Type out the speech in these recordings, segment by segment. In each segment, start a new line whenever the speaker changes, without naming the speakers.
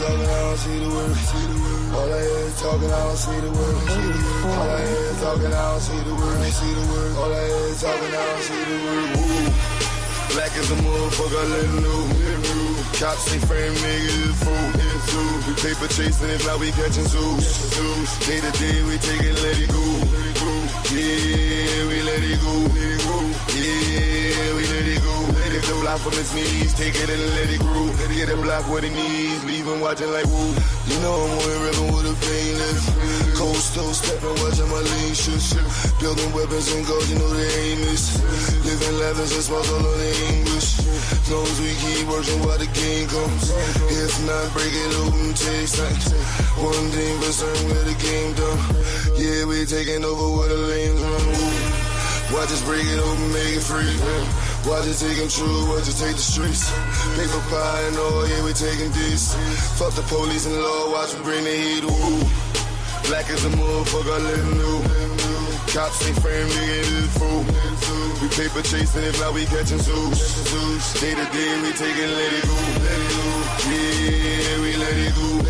Talking, I don't see the word. All I hear is talking, I don't see the word. All I hear is talking, I don't see the word. All I hear is talking, I don't see the word. Woo. Black as a motherfucker, I let him know. Cops ain't frame niggas, fool. We paper chasing it, now we catching zoos. Day to day, we take it, let it go. Yeah, we let it go. Yeah, we let it go. Let it block from his knees, take it and let it grow. Get a block what he needs, leave him watching like woo. You know I'm on ribbon with a famous. Cold stove stepping, watching my lean shit. Building weapons and gold, you know they aim is. Living leathers and smiles all on the English. As long as we keep working while the game comes. If not, break it open, taste like one thing for certain, where the game done. Yeah, we taking over where the lanes run. Watch us break it open, make it free. Watch it take them true, watch it take the streets. Paper pie and all, yeah, we taking this. Fuck the police and law, watch me bring the heat. Ooh. Black as a motherfucker, I let him know. Cops ain't frame, nigga, this fool. We paper chasing it, now we catching zoos. Day to day, we take it, let it go. Yeah, we let it go.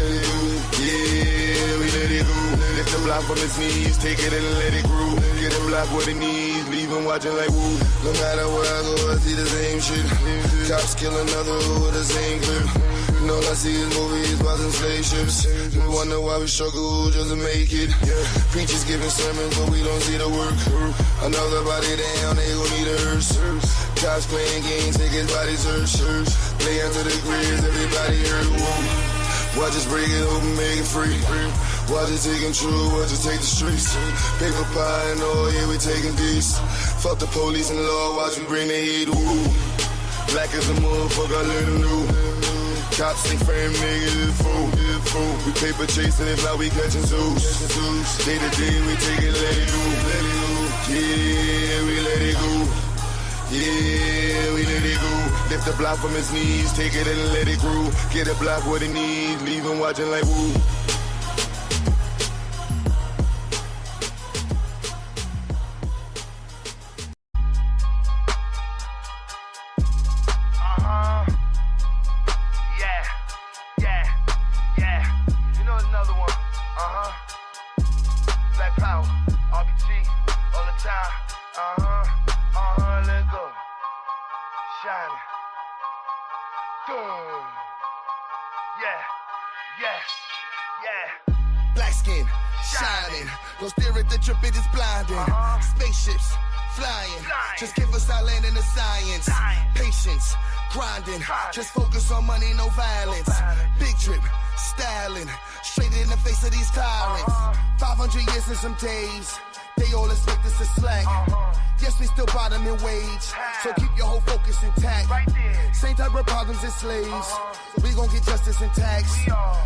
Yeah, we let it go. Lift the block from his knees, take it and let it grow. Get a block what he needs, leave him watching like woo. No matter where I go, I see the same shit. Cops kill another with the same clip. And all I see is movies, watching slave ships. We wonder why we struggle just to make it. Preachers giving sermons, but we don't see the work. Another body down, they gon' need a hearse. Cops playing games, take his body search. Play after the grizz, everybody hurt. Woo. Watch us break it open, make it free. Watch it take them true, watch it take the streets. Paper pie and all, yeah, we taking these. Fuck the police and law, watch me bring the heat. Ooh. Black as a motherfucker, I let him know. Cops ain't frame niggas, fool. We paper chasing it, now we catching zoos. Day to day, we take it, let it go. Yeah, we let it go. Yeah, we let it go. Lift the block from his knees, take it and let it grow. Get a block what he needs, leave him watching like woo.
Black skin, shining. Don't stare at the drip, it is blinding. Spaceships, flying. Just give us our land and the science. Patience, grinding. Just focus on money, no violence. Big drip, styling. Straight in the face of these tyrants. 500 years and some days. They all expect us to slack. Yes, we still bottom in wage. So keep your whole focus intact. Same type of problems as slaves. We gon' get justice and tax.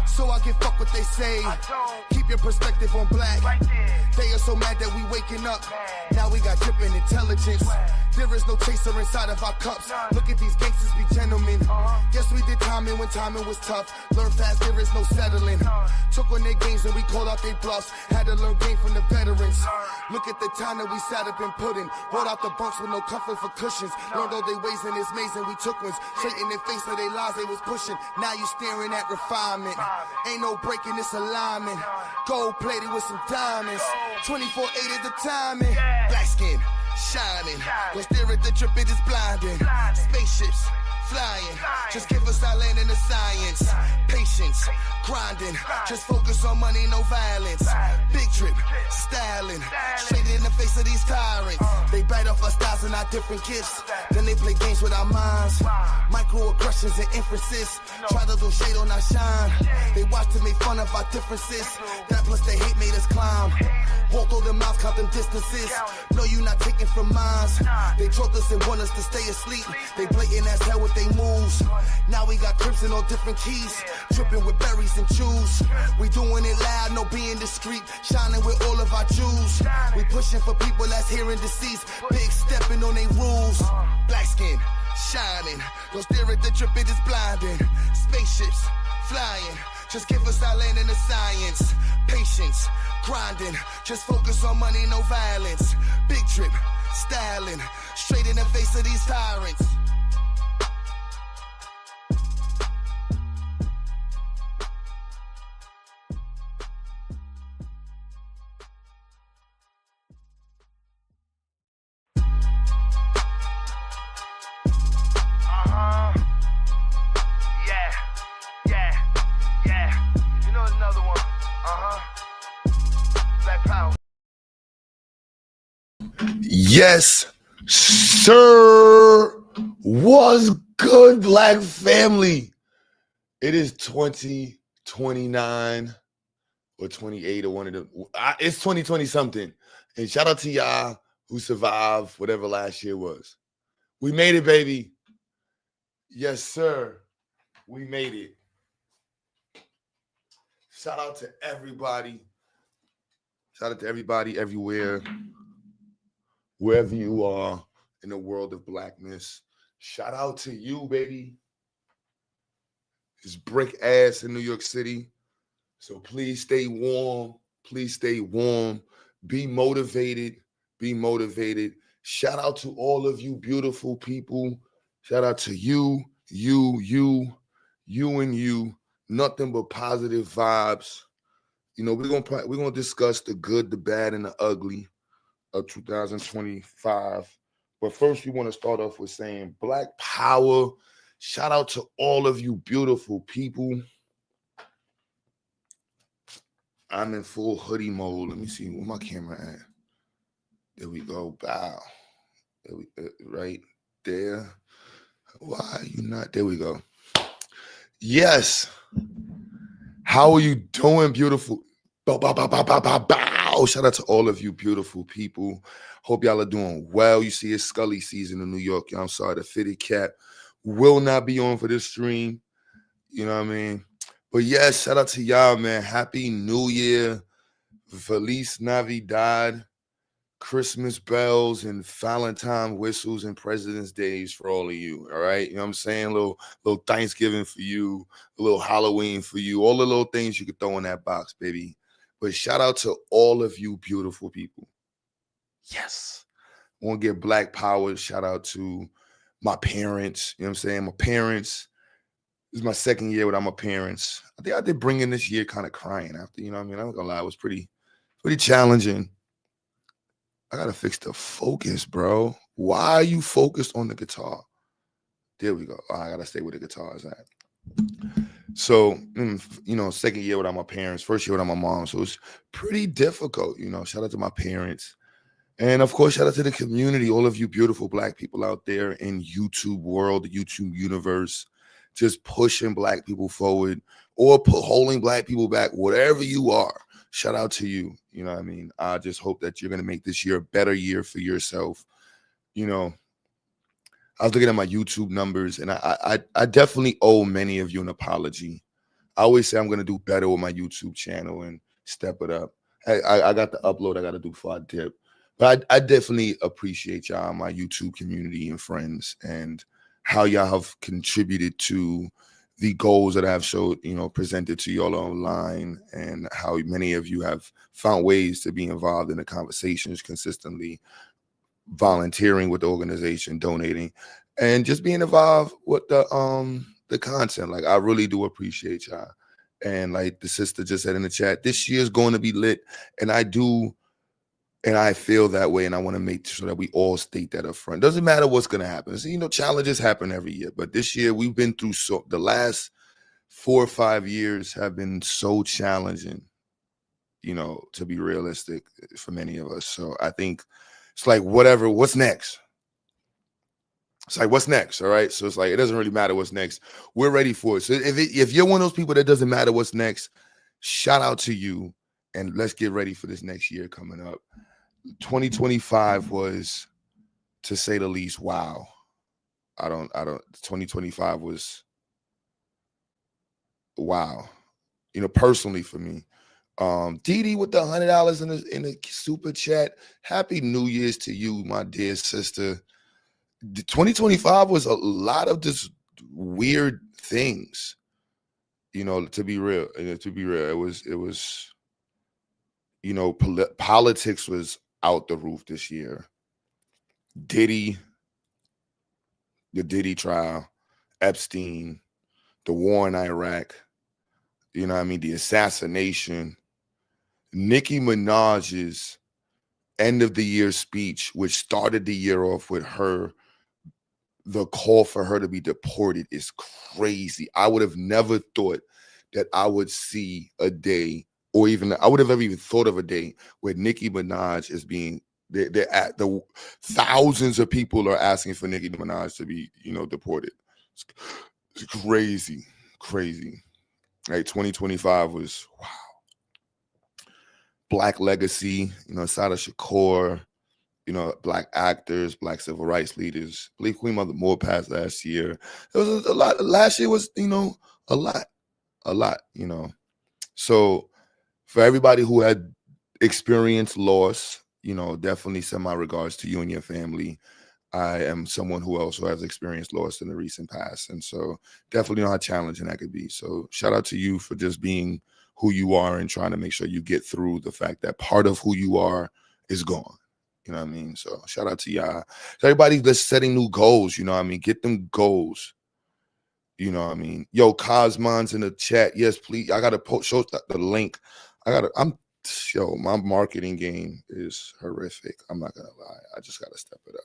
So I give fuck what they say. Keep your perspective on black. They are so mad that we waking up. Now we got dripping intelligence. There is no chaser inside of our cups. Look at these gangsters be gentlemen. Guess we did timing when timing was tough. Learn fast, there is no settling. Took on their games and we called out their bluffs. Had to learn game from the veterans. Look at the time that we sat up and put in. Rolled out the bunks with no comfort for cushions. Learned all they ways in this maze and we took ones. Straight in their face of their lies they was pushing. Now you staring at refinement. Ain't no breaking this alignment. Gold plated with some diamonds. 24/8 at the timing. Black skin, shining. Don't stare at the drip, it is blinding. Spaceships, flying. Just give us our land and the science. Patience, grinding. Just focus on money, no violence. Big drip, styling. Straight in the face of these tyrants. They bite off our styles and our different gifts. Then they play games with our minds. Microaggressions and inferences. Try to throw shade on our shine. They watch to make fun of our differences. That plus the hate made us climb. Walk through the mouths, count them distances. No, you not taking from mines. They drunk us and want us to stay asleep. They blatant as hell with they moves. Now we got crimson on different keys. Tripping with berries and chews. We doing it loud, no being discreet. Shining with all of our jewels. We pushing for people that's hearing deceased. Big stepping on they rules. Black skin, shining. Don't stare at the drip, it is blinding. Spaceships, flying. Just give us our land and the science. Patience, grinding. Just focus on money, no violence. Big drip, styling. Straight in the face of these tyrants.
Yes, sir. Was good, Black family. It is 2029 or 28 or one of them. It's 2020 something. And shout out to y'all who survived whatever last year was. We made it, baby. Yes, sir. We made it. Shout out to everybody. Shout out to everybody everywhere, wherever you are in the world of blackness. Shout out to you, baby. It's brick ass in New York City. So please stay warm. Please stay warm. Be motivated. Be motivated. Shout out to all of you beautiful people. Shout out to you, you, and you. Nothing but positive vibes. You know, we're gonna discuss the good, the bad, and the ugly of 2025. But first, we want to start off with saying Black Power. Shout out to all of you beautiful people. I'm in full hoodie mode. Let me see where my camera at. There we go. Bow. There we, right there. Why are you not? There we go. Yes. How are you doing, beautiful? Bow, bow, bow, bow, bow, bow, bow. Shout out to all of you beautiful people. Hope y'all are doing well. You see, it's Scully season in New York. I'm sorry, the fitted cap will not be on for this stream. You know what I mean? But yes, shout out to y'all, man. Happy New Year. Feliz Navidad. Christmas bells and Valentine whistles and President's Days for all of you. All right. You know what I'm saying? A little Thanksgiving for you, a little Halloween for you, all the little things you could throw in that box, baby. But shout out to all of you beautiful people. Yes. I want to give Black Power. Shout out to my parents. You know what I'm saying? My parents. This is my second year without my parents. I think I did bring in this year kind of crying after, you know what I mean? I'm not gonna lie, it was pretty challenging. I gotta fix the focus, bro. Why are you focused on the guitar? There we go. I gotta stay where the guitar is at. So, you know, second year without my parents, first year without my mom. So it's pretty difficult, you know. Shout out to my parents. And of course, shout out to the community, all of you beautiful Black people out there in YouTube world, the YouTube universe, just pushing Black people forward or holding Black people back, whatever you are. Shout out to you. You know what I mean? I just hope that you're going to make this year a better year for yourself. You know, I was looking at my YouTube numbers, and I definitely owe many of you an apology. I always say I'm going to do better with my YouTube channel and step it up. I got the upload I got to do before I dip. But I definitely appreciate y'all, my YouTube community and friends, and how y'all have contributed to the goals that I've showed, you know, presented to y'all online, and how many of you have found ways to be involved in the conversations consistently, volunteering with the organization, donating, and just being involved with the content. Like, I really do appreciate y'all. And like the sister just said in the chat, this year is going to be lit, and I feel that way, and I want to make sure that we all state that up front. Doesn't matter what's going to happen. So, you know, challenges happen every year, but this year we've been through the last 4 or 5 years have been so challenging, you know, to be realistic for many of us. So I think it's like, what's next? It's like, what's next? All right. So it's like, it doesn't really matter what's next. We're ready for it. So if you're one of those people that doesn't matter what's next, shout out to you, and let's get ready for this next year coming up. 2025 was, to say the least, wow. 2025 was wow. You know, personally for me. Dee with the $100 in the super chat. Happy New Year's to you, my dear sister. 2025 was a lot of just weird things. You know, to be real, it was, you know, politics was out the roof this year. The Diddy trial, Epstein, the war in Iraq, you know what I mean, the assassination, Nicki Minaj's end of the year speech, which started the year off with the call for her to be deported, is crazy. I would have never thought that I would see a day, or even I would have ever even thought of a day where Nicki Minaj is being
They're at the thousands of people are asking for Nicki Minaj to be, deported. It's crazy. Right, 2025 was wow. Black legacy, Sada Shakur, Black actors, Black civil rights leaders. I believe Queen Mother Moore passed last year. There was a lot. Last year was, a lot. So for everybody who had experienced loss, definitely send my regards to you and your family. I am someone who also has experienced loss in the recent past. And so definitely know how challenging that could be. So shout out to you for just being who you are and trying to make sure you get through the fact that part of who you are is gone. You know what I mean? So shout out to y'all. So everybody that's setting new goals, get them goals. You know what I mean? Yo, Cosmon's in the chat. Yes, please. I gotta show the link. My marketing game is horrific. I'm not gonna lie. I just gotta step it up.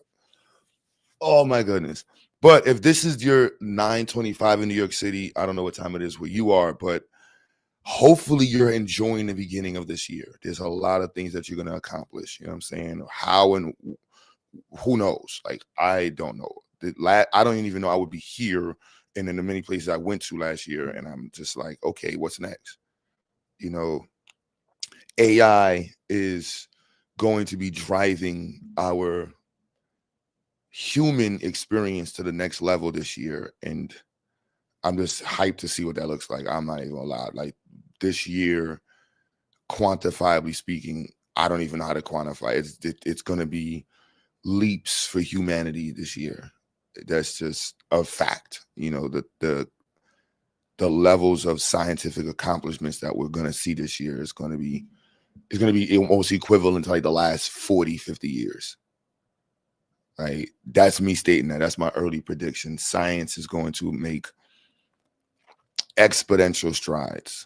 Oh my goodness. But if this is your 9:25 in New York City, I don't know what time it is where you are, but hopefully you're enjoying the beginning of this year. There's a lot of things that you're gonna accomplish. You know what I'm saying? How and who knows? Like, I don't know. I don't even know I would be here and in the many places I went to last year. And I'm just like, okay, what's next? AI is going to be driving our human experience to the next level this year. And I'm just hyped to see what that looks like. I'm not even gonna lie. Like, this year, quantifiably speaking, I don't even know how to quantify. It's going to be leaps for humanity this year. That's just a fact. The levels of scientific accomplishments that we're going to see this year is going to be almost equivalent to like the last 40, 50 years. Right? That's me stating that. That's my early prediction. Science is going to make exponential strides.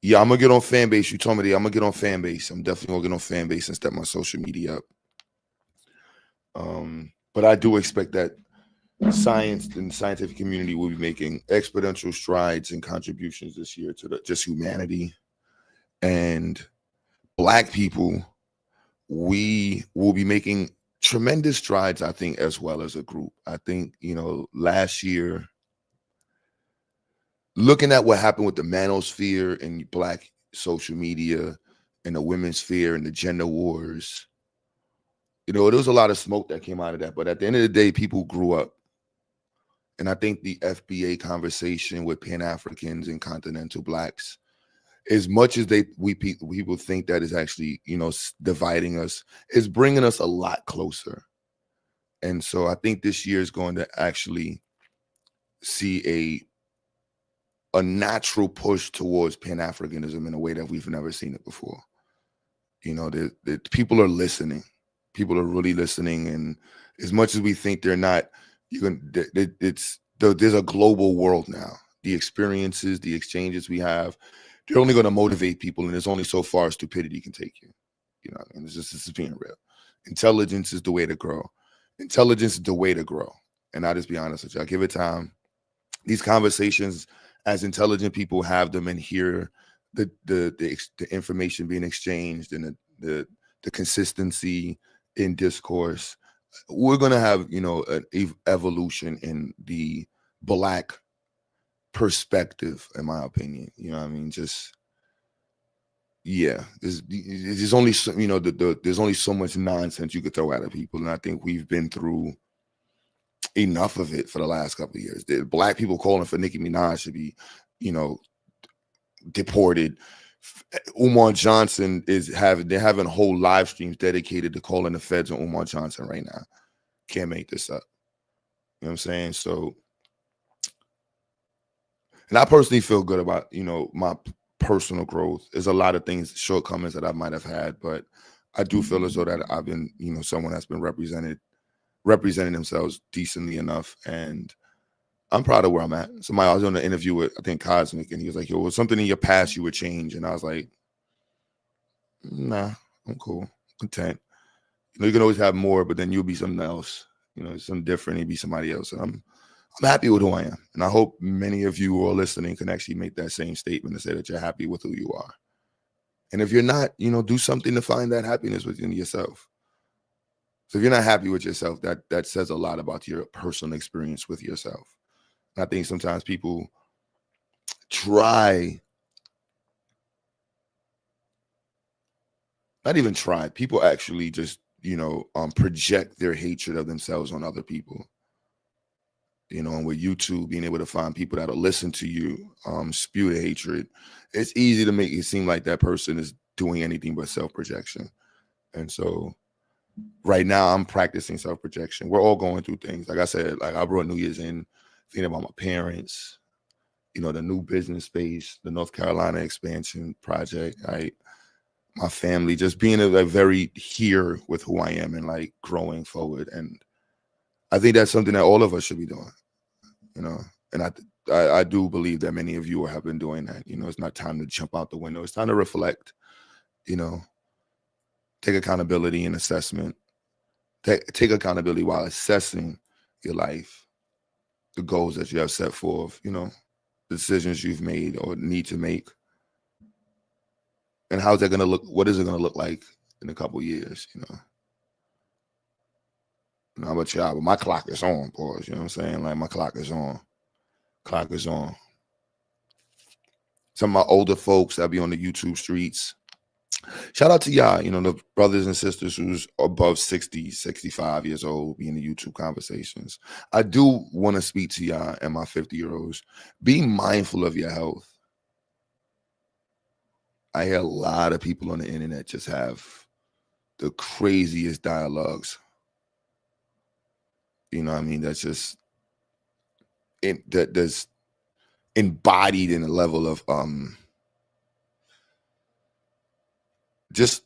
Yeah, I'm gonna get on Fanbase. You told me that. I'm gonna get on Fanbase. I'm definitely gonna get on Fanbase and step my social media up. But I do expect that science and the scientific community will be making exponential strides and contributions this year to just humanity. And Black people, we will be making tremendous strides, I think, as well as a group. I think, last year, looking at what happened with the manosphere and Black social media and the women's sphere and the gender wars, there was a lot of smoke that came out of that. But at the end of the day, people grew up. And I think the FBA conversation with Pan-Africans and continental Blacks, as much as people think that is actually, dividing us, is bringing us a lot closer. And so I think this year is going to actually see a natural push towards Pan-Africanism in a way that we've never seen it before. The people are listening. People are really listening. And as much as we think they're not, there's a global world now. The experiences, the exchanges we have, they're only going to motivate people. And there's only so far stupidity can take you. This is being real. Intelligence is the way to grow. Intelligence is the way to grow. And I'll just be honest with you. I give it time. These conversations, as intelligent people have them and hear the information being exchanged and the consistency in discourse, we're going to have, an evolution in the Black perspective, in my opinion. There's only so, there's only so much nonsense you could throw at people. And I think we've been through enough of it for the last couple of years. The Black people calling for Nicki Minaj to be, deported. Umar Johnson they're having whole live streams dedicated to calling the feds on Umar Johnson right now. Can't make this up. You know what I'm saying? So, and I personally feel good about, my personal growth. There's a lot of things, shortcomings that I might have had, but I do feel as though that I've been, someone that's been representing themselves decently enough. And I'm proud of where I'm at. I was on an interview with, I think, Cosmic, and he was like, yo, was something in your past you would change? And I was like, nah, I'm cool, content. You can always have more, but then you'll be something else. Something different, you'll be somebody else. And I'm happy with who I am. And I hope many of you who are listening can actually make that same statement and say that you're happy with who you are. And if you're not, do something to find that happiness within yourself. So if you're not happy with yourself, that says a lot about your personal experience with yourself. And I think sometimes people people actually just, project their hatred of themselves on other people. And with YouTube, being able to find people that'll listen to you, spew the hatred, it's easy to make it seem like that person is doing anything but self-projection. And so right now I'm practicing self-projection. We're all going through things. Like I said, like I brought New Year's in thinking about my parents, the new business space, the North Carolina expansion project, right? My family, just being a very here with who I am and like growing forward. And I think that's something that all of us should be doing, and I do believe that many of you have been doing that. It's not time to jump out the window. It's time to reflect, take accountability and assessment, take accountability while assessing your life, the goals that you have set forth, the decisions you've made or need to make. And how's that going to look? What is it going to look like in a couple of years, How about y'all? But my clock is on, boys. You know what I'm saying? Like my clock is on. Clock is on. Some of my older folks that be on the YouTube streets. Shout out to y'all, the brothers and sisters who's above 60, 65 years old be in the YouTube conversations. I do want to speak to y'all and my 50-year-olds. Be mindful of your health. I hear a lot of people on the internet just have the craziest dialogues. That's just that's embodied in a level of just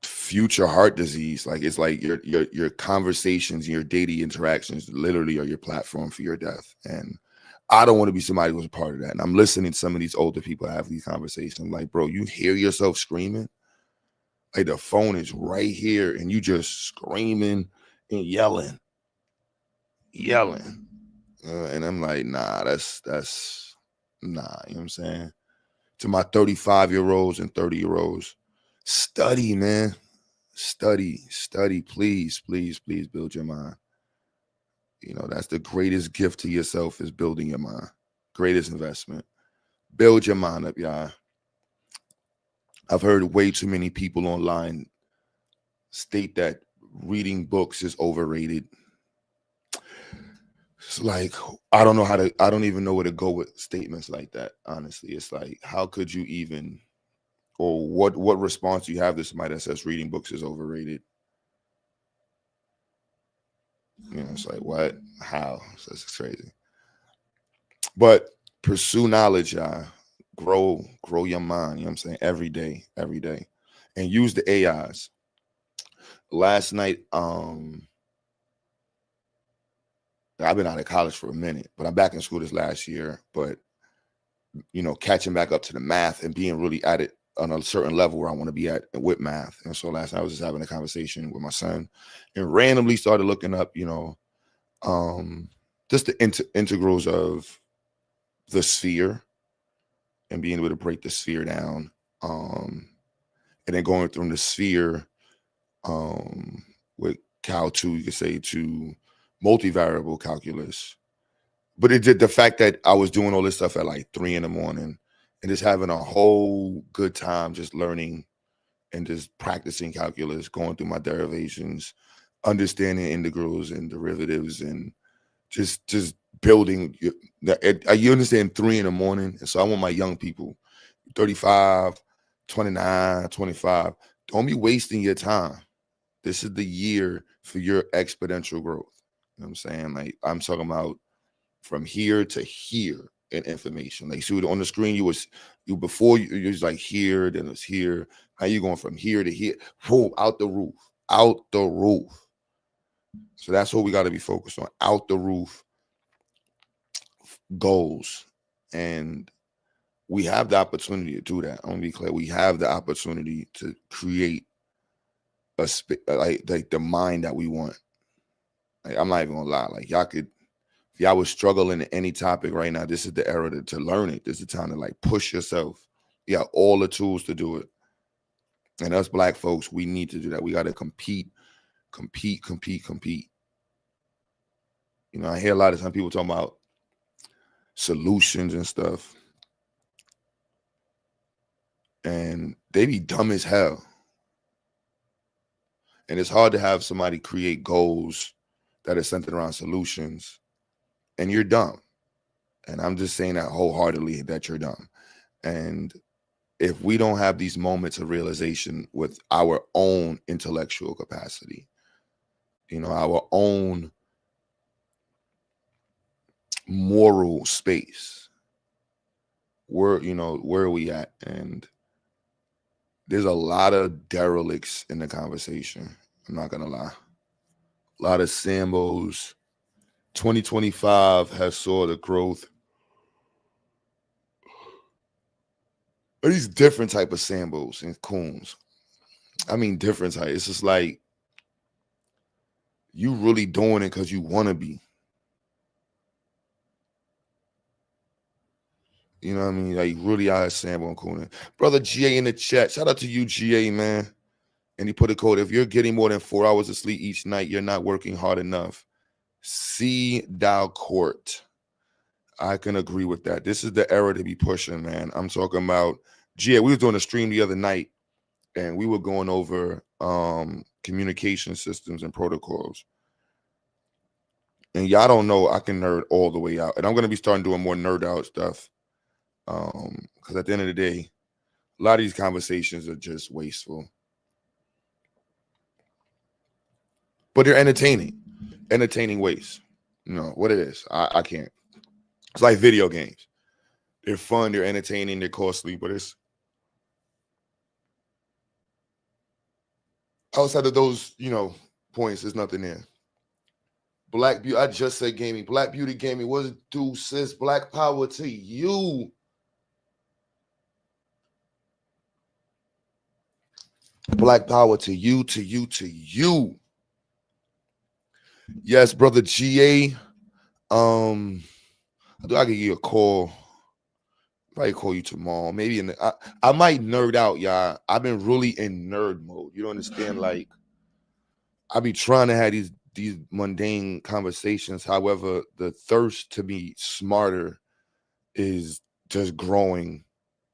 future heart disease. Like it's like your conversations, your daily interactions literally are your platform for your death. And I don't want to be somebody who's a part of that. And I'm listening to some of these older people have these conversations. I'm like, bro, you hear yourself screaming? Like the phone is right here and you just screaming and yelling. And I'm like, nah, that's nah, you know what I'm saying? To my 35-year-olds and 30-year-olds, study, man. Study, please build your mind. That's the greatest gift to yourself is building your mind. Greatest investment. Build your mind up, y'all. I've heard way too many people online state that reading books is overrated. It's like, I don't even know where to go with statements like that, honestly. It's like, how could you even, or what response do you have to somebody that says reading books is overrated? It's like, what? How? So it's crazy. But pursue knowledge, y'all. Grow your mind, you know what I'm saying? Every day. And use the AIs. Last night, I've been out of college for a minute, but I'm back in school this last year. But, catching back up to the math and being really at it on a certain level where I want to be at with math. And so last night I was just having a conversation with my son and randomly started looking up, just the integrals of the sphere and being able to break the sphere down. And then going through the sphere with Cal 2, you could say, to multivariable calculus. But it did the fact that I was doing all this stuff at like 3 a.m. and just having a whole good time just learning and just practicing calculus, going through my derivations, understanding integrals and derivatives, and just building. You understand 3 a.m. And so I want my young people, 35, 29, 25, don't be wasting your time. This is the year for your exponential growth. You know what I'm saying? Like I'm talking about from here to here in information. Like see on the screen, you was like here, then it's here. Now you're going from here to here, boom, out the roof. So that's what we got to be focused on. Out the roof goals. And we have the opportunity to do that. I want to be clear. We have the opportunity to create like the mind that we want. Like, I'm not even gonna lie. Like y'all could, if y'all was struggling in any topic right now, this is the era to learn it. This is the time to like push yourself. You got all the tools to do it. And us black folks, we need to do that. We got to compete. You know, I hear a lot of time people talking about solutions and stuff. And they be dumb as hell. And it's hard to have somebody create goals that are centered around solutions, and you're dumb. And I'm just saying that wholeheartedly, that you're dumb. And if we don't have these moments of realization with our own intellectual capacity, you know, our own moral space, where are we at? And there's a lot of derelicts in the conversation. I'm not gonna lie. A lot of Sambos. 2025 has saw the growth of these different type of Sambos and coons. I mean, different type. It's just like you really doing it because you want to be. You know what I mean? Like really out of Sambo and cooning. Brother GA in the chat. Shout out to you, GA, man. And he put a code. If you're getting more than 4 hours of sleep each night, you're not working hard enough. See Dow Court. I can agree with that. This is the era to be pushing, man. I'm talking about GA. We was doing a stream the other night, and we were going over communication systems and protocols. And y'all don't know, I can nerd all the way out. And I'm going to be starting doing more nerd out stuff. Because at the end of the day, a lot of these conversations are just wasteful. But they're entertaining ways. You know what it is. I can't. It's like video games. They're fun, they're entertaining, they're costly, but it's outside of those, points, there's nothing there. Black Beauty, I just said gaming. Black Beauty Gaming, what does it do, sis? Black power to you. Black power to you, to you, to you. Yes, brother GA. I can give you a call. Probably call you tomorrow. Maybe I might nerd out, y'all. I've been really in nerd mode. You don't understand? Like, I be trying to have these mundane conversations. However, the thirst to be smarter is just growing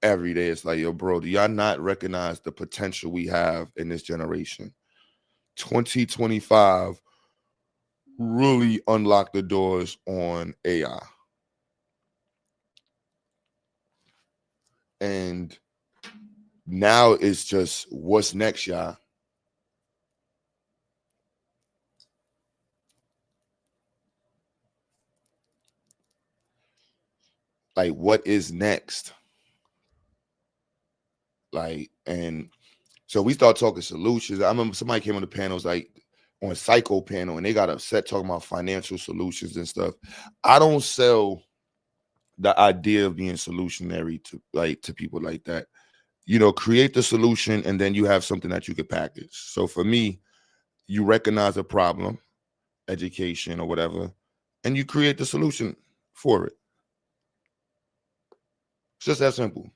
every day. It's like, yo, bro, do y'all not recognize the potential we have in this generation? 2025 really unlocked the doors on AI. And now it's just what's next, y'all. Like, what is next? Like, and so we start talking solutions. I remember somebody came on the panels, like on Psycho panel, and they got upset talking about financial solutions and stuff. I don't sell the idea of being solutionary to people like that. Create the solution, and then you have something that you could package. So for me, you recognize a problem, education or whatever, and you create the solution for it. It's just that simple.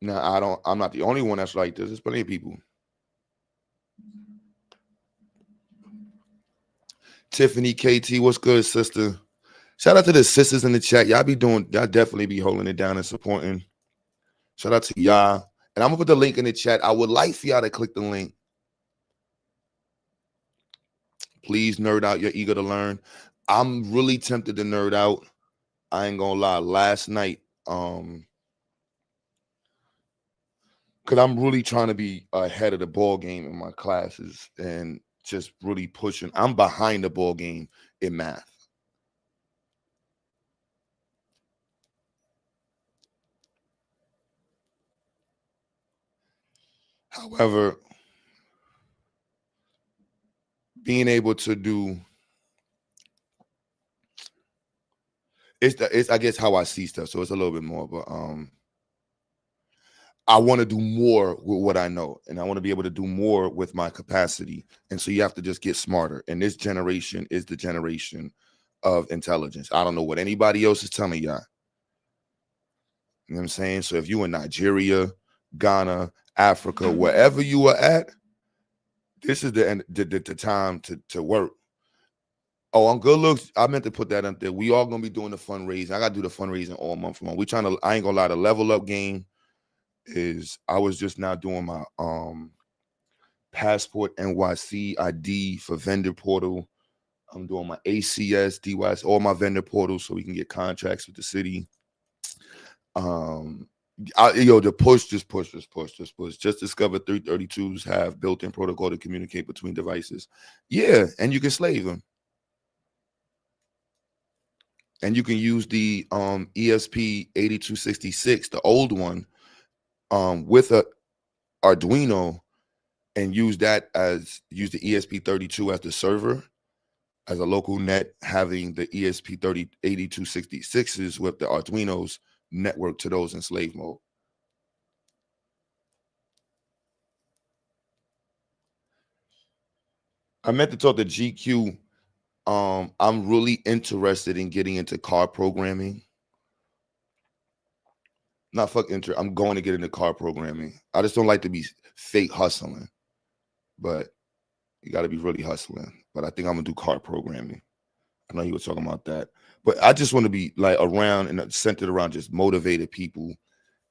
Now, I'm not the only one that's like this. There's plenty of people. Tiffany KT, what's good, sister? Shout out to the sisters in the chat. Y'all definitely be holding it down and supporting. Shout out to y'all. And I'm gonna put the link in the chat. I would like for y'all to click the link. Please nerd out. You're eager to learn. I'm really tempted to nerd out. I ain't gonna lie. Last night, because I'm really trying to be ahead of the ball game in my classes and just really pushing. I'm behind the ball game in math. However, being able to do it's I guess how I see stuff. So it's a little bit more, but I want to do more with what I know, and I want to be able to do more with my capacity. And so you have to just get smarter. And this generation is the generation of intelligence. I don't know what anybody else is telling y'all. You know what I'm saying? So if you in Nigeria, Ghana, Africa, wherever you are at, this is the time to work. Oh, on Good Looks, I meant to put that up there. We all gonna be doing the fundraising. I gotta do the fundraising all month long. We trying to, I ain't gonna lie, the level up game is, I was just now doing my Passport NYC ID for vendor portal. I'm doing my ACS, DYS, all my vendor portals so we can get contracts with the city. The push. Just discovered 332s have built-in protocol to communicate between devices. Yeah, and you can slave them. And you can use the ESP8266, the old one, with a Arduino, and use the ESP32 as the server, as a local net, having the ESP8266s with the Arduinos network to those in slave mode. I meant to talk to GQ. I'm really interested in getting into car programming. Not fucking I'm going to get into car programming. I just don't like to be fake hustling, but you got to be really hustling. But I think I'm gonna do car programming. I know you were talking about that, but I just want to be like around and centered around just motivated people.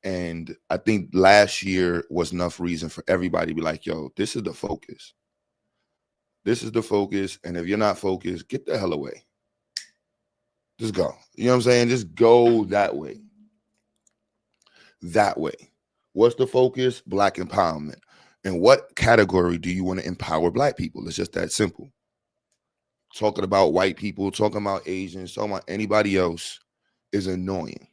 And I think last year was enough reason for everybody to be like, yo, this is the focus. This is the focus. And if you're not focused, get the hell away. Just go. You know what I'm saying? Just go that way. That way. What's the focus? Black empowerment. And what category do you want to empower Black people? It's just that simple. Talking about white people, talking about Asians, talking about anybody else is annoying.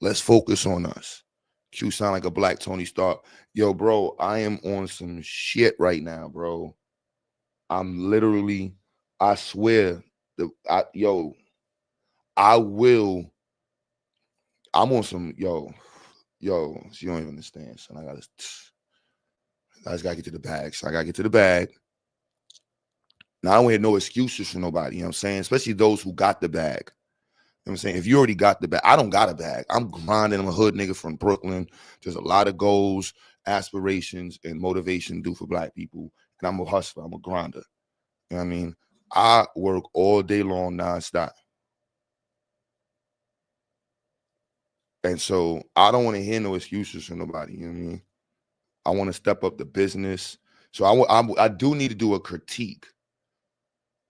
Let's focus on us. Q sound like a Black Tony Stark. Yo, bro, I am on some shit right now, bro. I'm literally, I swear, I'm on some, yo, you don't even understand, son. I just gotta get to the bag. So I gotta get to the bag. Now, I don't hear no excuses from nobody, you know what I'm saying? Especially those who got the bag. You know what I'm saying? If you already got the bag, I don't got a bag. I'm grinding. I'm a hood nigga from Brooklyn. There's a lot of goals, aspirations, and motivation to do for Black people. And I'm a hustler. I'm a grinder. You know what I mean? I work all day long, nonstop. And so I don't want to hear no excuses from nobody. You know what I mean? I want to step up the business. So I do need to do a critique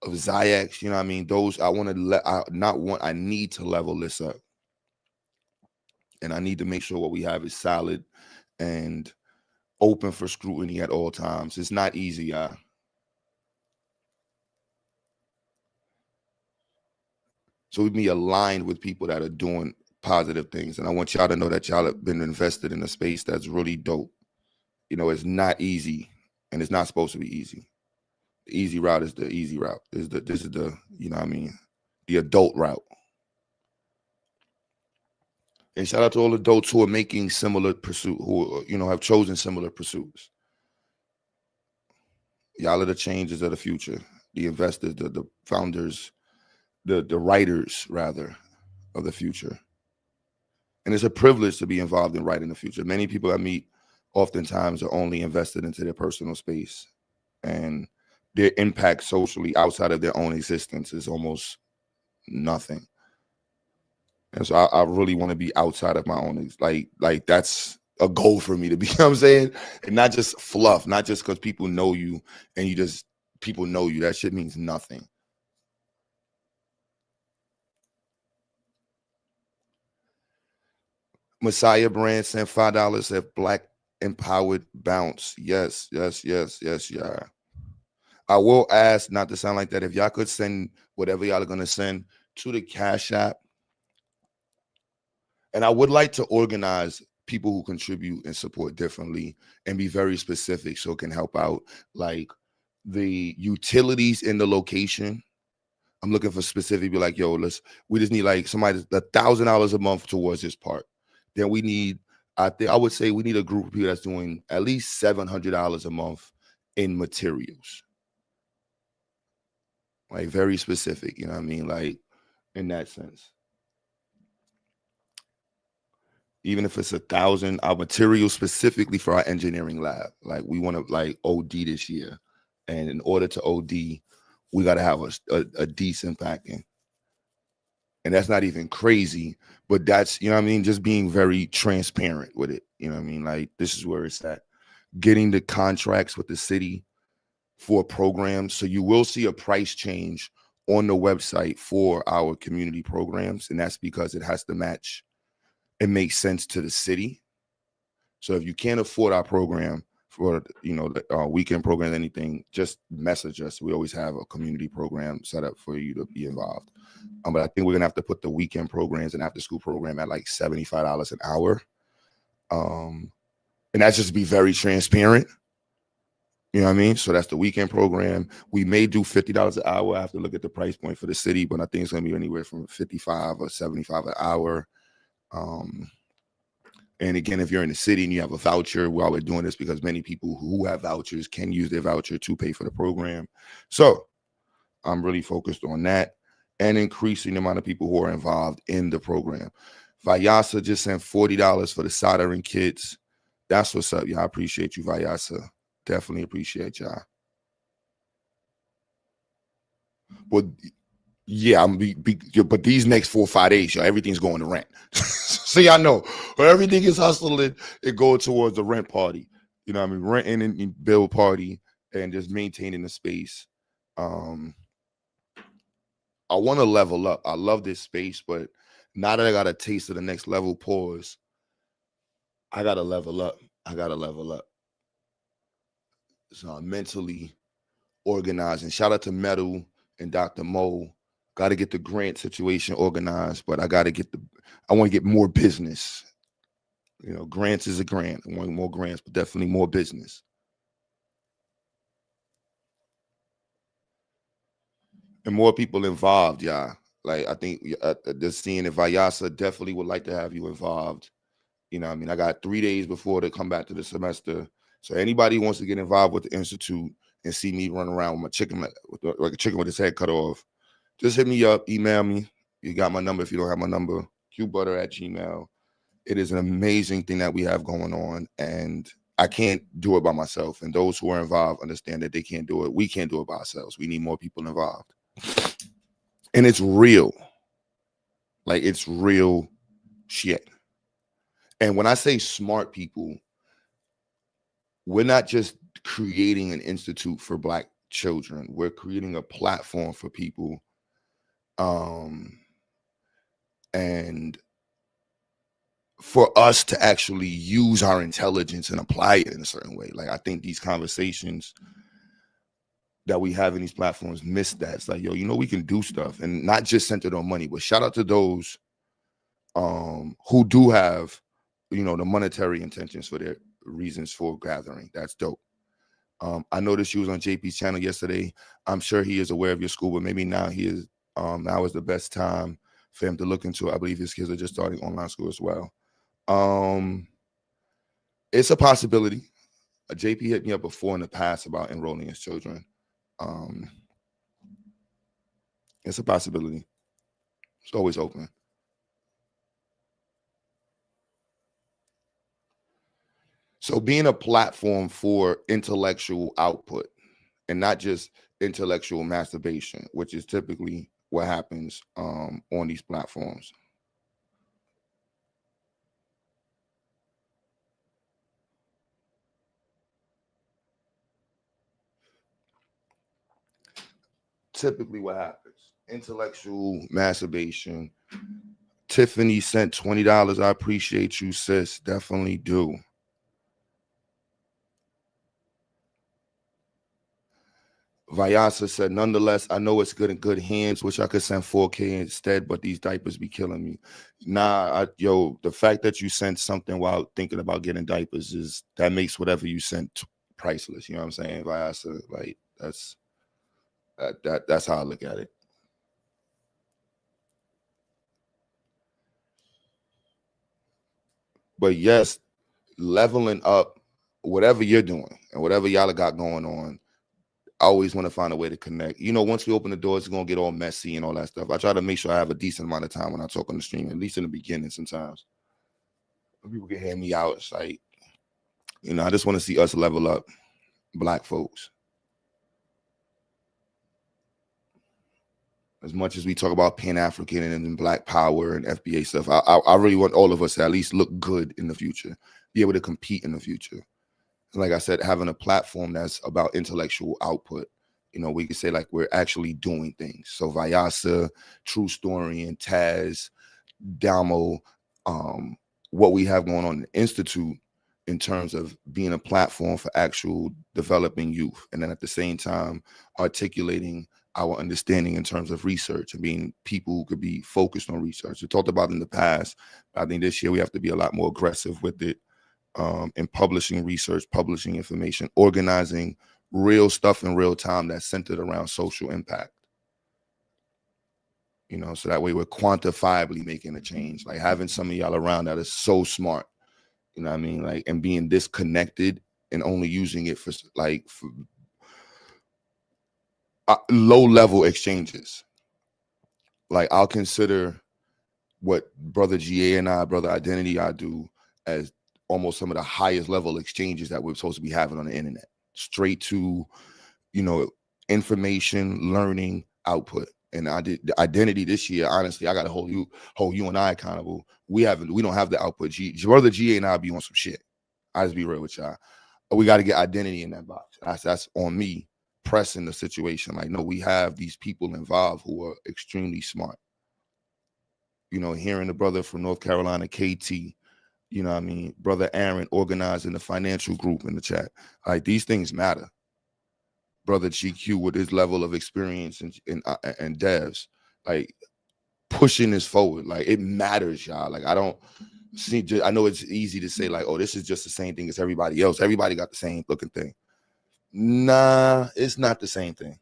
of Ziax, you know what I mean? Those I want to I need to level this up. And I need to make sure what we have is solid and open for scrutiny at all times. It's not easy, y'all. So we be aligned with people that are doing positive things. And I want y'all to know that y'all have been invested in a space that's really dope. You know, it's not easy, and it's not supposed to be easy. The easy route is the easy route. This is the, you know what I mean, the adult route. And shout out to all adults who are making similar pursuit, who, you know, have chosen similar pursuits. Y'all are the changes of the future, the investors, the founders, the writers, rather, of the future. And it's a privilege to be involved in writing the future. Many people I meet oftentimes are only invested into their personal space, and their impact socially outside of their own existence is almost nothing. And so I really want to be outside of my own, like that's a goal for me to be, you know what I'm saying? And not just fluff, not just because people know you and people know you. That shit means nothing. Messiah Brand sent $5 at Black Empowered Bounce. Yes. Yeah. I will ask, not to sound like that, if y'all could send whatever y'all are going to send to the Cash App. And I would like to organize people who contribute and support differently and be very specific so it can help out. Like the utilities in the location, I'm looking for specific, be like, yo, we just need like somebody $1,000 a month towards this part. Then we need, I would say we need a group of people that's doing at least $700 a month in materials. Like very specific, you know what I mean? Like in that sense. even if it's 1,000, our material specifically for our engineering lab. Like we want to like OD this year. And in order to OD, we got to have a decent packing. And that's not even crazy, but that's, you know what I mean? Just being very transparent with it. You know what I mean? Like this is where it's at. Getting the contracts with the city for programs. So you will see a price change on the website for our community programs. And that's because it has to match. It makes sense to the city. So if you can't afford our program for, you know, the weekend program, anything, just message us. We always have a community program set up for you to be involved. But I think we're gonna have to put the weekend programs and after school program at like $75 an hour. And that's just be very transparent. You know what I mean? So that's the weekend program. We may do $50 an hour. I have to look at the price point for the city, but I think it's gonna be anywhere from 55 or 75 an hour. And again, if you're in the city and you have a voucher, while we're doing this because many people who have vouchers can use their voucher to pay for the program. So I'm really focused on that and increasing the amount of people who are involved in the program. Vyasa just sent $40 for the soldering kits. That's what's up, y'all. I appreciate you, Vyasa. Definitely appreciate y'all. Well, yeah, but these next 4 or 5 days, y'all, everything's going to rent. So y'all know, everything is hustling. It goes towards the rent party. You know what I mean? Renting and build party and just maintaining the space. I want to level up. I love this space, but now that I got a taste of the next level, pause, I got to level up. So I'm mentally organizing. Shout out to Metal and Dr. Mo. Got to get the grant situation organized, but I want to get more business. You know, grants is a grant. I want more grants, but definitely more business. And more people involved, y'all. Like, I think just seeing if Vyasa definitely would like to have you involved. You know what I mean? I got 3 days before to come back to the semester. So anybody who wants to get involved with the Institute and see me run around with my chicken, like a chicken with his head cut off, just hit me up, email me. You got my number if you don't have my number, qbutter@gmail. It is an amazing thing that we have going on, and I can't do it by myself. And those who are involved understand that they can't do it. We can't do it by ourselves. We need more people involved. And it's real. Like, it's real shit. And when I say smart people, we're not just creating an institute for Black children. We're creating a platform for people. And for us to actually use our intelligence and apply it in a certain way. Like, I think these conversations that we have in these platforms miss that. It's like, yo, you know, we can do stuff and not just centered on money, but shout out to those who do have, you know, the monetary intentions for their reasons for gathering. That's dope. I noticed you was on JP's channel yesterday. I'm sure he is aware of your school, but maybe now now is the best time for him to look into it. I believe his kids are just starting online school as well. It's a possibility. JP hit me up before in the past about enrolling his children. It's a possibility. It's always open. So being a platform for intellectual output and not just intellectual masturbation, which is typically what happens on these platforms. Typically what happens, intellectual masturbation. Tiffany sent $20. I appreciate you, sis. Definitely do. Vyasa said, nonetheless, I know it's good in good hands. Wish I could send 4K instead, but these diapers be killing me. Nah, the fact that you sent something while thinking about getting diapers that makes whatever you sent priceless. You know what I'm saying, Vyasa? Like, that's how I look at it. But yes, leveling up whatever you're doing and whatever y'all got going on. I always want to find a way to connect. You know, once we open the doors, it's going to get all messy and all that stuff. I try to make sure I have a decent amount of time when I talk on the stream, at least in the beginning sometimes. people can hear me out. It's like, you know, I just want to see us level up, Black folks. As much as we talk about Pan-African and Black power and FBA stuff, I really want all of us to at least look good in the future, be able to compete in the future. Like I said, having a platform that's about intellectual output. You know, we could say like we're actually doing things. So Vyasa, True Story, and Taz, Damo, what we have going on in the Institute in terms of being a platform for actual developing youth. And then at the same time, articulating our understanding in terms of research and being people who could be focused on research. We talked about in the past, but I think this year we have to be a lot more aggressive with it. In publishing research, publishing information, organizing real stuff in real time that's centered around social impact. You know, so that way we're quantifiably making a change. Like having some of y'all around that is so smart, you know what I mean? Like, and being disconnected and only using it for like for low level exchanges. Like I'll consider what Brother GA and Brother Identity, I do as almost some of the highest level exchanges that we're supposed to be having on the internet, straight to, you know, information, learning, output. And I did the Identity this year. Honestly, I got to hold you and I accountable. We don't have the output. Brother GA and I be on some shit. I just be real with y'all. We got to get Identity in that box. That's on me pressing the situation. Like, no, we have these people involved who are extremely smart. You know, hearing the brother from North Carolina, KT, you know what I mean? Brother Aaron organizing the financial group in the chat. Like, these things matter. Brother GQ with his level of experience and devs, like pushing this forward. Like, it matters, y'all. Like, I don't see, I know it's easy to say like, oh, this is just the same thing as everybody else. Everybody got the same looking thing. Nah, it's not the same thing.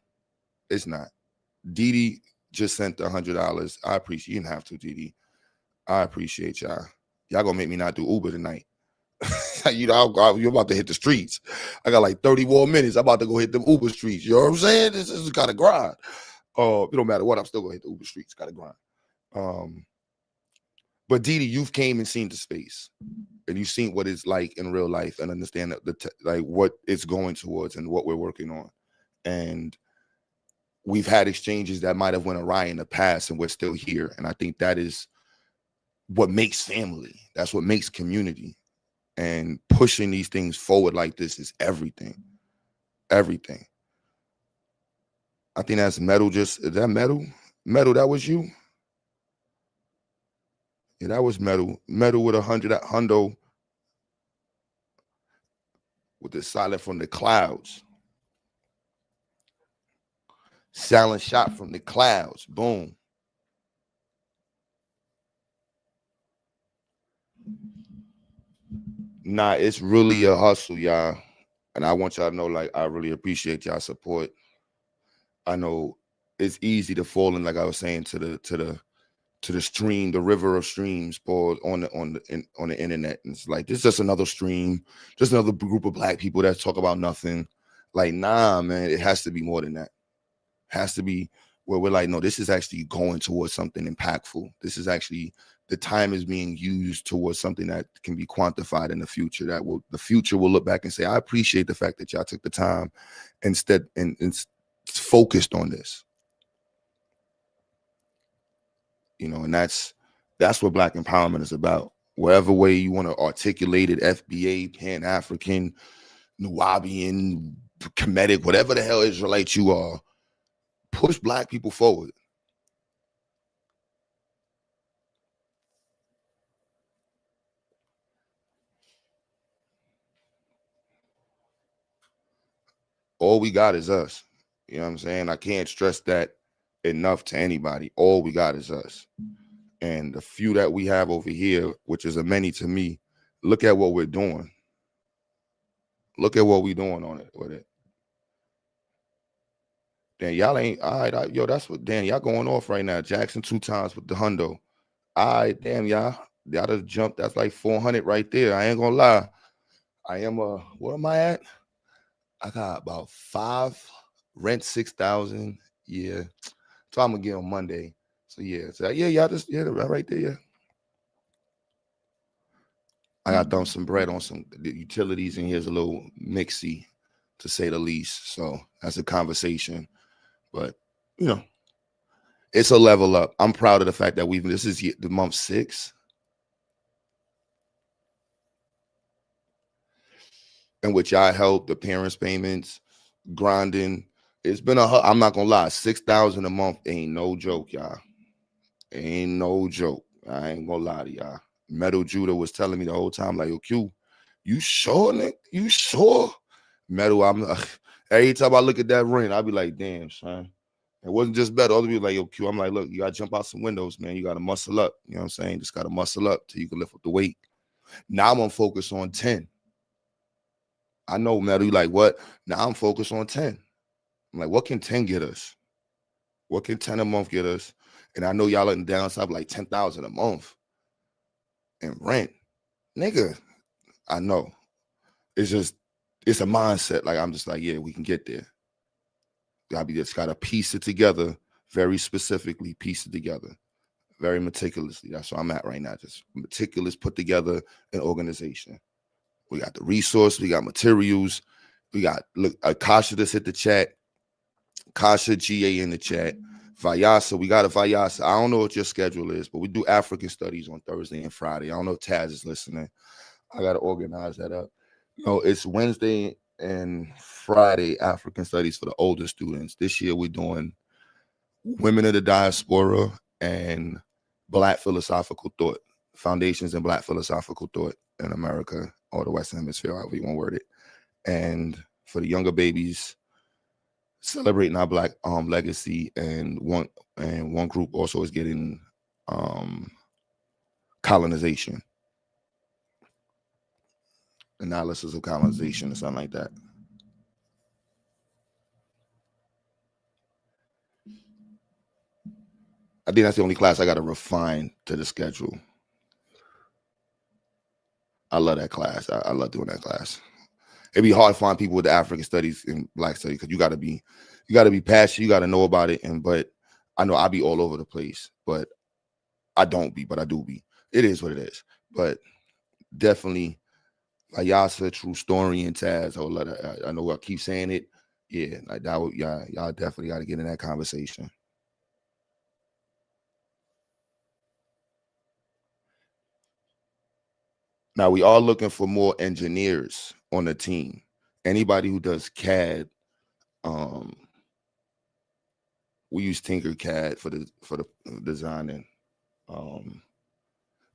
It's not. Didi just sent $100. I appreciate you. Didn't have to, Didi. I appreciate y'all. Y'all gonna make me not do Uber tonight. You know, you're about to hit the streets. I got like 30 more minutes. I'm about to go hit them Uber streets. You know what I'm saying? This is gotta grind. It don't matter what, I'm still gonna hit the Uber streets. Gotta grind. But Didi, you've came and seen the space, and you've seen what it's like in real life, and understand that like what it's going towards and what we're working on. And we've had exchanges that might have went awry in the past, and we're still here. And I think that is what makes family. That's what makes community. And pushing these things forward like this is everything. Everything. I think that's Metal. Is that Metal? Metal, that was you? Yeah, that was Metal. Metal with 100 at Hundo with the silent from the clouds. Silent shot from the clouds. Boom. Nah, it's really a hustle, y'all. And I want y'all to know, like, I really appreciate y'all support. I know it's easy to fall in, like I was saying, to the stream, the river of streams poured on the internet. And it's like, this is just another stream, just another group of Black people that talk about nothing. Like, nah, man, it has to be more than that. It has to be where we're like, no, this is actually going towards something impactful. This is actually, the time is being used towards something that can be quantified in the future. The future will look back and say, I appreciate the fact that y'all took the time and focused on this. You know, and that's what Black empowerment is about. Whatever way you want to articulate it, FBA, Pan-African, Nubian, Kemetic, whatever the hell Israelite you are, push Black people forward. All we got is us. You know what I'm saying? I can't stress that enough to anybody. All we got is us. And the few that we have over here, which is a many to me, look at what we're doing. Look at what we're doing on it with it. Dan, y'all ain't all right. Yo, that's what Dan, y'all going off right now. Jackson 2 times with the hundo. All right, damn, y'all just jumped. That's like 400 right there. I ain't gonna lie. I am where am I at? I got about 5, rent 6,000. Yeah. So I'm gonna get on Monday. So yeah, y'all just right there, yeah. I got dumped some bread on some utilities, and here's a little mixy, to say the least. So that's a conversation. But, you know, it's a level up. I'm proud of the fact that this is the month 6. And with y'all help, the parents' payments, grinding, it's been I'm not gonna lie, $6,000 a month ain't no joke, y'all. Ain't no joke. I ain't gonna lie to y'all. Metal Judah was telling me the whole time, like, yo, Q, you sure, Nick? You sure? Metal, every time I look at that ring, I'll be like, damn, son. It wasn't just Metal. Other people like, yo, Q, I'm like, look, you gotta jump out some windows, man. You gotta muscle up. You know what I'm saying? Just gotta muscle up till you can lift up the weight. Now I'm gonna focus on 10. I know, Metal, you like, what? Now I'm focused on 10. I'm like, what can 10 get us? What can 10 a month get us? And I know y'all letting downside like 10,000 a month in rent. Nigga, I know. It's a mindset. Like, I'm just like, yeah, we can get there. Just gotta piece it together, very specifically piece it together, very meticulously. That's where I'm at right now. Just meticulous, put together an organization. We got the resource, we got materials, we got, look, Kasha just hit the chat. Kasha GA in the chat. Vyasa, we got a Vyasa. I don't know what your schedule is, but we do African studies on Thursday and Friday. I don't know if Taz is listening. I got to organize that up. No, it's Wednesday and Friday African studies for the older students. This year we're doing Women of the Diaspora and Black Philosophical Thought, Foundations in Black Philosophical Thought in America or the Western Hemisphere, however you want to word it. And for the younger babies, celebrating our Black legacy, and one group also is getting colonization, analysis of colonization, or something like that. I think that's the only class I got to refine to the schedule. I love that class. I love doing that class. It'd be hard to find people with the African studies and Black studies because you got to be passionate. You got to know about it. But I know I be all over the place, but I don't be, but I do be. It is what it is. But definitely, Vyasa, True Story, and Taz. I know I keep saying it. Yeah, like that. Y'all definitely got to get in that conversation. Now, we are looking for more engineers on the team. Anybody who does CAD, we use Tinkercad for the designing. And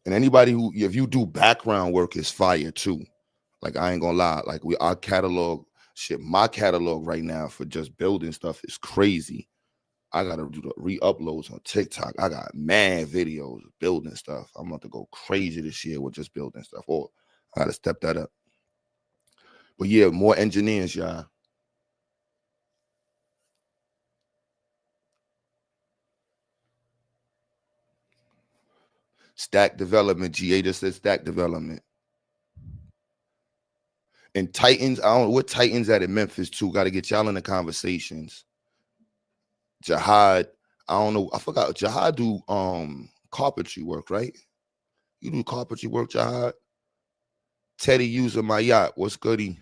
anybody who, if you do background work, is fire too. Like, I ain't gonna lie. Like, our catalog, my catalog right now for just building stuff is crazy. I gotta do the re-uploads on TikTok. I got mad videos of building stuff. I'm about to go crazy this year with just building stuff. Or I gotta step that up. But yeah, more engineers, y'all. Stack development. GA just said stack development. And Titans, I don't know what Titans at in Memphis too. Got to get y'all in the conversations. Jihad, I don't know. I forgot. Jihad do carpentry work, right? You do carpentry work, Jihad. Teddy using my yacht. What's goody?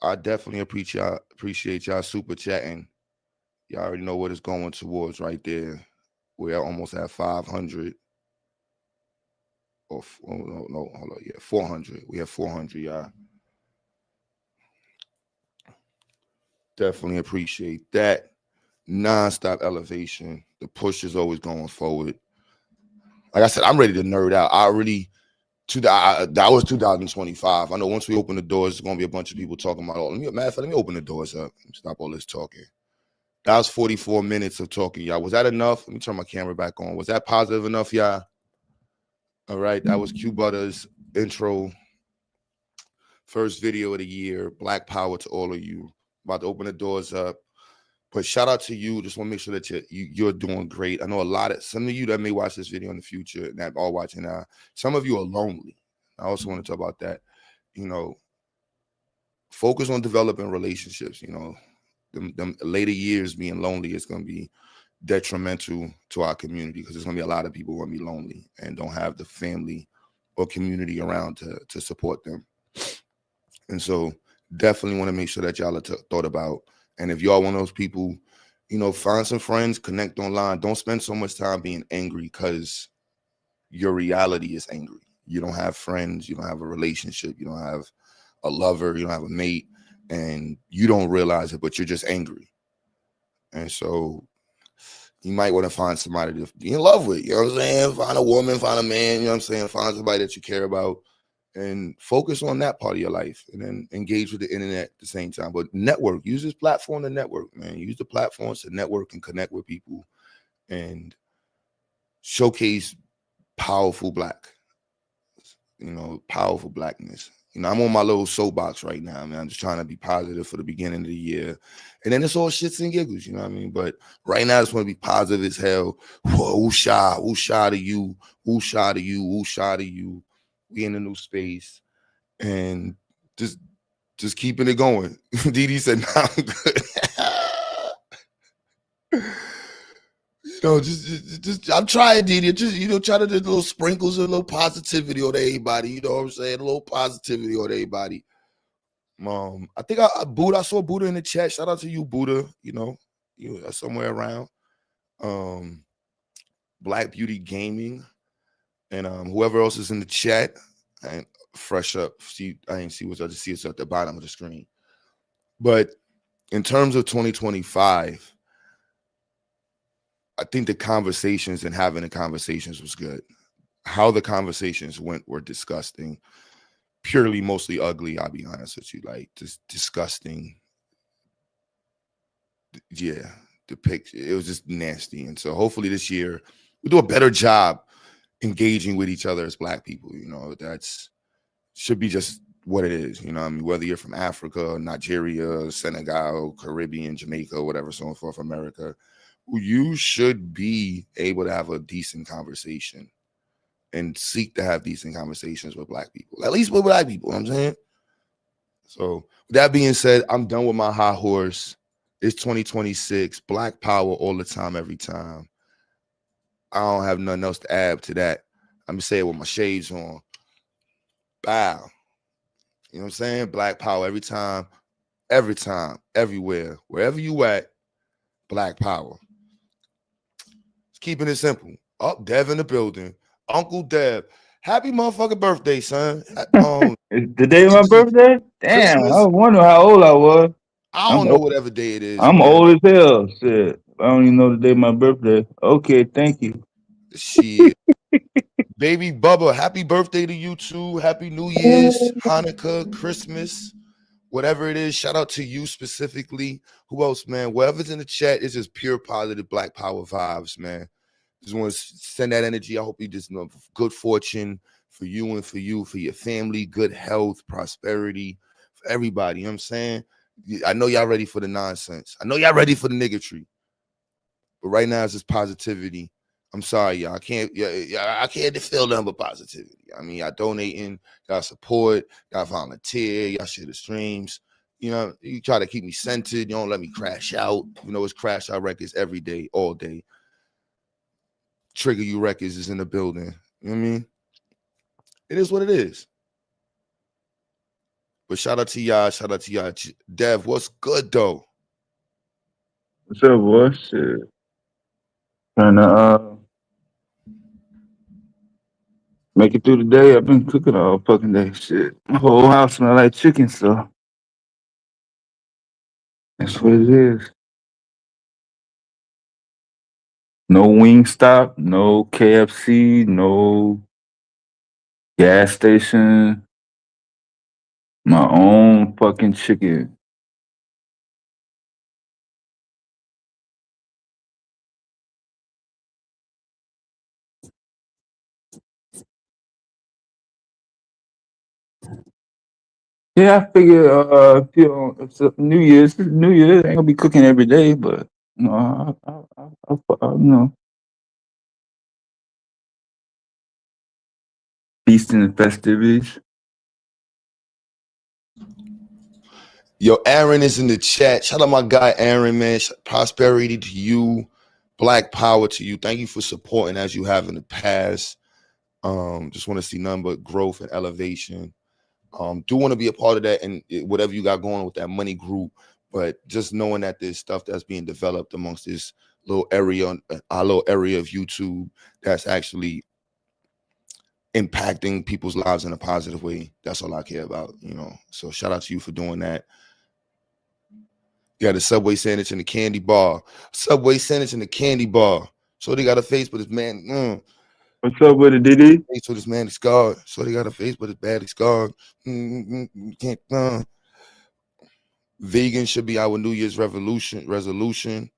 I definitely appreciate y'all super chatting. Y'all already know what it's going towards right there. We're almost at 500. No, hold on. Yeah, 400. We have 400, y'all. Definitely appreciate that. Non-stop elevation. The push is always going forward. Like I said, I'm ready to nerd out. That was 2025. I know once we open the doors, there's going to be a bunch of people talking about, matter of fact, let me open the doors up. Stop all this talking. That was 44 minutes of talking, y'all. Was that enough? Let me turn my camera back on. Was that positive enough, y'all? All right. That was Q Butter's intro. First video of the year. Black power to all of you. About to open the doors up. But shout out to you. Just want to make sure that you're doing great. I know some of you that may watch this video in the future and that are watching now, some of you are lonely. I also want to talk about that. Focus on developing relationships. Them later years being lonely is going to be detrimental to our community because there's going to be a lot of people who are going to be lonely and don't have the family or community around to support them. And so definitely want to make sure that y'all are thought about. And if y'all one of those people, you know, find some friends, connect online. Don't spend so much time being angry because your reality is angry. You don't have friends, you don't have a relationship, you don't have a lover, you don't have a mate, and you don't realize it, but you're just angry. And so you might want to find somebody to be in love with, you know what I'm saying? Find a woman, find a man, you know what I'm saying? Find somebody that you care about and focus on that part of your life, and then engage with the internet at the same time. But network, use this platform to network, man. Use the platforms to network and connect with people and showcase powerful black, you know, powerful blackness. You know, I'm on my little soapbox right now, man. I'm just trying to be positive for the beginning of the year. And then it's all shits and giggles, you know what I mean? But right now, I just want to be positive as hell. Whoa, woosha to you, woosha to you, woosha to you. We in a new space. And just keeping it going. Didi said, nah, I'm good. You know, just I'm trying, Didi. Just, you know, try to do little sprinkles of a little positivity on everybody. You know what I'm saying? A little positivity on everybody. I think I saw Buddha in the chat. Shout out to you, Buddha. You know, you are somewhere around. Black Beauty Gaming, and whoever else is in the chat. And fresh up. See, I didn't see what I just see it's at the bottom of the screen. But in terms of 2025. I think the conversations and having the conversations was good. How the conversations went were disgusting. Purely, mostly ugly, I'll be honest with you. Like, just disgusting. Yeah, the picture, it was just nasty. And so hopefully this year we do a better job engaging with each other as black people. You know, that's should be just what it is. You know what I mean? Whether you're from Africa, Nigeria, Senegal, Caribbean, Jamaica, whatever, so on and forth, America, you should be able to have a decent conversation and seek to have decent conversations with black people, at least with black people, you know what I'm saying? So with that being said, I'm done with my high horse. It's 2026, black power all the time, every time. I don't have nothing else to add to that. I'm gonna say it with my shades on. Bow. You know what I'm saying? Black power every time, everywhere, wherever you at, black power. Keeping it simple. Up, Dev in the building. Uncle Dev. Happy motherfucking birthday, son.
The day of my birthday? Damn,
Christmas.
I was wondering how old I was.
I don't know whatever day it is.
I'm
man.
old as hell. Shit. I don't even know the day of my birthday. Okay, thank you.
Shit. Baby Bubba, happy birthday to you too. Happy New Year's, Hanukkah, Christmas, whatever it is. Shout out to you specifically. Who else, man? Whatever's in the chat, it's just pure positive black power vibes, man. Just want to send that energy. I hope you just know good fortune for you and for your family, good health, prosperity for everybody. You know what I'm saying? I know y'all ready for the nonsense. I know y'all ready for the niggatry. But right now it's just positivity. I'm sorry, y'all. I can't feel nothing but positivity. I mean, y'all donating, y'all support, y'all volunteer, y'all share the streams. You know, you try to keep me centered. You don't let me crash out. You know, it's Crash Out Records every day, all day. Trigger You Records is in the building. You know what I mean? It is what it is. But shout out to y'all. Shout out to y'all. Dev, what's good, though?
What's up, boy? Shit. Trying to make it through the day. I've been cooking all fucking day. Shit. My whole house smell like chicken, so that's what it is. No Wingstop, no KFC, no gas station. My own fucking chicken. Yeah, I figure it's New Year's. New Year's, I ain't gonna be cooking every day, but you know, you know, feasting and festivities.
Yo, Aaron is in the chat. Shout out my guy Aaron, man. Prosperity to you, black power to you. Thank you for supporting as you have in the past. Just want to see none but growth and elevation. Do want to be a part of that and whatever you got going with that money group, but just knowing that there's stuff that's being developed amongst this little area, our little area of YouTube that's actually impacting people's lives in a positive way. That's all I care about, So shout out to you for doing that. You got the Subway sandwich and the candy bar. Subway sandwich and the candy bar. So they got a face, but this man.
What's up with it, DD?
So this man is scarred. So they got a face, but it's badly scarred. Can't. Vegan should be our New Year's resolution.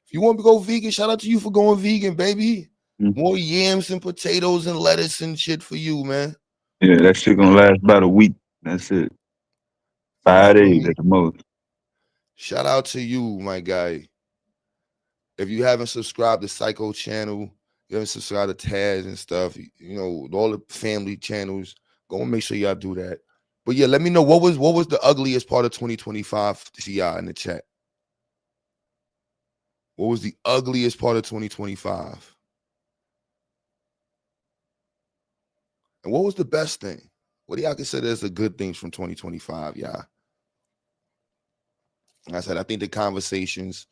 If you want to go vegan, shout out to you for going vegan, baby. More yams and potatoes and lettuce and shit for you, man.
Yeah, that shit gonna last about a week. That's it. 5 days at the most.
Shout out to you, my guy. If you haven't subscribed to Psycho channel, you haven't subscribed to Taz and stuff, all the family channels, go and make sure y'all do that. But yeah, let me know what was the ugliest part of 2025 to y'all in the chat. What was the ugliest part of 2025? And what was the best thing? What do y'all consider as the good things from 2025, y'all? Like I said, I think the conversations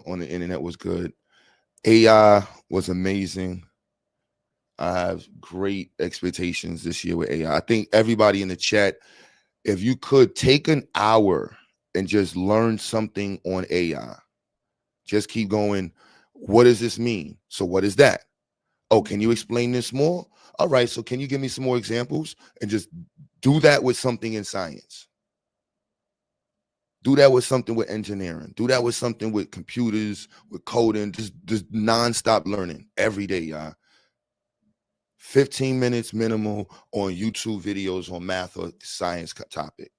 on the internet was good. AI was amazing. I have great expectations this year with AI. I think everybody in the chat, if you could take an hour and just learn something on AI, just keep going. What does this mean? So what is that? Oh, can you explain this more? All right, so can you give me some more examples? And just do that with something in science. Do that with something with engineering. Do that with something with computers, with coding, just nonstop learning every day, y'all. 15 minutes minimal on YouTube videos on math or science topic.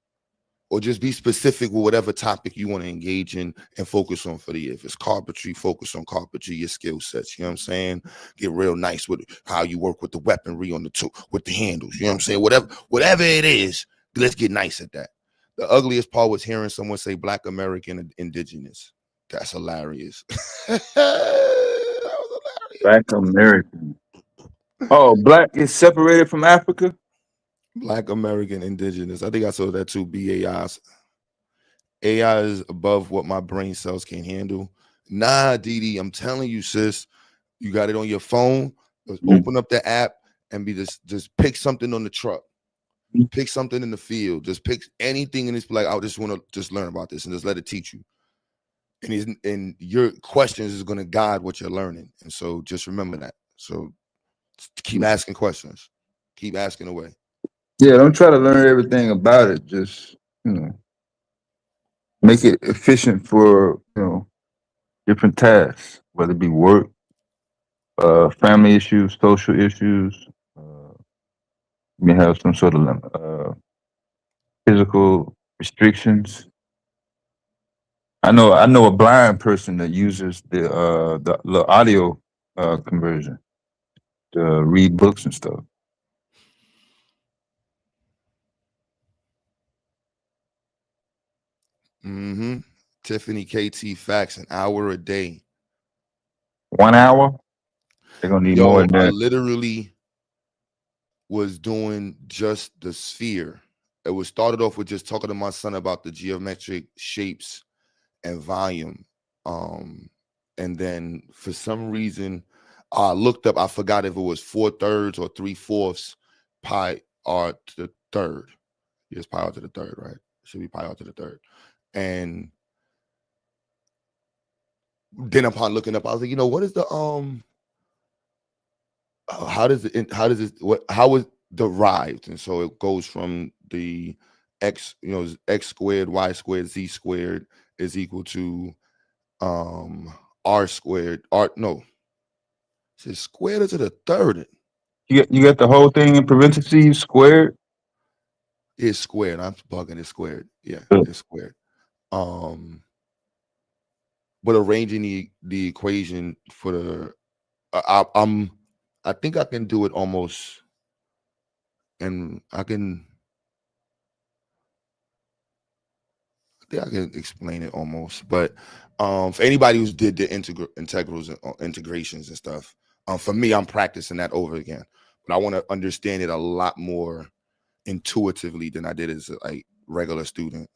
Or just be specific with whatever topic you want to engage in and focus on for the year. If it's carpentry, focus on carpentry, your skill sets. You know what I'm saying? Get real nice with how you work with the weaponry on the tool, with the handles. You know what I'm saying? Whatever it is, let's get nice at that. The ugliest part was hearing someone say Black American and Indigenous. That's hilarious. That was hilarious.
Black American. Oh, Black is separated from Africa?
Black American Indigenous. I think I saw that too. BAIs. AI is above what my brain cells can handle. Nah, Didi, I'm telling you, sis. You got it on your phone. Just open up the app and just pick something on the truck. Pick something in the field. Just pick anything in this. Like, I just want to just learn about this and just let it teach you. And your questions is going to guide what you're learning. And so just remember that. So keep asking questions. Keep asking away.
Yeah, don't try to learn everything about it. Just, make it efficient for, different tasks, whether it be work, family issues, social issues. You may have some sort of physical restrictions. I know a blind person that uses the audio conversion to read books and stuff.
Tiffany KT facts, an hour a day.
1 hour? They're gonna need more than that.
I literally was doing just the sphere. It was started off with just talking to my son about the geometric shapes and volume. And then for some reason, I looked up, I forgot if it was 4/3 or 3/4 pi r to the third. Yes, pi r to the third, right? It should be pi r to the third. And then upon looking up, I was like, what is the how is derived? And so it goes from the x, x squared, y squared, z squared is equal to r squared. It's squared to the third.
You got the whole thing in parentheses squared?
It's squared. I'm bugging. It's squared. Yeah, it's squared. But arranging the equation for the I think I can do it almost, and I think I can explain it almost. But for anybody who's did the integrals and integrations and stuff, for me, I'm practicing that over again. but I want to understand it a lot more intuitively than I did as a like regular student.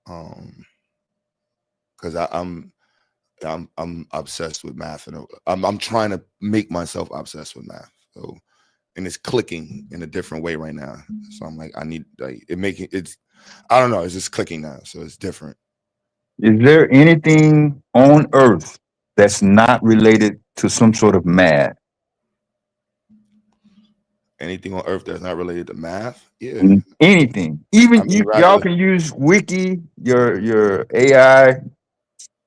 Because I'm obsessed with math, and I'm trying to make myself obsessed with math. So, and it's clicking in a different way right now. So I'm like, I need like it's I don't know, it's just clicking now. So it's different.
Is there anything on Earth that's not related to some sort of math?
Anything on earth that's not related to math, yeah.
Anything.
I
Even
mean,
y'all can use Wiki, your AI,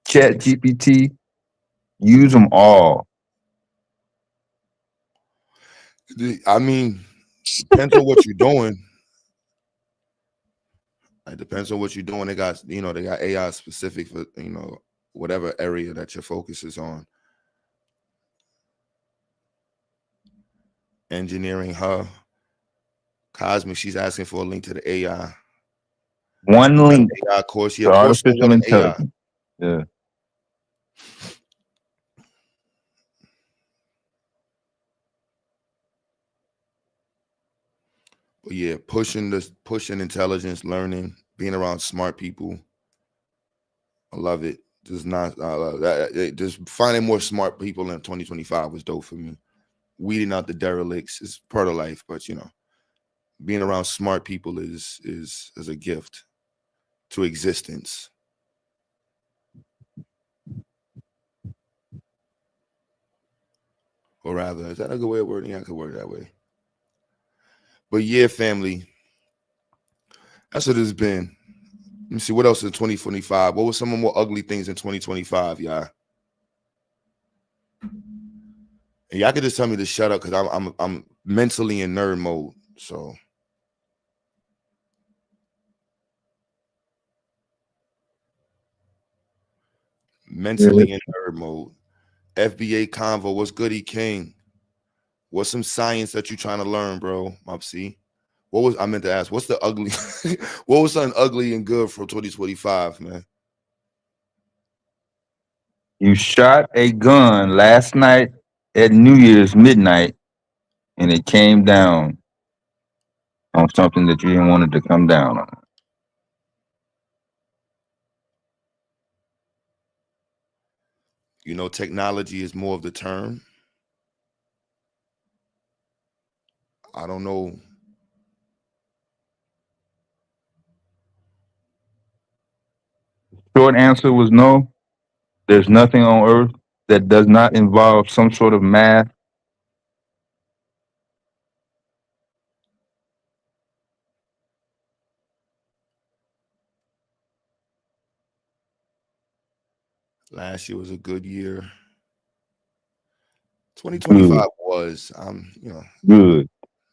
Chat GPT. Use them all.
I mean, depends on what you're doing. It depends on what you're doing. They got AI specific for whatever area that your focus is on. Engineering her. Cosmic, she's asking for a link to the AI.
One link.
AI course, yeah,
To
course on
artificial intelligence.
AI.
Yeah.
But yeah, pushing intelligence, learning, being around smart people. I love it. Just finding more smart people in 2025 was dope for me. Weeding out the derelicts is part of life, but being around smart people is a gift to existence. Or rather, is that a good way of wording? I could word it that way. But yeah, family, that's what it's been. Let me see what else in 2025. What were some of more ugly things in 2025, y'all? And y'all could just tell me to shut up because I'm mentally in nerd mode. So mentally in nerd mode. FBA Convo, what's goody King? What's some science that you trying to learn, bro? Mopsy. What was I meant to ask? What's the ugly? What was something ugly and good for 2025, man?
You shot a gun last night at New Year's midnight, and it came down on something that you didn't want it to come down on.
Technology is more of the term. I don't know.
Short answer was no. There's nothing on Earth that does not involve some sort of math.
Last year was a good year. 2025 was,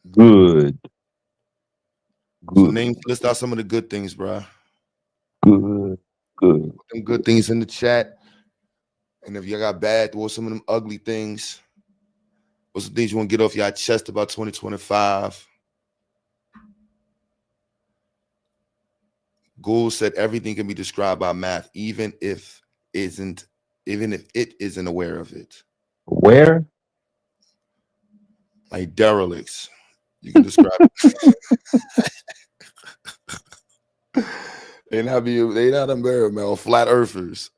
Good.
So list out some of the good things, bro.
Good.
Put them good things in the chat. And if you got bad, what's some of them ugly things? What's the things you want to get off your chest about 2025? Gould said everything can be described by math, even if it isn't aware of it.
Where?
Like derelicts. You can describe it. They not aware, man. Flat earthers.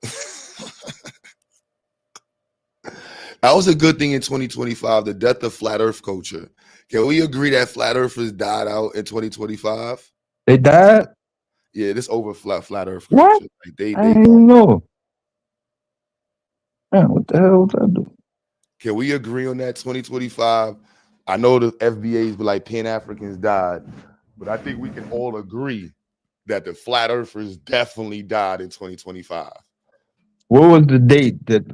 That was a good thing in 2025, the death of flat earth culture. Can we agree that flat earthers died out in 2025?
They died?
Yeah, this over flat earth culture.
What?
Like they
I didn't know. Man, what the hell was I doing?
Can we agree on that 2025? I know the FBAs were like Pan-Africans died, but I think we can all agree that the flat earthers definitely died in 2025.
What was the date that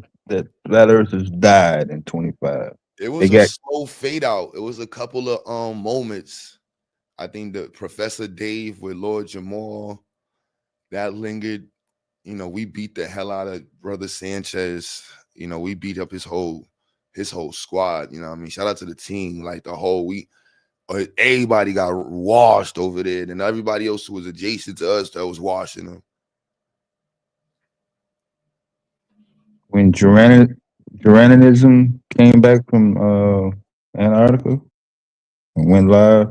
flat earthers died in 25?
It was a slow fade out. It was a couple of moments. I think the Professor Dave with Lord Jamal that lingered. We beat the hell out of Brother Sanchez. We beat up his whole squad. Shout out to the team. Like the whole everybody got washed over there, and everybody else who was adjacent to us that was washing them.
When Juranism came back from Antarctica and went live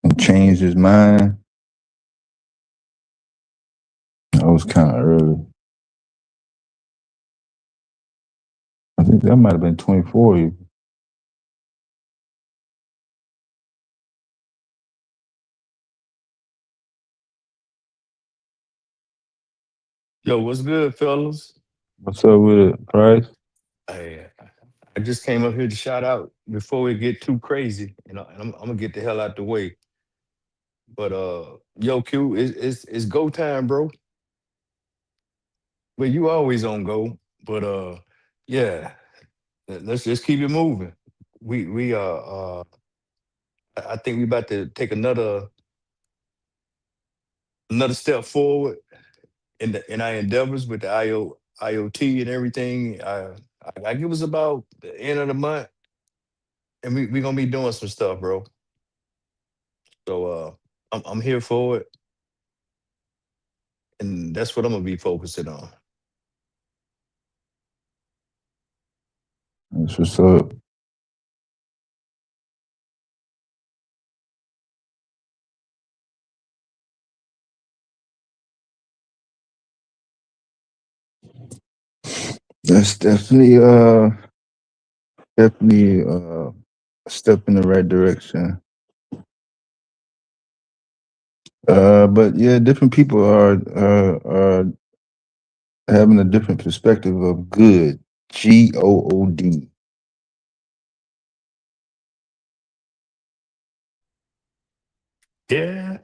and changed his mind. That was kind of early. I think that might have been 24 even.
Yo, what's good, fellas?
What's up with it, Price?
Hey, I just came up here to shout out before we get too crazy, and I'm gonna get the hell out the way. But yo, Q, it's go time, bro. But you always on go. But yeah, let's just keep it moving. We I think we about to take another step forward in our endeavors with the IoT and everything. I give us about the end of the month, and we gonna be doing some stuff, bro. So I'm here for it, and that's what I'm gonna be focusing on.
That's what's up. That's definitely a step in the right direction. But yeah, different people are having a different perspective of good. GOOD.
Yeah,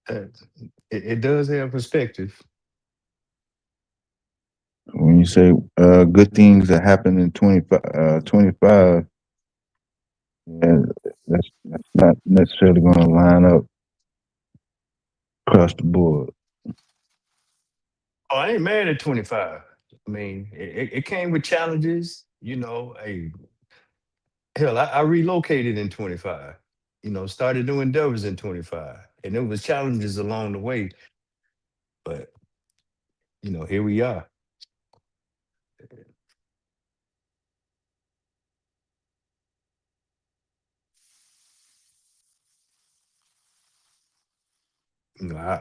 uh, it does have perspective.
When you say good things that happen in 25, yeah, that's not necessarily going to line up across the board.
Oh, I ain't mad at 25. I mean, it came with challenges. Hey, hell, I relocated in 25. Started doing endeavors in 25, and there was challenges along the way. But here we are.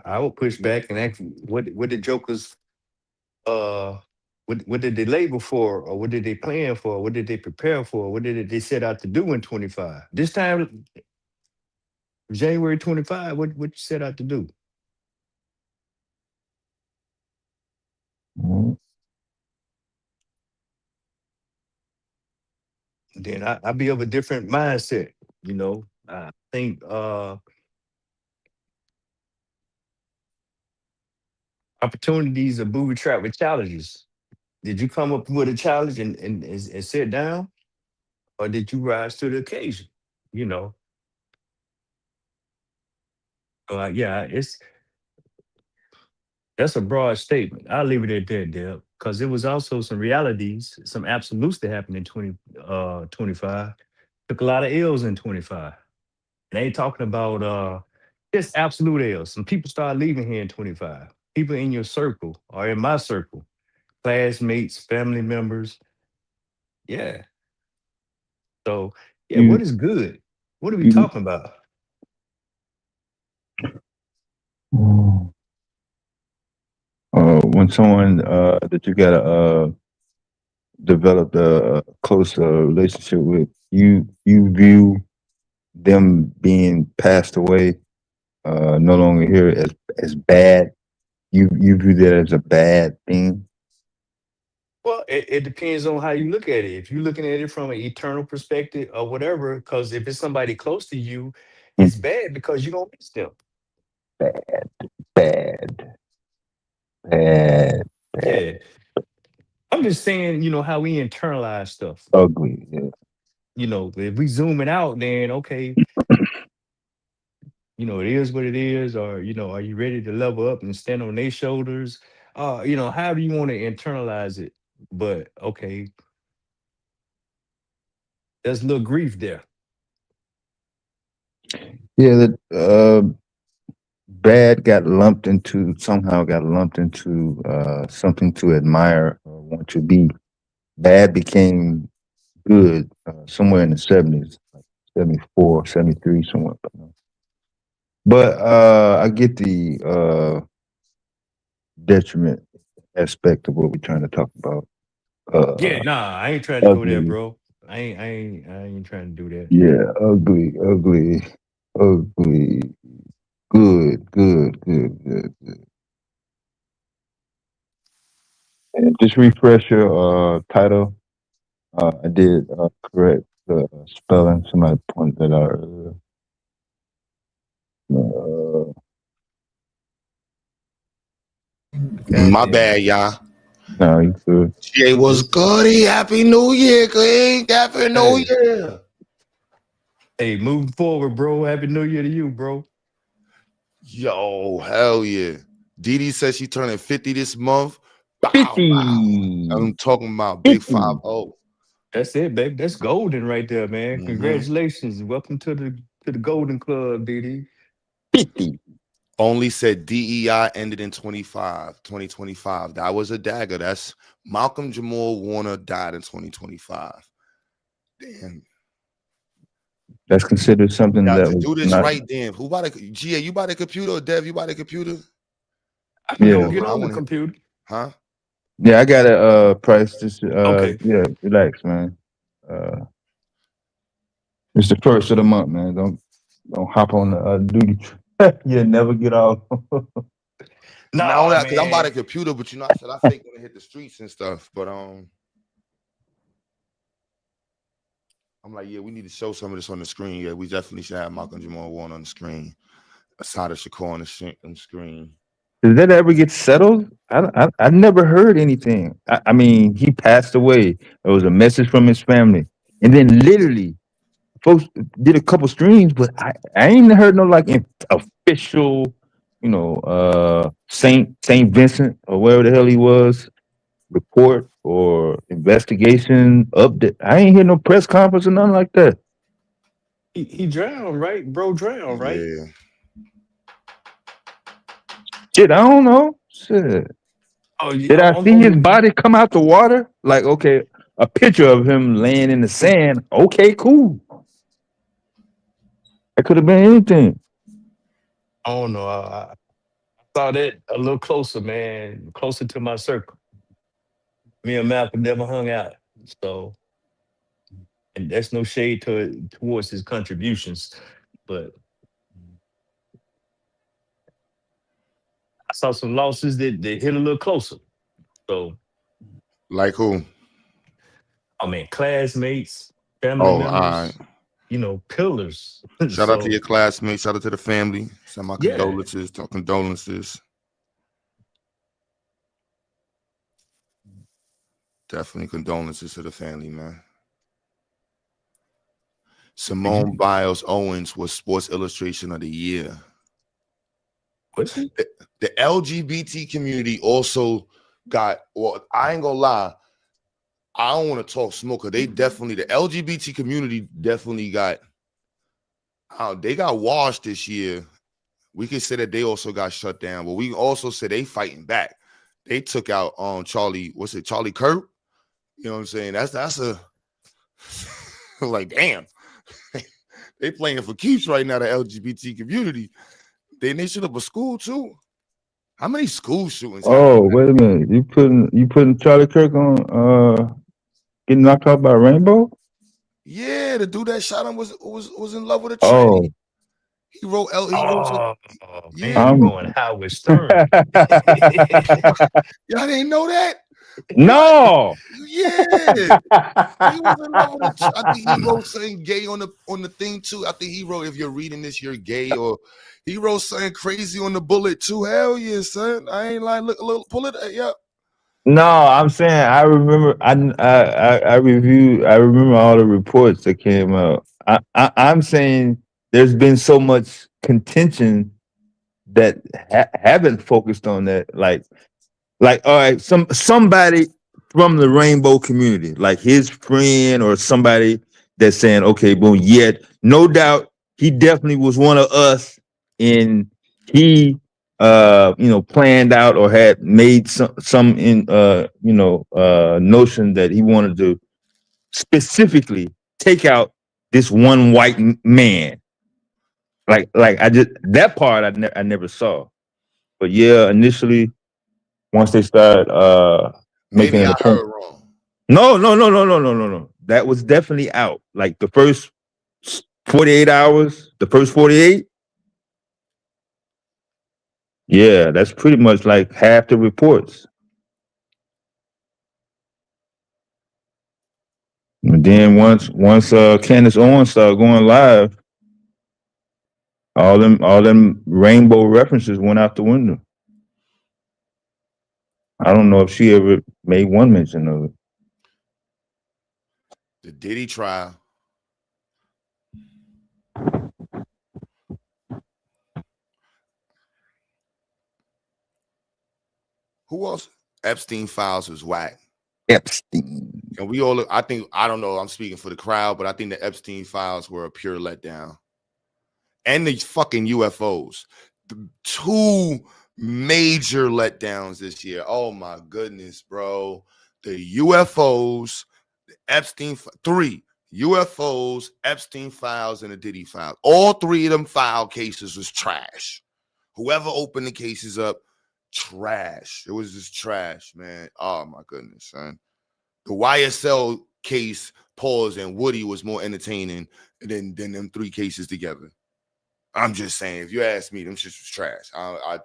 I would push back and ask, what did Jokers uh what did they label for, or what did they plan for, what did they prepare for, what did they set out to do in 25? This time, January 25, what you set out to do?
Mhm.
Then I be of a different mindset. I think opportunities are booby trapped with challenges. Did you come up with a challenge and sit down, or did you rise to the occasion? You know, yeah, that's a broad statement. I'll leave it at that, Deb, because there was also some realities, some absolutes that happened in 25. Took a lot of L's in 25. And I ain't talking about just absolute L's. Some people start leaving here in 25. People in your circle or in my circle, classmates, family members. Yeah. So yeah, what
You,
is good? What are we
you,
talking about?
when someone that you got developed a close relationship with, you view them being passed away, no longer here as bad. You view that as a bad thing.
Well, it depends on how you look at it. If you're looking at it from an eternal perspective or whatever, because if it's somebody close to you,
Mm.
it's bad because you don't miss them.
Bad, bad, bad, bad,
Yeah. I'm just saying, how we internalize stuff.
ugly. Yeah.
If we zoom it out, then okay, it is what it is, or are you ready to level up and stand on their shoulders? However you want to internalize it. But okay, there's a little grief there.
Yeah, that bad got lumped into something to admire or want to be. bad became good somewhere in the 70s, like 74, 73, somewhere. But I get the detriment aspect of what we're trying to talk about.
Yeah,
Uh,
nah, I ain't trying to go there,
ugly,
bro. I ain't trying to do that.
yeah, ugly, ugly, ugly. Good, good, good, good, good. And just refresh your title. I did correct the spelling. Somebody pointed that out earlier.
My
Goddamn.
bad, y'all.
No, you good.
GA was goody. Happy New Year, King. Happy New
Hey,
Year.
hey, moving forward, bro. Happy New Year to you, bro.
Yo, hell yeah. Dee Dee says she turning 50 this month. Bow, bow.
50.
I'm talking about Big
50.
5-0.
That's it, baby. That's golden right there, man.
Mhm.
Congratulations. Welcome to the Golden Club, DD.
50.
Only said DEI ended in 2025. That was a dagger. That's Malcolm Jamal Warner died in 2025. Damn.
That's considered something
Got
that
to
was
do this
not.
right then. Who bought a GA? You bought a computer or Dev? You bought a computer?
I can
Yeah.
go get
I
on the
want to,
computer.
huh?
Yeah, I got a price. Just
Okay.
yeah, relax, man. It's the first of the month, man. Don't hop on the duty. You never get off.
Not
Nah,
only that, because I'm buying a
man.
computer, but you know, I said I think gonna hit the streets and stuff. But I'm like, yeah, we need to show some of this on the screen. Yeah, we definitely should have Malcolm Jamal Warner on the screen. Asada Shakur on the screen.
Did that ever get settled? I never heard anything. I mean, he passed away. There was a message from his family, and then literally, folks did a couple streams, but I ain't heard no like official, Saint Vincent or wherever the hell he was report or investigation update. I ain't hear no press conference or nothing like that.
He drowned, right? Bro drowned, right?
Yeah.
Shit, I don't know. Shit.
Oh,
Did
yeah.
I see his body come out the water? Like, okay, a picture of him laying in the sand. Okay, cool. That could have been anything.
I don't know. I saw that a little closer, man. Closer to my circle. Me and Malcolm never hung out. So, and that's no shade towards his contributions. But I saw some losses that hit a little closer. So,
Like who?
I mean, classmates, family
Oh, all right.
members, pillars.
Shout out to
So,
your classmates. Shout out to the family. Send my
yeah.
condolences. Condolences. Definitely condolences to the family, man. Simone Biles Owens was Sports Illustration of the Year.
What's it?
The LGBT community also got, well, I ain't gonna lie, I don't want to talk smoke. They definitely, the LGBT community definitely got, they got washed this year. We can say that they also got shut down, but we can also say they fighting back. They took out Charlie Kirk? You know what I'm saying? That's a like, damn. They playing for keeps right now, the LGBT community. They should have a school too. How many school shootings?
Oh, wait a minute. You putting Charlie Kirk on getting knocked out by Rainbow?
Yeah, the dude that shot him was in love with a
Oh.
tranny. He wrote
man, you going Howard Stern.
Y'all didn't know that?
No.
Yeah. He was in love with I think he wrote something gay on the thing too. I think he wrote, if you're reading this, you're gay, or he wrote something crazy on the bullet too. Hell yeah, son. I ain't lying. Look, pull it. Yep.
No, I'm saying I remember. I reviewed. I remember all the reports that came out. I'm saying there's been so much contention that haven't focused on that. Like all right, somebody from the rainbow community, like his friend or somebody that's saying, okay, boom, yet no doubt he definitely was one of us, and he planned out or had made some in notion that he wanted to specifically take out this one white man. Like I just that part I never saw. But yeah, initially once they started making
Maybe
it
I
a point.
heard wrong.
No. That was definitely out. Like the first 48 hours, the first 48. Yeah, that's pretty much like half the reports. And then once Candace Owens started going live, all them rainbow references went out the window. I don't know if she ever made one mention of it.
The Diddy trial. Who else? Epstein files was whack.
Epstein.
And we all, I don't know, I'm speaking for the crowd, but I think the Epstein files were a pure letdown. And the fucking UFOs. The two major letdowns this year. Oh my goodness, bro. The UFOs, the Epstein, three UFOs, Epstein files, and the Diddy files. All three of them file cases was trash. Whoever opened the cases up, trash. It was just trash, man. Oh my goodness, son. The YSL case, Pause, and Woody was more entertaining than them three cases together. I'm just saying, if you ask me, them shit was trash. I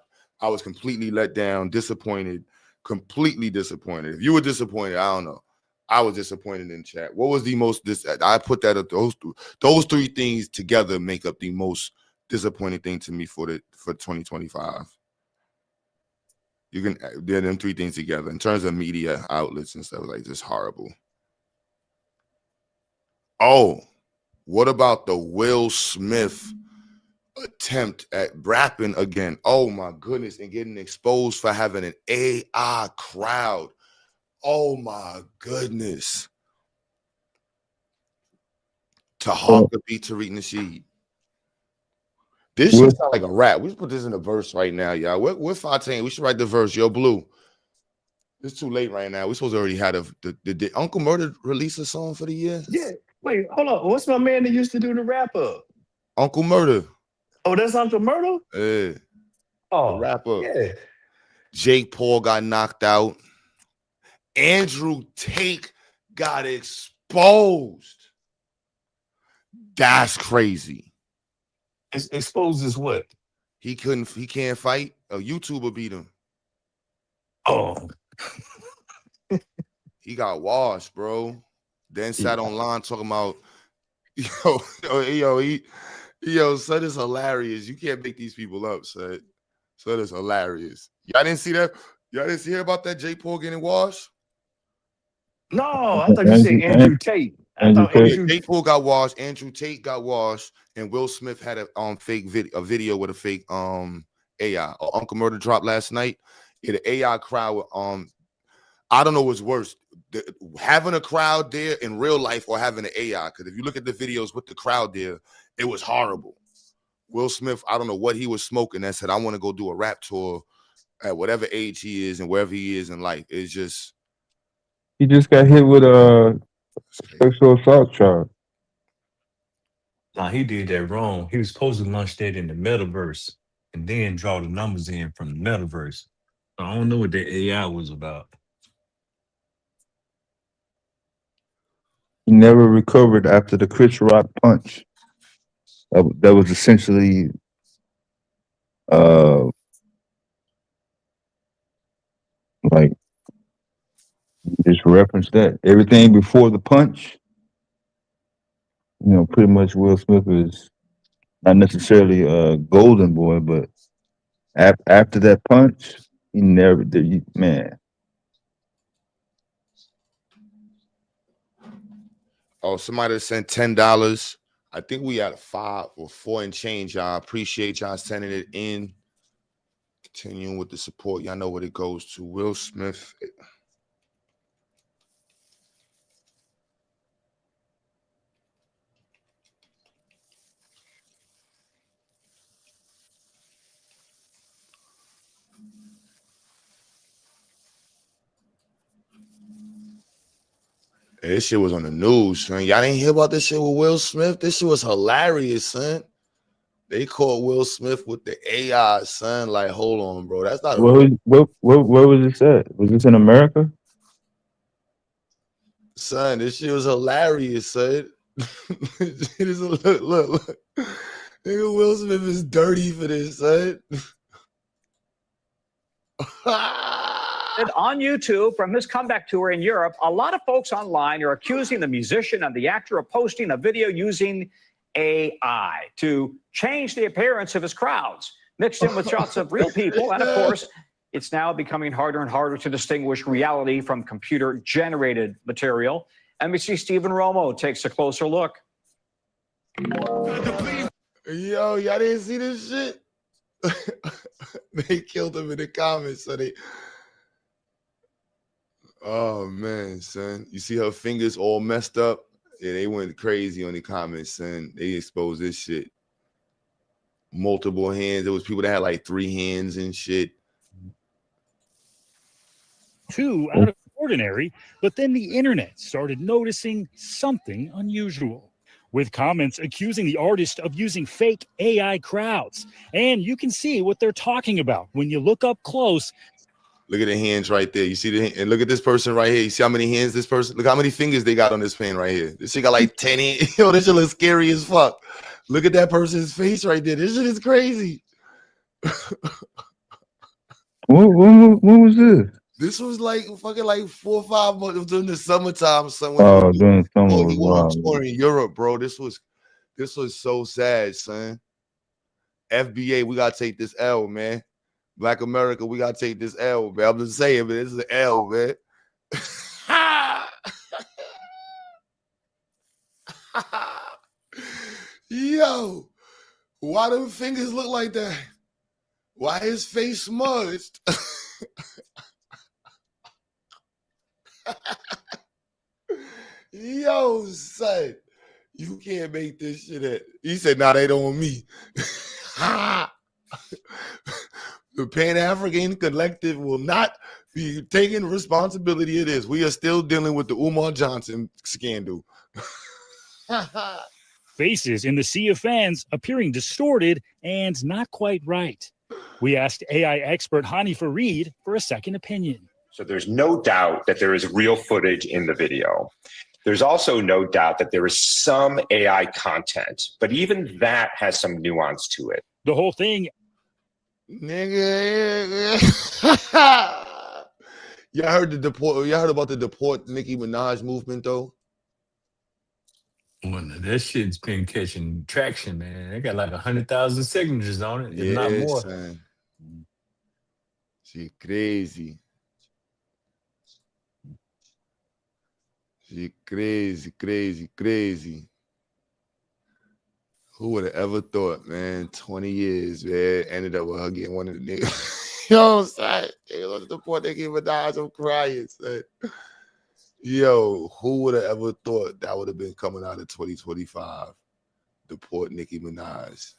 was completely let down, disappointed, completely disappointed. If you were disappointed, I don't know. I was disappointed in chat. What was the most? I put that at those three things together make up the most disappointing thing to me for 2025. You can they're them three things together in terms of media outlets and stuff like just horrible. Oh, what about the Will Smith attempt at rapping again? Oh my goodness, and getting exposed for having an AI crowd. Oh my goodness. Tahaka beat Tariq Nasheed. This should sound like a rap. We should put this in a verse right now, y'all. We're 510. We should write the verse. Yo, Blue. It's too late right now. We're supposed to already have the Uncle Murder release a song for the year?
Yeah. Wait, hold on. What's my man that used to do the wrap up?
Uncle Murder.
Oh, that's Uncle Murder?
Yeah.
Oh,
the wrap up.
Yeah.
Jake Paul got knocked out. Andrew Tate got exposed. That's crazy.
Exposed as what?
He can't fight. A YouTuber beat him.
Oh.
He got washed, bro. Then sat online talking about, son, it's hilarious. You can't make these people up, son. Son, it's hilarious. Y'all didn't see that? Y'all didn't see about that Jake Paul getting washed?
No, I thought you said Andrew Tate.
Jake Paul got washed, Andrew Tate got washed, and Will Smith had a fake video with a fake AI. Uncle Murder dropped last night. Yeah, the AI crowd. I don't know what's worse, having a crowd there in real life or having an AI. Because if you look at the videos with the crowd there, it was horrible. Will Smith, I don't know what he was smoking that said, I want to go do a rap tour at whatever age he is and wherever he is in life. It's just.
He just got hit with a sexual assault charge.
Nah, he did that wrong. He was supposed to launch that in the metaverse and then draw the numbers in from the metaverse. I don't know what that AI was about.
He never recovered after the Chris Rock punch. That was essentially like just reference that. Everything before the punch, pretty much Will Smith is not necessarily a golden boy, but after that punch, he never did. Man.
Oh, somebody sent $10. I think we had 5 or 4 and change, y'all. Appreciate y'all sending it in. Continuing with the support. Y'all know what it goes to. Will Smith. This shit was on the news, son. Y'all didn't hear about this shit with Will Smith? This shit was hilarious, son. They caught Will Smith with the AI, son. Like, hold on, bro. That's not a
Where was this at? Was this in America?
son. This shit was hilarious, son. It is look. Nigga, Will Smith is dirty for this, son.
On YouTube from his comeback tour in Europe, a lot of folks online are accusing the musician and the actor of posting a video using AI to change the appearance of his crowds, mixed in with shots of real people. And of course, it's now becoming harder and harder to distinguish reality from computer-generated material. NBC Stephen Romo takes a closer look.
Yo, y'all didn't see this shit? They killed him in the comments, so they... Oh, man, son. You see her fingers all messed up? Yeah, they went crazy on the comments, son. They exposed this shit. Multiple hands. There was people that had like 3 hands and shit.
Too out of the ordinary, but then the internet started noticing something unusual, with comments accusing the artist of using fake AI crowds. And you can see what they're talking about when you look up close.
Look at the hands right there. You see the and look at this person right here. You see how many hands this person? Look how many fingers they got on this pen right here. This shit got like 10 hands. Yo, this shit looks scary as fuck. Look at that person's face right there. This shit is crazy.
When was this?
This was like fucking like 4 or 5 months during the summertime. Somewhere.
Oh, during the summer.
He went on tour in Europe, bro. This was so sad, son. FBA, we gotta take this L, man. Black America, we gotta take this L, man. I'm just saying, man. This is an L, man. Yo, why them fingers look like that? Why his face smudged? Yo, son, you can't make this shit up. He said, nah, they don't want me. The Pan-African Collective will not be taking responsibility of this. We are still dealing with the Umar Johnson scandal.
Faces in the sea of fans appearing distorted and not quite right. We asked AI expert Hani Farid for a second opinion.
So there's no doubt that there is real footage in the video. There's also no doubt that there is some AI content, but even that has some nuance to it.
The whole thing.
Nigga. Y'all heard about the deport Nicki Minaj movement though?
Well, that shit's been catching traction, man. They got like 100,000 signatures on it, if not more.
Son. She crazy. She crazy. Who would have ever thought, man? 20 years, man. Ended up with her getting one of the niggas. Yo, son. They was the point they gave Minaj. I'm crying, son. Yo, who would have ever thought that would have been coming out of 2025? Deport Nicki Minaj.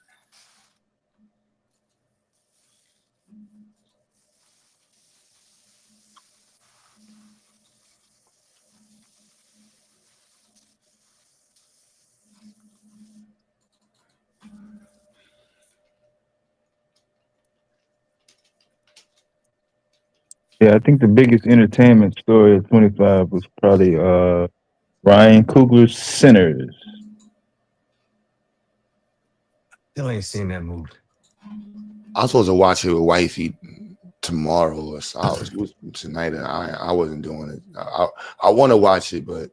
Yeah, I think the biggest entertainment story of 25 was probably Ryan Coogler's Sinners.
Still ain't seen that movie.
I was supposed to watch it with wifey tomorrow or so. It was tonight, and I wasn't doing it. I want to watch it, but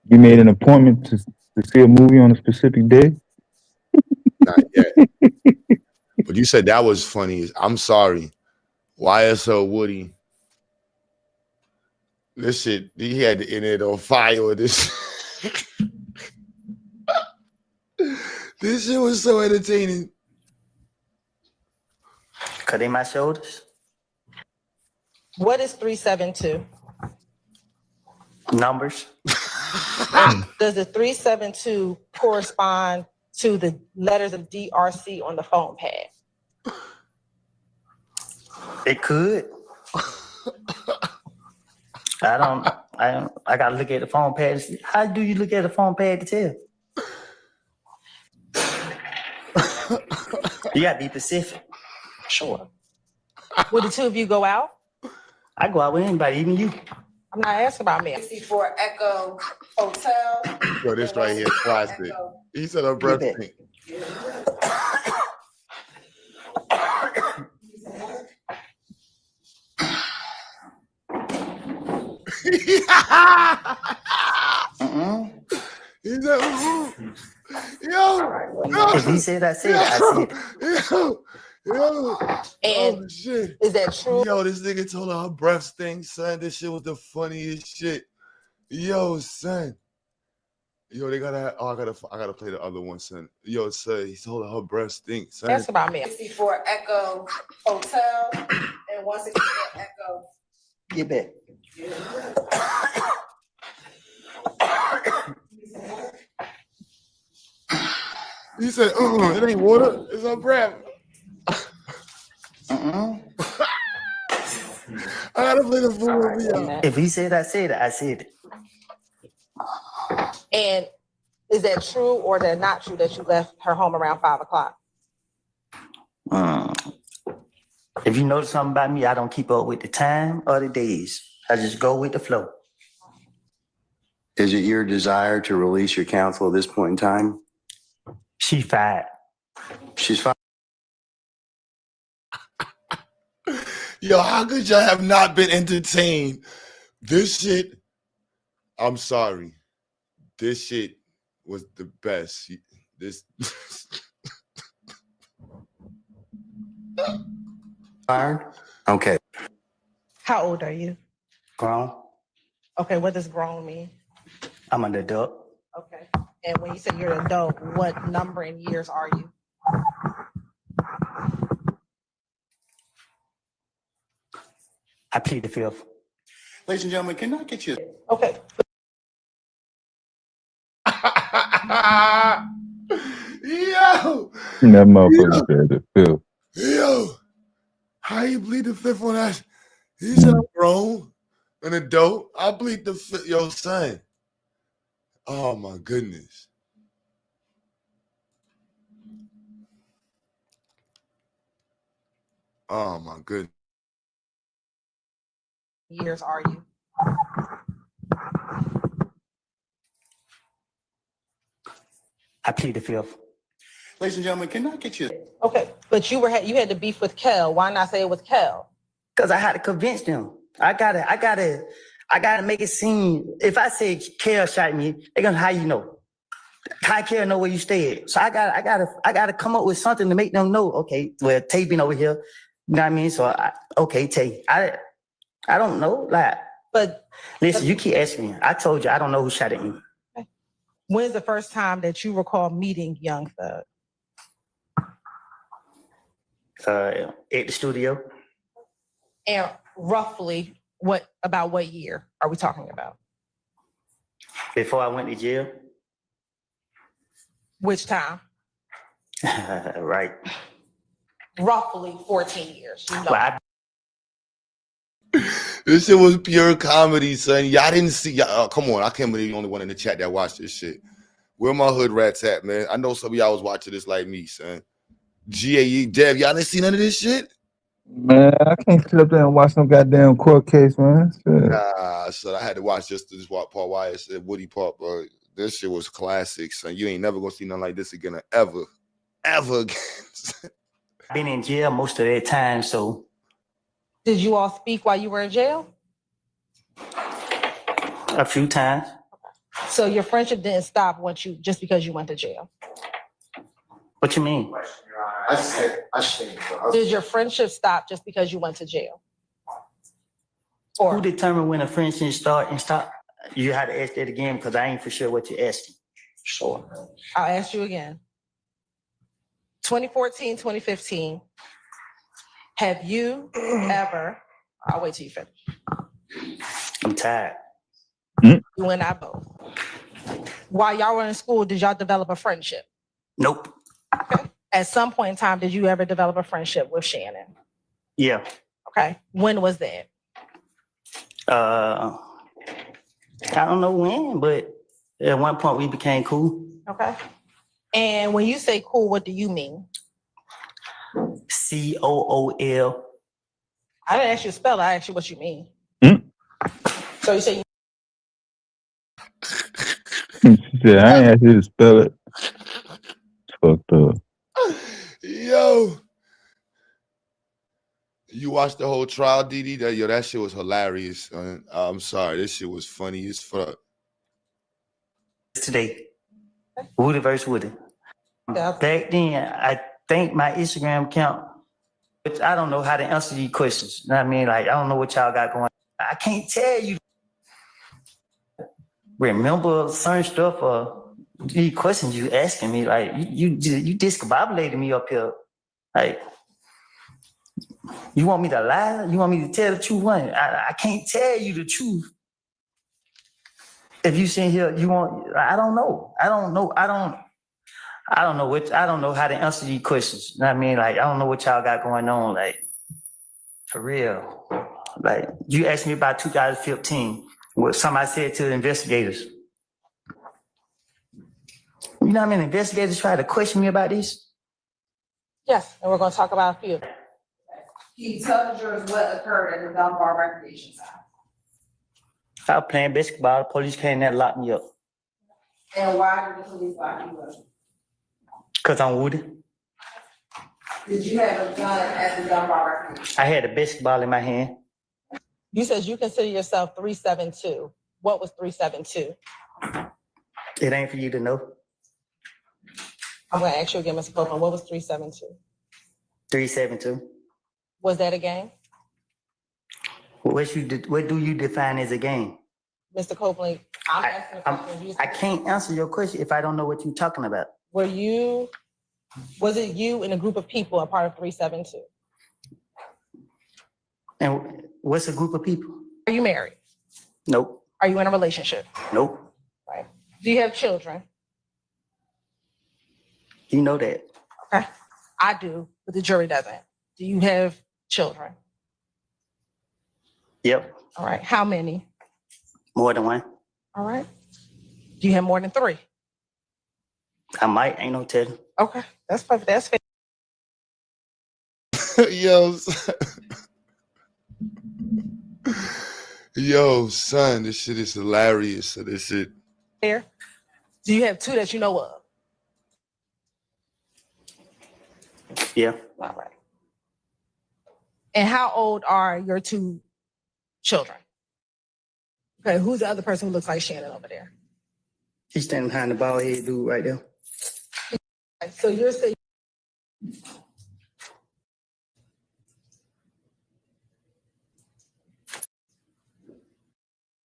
You made an appointment to see a movie on a specific day?
not yet. But you said that was funny. I'm sorry. YSL Woody. This shit, he had the internet on fire with this. This shit was so entertaining.
Cutting my shoulders.
What is 372?
Numbers.
Does the 372 correspond to the letters of DRC on the phone pad?
It could. I don't. I gotta look at the phone pad. How do you look at the phone pad to tell? You gotta be specific. Sure.
Would the two of you go out?
I go out with anybody, even you.
I'm not asking about me. 64 Echo Hotel.
Yo, this right here, classic. He said her breath
bet.
stink. He said,
If he said I said it, I said it.
yo.
And
Oh shit.
is that true?
Yo, this nigga told her breath stinks, son. This shit was the funniest shit. Yo, son. Yo, they gotta. Oh, I gotta play the other one, son. Yo, son, he told her breath stinks, son.
Ask about me. 64 Echo Hotel and 164 Echo.
Get back.
He said, it ain't water, it's her breath. I gotta play the fool with me.
If he said I said it, I said it.
And is that true or that not true that you left her home around 5 o'clock?
If you notice something about me, I don't keep up with the time or the days. I just go with the flow.
Is it your desire to release your counsel at this point in time?
She fired.
She's fine.
Yo, how could y'all have not been entertained? This shit, I'm sorry. This shit was the best. This
Fired? Okay.
How old are you?
Grown.
Okay, what does grown mean?
I'm an adult.
Okay. And when you say you're an adult, what number in years are you?
I plead the fifth.
Ladies and gentlemen, can I get you?
Okay.
Yo,
That motherfucker said it, Phil.
yo, how you bleed the fifth on that? He said I'm grown, an adult. I bleed the fifth, yo, son. Oh my goodness. Oh my goodness.
Years are you?
I plead the fifth.
Ladies and gentlemen, can I get you?
Okay, but you had to beef with Kel. Why not say it was Kel?
Cause I had to convince them. I gotta make it seem. If I say Kel shot me, they're gonna how you know. How Kel know where you stay at? So I gotta come up with something to make them know. Okay, well, Tay been over here. You know what I mean? So okay, Tay. I don't know. Like,
But
listen, you keep asking me. I told you I don't know who shot at me.
when's the first time that you recall meeting Young Thug?
At the studio.
And roughly what year are we talking about?
Before I went to jail.
Which time?
Right.
Roughly 14 years. You know.
Well,
This shit was pure comedy, son. Y'all didn't see. Y'all, come on, I can't believe the only one in the chat that watched this shit. Where my hood rats at, man? I know some of y'all was watching this like me, son. GAE, Dev, y'all didn't see none of this shit?
Man, I can't sit up there and watch no goddamn court case, man. Shit.
Nah, son, I had to watch just this part why it said Woody Park, bro. This shit was classic, son. You ain't never gonna see nothing like this again, ever again.
I've been in jail most of that time, so.
Did you all speak while you were in jail?
A few times.
So your friendship didn't stop just because you went to jail?
What you mean?
Did your friendship stop just because you went to jail?
Who determined when a friendship start and stop? You had to ask that again because I ain't for sure what you're asking.
Sure. I'll ask you again. 2014, 2015, have you ever, I'll wait till you finish.
I'm tired.
You and I both. While y'all were in school, did y'all develop a friendship?
Nope.
Okay. At some point in time, did you ever develop a friendship with Shannon?
Yeah.
Okay. When was that?
I don't know when, but at one point we became cool.
Okay. And when you say cool, what do you mean?
COOL.
I didn't ask you to spell it. I asked you what you mean. So you say
Yeah, I ain't asked you to spell it. It's fucked up.
Yo. You watched the whole trial, DD? That shit was hilarious. I'm sorry, this shit was funny as fuck.
Today. Woody versus Woody.
Yeah.
Back then, I think my Instagram account, which I don't know how to answer these questions. You know what I mean? Like, I don't know what y'all got going on. I can't tell you. Remember certain stuff or these questions you asking me. Like, you discombobulated me up here. Like, you want me to lie? You want me to tell the truth? I can't tell you the truth. If you sit here, you want, I don't know. I don't know how to answer these questions. You know what I mean? Like, I don't know what y'all got going on. Like, for real. Like, you asked me about 2015, what somebody said to the investigators. You know how many investigators tried to question me about this?
yes, and we're going to talk about a few.
Can you tell the jurors what occurred at the Dunbar Recreation Center?
I was playing basketball. The police came there and locked me up.
And why did the police lock you up?
Because I'm Woody.
Did you have a gun at the Dunbar Recreation?
I had a basketball in my hand.
You said you consider yourself 372. What was 372?
It ain't for you to know.
I'm going to ask you again, Mr. Copeland. What was 372?
372.
Was that a game?
What do you define as a game?
Mr. Copeland, I'm asking a question.
I can't answer your question if I don't know what you're talking about.
Was it you and a group of people a part of 372?
And what's a group of people?
Are you married?
Nope.
Are you in a relationship?
Nope.
Right. Do you have children?
You know that.
Okay. I do, but the jury doesn't. Do you have children?
Yep.
All right. How many?
More than one.
All right. Do you have more than 3?
I might. Ain't no telling.
Okay. That's perfect. That's fair.
Yo, son, this shit is hilarious. So this shit.
Fair. Do you have 2 that you know of?
Yeah.
All right. And how old are your 2 children? Okay, who's the other person who looks like Shannon over there?
He's standing behind the bald head dude right there.
So you're saying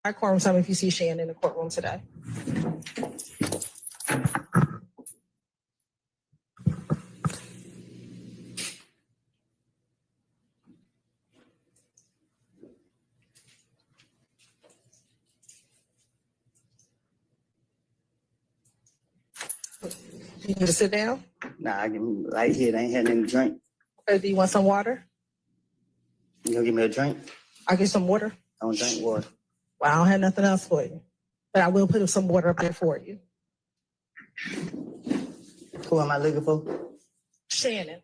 our courtroom, tell me if you see Shannon in the courtroom today. You need to sit down?
Nah, I can right here. They ain't had nothing to drink.
Okay, do you want some water?
You gonna give me a drink?
I'll get some water.
I don't drink water.
Well, I don't have nothing else for you, but I will put some water up there for you.
Who am I looking for?
Shannon.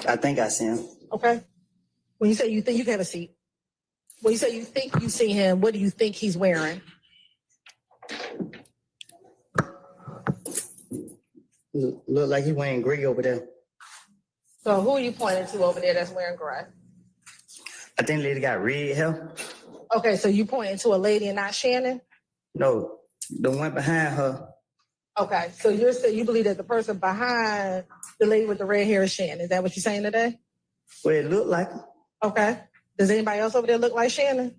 I think I see him.
Okay. When you say you think, you can have a seat. When you say you think you see him, what do you think he's wearing?
Look like he wearing gray over there.
So who are you pointing to over there that's wearing gray?
I think the lady got red hair.
Okay, so you pointing to a lady and not Shannon?
No, the one behind her.
Okay, so you're saying you believe that the person behind the lady with the red hair is Shannon. Is that what you're saying today?
Well, it looked like.
Okay. Does anybody else over there look like Shannon?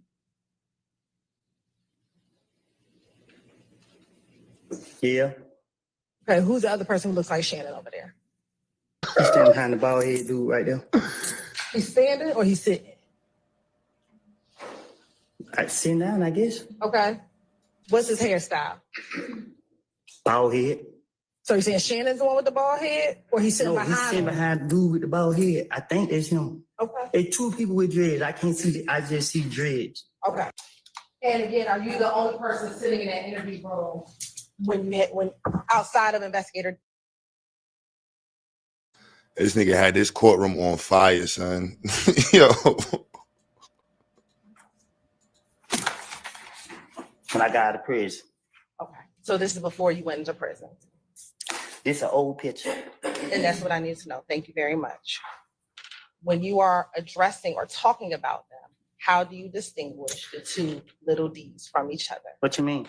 Yeah.
Okay, who's the other person who looks like Shannon over there?
He's standing behind the bald head dude right there.
He's standing or he's sitting?
I sit down, I guess.
Okay. What's his hairstyle?
Bald head.
So you're saying Shannon's the one with the bald head, or he's sitting
No, he's
behind
sitting
him?
behind the dude with the bald head. I think that's him.
Okay.
It's two people with dreads. I can't see. I just see dreads.
Okay. And again, are you the only person sitting in that interview room when outside of investigator?
This nigga had this courtroom on fire, son. Yo.
When I got out of prison.
Okay. So this is before you went into prison.
It's an old picture.
And that's what I need to know. Thank you very much. When you are addressing or talking about them, how do you distinguish the two little D's from each other?
What you mean?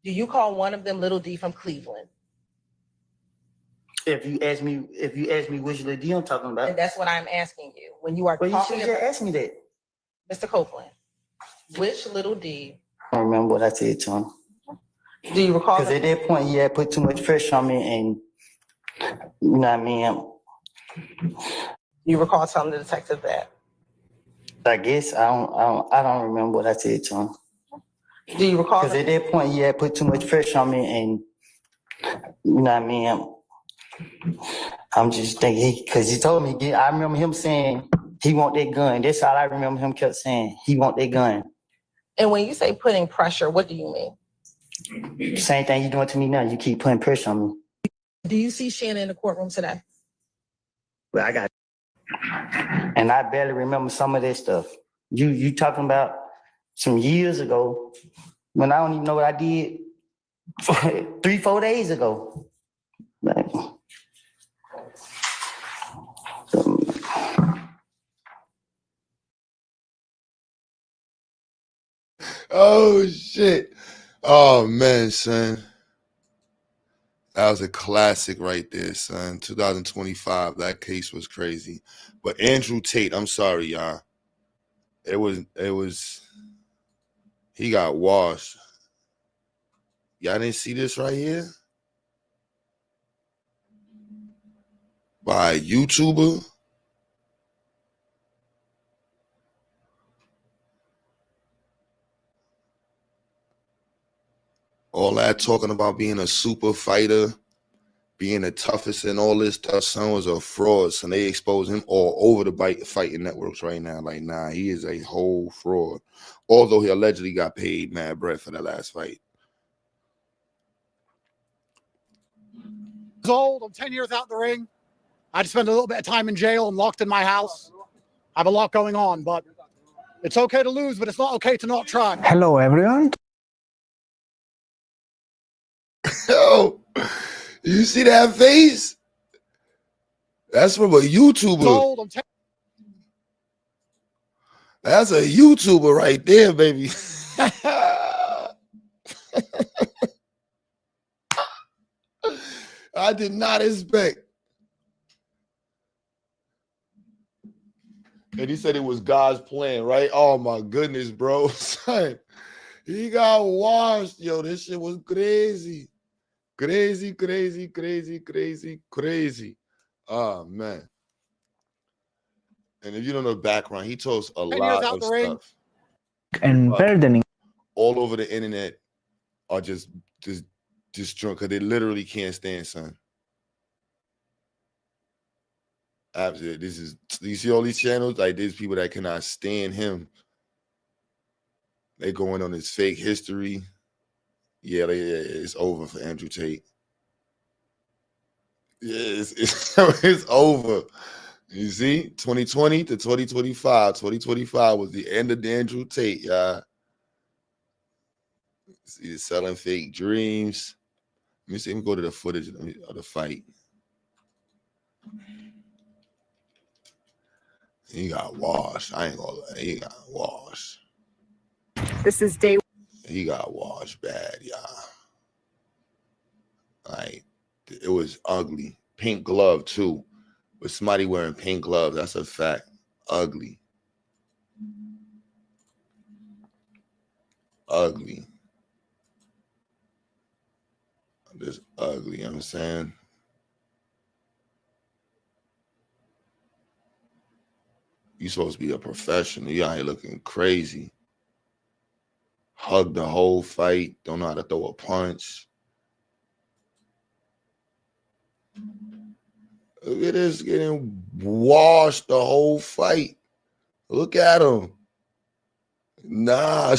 Do you call one of them little D from Cleveland?
If you ask me which little D I'm talking about.
And that's what I'm asking you. When you are
Well, you
talking
should just
about
ask me that.
Mr. Copeland, which little D
I don't remember what I said to him.
do you recall?
Because at that point, he had put too much pressure on me, and you know what I mean.
You recall telling the detective that?
I guess I don't remember what I said to him.
Do you recall?
Because at that point, he had put too much pressure on me, and you know what I mean. I'm just thinking because he told me. I remember him saying he want that gun. That's all I remember him kept saying. He want that gun.
And when you say putting pressure, what do you mean?
Same thing you doing to me now. You keep putting pressure on me.
Do you see Shannon in the courtroom today?
But I got, and I barely remember some of this stuff. You talking about some years ago when I don't even know what I did 3-4 days ago. Like,
Oh shit. Oh man, son. That was a classic right there, son. 2025. That case was crazy. But Andrew Tate, I'm sorry, y'all. It was he got washed. Y'all didn't see this right here? By a YouTuber? All that talking about being a super fighter, being the toughest and all this stuff, son, was a fraud. So they expose him all over the fighting networks right now. Like, nah, he is a whole fraud. Although he allegedly got paid mad bread for that last fight.
Old. I'm 10 years out the ring. I just spent a little bit of time in jail and locked in my house. I have a lot going on, but it's okay to lose, but it's not okay to not try.
Hello, everyone.
Yo, you see that face? That's from a YouTuber.
Old.
That's a YouTuber right there, baby. I did not expect. And he said it was God's plan, right? Oh my goodness, bro. Son, he got washed. Yo, this shit was crazy. Crazy, crazy, crazy, crazy, crazy. Oh man. And if you don't know the background, he told us a lot of stuff.
And burdening.
All over the internet are just drunk because they literally can't stand, son. Absolutely. You see all these channels? Like, there's people that cannot stand him. They going on his fake history. Yeah, it's over for Andrew Tate. Yeah, it's over. You see, 2020 to 2025. 2025 was the end of Andrew Tate, y'all. See, selling fake dreams. Let me see. Let me go to the footage of the fight. He got washed. I ain't gonna lie. He got washed.
This is day.
He got washed bad, y'all. Like, it was ugly. Pink glove, too. With somebody wearing pink gloves, that's a fact. Ugly. Ugly. Just ugly, you know what I'm saying? You supposed to be a professional. You out here looking crazy. Hug the whole fight. Don't know how to throw a punch. Look at this getting washed the whole fight. Look at him. Nah.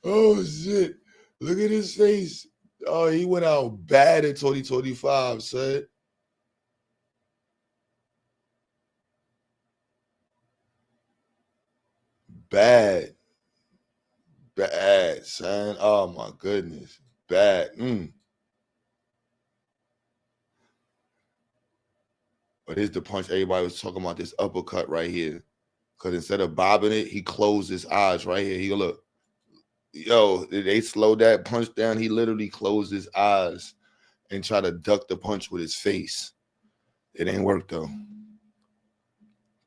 Oh shit. Look at his face. Oh, he went out bad in 2025, son. Bad. Bad, son. Oh my goodness. Bad. But here's the punch. Everybody was talking about this uppercut right here. Because instead of bobbing it, he closed his eyes right here. He go, look. Yo, they slowed that punch down. He literally closed his eyes and tried to duck the punch with his face. It ain't work though.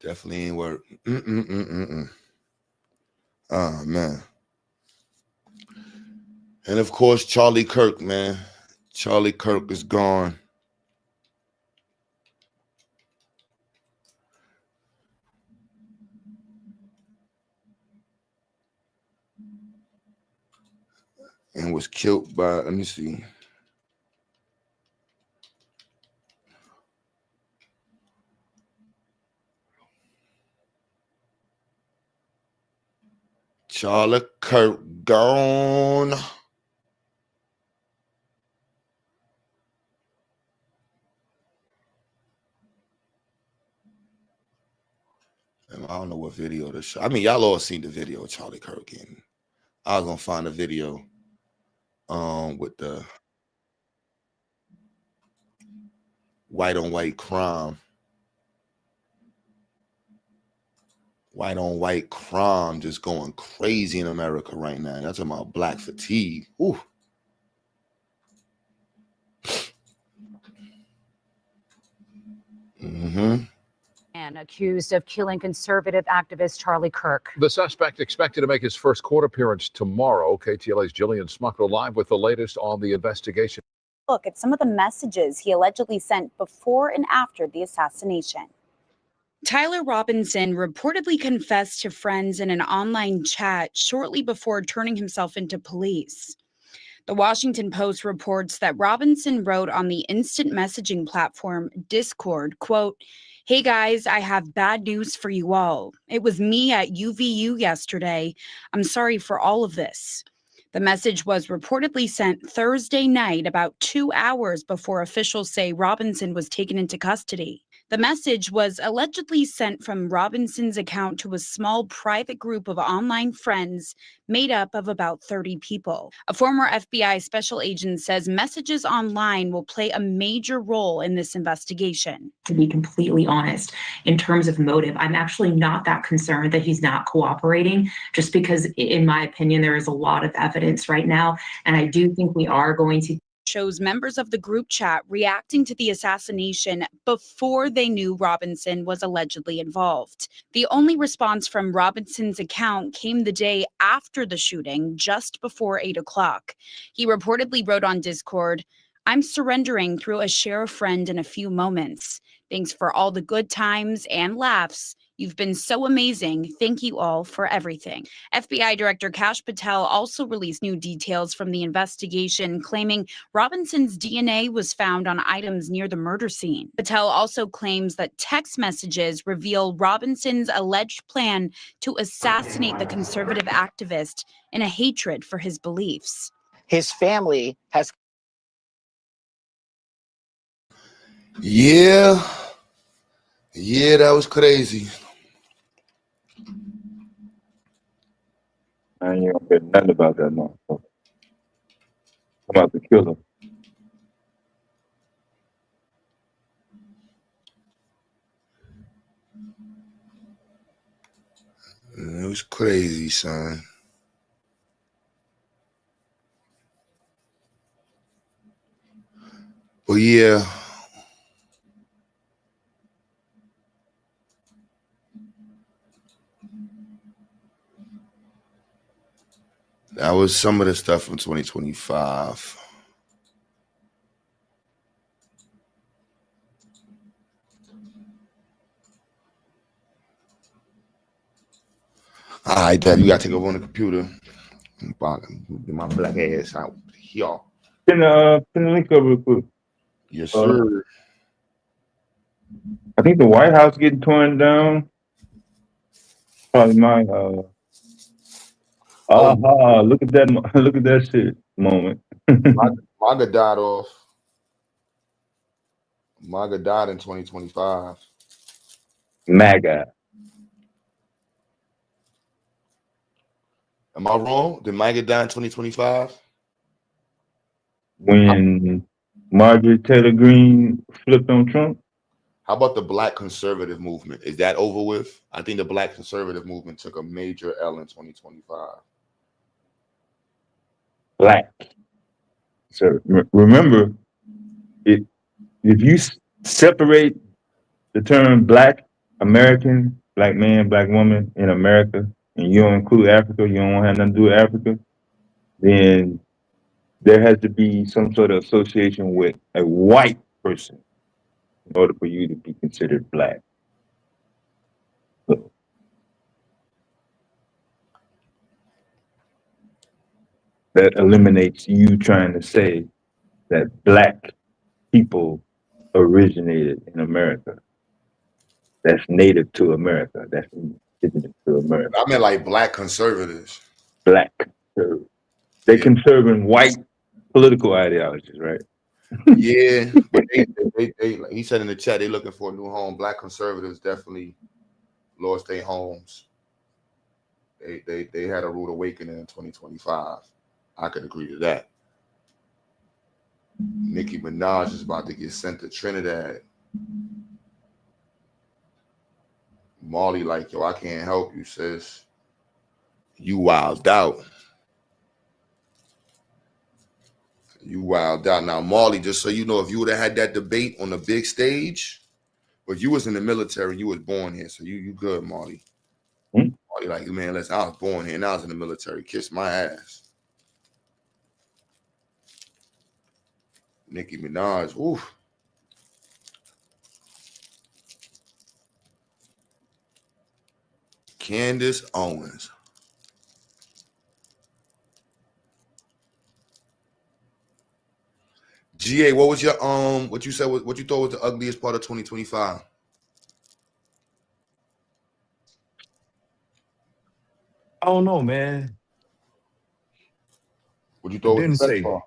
Definitely ain't work. Oh man. And of course, Charlie Kirk, man. Charlie Kirk is gone. And was killed by, let me see. Charlie Kirk gone. And I don't know what video to show. I mean, y'all all seen the video of Charlie Kirk. And I was gonna find a video with the white on white crime. White on white crime just going crazy in America right now. That's about black fatigue. Ooh.
And accused of killing conservative activist Charlie Kirk.
The suspect expected to make his first court appearance tomorrow. KTLA's Jillian Smucker live with the latest on the investigation.
Look at some of the messages he allegedly sent before and after the assassination. Tyler Robinson reportedly confessed to friends in an online chat shortly before turning himself into police. The Washington Post reports that Robinson wrote on the instant messaging platform Discord, quote, "Hey guys, I have bad news for you all. It was me at UVU yesterday. I'm sorry for all of this." The message was reportedly sent Thursday night, about 2 hours before officials say Robinson was taken into custody. The message was allegedly sent from Robinson's account to a small private group of online friends made up of about 30 people. A former FBI special agent says messages online will play a major role in this investigation.
To be completely honest, in terms of motive, I'm actually not that concerned that he's not cooperating, just because, in my opinion, there is a lot of evidence right now. And I do think we are going to
Shows members of the group chat reacting to the assassination before they knew Robinson was allegedly involved. The only response from Robinson's account came the day after the shooting, just before 8 o'clock. He reportedly wrote on Discord, "I'm surrendering through a share friend in a few moments. Thanks for all the good times and laughs. You've been so amazing. Thank you all for everything." FBI Director Kash Patel also released new details from the investigation, claiming Robinson's DNA was found on items near the murder scene. Patel also claims that text messages reveal Robinson's alleged plan to assassinate the conservative activist in a hatred for his beliefs.
His family has.
Yeah, that was crazy.
I ain't gonna get nothing about that motherfucker. I'm about to kill him.
It was crazy, son. But yeah. That was some of the stuff from 2025. All right, Dad, you gotta take over on the computer. Get my black ass out here.
Pin the link up real quick.
Yes, sir.
I think the White House getting torn down. Probably my look at that look at that shit moment.
MAGA died off. MAGA died in 2025.
MAGA.
Am I wrong? Did MAGA die in 2025?
When Marjorie Taylor Greene flipped on Trump?
How about the Black conservative movement? Is that over with? I think the Black conservative movement took a major L in 2025.
Black. So remember, if you separate the term Black American, Black man, Black woman in America, and you don't include Africa, you don't want to have nothing to do with Africa, then there has to be some sort of association with a white person in order for you to be considered Black. So, that eliminates you trying to say that Black people originated in America. That's native to America. That's indigenous to America.
I meant like Black conservatives.
Black conservatives. They conserving white political ideologies, right?
Yeah, but they he said in the chat they're looking for a new home. Black conservatives definitely lost their homes. They had a rude awakening in 2025. I could agree to that. Nicki Minaj is about to get sent to Trinidad. Marley like, yo, I can't help you, sis. You wilded out. You wilded out. Now, Marley, just so you know, if you would have had that debate on the big stage, but you was in the military, you was born here, so you good, Marley. Marley like, man, listen, I was born here and I was in the military. Kiss my ass. Nicki Minaj, oof. Candace Owens. GA, what was your what you said what you thought was the ugliest part of 2025?
I don't know, man.
What you thought was
Didn't
the best
say.
part?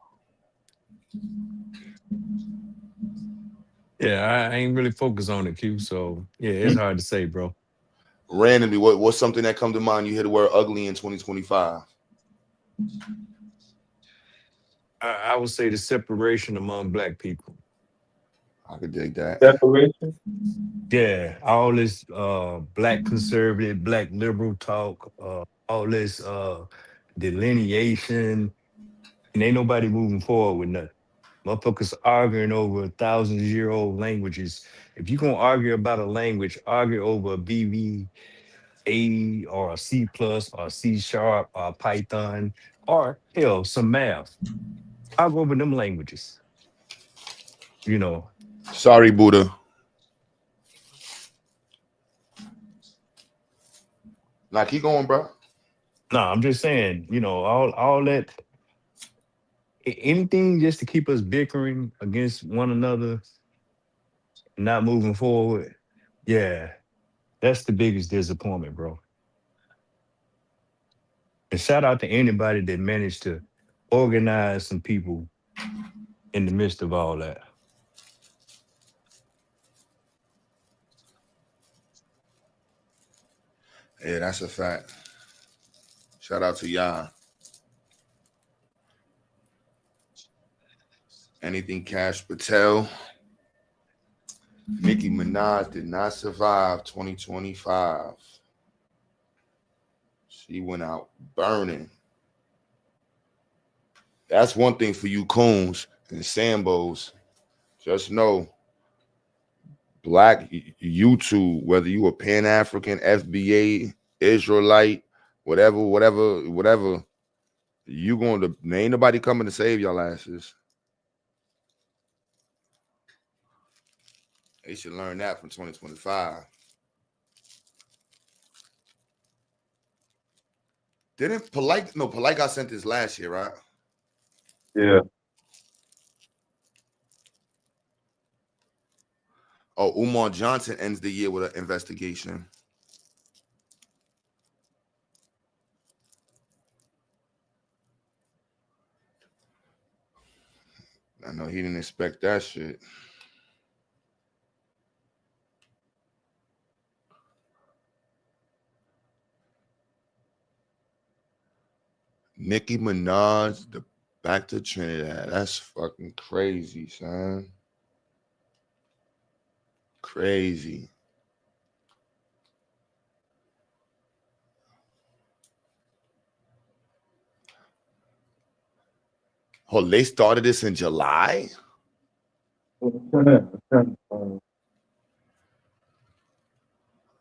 Yeah, I ain't really focused on it, Q. So yeah, it's hard to say, bro.
Randomly, what's something that come to mind you hear the word ugly in 2025?
I would say the separation among Black people.
I could dig that.
Separation?
Yeah, all this Black conservative, Black liberal talk, all this delineation, and ain't nobody moving forward with nothing. Motherfuckers arguing over 1,000-year-old languages. If you gonna argue about a language, argue over a BB 80 or a C plus or a C sharp or a Python or hell, some math. I'll go over them languages. You know.
Sorry, Buddha. Now keep going, bro.
No, I'm just saying, you know, all that, anything just to keep us bickering against one another, not moving forward. Yeah, that's the biggest disappointment, bro. And shout out to anybody that managed to organize some people in the midst of all that.
Yeah, that's a fact. Shout out to y'all. Anything Cash Patel. Nicki Minaj did not survive 2025. She went out burning. That's one thing for you coons and Sambos. Just know, Black YouTube, whether you a Pan-African, FBA, Israelite, whatever, you going to, ain't nobody coming to save y'all asses. They should learn that from 2025. Polite got sent this last year, right?
Yeah.
Oh, Umar Johnson ends the year with an investigation. I know he didn't expect that shit. Nicki Minaj, back to Trinidad. That's fucking crazy, son. Crazy. Oh, they started this in July?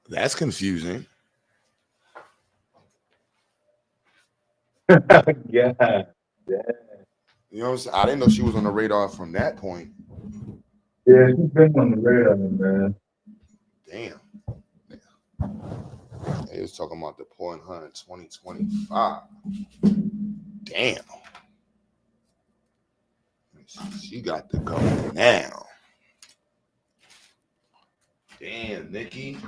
That's confusing.
Yeah.
You know what I'm saying? I didn't know she was on the radar from that point.
Yeah, she's been on the radar, man.
Damn. They was talking about deporting her in 2025. Damn. She got to go now. Damn, Nicki.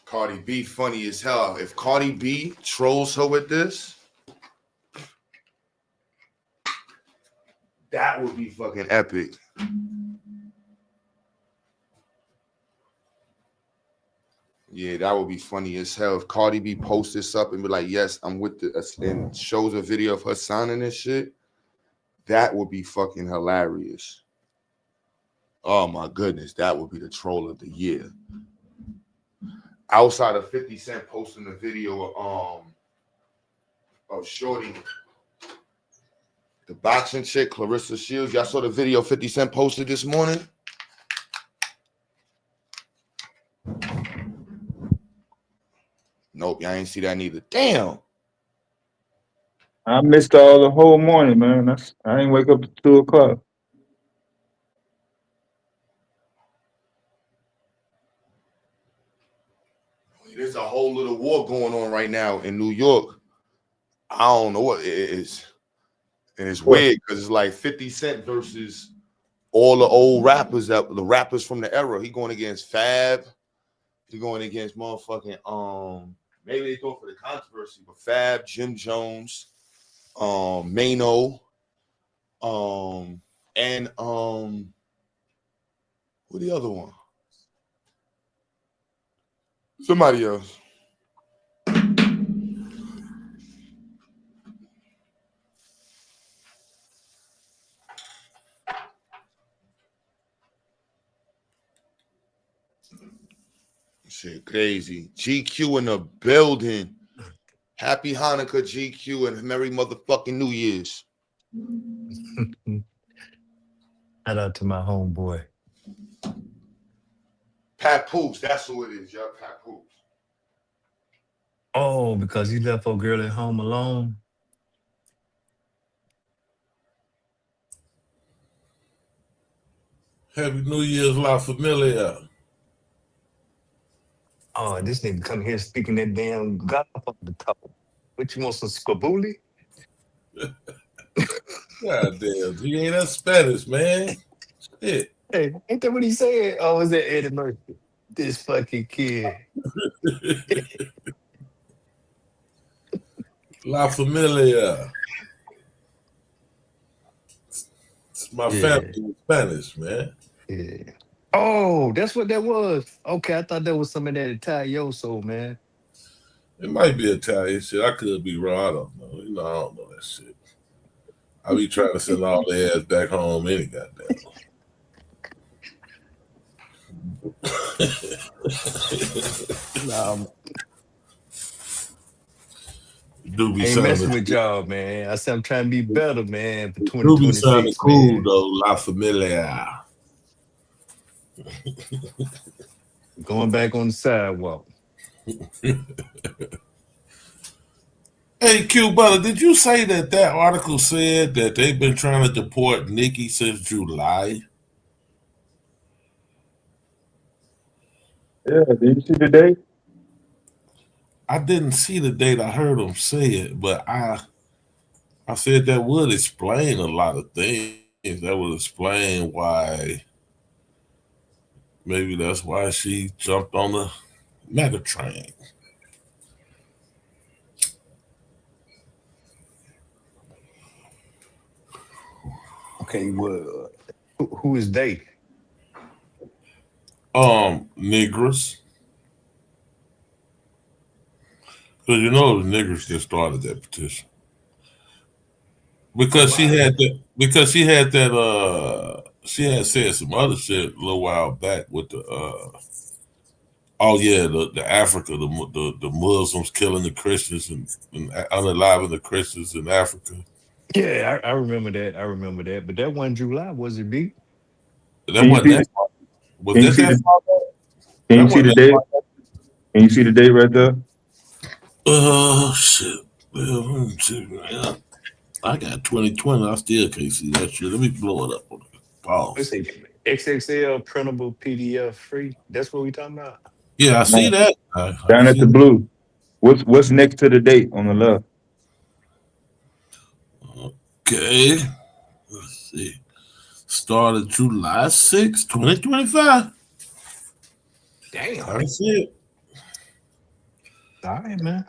Cardi B funny as hell. If Cardi B trolls her with this, that would be fucking epic. Yeah, that would be funny as hell. If Cardi B posts this up and be like, yes, I'm with the, and shows a video of her signing this shit, that would be fucking hilarious. Oh my goodness, that would be the troll of the year. Outside of 50 Cent posting a video of Shorty, the boxing chick, Clarissa Shields. Y'all saw the video 50 Cent posted this morning? Nope, y'all ain't see that neither. Damn.
I missed all the whole morning, man. I didn't wake up at 2 o'clock.
There's a whole little war going on right now in New York. I don't know what it is. And it's weird because it's like 50 Cent versus all the old rappers, the rappers from the era. He going against Fab. He going against motherfucking maybe they thought for the controversy, but Fab, Jim Jones, Mano, and who the other one? Somebody else. Shit, crazy. GQ in the building. Happy Hanukkah, GQ, and Merry motherfucking New Year's.
Shout out to my homeboy.
Papoose, that's who it is, y'all. Papoose.
Oh, because he left a girl at home alone.
Happy New Year's, La Familia.
Oh, this nigga come here speaking that damn God off the top. What you want, some squabuli?
God damn, he ain't that Spanish, man. Shit.
Hey, ain't that what he said? Oh, is that Eddie Murphy? This fucking kid.
La Familia. It's my family in Spanish, man.
Yeah. Oh, that's what that was. Okay, I thought that was some of that Italioso, man.
It might be Italian shit. I could be wrong. I don't know. You know, I don't know that shit. I be trying to send all their ass back home any goddamn.
Nah,
Do be
I ain't messing
sounding
with y'all, man. I said I'm trying to be better, man, for
do be
2026,
sounding cool
man.
though, La Familia.
Going back on the sidewalk.
Hey, Q Butter, did you say that article said that they've been trying to deport Nicki since July?
Yeah, did you see the date?
I didn't see the date. I heard him say it, but I said that would explain a lot of things. That would explain why. Maybe that's why she jumped on the mega train.
Okay, well, who is they?
Negroes. Because you know the niggers just started that petition. Because she had that she had said some other shit a little while back with the the Africa, the Muslims killing the Christians and unaliving the Christians in Africa.
Yeah, I remember that. I remember that. But that wasn't July, was it, B?
That wasn't that far. Was that that far back?
Can you see the date? Can you see the date right there?
Oh shit. Well, let me see, man. I got 2020. I still can't see that shit. Let me blow it up on the pause.
Let's see. XXL printable PDF free. That's what we talking about.
Yeah, I see that.
Down at the blue. What's next to the date on the left?
Okay. Let's see. Started July 6, 2025.
Damn.
I see it.
All right, man.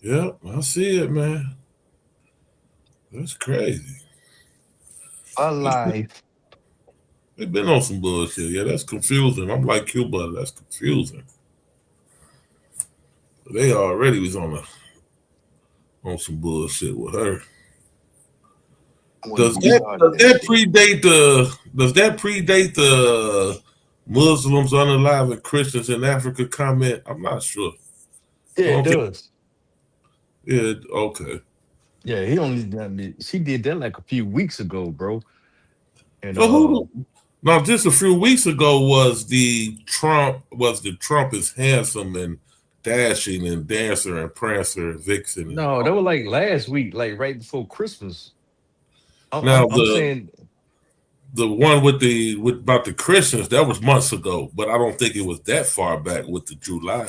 Yep, I see it, man. That's crazy.
Alive.
They've been on some bullshit. Yeah, that's confusing. I'm like Cuba. That's confusing. They already was on some bullshit with her. Does that predate the Muslims unaliving Christians in Africa comment? I'm not sure.
Yeah, it does.
Yeah, okay.
Yeah, she did that like a few weeks ago, bro. And
So now just a few weeks ago was the Trump is handsome and dashing and dancer and prancer and vixen.
No, that was like last week, like right before Christmas. I'm saying
the one with about the Christians, that was months ago, but I don't think it was that far back with the July.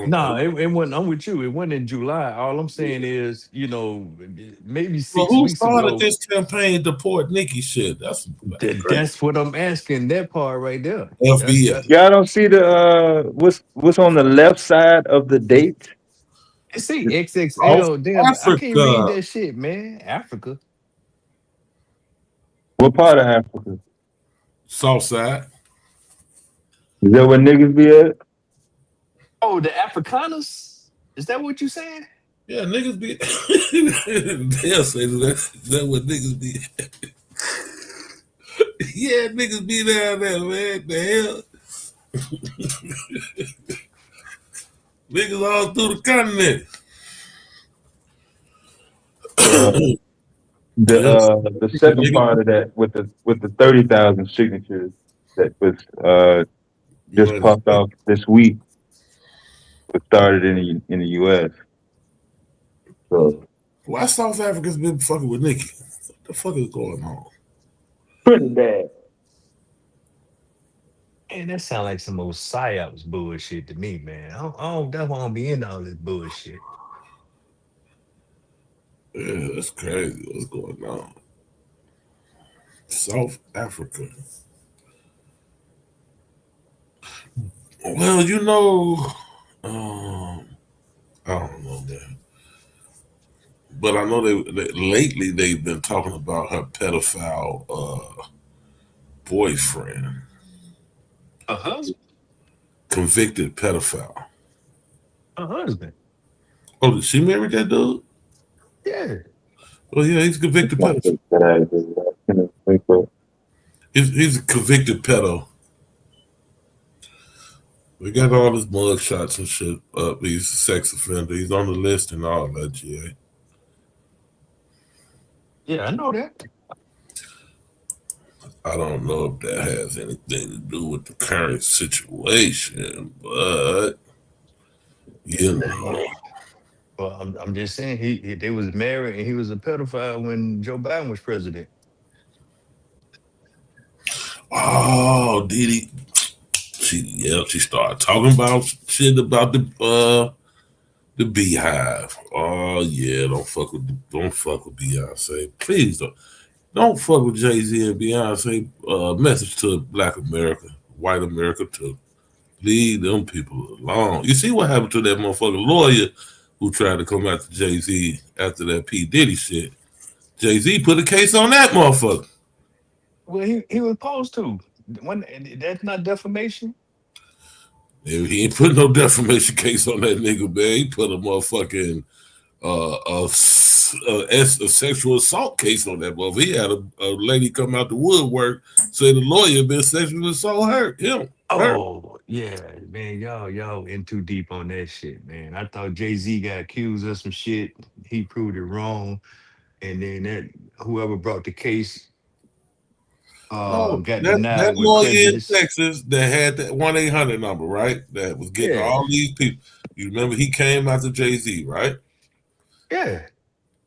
No, it wasn't. I'm with you. It wasn't in July. All I'm saying is, maybe 6
who
weeks
started
ago.
this campaign to deport Nikki shit? That's
what I'm asking. That part right there.
FBI.
Y'all don't see the what's on the left side of the date?
See XXL. Damn, I can't read that shit, man. Africa.
What part of Africa?
South side.
Is that where niggas be at?
Oh, the Afrikaners? Is that what you saying?
Yeah, niggas be. They'll say that. Is that what niggas be at? Yeah, niggas be down there, man. The hell? Niggas all through the continent.
The second part of that with the 30,000 signatures that was just popped off this week was started in the U.S. So
why South Africa's been fucking with Nikki? What the fuck is going on?
Pretty bad.
Man, that sound like some old psyops bullshit to me, man. That's why I don't be into all this bullshit.
Yeah, that's crazy. What's going on? South Africa. Well, I don't know, man. But I know they lately they've been talking about her pedophile boyfriend.
A husband?
Convicted pedophile.
A husband?
Oh, did she marry that dude?
Yeah.
Well, yeah, he's a convicted pedo. He's a convicted pedo. We got all his mug shots and shit up. He's a sex offender. He's on the list and all that, GA.
Yeah, I know that.
I don't know if that has anything to do with the current situation, but you know.
Well, I'm just saying they was married and he was a pedophile when Joe Biden was president.
Oh, did he? She started talking about shit about the Beehive. Oh yeah, don't fuck with Beyonce. Please don't. Don't fuck with Jay-Z and Beyonce. Message to Black America, white America too. Leave them people alone. You see what happened to that motherfucking lawyer who tried to come after Jay-Z after that P. Diddy shit. Jay-Z put a case on that motherfucker.
Well, he was supposed to. That's not defamation.
He ain't put no defamation case on that nigga, man. He put a motherfucking a sexual assault case on that motherfucker. He had a lady come out the woodwork, say the lawyer been sexually assault him.
Oh, yeah, man, y'all in too deep on that shit, man. I thought Jay-Z got accused of some shit. He proved it wrong. And then that whoever brought the case got denied
that
with
lawyer in
prejudice.
Texas that had that 1-800 number, right? That was getting all these people. You remember he came after Jay-Z, right?
Yeah.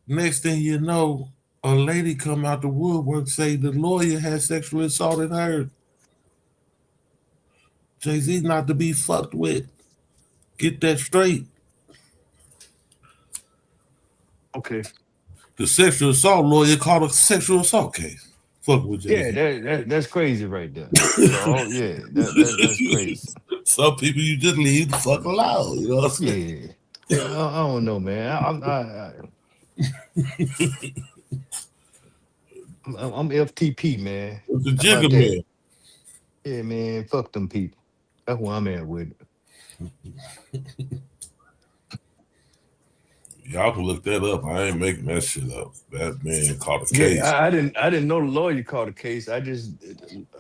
Next thing you know, a lady come out the woodwork say the lawyer had sexually assaulted her. Jay-Z not to be fucked with. Get that straight.
Okay.
The sexual assault lawyer called a sexual assault case. Fuck with Jay-Z.
Yeah, that's crazy right there. So, yeah, that's crazy.
Some people you just leave the fuck alone. You know what I'm saying?
Yeah, I don't know, man. I'm FTP, man.
The
How
jigger
about
man.
that? Yeah, man. Fuck them people. That's where I'm at with it.
Y'all can look that up. I ain't making that shit up. That man caught a case.
Yeah, I didn't know the lawyer called a case. I just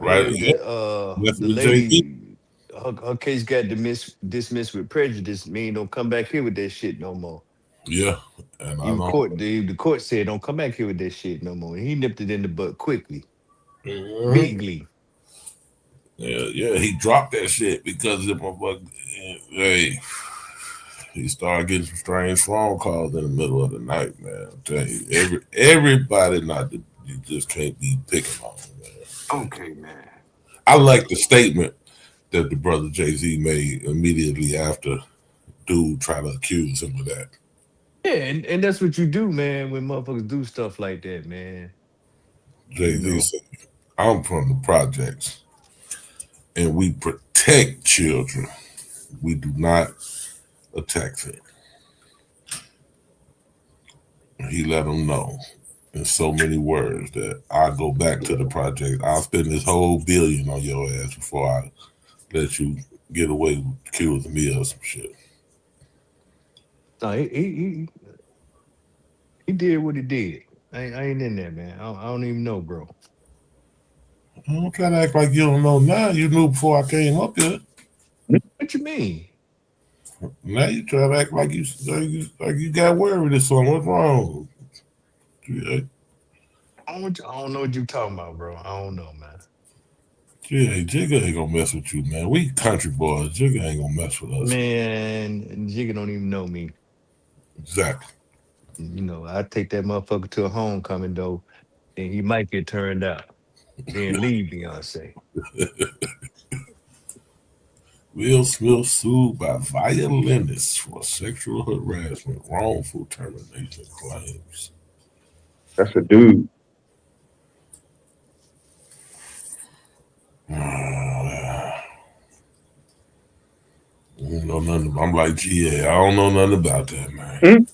Right,
heard
yeah.
that, the lady, her case got dismissed with prejudice. Mean don't come back here with that shit no more.
Yeah, and I know.
The court said don't come back here with that shit no more. And he nipped it in the butt quickly,
Mhm.
bigly.
Yeah, he dropped that shit because the motherfucker. Hey, he started getting some strange phone calls in the middle of the night, man. I'm telling you, everybody you just can't be picking on, man.
Okay, man.
I like the statement that the brother Jay-Z made immediately after dude tried to accuse him of that.
Yeah, and that's what you do, man, when motherfuckers do stuff like that, man.
Jay-Z said, I'm from the projects and we protect children. We do not attack them. He let them know in so many words that I go back to the project. I'll spend this whole billion on your ass before I let you get away with accusing me of some shit.
No, he did what he did. I ain't in there, man. I don't even know, bro.
Don't try to act like you don't know now. You knew before I came up here.
What you mean?
Now you try to act like you got worried or something. What's wrong? Yeah.
I don't know what you talking about, bro. I don't know, man.
Yeah, Jigga ain't gonna mess with you, man. We country boys. Jigga ain't gonna mess with us.
Man, Jigga don't even know me.
Exactly.
You know, I take that motherfucker to a homecoming though, and he might get turned out. Then leave Beyonce.
Will Smith sued by violinists for sexual harassment, wrongful termination claims.
That's a dude.
I don't know nothing. I'm like GA. I don't know nothing about that, man.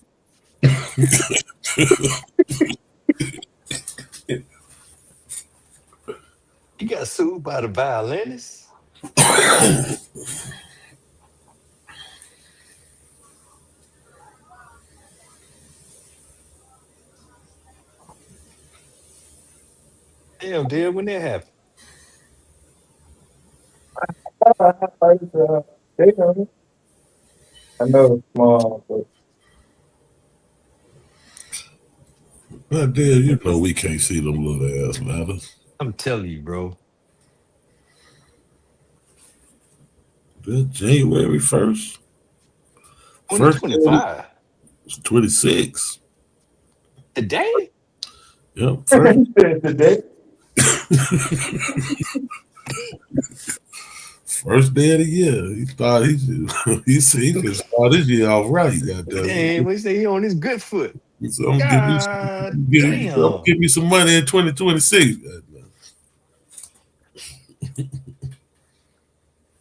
He got sued by the violinist? Damn, dude, when that happened?
I know it's small, but
Well, damn, you know we can't see them little ass letters.
I'm telling you, bro.
That's January 1st.
2025.
It's 26.
Today?
Yep.
today.
First day of the year. He thought he can start this year off right. Goddamn.
Damn, we say he on his good foot.
So I'm
God
give
damn.
me some money in 2026.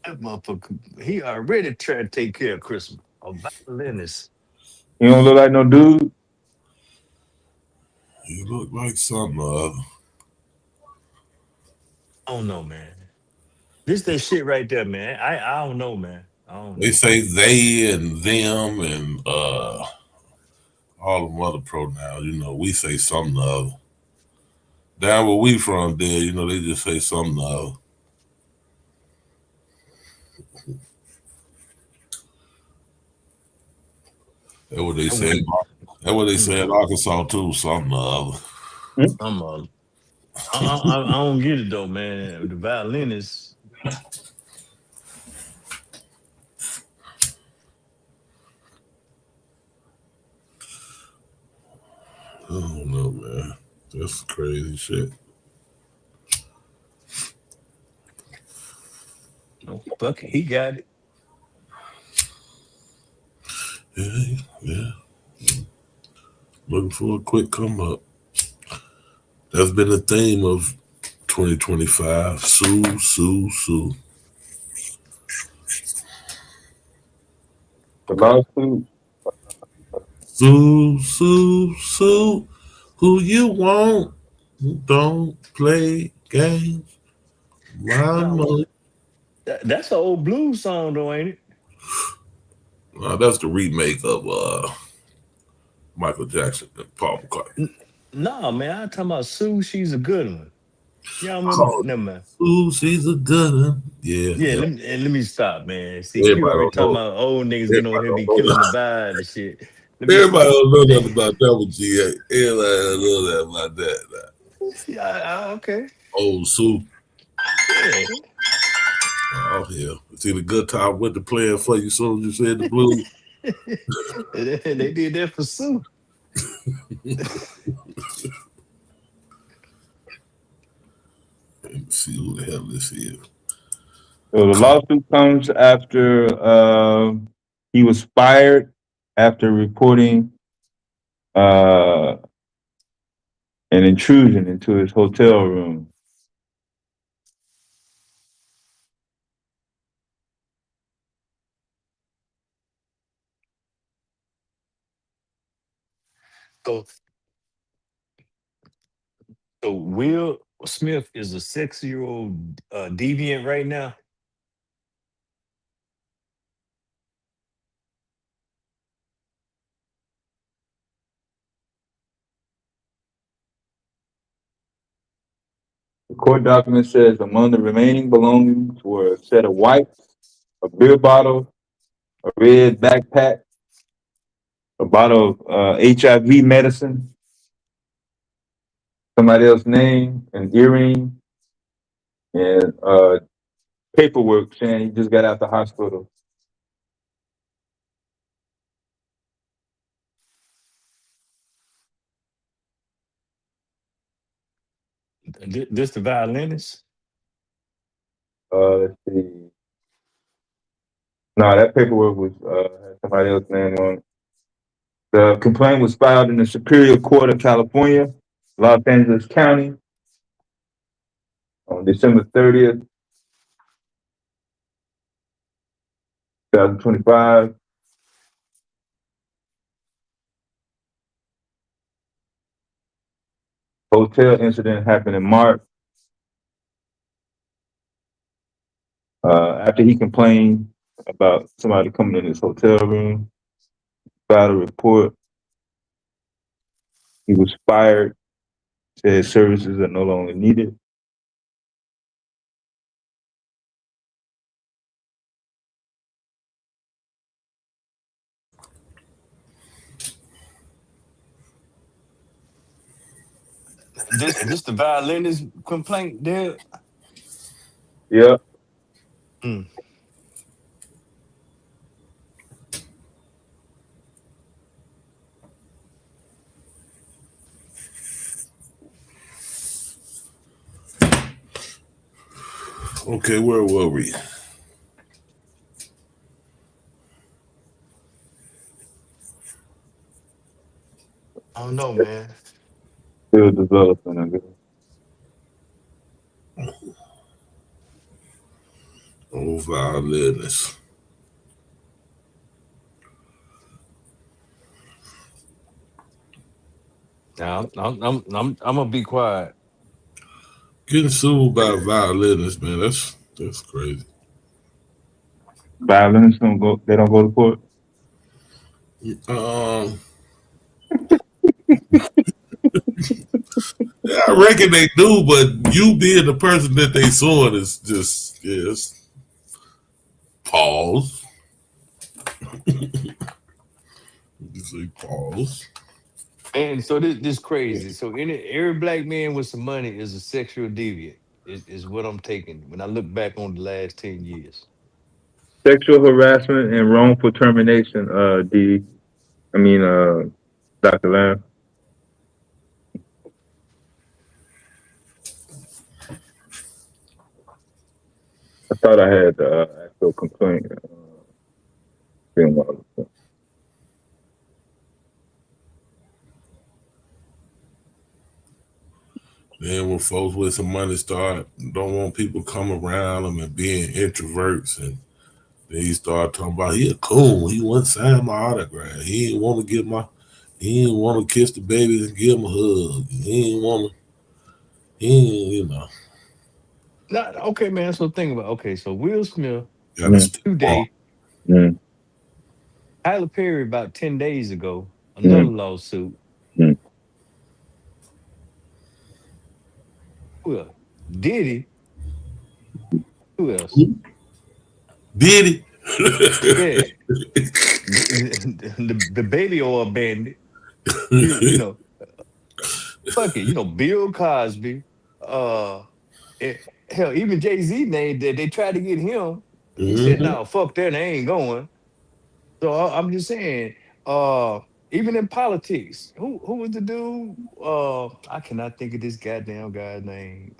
That motherfucker, he already tried to take care of Christmas. A violinist.
You don't look like no dude.
You look like something or other.
I don't know, man. This that shit right there, man. I don't know, man. I don't
They
know.
say they and them and all them other pronouns. You know, we say something or other. Down where we from, there, you know, they just say something or other. That's what they say. That's what they say in Arkansas too. Something or other.
I don't get it though, man. The violinist.
I don't know, man. That's crazy shit.
Oh, fuck it, he got it.
Yeah. Looking for a quick come up. That's been the theme of 2025. Sue, sue, sue.
The lawsuit.
Sue, sue, sue. Who you want? Don't play games. My money.
That's an old blues song, though, ain't it?
That's the remake of Michael Jackson and Paul McCartney.
No, man. I'm talking about Sue. She's a good one. Y'all remember? Never mind.
Sue, she's a good one. Yeah.
Yeah. Let me stop, man. See,
Everybody
you already
don't
talking
know.
about old niggas getting on here be killing the vibe and shit.
Everybody don't know nothing about that one, G. Everybody don't know that about that.
Yeah, okay.
Old Sue.
Yeah.
Oh, hell. See the good time went to playing for you as soon as you said the blues.
They did that for Sue.
Let me see who the hell this is.
So the lawsuit comes after he was fired after reporting an intrusion into his hotel room.
So Will Smith is a 6-year-old deviant right now.
The court document says among the remaining belongings were a set of wipes, a beer bottle, a red backpack, a bottle of HIV medicine, somebody else's name, an earring, and paperwork saying he just got out the hospital.
This the violinist?
Let's see. No, that paperwork was had somebody else's name on it. The complaint was filed in the Superior Court of California, Los Angeles County, on December 30th, 2025. Hotel incident happened in March. After he complained about somebody coming in his hotel room, filed a report. He was fired, said services are no longer needed.
This the violinist complaint there?
Yeah.
Okay, where were we?
I don't know, man.
Still developing, I guess.
Oh, violinist.
Now I'm gonna be quiet.
Getting sued by violinists, man, that's crazy.
Violinists don't go. They don't go to court.
Yeah, I reckon they do, but you being the person that they suing is just yes. Pause. You say pause.
And so this crazy. So every black man with some money is a sexual deviant. Is what I'm taking when I look back on the last 10 years.
Sexual harassment and wrongful termination. Dr. Lamb. I thought I had the actual complaint.
Then when folks with some money don't want people come around them and being introverts, and then you start talking about he a coon. He wouldn't sign my autograph. He didn't want to kiss the babies and give them a hug.
Okay, man. So think about so Will Smith
Mm-hmm.
today.
Mm-hmm.
Tyler Perry about 10 days ago, another lawsuit.
Mm-hmm.
Who else? Diddy. Who else?
Diddy.
Yeah. the baby oil bandit. You know. Fuck it. Bill Cosby. Hell, even Jay-Z named that they tried to get him. He said, no, fuck that, I ain't going. So I'm just saying, even in politics, who was the dude? I cannot think of this goddamn guy's name.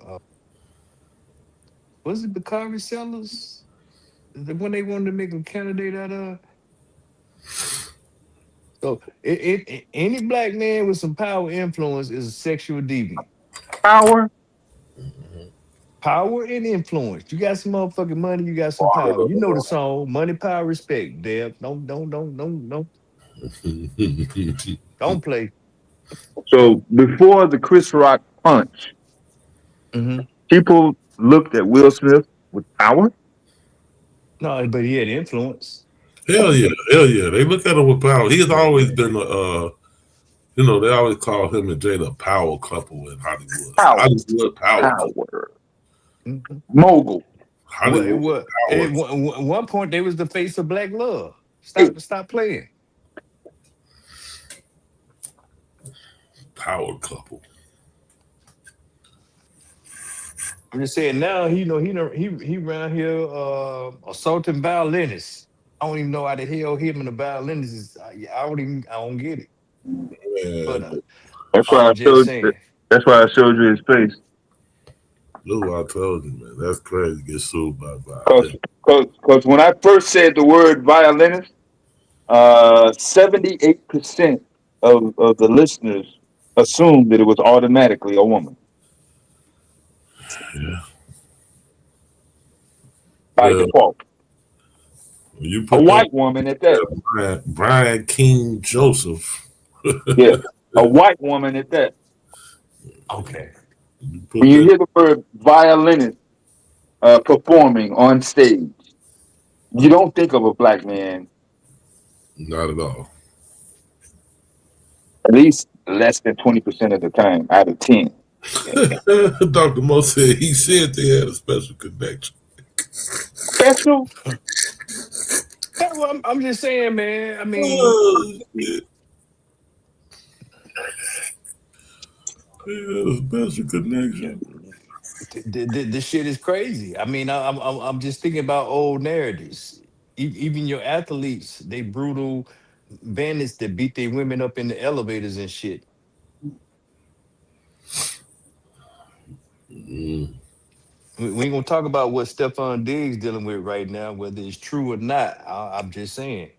Was it Bakari Sellers? When they wanted to make a candidate out of? So any black man with some power influence is a sexual deviant.
Power?
Power and influence. You got some motherfucking money, you got some power. You know the song, Money, Power, Respect, Deb. Don't play.
So before the Chris Rock punch, people looked at Will Smith with power?
No, but he had influence.
Hell yeah. They look at him with power. He has always been they always call him and Jada a power couple in Hollywood. Hollywood power.
Mogul.
Hollywood at one point, they was the face of black love. Stop playing.
Power couple.
I'm just saying now, he around here assaulting violinists. I don't even know how the hell him and the violinist is. I don't get it. But
that's why I showed you his face.
Look what I told you, man. That's crazy to get sued by violinists.
Because when I first said the word violinist, 78% of the listeners assumed that it was automatically a woman.
Yeah.
By default. A white woman at that.
Brian King Joseph.
Yeah, a white woman at that.
Okay.
When you hear the word violinist performing on stage, you don't think of a black man.
Not at all.
At least less than 20% of the time out of 10.
Dr. Mo said he said they had a special connection.
Special?
Yeah, well, I'm just saying, man. I mean,
a special connection.
This shit is crazy. I mean, I'm just thinking about old narratives. Even your athletes, they brutal bandits that beat their women up in the elevators and shit. We ain't gonna talk about what Stephon Diggs dealing with right now, whether it's true or not. I'm just saying.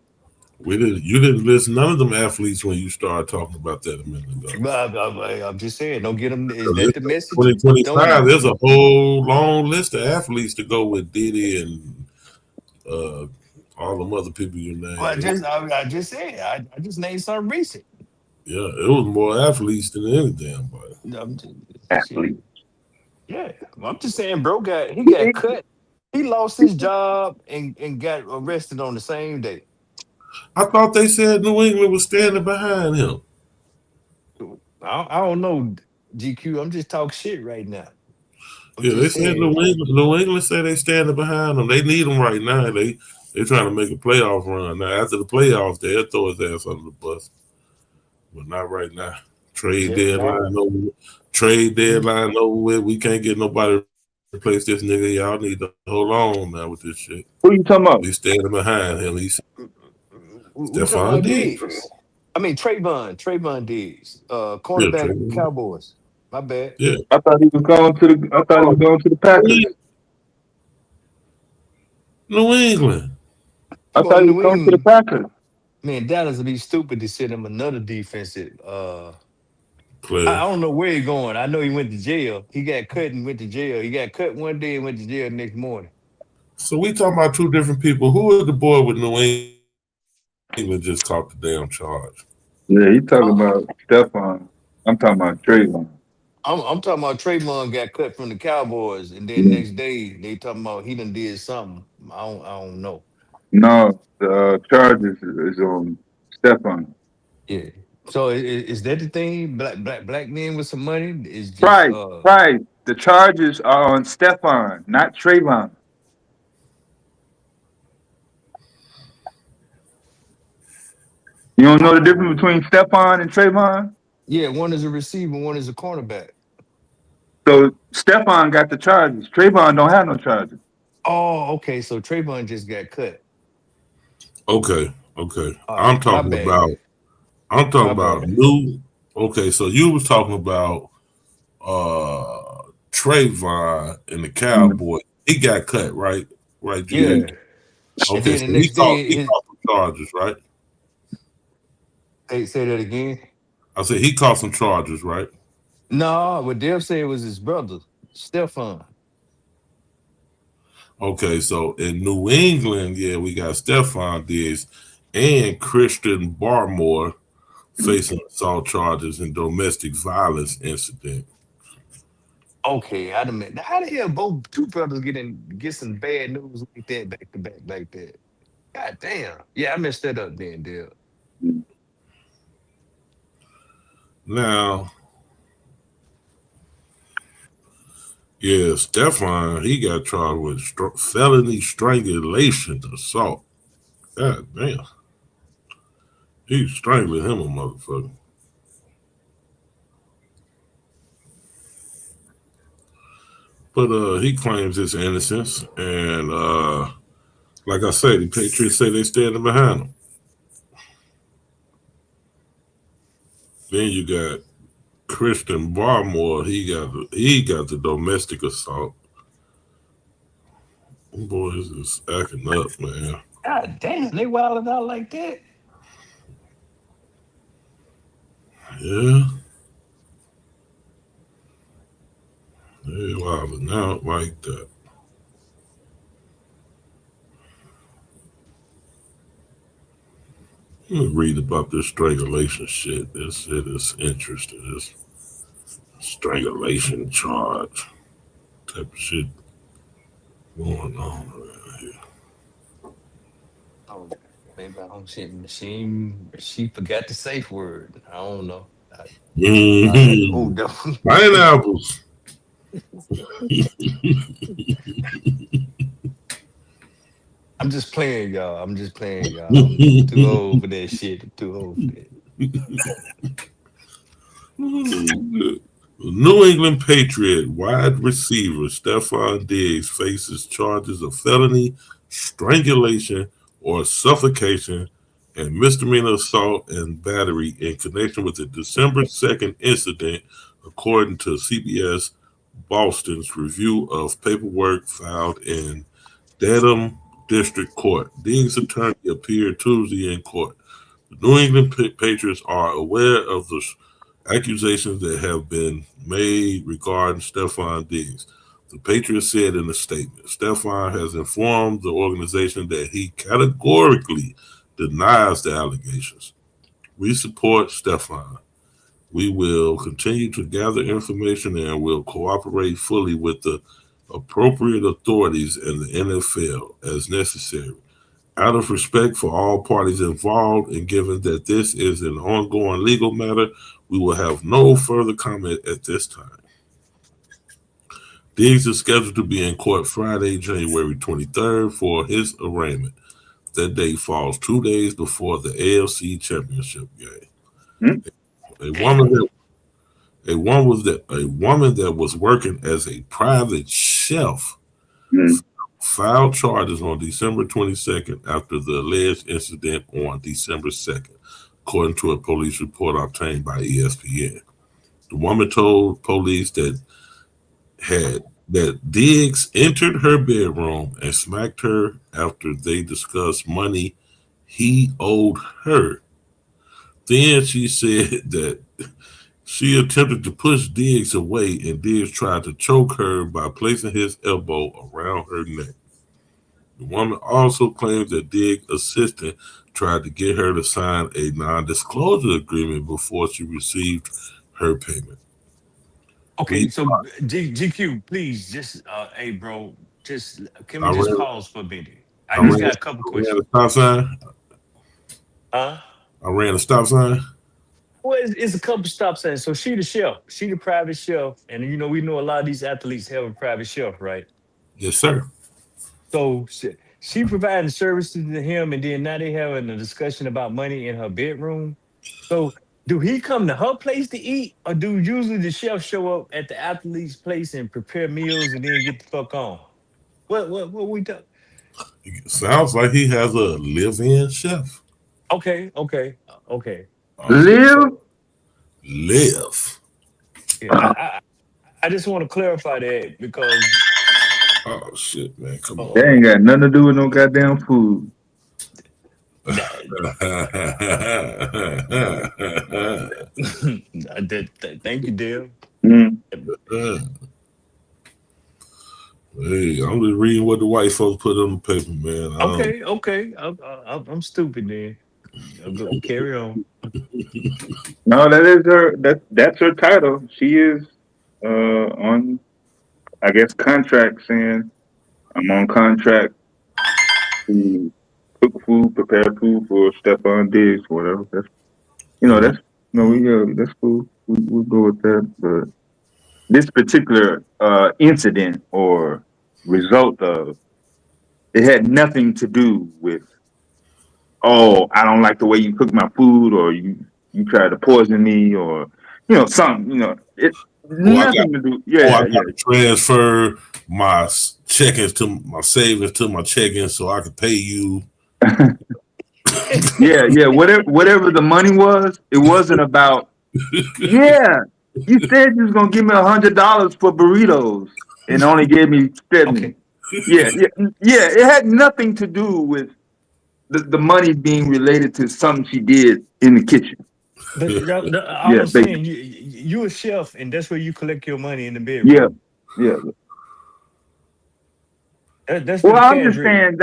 You didn't list none of them athletes when you started talking about that a minute ago.
I'm just saying, don't get them. Is that the message?
2025, there's a whole long list of athletes to go with Diddy and all them other people you named.
Well, I just said, I just named something recent.
Yeah, it was more athletes than any damn body.
Athlete. Yeah, I'm just saying, bro, he got cut. He lost his job and got arrested on the same day.
I thought they said New England was standing behind him.
I don't know, GQ. I'm just talking shit right now.
They said New England said they standing behind him. They need him right now. They're trying to make a playoff run. Now, after the playoffs, they'll throw his ass under the bus. But not right now. Trade deadline over with. We can't get nobody to replace this nigga. Y'all need to hold on now with this shit.
Who you talking about?
He's standing behind him. He's
Stephon Diggs. I mean Trayvon Diggs, cornerback of the Cowboys. My bad.
Yeah,
I thought he was going to the Packers.
New England.
I thought he was going to the Packers.
Man, Dallas would be stupid to send him another defensive
player.
I don't know where he's going. I know he went to jail. He got cut and went to jail. He got cut one day and went to jail the next morning.
So we talking about two different people. Who is the boy with New England just caught the damn charge?
Yeah, he talking about Stephon. I'm talking about Trayvon.
I'm talking about Trayvon got cut from the Cowboys, and then next day they talking about he done did something. I don't know.
No, the charges is on Stephon.
Yeah. So is that the thing? Black men with some money is just,
right. The charges are on Stephon, not Trayvon. You don't know the difference between Stephon and Trayvon?
Yeah, one is a receiver, one is a cornerback.
So Stephon got the charges. Trayvon don't have no charges.
Oh, okay. So Trayvon just got cut.
Okay. I'm talking about new. Okay, so you was talking about Trayvon and the Cowboys. He got cut, right? Right, Jim?
Yeah.
Okay, so he caught some charges, right?
Hey, say that again.
I said he caught some charges, right?
No, what Dev said was his brother, Stephon.
Okay, so in New England, we got Stephon Diggs and Christian Barmore facing assault charges and domestic violence incident.
Okay, I admit. How the hell both two brothers get some bad news like that back to back like that? God damn. Yeah, I messed that up then, Dev.
Now, Stephon, he got charged with felony strangulation assault. God damn. He strangling him a motherfucker. But he claims his innocence. And like I said, the Patriots say they standing behind him. Then you got Christian Barmore. He got the domestic assault. Boys is acting up, man.
God damn, they wilding out like that.
Yeah. They wilding out like that. Let me read about this strangulation shit. This shit is interesting. This strangulation charge type of shit going on around here.
Oh, maybe I don't she forgot the safe word. I don't know.
Pineapples.
I'm just playing, y'all. I'm too old for that shit. Too old for that.
New England Patriot wide receiver Stephon Diggs faces charges of felony strangulation or suffocation and misdemeanor assault and battery in connection with the December 2nd incident, according to CBS Boston's review of paperwork filed in Dedham District Court. Diggs' attorney appeared Tuesday in court. The New England Patriots are aware of the accusations that have been made regarding Stephon Diggs. The Patriots said in a statement, Stephon has informed the organization that he categorically denies the allegations. We support Stephon. We will continue to gather information and will cooperate fully with the appropriate authorities and the NFL as necessary. Out of respect for all parties involved, and given that this is an ongoing legal matter, we will have no further comment at this time. Diggs is scheduled to be in court Friday, January 23rd for his arraignment. That date falls 2 days before the AFC Championship game. A woman that was working as a private chef filed charges on December 22nd after the alleged incident on December 2nd, according to a police report obtained by ESPN. The woman told police that Diggs entered her bedroom and smacked her after they discussed money he owed her. Then she said that she attempted to push Diggs away, and Diggs tried to choke her by placing his elbow around her neck. The woman also claims that Diggs' assistant tried to get her to sign a non-disclosure agreement before she received her payment.
Okay, so GQ, please just, hey, bro, just can we just pause for a minute? I just got a couple questions.
Stop sign?
Huh?
I ran a stop sign.
Well, it's a couple stop signs. So she the chef, she the private chef, and you know we know a lot of these athletes have a private chef, right?
Yes, sir.
So she providing services to him, and then now they having a discussion about money in her bedroom. So do he come to her place to eat, or do usually the chef show up at the athlete's place and prepare meals and then get the fuck on? What we do?
Sounds like he has a live-in chef.
Okay.
Live.
Yeah, I just want to clarify that because.
Oh shit, man! Come on.
That ain't got nothing to do with no goddamn food.
Thank you, Dale.
Hey, I'm just reading what the white folks put on the paper, man.
Okay. I'm stupid then. I'll carry on.
No, that is her. That's her title. She is on, I guess, contract saying I'm on contract to cook food, prepare food for Stephon Diggs, whatever. That's that's cool. We'll go with that. But this particular incident or result of it had nothing to do with, oh, I don't like the way you cook my food, or you try to poison me, or something. It's nothing to do. I got
to transfer my check-ins to my savings to my check-ins so I could pay you.
Whatever the money was, it wasn't about. Yeah, you said you was gonna give me $100 for burritos and only gave me 70. Okay. Yeah. It had nothing to do with the money being related to something she did in the kitchen.
But I'm saying you a chef, and that's where you collect your money in the bedroom.
Yeah.
That's
well, I'm just saying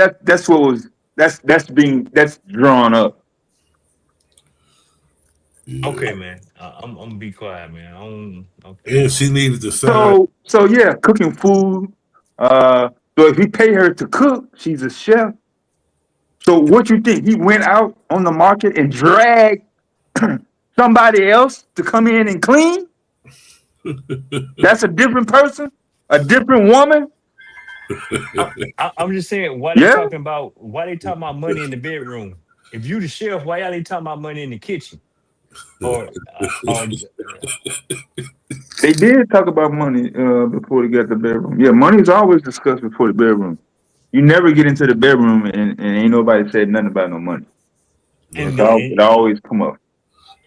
that's drawn up.
Okay, man. I'm gonna be quiet, man.
Okay. Yeah, she needed to say.
So yeah, cooking food. So if he pay her to cook, she's a chef. So what you think? He went out on the market and dragged somebody else to come in and clean? That's a different person, a different woman.
I'm just saying, why they talking about money in the bedroom? If you the chef, why are they talking about money in the kitchen?
They did talk about money before they got the bedroom. Yeah, money is always discussed before the bedroom. You never get into the bedroom and ain't nobody said nothing about no money. It always come up.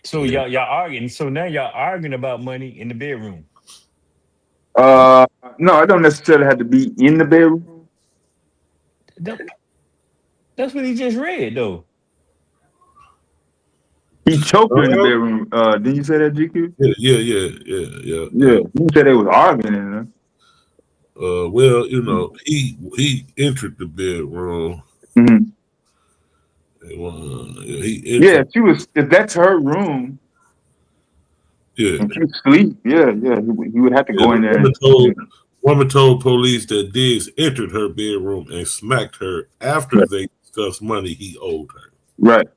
So y'all arguing. So now y'all arguing about money in the bedroom.
No, I don't necessarily have to be in the bedroom.
That's what he just read, though.
He choked her in the bedroom. Didn't you say that, GQ?
Yeah.
Yeah. You said they was arguing in there.
Well, you know, he entered the bedroom.
Mhm.
He
Yeah,
entered.
she was. If that's her room,
Yeah.
and she sleep, yeah. He would have to go in there.
Woman told police that Diggs entered her bedroom and smacked her after they discussed money he owed her.
Right.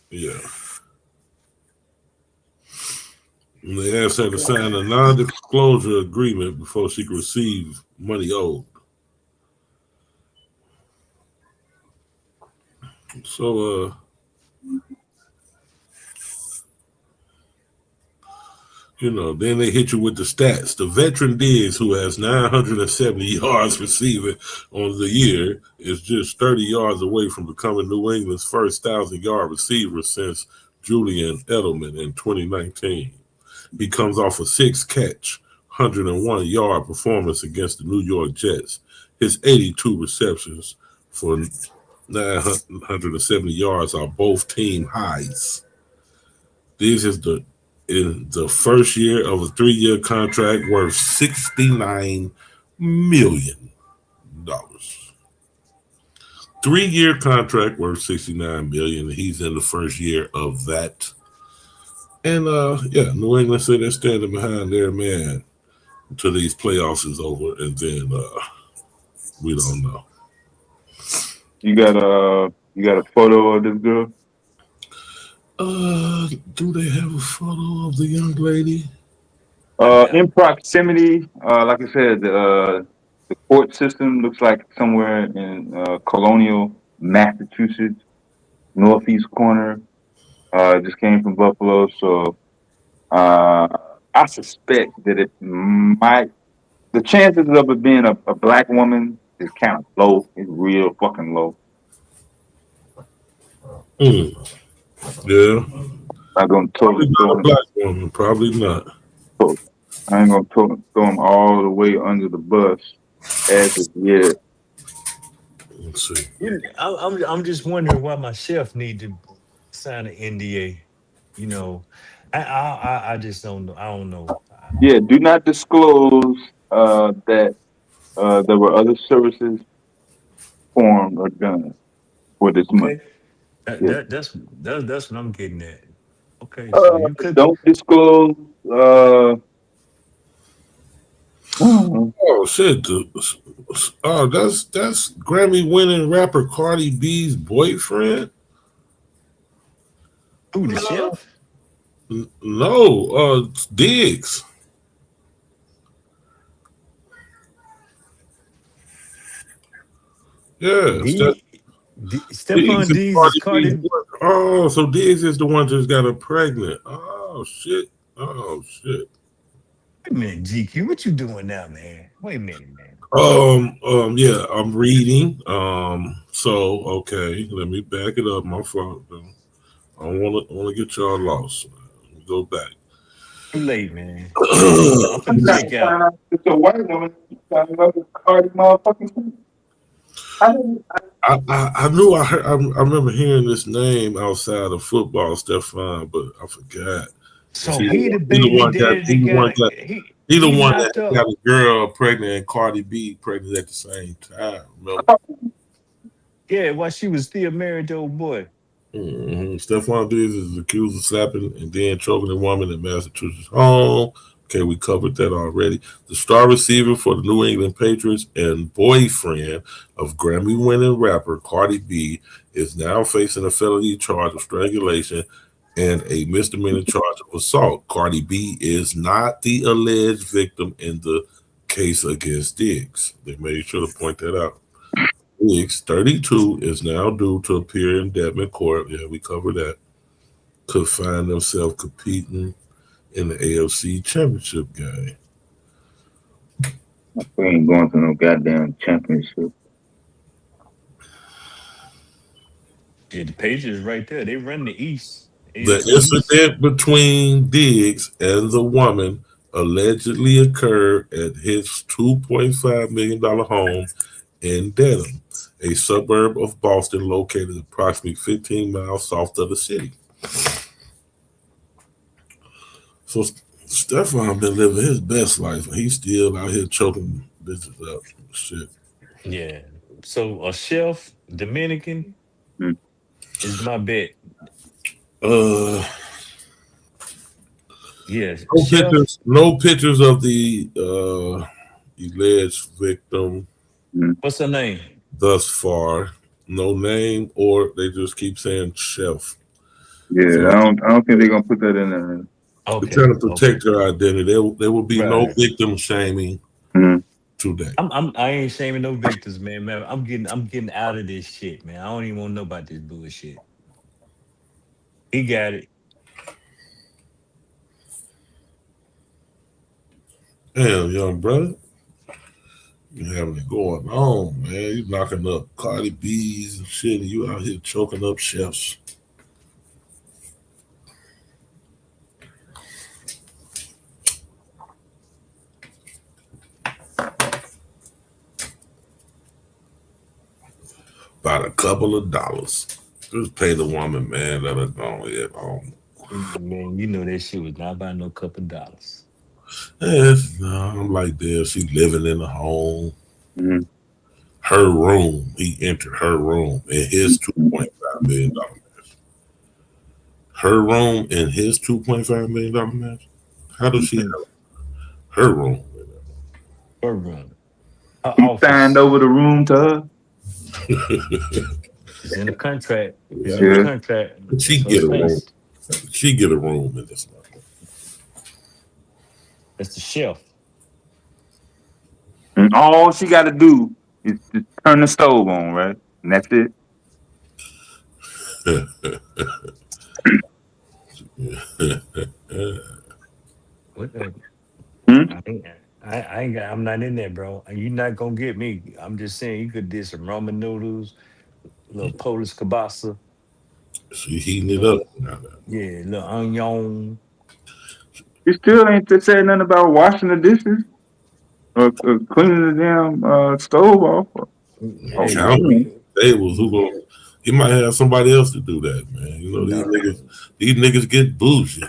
Yeah. And they asked her to sign a non-disclosure agreement before she could receive money owed. So, you know, then they hit you with the stats. The veteran Diggs, who has 970 yards receiving on the year, is just 30 yards away from becoming New England's first 1,000-yard receiver since Julian Edelman in 2019. He comes off a 6-catch, 101-yard performance against the New York Jets. His 82 receptions for 970 yards are both team highs. This is in the first year of a 3-year contract worth $69 million. 3-year contract worth $69 million. He's in the first year of that. And New England said they're standing behind their man until these playoffs is over, and then we don't know.
You got a photo of this girl?
Do they have a photo of the young lady?
In proximity, like I said, the court system looks like somewhere in Colonial, Massachusetts, northeast corner. Just came from Buffalo, so I suspect that the chances of it being a black woman is kind of low. It's real fucking low.
Yeah.
I'm gonna
probably not a black woman. Probably not.
I ain't gonna throw them all the way under the bus as of yet.
Let's see.
I'm just wondering why my chef need to sign an NDA. You know, I just don't know. I don't know.
Yeah, do not disclose that there were other services formed or done for this month.
That's what I'm getting at. Okay, so you could
don't disclose.
Oh shit! Oh, that's Grammy-winning rapper Cardi B's boyfriend.
Who, the chef?
No, Diggs. Yeah,
Stephon Diggs is Cardi.
Oh, so Diggs is the one just got her pregnant. Oh shit!
Wait a minute, GQ, what you doing now, man? Wait a minute, man.
Yeah, I'm reading. So okay, let me back it up. My fault. I don't want to get y'all lost. Let me go back.
Too late, man. I'm check out.
It's a white woman. Cardi motherfucking.
I knew I remember hearing this name outside of football, Stephon, but I forgot.
So he the baby daddy
He the one that got a girl pregnant and Cardi B pregnant at the same time. Remember?
Yeah, while she was still married to old boy.
Mm-hmm. Stephon Diggs is accused of slapping and then choking a woman in Massachusetts home. Okay, we covered that already. The star receiver for the New England Patriots and boyfriend of Grammy-winning rapper Cardi B is now facing a felony charge of strangulation and a misdemeanor charge of assault. Cardi B is not the alleged victim in the case against Diggs. They made sure to point that out. Diggs, 32, is now due to appear in Dedmon Court. Yeah, we covered that. Could find themselves competing in the AFC Championship game.
We ain't going to no goddamn championship.
Yeah, the Patriots right there. They run the East.
The incident between Diggs and the woman allegedly occurred at his $2.5 million home in Dedham. a suburb of Boston located approximately 15 miles south of the city. So Stefan been living his best life, and he's still out here choking bitches up. Shit.
Yeah. So a chef, Dominican, is my bet. Yes.
No pictures of the alleged victim.
What's her name?
Thus far, no name, or they just keep saying chef.
Yeah,
So,
I don't think they're gonna put that in there.
Okay.
They're trying to protect her identity. There will be no
Right.
victim shaming today.
I ain't shaming no victims, man. I'm getting out of this shit, man. I don't even want to know about this bullshit. He got it.
Damn, young brother. You having it going on, man. You knocking up Cardi B's and shit, and you out here choking up chefs. About a couple of dollars. Just pay the woman, man. Let her go ahead home.
Man, you know that shit was not by no couple dollars.
Yes, no, I'm like this. She living in the home. Her room. He entered her room in his $2.5 million match. Her room in his $2.5 million match. How does she have her room?
Her room.
He signed over the room to her.
It's in the contract. It's in
Yeah.
the contract.
She
So
get a
it's
room.
nice.
She get a room in this one.
That's the chef.
And all she got to do is to turn the stove on, right? And that's it.
Whatever.
Hmm?
I ain't got, I'm not in there, bro. You're not gonna get me. I'm just saying you could do some ramen noodles, little Polish kielbasa.
She heating it up.
Yeah, little onion.
You still ain't saying nothing about washing the dishes or cleaning the damn stove off.
Hey,
Counting tables. Who gonna? He might have somebody else to do that, man. You know these niggas get bougie.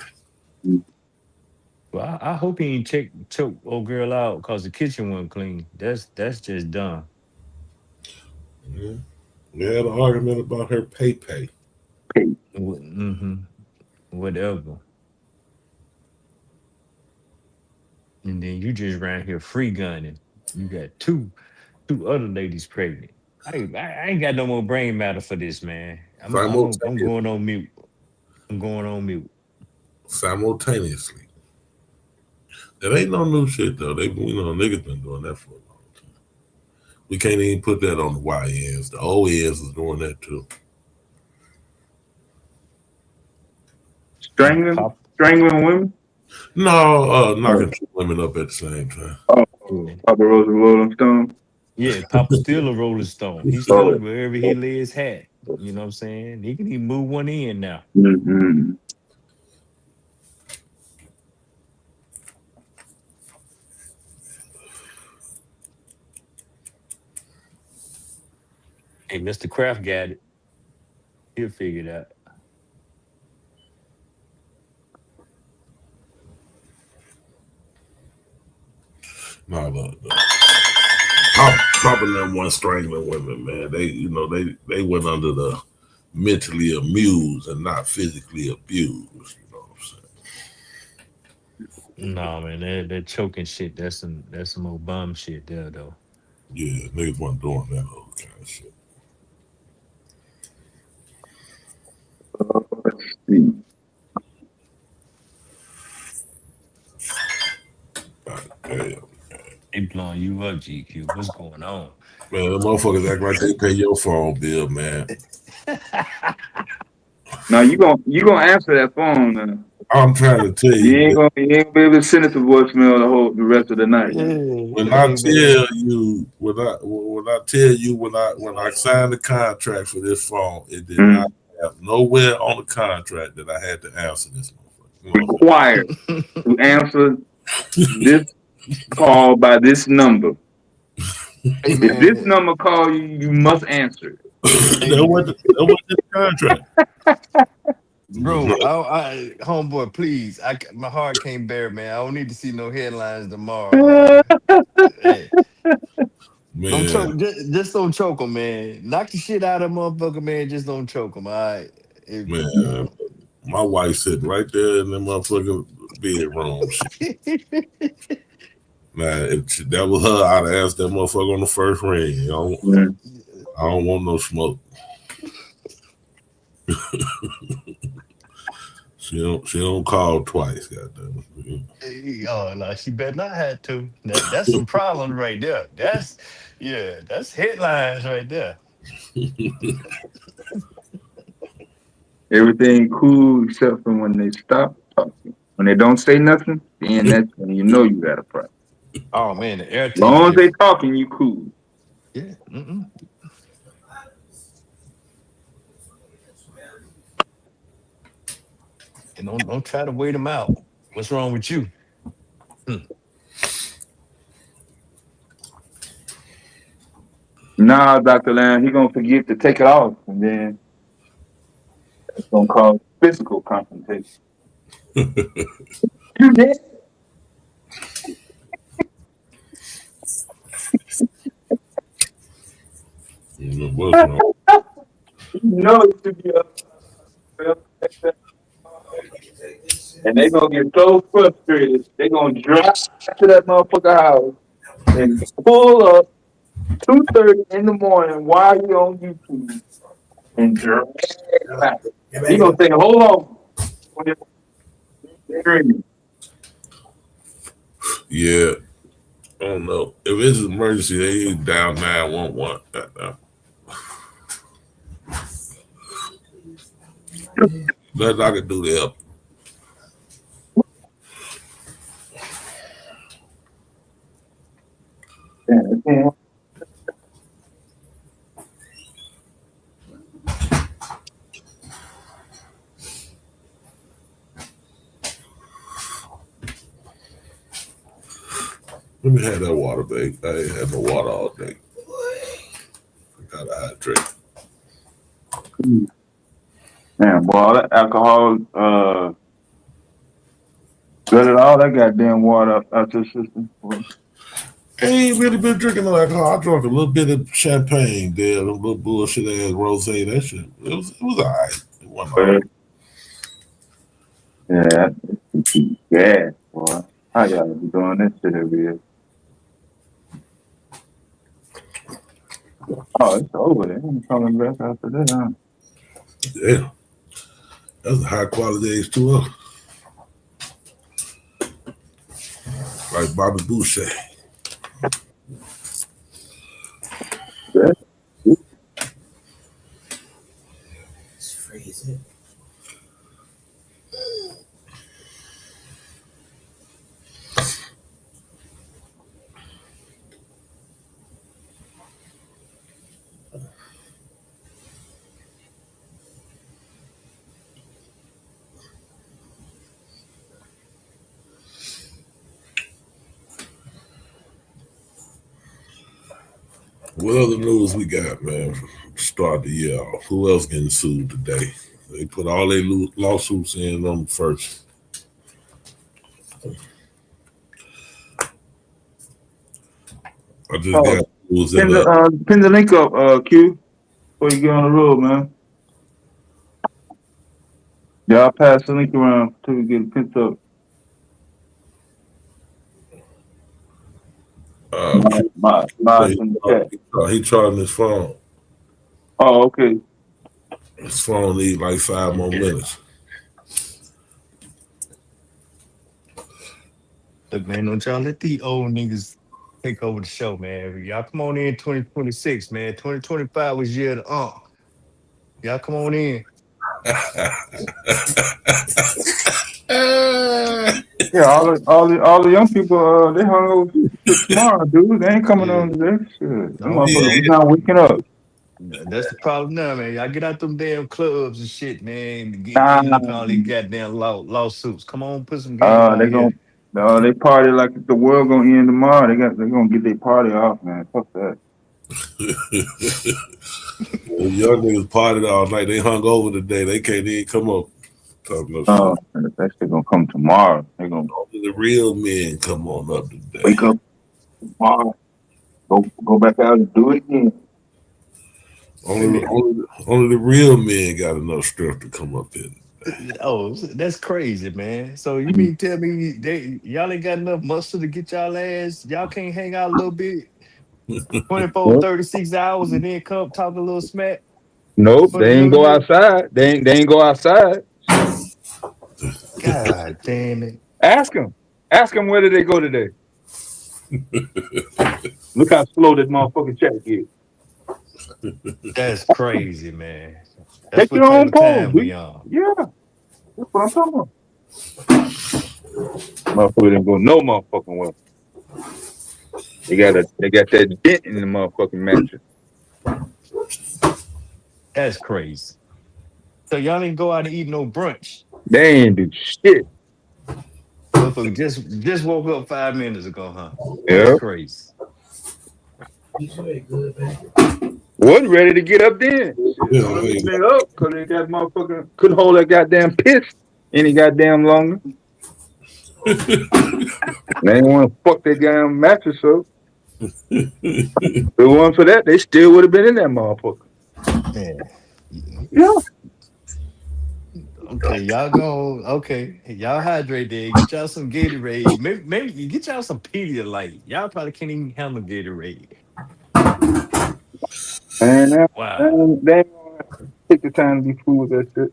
Well, I hope he ain't choke old girl out because the kitchen wasn't clean. That's just dumb.
Yeah. We had an argument about her pay.
Whatever. And then you just ran here free gunning. You got two other ladies pregnant. I ain't got no more brain matter for this, man. I'm going on mute. I'm going on mute.
Simultaneously. That ain't no new shit though. Niggas been doing that for a long time. We can't even put that on the YNs. The ONs is doing that too.
Strangling women?
No, knocking two women up at the same time.
Papa Rose and Rolling Stone?
Yeah, Papa still a Rolling Stone. He's still wherever he lay his hat. You know what I'm saying? He can even move one in now.
Mm-hmm.
Hey, Mr. Kraft got it. He'll figure it out.
No, look. Papa them one strangling women, man. They went under the mentally amused and not physically abused. You know what I'm saying?
No, man, that choking shit. That's some old bum shit there, though.
Yeah, niggas wasn't doing that old kind of shit.
Let's see.
They blowing you up, GQ. What's going on?
Man, the motherfuckers act like they pay your phone bill, man.
Now you gonna answer that phone now.
I'm trying to tell you.
You ain't gonna be able to send it to voicemail the rest of the night.
When I tell you, when I signed the contract for this phone, it did not have nowhere on the contract that I had to answer this motherfucker.
Required to answer this call by this number.
Hey
If this
man,
number call you, you must answer.
That wasn't the contract.
bro, homeboy, please, my heart can't bear, it, man. I don't need to see no headlines tomorrow, man. Hey, don't
Man,
choke, just don't choke them, man. Knock the shit out of motherfucker, man. Just don't choke them, all right?
man, my wife sitting right there in the motherfucking bedroom. Man, if that was her, I'd have asked that motherfucker on the first ring. I don't want no smoke. She don't call twice, goddamn.
Oh no, she better not have to. That's some problems right there. That's headlines right there.
Everything cool except for when they stop talking. When they don't say nothing, then that's when you know you got a problem.
Oh man, the air
As long as
temperature.
they talking, you cool.
Yeah. And don't try to wait them out. What's wrong with you?
Nah, Dr. Lamb, he gonna forget to take it off, and then it's gonna cause physical confrontation. You did?
What's wrong?
No, it should be up. And they gonna get so frustrated, they gonna drive to that motherfucker house and pull up 2:30 in the morning while you on YouTube and drag back. He gonna say, hold on.
Yeah. I don't know. If it's an emergency, they dial 911. That's I can do to help. Let me have that water, babe. I ain't had no water all day. I gotta hydrate.
Man, boy, all that alcohol, gutted all that goddamn water out your system. Boy.
I ain't really been drinking no alcohol. I drank a little bit of champagne there, a little bullshit ass rosé. That shit, it was all right. It wasn't all right.
Yeah, boy. How y'all be doing this shit every year? Oh, it's over there. I'm coming back after that, huh?
Yeah. That's a high quality H2O. Like Bobby Boucher.
It's freezing.
What other news we got, man? Start the year off. Who else getting sued today? They put all their lawsuits in on first. I just got news
Pin the link up, Q, before you get on the road, man. Yeah, I'll pass the link around till we get it pinned up.
He charging his phone.
Oh, okay.
His phone needs like 5 more minutes.
Look, man, don't y'all let these old niggas take over the show, man. Y'all come on in 2026, man. 2025 was year of the Y'all come on in.
Yeah, all the young people, they hung over tomorrow, dude. They ain't coming on today. Shit. Them motherfuckers not waking up.
That's the problem now, man. Y'all get out them damn clubs and shit, man. Get all these goddamn lawsuits. Come on, put some game on
They
here.
No, they party like the world gonna end tomorrow. They're gonna get their party off, man. Fuck that.
Well, young niggas partied all night. They hung over today. They can't even come up. Talking about
That shit gonna come tomorrow. They gonna
only the real men come on up today.
wake up tomorrow. Go back out and do it again.
Only the real men got enough strength to come up there.
Oh, that's crazy, man. So you mean tell me y'all ain't got enough muscle to get y'all ass? Y'all can't hang out a little bit? 24, 36 hours and then come talk a little smack?
Nope,
For
they
the
ain't
new
go
year?
outside. They ain't go outside.
God damn it.
Ask them where did they go today. Look how slow this motherfucking chat is.
That's crazy, man. That's
Take
what
your
type
own
of time
polls,
we
dude.
on.
Yeah, that's what I'm talking about. Motherfucker didn't go no motherfucking way. They got that dent in the motherfucking mattress.
That's crazy. So y'all didn't go out and eat no brunch.
They ain't do shit.
Motherfucker just woke up 5 minutes ago, huh?
Yeah.
That's crazy.
Wasn't ready to get up then.
Yeah,
They up because they got motherfucking couldn't hold that goddamn piss any goddamn longer. They ain't want to fuck that damn mattress up. If it wasn't for that, they still would have been in that motherfucker.
Man.
Yeah.
Okay, y'all hydrate there. Get y'all some Gatorade. Maybe you get y'all some Pedialyte. Y'all probably can't even handle Gatorade.
And
Wow.
they ain't gonna take the time to be fool with that shit.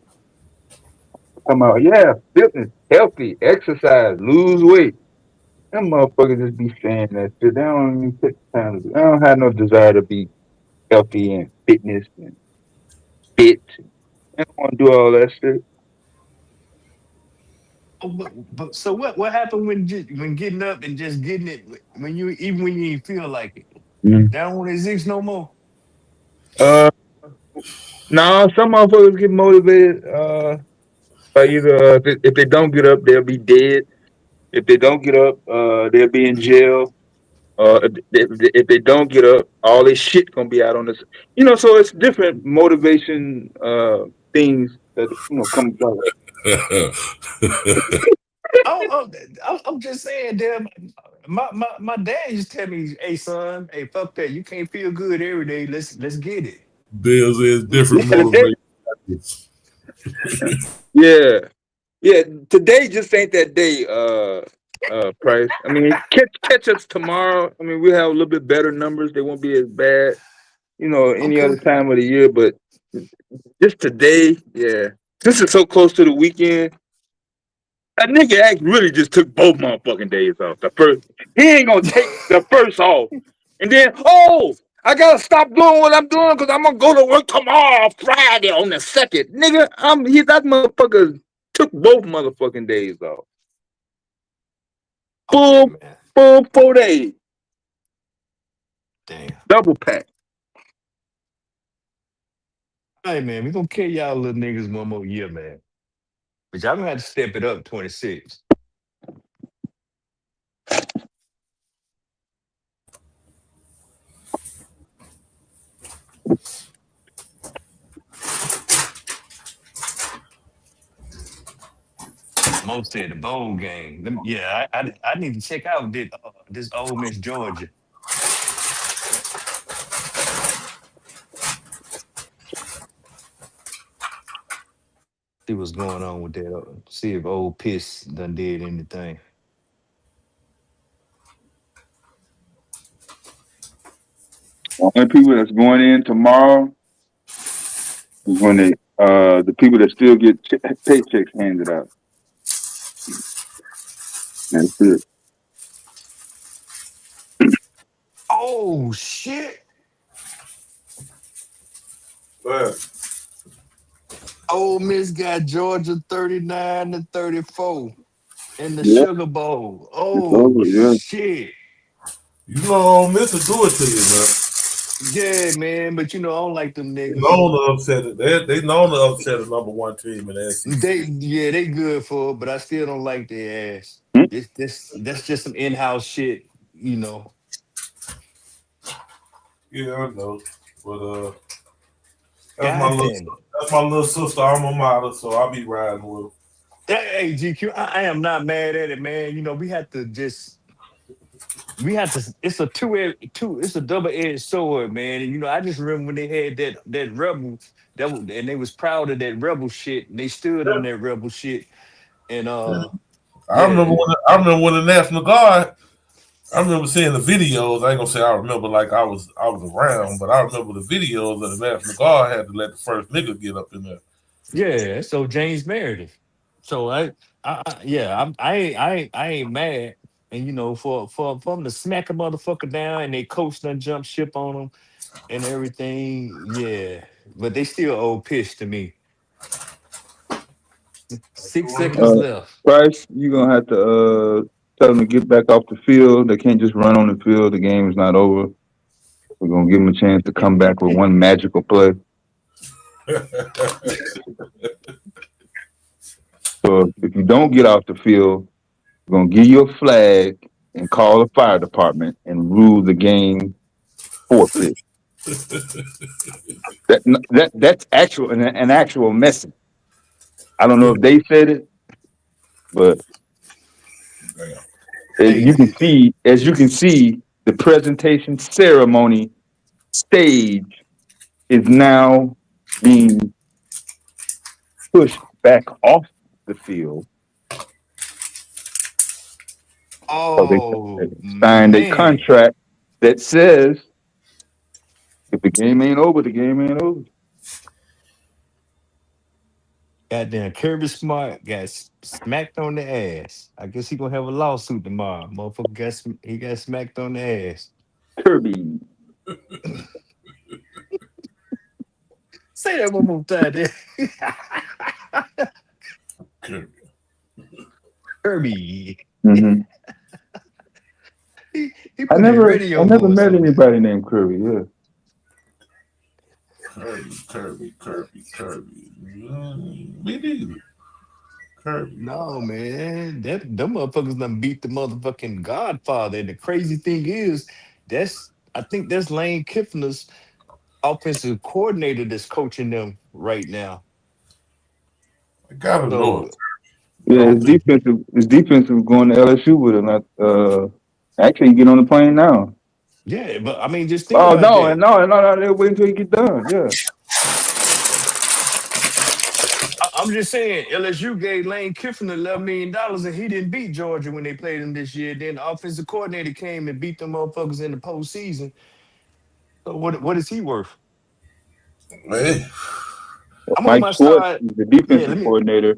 Come out, yeah, fitness, healthy, exercise, lose weight. Them motherfuckers just be saying that shit. They don't even take the time to. They don't have no desire to be healthy and fitness and fit. They don't want to do all that shit.
Oh, but so what happened when getting up and just getting it when you ain't feel like it?
Mm.
That don't exist no more.
No, some motherfuckers get motivated by either if they don't get up, they'll be dead. If they don't get up, they'll be in jail. If they don't get up, all this shit gonna be out on this. So it's different motivation things that come about.
I'm just saying, damn. My dad used to tell me, "Hey son, hey fuck that. You can't feel good every day. Let's get it."
Bills is different motivation.
Yeah. Today just ain't that day, Price. I mean, catch us tomorrow. I mean, we'll have a little bit better numbers. They won't be as bad, any other time of the year. But just today, yeah. Since it's so close to the weekend, that nigga really just took both motherfucking days off. The first, he ain't gonna take the first off, and then I gotta stop doing what I'm doing because I'm gonna go to work tomorrow, Friday on the 2nd. Nigga, that motherfucker took both motherfucking days off. Full 4 days.
Damn.
Double pack.
Hey man, we gonna carry y'all little niggas one more year, man. But y'all gonna have to step it up 26. Most said the bowl game. Yeah, I need to check out this Ole Miss Georgia. See what's going on with that. See if Old Piss done did anything.
Only people that's going in tomorrow is when the people that still get paychecks handed out. That's it.
Oh shit! Ole Miss got Georgia 39-34 in the Sugar Bowl. Oh
over, yeah.
shit!
You know, Ole Miss will do it to you, man.
Yeah, man, but you know, I don't like them
They
niggas.
known to upset it. They known to upset the number one team in the SEC.
They good for it, but I still don't like their ass. That's just some in-house shit, you know.
Yeah, I know. But
God damn it.
that's my little sister alma mater, so I'll be riding with her.
Hey, GQ, I am not mad at it, man. You know, we have to. It's a it's a double-edged sword, man. And you know, I just remember when they had that rebel and they was proud of that rebel shit, and they stood on that rebel shit. And
I remember when the National Guard. I remember seeing the videos. I ain't gonna say I remember like I was around, but I remember the videos of the National Guard had to let the first nigga get up in there.
Yeah, so James Meredith. So I ain't mad. And you know, for them to smack a motherfucker down and they coach done jump ship on them and everything, yeah. But they still owe piss to me. 6 seconds left.
Bryce, you're gonna have to tell them to get back off the field. They can't just run on the field. The game is not over. We're gonna give them a chance to come back with one magical play. So if you don't get off the field, we're gonna give you a flag and call the fire department and rule the game forfeit. That's actual an actual message. I don't know if they said it, but as you can see, the presentation ceremony stage is now being pushed back off the field. So they signed a contract that says if the game ain't over, the game ain't over.
Goddamn, Kirby Smart got smacked on the ass. I guess he gonna have a lawsuit tomorrow. Motherfucker got smacked on the ass.
Kirby.
Say that one more time, there. Kirby.
Mm-hmm.
He
I never met anybody named Kirby. Yeah.
Kirby. Me neither. Kirby.
No, man. Them motherfuckers done beat the motherfucking Godfather. And the crazy thing is, I think that's Lane Kiffner's offensive coordinator that's coaching them right now.
I gotta know it.
Yeah, his defensive going to LSU with him. Actually, you get on the plane now.
Yeah, but I mean, just think about that.
No, they'll wait until you get done. Yeah.
I'm just saying, LSU gave Lane Kiffin $11 million and he didn't beat Georgia when they played him this year. Then the offensive coordinator came and beat them motherfuckers in the postseason. So what is he worth?
Man.
I'm
Mike
on my
Schwartz
side.
is the defensive coordinator.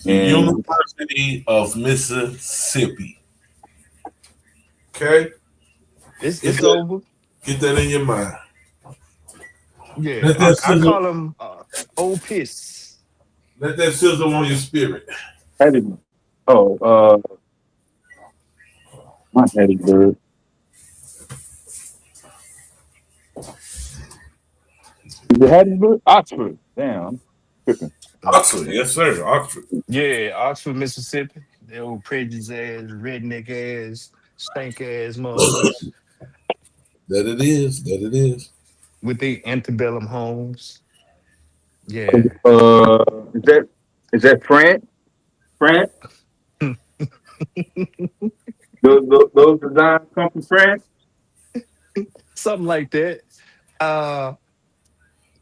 University of Mississippi. Okay?
It's over.
Get that in your mind.
Yeah, I call him Old Piss.
Let that sizzle on your spirit.
Hattiesburg. Not Hattiesburg. Is it Hattiesburg? Oxford. Damn.
Oxford, yes, sir. Oxford.
Yeah, Oxford, Mississippi. They old prejudice ass, redneck ass, stank ass motherfuckers.
That it is.
With the antebellum homes. Yeah.
Is that France? France? those designs come from France?
Something like that.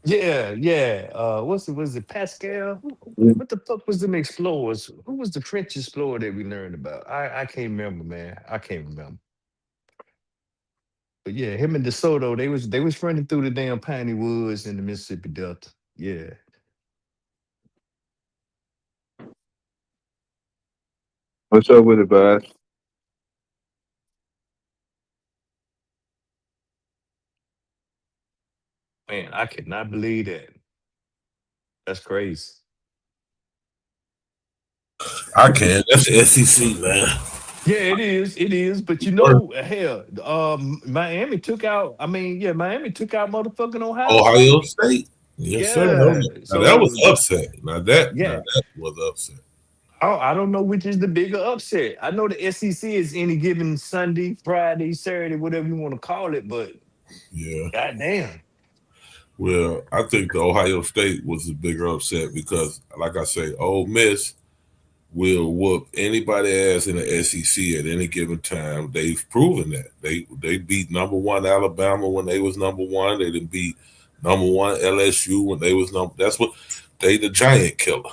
Yeah. Was it Pascal? What the fuck was them explorers? Who was the French explorer that we learned about? I can't remember, man. I can't remember. But yeah, him and DeSoto, they was running through the damn piney woods in the Mississippi Delta. Yeah.
What's up with it, bud?
Man, I cannot believe that. That's crazy.
I can. That's the SEC, man.
Yeah, it is. It is. But you know, hell, Miami took out. I mean, yeah, Miami took out motherfucking Ohio
Ohio
State.
State. Yes, sir.
Yeah.
Now that was
So
upset. Now that
yeah,
was upset.
I don't know which is the bigger upset. I know the SEC is any given Sunday, Friday, Saturday, whatever you want to call it, but
Yeah.
goddamn.
Well, I think the Ohio State was the bigger upset because, like I say, Ole Miss will whoop anybody ass in the SEC at any given time. They've proven that. They beat number one Alabama when they was number one. They didn't beat number one LSU when they was number. That's what they the giant killer.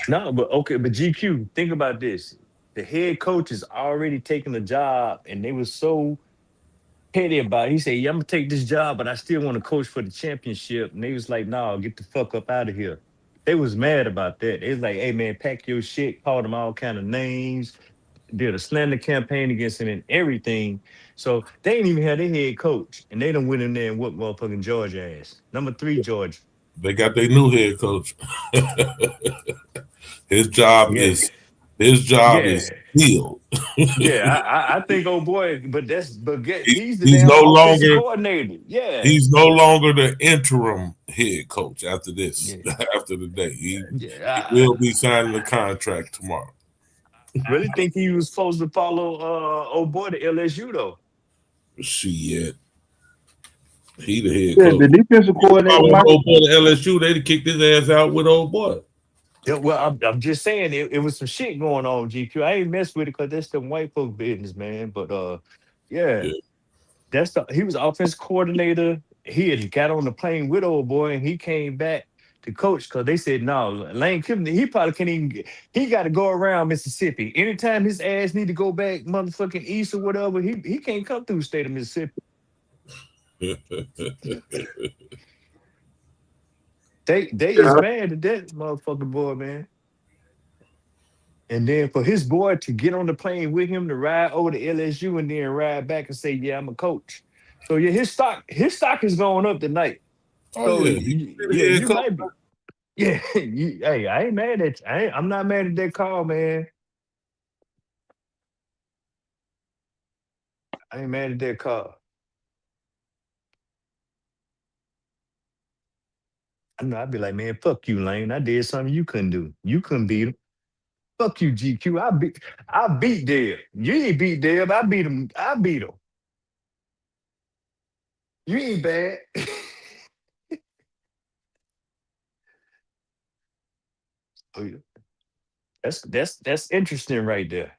No, but okay, but GQ, think about this. The head coach is already taking the job, and they were so petty about it. He said, yeah, I'm gonna take this job, but I still want to coach for the championship. And they was like, no, get the fuck up out of here. They was mad about that. They was like, hey man, pack your shit, called them all kind of names, did a slander campaign against him and everything. So they ain't even had their head coach. And they done went in there and whooped motherfucking Georgia ass. Number 3, Georgia.
They got their new head coach. His job is healed.
Yeah, I think old boy, but he's the
He's
damn
no
offensive
longer
coordinator. Yeah.
He's no longer the interim head coach after this. After the day, he will be signing a contract tomorrow.
I really think he was supposed to follow old boy to LSU though.
Shit. He the head
Yeah,
coach.
the defensive coordinator.
Old boy to LSU, they'd kicked his ass out with old boy.
Yeah, well, I'm just saying it was some shit going on, GQ. I ain't mess with it because that's some white folk business, man. But yeah. He was offensive coordinator. He had got on the plane with old boy and he came back to coach because they said no, Lane Kiffin, he probably can't even he got to go around Mississippi. Anytime his ass need to go back motherfucking east or whatever, he can't come through the state of Mississippi. They is mad at that motherfucking boy, man. And then for his boy to get on the plane with him to ride over to LSU and then ride back and say, yeah, I'm a coach. So yeah, his stock is going up tonight.
Oh,
so,
yeah.
You might be. Yeah, hey, I ain't mad at you. I'm not mad at that call, man. I ain't mad at that call. I know I'd be like, man, fuck you, Lane. I did something you couldn't do. You couldn't beat him. Fuck you, GQ. I beat Deb. You ain't beat Deb. I beat him. You ain't bad. Oh, yeah. That's interesting right there.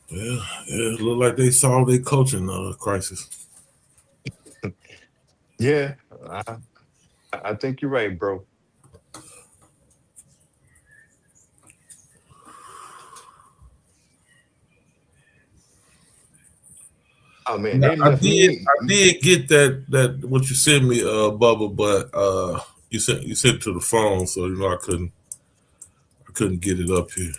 Yeah, it looked like they solved their coaching crisis.
Yeah, I think you're right, bro. Oh man,
I did get that what you sent me, Bubba, but you sent it to the phone, so I couldn't get it up here.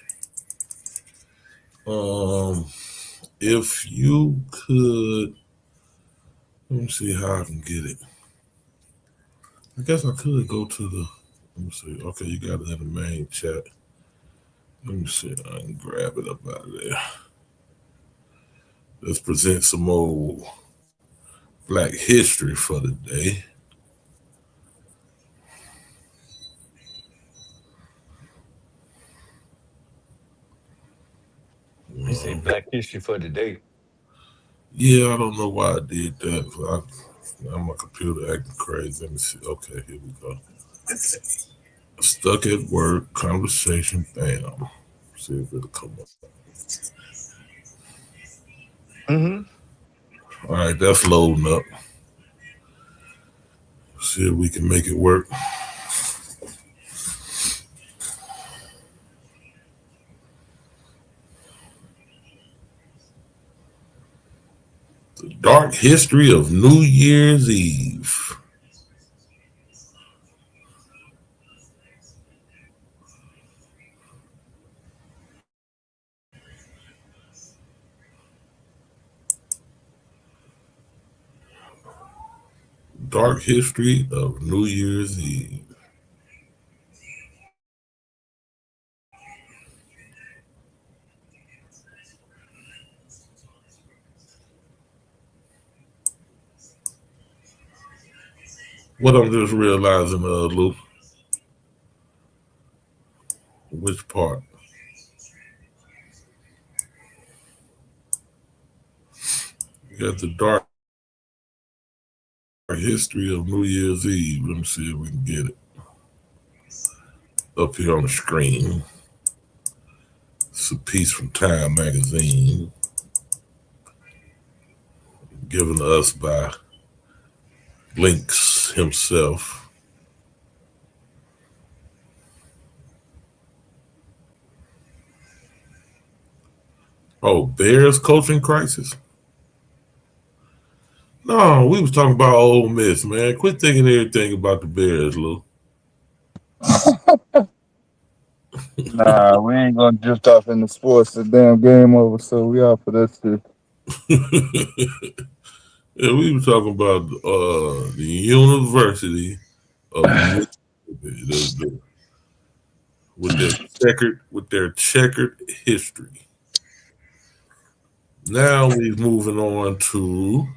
If you could, let me see how I can get it. I guess I could go to the. Let me see. Okay, you got it in the main chat. Let me see. I can grab it up out of there. Let's present some old Black history for the day.
You say Black history for the day.
Yeah, I don't know why I did that. Now my computer acting crazy. Let me see. Okay, here we go. Stuck at work, conversation, bam. See if it'll come up. All right, that's loading up. See if we can make it work. The dark history of New Year's Eve. Dark history of New Year's Eve. What I'm just realizing, Lou. Which part? You got the dark history of New Year's Eve. Let me see if we can get it up here on the screen. It's a piece from Time magazine given to us by Blinks himself. Oh, Bears coaching crisis? No, we was talking about Ole Miss, man. Quit thinking everything about the Bears, Lou.
Nah, we ain't gonna drift off in the sports. The damn game over, so we out for that shit.
Yeah, we were talking about the University of Mississippi, with their checkered history. Now we're moving on to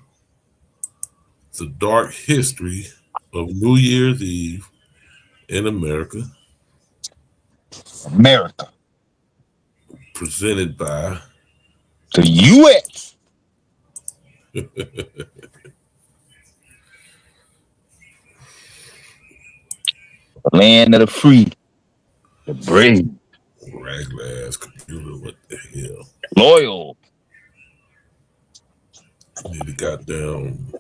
the dark history of New Year's Eve in America. Presented by
the U.S. Land of the free, the brave,
Raglass computer. What the hell?
loyal.
Need a goddamn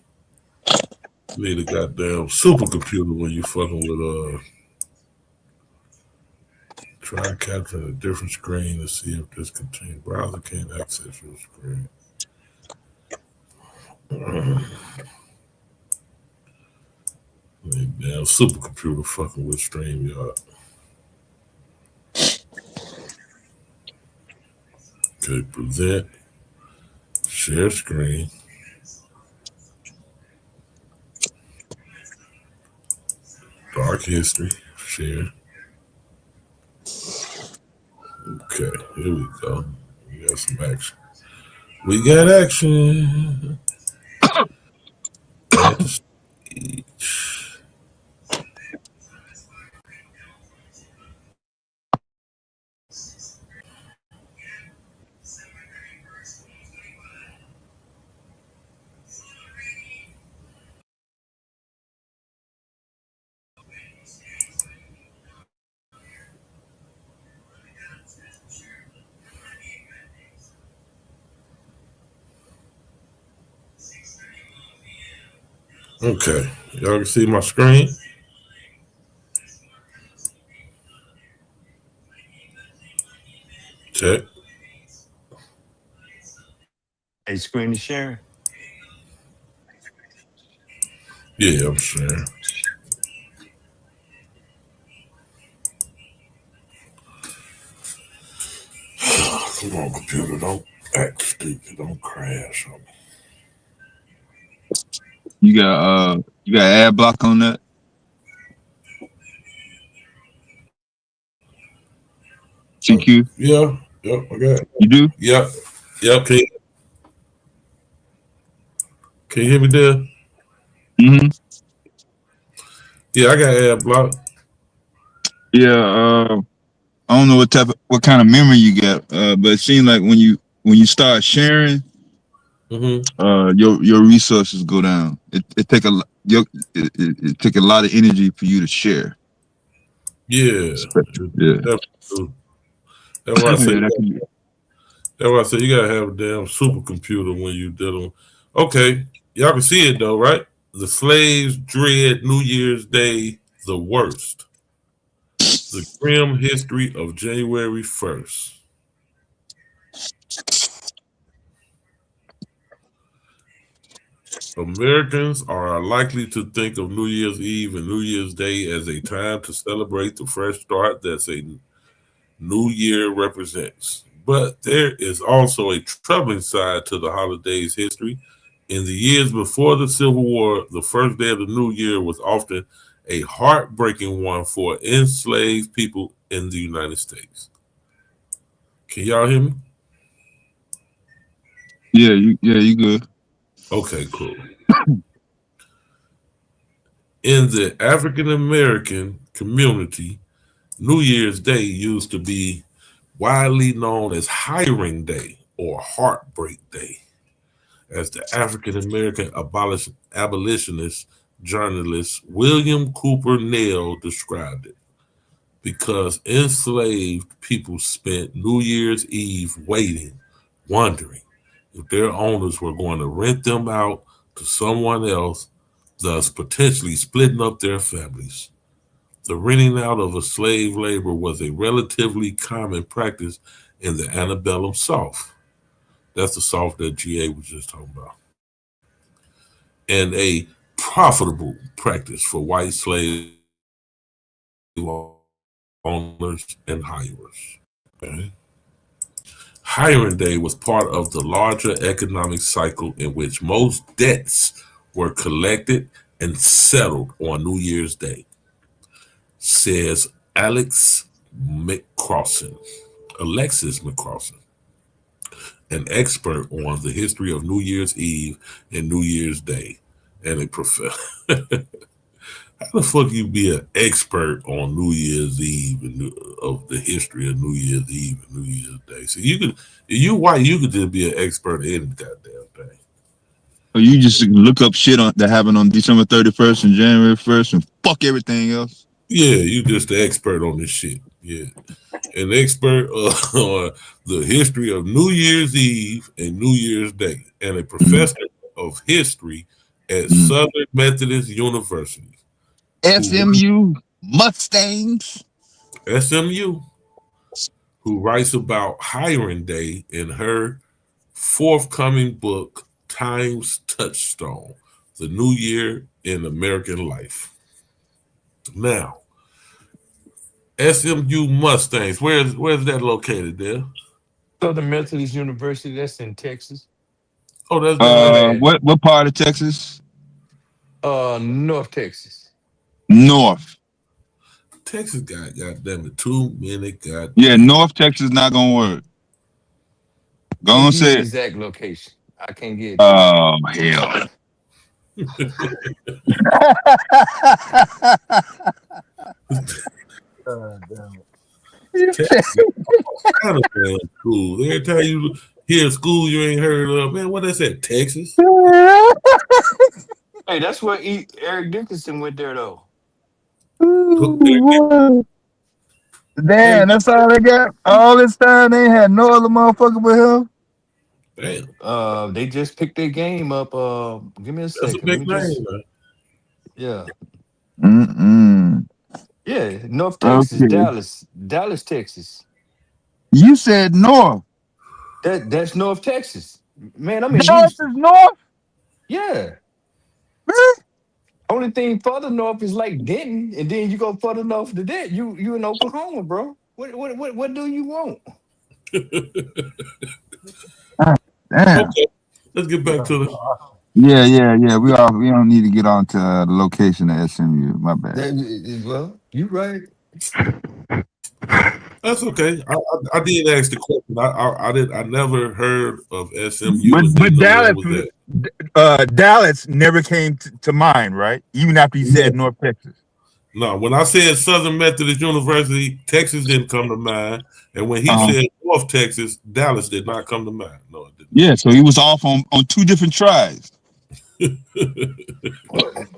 supercomputer when you fucking with try capturing a different screen to see if this contains browser can't access your screen. Damn supercomputer fucking with StreamYard. Okay, present, share screen. Dark history, share. Okay, here we go. We got some action. We got action. Okay, y'all can see my screen. Check.
Hey, screen is sharing.
Yeah, I'm sharing. Come on, computer, don't act stupid, don't crash on me.
You got ad block on that? CQ?
Yeah, I got it.
You do?
Yep. Can you hear me there?
Mm-hmm.
Yeah, I got ad block.
Yeah, I don't know what kind of memory you got, but it seems like when you start sharing, your resources go down. It take a lot of energy for you to share.
Yeah.
Yeah.
That's why I say.
Yeah, that can be.
That's why I say you gotta have a damn supercomputer when you dealing. Okay, y'all can see it though, right? The slaves dread New Year's Day the worst. The grim history of January 1st. Americans are likely to think of New Year's Eve and New Year's Day as a time to celebrate the fresh start that's a new year represents. But there is also a troubling side to the holiday's history. In the years before the Civil War, the first day of the new year was often a heartbreaking one for enslaved people in the United States. Can y'all hear me?
Yeah, you good.
Okay, cool. In the African American community, New Year's Day used to be widely known as Hiring Day or Heartbreak Day, as the African American abolitionist journalist William Cooper Nell described it, because enslaved people spent New Year's Eve waiting, wondering if their owners were going to rent them out to someone else, thus potentially splitting up their families. The renting out of a slave labor was a relatively common practice in the antebellum South. That's the South that GA was just talking about. And a profitable practice for white slave owners and hirers. Okay. Hiring Day was part of the larger economic cycle in which most debts were collected and settled on New Year's Day, says Alexis McCrossan, an expert on the history of New Year's Eve and New Year's Day, and a professor. How the fuck you be an expert on New Year's Eve and of the history of New Year's Eve and New Year's Day? So you could, you could just be an expert in the goddamn thing.
Or you just look up shit that happened on December 31st and January 1st and fuck everything else.
Yeah, you just the expert on this shit. Yeah, an expert on the history of New Year's Eve and New Year's Day, and a professor of history at Southern Methodist University.
SMU Mustangs.
SMU, who writes about Hiring Day in her forthcoming book, Time's Touchstone, The New Year in American Life. Now, SMU Mustangs, where's that located there?
Southern Methodist University, that's in Texas.
Oh, that's
what part of Texas?
North Texas.
North.
Texas got goddamn it, too many goddamn.
Yeah, North Texas not gonna work. Go on, say it.
Exact location. I can't get.
Oh hell.
Texas, kind of damn cool. Every time you hear school you ain't heard of, man, what is that? Texas?
Hey, that's where Eric Dickinson went there though.
Damn, that's all they got. All this time they had no other motherfucker but him.
Damn.
They just picked their game up. Give me a second.
That's a big name, man.
Yeah.
Mm-mm.
Yeah, North Texas,
Okay.
Dallas, Texas.
You said North.
That's North Texas. Man, I'm in
Dallas
Houston.
is North?
Yeah.
Really?
Only thing further north is like Denton, and then you go further north to that, you in Oklahoma, bro. What do you want?
Damn.
Okay, let's get back to the.
Yeah. We don't need to get on to the location of SMU. My bad.
Well, you right.
That's okay. I did ask the question. I never heard of SMU.
But Dallas never came to mind, right? Even after you said North Texas.
No, when I said Southern Methodist University, Texas didn't come to mind, and when he said North Texas, Dallas did not come to mind. No, it didn't.
Yeah, so he was off on two different tries.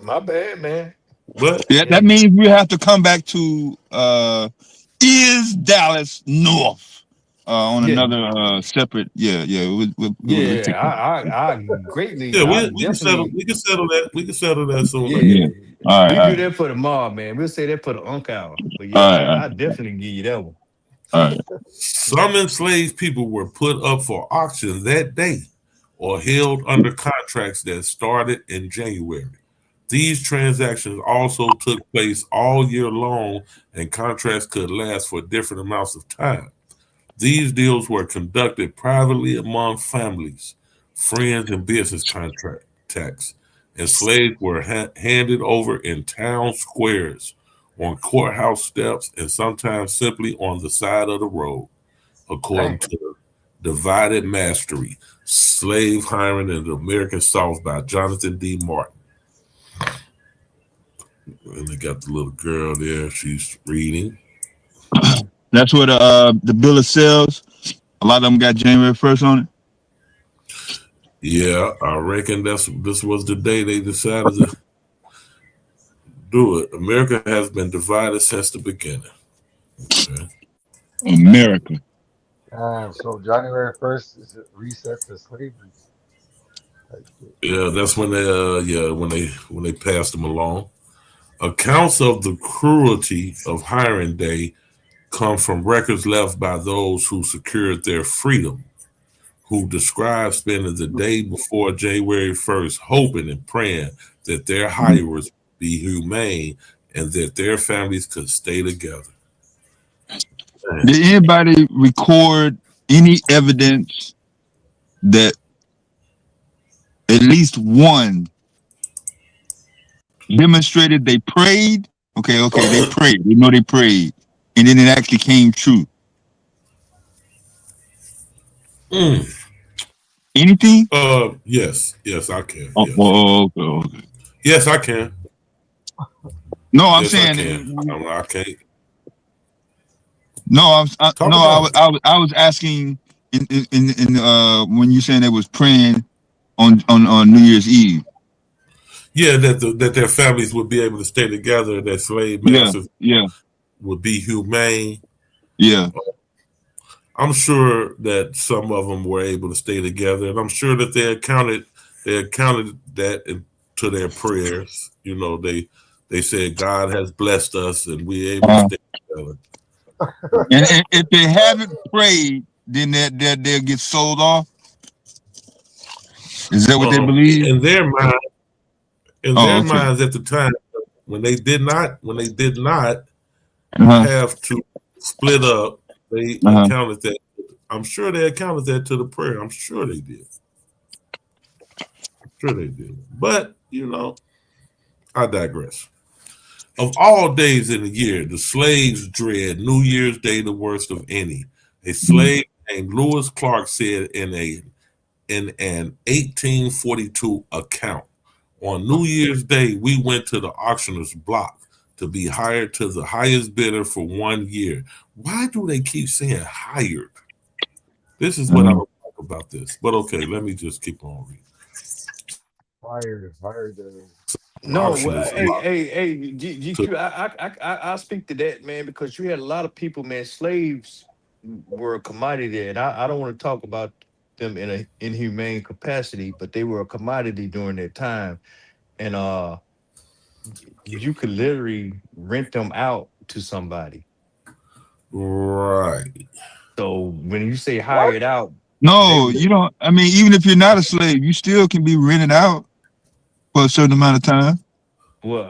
My bad, man.
But
Yeah, that means we have to come back to is Dallas North on
Yeah,
another separate. We'll take that.
I greatly,
yeah,
I
we can settle
definitely,
that. We can settle that sooner.
yeah.
All right,
We
all
do
right,
that for tomorrow, man. We'll say that for the hour. But
all right,
yeah, I definitely give you that one.
all right.
Some enslaved people were put up for auction that day or held under contracts that started in January. These transactions also took place all year long, and contracts could last for different amounts of time. These deals were conducted privately among families, friends, and business contacts. And slaves were handed over in town squares, on courthouse steps, and sometimes simply on the side of the road, according to Divided Mastery, Slave Hiring in the American South by Jonathan D. Martin. And they got the little girl there. She's reading.
That's what the bill of sales. A lot of them got January 1st on it.
Yeah, I reckon this was the day they decided to do it. America has been divided since the beginning. Okay.
America.
So January 1st is a reset to slavery.
Yeah, that's when they passed them along. Accounts of the cruelty of hiring day come from records left by those who secured their freedom, who describe spending the day before January 1st hoping and praying that their hirers be humane and that their families could stay together.
Did anybody record any evidence that at least one demonstrated they prayed? Okay, they prayed. We know they prayed. And then it actually came true. Anything?
Yes, I can.
Oh,
Yes.
Okay.
Yes, I can.
No, I'm
Yes,
saying
I can't.
No, I was asking in when you saying they was praying on New Year's Eve.
Yeah, that their families would be able to stay together, that slave masters would be humane.
Yeah.
I'm sure that some of them were able to stay together, and I'm sure that they accounted that to their prayers. You know, they said God has blessed us and we're able to stay together.
And if they haven't prayed, then they'll get sold off. Is that what they believe?
In their minds at the time, when they did not have to split up, they accounted that. I'm sure they accounted that to the prayer. I'm sure they did. But I digress. Of all days in the year, the slaves dread New Year's Day the worst of any. A slave named Lewis Clark said in an 1842 account, on New Year's Day, we went to the auctioneer's block to be hired to the highest bidder for 1 year. Why do they keep saying hired? This is what I don't like about this. But okay, let me just keep on reading.
Fired.
No, hey, GQ, I'll speak to that, man, because you had a lot of people, man. Slaves were a commodity, and I don't want to talk about them in an inhumane capacity, but they were a commodity during their time, and you could literally rent them out to somebody.
Right.
So when you say hired out,
no, you don't. I mean, even if you're not a slave, you still can be rented out for a certain amount of time.
Well,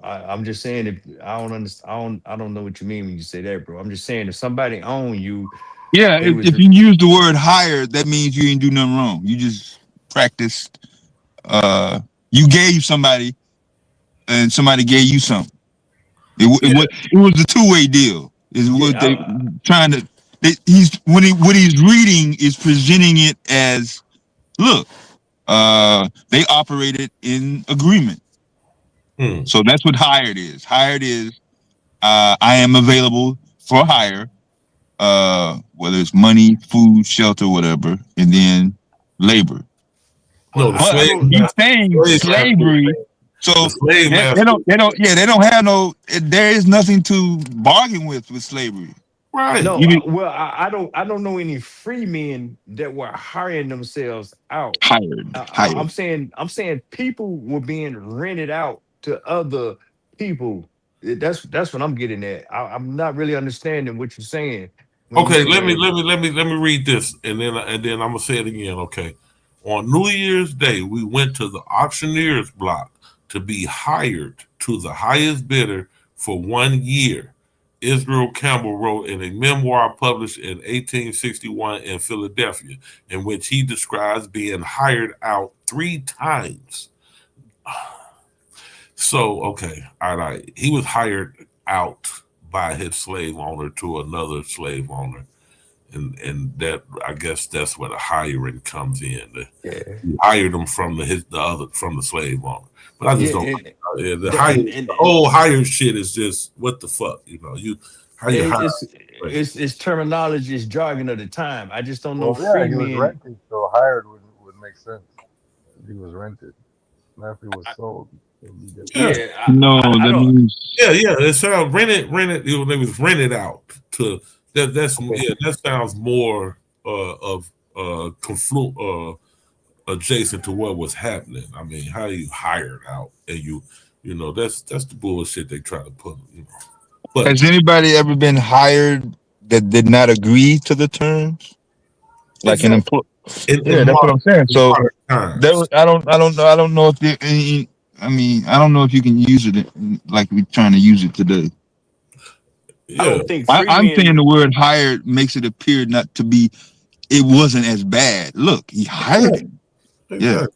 I'm just saying, if I don't understand, I don't know what you mean when you say that, bro. I'm just saying, if somebody owned you,
yeah, if you use the word hired, that means you didn't do nothing wrong. You just practiced. You gave somebody, and somebody gave you something. It was a two-way deal. Is what they trying to. What he's reading is presenting it as, look, they operated in agreement. So that's what hired is. Hired is, I am available for hire, whether it's money, food, shelter, whatever, and then labor.
No,
but he's saying So
slave
they
master.
they don't have no. There is nothing to bargain with slavery.
Right.
No,
You
well, I don't know any free men that were hiring themselves out.
hired.
I'm saying people were being rented out to other people. That's what I'm getting at. I'm not really understanding what you're saying. when you
Okay, let me
saying-
read this, and then I'm gonna say it again. Okay, on New Year's Day, we went to the auctioneer's block to be hired to the highest bidder for 1 year. Israel Campbell wrote in a memoir published in 1861 in Philadelphia, in which he describes being hired out 3 times. So, okay, all right. He was hired out by his slave owner to another slave owner. And that, I guess that's where the hiring comes in. He hired him from the slave owner. But I just the whole hire shit is just what the fuck, how you hire.
It's terminology, it's jargon of the time. I just don't know.
Well, yeah, he was rented, so hired would make sense. If he was rented, not if he was sold.
It sounds rented. It was rented out to. That sounds more adjacent to what was happening. I mean, how you hired out and that's the bullshit they try to put. But
has anybody ever been hired that did not agree to the terms? Like an employee? That's what I'm saying. So I don't know if there any. I mean, I don't know if you can use it like we're trying to use it today.
I don't think
I'm saying the word hired makes it appear not to be. It wasn't as bad. Look, he hired him. Yeah.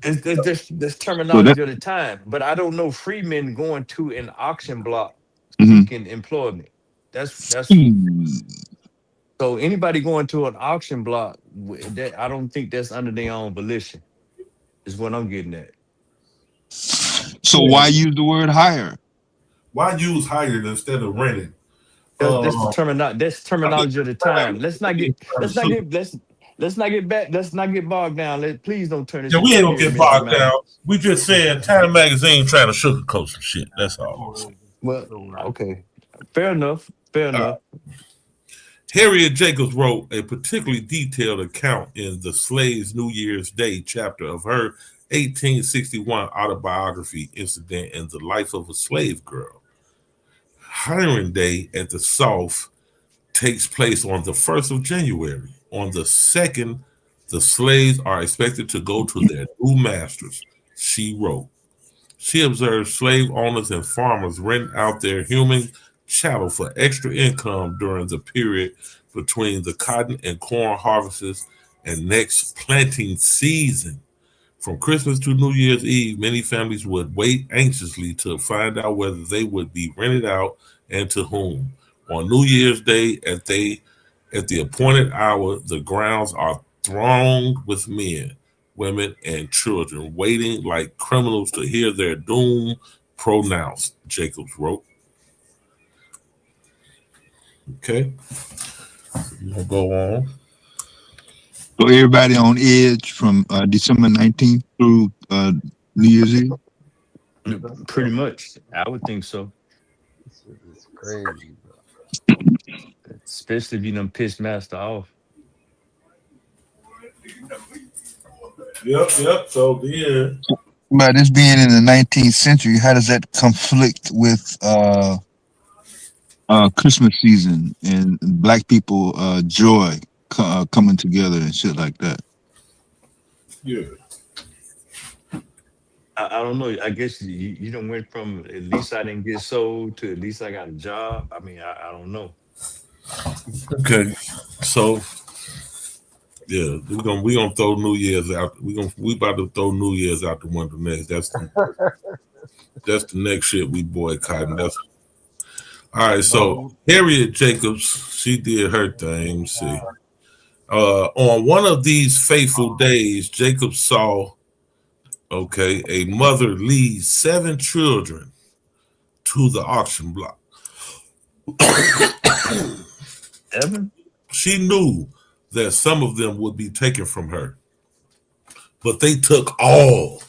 This terminology of the time, but I don't know free men going to an auction block seeking employment. That's so anybody going to an auction block, I don't think that's under their own volition. Is what I'm getting at.
So why use the word hire?
Why use hired instead of rented?
That's terminology of the time. Let's not get bogged down. Please don't turn this.
Yeah, we ain't gonna get bogged down. We just saying Time Magazine trying to sugarcoat some shit. That's all.
Well, okay, fair enough.
Harriet Jacobs wrote a particularly detailed account in the Slave's New Year's Day chapter of her 1861 autobiography, Incident in the Life of a Slave Girl. Hiring Day at the South takes place on the 1st of January. On the 2nd, the slaves are expected to go to their new masters, she wrote. She observed slave owners and farmers rent out their human chattel for extra income during the period between the cotton and corn harvests and next planting season. From Christmas to New Year's Eve, many families would wait anxiously to find out whether they would be rented out and to whom. On New Year's Day, at the appointed hour, the grounds are thronged with men, women, and children, waiting like criminals to hear their doom pronounced, Jacobs wrote. Okay. We'll go on.
So everybody on edge from December 19th through New Year's Eve?
Pretty much. I would think so.
It's crazy, bro.
Especially if you done pissed master off.
Yep. So then,
But this being in the 19th century, how does that conflict with Christmas season and black people joy coming together and shit like that?
Yeah.
I don't know. I guess you done went from at least I didn't get sold to at least I got a job. I mean, I don't know.
Okay. So yeah, we gonna throw New Year's out. We about to throw New Year's out the window next. That's the next shit we boycotting. That's all right. So Harriet Jacobs, she did her thing. Let's see. On one of these fateful days, Jacob saw, a mother lead 7 children to the auction block.
Evan?
She knew that some of them would be taken from her, but they took all.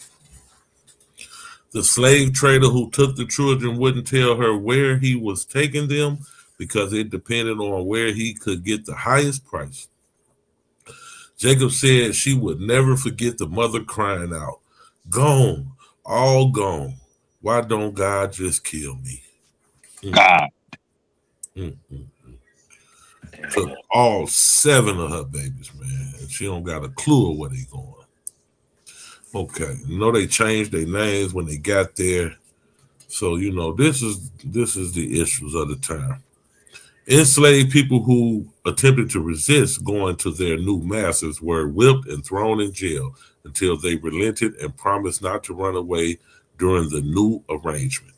The slave trader who took the children wouldn't tell her where he was taking them because it depended on where he could get the highest price. Jacob said she would never forget the mother crying out, "Gone, all gone. Why don't God just kill me?"
God.
Took all 7 of her babies, man, and she don't got a clue of where they going. Okay, they changed their names when they got there, so this is the issues of the time. Enslaved people who attempted to resist going to their new masters were whipped and thrown in jail until they relented and promised not to run away during the new arrangement.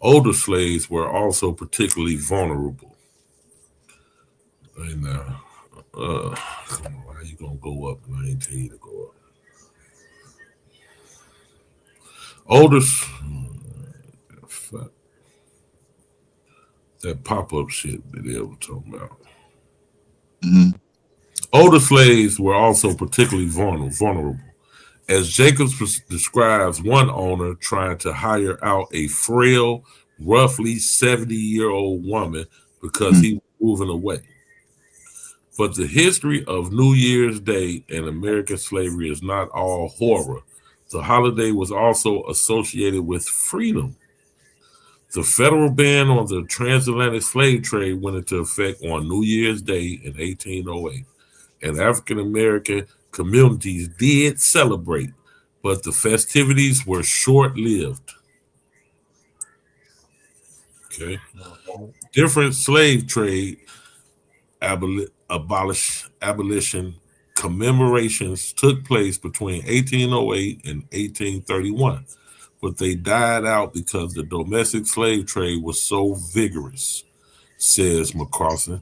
Older slaves were also particularly vulnerable. And come on, how you gonna go up 19 to go up? That pop-up shit that they were talking about. Older slaves were also particularly vulnerable. As Jacobs describes one owner trying to hire out a frail, roughly 70-year-old woman because he was moving away. But the history of New Year's Day and American slavery is not all horror. The holiday was also associated with freedom. The federal ban on the transatlantic slave trade went into effect on New Year's Day in 1808, and African American communities did celebrate, but the festivities were short-lived. Okay. Different slave trade abolition commemorations took place between 1808 and 1831, but they died out because the domestic slave trade was so vigorous, says McCarthy.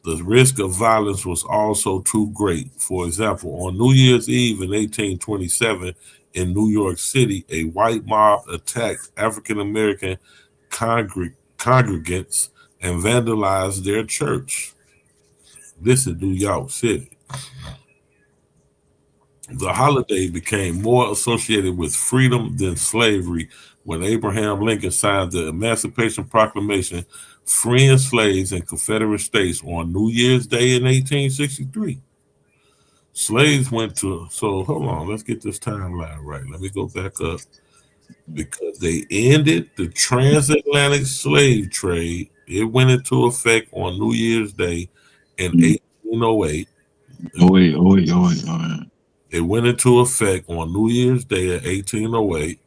The risk of violence was also too great. For example, on New Year's Eve in 1827 in New York City, a white mob attacked African American congregants and vandalized their church. This is New York City. The holiday became more associated with freedom than slavery when Abraham Lincoln signed the Emancipation Proclamation, freeing slaves in Confederate states on New Year's Day in 1863. Slaves went to, so hold on, let's get this timeline right. Let me go back up. Because they ended the transatlantic slave trade, it went into effect on New Year's Day in 1808. It went into effect on New Year's Day in 1808.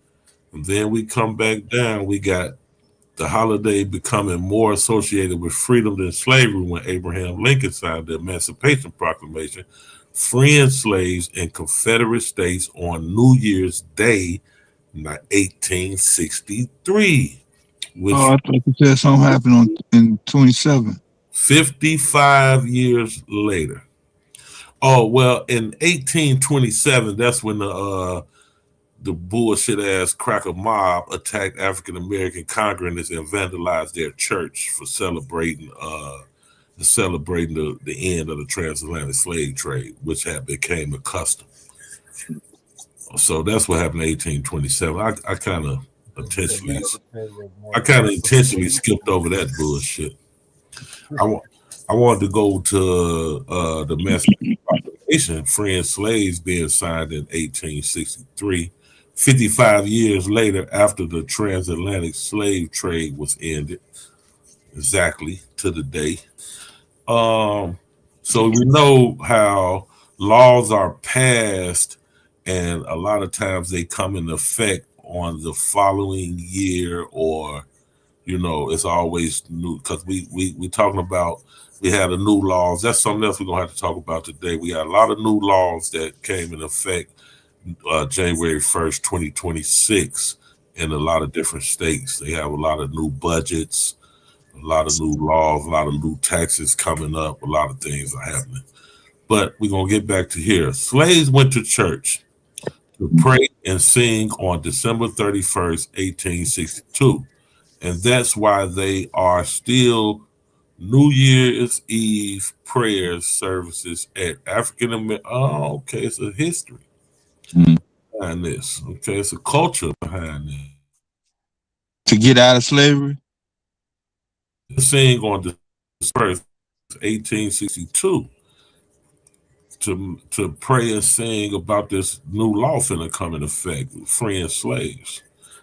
And then we come back down, we got the holiday becoming more associated with freedom than slavery when Abraham Lincoln signed the Emancipation Proclamation, freeing slaves in Confederate states on New Year's Day, 1863. Which
I thought you said something happened in 27.
55 years later. Oh, well, in 1827, that's when the bullshit ass cracker mob attacked African American congregants and vandalized their church for celebrating the end of the transatlantic slave trade, which had became a custom. So that's what happened in 1827. I kind of intentionally skipped over that bullshit. I wanted to go to the Emancipation Proclamation, freeing slaves being signed in 1863, 55 years later after the transatlantic slave trade was ended, exactly to the day. So we know how laws are passed, and a lot of times they come into effect on the following year, or it's always new, because we talking about, we had a new laws. That's something else we're gonna have to talk about today. We had a lot of new laws that came in effect January 1st, 2026 in a lot of different states. They have a lot of new budgets, a lot of new laws, a lot of new taxes coming up, a lot of things are happening. But we're gonna get back to here. Slaves went to church to pray and sing on December 31st, 1862. And that's why they are still New Year's Eve prayers services at African American. Oh, okay, it's a history. behind this. Okay, it's a culture behind this.
To get out of slavery?
This ain't going to disperse 1862 to pray and sing about this new law finna come in effect, freeing slaves.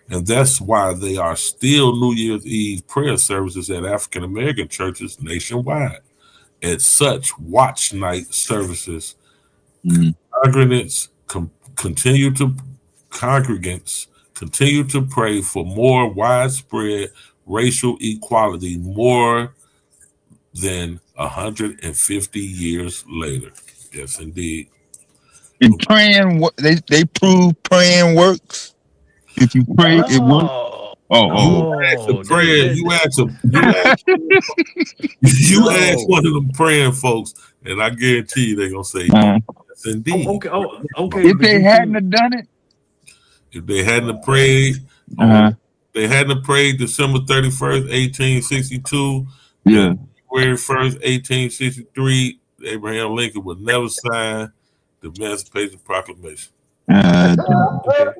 And that's why they are still New Year's Eve prayer services at African American churches nationwide. At such watch night services, congregants continue to pray for more widespread racial equality more than 150 years later. Yes, indeed.
And praying, they prove praying works. If you pray, it works.
You ask one of them praying folks, and I guarantee you they're gonna say yes, indeed.
Okay. If they hadn't have done it,
if they hadn't have prayed, they hadn't have prayed December 31st, 1862.
Yeah.
January 1st, 1863. Abraham Lincoln would never sign the Emancipation Proclamation.
Okay.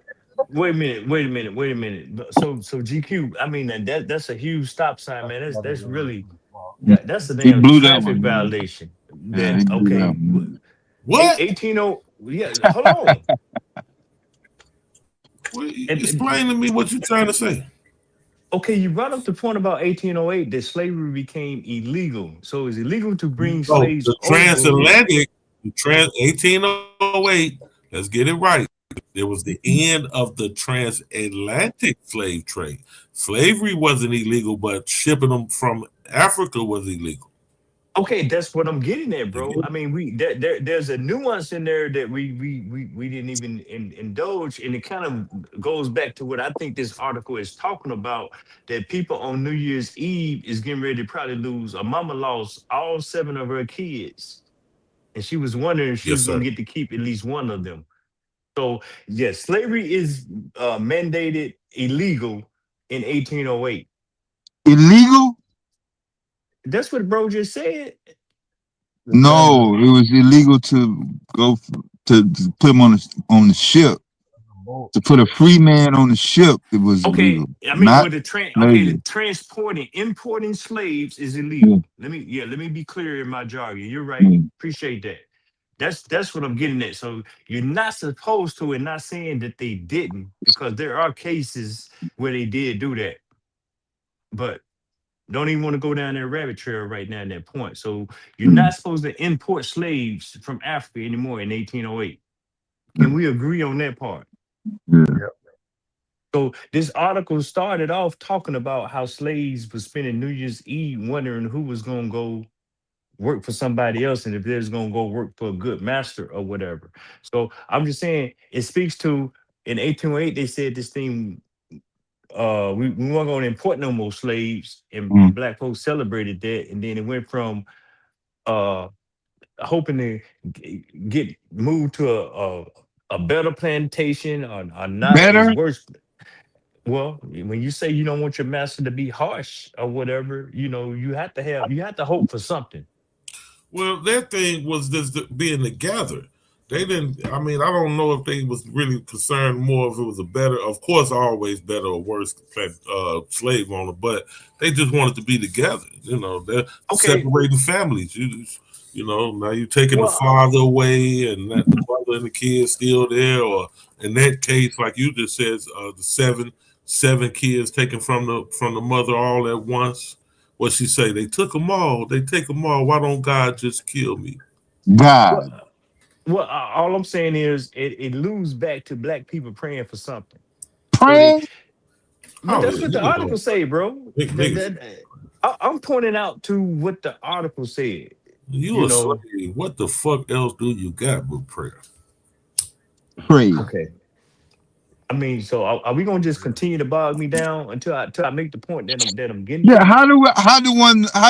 Wait a minute. So GQ, I mean that's a huge stop sign, man. That's really that's a damn traffic violation. Okay.
What?
1800. Yeah, hold on.
Explain to me what you're trying to say.
Okay, you brought up the point about 1808 that slavery became illegal. So it's illegal to bring slaves
the transatlantic, 1808. Let's get it right. There was the end of the transatlantic slave trade. Slavery wasn't illegal, but shipping them from Africa was illegal.
Okay, that's what I'm getting at, bro. I mean, there's a nuance in there that we didn't even indulge, and it kind of goes back to what I think this article is talking about. That people on New Year's Eve is getting ready to probably lose. A mama lost all 7 of her kids, and she was wondering if she was going to get to keep at least one of them. So, yes, slavery is mandated illegal in 1808.
Illegal?
That's what bro just said.
No, it was illegal to go to put him on the ship. To put a free man on the ship, it was illegal.
I mean, with the transporting, importing slaves is illegal. Let me be clear in my jargon. You're right. Appreciate that. That's what I'm getting at. So you're not supposed to, and not saying that they didn't, because there are cases where they did do that. But don't even want to go down that rabbit trail right now at that point. So you're not supposed to import slaves from Africa anymore in 1808. Can we agree on that part?
Yeah.
So this article started off talking about how slaves were spending New Year's Eve wondering who was going to go work for somebody else and if they're going to go work for a good master or whatever. So I'm just saying it speaks to, in 1808, they said this thing, we weren't going to import no more slaves, and black folks celebrated that, and then it went from hoping to get moved to a better plantation or not
better?
As worse. Well, when you say you don't want your master to be harsh or whatever, you have to hope for something.
Well, their thing was just being together. They didn't, I don't know if they was really concerned more if it was a better, of course, always better or worse slave owner, but they just wanted to be together. They're separating families. Now you're taking the father away and the brother and the kids still there, or in that case, like you just said, the seven kids taken from the mother all at once. What she say? They took them all. They take them all. Why don't God just kill me?
God.
Well, all I'm saying is it loops back to black people praying for something.
Praying?
But that's what the article say, bro. I'm pointing out to what the article said.
You a slave. What the fuck else do you got but prayer?
Pray.
Okay. So are we gonna just continue to bog me down until I make the point that I'm getting?
Yeah. How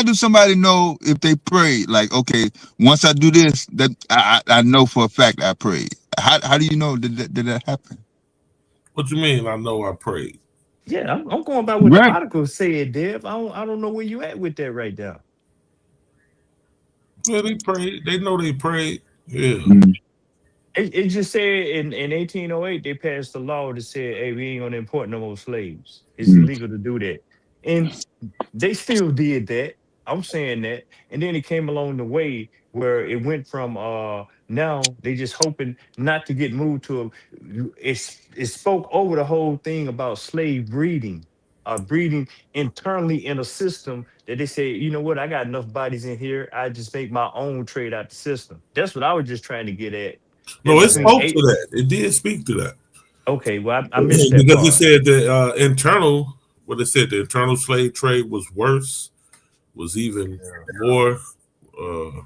do somebody know if they pray? Like, okay, once I do this, that I know for a fact I prayed. How do you know did that happen?
What you mean? I know I prayed.
Yeah, I'm going by what the article said, Dev. I don't know where you at with that right now.
Well, they prayed. They know they prayed. Yeah.
It just said in 1808 they passed a law that said, "Hey, we ain't gonna import no more slaves. It's illegal to do that," and they still did that. I'm saying that, and then it came along the way where it went from now they just hoping not to get moved to a. It spoke over the whole thing about slave breeding, breeding internally in a system that they say, you know what, I got enough bodies in here, I just make my own trade out the system. That's what I was just trying to get at.
No, it
Between
spoke
eight.
to that. It did speak to that.
Okay, well, I missed that
Because it
part.
said the internal, what it said, the internal slave trade was worse, was even more. It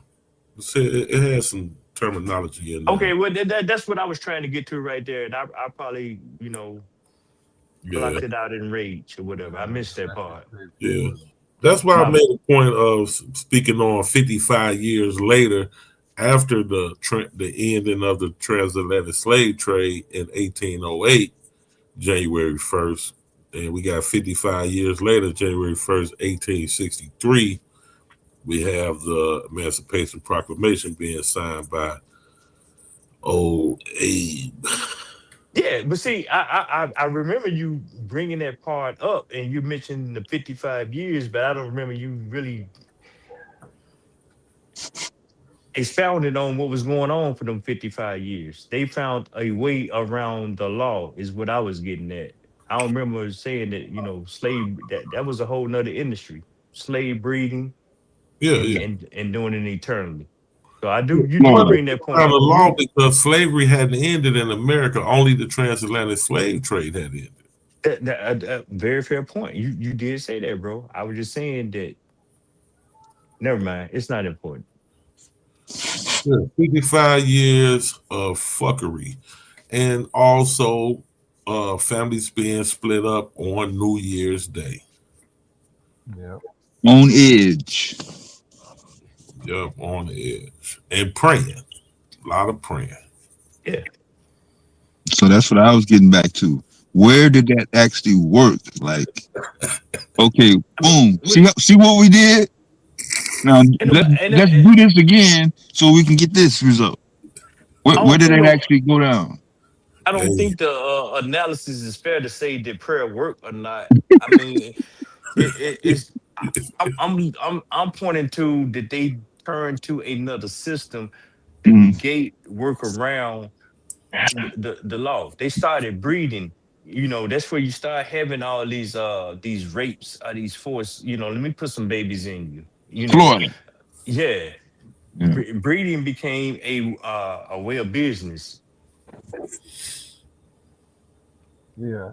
said it had some terminology in there.
Okay, well, that's what I was trying to get to right there, and I probably, blocked it out in rage or whatever. I missed that part.
Yeah, that's why I made a point of speaking on 55 years later, after the ending of the transatlantic slave trade in 1808, January 1st, and we got 55 years later, January 1st, 1863, we have the Emancipation Proclamation being signed by old Abe.
Yeah, but see, I remember you bringing that part up, and you mentioned the 55 years, but I don't remember you really expounded on what was going on for them 55 years. They found a way around the law, is what I was getting at. I don't remember saying that, slave, that was a whole nother industry, slave breeding, and doing it eternally. So you do bring that point
Found
up.
a law because slavery hadn't ended in America, only the transatlantic slave trade had ended.
Very fair point. You did say that, bro. I was just saying that. Never mind. It's not important.
55 years of fuckery, and also families being split up on New Year's Day.
Yeah.
On edge.
Yep, on the edge. And praying. A lot of praying.
Yeah.
So that's what I was getting back to. Where did that actually work? Like, okay, boom. See what we did? Now let's do this again so we can get this result. Where did it actually go down?
I don't think the analysis is fair to say that prayer worked or not. I mean, it's. I'm pointing to that they turned to another system to negate, work around the law. They started breeding. That's where you start having all these rapes, these forced. Let me put some babies in you.
Florida.
Yeah. Breeding became a way of business.
Yeah.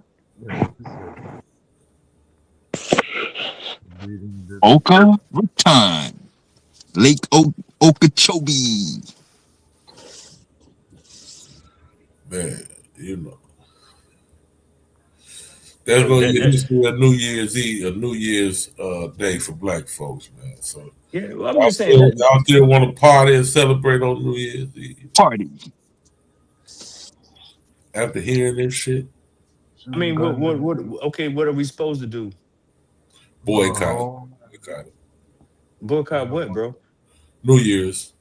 Oka Raton, Lake Okeechobee.
Man, that's going to be history of New Year's Eve, a New Year's Day for Black folks, man. So
yeah, well, I'm just saying
y'all still want to party and celebrate on New Year's Eve?
Party.
After hearing this shit?
I mean, what are we supposed to do?
Boycott.
Boycott what, bro?
New Year's.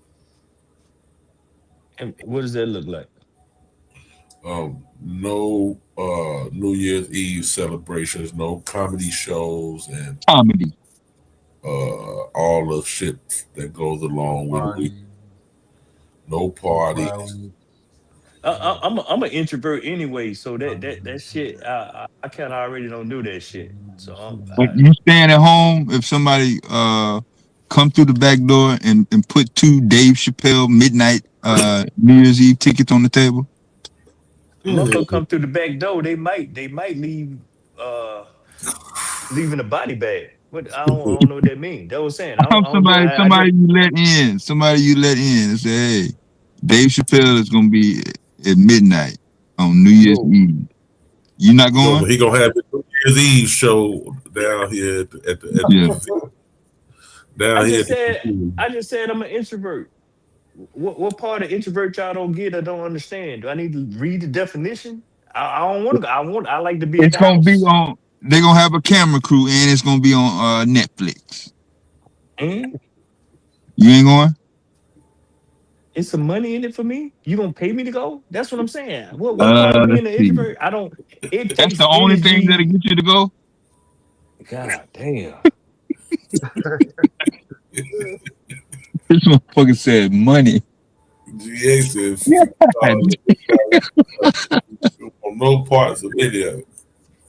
And what does that look like?
No New Year's Eve celebrations, no comedy shows, and
comedy.
All the shit that goes along with it. No parties.
I'm an introvert anyway, so that shit I kind of already don't do that shit. So
But you staying at home if somebody come through the back door and put 2 Dave Chappelle midnight New Year's Eve tickets on the table?
Motherfucker come through the back door, they might leave leaving a body bag. But I don't know what that means. That was saying
Somebody you let in and say, hey, Dave Chappelle is gonna be at midnight on New Year's Eve. You not going?
He gonna have the New Year's Eve show down here at the
I just said I'm an introvert. What part of introvert y'all don't get or don't understand? Do I need to read the definition? I don't want to. I like to be.
It's gonna be on. They're gonna have a camera crew and it's gonna be on Netflix.
Mm-hmm.
You ain't going?
It's some money in it for me. You gonna pay me to go? That's what I'm saying. What part of being an
Let's see.
introvert? I don't. It
That's
takes
the only thing
energy.
that'll get you to go.
God damn.
This motherfucker said money.
GA said on no parts of any of it.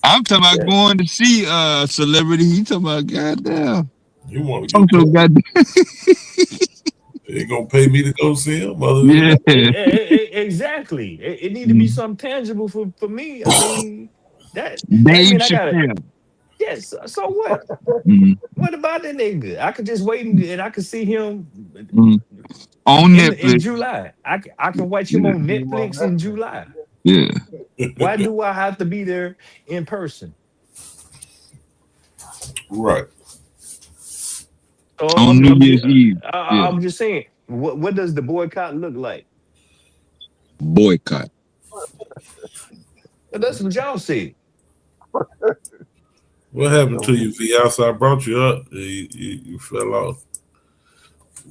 I'm talking about going to see a celebrity. He talking about goddamn.
You want to
Talk to a goddamn.
They gonna pay me to go see him?
Yeah.
Exactly. It need to be something tangible for me. I mean, that I
Dave
mean, I got it.
Chappelle.
Yes. So what? What about that nigga? I could just wait and I could see him
On
in
Netflix.
July. I can watch him on Netflix in July.
Yeah.
Why do I have to be there in person?
Right.
So
On New Year's Eve.
I'm just saying, what does the boycott look like?
Boycott.
That's what y'all said.
What happened to you, Vias? I brought you up. You fell off.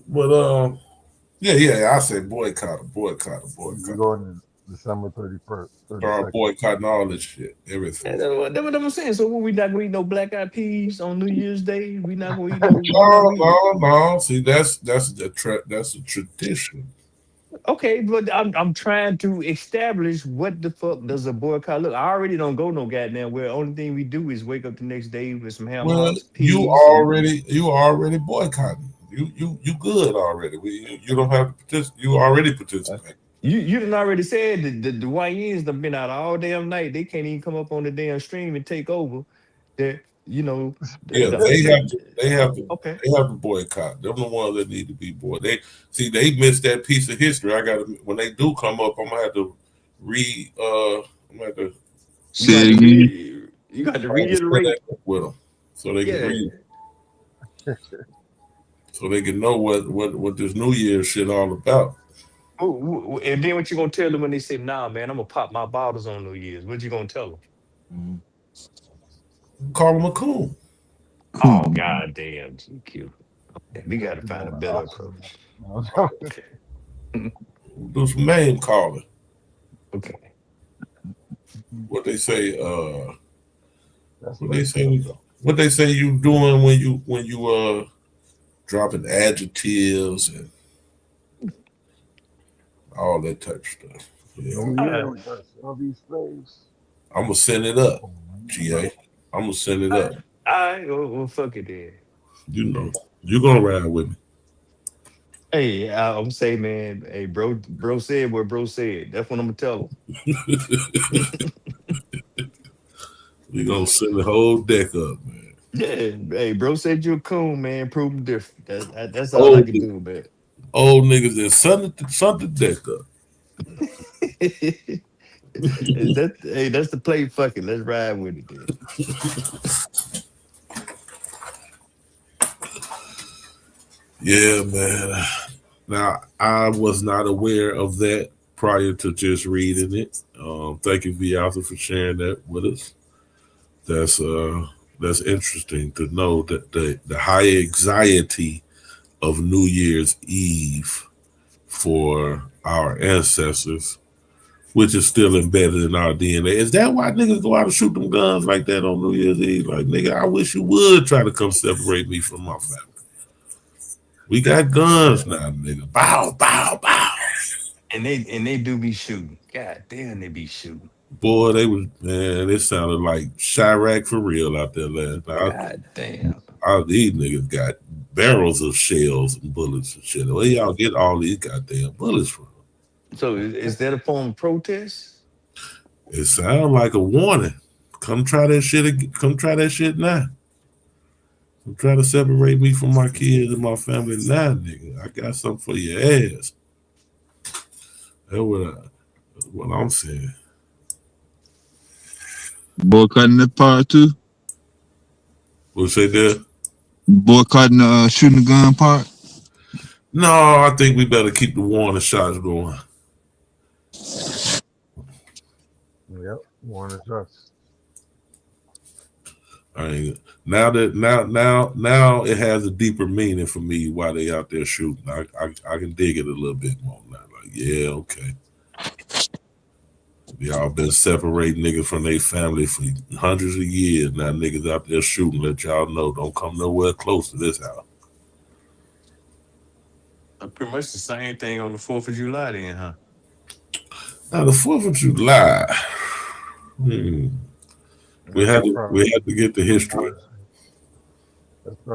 But yeah. I said boycott.
You're going to December 31st.
Start boycotting all this shit, everything.
That's what I'm saying. So we not gonna eat no black eyed peas on New Year's Day. We not gonna eat
No. See, that's a tradition.
Okay, but I'm trying to establish what the fuck does a boycott look. I already don't go no goddamn where. Only thing we do is wake up the next day with some ham hocks, peas.
You already boycotting. You good already. You don't have to participate. You already participate.
You done already said that the YNs done been out all damn night. They can't even come up on the damn stream and take over. That
they have to boycott. They're the ones that need to be boycotted. They missed that piece of history. When they do come up, I'm gonna have to
you got to reiterate
with them so they can read. So they can know what this New Year's shit all about.
And then what you gonna tell them when they say, "Nah, man, I'm gonna pop my bottles on New Year's"? What you gonna tell them?
Call them a coon.
Oh god damn, GQ. We gotta find a better approach.
Do some name calling.
Okay.
What they say? What they say you doing when you dropping adjectives and all that type of stuff. Yeah. I'm gonna send it up, GA. I'm gonna send it up.
All right, well, fuck it then.
You know, you're gonna ride with me.
Hey, I'm saying, man. Hey, bro said what bro said. That's what I'm gonna tell him.
We're gonna send the whole deck up, man.
Yeah, hey, bro said you're a coon, man. Prove him different. That's all I can do, man.
Old niggas that sent the deck up.
That's the play. Fuck it. Let's ride with it, then.
Yeah, man. Now, I was not aware of that prior to just reading it. Thank you, Vialta, for sharing that with us. That's interesting to know that the high anxiety of New Year's Eve for our ancestors, which is still embedded in our DNA. Is that why niggas go out and shoot them guns like that on New Year's Eve? Like, nigga, I wish you would try to come separate me from my family. We got guns now, nigga. Bow, bow, bow.
And they do be shooting. God damn, they be shooting.
Boy, it sounded like Chirac for real out there last night.
God damn.
All these niggas got barrels of shells and bullets and shit. Where y'all get all these goddamn bullets from?
So is that a form of protest?
It sounds like a warning. Come try that shit. Come try that shit now. Come try to separate me from my kids and my family now, nigga. I got something for your ass. That's what I'm saying.
Boycotting that part too.
What say there?
Boycotting the shooting the gun part.
No, I think we better keep the warning shots going.
Yep, warning shots.
Now it has a deeper meaning for me why they out there shooting. I can dig it a little bit more now. Like, yeah, okay. Y'all been separating niggas from their family for hundreds of years. Now niggas out there shooting. Let y'all know, don't come nowhere close to this house.
Pretty much the same thing on the 4th of July then, huh?
Now the 4th of July. We had to get the history.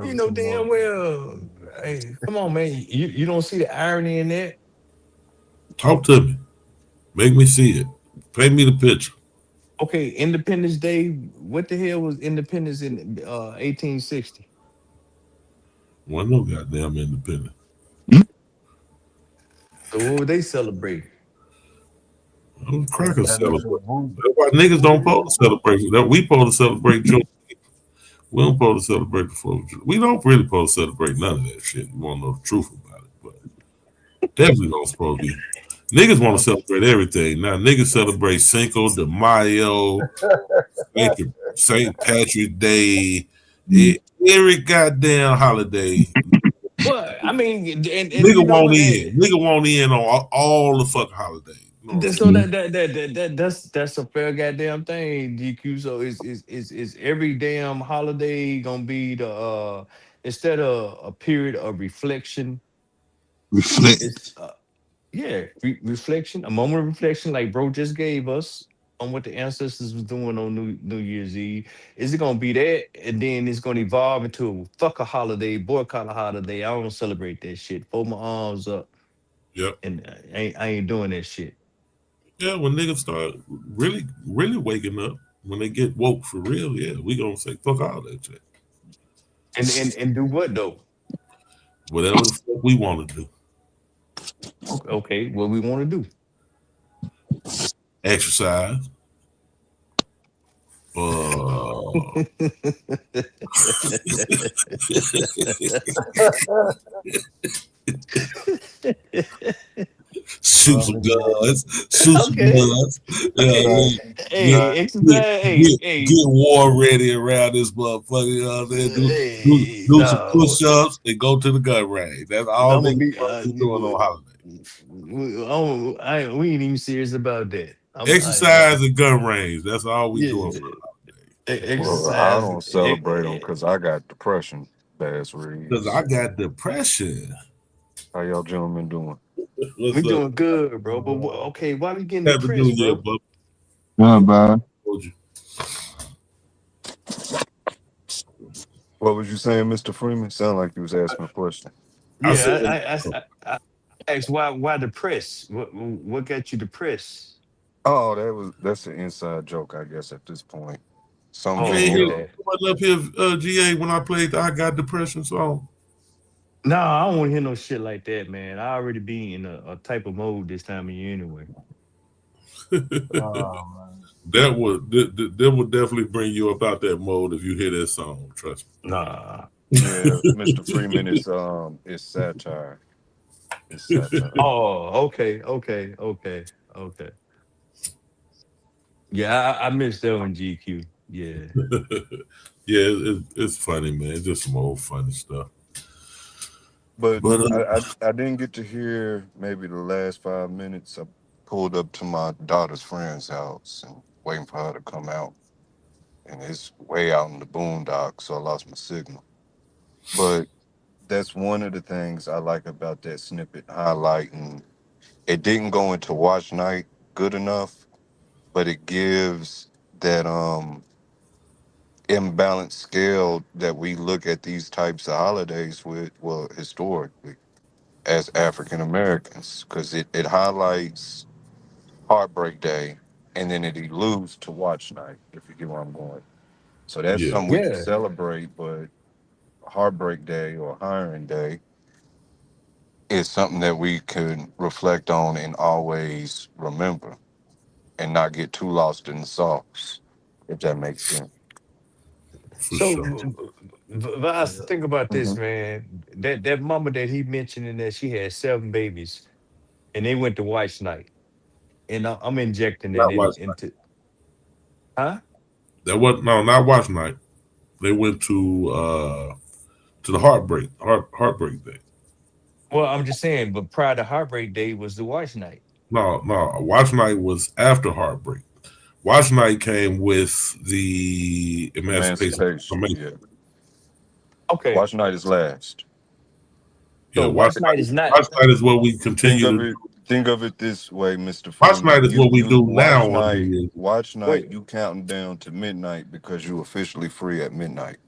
You know damn well. Hey, come on, man. You don't see the irony in that?
Talk to me. Make me see it. Paint me the picture.
Okay, Independence Day. What the hell was independence in 1860?
Wasn't no goddamn independence.
So what would they celebrate?
Crackers celebrate. That's why niggas don't supposed to celebrate. We supposed to celebrate June. We don't supposed to celebrate the 4th of July. We don't really supposed to celebrate none of that shit. You want to know the truth about it, but definitely don't supposed to be. Niggas want to celebrate everything. Now niggas celebrate Cinco de Mayo, St. Patrick's Day, every goddamn holiday.
Well, I mean, and
nigga won't in. Nigga won't in on all the fucking holidays.
So that's a fair goddamn thing, GQ. So is every damn holiday gonna be the instead of a period of reflection? Reflection, a moment of reflection, like bro just gave us on what the ancestors was doing on New Year's Eve. Is it gonna be that, and then it's gonna evolve into fuck a holiday, boycott a holiday? I don't celebrate that shit. Fold my arms up.
Yep.
And I ain't doing that shit.
Yeah, when niggas start really waking up, when they get woke for real, yeah, we gonna say fuck all that shit.
And do what though?
Whatever the fuck we want to do.
Okay, what we want to do?
Exercise. Shoot some guns. Get war ready around this motherfucker. You know what I'm saying? Do some push-ups and go to the gun range. That's all they be doing on holiday.
We ain't even serious about that.
Exercise and gun range. That's all we doing for
holiday.
Well, I don't celebrate them because I got depression. That's reason.
Because I got depression.
How y'all gentlemen doing?
We doing good, bro. But okay, why we getting depressed, bro?
What was you saying, Mr. Freeman? Sound like you was asking a question.
Yeah, I asked why depressed? What got you depressed?
Oh, that's an inside joke, I guess, at this point.
Up here, GA, when I played the I Got Depression song.
No, I don't want to hear no shit like that, man. I already be in a type of mode this time of year anyway.
That would definitely bring you up out that mode if you hear that song. Trust me.
Nah.
Yeah, Mr. Freeman is satire. It's satire.
Oh, okay. Yeah, I missed that one, GQ. Yeah.
Yeah, it's funny, man. It's just some old funny stuff.
But I didn't get to hear maybe the last 5 minutes. I pulled up to my daughter's friend's house and waiting for her to come out. And it's way out in the boondocks, so I lost my signal. But that's one of the things I like about that snippet highlighting. It didn't go into watch night good enough, but it gives that imbalanced scale that we look at these types of holidays with, well, historically, as African Americans, because it highlights Heartbreak Day and then it alludes to watch night, if you get where I'm going. So that's something we can celebrate, but Heartbreak Day or Hiring Day is something that we can reflect on and always remember and not get too lost in the sauce, if that makes sense.
Vas, think about this, man. That mama that he mentioned in that she had 7 babies, and they went to watch night, and I'm injecting it into. Huh?
That was not watch night. They went to the Heartbreak Day.
Well, I'm just saying, but prior to Heartbreak Day was the Watch Night.
No, Watch Night was after Heartbreak. Watch Night came with the Emancipation.
Yeah.
Okay.
Watch Night is last.
Yeah,
So Watch Night is not.
Watch Night is what we continue.
Think of it this way, Mr.
Watch Night is what we do now.
Watch Night, you counting down to midnight because you officially free at midnight.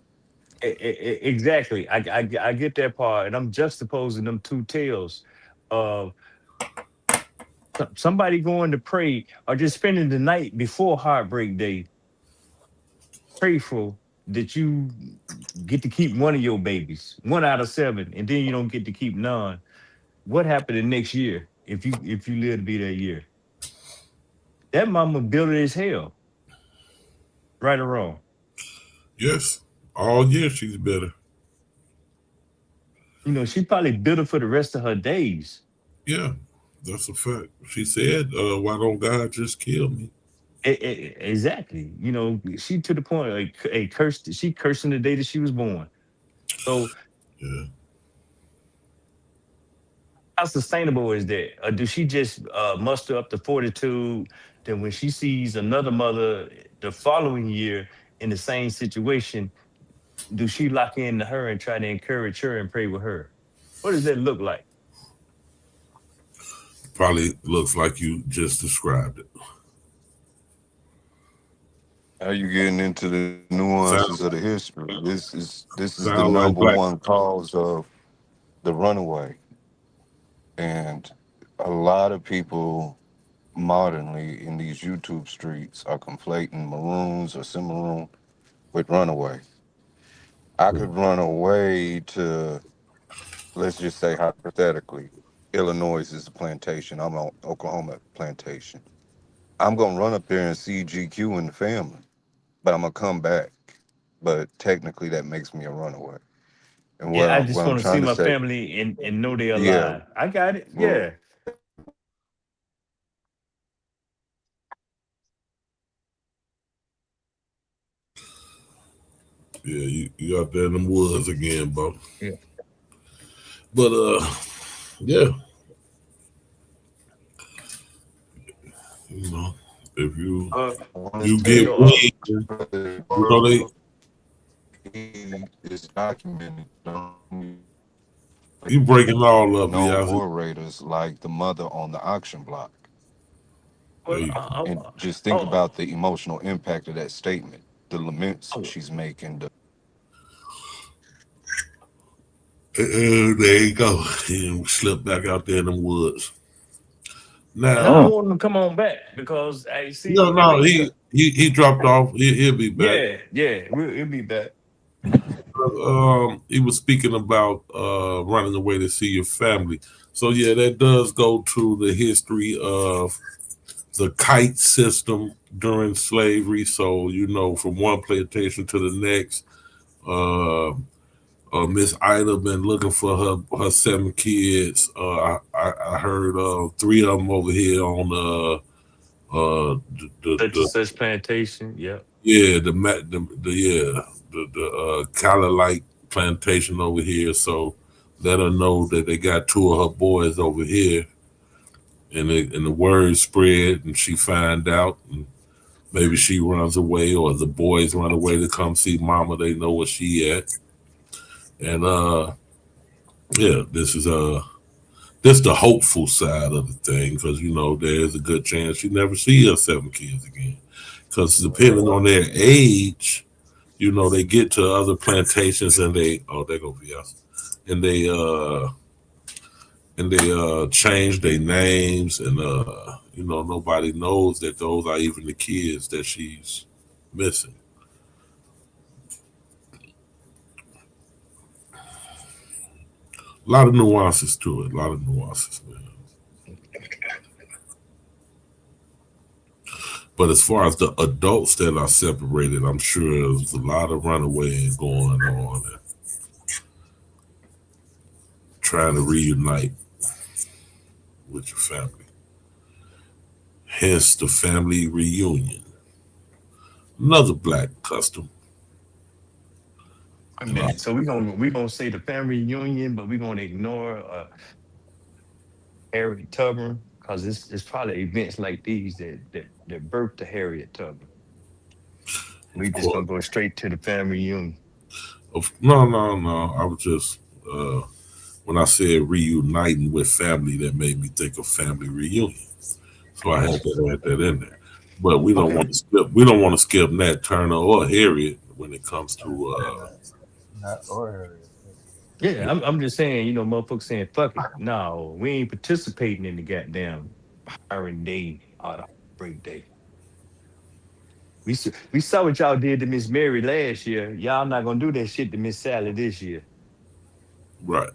Exactly. I get that part, and I'm juxtaposing them two tales of somebody going to pray or just spending the night before Heartbreak Day. Prayful that you get to keep one of your babies, 1 out of 7, and then you don't get to keep none. What happened the next year if you live to be that year? That mama built it as hell. Right or wrong?
Yes. All year she's better.
You know, she probably built it for the rest of her days.
Yeah, that's a fact. She said, why don't God just kill me?
Exactly. You know, she to the point like she cursing the day that she was born. So
yeah.
How sustainable is that? Or do she just muster up the fortitude that when she sees another mother the following year in the same situation, do she lock into her and try to encourage her and pray with her? What does that look like?
Probably looks like you just described it.
How you getting into the nuances of the history? This is the
Sound like
number
black-
one cause of the runaway. And a lot of people modernly in these YouTube streets are conflating maroons or cimarron with runaway. I could run away to, let's just say hypothetically, Illinois is a plantation. I'm on Oklahoma plantation. I'm going to run up there and see GQ and the family, but I'm going to come back. But technically that makes me a runaway. And
Yeah, I just
what I'm
want to see
trying
my
say-
family and know they're alive.
Yeah.
I got it.
Well,
Yeah.
Yeah, you out there in them woods again, bro.
Yeah.
But yeah. You know, if you get weed, you know they
is documented.
You breaking all up,
no
yeah.
orators like the mother on the auction block.
Well,
And just think about the emotional impact of that statement, the laments she's making.
There you go. He slipped back out there in them woods.
I
Now,
want him to come on back because I see.
no, he dropped off. He'll be back.
Yeah, he'll be back.
He was speaking about running away to see your family. So yeah, that does go to the history of the kite system during slavery. So you know, from one plantation to the next, Miss Ida been looking for her 7 kids. I heard 3 of them over here on the
such plantation. Yeah.
Yeah, the Cali-like plantation over here. So let her know that they got 2 of her boys over here, and the word spread, and she find out, and maybe she runs away, or the boys run away to come see mama. They know where she at, and yeah, this is the hopeful side of the thing, because you know there's a good chance she never see her 7 kids again. Because depending on their age, you know, they get to other plantations and there go Fias, and they change their names, and you know, nobody knows that those are even the kids that she's missing. A lot of nuances to it. Man. But as far as the adults that are separated, I'm sure there's a lot of runaway going on and trying to reunite with your family. Hence the family reunion. Another black custom.
Wait a minute. So we gonna say the family reunion, but we're gonna ignore Harriet Tubman because it's probably events like these that birthed the Harriet Tubman. We
Of
just
course.
gonna go straight to the family reunion.
No. I was just when I said reuniting with family, that made me think of family reunion. So I had to add that in there. But we don't
Okay.
want to skip. We don't want to skip Nat Turner or Harriet when it comes to.
Not or
Yeah, I'm just saying, motherfuckers saying fuck it. No, we ain't participating in the goddamn hiring day or the break day. We saw what y'all did to Miss Mary last year. Y'all not gonna do that shit to Miss Sally this year.
Right.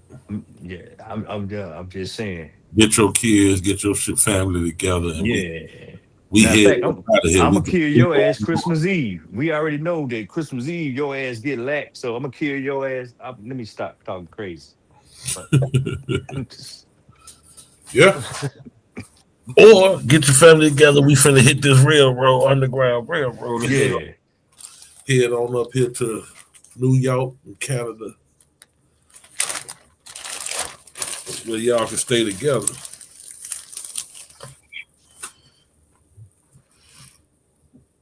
Yeah, I'm just saying.
Get your kids, get your family together, and
Yeah.
we
Matter of
head
fact,
out of here.
I'm
We
gonna kill your ass Christmas Eve. We already know that Christmas Eve your ass get lax, so I'm gonna kill your ass. Let me stop talking crazy. But
yeah. Or get your family together. We finna hit this railroad, underground railroad.
Yeah.
Head on up here to New York and Canada, where y'all can stay together.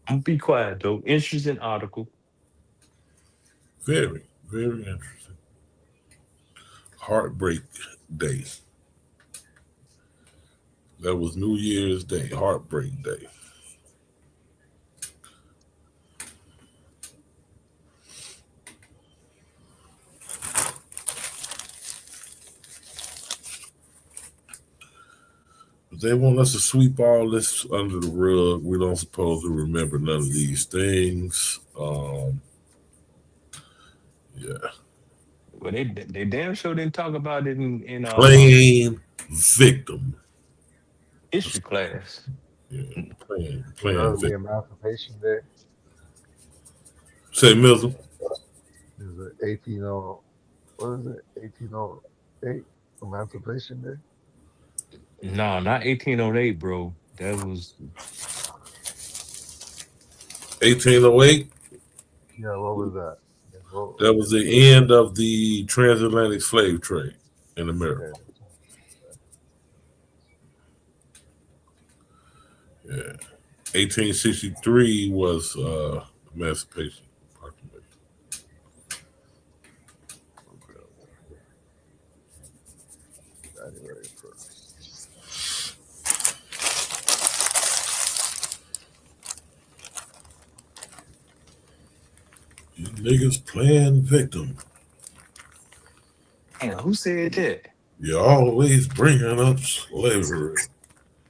I'm gonna be quiet though. Interesting article.
Very, very interesting. Heartbreak Day. That was New Year's Day, Heartbreak Day. But they want us to sweep all this under the rug. We don't supposed to remember none of these things. Yeah.
Well, they damn sure didn't talk about it in
Playing victim.
history class.
Yeah, playing
the
victim.
Emancipation Day
Say Milton.
is it 18 what is it? 1808 Emancipation Day.
No, not 1808, bro. That was
1808.
Yeah, what was that?
That was the end of the transatlantic slave trade in America. Yeah. 1863 was Emancipation Proclamation.
January 1st.
You niggas playing victim.
damn, who said that?
You're always bringing up slavery.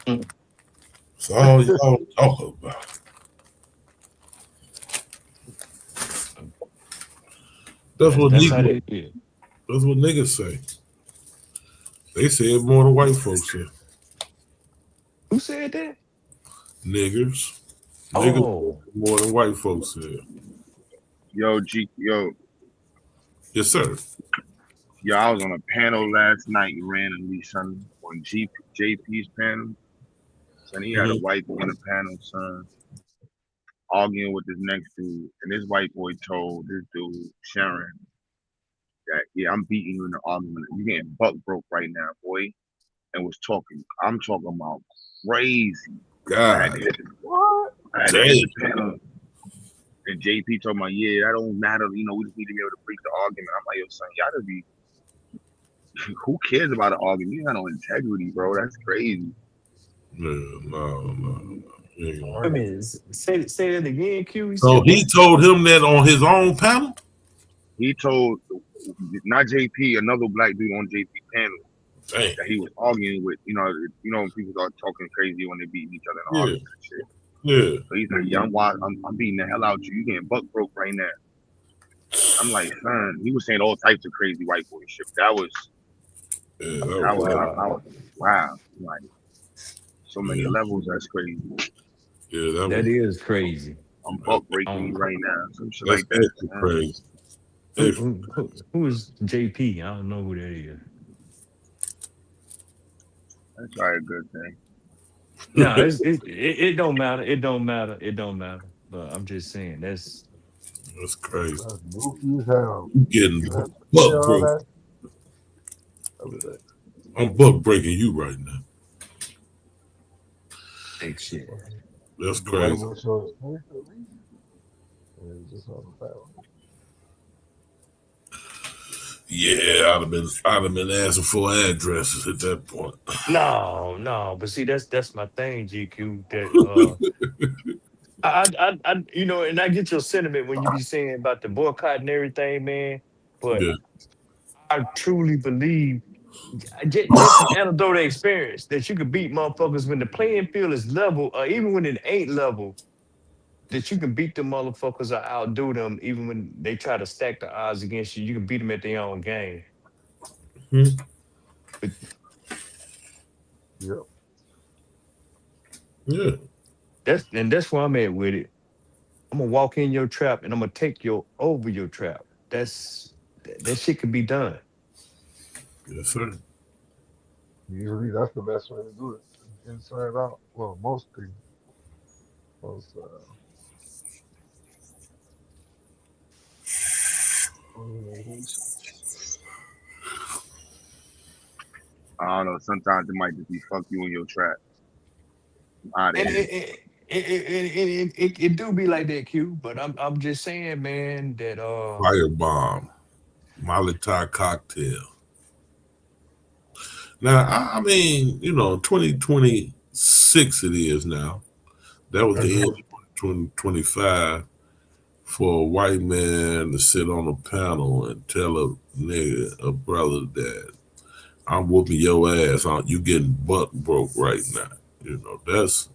That's all y'all talk about. That's what niggas say. They say it more than white folks say.
Who said that?
Niggers.
Oh.
Niggas more than white folks say.
Yo.
Yes, sir.
Yo, I was on a panel last night randomly, son, on JP's panel. Son, he had a white boy on the panel, son, arguing with this next dude. And this white boy told this dude, Sharon, that, yeah, I'm beating you in the argument. You're getting buck broke right now, boy. And was talking, I'm talking about crazy.
God.
What?
Damn.
And JP told me, yeah, that don't matter. We just need to be able to break the argument. I'm like, yo, son, y'all to be, who cares about an argument? You got no integrity, bro. That's crazy.
No.
I mean, say that again, Q.
So he told him that on his own panel?
He told, not JP, another black dude on JP panel.
Dang.
That he was arguing with, when people start talking crazy when they beating each other in arguments and shit.
Yeah.
So he's like, yeah, I'm beating the hell out you. You getting buck broke right now. I'm like, son, he was saying all types of crazy white boy shit. That was wow. Like, so many levels, that's crazy.
Yeah,
that is crazy.
I'm buck breaking you right now. Some shit like that.
Crazy.
Who is JP? I don't know who that is.
That's probably a good thing.
No, it don't matter. It don't matter. But I'm just saying that's
That's crazy.
That's goofy as hell.
Getting
You have to
buck
say all
broke.
that. Everything.
I'm buck breaking you right now.
Big shit.
That's
The white
crazy.
boy showed his face at least. And it was just on the panel.
Yeah, I'd have been asking for addresses at that point.
No, but see, that's my thing, GQ. That I you know, and I get your sentiment when you be saying about the boycott and everything, man. But
Yeah.
I truly believe just from anecdotal experience that you could beat motherfuckers when the playing field is level, or even when it ain't level. That you can beat them motherfuckers or outdo them, even when they try to stack the odds against you. You can beat them at their own game.
Hmm.
But
Yep.
Yeah.
that's where I'm at with it. I'm gonna walk in your trap and I'm gonna take over your trap. That shit can be done.
Yes, sir.
Usually that's the best way to do it. Inside out. Well, most things. Most organizations.
I don't know. Sometimes it might just be fuck you in your trap. Out of
And
here.
it do be like that, Q. But I'm just saying, man, that
Firebomb. Molotov cocktail. Now, I mean, you know, 2026 it is now. That was the end of 2025 for a white man to sit on a panel and tell a nigga, a brother, that I'm whooping your ass. You getting buck broke right now. You know, that's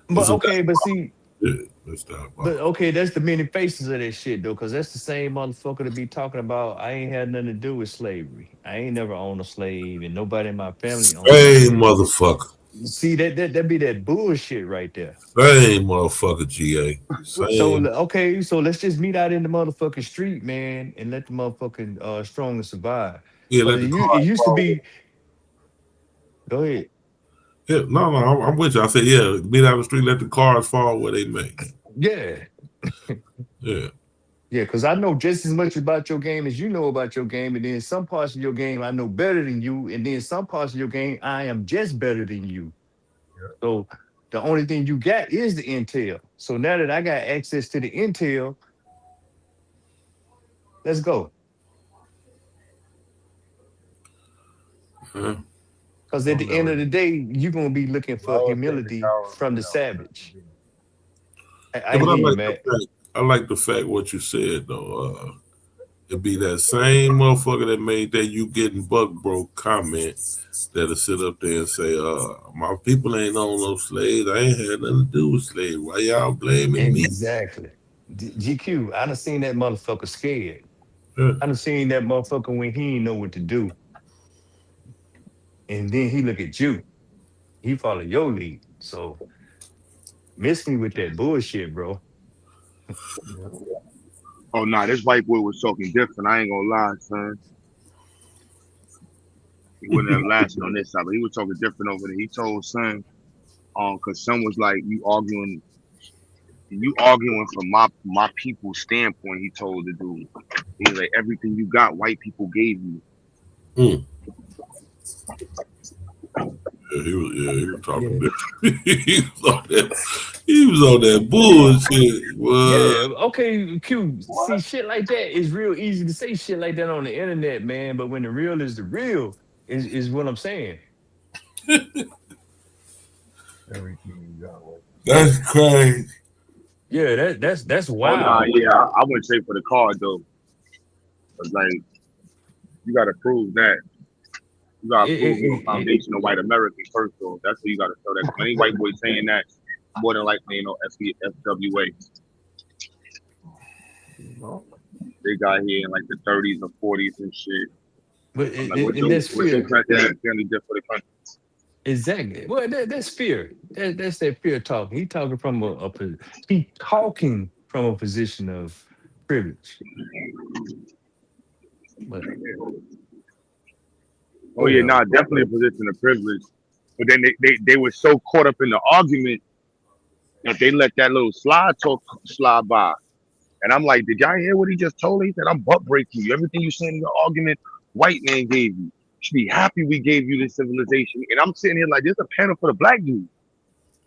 but okay, but see,
yeah, that's that.
but okay, that's the many faces of that shit though, because that's the same motherfucker to be talking about. I ain't had nothing to do with slavery. I ain't never owned a slave, and nobody in my family owned a
Hey,
slave.
motherfucker.
See that be that bullshit right there.
Same motherfucker, GA. Same.
So okay, so let's just meet out in the motherfucking street, man, and let the motherfucking strong survive.
Yeah,
But
let the
it
cars
used to
fall.
be. Go ahead.
Yeah, no, I'm with you. I said, yeah, meet out the street, let the cars fall where they may.
Yeah.
Yeah.
Yeah, because I know just as much about your game as you know about your game, and then some parts of your game I know better than you, and then some parts of your game I am just better than you. So the only thing you got is the intel. So now that I got access to the intel, let's go. Because at the end of the day, you're gonna be looking for humility from the savage. I
Yeah, but
hear you, man.
I like the fact what you said though. It'd be that same motherfucker that made that you getting buck broke comment that'll sit up there and say, my people ain't on no slaves. I ain't had nothing to do with slaves. Why y'all blaming me?
Exactly. GQ, I done seen that motherfucker scared.
Yeah.
I done seen that motherfucker when he ain't know what to do. And then he look at you. He follow your lead. So miss me with that bullshit, bro.
Oh nah, this white boy was talking different. I ain't gonna lie, son. He wouldn't have lasted on this side, but he was talking different over there. He told son, cause son was like, you arguing from my people's standpoint. He told the dude, he was like, everything you got, white people gave you.
Yeah, he was talking different. he was on that bullshit.
Yeah, okay, Q. See, shit like that is real easy to say shit like that on the internet, man. But when the real is the real, is what I'm saying.
Everything you got.
That's crazy.
Yeah, that's wild.
Oh, nah, yeah, I wouldn't say for the card though. But like, you gotta prove that. You gotta prove you're a foundation of white American first, though. That's what you gotta show. That any white boy saying that, more than likely, FWA. They got here in like the 30s or 40s and shit.
But
what's your president family did for the country?
Exactly. Well, that's fear. That's that fear talking. He talking from he talking from a position of privilege. But,
oh yeah, nah, definitely a position of privilege. But then they were so caught up in the argument that they let that little slide talk slide by. And I'm like, did y'all hear what he just told her? He said, I'm butt breaking you. Everything you saying in your argument, white man gave you. You should be happy we gave you this civilization. And I'm sitting here like, there's a panel for the black dude.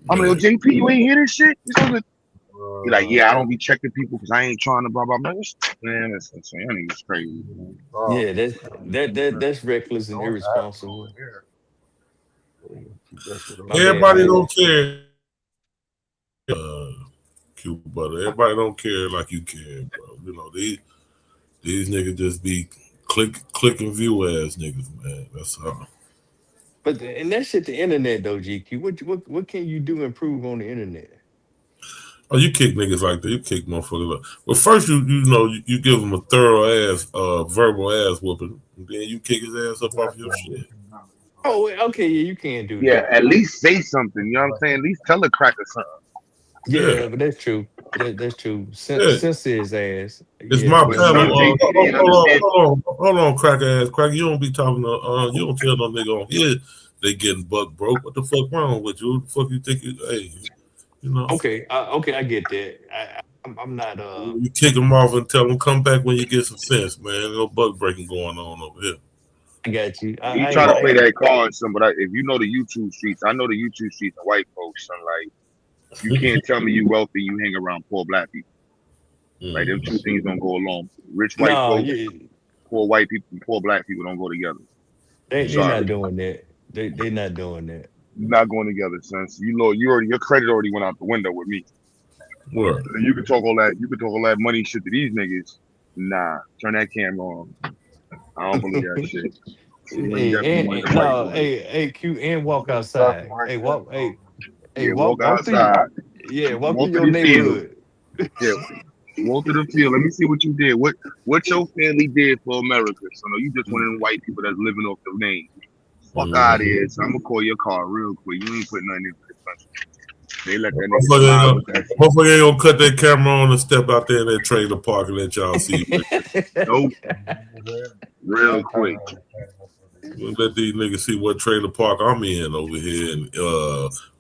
I'm like, yo, JP, you ain't hear this shit? He's like, yeah, I don't be checking people because I ain't trying to blah blah blah. Man, that's insane. That nigga's crazy. Man.
Yeah, that's reckless and irresponsible.
Everybody don't care. Cuba butter. Everybody don't care like you care, bro. You know, these niggas just be click and view ass niggas, man. That's all.
But and that shit, the internet though, GQ. What can you do to improve on the internet?
Oh, you kick niggas like that. You kick motherfuckers like. Well, first you give them a thorough ass verbal ass whooping, and then you kick his ass up off your shit.
Oh, okay, yeah, you can do that.
Yeah, at least say something. You know what I'm saying? At least tell a cracker something.
Yeah, but that's true. That's true. Censor his ass.
It's my panel. Hold on, cracker ass cracker. You don't be talking to you don't tell no nigga on here they getting buck broke. What the fuck wrong with you? What the fuck you think you know?
Okay, I get that. I'm not
You kick them off and tell them come back when you get some sense, man. No buck breaking going on over here.
I got you.
You try to play that card, son, but if you know the YouTube streets, I know the YouTube streets of white folks, son. Like, you can't tell me you wealthy, you hang around poor black people. Like, them two things don't go along. Rich white folks, poor white people, and poor black people don't go together.
They're not doing that. They're not doing that.
Not going together, son. So your credit already went out the window with me.
What?
You can talk all that money shit to these niggas. Nah, turn that camera on. I don't believe that shit.
Hey, Q, and walk outside. Hey, walk
outside.
Walk through your neighborhood.
Yeah, walk to the field. Let me see what you did. What your family did for America. So no, you just one of them white people that's living off the name. Fuck out of here. So I'm gonna call your car real quick. You ain't putting nothing in this country. They let that
motherfucker ain't gonna cut that camera on and step out there in that trailer park and let y'all see.
Nope. Real quick.
We'll let these niggas see what trailer park I'm in over here in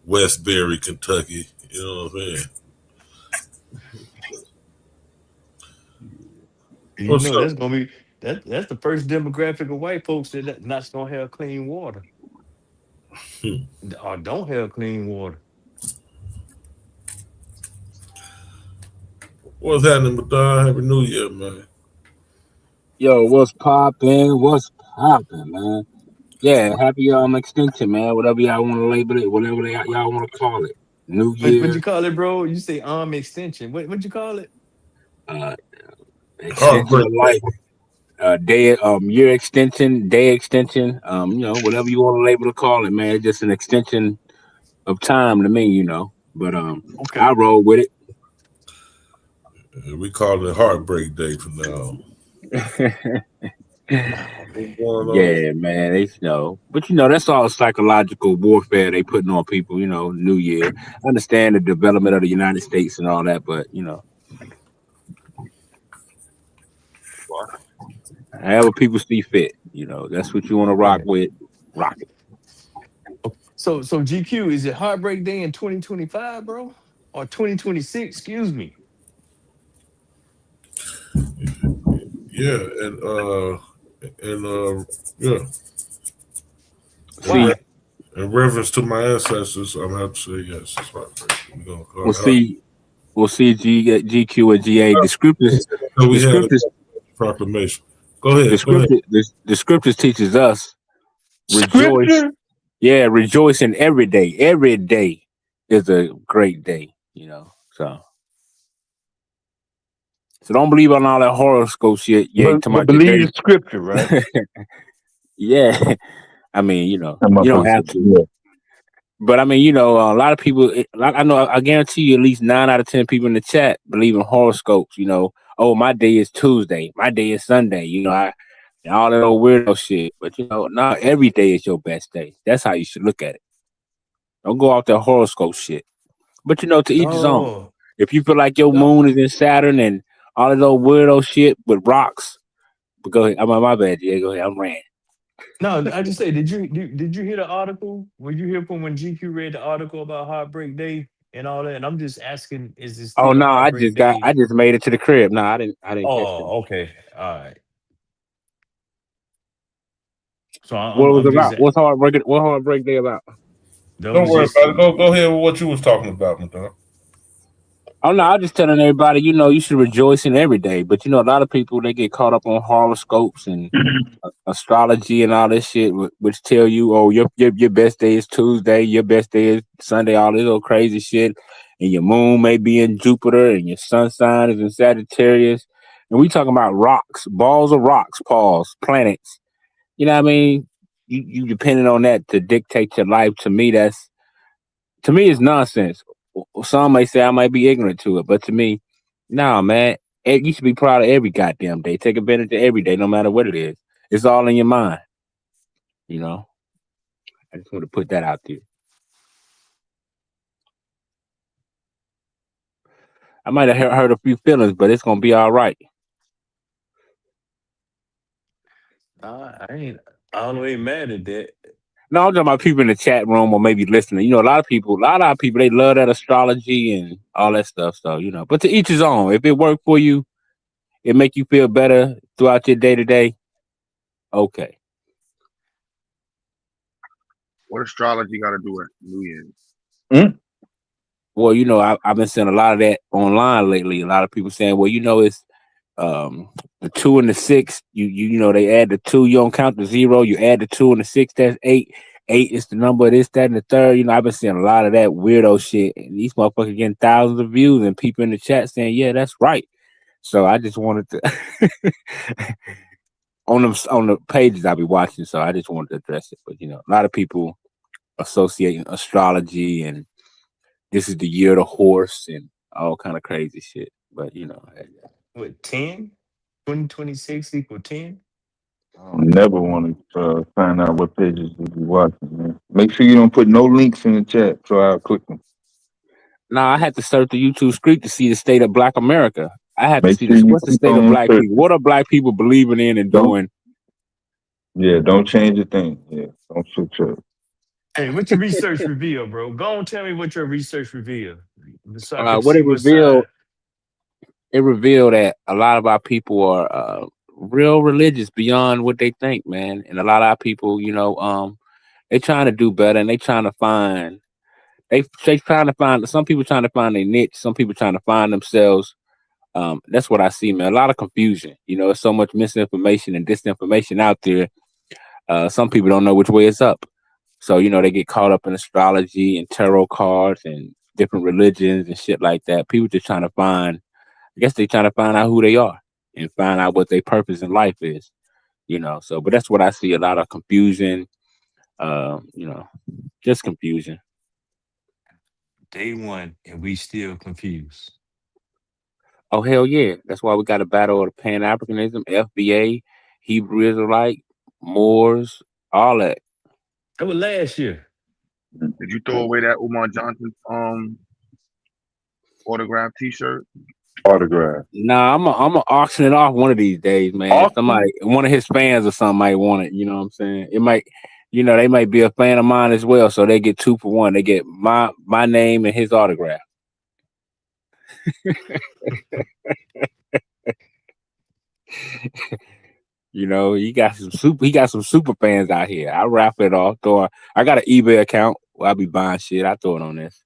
Westbury, Kentucky. You know what I'm saying?
That's gonna be that's the first demographic of white folks that's not gonna have clean water. Or don't have clean water.
What's happening, Madonna? Happy New Year, man.
Yo, what's poppin'? What's poppin', man? Yeah, happy extension, man. Whatever y'all want to label it, whatever y'all want to call it. New Year.
What'd you call it, bro? You say extension. What'd you call it?
Extension of life. Day year extension, day extension. Whatever you want to label to call it, man. It's just an extension of time to me, But
okay.
I roll with it.
We call it Heartbreak Day from now on.
Yeah, man. But that's all psychological warfare they putting on people. New Year. I understand the development of the United States and all that, but however people see fit. That's what you want to rock with. Rock it.
So GQ, is it Heartbreak Day in 2025, bro, or 2026? Excuse me.
Yeah, yeah.
See,
in reference to my ancestors, I'm gonna have to say yes. It's right.
We'll see GQ and GA. The scriptures
proclamation. Go ahead.
The scriptures teaches us rejoice. Yeah, rejoicing every day. Every day is a great day. So don't believe on all that horoscope shit. Yeah,
but believe the scripture, right?
Yeah. I mean, you don't have to. Yeah. But I mean, a lot of people, I guarantee you at least 9 out of 10 people in the chat believe in horoscopes. Oh, my day is Tuesday. My day is Sunday. All that old weirdo shit. But, not every day is your best day. That's how you should look at it. Don't go off that horoscope shit. But, to each his own. If you feel like your moon is in Saturn and all that old weirdo shit with rocks. But go ahead. My bad, yeah. Go ahead. I'm ranting.
No, I just say, did you hear the article? Were you here from when GQ read the article about Heartbreak Day
and all that. And I'm just asking, is it
Oh
still
no,
Heartbreak Day?
I just made it to the crib. No, I didn't catch that.
Oh, okay. All right. So
What was
I'm
it
just
about?
What Heartbreak Day about?
that
Don't
was
worry
just
about it. Go ahead with what you was talking about, Madonna.
Oh no, I'm just telling everybody, you should rejoice in every day. But a lot of people they get caught up on horoscopes and astrology and all this shit, which tell you, oh, your best day is Tuesday, your best day is Sunday, all this little crazy shit, and your moon may be in Jupiter, and your sun sign is in Sagittarius, and we talking about rocks, balls of rocks, planets. You know what I mean? You depending on that to dictate your life. To me, it's nonsense. Some may say I might be ignorant to it, but to me, nah, man, you should be proud of every goddamn day. Take advantage of every day, no matter what it is. It's all in your mind. I just want to put that out there. I might have hurt a few feelings, but it's gonna be all right.
I don't ain't mad at that.
No, I'm talking about people in the chat room or maybe listening. A lot of people, they love that astrology and all that stuff. So, but to each his own. If it worked for you, it make you feel better throughout your day to day. Okay.
What astrology got to do with New Year's?
Well, I've been seeing a lot of that online lately. A lot of people saying, well, it's the 2 and the 6. They add the 2, you don't count the 0. You add the 2 and the 6, that's 8. 8 is the number of this, that, and the third. I've been seeing a lot of that weirdo shit, and these motherfuckers getting thousands of views and people in the chat saying, yeah, that's right. So I just wanted to on the pages I'll be watching. So I just wanted to address it. But a lot of people associating astrology and this is the year of the horse and all kind of crazy shit. But
What 10? 2026 equal 10?
I never want to find out what pages you be watching, man. Make sure you don't put no links in the chat, so I'll click them.
Now I had to search the YouTube script to see the state of Black America. I had
Make
to see
sure you
what's the
keep
state of
on
Black
searching.
people. What are Black people believing in and doing?
Yeah, don't change a thing. Yeah, don't switch up.
Hey, what your research reveal, bro? Go on, tell me what your research reveal, so I can
What
see
it
what side.
revealed that a lot of our people are real religious beyond what they think, man. And a lot of our people, they trying to do better and they trying to find some people trying to find their niche, some people trying to find themselves. That's what I see, man. A lot of confusion. There's so much misinformation and disinformation out there. Some people don't know which way it's up. So, they get caught up in astrology and tarot cards and different religions and shit like that. People just trying to find, I guess they're trying to find out who they are and find out what their purpose in life is, So, but that's what I see, a lot of confusion, just confusion.
Day one, and we still confused.
Oh, hell yeah. That's why we got a battle of Pan-Africanism, FBA, Hebrew Israelite, Moors, all that.
That was last year.
Did you throw away that Umar Johnson autograph T-shirt?
Autograph.
Nah, I'm gonna auction it off one of these days, man. Somebody, one of his fans or something might want it. You know what I'm saying? It might, they might be a fan of mine as well, so they get 2 for 1. They get my name and his autograph. He got some super fans out here. I wrap it off. I got an eBay account where I be buying shit. I throw it on this.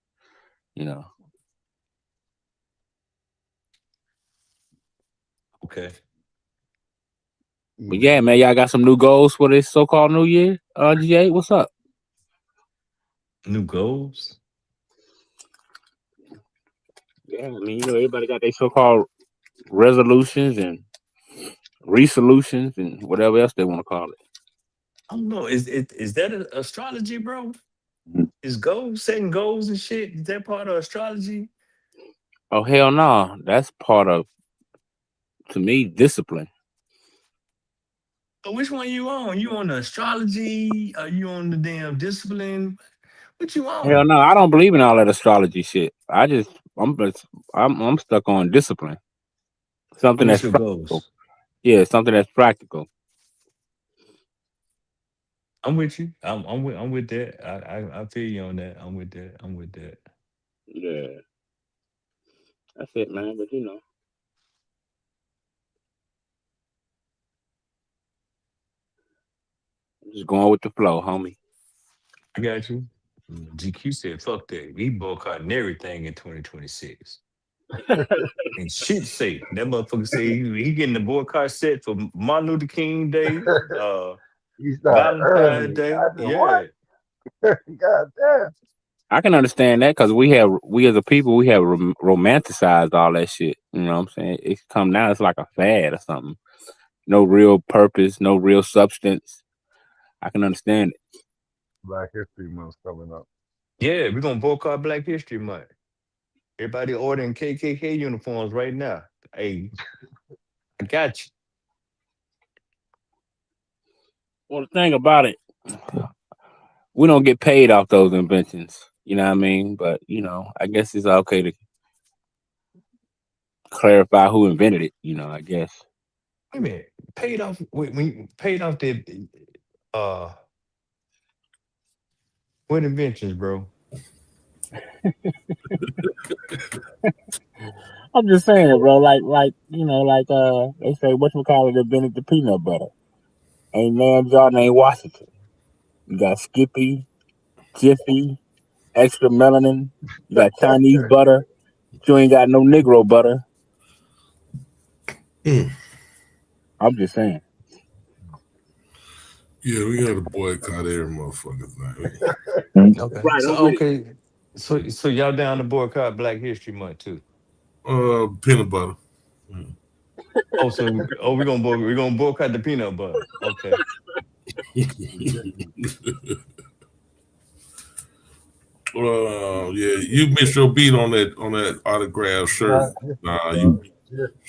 Okay.
But yeah, man, y'all got some new goals for this so-called New Year. G8, what's up?
New goals?
Yeah, I mean, everybody got their so-called resolutions and resolutions and whatever else they want to call it.
I don't know. Is that an astrology, bro? Is setting goals and shit? Is that part of astrology?
Oh hell no, that's part of, to me, discipline.
So which one you on? You on the astrology? Are you on the damn discipline? What you on?
Hell no, I don't believe in all that astrology shit. I'm stuck on discipline. Something that's practical.
Goals?
Yeah, something that's practical.
I'm with you. I'm with that. I feel you on that. I'm with that.
Yeah, that's it, man. But you know, I'm just going with the flow, homie.
I got you. GQ said, fuck that. We boycotting everything in 2026. And shit say, that motherfucker say he getting the boycott set for Martin Luther King Day,
He started
Valentine's
early.
Day.
I said,
Yeah.
what? God damn.
I can understand that because we as a people, we have romanticized all that shit. You know what I'm saying? It's come now, it's like a fad or something. No real purpose, no real substance. I can understand it.
Black History Month's coming up.
Yeah, we're gonna boycott Black History Month. Everybody ordering KKK uniforms right now. Hey, I got you.
Well, the thing about it, we don't get paid off those inventions. You know what I mean? But you know, I guess it's okay to clarify who invented it. You know, I guess.
Wait a minute. Paid off when you paid off the what inventions, bro?
I'm just saying, bro. Like you know, they say, whatchamacallit invented the peanut butter. Ain't named y'all named Washington. You got Skippy, Jiffy, extra melanin. You got Chinese butter. But you ain't got no Negro butter. I'm just saying.
Yeah, we got to boycott every motherfucker thing.
Okay.
Right.
So
I'm with it.
okay. So y'all down to boycott Black History Month too?
Peanut butter.
Oh, we're gonna boycott the peanut butter. Okay.
Yeah, you missed your beat on that autograph shirt. Nah,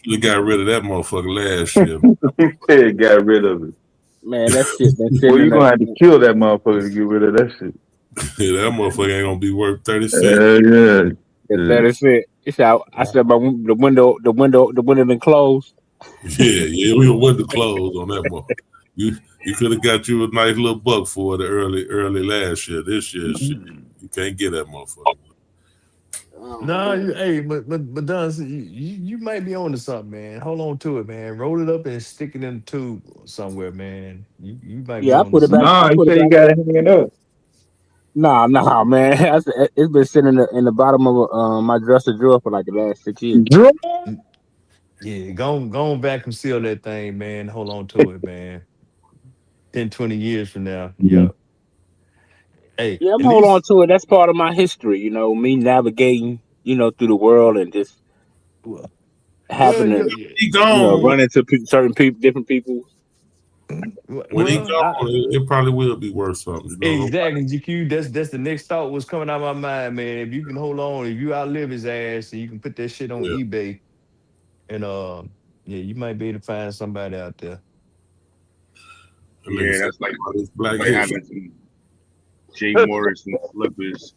you got rid of that motherfucker last year.
He said got rid of it.
Man, that shit been
Well,
sitting
you
in
gonna have to kill that motherfucker to get rid of that shit.
Yeah, that motherfucker ain't gonna be worth 30 cents.
Yeah.
That is it. It's out. I said the window been closed.
Yeah, we went to close on that motherfucker. You could have got you a nice little buck for the early last year. This year, shit, you can't get that motherfucker.
No, hey, but Don, you might be on to something, man. Hold on to it, man. Roll it up and stick it in the tube somewhere, man. You might be
Yeah, I
on to
put it back.
something.
Nah, he said you got it hanging up.
Nah, man. It's been sitting in the bottom of my dresser drawer for like the last 6 years.
Yeah, go on back and seal that thing, man. Hold on to it, man. 10, 20 years from now. Yeah. Hey,
Yeah, I'm
at
holding on
least
to it. That's part of my history, you know, me navigating, you know, through the world and just
well,
having to,
He gone.
run into certain people, different people.
When he gone, it probably will be worth something. You know?
exactly, GQ. That's the next thought was coming out of my mind, man. If you can hold on, if you outlive his ass, and you can put that shit on eBay, and yeah, you might be able to find somebody out there.
Yeah, that's like
Black
having some Jay Morrison slippers.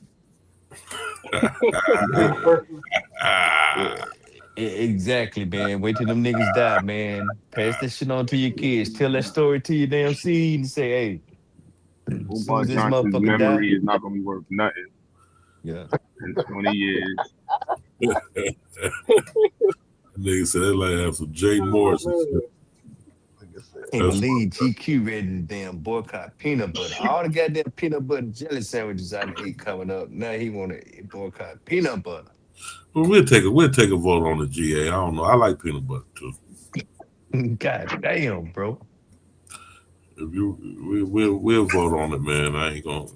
Exactly, man. Wait till them niggas die, man. Pass that shit on to your kids. Tell that story to your damn seed and say, hey, as soon
Umar
as this
Johnson's
motherfucker die,
memory is not gonna be worth nothing.
Yeah.
In 20 years.
Nigga said they like have some Jay Morrison shit.
Can't believe GQ ready to damn boycott peanut butter. All the goddamn peanut butter jelly sandwiches I ate coming up. Now he want to boycott peanut butter.
Well, we'll take a vote on the GA. I don't know. I like peanut butter too.
God damn, bro.
If we'll vote on it, man. I ain't gonna.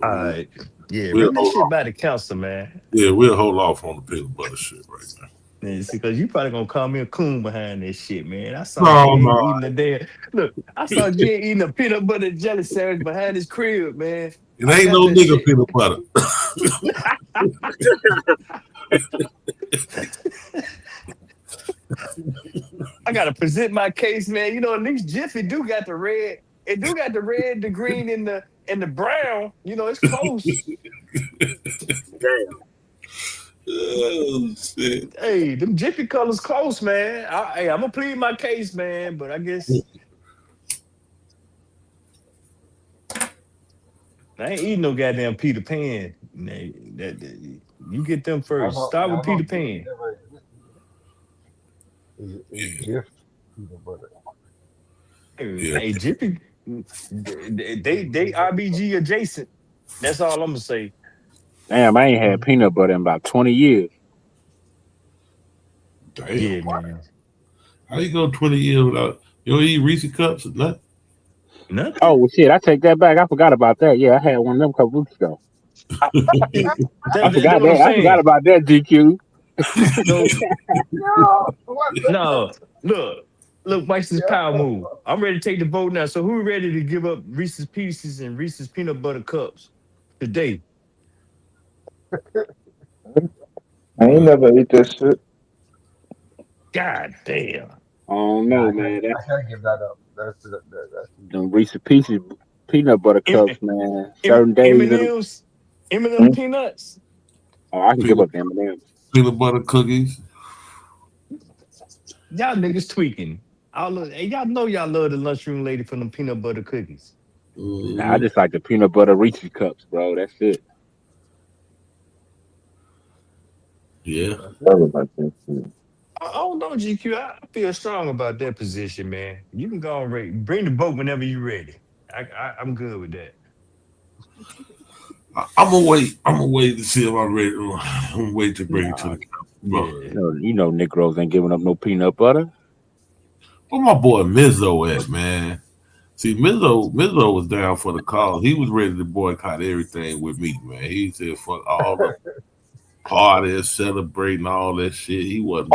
All right. Yeah,
we'll
run that
hold
shit
off.
by the council, man.
Yeah, we'll hold off on the peanut butter shit right now.
Man, see, because you probably gonna call me a coon behind this shit, man. I saw
No,
Jay
no.
eating the damn. Look, I saw Jay eating a peanut butter jelly sandwich behind his crib, man.
It ain't no nigga peanut butter.
I gotta present my case, man. You know, at least Jiffy do got the red. It do got the red, the green, and the brown. You know, it's close.
Damn. Oh, shit.
Hey, them Jiffy colors close, man. I'm gonna plead my case, man. But I guess I ain't eating no goddamn Peter Pan.
You get them first. Start with Peter Pan.
It's gift peanut butter.
Hey, Jiffy, they RBG adjacent. That's all I'm gonna say.
Damn, I ain't had peanut butter in about 20 years.
Damn.
Yeah, man.
How you go 20 years without you don't eat Reese cups or nothing?
Nothing.
Oh well, shit, I take that back. I forgot about that. Yeah, I had one of them a couple weeks ago. I forgot
what I'm
that. I forgot
saying.
about that, GQ.
No, look, Mike's power move. I'm ready to take the vote now. So who ready to give up Reese's Pieces and Reese's Peanut Butter Cups today?
I ain't never ate that shit.
God damn.
Oh no,
I
man.
can't give that up. That's
Them Reese's Pieces peanut butter cups, man. Certain days.
M&M peanuts.
Oh, I can give up the M&M's.
Peanut butter cookies.
Y'all niggas tweaking. Y'all know y'all love the lunchroom lady for them peanut butter cookies.
Nah, I just like the peanut butter Reese's cups, bro. That's it.
Yeah.
I don't know, GQ. I feel strong about that position, man. You can go and ready. Bring the vote whenever you're ready. I'm good with that.
I'm gonna wait. I'm gonna wait to see if I'm ready. I'm gonna wait to bring it to the council.
You know, Negroes ain't giving up no peanut butter.
Where my boy Mizzo at, man? See, Mizzo was down for the cause. He was ready to boycott everything with me, man. He said, "Fuck all the parties, celebrating all that shit." He wasn't.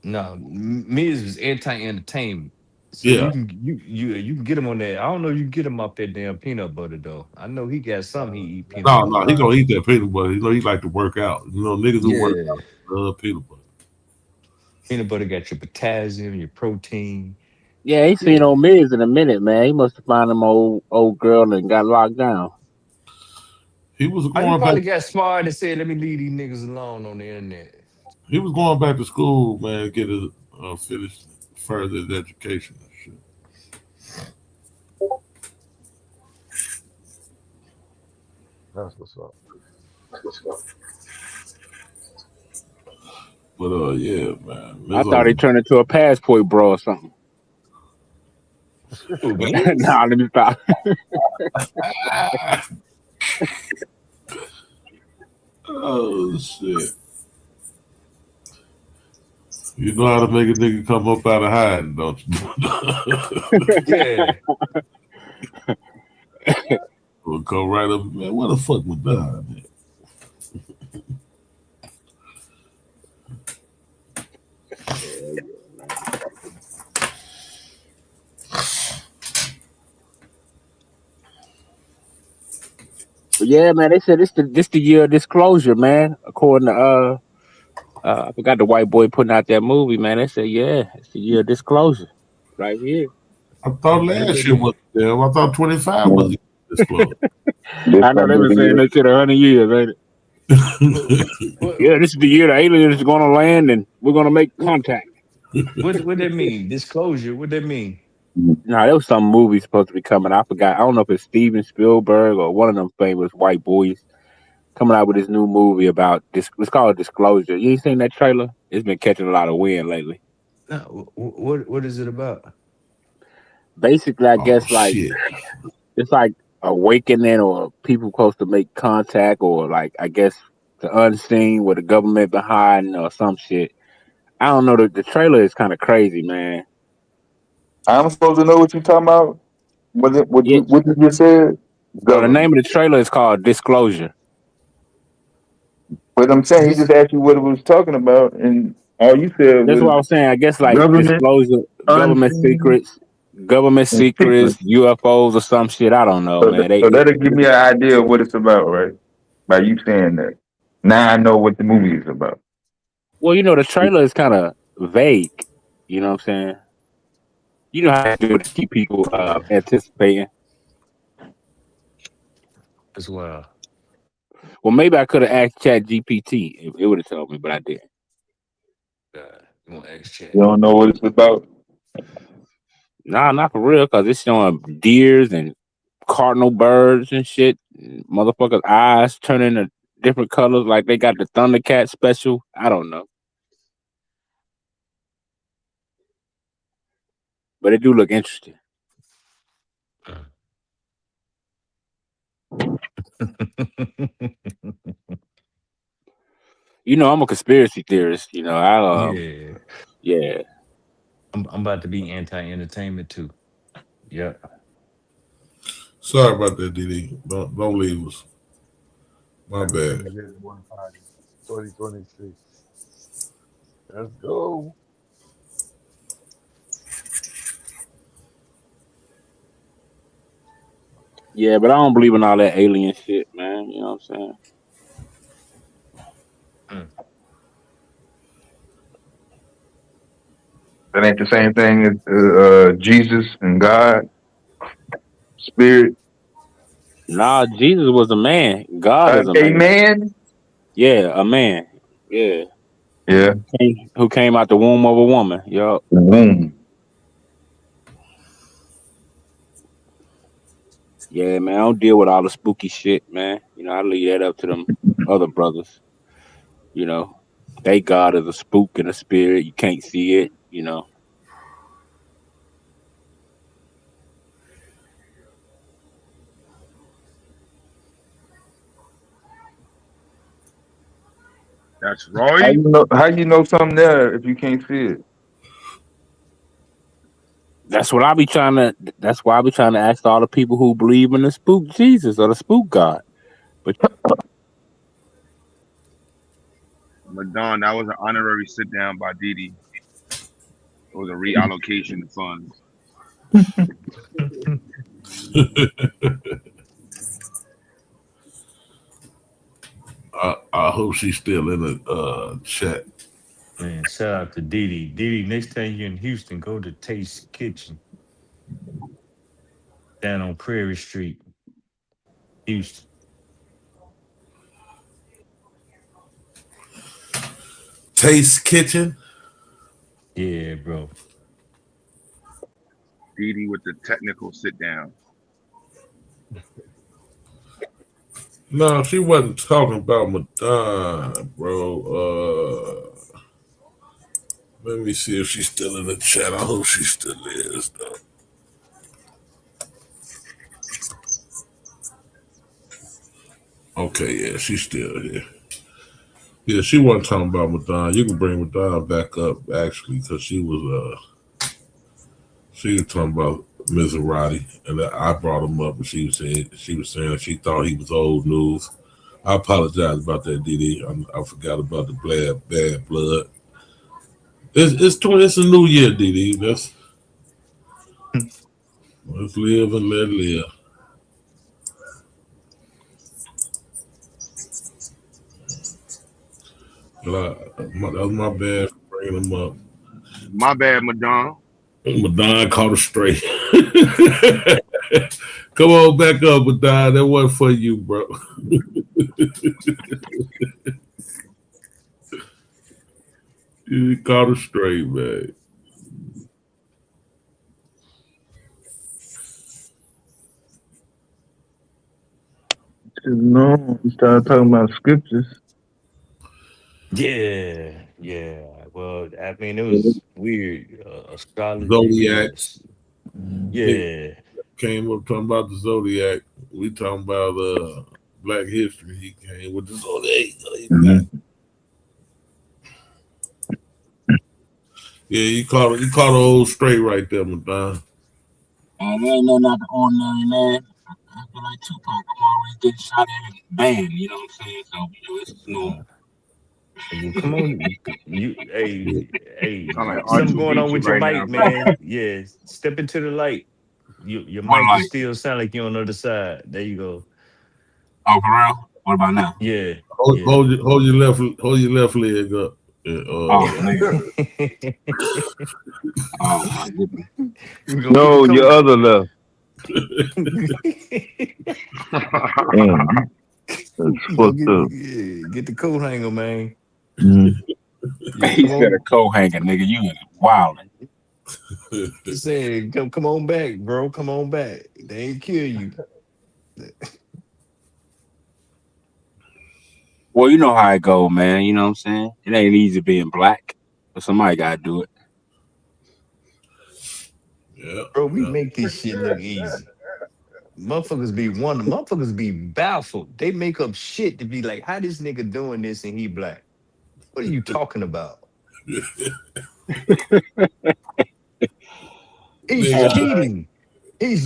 No. Miz was anti-entertainment. So
Yeah.
you can get him on that. I don't know if you can get him off that damn peanut butter though. I know he got something he eat peanut butter.
No, he gonna eat that peanut butter. You know, he like to work out. You know, niggas who work out love peanut butter.
Peanut butter got your potassium, your protein.
Yeah, ain't seen old Miz in a minute, man. He must have found him old girl and got locked down.
He was
He probably got smart and said, "Let me leave these niggas alone on the internet."
He was going back to school, man, get his finish further his education and shit.
That's what's up.
But yeah, man.
I thought he turned into a passport bro or something. Nah, let me stop.
Oh shit. You know how to make a nigga come up out of hiding, don't you?
Yeah.
We'll go right up, man. What the fuck was that, man?
But yeah, man, they said this the year of disclosure, man. According to I forgot the white boy putting out that movie, man. They said, yeah, it's the year of disclosure. Right here.
I thought last year was them. I thought 25 was disclosure.
I know they've been saying that shit 100 years, ain't it? Yeah, this is the year the aliens are gonna land and we're gonna make contact.
What that mean? Disclosure. What that mean?
Nah, there was some movie supposed to be coming. I forgot. I don't know if it's Steven Spielberg or one of them famous white boys coming out with his new movie about this. It's called Disclosure. You ain't seen that trailer? It's been catching a lot of wind lately.
No, what is it about?
Basically, I guess like it's like awakening or people supposed to make contact or like I guess the unseen with the government behind or some shit. I don't know. The trailer is kind of crazy, man.
I'm supposed to know what you're talking about? What you just said?
So the name of the trailer is called Disclosure.
But I'm saying he just asked you what it was talking about, and all you said
That's
was
what I was saying. I guess like disclosure, government secrets, UFOs or some shit. I don't know, man.
So that'll give me an idea of what it's about, right? By you saying that. Now I know what the movie is about.
Well, you know, the trailer is kind of vague. You know what I'm saying? You know how to do it to keep people anticipating.
As well.
Well, maybe I could have asked ChatGPT. It would have told me, but I didn't.
You want to ask Chat?
You don't know what it's about?
Nah, not for real, because it's showing deers and cardinal birds and shit. Motherfuckers' eyes turning to different colors, like they got the Thundercat special. I don't know, but it do look interesting. You know, I'm a conspiracy theorist. You know, yeah.
I'm about to be anti-entertainment too. Yeah.
Sorry about that, DD. Don't leave us. My bad.
2026. Let's go.
Yeah, but I don't believe in all that alien shit, man. You know what I'm saying?
That ain't the same thing as Jesus and God, Spirit.
Nah, Jesus was a man. God is a man.
Man.
Yeah, a man. Yeah.
Yeah.
Who came out the womb of a woman. Yup.
Womb.
Yeah, man. I don't deal with all the spooky shit, man. You know, I leave that up to them other brothers. You know, they God is a spook and a spirit. You can't see it, you know.
That's right.
How you know something there if you can't see it?
That's why I be trying to ask all the people who believe in the spook Jesus or the spook God. But
Madon, that was an honorary sit down by Didi. It was a reallocation of funds.
I hope she's still in the chat.
Man, shout out to Didi. Didi, next time you're in Houston, go to Taste Kitchen down on Prairie Street, Houston.
Taste Kitchen.
Yeah, bro.
Didi with the technical sit down.
No, she wasn't talking about Madonna, bro. Let me see if she's still in the chat. I hope she still is, though. Okay, yeah, she's still here. Yeah, she wasn't talking about Madonna. You can bring Madonna back up, actually, because she was talking about Miserati, and I brought him up, and she was saying that she thought he was old news. I apologize about that, Didi. I forgot about the bad blood. It's a new year, Didi. Let's live and let live. That was my bad for bringing him up.
My bad, Madon.
Madon caught a straight. Come on back up, Madon. That wasn't for you, bro. You caught a straight, man.
No, we started talking about scriptures.
Yeah. Well, I mean, it was weird. Astrology.
Zodiac.
Yeah.
Came up talking about the Zodiac. We talking about Black History. He came with the Zodiac. Yeah, you caught a old straight right there, Madon.
Man, there ain't nothing out the ordinary, man. I feel like Tupac. I'm always getting shot at and banned. You know what I'm saying? So, you know, it's normal.
Well, come on, hey,
like
something going on
R2D2
with your
right
mic,
now,
man. Yeah, step into the light. Your
What
mic
light?
will still sound like you're on the other side. There you go.
Oh, for real? What about now?
Yeah.
Hold your left leg up.
No, your other left.
Get the coat hanger, man.
He said a coat hanger, nigga. You is wildin'.
Saying, come on back, bro. Come on back. They ain't kill you.
Well, you know how it go, man. You know what I'm saying? It ain't easy being black, but somebody gotta do it.
Yeah.
Bro, we make this shit look easy. Motherfuckers be baffled. They make up shit to be like, how this nigga doing this and he black? What are you talking about? He's cheating.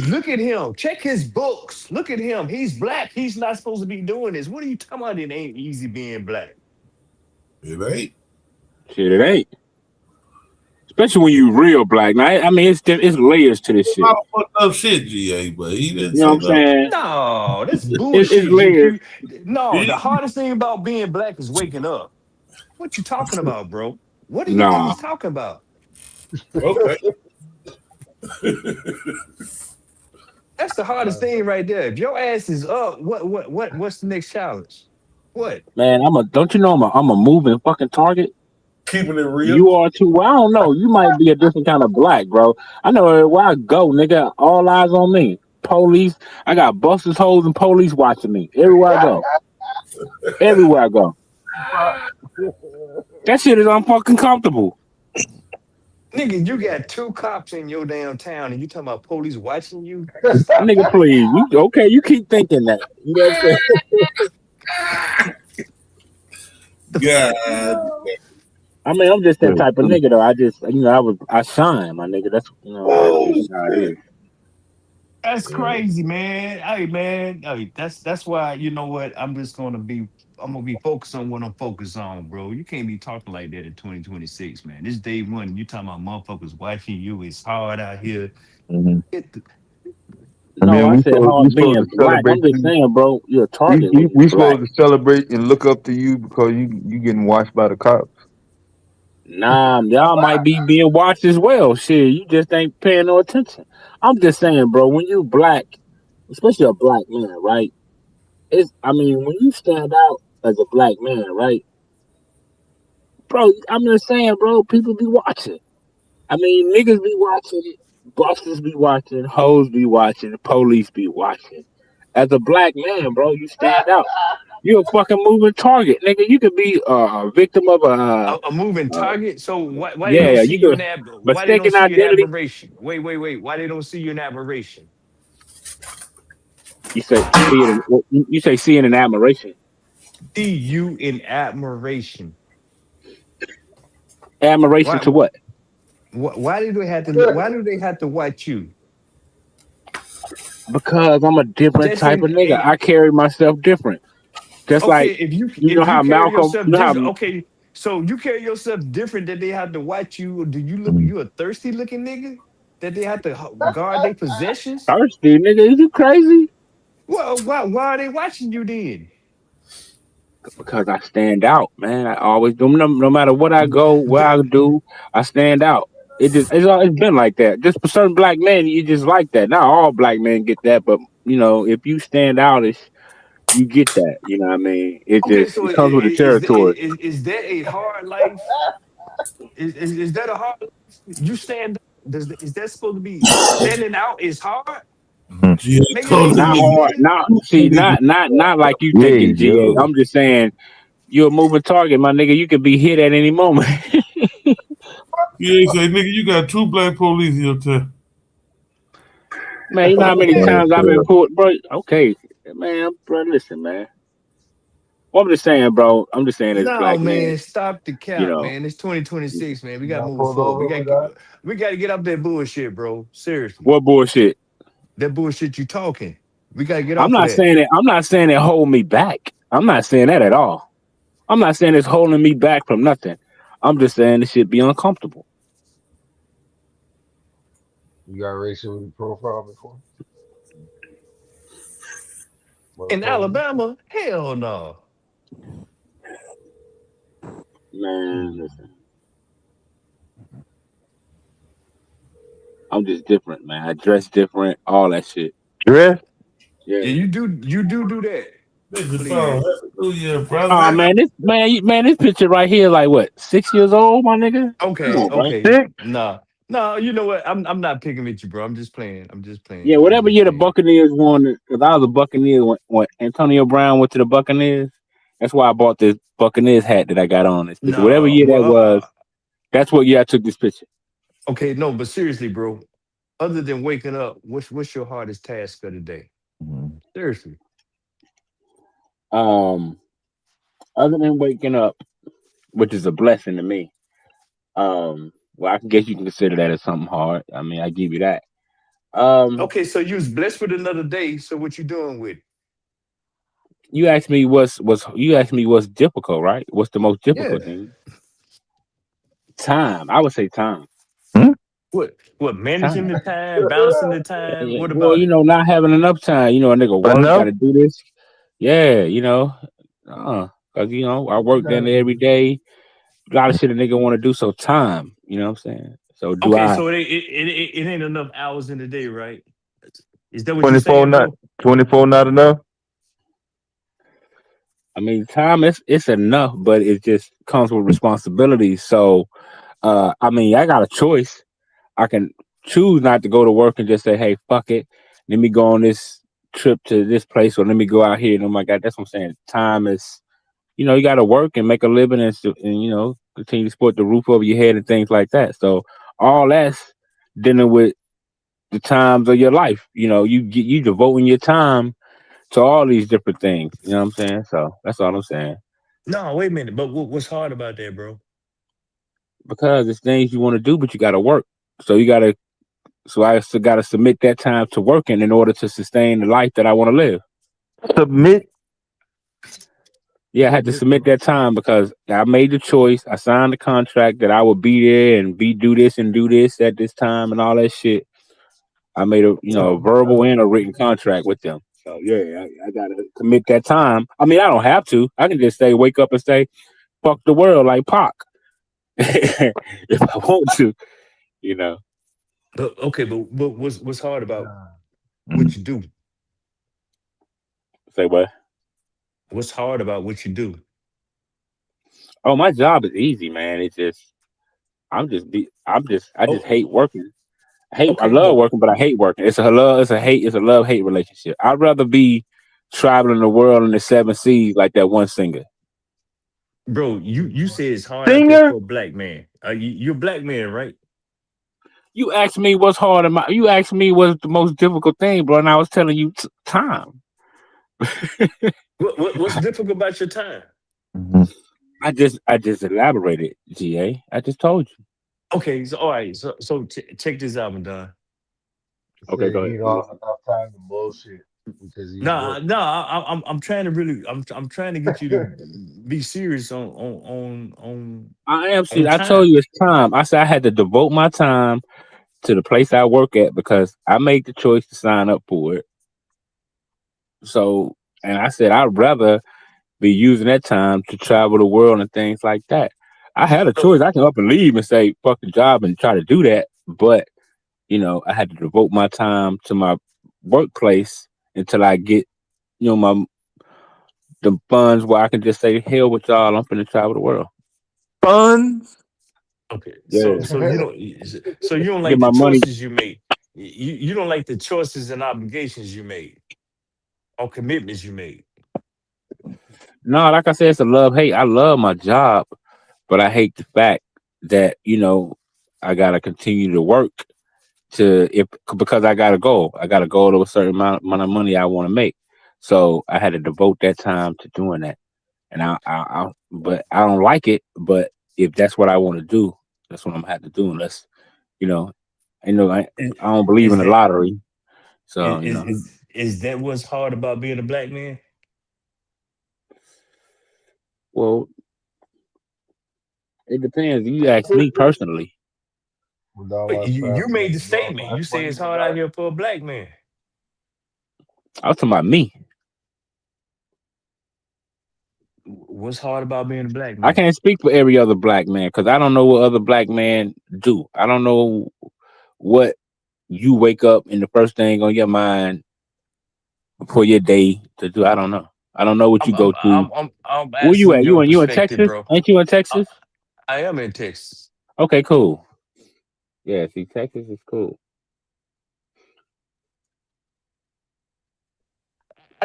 Look at him. Check his books. Look at him. He's black. He's not supposed to be doing this. What are you talking about? It ain't easy being black.
It ain't.
Shit, it ain't. Especially when you real black. Now, I mean, it's layers to this shit.
A lot of fucked up shit, GA, but he didn't.
You know what I'm saying?
No, that's bullshit.
It's layers.
The hardest thing about being black is waking up. What you talking about, bro? What do you think
Nah.
he's talking about?
Okay.
That's the hardest thing right there. If your ass is up, what's the next challenge? What?
Man, don't you know I'm a moving fucking target?
Keeping it real.
You are too. Well, I don't know. You might be a different kind of black, bro. I know where I go, nigga. All eyes on me. Police. I got busters, hoes, and police watching me everywhere I go. Everywhere I go. That shit is unfucking comfortable.
Nigga, you got 2 cops in your damn town and you talking about police watching you?
Nigga, please. You keep thinking that. You know what I'm saying?
God.
I mean, I'm just that type of nigga, though. I shine, my nigga. That's, how it is.
That's crazy, man. Hey, that's why, you know what? I'm gonna be focused on what I'm focused on, bro. You can't be talking like that in 2026, man. This day one, you talking about motherfuckers watching you. It's hard out here.
No, I said hard being black. I'm just saying, bro, you're a target.
We supposed to celebrate and look up to you because you getting watched by the cops.
Nah, y'all might be being watched as well. Shit, you just ain't paying no attention. I'm just saying, bro, when you black, especially a black man, right? When you stand out as a black man, right? Bro, I'm just saying, bro, people be watching. I mean, niggas be watching, busters be watching, hoes be watching, police be watching. As a black man, bro, you stand out. You're a fucking moving target, nigga. You could be a victim of
a moving target. So why
yeah,
they don't see you in
mistaken identity.
admiration? Wait. Why they don't see you in admiration?
You say see it in admiration.
See you in admiration.
Admiration to what?
Why do they have to watch you?
Because I'm a different type of nigga. I carry myself different. Just like you know how Malcolm.
Okay, so you carry yourself different that they have to watch you. Or do you look? You a thirsty looking nigga that they have to guard their possessions?
Thirsty nigga? Is you crazy?
Well, why are they watching you then?
Because I stand out, man. I always do. No matter what I go, where I do, I stand out. It's been like that. Just for certain black men, you just like that. Not all black men get that, but if you stand out, you get that. You know what I mean? It comes with the territory.
Is that a hard life? Is that a hard life? You stand. Is that supposed to be standing out? Is hard.
Not hard. Not like you thinking, GA. I'm just saying, you're a moving target, my nigga. You could be hit at any moment.
You say, nigga, you got 2 black police in your town.
Man, you know how many times I've been pulled, bro? Okay, man, bro, listen, man. Well, I'm just saying, bro. I'm just saying, as black man,
stop the cap, man. It's 2026, man. We gotta move forward. We gotta get up that bullshit, bro. Seriously.
What bullshit?
That bullshit you talking. We gotta get off.
I'm not saying it hold me back. I'm not saying that at all. I'm not saying it's holding me back from nothing. I'm just saying this shit be uncomfortable.
You got racial profile before?
In Alabama? Hell no.
Man, listen. I'm just different, man. I dress different, all that shit.
Dress?
Yeah, you do that.
Oh
man, this picture right here, like what, 6 years old, my nigga?
Okay. No, you know what? I'm not picking with you, bro. I'm just playing.
Yeah, whatever year the Buccaneers won, because I was a Buccaneer when Antonio Brown went to the Buccaneers. That's why I bought this Buccaneers hat that I got on this picture. Whatever
No,
year that
well,
was, that's what year I took this picture.
okay, no, but seriously, bro. Other than waking up, what's your hardest task of the day? Seriously.
Other than waking up, which is a blessing to me. Well, I guess you can consider that as something hard. I mean, I give you that.
Okay, so you was blessed with another day. So what you doing with it?
You asked me what's difficult, right? What's the most difficult
Yeah.
thing? Time. I would say time.
What managing
Time.
the time, balancing the time?
Yeah,
What
well,
about it?
not having enough time. A nigga work, gotta do this. Yeah, cause I work down there every day. A lot of shit a nigga want to do. So time, you know what I'm saying? So do
Okay,
I?
so it ain't enough hours in the day, right? Is that what you're
24
saying,
not
bro?
24 not enough.
I mean, time it's enough, but it just comes with responsibilities. So, I mean, I got a choice. I can choose not to go to work and just say, "Hey, fuck it, let me go on this trip to this place, or let me go out here." And oh my god, that's what I'm saying. Time is, you got to work and make a living and continue to support the roof over your head and things like that. So all that's dealing with the times of your life. You devoting your time to all these different things. You know what I'm saying? So that's all I'm saying.
No, wait a minute. But what's hard about that, bro?
Because it's things you want to do, but you got to work. So I still got to submit that time to working in order to sustain the life that I want to live.
Submit.
Yeah, I had to submit that time because I made the choice. I signed the contract that I would be there and do this and do this at this time and all that shit. I made a verbal and a written contract with them. So yeah, I gotta commit that time. I mean, I don't have to. I can just wake up and say, "Fuck the world," like Pac, if I want to.
But okay, but what's hard about what you do?
Say what?
What's hard about what you do?
Oh, my job is easy, man. It's just I just hate working. I
Okay,
love working, but I hate working. It's a love-hate relationship. I'd rather be traveling the world in the 7 seas like that one singer.
Bro, you say it's hard out there for a black man. You're a black man, right?
You asked me what's hard. You asked me what's the most difficult thing, bro, and I was telling you time.
What's difficult about your time?
I just elaborated, GA. I just told you.
Okay, so all right, so check this out, Don.
Okay, go ahead.
He don't have enough time to bullshit because he's
I'm trying to really, I'm trying to get you to be serious on.
I am serious. I told you it's time. I said I had to devote my time to the place I work at because I made the choice to sign up for it. So, and I said I'd rather be using that time to travel the world and things like that. I had a choice. I can up and leave and say fuck the job and try to do that, but I had to devote my time to my workplace until I get the funds where I can just say hell with y'all. I'm finna travel the world.
Funds.
Okay,
Yeah.
so you don't like
Get my
the
money.
choices you made. You don't like the choices and obligations you made, or commitments you made.
No, like I said, it's a love-hate. I love my job, but I hate the fact that I gotta continue to work because I got a goal. I got a goal to a certain amount of money I want to make. So I had to devote that time to doing that. And but I don't like it. But if that's what I want to do, that's what I'm gonna have to do. Unless, I don't believe in the lottery. So
Is that what's hard about being a black man?
Well, it depends. You ask me personally.
You made the statement. You say it's hard out here for a black man.
I was talking about me.
What's hard about being a black man?
I can't speak for every other black man because I don't know what other black men do. I don't know what you wake up and the first thing on your mind for your day to do. I don't know. I don't know what you go to.
I'm
Where you at?
your
You in
perspective,
Texas?
bro.
Ain't you in Texas?
I am in Texas.
Okay, cool. Yeah, see, Texas is cool.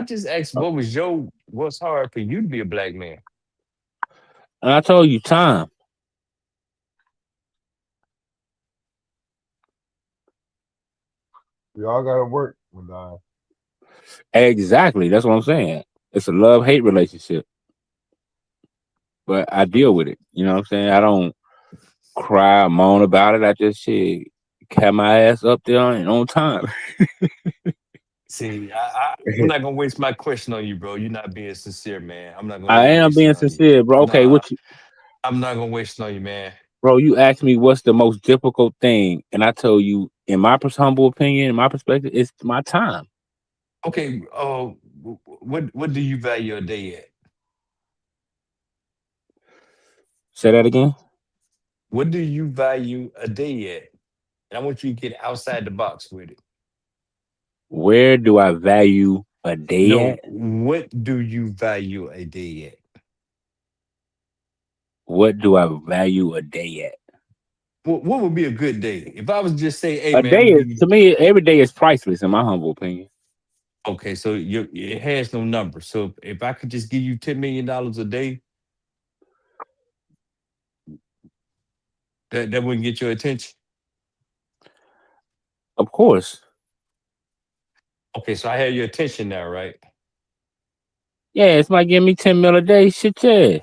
I just asked what's hard for you to be a black man?
And I told you time.
We all gotta work, Madonna.
Exactly. That's what I'm saying. It's a love-hate relationship. But I deal with it. You know what I'm saying? I don't cry, moan about it. I just have my ass up there and on time.
See, I'm not gonna waste my question on you, bro. You're not being sincere, man. I'm not gonna
I am
waste it
being
on you.
sincere, bro. Okay,
Nah, I'm not gonna waste it on you, man.
bro, you asked me what's the most difficult thing, and I told you, in my humble opinion, in my perspective, it's my time.
Okay, what do you value a day at?
Say that again.
What do you value a day at? And I want you to get outside the box with it.
Where do I value a day
No,
at?
what do you value a day at?
What do I value a day at?
What would be a good day? If I was just say, hey
A day
man,
to me, every day is priceless, in my humble opinion.
okay, so it has no number. So if I could just give you $10 million a day, that wouldn't get your attention.
Of course.
Okay, so I have your attention now, right?
Yeah, it's like give me 10 mil a day. Shit, yeah.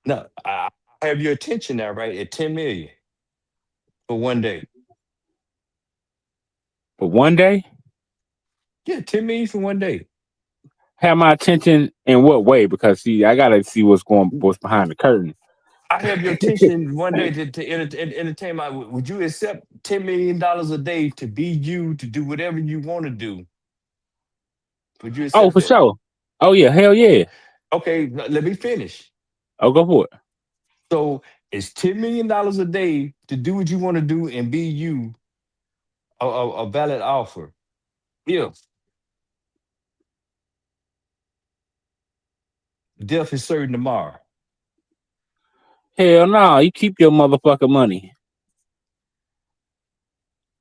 No, I have your attention now, right? At 10 million for one day.
For one day?
Yeah, 10 million for one day.
Have my attention in what way? Because see, I gotta see what's behind the curtain.
I have your attention one day to entertain my. Would you accept $10 million a day to be you, to do whatever you want to do? Would you accept
Oh, for
that?
sure. Oh yeah, hell yeah.
Okay, let me finish.
Oh, go for it.
So it's $10 million a day to do what you want to do and be you. A valid offer. If death is certain tomorrow.
Hell no, you keep your motherfucking money.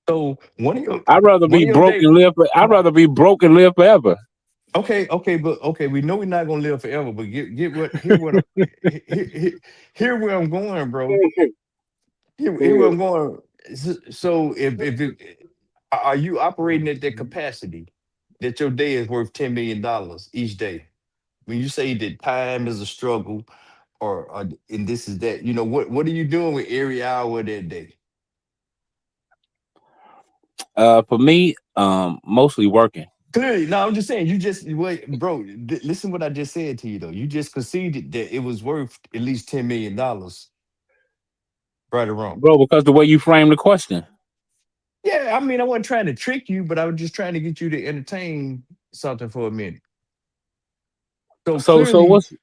So
I'd rather be broke and live. I'd rather be broke and live forever.
Okay, we know we're not gonna live forever, but hear where I'm going, bro. Here where I'm going. So are you operating at that capacity that your day is worth $10 million each day? When you say that time is a struggle, or and this is that, what are you doing with every hour of that day?
For me, mostly working.
Clearly, no, I'm just saying. You just wait, bro. Listen, what I just said to you though. You just conceded that it was worth at least $10 million, right or wrong,
bro. Because the way you frame the question.
Yeah, I mean, I wasn't trying to trick you, but I was just trying to get you to entertain something for a minute.
So what's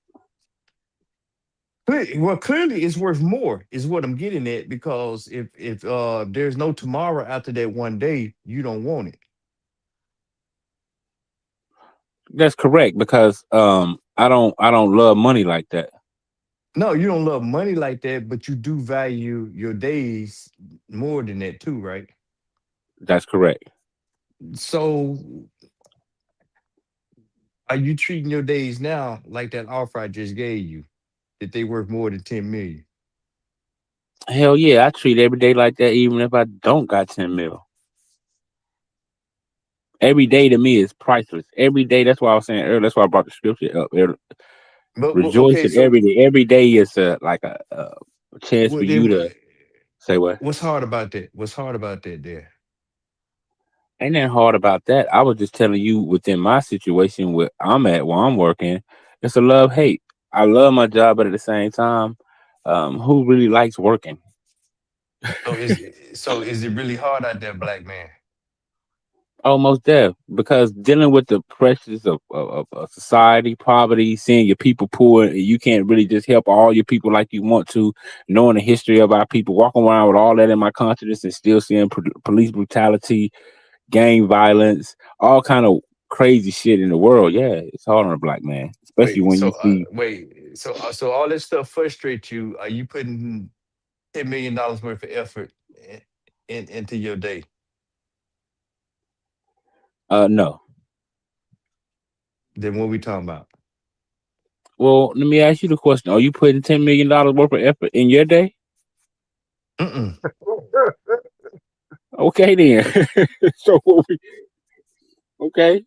clearly it's worth more is what I'm getting at, because if there's no tomorrow after that one day, you don't want it.
That's correct, because I don't love money like that.
No, you don't love money like that, but you do value your days more than that too, right?
That's correct.
So are you treating your days now like that offer I just gave you, that they worth more than 10 million?
Hell yeah, I treat every day like that, even if I don't got 10 mil. Every day to me is priceless. Every day, that's why I was saying earlier, that's why I brought the scripture up. Rejoicing every day. Every day is like a chance for you to say what?
What's hard about that? What's hard about that there?
Ain't nothing hard about that. I was just telling you within my situation where I'm at, where I'm working, it's a love-hate. I love my job, but at the same time, who really likes working?
So is it really hard out there, black man?
Almost there, because dealing with the pressures of society, poverty, seeing your people poor, you can't really just help all your people like you want to, knowing the history of our people, walking around with all that in my consciousness and still seeing police brutality, gang violence, all kind of crazy shit in the world. Yeah, it's hard on a black man, especially when you see.
So all this stuff frustrates you. Are you putting $10 million worth of effort into your day?
No.
Then what we talking about?
Well, let me ask you the question: are you putting $10 million worth of effort in your day? Okay, then. So okay.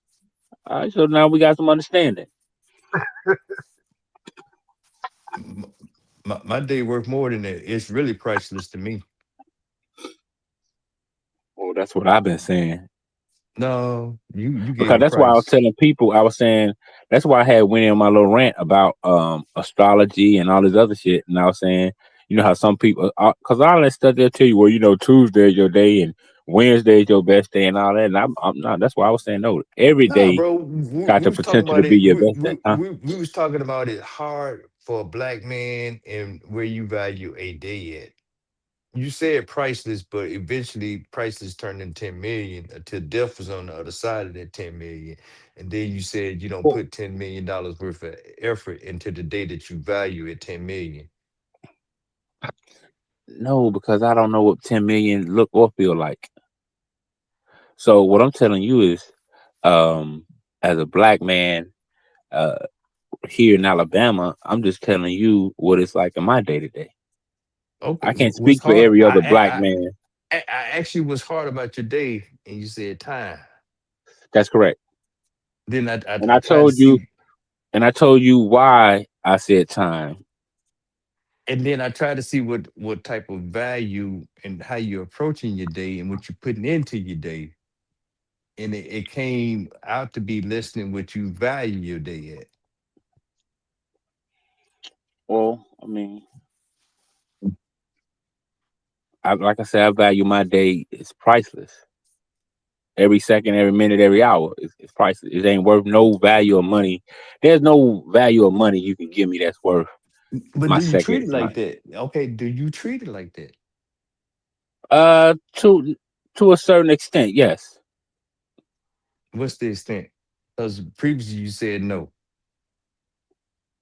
All right. So now we got some understanding.
My day worth more than that. It's really priceless to me.
Well, that's what I've been saying.
No, you gave
Because
a
that's why I was
price.
telling people, I was saying that's why I had went in my little rant about astrology and all this other shit. And I was saying, you know how some people, because all that stuff they'll tell you, well, you know, Tuesday is your day and Wednesday is your best day and all that. And I'm not. That's why I was saying no. Every
Nah,
day
bro. We
got the
was talking
potential
about
to be
it.
your best day. Huh?
We was talking about it hard for a black man and where you value a day at. You said priceless, but eventually priceless turned into 10 million until death was on the other side of that 10 million. And then you said you don't
Well,
put $10 million worth of effort into the day that you value at 10 million.
no, because I don't know what 10 million look or feel like. So what I'm telling you is, as a black man, here in Alabama, I'm just telling you what it's like in my day to day.
Okay,
I can't
what's
speak for
hard?
every other black man.
I actually was hard about your day, and you said time.
That's correct.
Then
And
I
I
tried to
told you,
see,
and I told you why I said time.
and then I tried to see what type of value and how you're approaching your day and what you're putting into your day. And it came out to be less than what you value your day at.
Well, I mean, like I said, I value my day. It's priceless. Every second, every minute, every hour, it's priceless. It ain't worth no value of money. There's no value of money you can give me that's worth
But
my
do you treat
second.
it like that? Okay, do you treat it like that?
To a certain extent, yes.
What's the extent? Because previously you said no.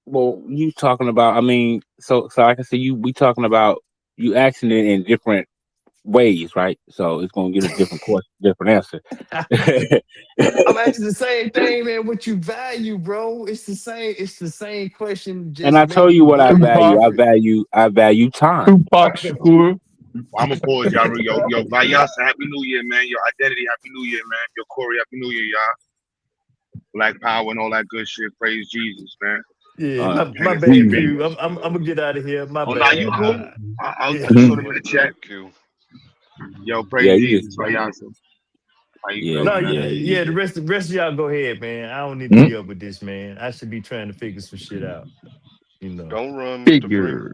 Well, you talking about? I mean, so like I said, we talking about you asking it in different ways, right? So it's gonna get a different question, different answer.
I'm asking the same thing, man. What you value, bro? It's the same. It's the same question,
And
just
I told
maybe
you what I
worded
value.
different.
I value time.
Tupac Shakur.
I'm gonna pause y'all. Yo, Vayasa, Happy New Year, man. Your identity, Happy New Year, man. Your Corey, Happy New Year, y'all. Black power and all that good shit. Praise Jesus, man.
Yeah, my bad,
Tennessee, baby.
Q. I'm gonna get out of here. My
Oh, now you
bad.
cool? I'll
Yeah.
put him in the chat. Yo, praise
Yeah, you
Jesus,
just
Vayasa. How you
yeah,
No,
feeling, man?
yeah. The rest of y'all go ahead, man. I don't need to be up with this, man. I should be trying to figure some shit out. You know.
Don't run, Mr. Freeman.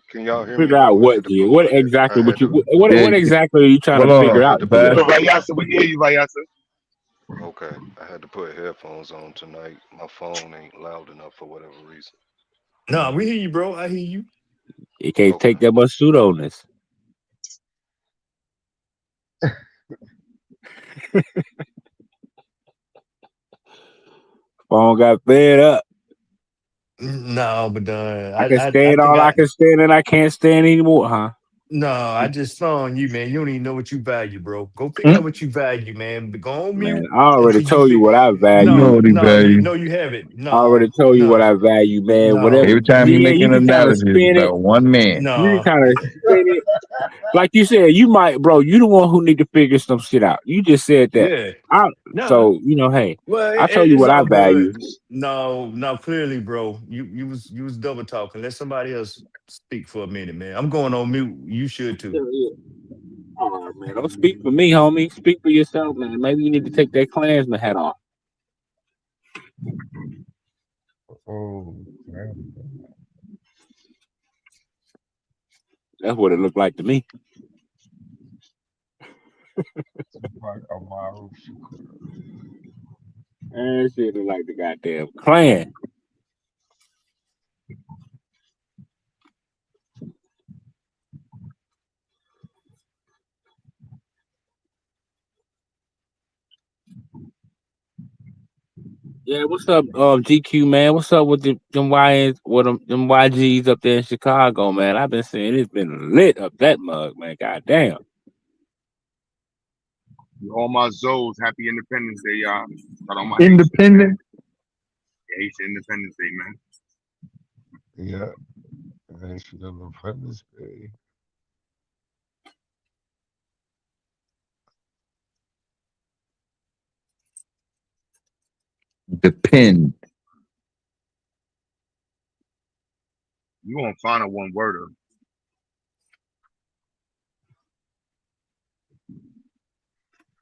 Can y'all hear me?
figure
Though
out
I
what,
had to
G.
put
What
my
exactly?
I had to.
What exactly are you trying to figure out?
Yo, Vayasa, we hear you, Vayasa.
Okay, I had to put headphones on tonight. My phone ain't loud enough for whatever reason.
No, we hear you, bro. I hear you.
You can't take that much pseudo-ness. Phone got fed up.
No, but
I can
I
stand
think
all I can stand and I can't stand anymore, huh?
No, I just saw on you, man. You don't even know what you value, bro. Go figure out what you value, man. But go on
Man,
mute
I already
until you
told you
figure.
what I value.
No, you haven't.
I already told you what I value, man. Whatever.
Every time you
Yeah,
make
you
an
can kind of
analogy, it's
spin it.
about one man.
You can kind of spin it. Like you said, you might, bro. You the one who need to figure some shit out. You just said that.
Yeah. No.
So hey,
Well,
I told you
it's
what I
all
value.
good. No, clearly, bro. You was double talking. Let somebody else speak for a minute, man. I'm going on mute. You should too.
Oh man, don't speak for me, homie. Speak for yourself, man. Maybe you need to take that Klansman hat off.
Oh, man.
That's what it looked like to me.
Tupac Amaru Shakur.
That shit look like the goddamn Klan. Yeah, what's up, GQ man? What's up with them YNs, with them YGs up there in Chicago, man? I've been saying it's been lit up that mug, man. Goddamn.
All my Zoes, happy Independence Day, y'all. Got all my
Independent.
Haitian Independence Day, man.
Yeah. Haitian Independence Day.
Depend.
You gonna find a one worder.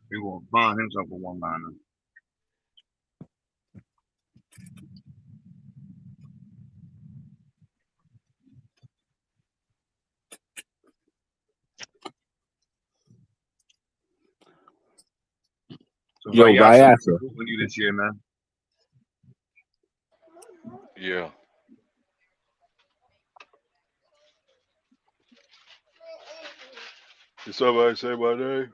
He gonna find himself a one liner. So
Yo,
Vayasa,
Vyasa.
when you this year, man.
Yeah. Did somebody say my name?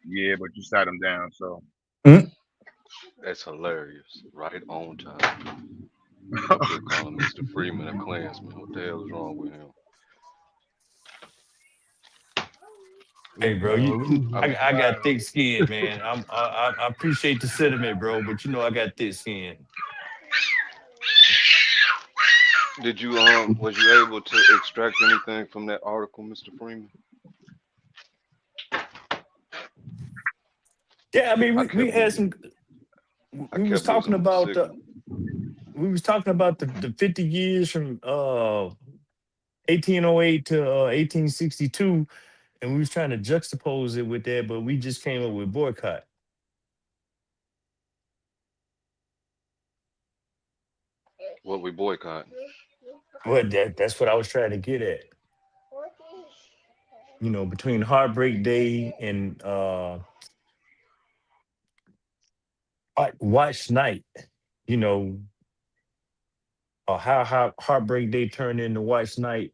Yeah, but you sat him down, so.
That's hilarious. Right on time. Up here calling Mr. Freeman a Klansman. What the hell is wrong with him?
Hey, bro, I got thick skin, man. I appreciate the sentiment, bro, but you know I got thick skin.
Did you was you able to extract anything from that article, Mr. Freeman?
Yeah, I mean we had some. We was talking about the 50 years from 1808 to 1862, and we was trying to juxtapose it with that, but we just came up with boycott.
What we boycotting?
Well, that's what I was trying to get at. You know, between Heartbreak Day and Watch Night, you know, how Heartbreak Day turned into Watch Night,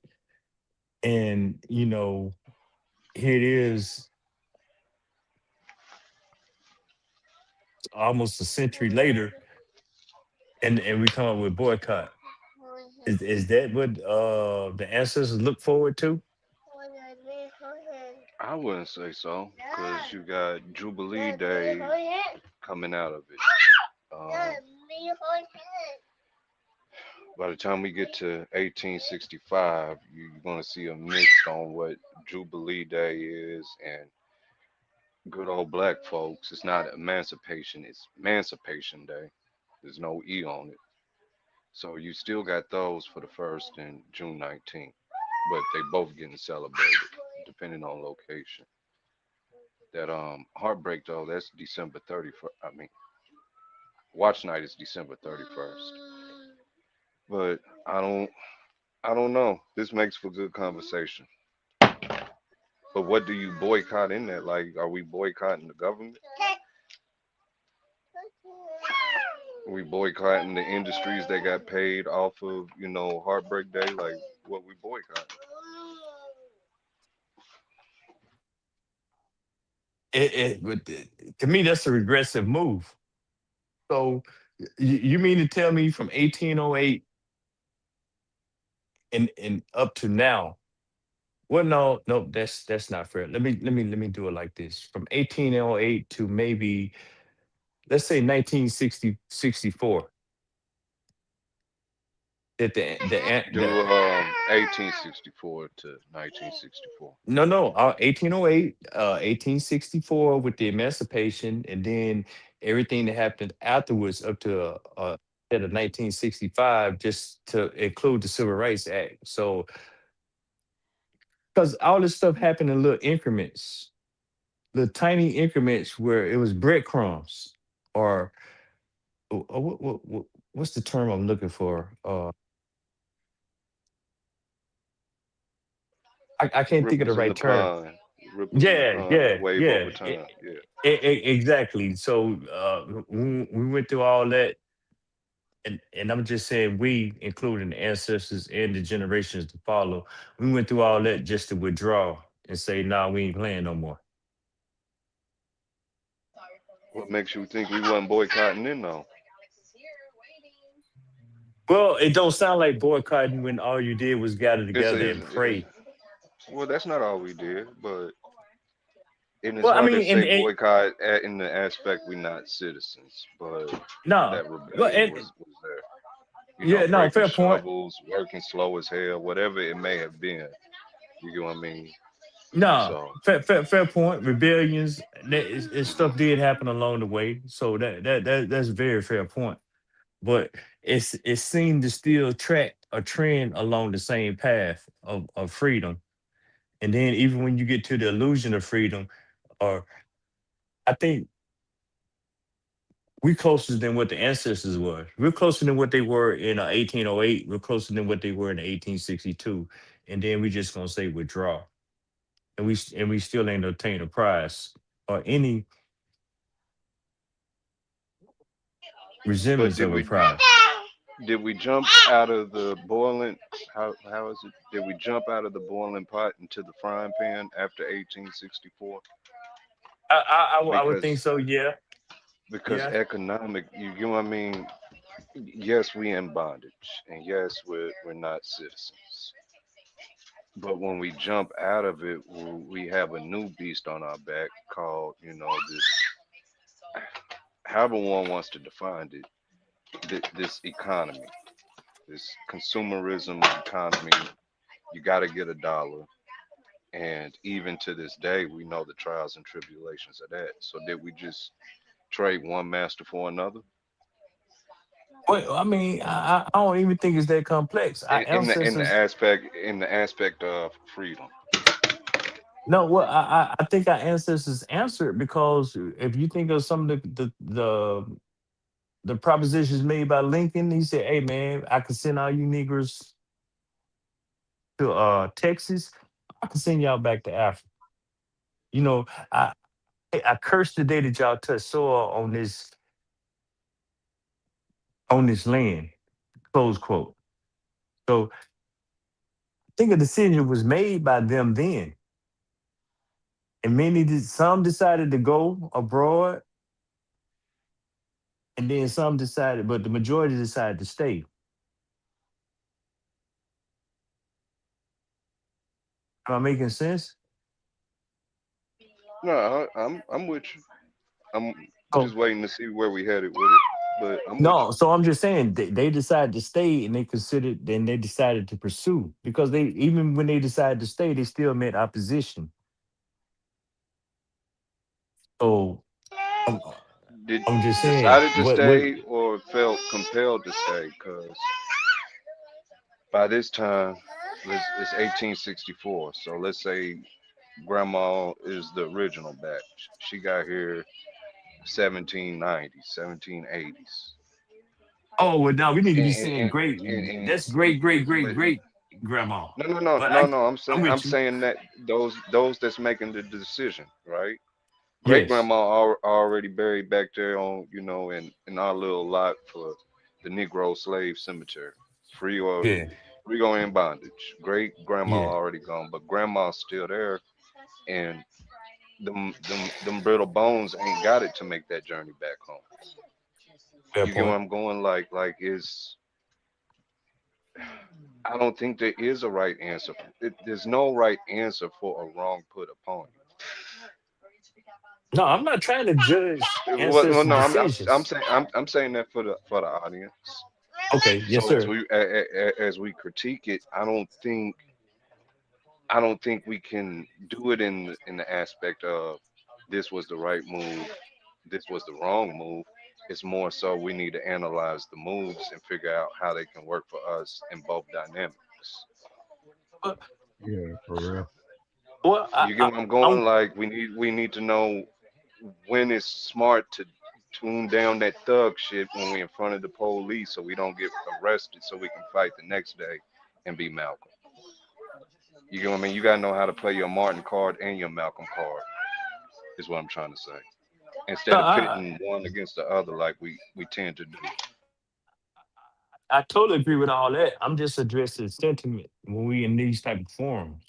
and you know, here it is, almost a century later, and we come up with boycott. Is that what the ancestors look forward to?
I wouldn't say so, because you got Jubilee Day coming out of it. By the time we get to 1865, you're going to see a mix on what Jubilee Day is and good old black folks. It's not emancipation, it's Emancipation Day. There's no E on it. So you still got those for the 1st and June 19th, but they both getting celebrated depending on location. That Heartbreak though, that's December 31st. I mean, Watch Night is December 31st. But I don't know. This makes for good conversation. But what do you boycott in that? Like, are we boycotting the government? Are we boycotting the industries that got paid off of, you know, Heartbreak Day? Like, what we boycotting?
To me, that's a regressive move. So you mean to tell me from 1808 and up to now? Well, no, that's not fair. Let me do it like this. From 1808 to maybe, let's say 1964. That
Do 1864 to 1964.
No, 1808, 1864 with the emancipation, and then everything that happened afterwards up to at of 1965, just to include the Civil Rights Act. So, because all this stuff happened in little increments, little tiny increments where it was breadcrumbs, or what's the term I'm looking for? I can't think of the
Ripples in the
right term.
pond. Ripples in the pond. Wave over time. Yeah.
Exactly. So we went through all that, and I'm just saying we, including the ancestors and the generations to follow, we went through all that just to withdraw and say, nah, we ain't playing no more.
What makes you think we wasn't boycotting then though?
Well, it don't sound like boycotting when all you did was gather together and pray.
Well, that's not all we did, but And it's
Well, I
hard to
mean,
say boycott in the aspect we're not citizens, but
no,
that
well,
rebellion was there. You know,
yeah, no,
breaking
fair point.
shovels, working slow as hell, whatever it may have been. You get what I mean?
No,
So,
fair point. Rebellions, stuff did happen along the way, so that's a very fair point. But it seemed to still track a trend along the same path of freedom. And then even when you get to the illusion of freedom, or I think we're closer than what the ancestors were. We're closer than what they were in 1808. We're closer than what they were in 1862. And then we just gonna say withdraw, and we still ain't obtained a prize or any
but
resemblance of a prize.
did we jump out of the boiling? How is it? Did we jump out of the boiling pot into the frying pan after 1864?
I would think
Because
so. Yeah,
because
yeah.
economic, you get what I mean? Yes, we in bondage, and yes, we're not citizens. But when we jump out of it, we have a new beast on our back called, you know, this, however one wants to define it, this economy, this consumerism economy. You got to get a dollar. And even to this day, we know the trials and tribulations of that. So did we just trade one master for another?
Well, I mean, I don't even think it's that complex. Our ancestors.
In the aspect of freedom.
No, well, I think our ancestors answered, because if you think of some of the propositions made by Lincoln, he said, "Hey, man, I can send all you niggers to Texas. I can send y'all back to Africa. You know, I curse the day that y'all touch soil on this land." Close quote. So I think a decision was made by them then, and some decided to go abroad, and then some decided, but the majority decided to stay. Am I making sense?
No, I'm with you. I'm
Oh,
just waiting to see where we headed with it. But I'm with
no, so I'm just saying they decided to stay, and then they decided to pursue, because they, even when they decided to stay, they still met opposition. So I'm,
you. Did
I'm just saying
decided to
what
stay or felt compelled to stay? Because by this time, it's 1864. So let's say grandma is the original batch. She got here 1790s, 1780s.
oh, well, now we need to
And,
be
and,
saying
and,
great.
and
That's great, great, great,
but
great grandma. But
no.
I'm
I'm
with you.
saying that those that's making the decision, right? Great
Yes,
grandma already buried back there on, you know, in our little lot for the Negro slave cemetery, free
yeah,
or in bondage. Great grandma
yeah.
already gone, but grandma's still there, and them brittle bones ain't got it to make that journey back home.
Fair
You get where
point.
I'm going? Like is I don't think there is a right answer. There's no right answer for a wrong put upon
No, I'm not trying to judge
you.
ancestors'
No, I'm
decisions.
saying I'm saying that for the audience.
Okay, yes,
So
sir.
as we critique it, I don't think we can do it in the aspect of this was the right move, this was the wrong move. It's more so we need to analyze the moves and figure out how they can work for us in both dynamics.
Well,
Yeah, for real.
well,
You get where I'm
I'm
going? Like we need to know when it's smart to tune down that thug shit when we're in front of the police so we don't get arrested so we can fight the next day and be Malcolm. You get what I mean? You gotta know how to play your Martin card and your Malcolm card, is what I'm trying to say.
no,
Instead of pitting one against the other like we tend to do.
I totally agree with all that. I'm just addressing sentiment when we in these type of forums,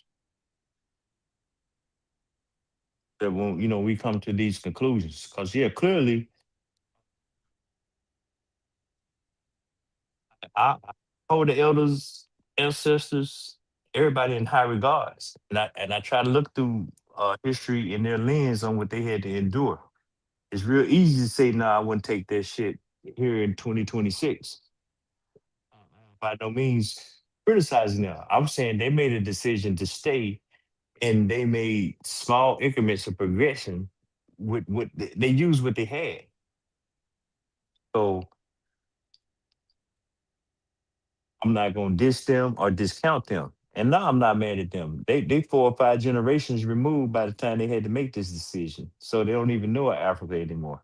that when we come to these conclusions. Because yeah, clearly I hold the elders, ancestors, everybody in high regards, and I try to look through history and their lens on what they had to endure. It's real easy to say, "No, I wouldn't take that shit here in 2026." By no means criticizing them. I'm saying they made a decision to stay, and they made small increments of progression with what they used what they had. So I'm not gonna diss them or discount them. And no, I'm not mad at them. They 4 or 5 generations removed by the time they had to make this decision. So they don't even know Africa anymore.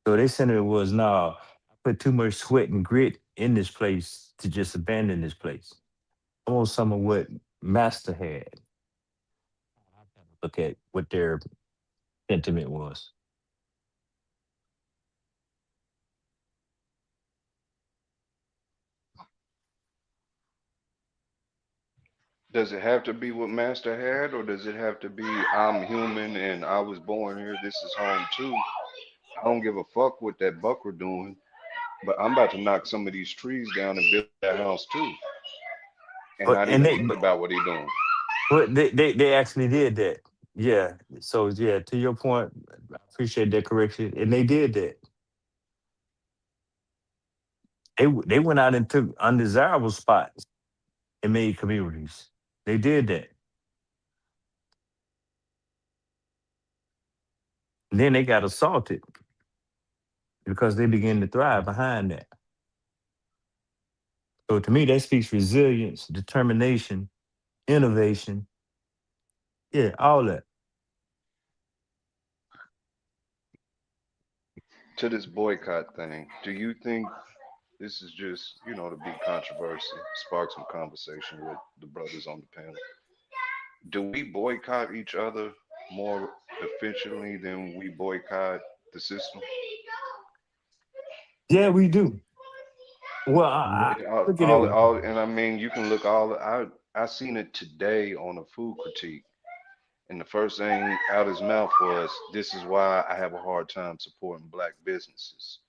So their sentiment was, no, I put too much sweat and grit in this place to just abandon this place. I want some of what Master had. Look at what their sentiment was.
Does it have to be what Master had, or does it have to be I'm human and I was born here? This is home too. I don't give a fuck what that bucker doing, but I'm about to knock some of these trees down and build that house too, and
But
not
and
even
they
think about what he doing.
but they actually did that. Yeah. So yeah, to your point, I appreciate that correction. And they did that. They went out and took undesirable spots and made communities. They did that. And then they got assaulted because they began to thrive behind that. So to me, that speaks resilience, determination, innovation. Yeah, all that.
To this boycott thing, do you think this is just, to be controversy, spark some conversation with the brothers on the panel? Do we boycott each other more efficiently than we boycott the system?
Yeah, we do. Well, look at it.
And I mean, you can look I seen it today on a food critique, and the first thing out his mouth was, "This is why I have a hard time supporting black businesses."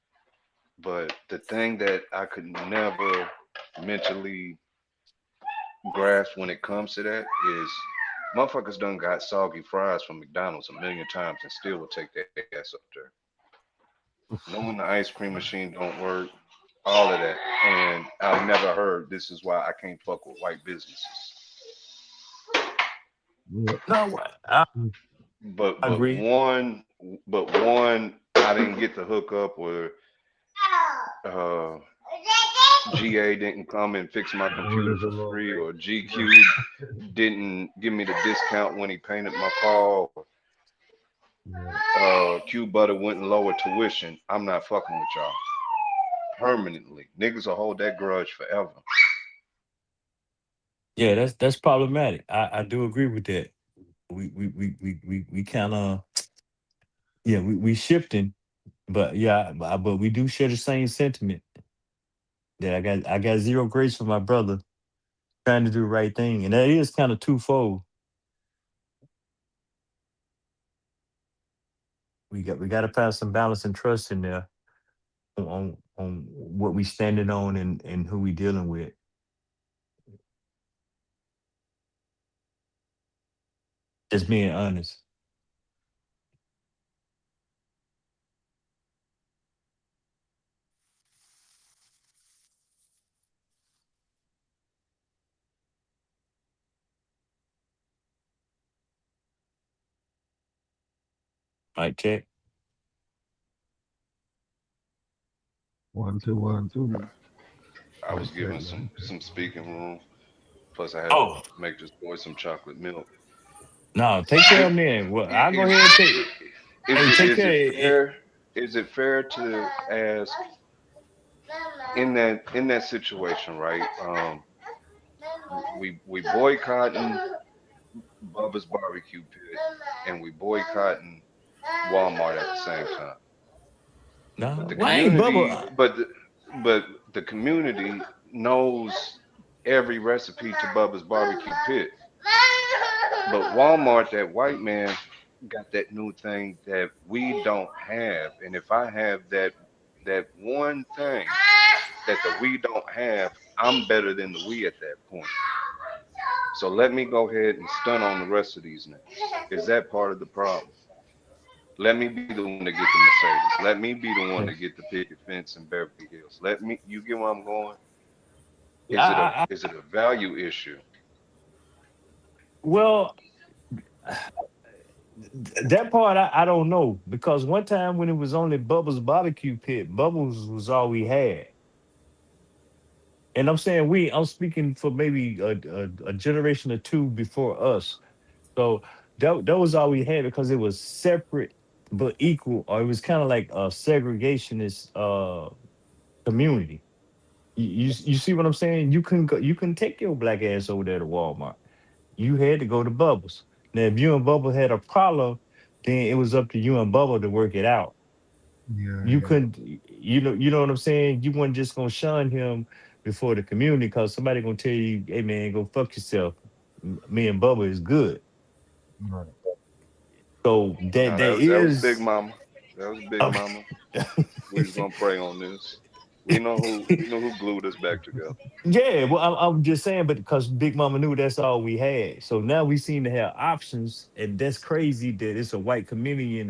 But the thing that I could never mentally grasp when it comes to that is motherfuckers done got soggy fries from McDonald's a million times and still will take their ass up there. Knowing the ice cream machine don't work, all of that. And I've never heard this is why I can't fuck with white businesses.
No,
But
agree.
one I didn't get the hookup where GA didn't come and fix my computer for free, or GQ didn't give me the discount when he painted my car. Q Butter went and lowered tuition. I'm not fucking with y'all permanently. Niggas will hold that grudge forever.
Yeah, that's problematic. I do agree with that. We kind of, yeah, we shifting, but yeah, but we do share the same sentiment that I got zero grace for my brother trying to do the right thing, and that is kind of twofold. We got to find some balance and trust in there on what we standing on and who we dealing with. Just being honest. Mic check.
1 2 1 2.
I was given some speaking room. Plus, I had
Oh
to make this boy some chocolate milk.
no, take care of me. Well, I'll go ahead and take. Hey, take care.
Is it fair to ask in that situation, right? We boycotting Bubba's barbecue pit and we boycotting Walmart at the same time.
No,
But the
why ain't
community,
Bubba?
but the community knows every recipe to Bubba's barbecue pit. But Walmart, that white man, got that new thing that we don't have. And if I have that one thing that the we don't have, I'm better than the we at that point. So let me go ahead and stun on the rest of these niggas. Is that part of the problem? Let me be the one to get the Mercedes. Let me be the one to get the picket fence in Beverly Hills. Let me. You get where I'm going? Is it a value issue?
Well, that part I don't know because one time when it was only Bubba's barbecue pit, Bubba's was all we had. And I'm saying I'm speaking for maybe a generation or two before us. So that was all we had because it was separate but equal, or it was kind of like a segregationist community. You see what I'm saying? You can take your black ass over there to Walmart. You had to go to Bubbles. Now, if you and Bubba had a problem, then it was up to you and Bubba to work it out. You couldn't, you know what I'm saying? You weren't just gonna shun him before the community because somebody gonna tell you, hey man, go fuck yourself. Me and Bubba is good.
Right.
So
No, that was Big Mama. That was Big Mama. We was gonna pray on this. We know who glued us back together.
Yeah, well, I'm just saying, but because Big Mama knew that's all we had. So now we seem to have options, and that's crazy that it's a white comedian,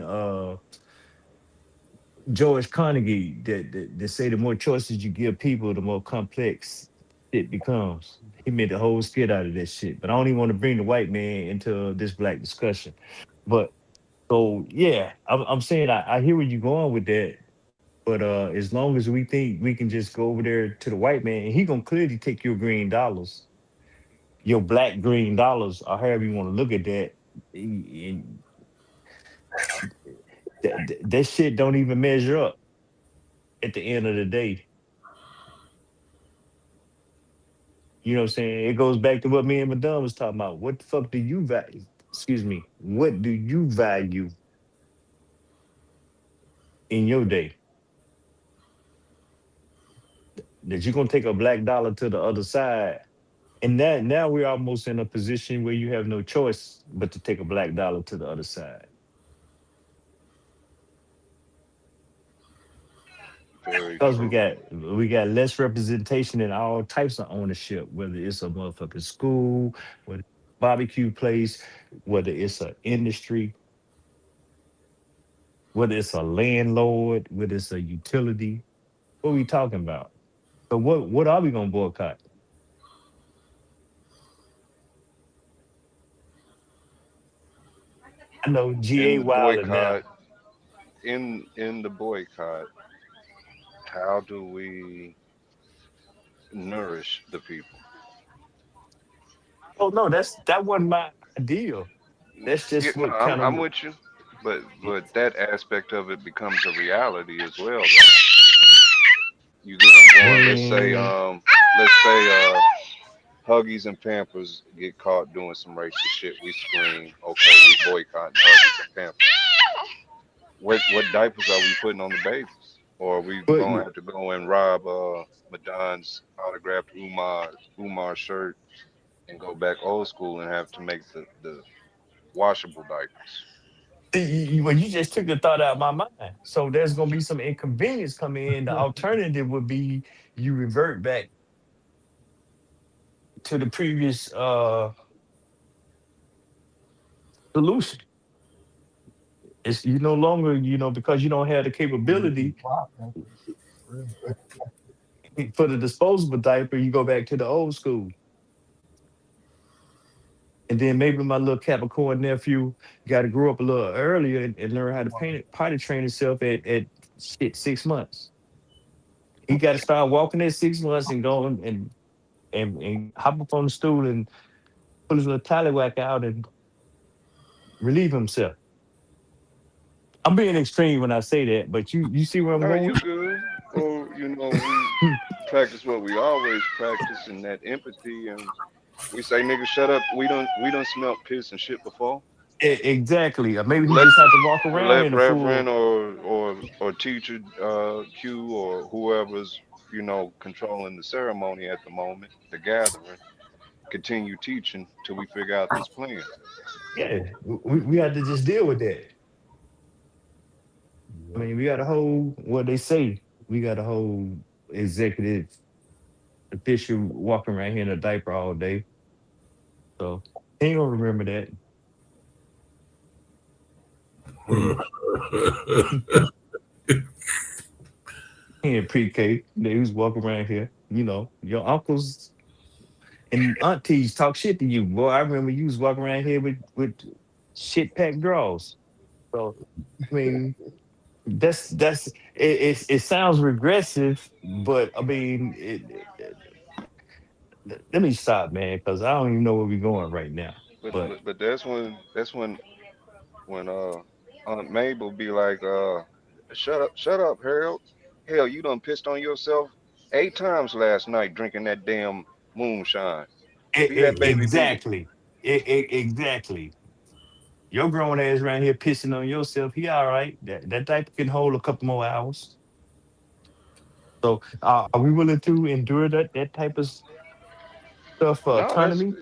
George Carnegie, that say the more choices you give people, the more complex it becomes. He made the whole skit out of that shit. But I don't even want to bring the white man into this black discussion. But so yeah, I'm saying I hear where you're going with that. But as long as we think we can just go over there to the white man, and he gonna clearly take your green dollars, your black green dollars, or however you want to look at that. And that shit don't even measure up at the end of the day. You know what I'm saying? It goes back to what me and Madonna was talking about. What the fuck do you value? Excuse me. What do you value in your day? That you're gonna take a black dollar to the other side. And that now we're almost in a position where you have no choice but to take a black dollar to the other side.
Very
Because
true.
we got less representation in all types of ownership, whether it's a motherfucking school, whether it's a barbecue place, whether it's an industry, whether it's a landlord, whether it's a utility. What are we talking about? So what are we gonna boycott? I know
In
GA
the
Wilder now.
boycott, in the boycott, how do we nourish the people?
Oh no, that wasn't my ideal. That's
Yeah,
just
no,
what kind
I'm
of
with you, but that aspect of it becomes a reality as well. Though. You get what I'm going.
man.
Let's say Huggies and Pampers get caught doing some racist shit. We scream, okay, we boycott Huggies and Pampers. What diapers are we putting on the babies? Or are we
But
gonna have to go and rob Madon's autographed Umar shirt and go back old school and have to make the washable diapers?
well, you just took the thought out of my mind. So there's gonna be some inconvenience coming in. The alternative would be you revert back to the previous solution. It's you no longer, because you don't have the capability for the disposable diaper, you go back to the old school. And then maybe my little Capricorn nephew got to grow up a little earlier and learn how to potty train himself at shit 6 months. He got to start walking at 6 months and go and hop up on the stool and pull his little tallywhack out and relieve himself. I'm being extreme when I say that, but you see where I'm
No, you
going?
good. Or we practice what we always practice in that empathy, and we say, "Nigga, shut up. We don't smell piss and shit before."
Exactly. Or maybe he
Let
just had to walk around
let
in a
Reverend
full.
or teacher Q or whoever's controlling the ceremony at the moment, the gathering, continue teaching till we figure out this plan.
Yeah, we had to just deal with that. I mean, we got a whole what they say. We got a whole executive official walking around here in a diaper all day. So he ain't gonna remember that. He in pre-K. They was walking around here. You know, your uncles and aunties talk shit to you, boy. I remember you was walking around here with shit packed drawers. So I mean, it sounds regressive, but I mean, let me stop, man, because I don't even know where we're going right now. But
But that's when Aunt Mabel be like, shut up, Harold. Hell, you done pissed on yourself 8 times last night drinking that damn moonshine. Leave that baby be.
exactly, exactly. Your grown ass around here pissing on yourself. He all right. That diaper can hold a couple more hours. So are we willing to endure that type of stuff for
No,
autonomy?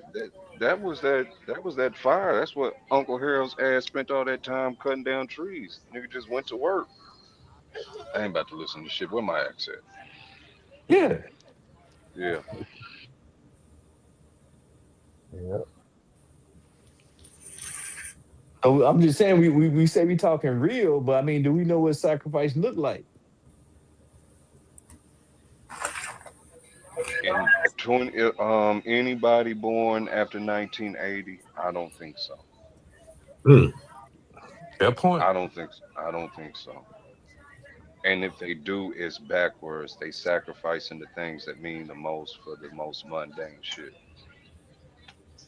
that was that fire. That's what Uncle Harold's ass spent all that time cutting down trees. Nigga just went to work. I ain't about to listen to shit. Where my axe at?
Yeah.
Yeah.
Yeah.
So I'm just saying we say we talking real, but I mean, do we know what sacrifice look like?
And anybody born after 1980, I don't think so.
Fair point.
I don't think so. And if they do, it's backwards. They sacrificing the things that mean the most for the most mundane shit.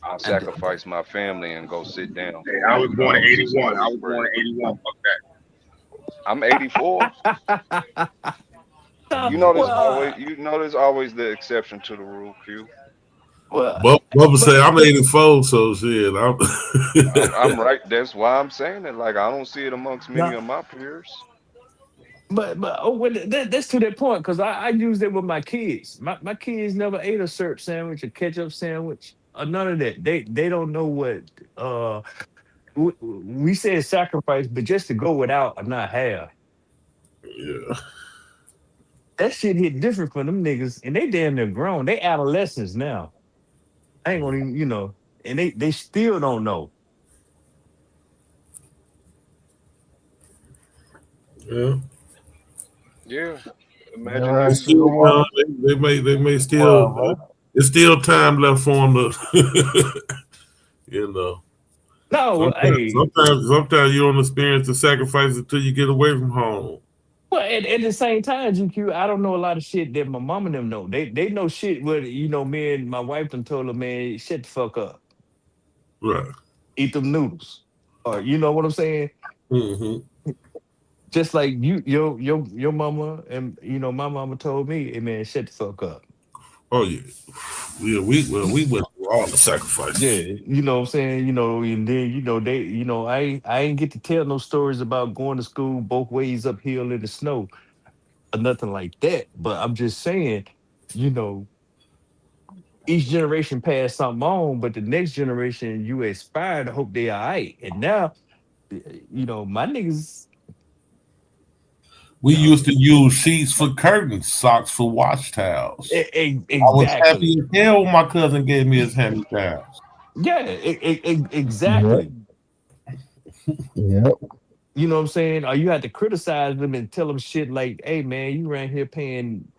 I'll sacrifice my family and go sit down
Hey,
for
I was born in 81.
6
I
hours
was
straight.
born in 81. Fuck that.
I'm 84. There's always the exception to the rule, Q.
Bubba say I'm 84, so shit.
I'm right. That's why I'm saying it. Like I don't see it amongst many of my peers.
But that's to that point because I use it with my kids. My kids never ate a syrup sandwich, a ketchup sandwich, or none of that. They don't know what we said sacrifice, but just to go without or not have.
Yeah.
That shit hit different for them niggas, and they damn near grown. They adolescents now. I ain't gonna even, and they still don't know.
Yeah.
Yeah.
Imagine
they may still. It's still time left for them to,
No,
sometimes you don't experience the sacrifice until you get away from home.
Well, at the same time, GQ, I don't know a lot of shit that my mom and them know. They know shit where me and my wife done told them, man, shut the fuck up.
Right.
Eat them noodles. Or you know what I'm saying?
Mm-hmm.
Just like your mama and my mama told me, hey man, shut the fuck up.
Oh yeah. Yeah, we went through all the sacrifices.
Yeah, you know what I'm saying, and then they, I ain't get to tell no stories about going to school both ways uphill in the snow or nothing like that. But I'm just saying, each generation passed something on, but the next generation you aspire to hope they all right. And now, my niggas.
We used to use sheets for curtains, socks for wash towels.
Exactly.
I was happy as hell when my cousin gave me his hand towels.
Yeah, exactly.
Yep.
You know what I'm saying? Or you had to criticize them and tell them shit like, hey man, you around here paying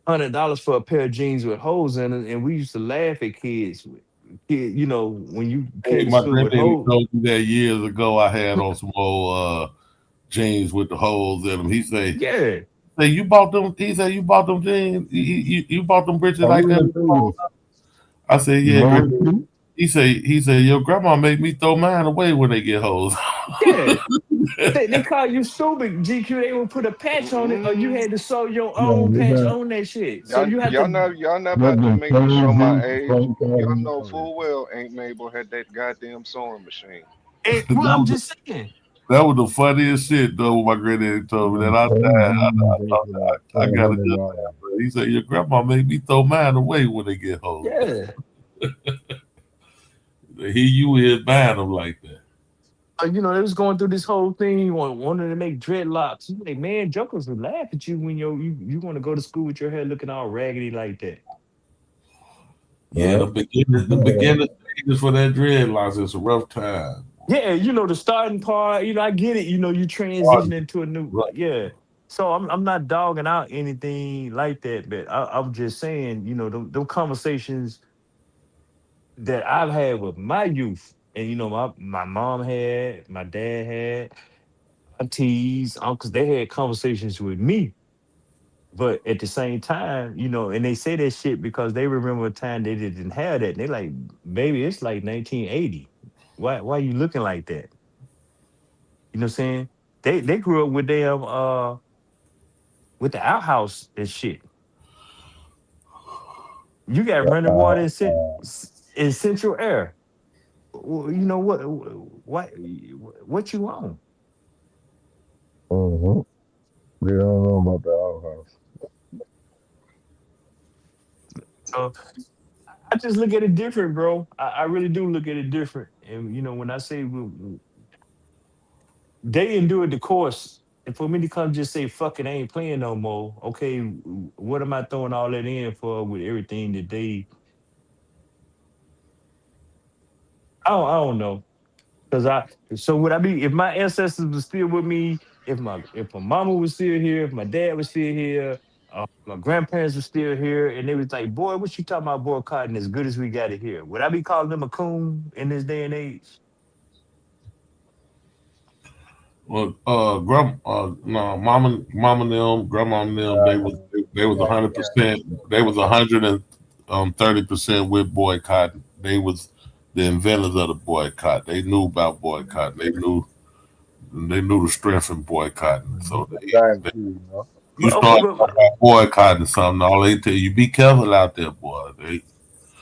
$100 for a pair of jeans with holes in it, and we used to laugh at kids. When you came to
my
school with
granddaddy
holes.
told me that years ago I had on some old jeans with the holes in them. He say,
yeah.
Say you bought them. He said you bought them jeans. You bought them britches like that. I said, yeah. He said your grandma made me throw mine away when they get holes.
Yeah. They call you stupid, GQ. They will put a patch on it, or you had to sew your own patch on that shit. So you have
y'all not about to make me show my age. Y'all know full well Aunt Mabel had that goddamn sewing machine.
Well, I'm just saying.
That was the funniest shit though. My granddaddy told me that I got a good. He said your grandma made me throw mine away when they get holes.
Yeah.
You is buying them like that.
They was going through this whole thing, wanting to make dreadlocks. You like, man, jokers would laugh at you when you want to go to school with your hair looking all raggedy like that.
Yeah, the beginning stages for that dreadlocks is a rough time.
Yeah, the starting part, I get it. You transition into a new,
Right.
yeah. So I'm not dogging out anything like that, but I'm just saying, them conversations that I've had with my youth, and my mom had, my dad had, aunties, uncles, they had conversations with me. But at the same time, and they say that shit because they remember a time they didn't have that. And they like, baby, it's like 1980. Why you looking like that? You know what I'm saying? They grew up with them with the outhouse and shit. You got running water in central air. You know what you want?
They don't know about the outhouse.
So I just look at it different, bro. I really do look at it different. And when I say they endured the course, and for me to come just say fuck it, I ain't playing no more. Okay, what am I throwing all that in for with everything that they? I don't know. So would I be if my ancestors were still with me, if my mama was still here, if my dad was still here, my grandparents were still here, and they was like, boy, what you talking about boycotting as good as we got it here? Would I be calling them a coon in this day and age?
Well, no, mama, them, grandma, them, they was 100%. They was 130% with boycotting. They was the inventors of the boycott. They knew about boycotting. They knew the strength in boycotting. So you start boycotting something, all they tell you, be careful out there, boy.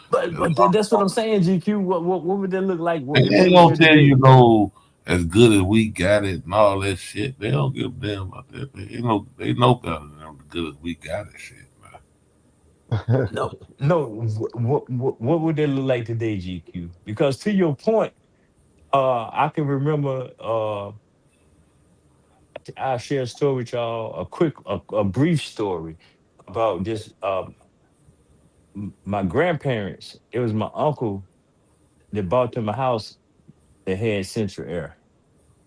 But that's what I'm saying, GQ. What would that look like?
They ain't gonna tell you as good as we got it and all that shit. They don't give a damn about that. They know better than them, as good as we got it shit, man.
No. What would that look like today, GQ? Because to your point, I can remember. I'll share a story with y'all. A brief story about this. My grandparents. It was my uncle that bought them a house that had central air,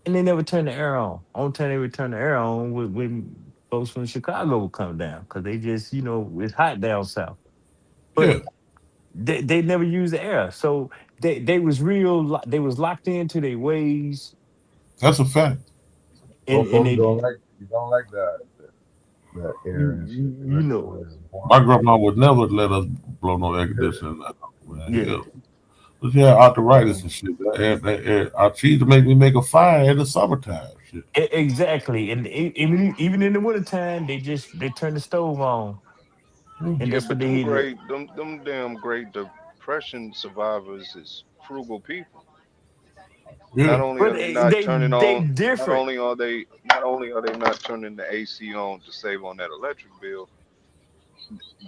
and they never turned the air on. Only time they would turn the air on was when folks from Chicago would come down because they just, it's hot down south. But they never used the air, so they was real. They was locked into their ways.
That's a fact.
And
You don't like that air and shit.
My grandma would never let us blow no air conditioning.
Yeah.
But yeah, arthritis and shit. That air, she used to make me make a fire in the summertime. Shit.
Exactly, and even in the wintertime, they turn the stove on, and that's what they eat.
Them damn Great Depression survivors is frugal people.
Yeah.
Not only are they not turning on,
different.
not only are they not turning the AC on to save on that electric bill,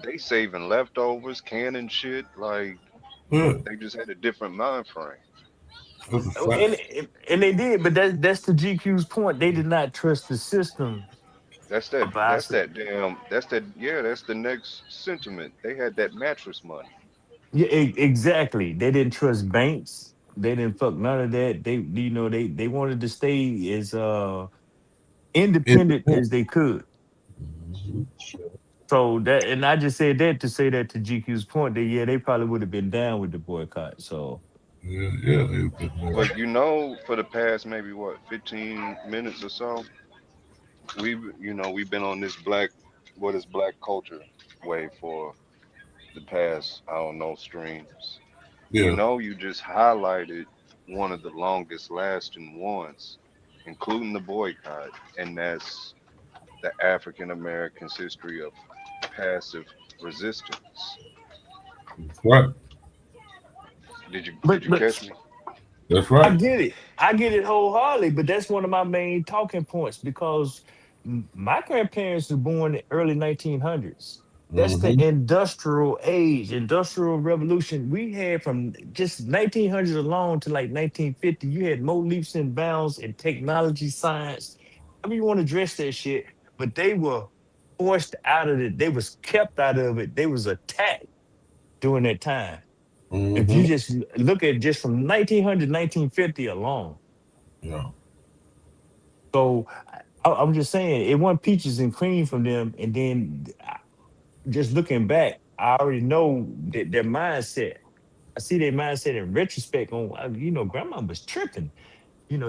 they saving leftovers, canning shit. Like they just had a different mind frame.
And they did, but that's the GQ's point. They did not trust the system.
That's the next sentiment. They had that mattress money.
Yeah, exactly. They didn't trust banks. They didn't fuck none of that. They wanted to stay as independent as they could. So that, and I just said that to say that to GQ's point that they probably would have been down with the boycott. So
But for the past maybe 15 minutes or so, we've been on this black culture wave for the past, I don't know, streams.
Yeah.
You just highlighted one of the longest lasting ones, including the boycott, and that's the African Americans' history of passive resistance.
Right.
Did you catch me?
That's right.
I get it wholeheartedly, but that's one of my main talking points because my grandparents were born in the early 1900s. That's the industrial age, industrial revolution. We had from just 1900s alone to like 1950. You had more leaps and bounds in technology, science, however you want to address that shit. But they were forced out of it. They was kept out of it. They was attacked. during that time. If you
Mm-hmm.
just look at just from 1900 1950 alone.
Yeah.
So I'm just saying it wasn't peaches and cream from them. And then just looking back, I already know that their mindset. I see their mindset in retrospect on, grandma was tripping.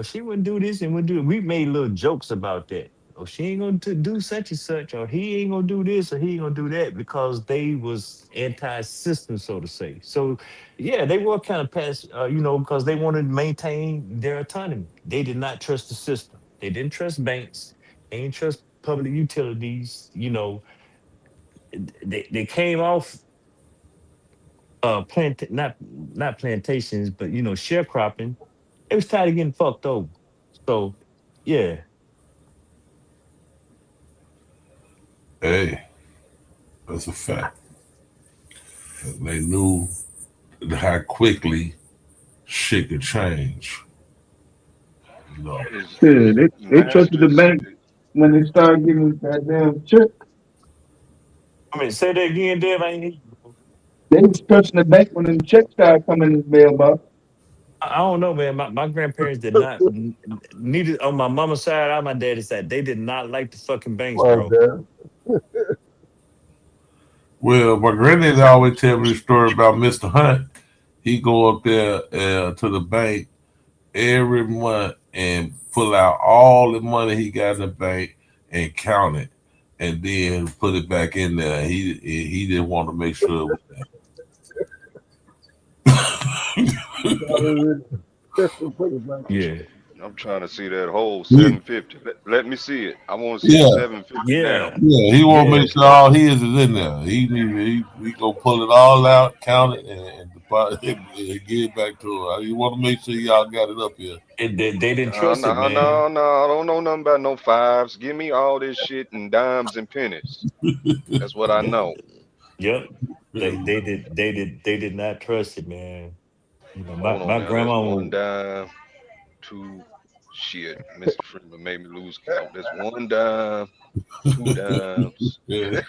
She wouldn't do this and wouldn't do it. We made little jokes about that. Oh, she ain't gonna do such and such, or he ain't gonna do this, or he ain't gonna do that, because they was anti-system, so to say. So, yeah, they were kind of past, because they wanted to maintain their autonomy. They did not trust the system. They didn't trust banks. They didn't trust public utilities. They came off not plantations, but sharecropping. It was tired of getting fucked over. So, yeah.
Hey, that's a fact. They knew how quickly shit could change. You know.
Yeah, they trusted the bank when they started giving goddamn check.
I mean, say that again, Dev. I ain't hear you.
They was trusting the bank when the checks started coming in the mailbox.
I don't know, man. My grandparents did not, neither on my mama's side or my daddy's side, they did not like the fucking banks,
Well,
bro.
damn.
Well, my granddad always tell me the story about Mr. Hunt. He go up there to the bank every month and pull out all the money he got in the bank and count it, and then put it back in there. He didn't want to make sure it was there.
Yeah.
I'm trying to see that whole 750. Let me see it. I want to see the 750 now.
Yeah. He want to make sure all his is in there. He gonna pull it all out, count it, and deposit it, and give it back to her. He want to make sure y'all got it up here.
They didn't
No,
trust it, man.
no. I don't know nothing about no fives. Give me all this shit in dimes and pennies. That's what I know.
Yep. They did not trust it, man.
Hold on
My
now. That's
grandma
one dime, two. Shit, Mr. Freeman made me lose count. That's one dime, two dimes.
Yeah.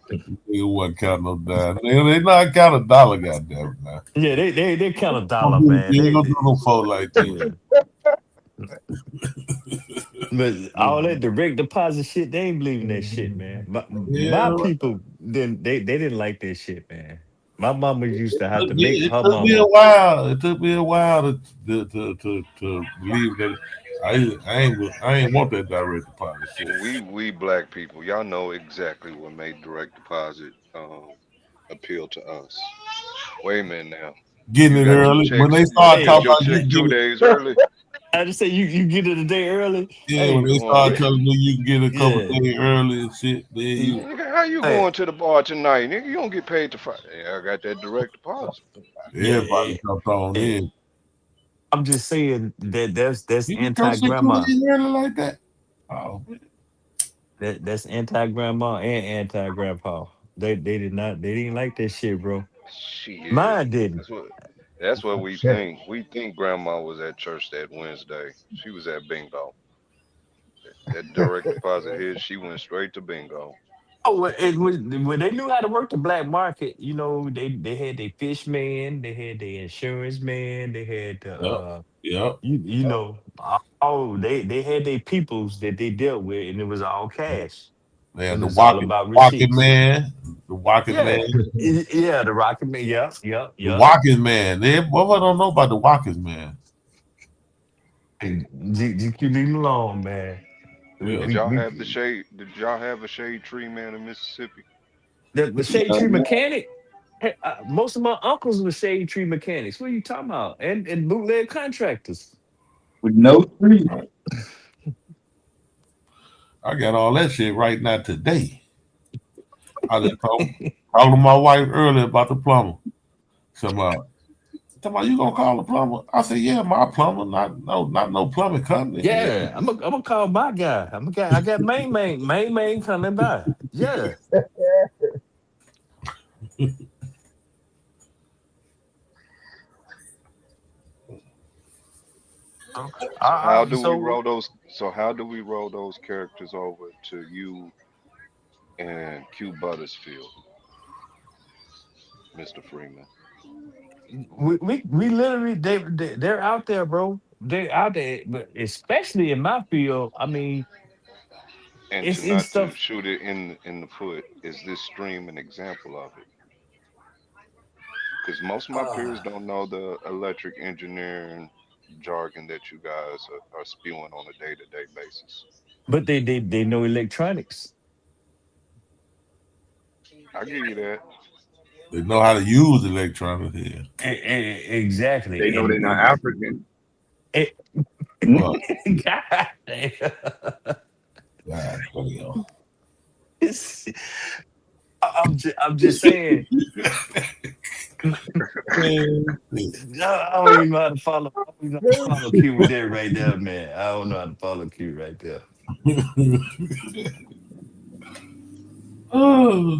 They wasn't counting no dime. They not count a dollar, goddamn it, man.
Yeah, they count a dollar, man.
They don't do no folk like that.
But all that direct deposit shit, they ain't believing that shit, man. My people didn't they didn't like that shit, man. My mama used to have to make
It
her
took me a
mama.
while. It took me a while to believe that. I ain't want that direct deposit shit.
We black people, y'all know exactly what made direct deposit appeal to us. Wait a minute now.
Getting it early. When they start
You get
talking
your
about you
check
get
2
it,
days early.
I just say you get it a day early.
yeah,
Hey,
when they
Come on,
start
man.
telling me you can get it a couple
yeah.
days early and shit, then you
Nigga, how you
Hey,
going to the bar tonight? Nigga, you don't get paid to Friday. Yeah, I got that direct deposit.
yeah,
everybody jumped on
hey,
in.
I'm just saying that that's
You get your shit 2
anti-grandma.
days early like that? Oh,
That's anti-grandma and anti-grandpa. They didn't like that shit, bro.
Shit.
Mine didn't.
That's what we think. We think grandma was at church that Wednesday. She was at bingo. That direct deposit hit, she went straight to bingo.
Oh, when they knew how to work the black market, they had their fish man, they had their insurance man, they had the
yep.
they had their peoples that they dealt with, and it was all cash,
Man,
and
the
it's all
walking
about receipts.
man, the walking man,
Yeah, yeah, the rocket man. Yep, yep,
the
yep.
walking man. What I don't know about the walking man.
Hey, GQ, leave him alone, man.
Did
Yeah.
y'all have the shade? Did y'all have a shade tree man in Mississippi?
The shade tree mechanic. Hey, most of my uncles were shade tree mechanics. What are you talking about? And bootleg contractors.
With no street.
I got all that shit right now today. I just talked to my wife earlier about the plumber. Somebody, you gonna call the plumber? I said, yeah, my plumber, not no plumbing company.
Yeah, I'm gonna call my guy. I got main coming by. Yeah.
How do we roll those? So how do we roll those characters over to you and Q Buttersfield? Mr. Freeman.
We literally they're out there, bro. They're out there, but especially in my field. I mean,
And
it's
to
in
not to
stuff.
shoot it in the foot, is this stream an example of it? Because most of my peers don't know the electric engineering jargon that you guys are spewing on a day-to-day basis.
But they know electronics.
I give you that.
They know how to use electronics here.
Exactly.
They know they're not African.
Well,
God damn.
God,
It's- I'm just saying. I don't even know how to follow. I don't even know how to follow Q with that right there, man. I don't know how to follow Q right there.
Oh.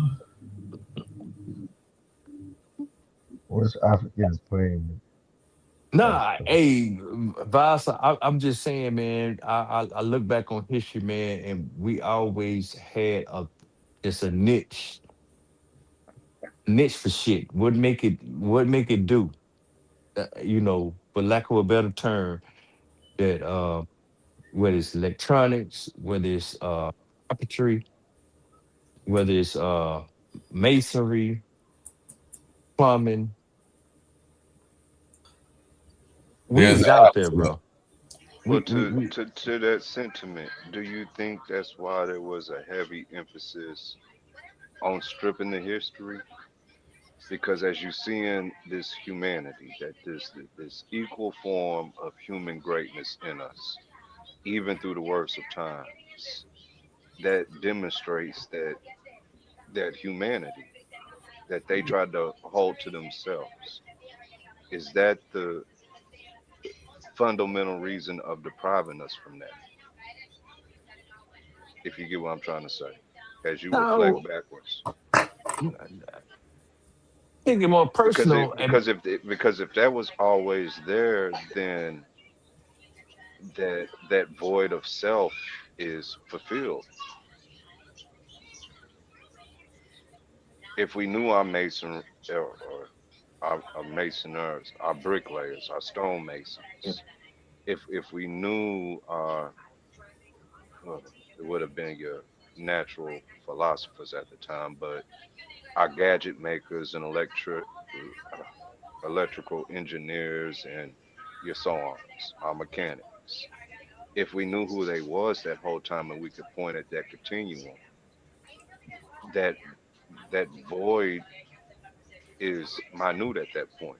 What's Africans playing?
Nah, hey, Vasa, I'm just saying, man. I look back on history, man, and we always had it's a niche for shit. What make it do? For lack of a better term, that whether it's electronics, whether it's carpentry, whether it's masonry, plumbing, we
There's
was out there, bro.
Well,
We
to that sentiment, do you think that's why there was a heavy emphasis on stripping the history? Because as you see in this humanity, that this equal form of human greatness in us, even through the worst of times, that demonstrates that humanity that they tried to hold to themselves. Is that the fundamental reason of depriving us from that? If you get what I'm trying to say, as you reflect
no,
backwards.
think it more personal.
Because if that was always there, then that void of self is fulfilled. If we knew our mason or our masoners, our bricklayers, our stonemasons, if we knew well, it would have been your natural philosophers at the time, but our gadget makers and electrical engineers and your so-ons, our mechanics. If we knew who they was that whole time and we could point at that continuum, that void is minute at that point.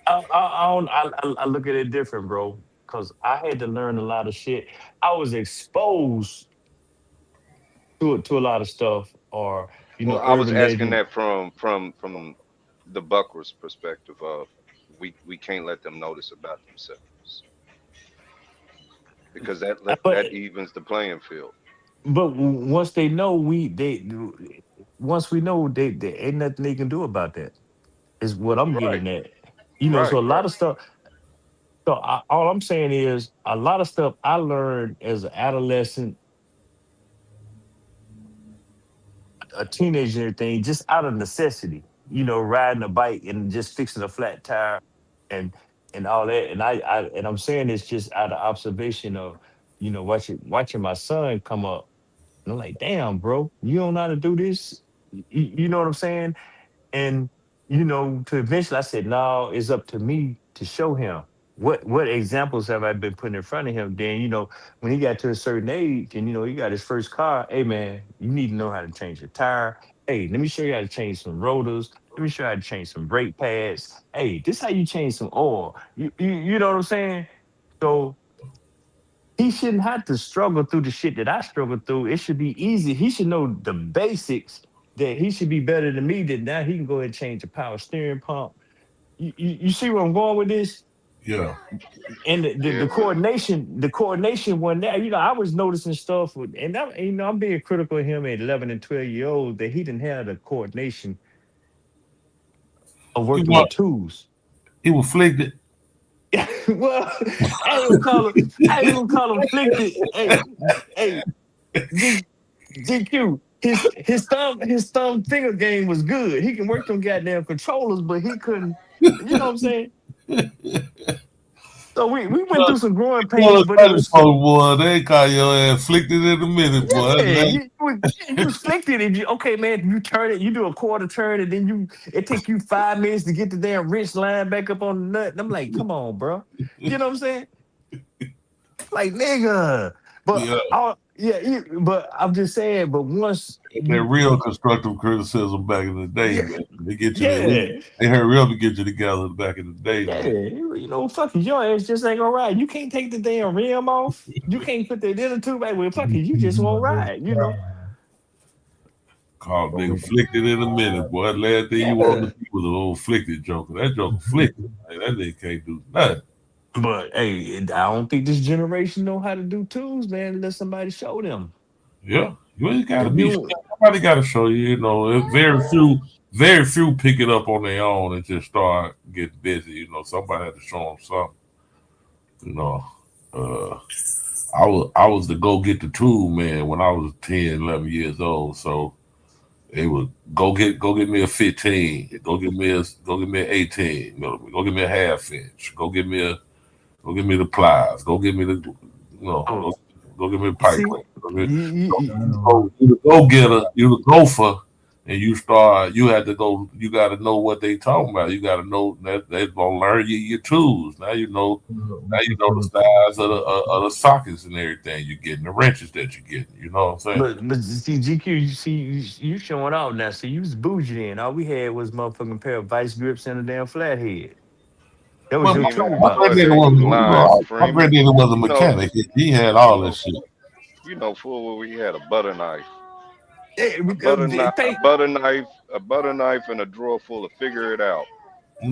I look at it different, bro, because I had to learn a lot of shit. I was exposed to a lot of stuff, or
Well, I was
urban
asking
legend.
that from the Buckler's perspective of we can't let them notice about themselves because that evens the playing field.
But once they know once we know they ain't nothing they can do about that. Is what I'm
Right,
getting at. So
right,
a lot
right.
of stuff. So all I'm saying is a lot of stuff I learned as an adolescent, a teenager, and everything, just out of necessity. Riding a bike and just fixing a flat tire, and all that. And I'm saying it's just out of observation of, watching my son come up. And I'm like, damn, bro, you don't know how to do this. You know what I'm saying? And to eventually I said, no, it's up to me to show him what examples have I been putting in front of him. Then, when he got to a certain age and he got his first car, hey man, you need to know how to change your tire. Hey, let me show you how to change some rotors. Let me show you how to change some brake pads. Hey, this how you change some oil. You know what I'm saying? So he shouldn't have to struggle through the shit that I struggled through. It should be easy. He should know the basics, that he should be better than me. That now he can go ahead and change the power steering pump. You see where I'm going with this?
yeah.
And
Yeah,
the coordination wasn't there. I was noticing stuff and I'm being critical of him at 11 and 12-year-old that he didn't have the coordination of
He
working
was
with tools.
afflicted.
Well, I ain't gonna call him flicked. Hey, GQ. his thumb finger game was good. He can work them goddamn controllers, but he couldn't. You know what I'm saying? So we went through some growing pains, but it was
boy. They call your ass flicked it in a minute, boy.
yeah, you flicked it. Okay, man, you turn it, you do a quarter turn, and then it take you 5 minutes to get the damn wrench line back up on the nut. And I'm like, come on, bro. You know what I'm saying? Like, nigga. But but I'm just saying, but once
that real constructive criticism back in the day, man. They get you they hurry up and get you together back in the day.
You know, fuck it, your ass just ain't gonna ride. You can't take the damn rim off. You can't put that inner tube back. Well, fuck it, you just won't ride, you know.
Called nigga flicked it in a minute, boy. Last thing you want to see was an old flicked joker. That joker flicked it. Like, that nigga can't do nothing.
But hey, I don't think this generation know how to do tools, man, unless somebody show them.
Yeah, you ain't gotta be. Somebody gotta show you. You know, very few pick it up on their own and just start getting busy. You know, somebody had to show them something. You know, I was the go get the tool man when I was 10, 11 years old. So it was go get me a 15, go get me an 18, go get me a half inch, go get me the pliers, go get me the go get me the pipe. You the go getter, you the gopher, and you had to go. You got to know what they talking about. You got to know that they're gonna learn your tools. Now you know the size of the sockets and everything you getting, the wrenches that you getting. You know what I'm saying?
But see, GQ, you showing out now. See, you was bougie then. All we had was motherfucking pair of vice grips and a damn flathead. That was your tool
my granddaddy was a mechanic. He had all this shit.
You know full well we had a butter knife.
A
butter knife, and a drawer full of figure it out.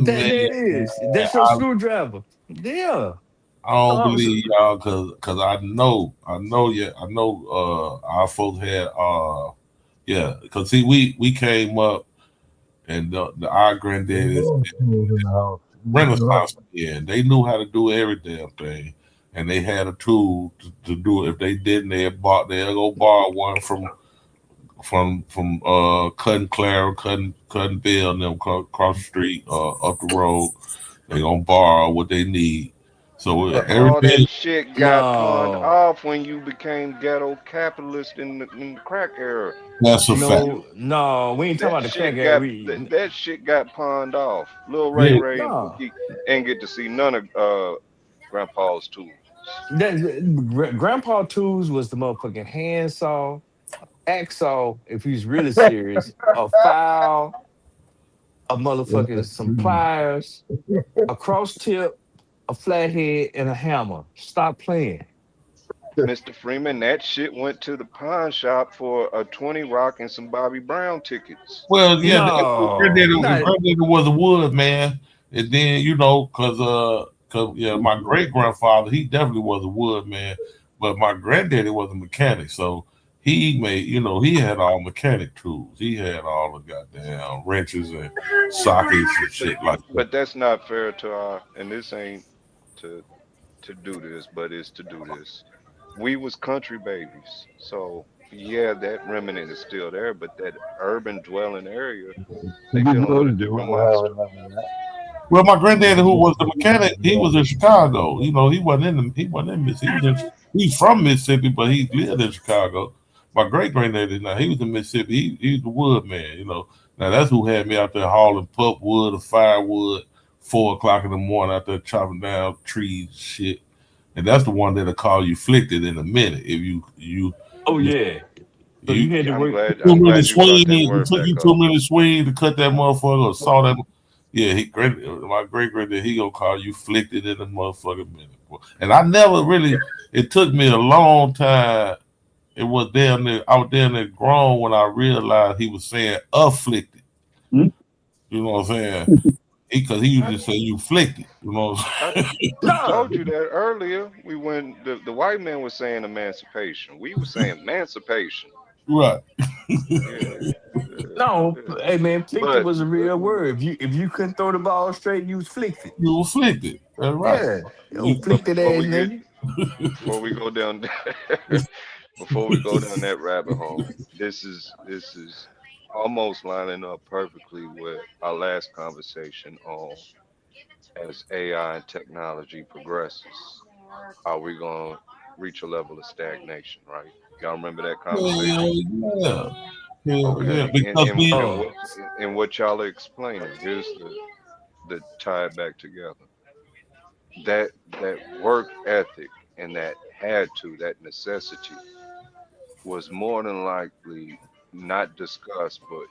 That's your screwdriver. Yeah.
I don't believe y'all because I know our folks had because see we came up and our granddaddies Renaissance they knew how to do every damn thing. And they had a tool to do it. If they didn't, they'll go borrow one from Cutting Clara, Cutting Bill, and them across the street, up the road. They gonna borrow what they need. So
all that shit got pawned off when you became ghetto capitalist in the crack era.
That's a fact.
No, we ain't talking about the crack era.
That shit got pawned off. Lil Ray ain't get to see none of Grandpa's tools.
Grandpa tools was the motherfucking handsaw, hacksaw, if he's really serious, a file, a motherfucking some pliers, a cross tip, a flathead, and a hammer. Stop playing.
Mr. Freeman, that shit went to the pawn shop for a 20 rock and some Bobby Brown tickets.
Well, yeah, granddaddy was a wood man, and then because my great grandfather, he definitely was a wood man, but my granddaddy was a mechanic, so he made, he had all mechanic tools. He had all the goddamn wrenches and sockets and shit like that.
But that's not fair to and this ain't to do this, but it's to do this. We was country babies, so yeah, that remnant is still there, but that urban dwelling area, they
Well, my granddaddy, who was the mechanic, he was in Chicago. He wasn't in Mississippi. He's from Mississippi, but he lived in Chicago. My great granddaddy, now he was in Mississippi. He's the wood man. Now that's who had me out there hauling pulp wood or firewood, 4 o'clock in the morning out there chopping down trees, shit. And that's the one that'll call you flicked it in a minute if you.
Oh yeah. So you had to work.
2 minute swing. It took you 2 minute swing to cut that motherfucker or saw that. Yeah, my great granddad, he gonna call you flicked it in a motherfucking minute. And I never really. It took me a long time. It was down there. I was down there grown when I realized he was saying afflicted. You know what I'm saying? Because he used to say you flicked it. You know what I'm saying?
I told you that earlier. The white man was saying emancipation. We were saying emancipation.
Right.
No, hey man, flicked was a real word. If you couldn't throw the ball straight, you was flicked it.
You was flicked it. That's right.
Yeah. You flicked it ass nigga.
Before we go down there, before we go down that rabbit hole, this is almost lining up perfectly with our last conversation on as AI and technology progresses, are we going to reach a level of stagnation, right? Y'all remember that conversation?
Yeah,
Okay,
because we
and what y'all are explaining, here's the tie it back together. That work ethic and that necessity was more than likely not discussed, but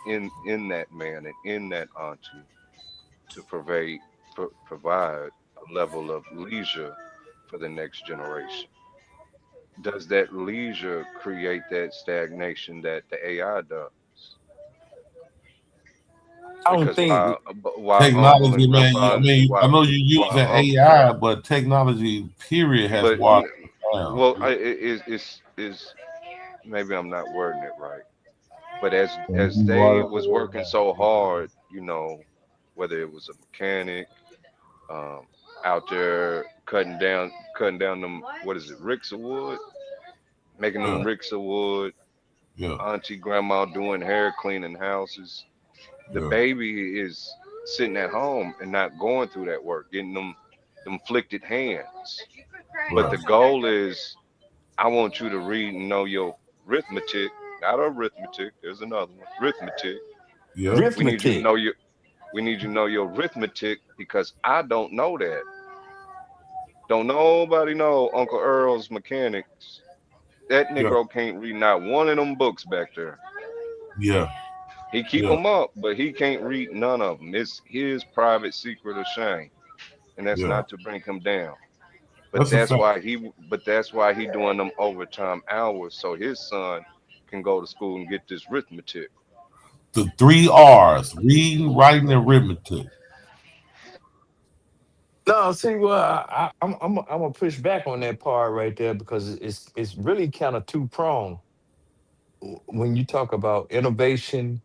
in that man and in that auntie to provide a level of leisure for the next generation. Does that leisure create that stagnation that the AI does?
I don't
Because
think
while uncle
technology,
and
man.
grandpa,
I mean, I know you're
while
using
uncle,
AI, but technology, period, has
but
watered down.
well, it's maybe I'm not wording it right. But as they was working so hard, whether it was a mechanic, um, out there cutting down them, what is it, ricks of wood, making them
Yeah,
ricks of wood,
yeah,
auntie grandma doing hair, cleaning houses. The
yeah.
baby is sitting at home and not going through that work, getting them flicted hands. But
Right.
the goal is, I want you to read and know your arithmetic, not arithmetic. There's another one, arithmetic.
Yeah.
We need you to
arithmetic.
know your we need you to know your arithmetic because I don't know that. Don't nobody know Uncle Earl's mechanics. That
Yeah.
Negro can't read not one of them books back there.
Yeah.
He keep
Yeah.
them up, but he can't read none of them. It's his private secret of shame, and that's
Yeah.
not to bring him down. But
That's a fact.
that's why he doing them overtime hours so his son can go to school and get this arithmetic.
The 3 R's: reading, writing, and arithmetic.
No, see, well, I'm gonna push back on that part right there because it's really kind of two pronged when you talk about innovation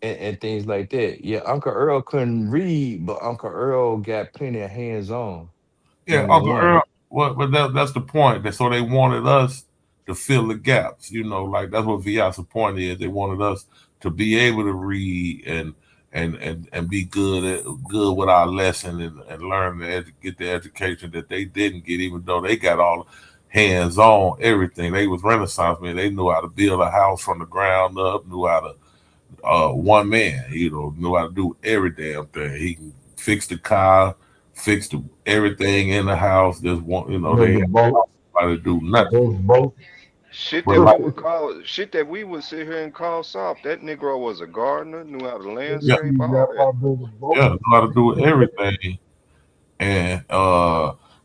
and things like that. Yeah, Uncle Earl couldn't read, but Uncle Earl got plenty of hands on.
Yeah,
Number
Uncle
one.
Earl. Well, but that's the point. So they wanted us to fill the gaps. Like that's what Viasa point is. They wanted us to be able to read and be good with our lesson and learn get the education that they didn't get, even though they got all hands on everything. They was Renaissance man. They knew how to build a house from the ground up. Knew how to one man. Knew how to do every damn thing. He can fix the car, fix everything in the house. There's one, they ain't nobody to do nothing.
Shit
But
that
like,
we would sit here and call soft. That Negro was a gardener, knew how to
yeah,
landscape, all that.
yeah, know how to do everything. And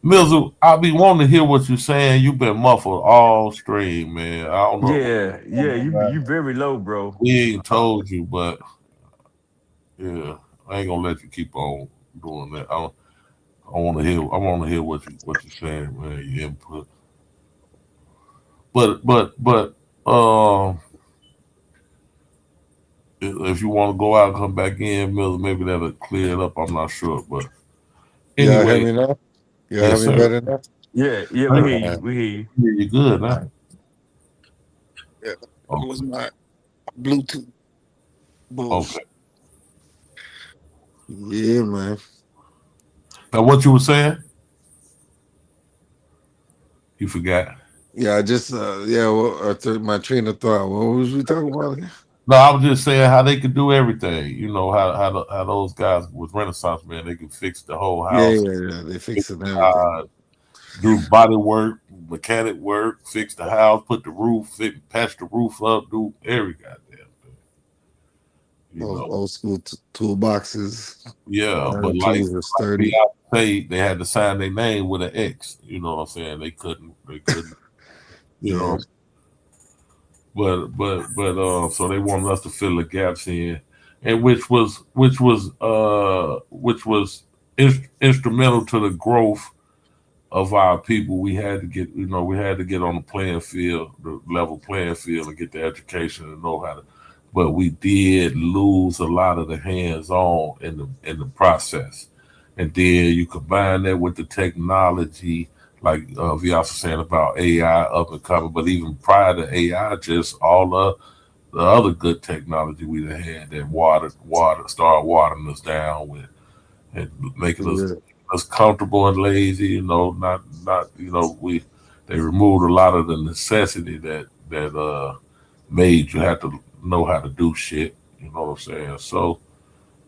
Mills, I'll be wanting to hear what you're saying. You've been muffled all stream, man. I don't know.
Yeah, you very low, bro.
We ain't told you, but yeah, I ain't gonna let you keep on doing that. I want to hear. I want to hear what you're saying, man. Your input. But if you want to go out and come back in, Miller, maybe that'll clear it up. I'm not sure, but
Yeah, hear
anyway,
me now? You
yes,
hear me
sir.
better now?
Yeah, we hear you. We hear you.
You're good, huh?
Yeah, that
Okay.
was my Bluetooth.
Okay.
Yeah, man.
Now, what you were saying? You forgot.
Yeah, I just my train of thought. What was we talking about again?
No, I was just saying how they could do everything. How those guys with Renaissance man, they can fix the whole house.
Yeah. They fixing everything.
Do body work, mechanic work, fix the house, put the roof, patch the roof up, do every goddamn thing.
Old school toolboxes.
Yeah,
Iron
but like
tools are sturdy.
they had to sign their name with an X. You know what I'm saying? They couldn't. You know. But so they wanted us to fill the gaps in, and which was instrumental to the growth of our people. We had to get on the playing field, the level playing field, and get the education and know how to. But we did lose a lot of the hands-on in the process, and then you combine that with the technology like Vyasa said about AI up and coming. But even prior to AI, just all the other good technology we done had that started watering us down with and making us comfortable and lazy. You know, not they removed a lot of the necessity that made you have to know how to do shit. You know what I'm saying? So,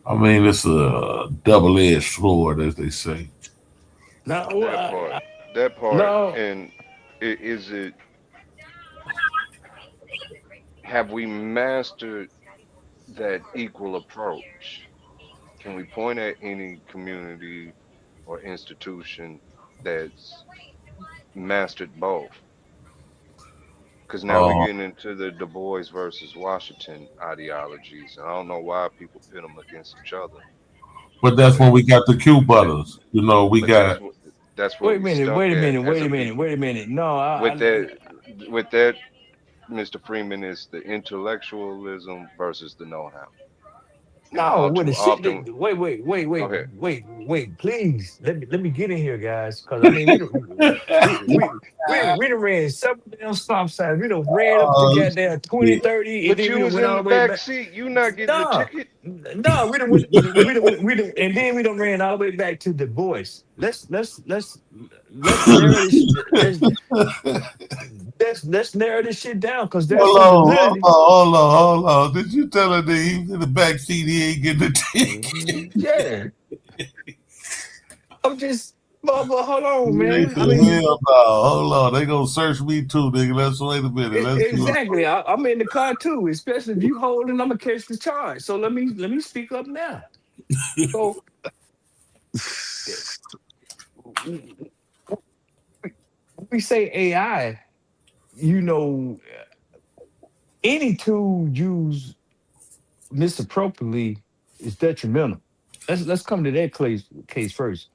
I mean, it's a double-edged sword, as they say.
No,
That part,
no.
and is it? Have we mastered that equal approach? Can we point at any community or institution that's mastered both? Because now we're getting into the Du Bois versus Washington ideologies, and I don't know why people pit them against each other.
But that's when we got the Q butters. You know, we got.
That's where
Wait a minute. Wait a minute. No,
with that, Mr. Freeman, is the intellectualism versus the know-how.
No, with the shit.
Often,
Wait. Please let me get in here, guys. Because I mean, we done ran several damn stop signs. We done ran up the goddamn 20, 30, and
but
then
you
we
was
done went
in
all
the
the way
back
back.
seat. You not getting the ticket.
No, we done and then we done ran all the way back to Du Bois. Let's narrow this. Let's narrow this shit down because there's
Hold on. Did you tell her that he was in the back seat? He ain't getting the ticket.
Yeah. I'm just, but hold on, man.
Hell no. Hold on. They gonna search me too, nigga. Let's wait a minute.
Exactly. I'm in the car too, especially if you holding, I'm gonna catch the charge. So let me speak up now. So we say AI, you know, any tool used misappropriately is detrimental. Let's come to that case first.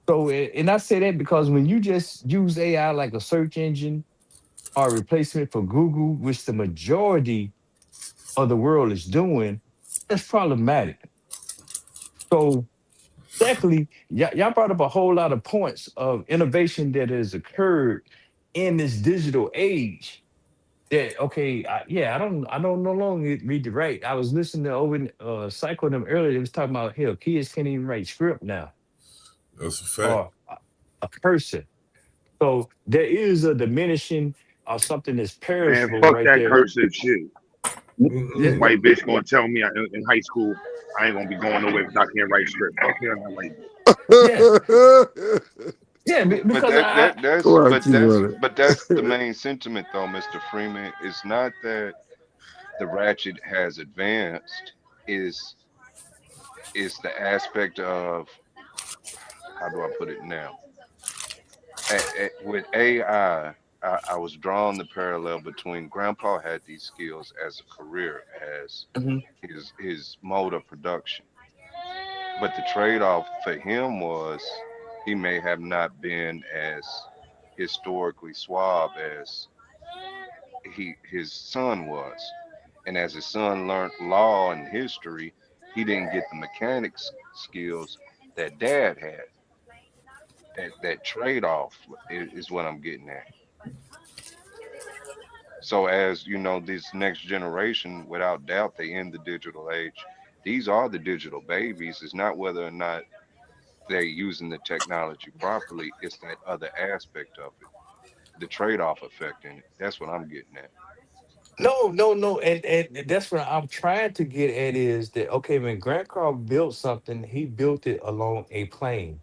So, and I say that because when you just use AI like a search engine or a replacement for Google, which the majority of the world is doing, that's problematic. So, secondly, y'all brought up a whole lot of points of innovation that has occurred in this digital age. That okay, I don't no longer read the right. I was listening to over Cycle them earlier. They was talking about hell, kids can't even write script now.
That's a fact.
Or a person. So there is a diminishing of something that's perishable.
Man, fuck
right
that
there.
cursive shit. White bitch gonna tell me in high school I ain't gonna be going nowhere because I can't write script. Fuck her, I'm like,
yeah, because
that's the main sentiment, though, Mr. Freeman. It's not that the ratchet has advanced. Is the aspect of, how do I put it now? With AI, I was drawing the parallel between Grandpa had these skills as a career, as his mode of production. But the trade-off for him was he may have not been as historically suave as his son was. And as his son learned law and history, he didn't get the mechanics skills that dad had. That trade-off is what I'm getting at. So as you know, this next generation, without doubt, they in the digital age. These are the digital babies. It's not whether or not they're using the technology properly. It's that other aspect of it, the trade-off effect in it. That's what I'm getting at.
No, and that's what I'm trying to get at is that okay, when Grandpa built something, he built it along a plane.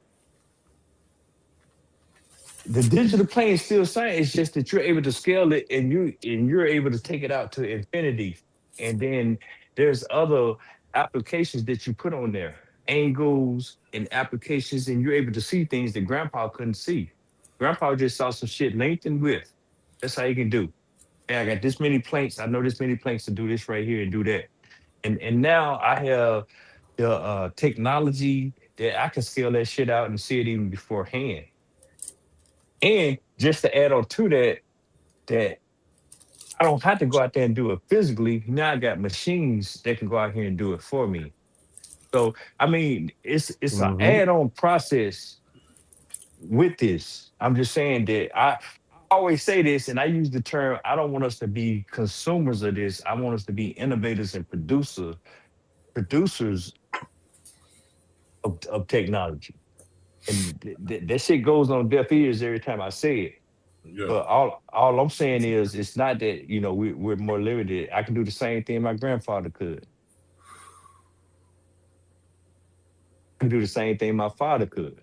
The digital plane is still same. It's just that you're able to scale it and you're able to take it out to infinity. And then there's other applications that you put on there, angles and applications, and you're able to see things that Grandpa couldn't see. Grandpa just saw some shit length and width. That's how you can do. Hey, I got this many planks. I know this many planks to do this right here and do that. And now I have the technology that I can scale that shit out and see it even beforehand. And just to add on to that I don't have to go out there and do it physically. Now I got machines that can go out here and do it for me. So I mean, it's an add-on process with this.
I'm just saying that I always say this, and I use the term. I don't want us to be consumers of this. I want us to be innovators and producers of technology. And that shit goes on deaf ears every time I say it.
Yeah.
But all I'm saying is, it's not that we're more limited. I can do the same thing my grandfather could. I can do the same thing my father could.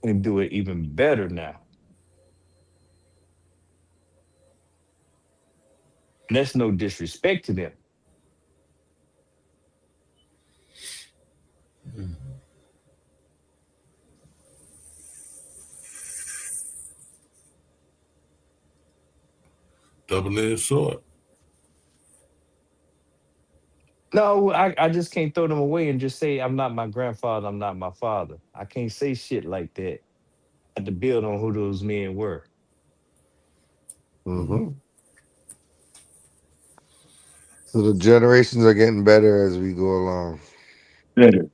I can do it even better now. And that's no disrespect to them.
Double-edged sword.
No, I just can't throw them away and just say I'm not my grandfather, I'm not my father. I can't say shit like that. I had to build on who those men were.
Mm-hmm. So the generations are getting better as we go along.
Better.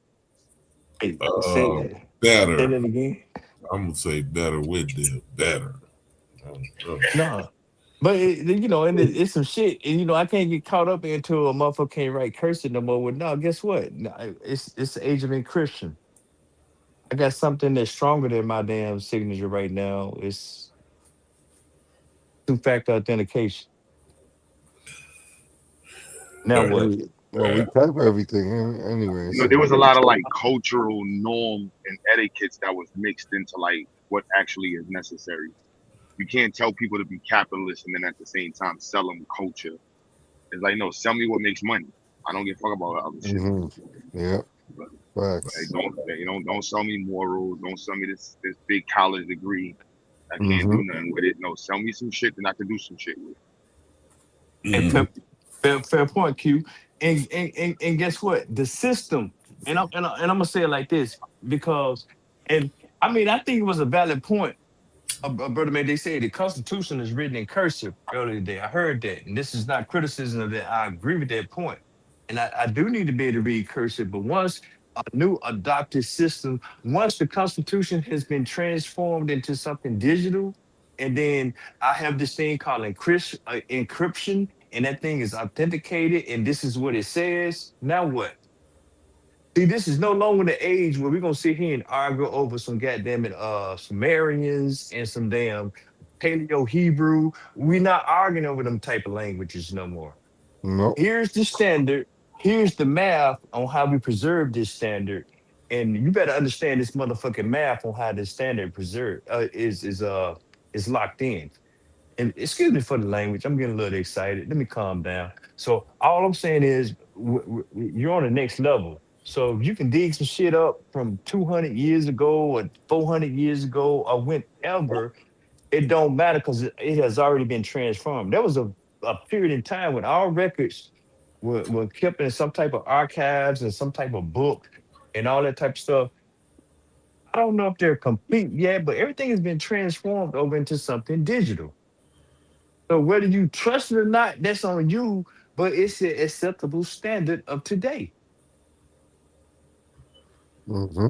Hey, say
Better.
that again.
I'm gonna say better with the better.
No. But and it's some shit, and I can't get caught up into a motherfucker can't write cursing no more. Well, no, guess what? No, it's the age of encryption. I got something that's stronger than my damn signature right now. It's two-factor authentication. Now what?
Well, we type everything anyway.
You know, there was a lot of like cultural norms and etiquettes that was mixed into like what actually is necessary. You can't tell people to be capitalists and then at the same time sell them culture. It's like, no, sell me what makes money. I don't give a fuck about other shit.
Mm-hmm. Yeah. Facts.
Like, don't sell me morals. Don't sell me this big college degree. I can't do nothing with it. No, sell me some shit that I can do some shit with.
And fair point, Q. And guess what? The system, and I'm gonna say it like this because, and I mean, I think it was a valid point. Brother man, they say the Constitution is written in cursive earlier today. I heard that, and this is not criticism of that. I agree with that point, and I do need to be able to read cursive. But once a new adopted system, once the Constitution has been transformed into something digital, and then I have this thing called encryption, and that thing is authenticated, and this is what it says. Now what? See, this is no longer the age where we're gonna sit here and argue over some goddamn it, Sumerians and some damn Paleo Hebrew. We're not arguing over them type of languages no more.
Nope.
Here's the standard. Here's the math on how we preserve this standard, and you better understand this motherfucking math on how this standard is locked in. And excuse me for the language. I'm getting a little excited. Let me calm down. So all I'm saying is you're on the next level. So if you can dig some shit up from 200 years ago or 400 years ago or whenever, it don't matter because it has already been transformed. There was a period in time when our records were kept in some type of archives and some type of book and all that type of stuff. I don't know if they're complete yet, but everything has been transformed over into something digital. So whether you trust it or not, that's on you, but it's the acceptable standard of today.
Mm-hmm.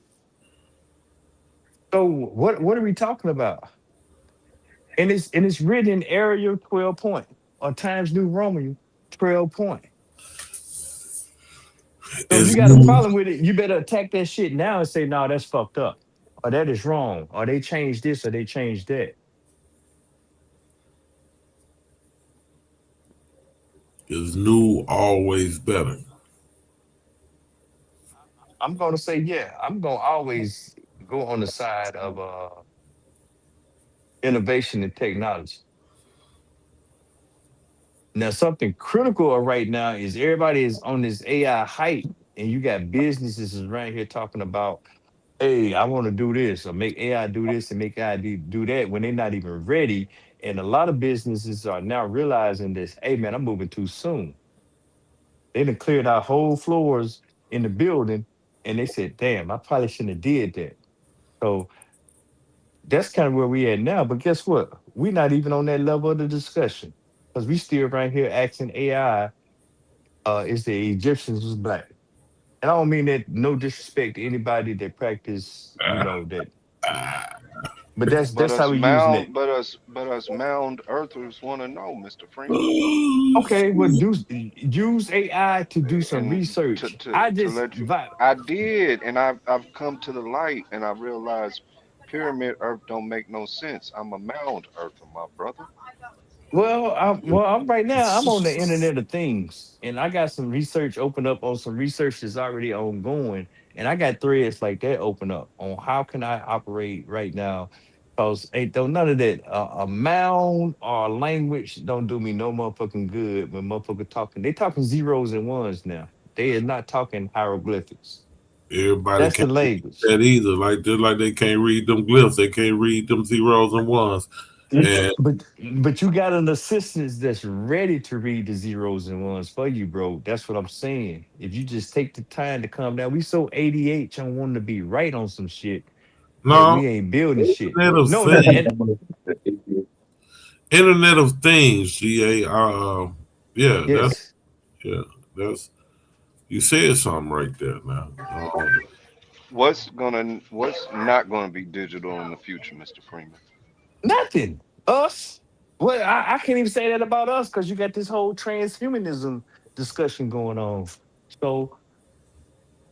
So what are we talking about? And it's written in Arial 12 point or Times New Roman 12 point. So if you got a problem with it, you better attack that shit now and say, no, that's fucked up. Or that is wrong. Or they changed this or they changed that.
Is new always better?
I'm gonna say, yeah, I'm gonna always go on the side of innovation and technology. Now, something critical right now is everybody is on this AI hype, and you got businesses is right here talking about, hey, I want to do this or make AI do this and make AI do that when they're not even ready. And a lot of businesses are now realizing this, hey man, I'm moving too soon. They done cleared out whole floors in the building, and they said, damn, I probably shouldn't have did that. So that's kind of where we at now. But guess what? We're not even on that level of the discussion because we still right here asking AI, is the Egyptians was black? And I don't mean that no disrespect to anybody that practice, that But that's
But
how
us
we using it.
us mound earthers want to know, Mr. Freeman.
Okay, well, use AI to do some
And
research.
to let you, I did, and I've come to the light, and I realized pyramid earth don't make no sense. I'm a mound earther, my brother.
I'm right now. I'm on the Internet of Things, and I got some research open up on some research that's already ongoing, and I got threads like that open up on how can I operate right now. Cause ain't though none of that a mound or a language don't do me no motherfucking good when motherfucker talking. They talking zeros and ones now. They are not talking hieroglyphics.
Everybody
That's the
can't read
language.
that either. Like just like they can't read them glyphs, they can't read them zeros and ones. And
But you got an assistant that's ready to read the zeros and ones for you, bro. That's what I'm saying. If you just take the time to calm down, we so ADH on wanting to be right on some shit that
no,
we ain't building shit.
Internet of
No,
Things. Internet of Things, GA. Yeah,
yes.
that's you said something right there now.
What's not gonna be digital in the future, Mr. Freeman?
Nothing. Us. Well, I can't even say that about us because you got this whole transhumanism discussion going on. So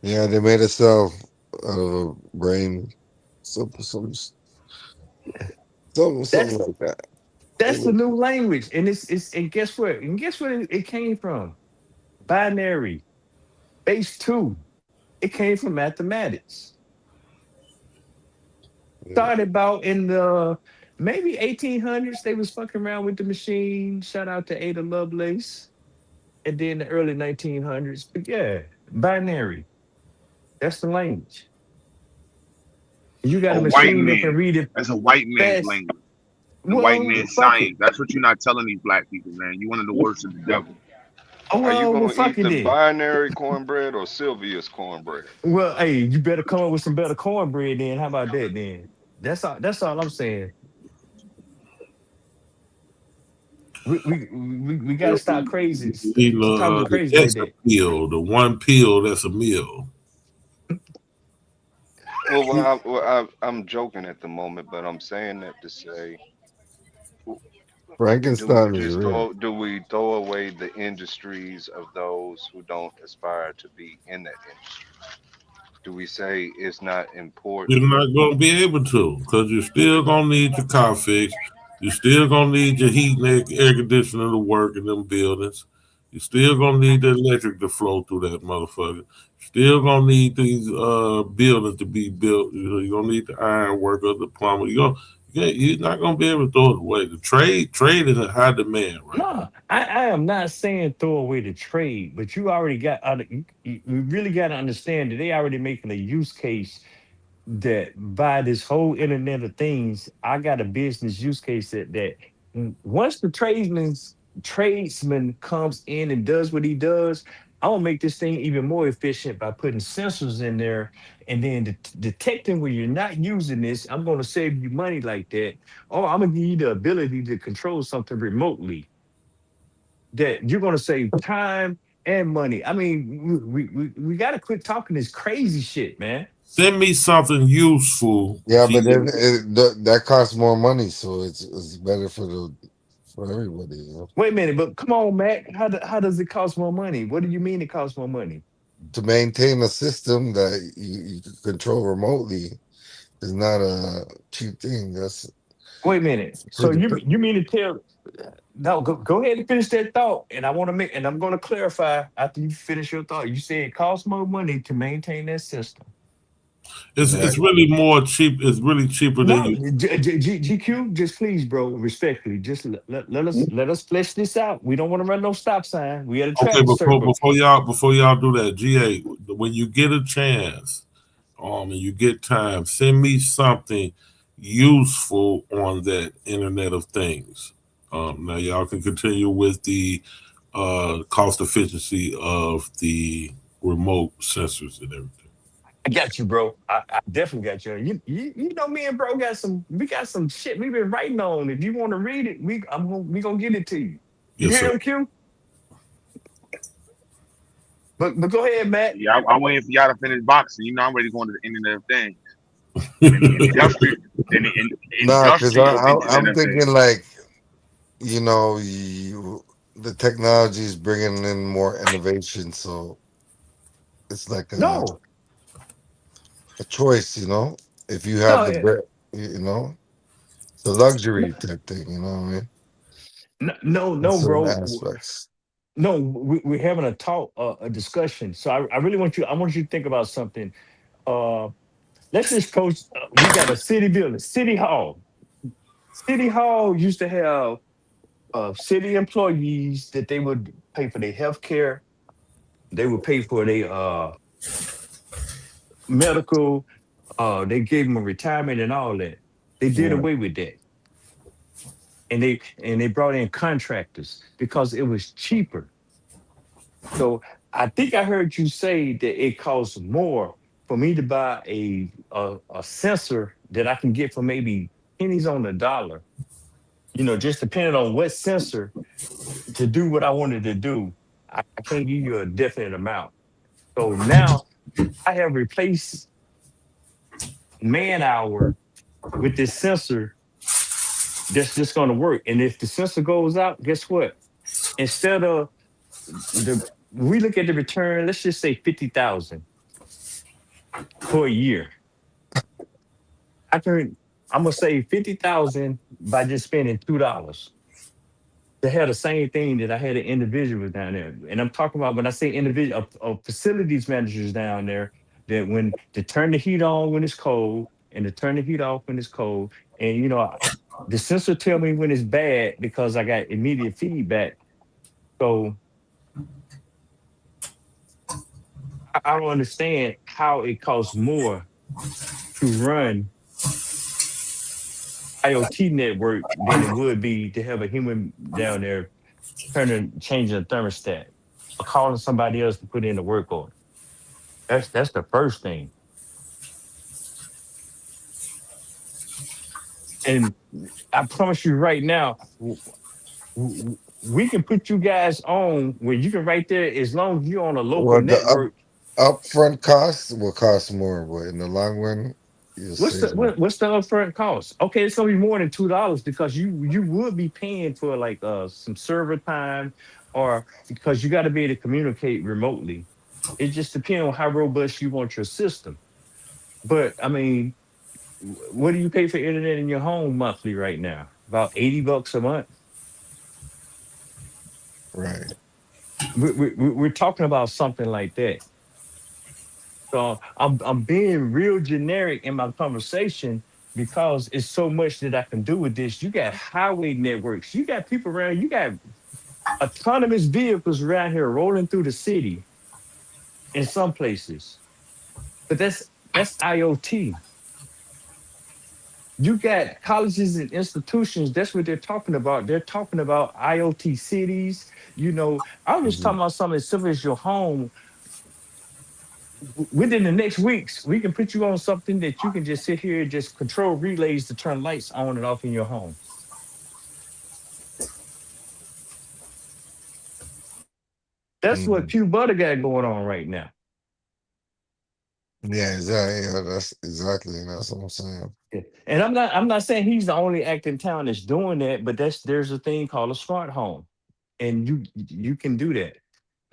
Yeah, they made a cell out of a brain, something like that.
that's the new language. And it's and guess what? And guess what it came from? Binary. Base 2. It came from mathematics. Started about in the maybe 1800s. They was fucking around with the machine. Shout out to Ada Lovelace. And then the early 1900s. But yeah, binary. That's the language. You got
A
a
white
machine that can
man.
read it
That's a white man's
fast.
language. The white man's
Fuck it.
science. That's what you're not telling these black people, man. You one of the worst of the devil.
Are you
Well,
gonna
fuck
eat
it
the
then.
binary cornbread or Sylvia's cornbread?
Well, hey, you better come up with some better cornbread then. How about that then? That's all I'm saying. We gotta stop crazy. Talking
The
crazy like
extra
that.
pill, the one pill that's a meal.
I'm joking at the moment, but I'm saying that to say,
Frankenstein is real.
do we throw away the industries of those who don't aspire to be in that industry? Do we say it's not important?
You're not going to be able to because you're still going to need your car fixed. You're still going to need your heat and air conditioning to work in them buildings. You're still going to need the electric to flow through that motherfucker. Still going to need these buildings to be built. You're going to need the iron worker, the plumber. You're not going to be able to throw it away. The trade is in high demand right now.
No, I am not saying throw away the trade, but you already got you really got to understand that they already making a use case that by this whole Internet of Things, I got a business use case that once the tradesman comes in and does what he does, I'm gonna make this thing even more efficient by putting sensors in there and then detecting when you're not using this. I'm gonna save you money like that, or I'm gonna give you the ability to control something remotely that you're gonna save time and money. I mean, we got to quit talking this crazy shit, man.
Send me something useful.
Yeah, but then that costs more money, so it's better for everybody. You know?
Wait a minute, but come on, Matt. How does it cost more money? What do you mean it costs more money?
To maintain a system that you can control remotely is not a cheap thing.
Wait a minute. So you mean to tell? No, go ahead and finish that thought. And I'm going to clarify after you finish your thought. You said it costs more money to maintain that system.
It's really more cheap. It's really cheaper than you.
GQ, just please, bro, respectfully, just let us flesh this out. We don't want to run no stop sign. We at a traffic circle.
Before y'all do that, GA, when you get a chance, and you get time, send me something useful on that Internet of Things. Now y'all can continue with the cost efficiency of the remote sensors and everything.
I got you, bro. I definitely got you. You know me and bro we got some shit we've been writing on. If you want to read it, we gonna get it to you. You
Yes,
hear
sir.
him, Q? But go ahead, Matt.
Yeah, I'm waiting for y'all to finish boxing. You know, I'm ready to go into the Internet of Things. And the industrial, and the
Nah, because
industrial
I'm
Internet of
thinking
Things.
like, the technology is bringing in more innovation, so it's like
No,
a choice, if you have
no,
the bread, it's a luxury type thing, you know what I mean? In
no,
certain
bro.
aspects.
No, we're having a talk, a discussion. So I really want you. I want you to think about something. Uh, let's just coach. We got a city building, city hall. City hall used to have city employees that they would pay for their health care. They would pay for their medical. They gave them a retirement and all that. They did
Yeah.
away with that, and they brought in contractors because it was cheaper. So I think I heard you say that it costs more for me to buy a sensor that I can get for maybe pennies on the dollar. Just depending on what sensor to do what I wanted to do. I can't give you a definite amount. So now I have replaced man hour with this sensor that's just going to work. And if the sensor goes out, guess what? Instead of we look at the return, let's just say 50,000 for a year. I'm gonna save 50,000 by just spending $2 to have the same thing that I had an individual down there. And I'm talking about when I say individual of facilities managers down there that when to turn the heat on when it's cold and to turn the heat off when it's cold. And the sensor tell me when it's bad because I got immediate feedback. So I don't understand how it costs more to run IoT network than it would be to have a human down there changing the thermostat or calling somebody else to put in the work order. That's the first thing. And I promise you right now, we can put you guys on where you can right there as long as you're on a local
Well, the
network.
upfront costs will cost more, but in the long run, you'll
What's the
save more.
what's the upfront cost? Okay, it's gonna be more than $2 because you would be paying for like some server time or because you got to be able to communicate remotely. It just depends on how robust you want your system. But I mean, what do you pay for internet in your home monthly right now? About $80 a month.
Right.
We're talking about something like that. So I'm being real generic in my conversation because it's so much that I can do with this. You got highway networks. You got people around. You got autonomous vehicles around here rolling through the city in some places. But that's IoT. You got colleges and institutions. That's what they're talking about. They're talking about IoT cities. I was just talking about something as simple as your home. Within the next weeks, we can put you on something that you can just sit here and just control relays to turn lights on and off in your home. That's what Pew Butter got going on right now.
Yeah, exactly. Yeah, that's what I'm saying.
Yeah. And I'm not saying he's the only act in town that's doing that, but there's a thing called a smart home. And you can do that.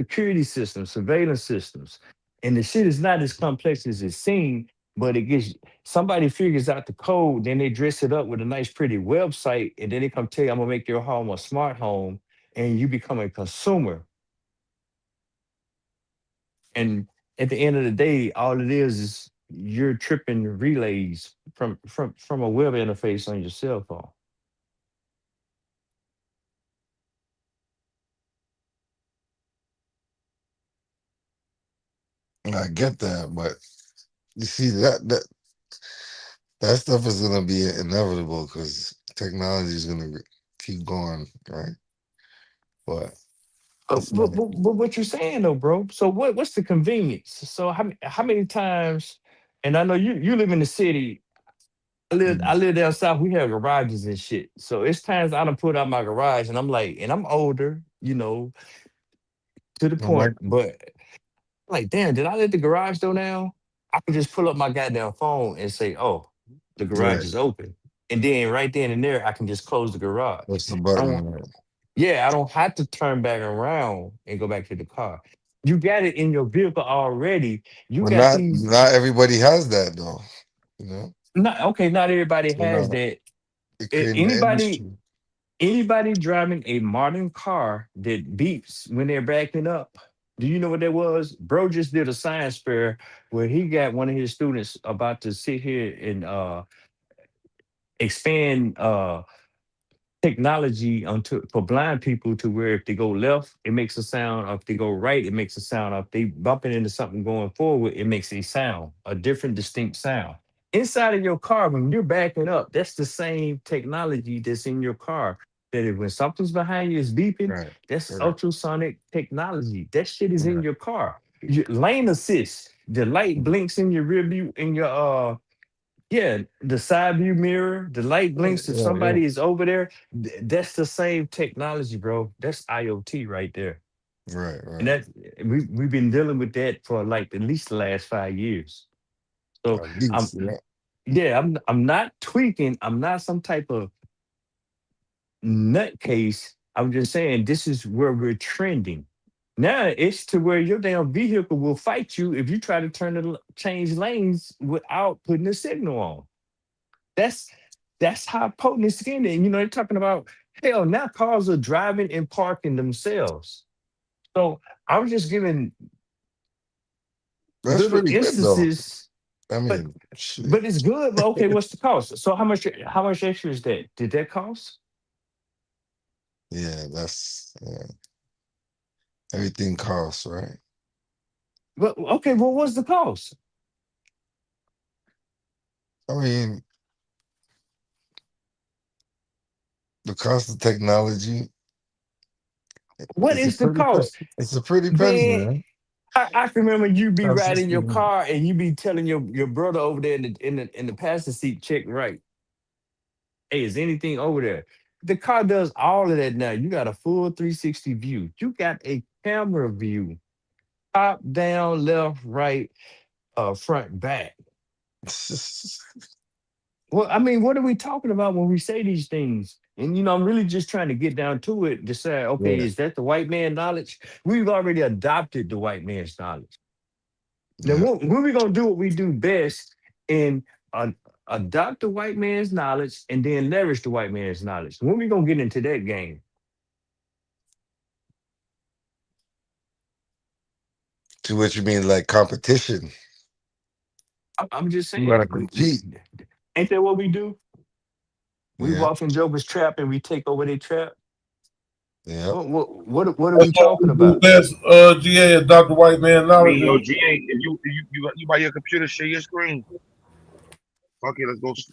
Security systems, surveillance systems. And the shit is not as complex as it seems, but it gets somebody figures out the code, then they dress it up with a nice, pretty website, and then they come tell you, I'm gonna make your home a smart home, and you become a consumer. And at the end of the day, all it is you're tripping relays from a web interface on your cell phone.
I get that, but you see that stuff is gonna be inevitable because technology is gonna keep going, right? But
But what you're saying though, bro? So what's the convenience? So how many times? And I know you live in the city. I live down south. We have garages and shit. So it's times I done put out my garage, and I'm like, and I'm older, to the
I'm like,
point. But like, damn, did I let the garage door down?
I can just pull up my goddamn phone and say, "Oh, the garage
Right.
is open," and then right then and there, I can just close the garage.
What's the
I don't,
button? Right?
yeah, I don't have to turn back around and go back to the car. You got it in your vehicle already. You
Well,
got these.
not everybody has that though. You know,
Not okay. Not everybody
so
has
now
that.
it creating the
Anybody,
industry.
anybody driving a modern car that beeps when they're backing up. Do you know what that was? Bro just did a science fair where he got one of his students about to sit here and expand technology onto for blind people to where if they go left, it makes a sound. Or if they go right, it makes a sound. Or if they bumping into something going forward, it makes a sound, a different, distinct sound. Inside of your car, when you're backing up, that's the same technology that's in your car. That if when something's behind you is beeping,
Right.
that's
Right.
ultrasonic technology. That shit is in
Right.
your car. Lane assist. The light blinks in your rear view, in your yeah, the side view mirror, the light blinks if
Yeah. Yeah.
somebody is over there. That's the same technology, bro. That's IoT right there.
Right.
And
Right.
that we've been dealing with that for like at least the last 5 years. So
At
I'm
least. Yeah.
yeah, I'm not tweaking. I'm not some type of nutcase. I'm just saying this is where we're trending. Now it's to where your damn vehicle will fight you if you try to change lanes without putting a signal on. That's that's how potent it's getting. And you know, they're talking about hell, now cars are driving and parking themselves. So I'm just giving
That's
little
pretty good though.
instances,
I
but
mean, shit.
but it's good. But okay, what's the cost? So how much extra is that? Did that cost?
Yeah. That's everything costs, right?
Well, okay, well, what's the cost?
I mean, the cost of technology.
What
It's a
is the
pretty.
cost?
It's a pretty penny,
Man,
man.
I can remember you be
Cost us
riding your
to-
car and you be telling your brother over there in the passenger seat, check right. Hey, is anything over there? The car does all of that now. You got a full 360 view. You got a camera view, top, down, left, right, front, back. Well, I mean, what are we talking about when we say these things? And you know, I'm really just trying to get down to it to say, okay,
Yeah.
is that the white man knowledge? We've already adopted the white man's knowledge. Now,
Yeah.
when we gonna do what we do best and adopt the white man's knowledge and then leverage the white man's knowledge? When we gonna get into that game?
To what you mean, like competition?
I'm just
You gotta
saying,
compete.
ain't that what we do? We
Yeah.
walk in Joker's trap and we take over their trap.
Yeah.
What are
That's
we
all we
talking
do
about?
best, GA, Dr. White Man
I
knowledge.
mean, yo, GA, if you buy your computer, share your screen. Fuck it,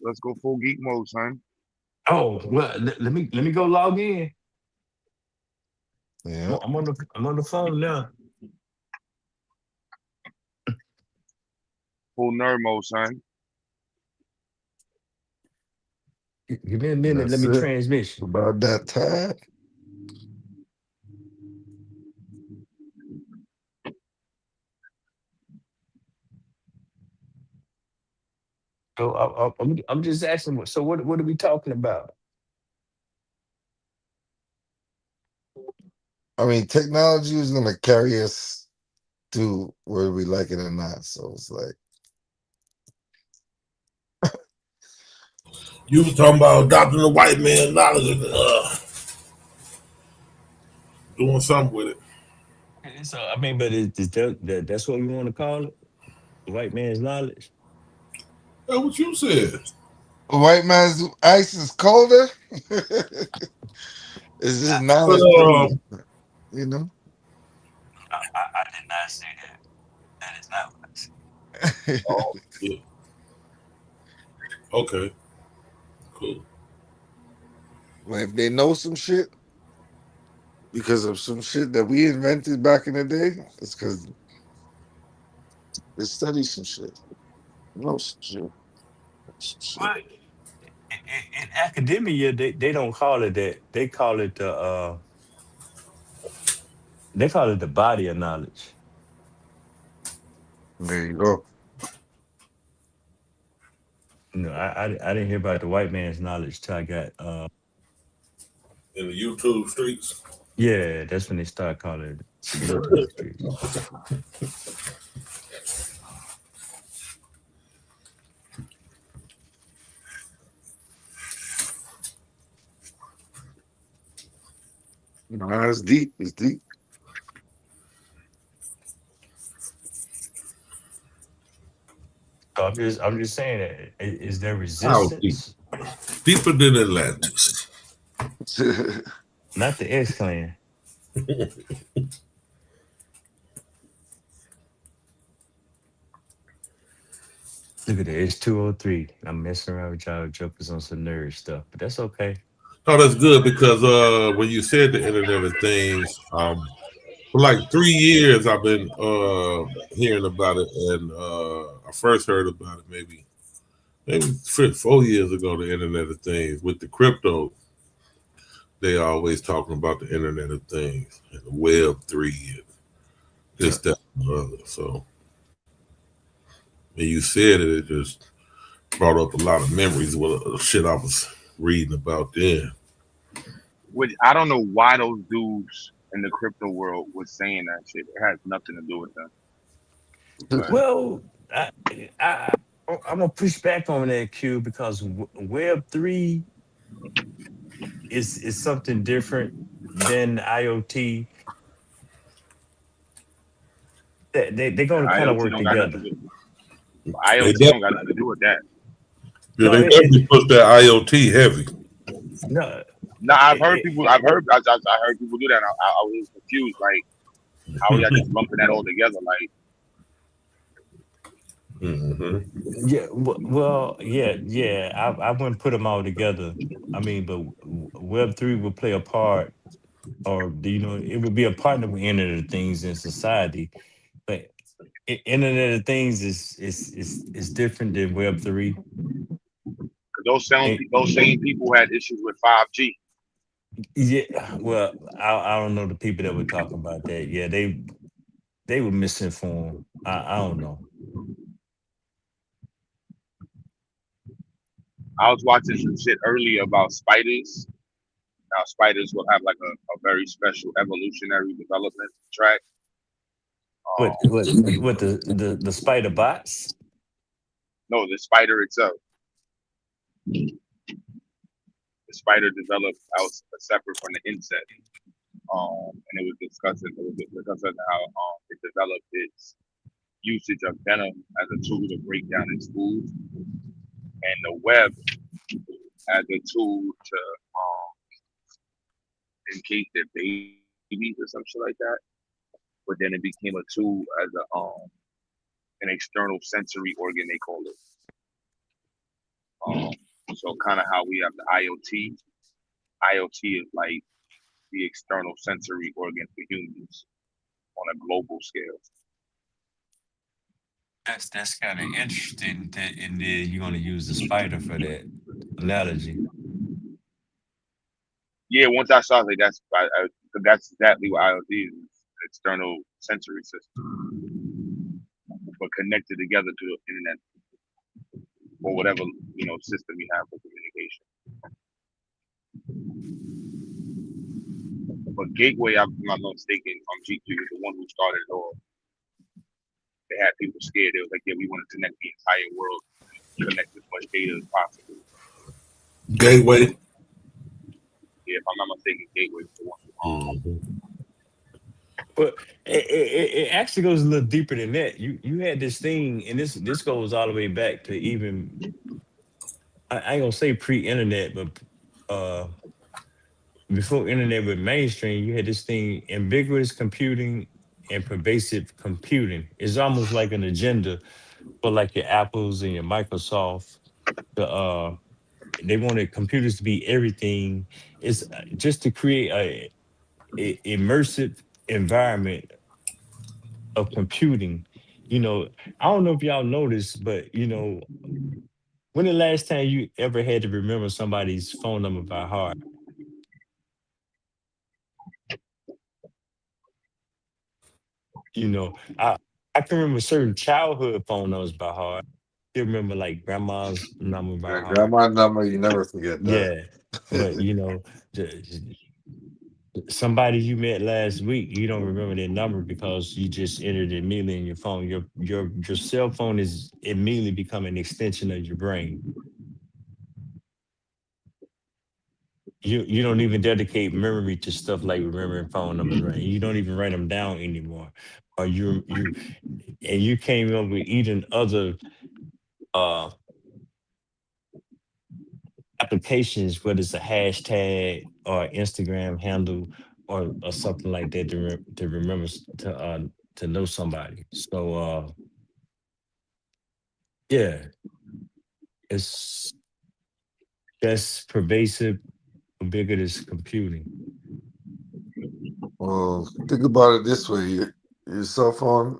let's go full geek mode, son.
Oh well, let me go log in.
Yeah.
I'm on the phone now.
Full nerd mode, son.
Give me a minute.
That's
Let me
it.
transmission.
About that time.
So I'm just asking. So what are we talking about?
I mean, technology is gonna carry us to whether we like it or not. So it's like
You was talking about adopting the white man knowledge and doing something with it.
So I mean, but is that's what we want to call it? The white man's knowledge.
That's what you said.
a white man's ice is colder. It's just knowledge
But,
pretty, you know.
I did not say that. That is not what I said.
oh, yeah. Okay. Cool.
Well, if they know some shit because of some shit that we invented back in the day, it's because they study some shit. Know some shit. Some shit.
Well, in academia, they don't call it that. They call it the body of knowledge.
There you go.
No, I didn't hear about the white man's knowledge till I got
in the YouTube streets.
yeah, that's when they start calling it the YouTube streets.
Nah, it's deep. It's deep.
So I'm just saying that is there
How deep?
resistance?
Deeper than Atlantis.
Not the X Clan. Look at it, it's 203. I'm messing around with y'all jokers on some nerd stuff, but that's okay.
Oh, that's good because when you said the Internet of Things, for like 3 years I've been hearing about it, and I first heard about it maybe 4 years ago. The Internet of Things with the crypto, they always talking about the Internet of Things and the Web3 and this, that, and the other. So when you said it, it just brought up a lot of memories of shit I was reading about then.
Which I don't know why those dudes in the crypto world was saying that shit. It has nothing to do with them. But
Well, I'm gonna push back on that, Q, because Web3 is something different than IoT. They're gonna kind of
IoT
work
don't got nothing
together.
to do. IoT don't got nothing to do with that.
Yeah,
No,
they definitely push that IoT heavy.
no,
No, I've heard people do that. And I was confused. Like, how are y'all just lumping that all together? Like,
yeah, well, yeah. I wouldn't put them all together. I mean, but Web3 will play a part, or it would be a partner with Internet of Things in society. But Internet of Things is different than Web3.
those same people had issues with 5G.
Yeah, well, I don't know the people that were talking about that. Yeah, they were misinformed. I don't know.
I was watching some shit earlier about spiders. Now spiders will have like a very special evolutionary development track.
What the spider bots?
No, the spider itself. The spider developed out separate from the insect. And it was discussing how it developed its usage of venom as a tool to break down its food, and the web as a tool to encase their babies or some shit like that. But then it became a tool as an external sensory organ, they call it. So kind of how we have the IoT. IoT is like the external sensory organ for humans on a global scale.
That's kind of interesting. And then you're gonna use the spider for that analogy.
Yeah, once I saw it, that's exactly what IoT is. External sensory system, but connected together to the internet or whatever system you have for communication. But Gateway, if I'm not mistaken, G2 was the one who started it all. They had people scared. They was like, yeah, we want to connect the entire world, connect as much data as possible.
Gateway.
Yeah, if I'm not mistaken, Gateway was the one.
But it actually goes a little deeper than that. You had this thing, and this goes all the way back to even I ain't gonna say pre-internet, but before internet was mainstream, you had this thing, ubiquitous computing and pervasive computing. It's almost like an agenda for like your Apples and your Microsoft. They wanted computers to be everything. It's just to create a immersive environment of computing. I don't know if y'all noticed, but when the last time you ever had to remember somebody's phone number by heart? I can remember certain childhood phone numbers by heart. You remember like grandma's number by
That
heart.
grandma number, you never forget that.
Yeah, but you know, somebody you met last week, you don't remember their number because you just entered it immediately in your phone. Your cell phone is immediately become an extension of your brain. You don't even dedicate memory to stuff like remembering phone numbers, right? You don't even write them down anymore. Or you came up with even other uh applications, whether it's a hashtag or Instagram handle or something like that to remember to know somebody. So yeah, it's that's pervasive, ubiquitous computing.
Well, think about it this way: your cell phone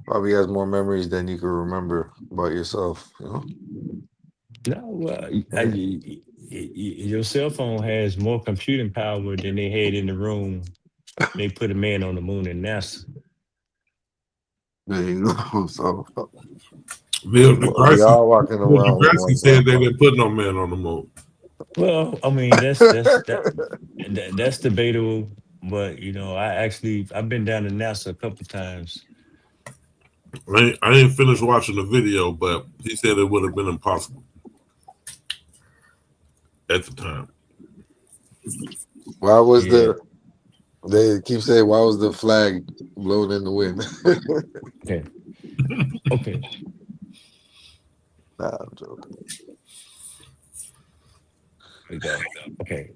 probably has more memories than you can remember about yourself. You know?
No, your cell phone has more computing power than they had in the room. They put a man on the moon and NASA.
There you go. So
Neil
we
deGrasse,
are walking
Neil
around with
deGrasse
one
said
cell
they
phone.
didn't put no man on the moon.
Well, I mean that's debatable, but you know, I've been down to NASA a couple times.
I didn't finish watching the video, but he said it would have been impossible at the time.
Why was
Yeah.
they keep saying why was the flag blown in the wind?
Okay. Okay.
Nah, I'm joking.
We go. Okay.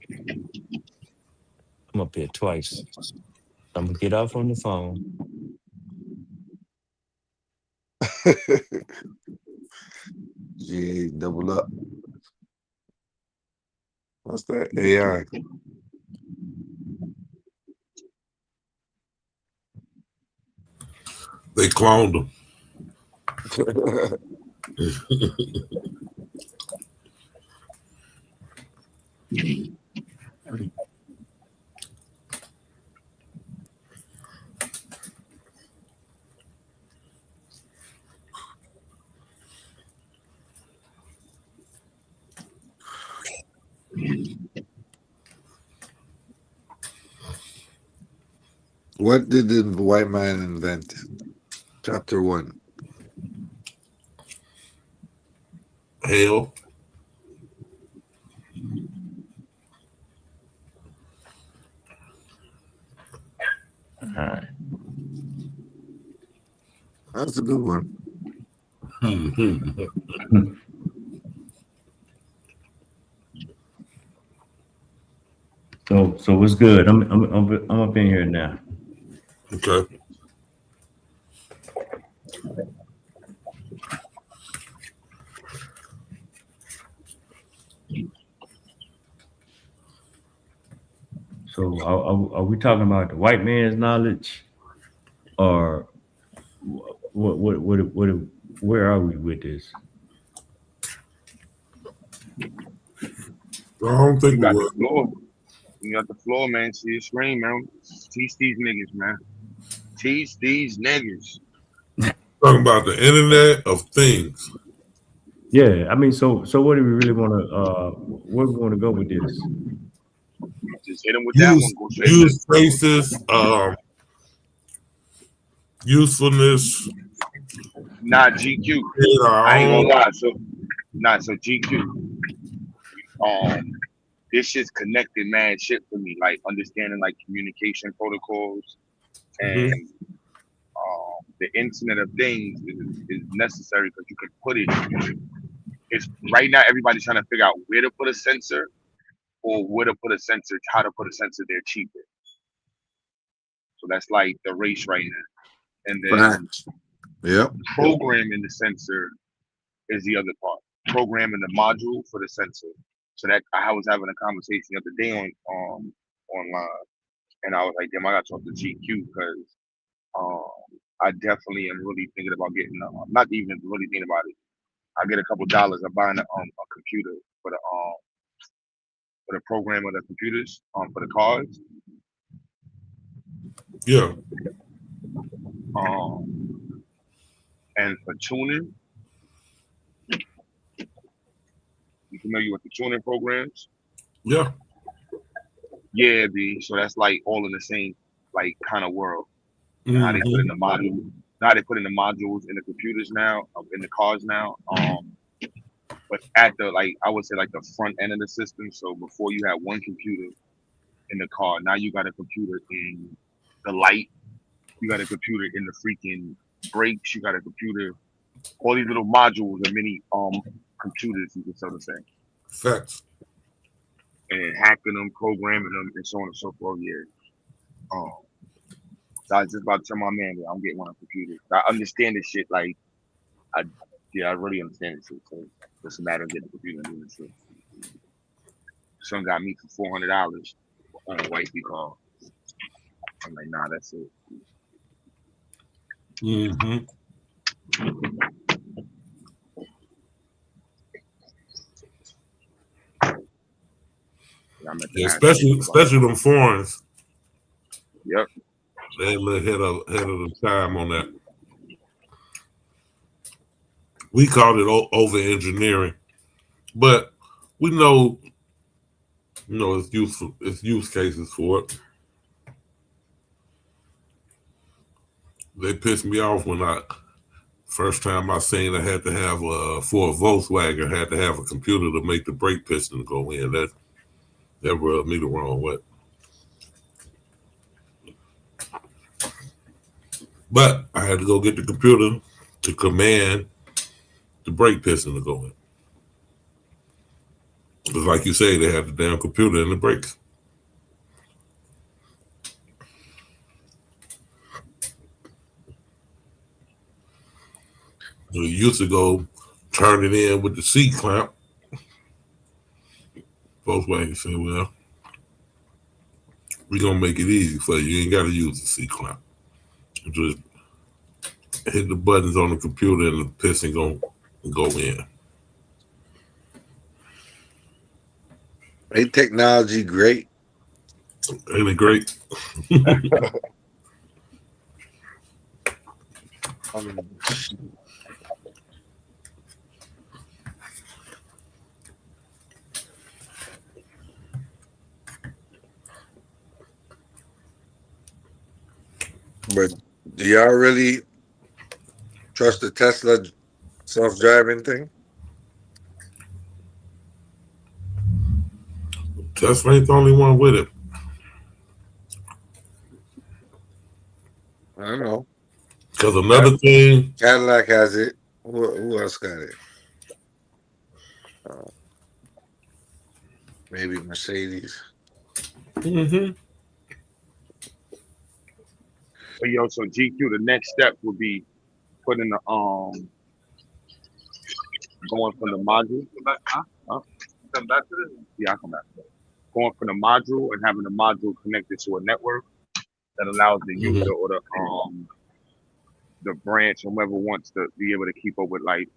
I'm up here twice. I'm gonna get off on the phone.
Gee, double up. What's that? AI.
They cloned him.
What did the white man invent? Chapter 1.
Hell.
All right.
That's a good one.
So what's good? I'm up in here now.
Okay.
So are we talking about the white man's knowledge, or what where are we with this?
I don't think
You
we
got the
will.
floor. You got the floor, man. See your screen, man. Teach these niggas, man. Teach these niggas.
Talking about the Internet of Things.
Yeah, I mean, so what do we really want to where we want to go with this?
Just hit them with that one. Go straight to
Use cases, usefulness.
Nah, GQ. I ain't gonna lie. So GQ. This shit's connected mad shit for me. Like understanding like communication protocols and the Internet of Things is necessary because you can put it. It's right now everybody's trying to figure out where to put a sensor or where to put a sensor, how to put a sensor there cheaper. So that's like the race right now. And then
Facts. Yep.
programming the sensor is the other part. Programming the module for the sensor. So that I was having a conversation the other day on online, and I was like, damn, I gotta talk to GQ because I definitely am really thinking about getting not even really thinking about it. I get a couple dollars, I'm buying a computer for the program of the computers for the cars.
Yeah.
And for tuning, You familiar with the tuning programs?
Yeah.
Yeah, B. So that's like all in the same like kind of world. And how they put in the module, how they put in the modules in the computers now, in the cars now. But at the like I would say like the front end of the system. So before you had one computer in the car, now you got a computer in the light, you got a computer in the freaking brakes, you got a computer, all these little modules and mini computers, you can sort of say.
Facts.
And hacking them, programming them, and so on and so forth. Yeah. So I was just about to tell my man that I'm getting one on computer. I understand this shit. Like, I really understand this shit. So it's a matter of getting a computer and doing this shit. Son got me for $400 on a wifey call. I'm like, nah, that's it.
Mm-hmm. Yeah, especially them foreigns.
Yep.
They a little ahead of the time on that. We called it over engineering, but we know, it's useful. It's use cases for it. They pissed me off when first time I seen I had to have for a Volkswagen, I had to have a computer to make the brake piston go in. That rubbed me the wrong way. But I had to go get the computer to command the brake piston to go in. Because like you say, they had the damn computer in the brakes. We used to go turn it in with the C clamp. Volkswagen said, well, we're going to make it easy for you. You ain't got to use the C clamp. Just hit the buttons on the computer and the piston going to go in.
Ain't technology great?
Ain't it great?
But do y'all really trust the Tesla self-driving thing?
Tesla ain't the only one with it.
I don't know.
Because another thing,
Cadillac has it. Who else got it? Maybe Mercedes.
Mm-hmm.
But yo, so GQ, the next step would be putting the going from the module. Come back to this? Yeah, I'll come back to it. Going from the module and having the module connected to a network that allows the user or the branch, whoever wants to be able to keep up with like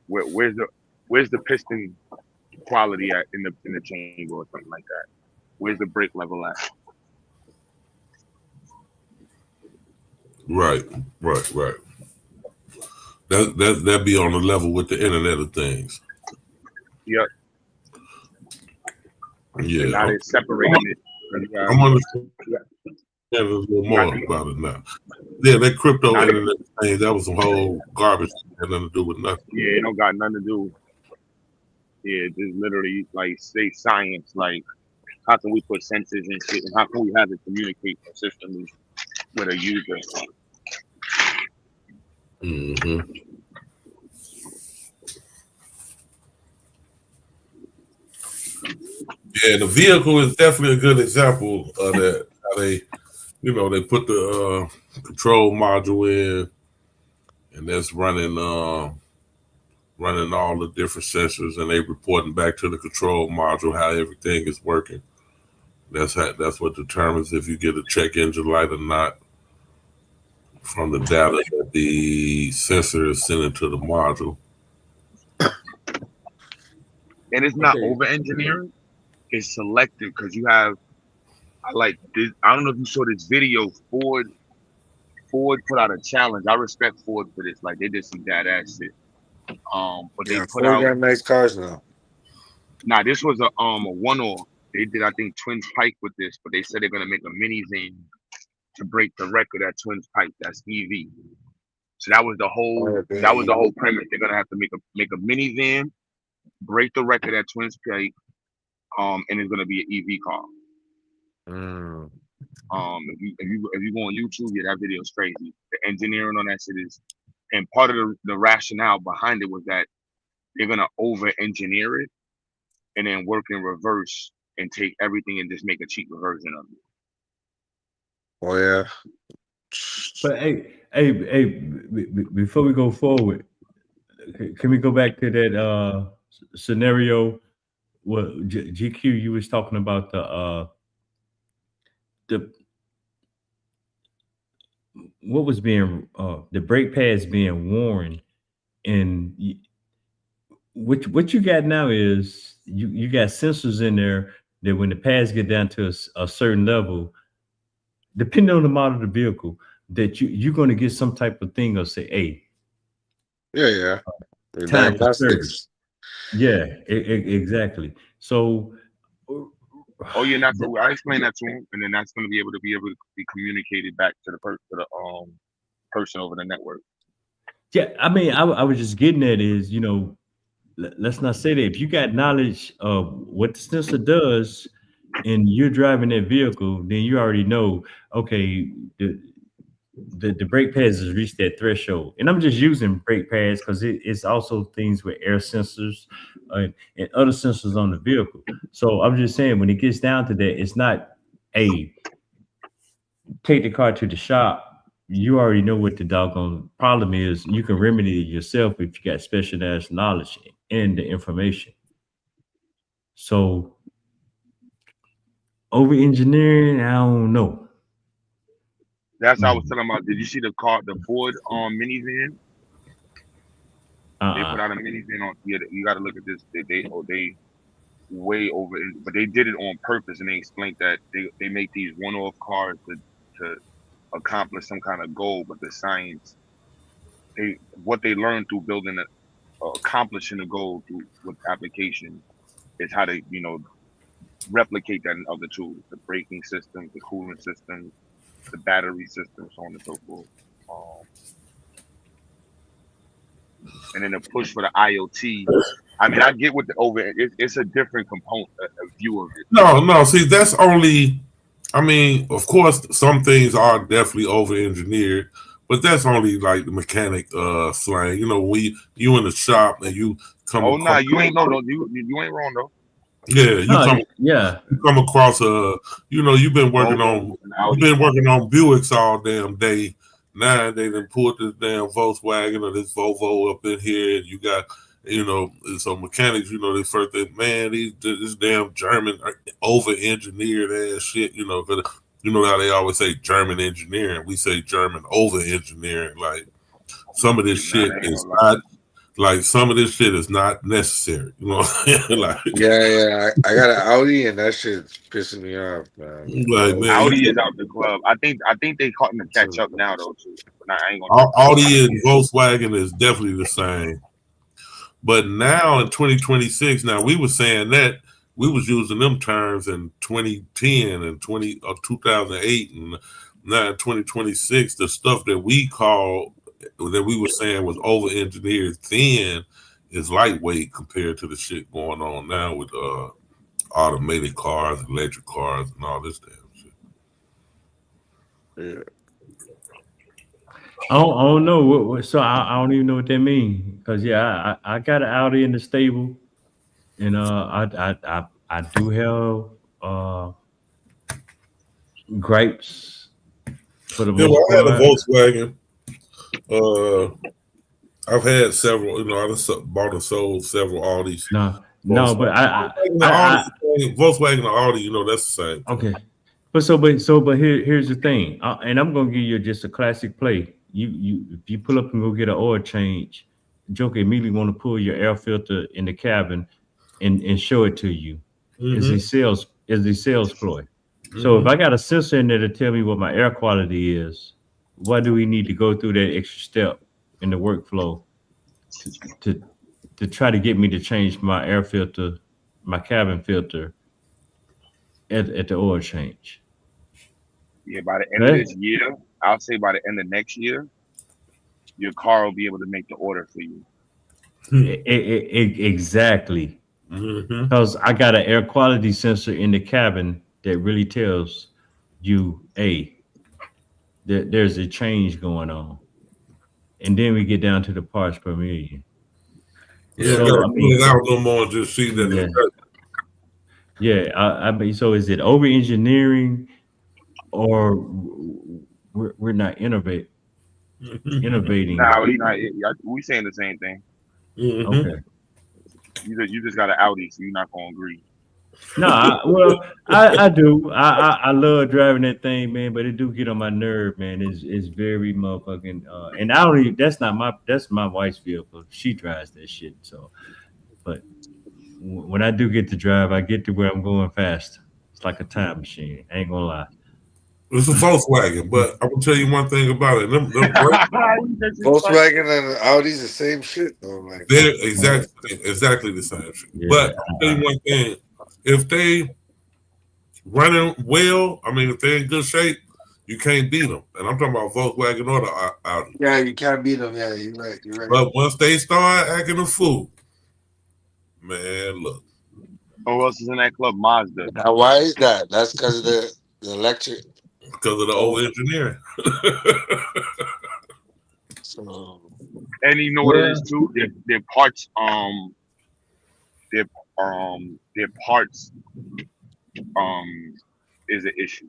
where's the piston quality at in the chamber or something like that. Where's the brake level at?
Right. That be on the level with the Internet of Things.
Yep.
Yeah.
And now they're separating it.
I'm understanding a little more about it now. Yeah, that crypto Internet thing, that was some whole garbage. Had nothing to do with nothing.
Yeah, it don't got nothing to do. Yeah, just literally like say science, like how can we put sensors and shit, and how can we have it communicate consistently with a user?
Mm-hmm. Yeah, the vehicle is definitely a good example of that. How they put the control module in, and that's running all the different sensors, and they reporting back to the control module how everything is working. That's what determines if you get a check engine light or not from the data that the sensor is sending to the module.
And it's not over engineering, it's selective because you have I don't know if you saw this video. Ford put out a challenge. I respect Ford for this. Like they did some badass shit. But they put
Ford
out
got nice cars now.
Nah, this was a one-off. They did, I think, Twins Pike with this, but they said they're gonna make a minizine to break the record at Twins Pike. That's EV. So that was the whole premise. They're gonna have to make a minivan, break the record at Twins Pike, and it's gonna be an EV car. If you go on YouTube, yeah, that video is crazy. The engineering on that shit is, and part of the rationale behind it was that they're gonna over-engineer it and then work in reverse and take everything and just make a cheaper version of it.
Oh yeah.
But hey, before we go forward, can we go back to that scenario where GQ you was talking about the what was being the brake pads being worn, and what you got now is you got sensors in there that when the pads get down to a certain level, depending on the model of the vehicle, that you're going to get some type of thing or say, hey,
yeah,
time for service. Yeah, exactly. So,
oh yeah, that's what I explained that to him, and then that's going to be able to be communicated back to the person over the network.
Yeah, I mean, I was just getting at is, you know, let's not say that if you got knowledge of what the sensor does and you're driving that vehicle, then you already know, okay, the brake pads has reached that threshold. And I'm just using brake pads because it's also things with air sensors and other sensors on the vehicle. So I'm just saying, when it gets down to that, it's not take the car to the shop. You already know what the doggone problem is. You can remedy it yourself if you got specialized knowledge and the information. So over engineering, I don't know.
That's what I was telling about. Did you see the Ford minivan? They put out a minivan on. Yeah, you got to look at this. They way over, but they did it on purpose, and they explained that they make these one-off cars to accomplish some kind of goal, but the science, what they learned through building accomplishing a goal with application is how to, you know, replicate that in other tools, the braking systems, the cooling systems, the battery systems, so on and so forth. And then the push for the IoT. I mean, I get what it's a different component, a view of it.
No. See, that's only. I mean, of course, some things are definitely over-engineered, but that's only like the mechanic slang. You know, you in the shop and you come.
Oh no, you ain't you ain't wrong though.
Yeah, you come across you've been working on Buicks all damn day. Now they done pulled this damn Volkswagen or this Volvo up in here, and you got, so mechanics, they first think, man, this damn German over-engineered ass shit, cause you know how they always say German engineering. We say German over-engineering. Like some of this shit is not. Like some of this shit is not necessary, like,
yeah. I got an Audi and that shit's pissing me off, man.
Like, man,
Audi is out the club. I think they caught him to catch up now though too. But I ain't gonna
Audi and Volkswagen is definitely the same. But now in 2026, now we were saying that we was using them terms in 2010 and 2008, and now in 2026, the stuff that we call that we were saying was over-engineered then is lightweight compared to the shit going on now with automated cars, electric cars, and all this damn shit.
Yeah.
I don't know. So I don't even know what that means. Because I got an Audi in the stable, and I do have gripes for the most
part. I had a Volkswagen. I've had several, I just bought and sold several Audis.
No, but
Volkswagen or Audi, that's the same.
Okay, but here's the thing, and I'm gonna give you just a classic play. If you pull up and go get an oil change, Joker immediately want to pull your air filter in the cabin and show it to you. As a sales ploy. So if I got a sensor in there to tell me what my air quality is, why do we need to go through that extra step in the workflow to try to get me to change my air filter my cabin filter at the oil change.
Yeah, by the end of this year, I'll say by the end of next year, your car will be able to make the order for you.
Exactly. Because I got an air quality sensor in the cabin that really tells you, hey, there's a change going on. And then we get down to the parts per million.
Yeah,
So,
gotta
I
put
mean,
it out no more and just see that.
yeah. I mean, so is it over engineering, or we're not innovating?
Nah, we saying the same thing.
Okay.
You just got an Audi, so you're not gonna agree.
No, I do. I love driving that thing, man, but it do get on my nerve, man. It's very motherfucking and I don't even, that's my wife's vehicle. She drives that shit. So, but when I do get to drive, I get to where I'm going fast. It's like a time machine. I ain't gonna lie.
It's a Volkswagen, but I'm gonna tell you one thing about it. Them
Volkswagen and Audi's the same shit though. Like
they're exactly the same shit.
Yeah.
But I'll tell you one thing: if they running well, I mean, if they're in good shape, you can't beat them. And I'm talking about Volkswagen or the Audi.
yeah, you can't beat them. Yeah, you're right. You're right.
But once they start acting a fool, man, look.
Who else is in that club? Mazda.
Now, why is that? That's because of the electric.
Because of the old engineering.
So,
And you know what it is too? Their parts is an issue.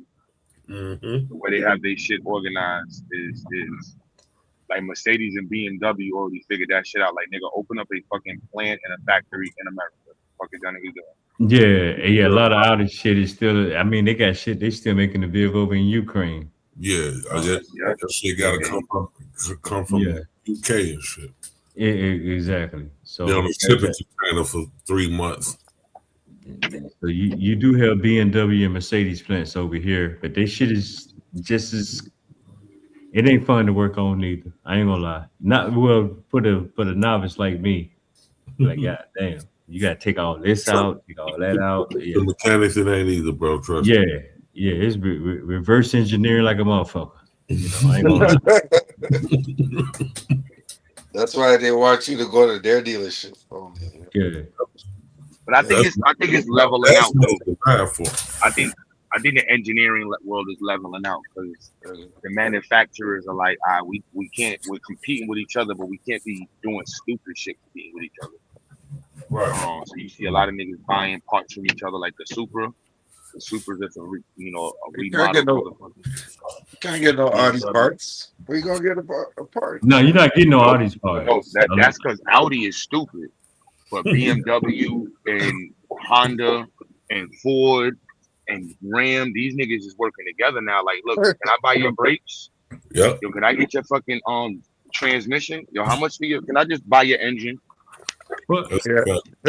The way they have their shit organized is like Mercedes and BMW already figured that shit out. Like, nigga, open up a fucking plant and a factory in America. Fuck is that nigga doing?
Yeah. A lot of Audi shit is still. I mean, they got shit. They still making the vehicle over in Ukraine.
Yeah, that shit gotta come from UK and shit.
Exactly. So
they only ship it to China for 3 months.
So you do have BMW and Mercedes plants over here, but this shit is just as. It ain't fun to work on either. I ain't gonna lie. Not well for the novice like me. Like, god damn, you gotta take all this out, take all that out.
The mechanics, it ain't either, bro. Trust me.
Yeah, it's reverse engineering like a motherfucker. You know, I ain't gonna lie.
That's why they want you to go to their dealership.
Yeah.
But I think it's leveling out. I think the engineering world is leveling out because the manufacturers are like, we're competing with each other, but we can't be doing stupid shit competing with each other.
Right.
So you see a lot of niggas buying parts from each other, like the Supra. The Supra's just a remodel.
You can't get no Audi parts. Where you gonna get a part?
No, you're not getting no Audi's parts.
No, that's because Audi is stupid. But BMW and Honda and Ford and Ram, these niggas is working together now. Like, look, can I buy your brakes?
Yep.
Yo, can I get your fucking transmission? Yo, how much for you? Can I just buy your engine?
Well,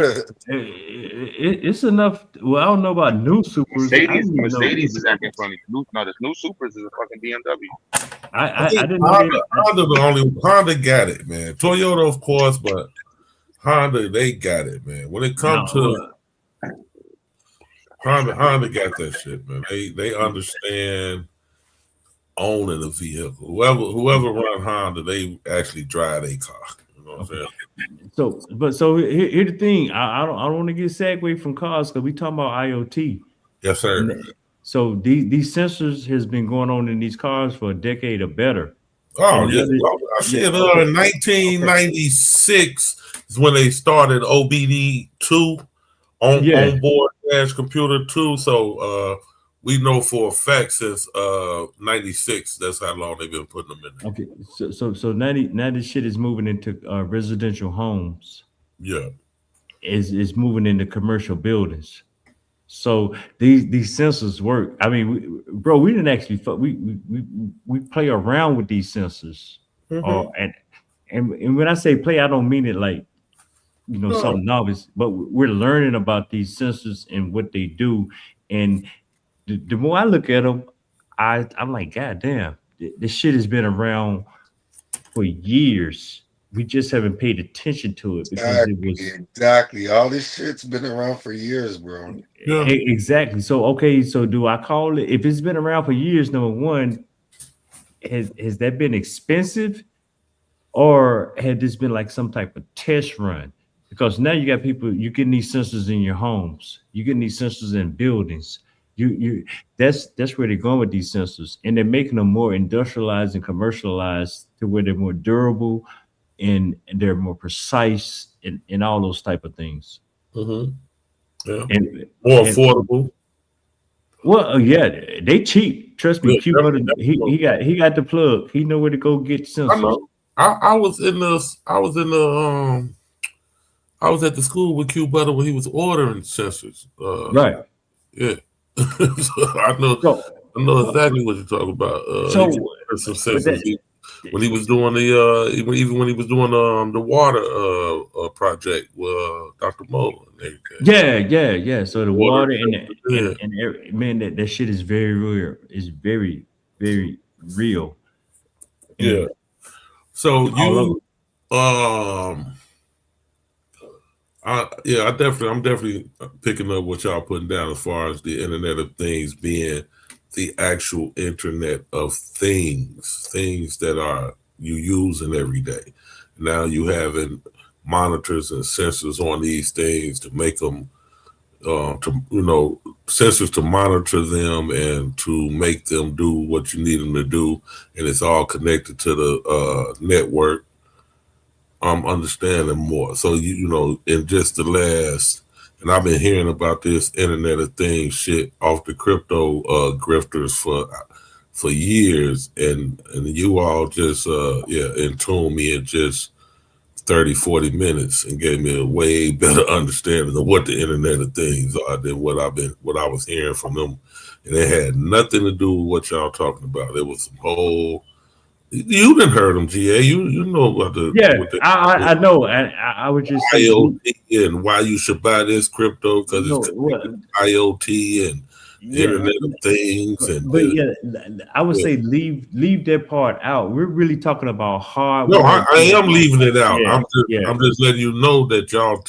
it's enough. Well, I don't know about new Supers.
Mercedes is acting funny. The new Supers is a fucking BMW.
I didn't know
Honda got it, man. Toyota, of course, but Honda, they got it, man. When it comes to Honda got that shit, man. They understand owning a vehicle. Whoever run Honda, they actually drive a car. You know what I'm saying?
So here's the thing. I don't want to get segue from cars because we talking about IoT.
Yes, sir.
So these sensors has been going on in these cars for a decade or better.
Oh, yeah. In 1996 is when they started OBD2 onboard dash computer 2. So we know for a fact since 96, that's how long they've been putting them in there.
Okay, so now this shit is moving into residential homes.
Yeah,
is moving into commercial buildings. So these sensors work. I mean, we didn't actually we play around with these sensors. And when I say play, I don't mean it like something novice, but we're learning about these sensors and what they do. And the more I look at them, I'm like, God damn, this shit has been around for years. we just haven't paid attention to it because it was
Exactly. All this shit's been around for years, bro.
Yeah.
exactly. So okay, so do I call it if it's been around for years? Number one, has that been expensive, or had this been like some type of test run? Because now you got people, you getting these sensors in your homes, you getting these sensors in buildings. That's where they're going with these sensors, and they're making them more industrialized and commercialized to where they're more durable and they're more precise in all those type of things.
Mm-hmm. Yeah.
And
more affordable.
Well, yeah, they cheap. Trust me,
Yeah,
Q Butter, he got the plug. He know where to go get sensors.
I know. I was at the school with Q Butter when he was ordering sensors.
Right.
Yeah. So I know exactly what you're talking about.
So
some sensors. When he was doing even when he was doing the water project with Dr. Mo and everything.
Yeah. So the water and man, that shit is very real. It's very, very real.
Yeah. So you I'm definitely picking up what y'all putting down as far as the Internet of Things being the actual Internet of Things that are you using every day. Now you having monitors and sensors on these things to make them sensors to monitor them and to make them do what you need them to do, and it's all connected to the network. I'm understanding more. So in just the last, and I've been hearing about this Internet of Things shit off the crypto grifters for years, and you all just entombed me in just 30-40 minutes and gave me a way better understanding of what the Internet of Things are than what I was hearing from them. And it had nothing to do with what y'all talking about. It was some whole. You didn't heard them, GA. You know about the
I know. I would just say
IoT and why you should buy this crypto because it's IoT and Internet of Things.
I would say leave that part out. We're really talking about hardware.
No, I am leaving it out.
Yeah,
I'm just letting you know that y'all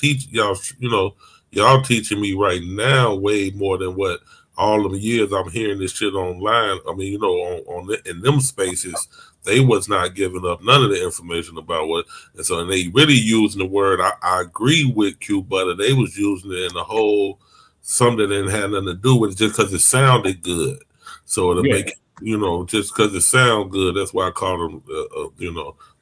teaching me right now way more than what all of the years I'm hearing this shit online. I mean, in them spaces, they was not giving up none of the information about and they really using the word. I agree with Q Butter. They was using it in the whole something that didn't have nothing to do with it just because it sounded good. So it'll make just because it sound good. That's why I call them.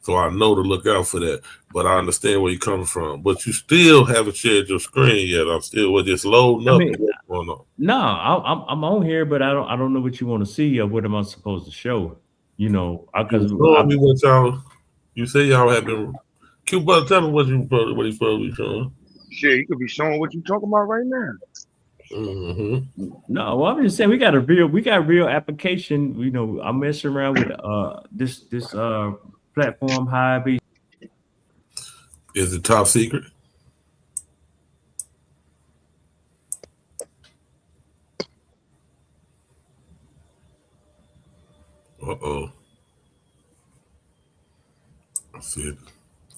So I know to look out for that. But I understand where you're coming from. But you still haven't shared your screen yet. I'm still just loading up. What's going on?
No, I'm on here, but I don't know what you want to see or what am I supposed to show. Because
what y'all. You say y'all have been. Q Butter, tell me what he's supposed to be showing.
Shit, you could be showing what you talking about right now.
Mm-hmm.
No, well, I'm just saying we got real application. I'm messing around with this platform Huobi.
Is it top secret? Uh-oh. I said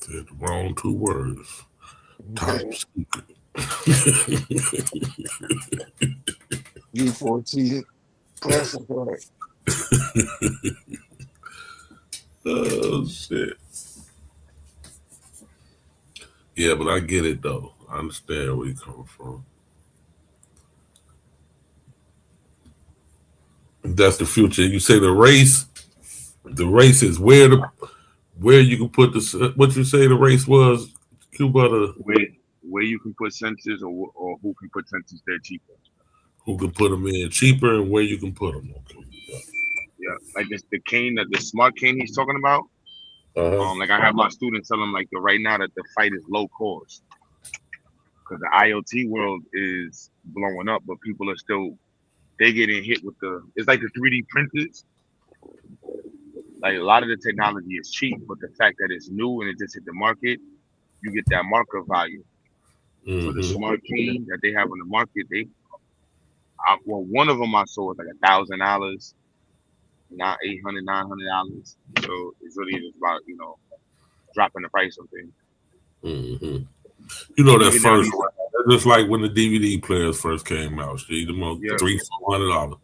the wrong two words. Top secret.
U14 classified.
Oh shit. Yeah, but I get it though. I understand where you're coming from. That's the future. You say the race is where you can put what you say the race was, Q Butter.
Where you can put sensors or who can put sensors there cheaper.
Who can put them in cheaper and where you can put them. Okay.
Yeah, like it's the cane, the smart cane he's talking about. Like I have my students tell them right now that the fight is low cost because the IoT world is blowing up, but people are still getting hit with it's like the 3D printers. Like a lot of the technology is cheap, but the fact that it's new and it just hit the market, you get that marker value.
Mm-hmm.
So the smart cane that they have on the market, one of them I saw was like $1,000, not $800, $900. So it's really just about dropping the price of things.
Mm-hmm. You know that
Even now,
first, just like when the DVD players first came out, see them on $300-$400.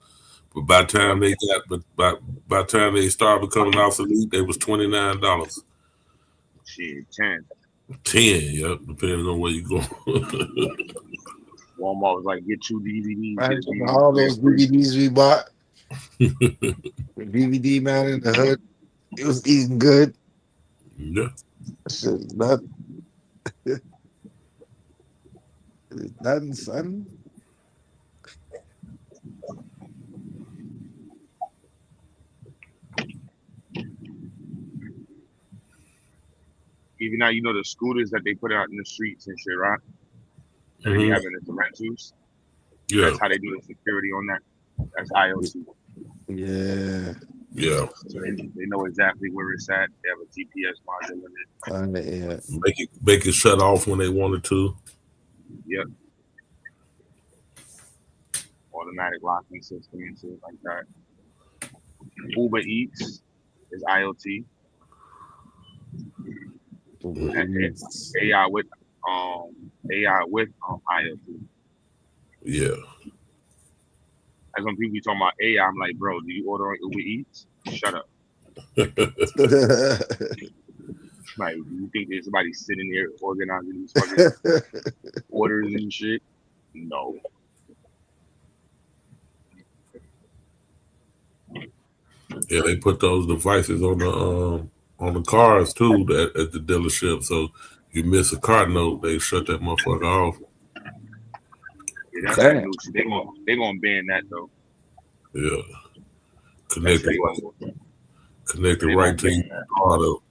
But by the time they by the time they started becoming obsolete, they was $29.
Shit, 10.
10, yep, depending on where you go.
Walmart was like, get 2 DVDs.
Man,
Get a
all
DVD.
those DVDs we bought. The DVD man in the hood, it was eating good.
Yeah.
Shit, nothing, son.
Even now, you know the scooters that they put out in the streets and shit, right? That they
Mhm.
have in the rentals.
Yeah.
That's how they do the security on that. That's IoT.
Yeah.
Yeah.
So they know exactly where it's at. They have a GPS module in it.
Make it shut off when they wanted to.
Yep. Automatic locking system and shit like that. Uber Eats is IoT. And AI with IoT.
Yeah.
As when people be talking about AI, I'm like, bro, do you order on Uber Eats? Shut up. Like, do you think there's somebody sitting there organizing these fucking orders and shit? No.
Yeah, they put those devices on the cars too at the dealership. So you miss a car note, they shut that motherfucker off.
Yeah, that's that new shit. They gonna ban that though.
Yeah. Connected right to your car though.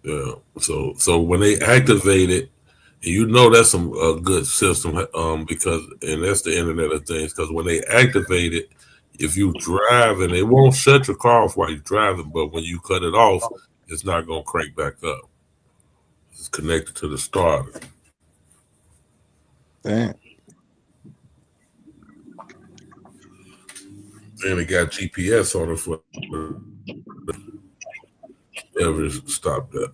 Yeah. So when they activate it, and you know that's some good system because that's the Internet of Things, because when they activate it, if you drive and it won't shut your car off while you're driving, but when you cut it off, it's not gonna crank back up. It's connected to the starter.
Damn.
And it got GPS on it for never stopped that.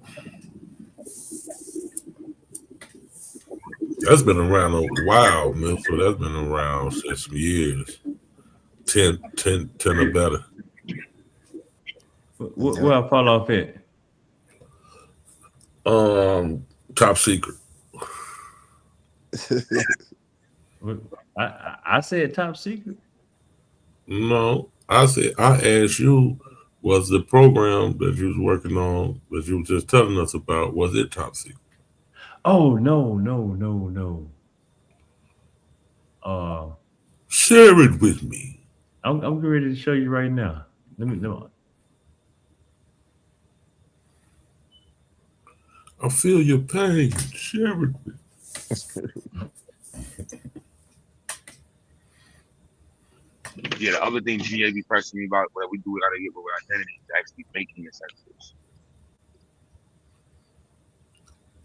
That's been around a while, man. So that's been around since some years. 10 or better.
Where I fall off at?
Top secret.
I said top secret.
No, I asked you, was the program that you was working on, that you were just telling us about, was it top secret?
Oh no.
Share it with me.
I'm ready to show you right now. Let me know.
I feel your pain. Share it with me.
Yeah, the other thing GA be pressing me about what we do gotta get with identity is actually making the sensors.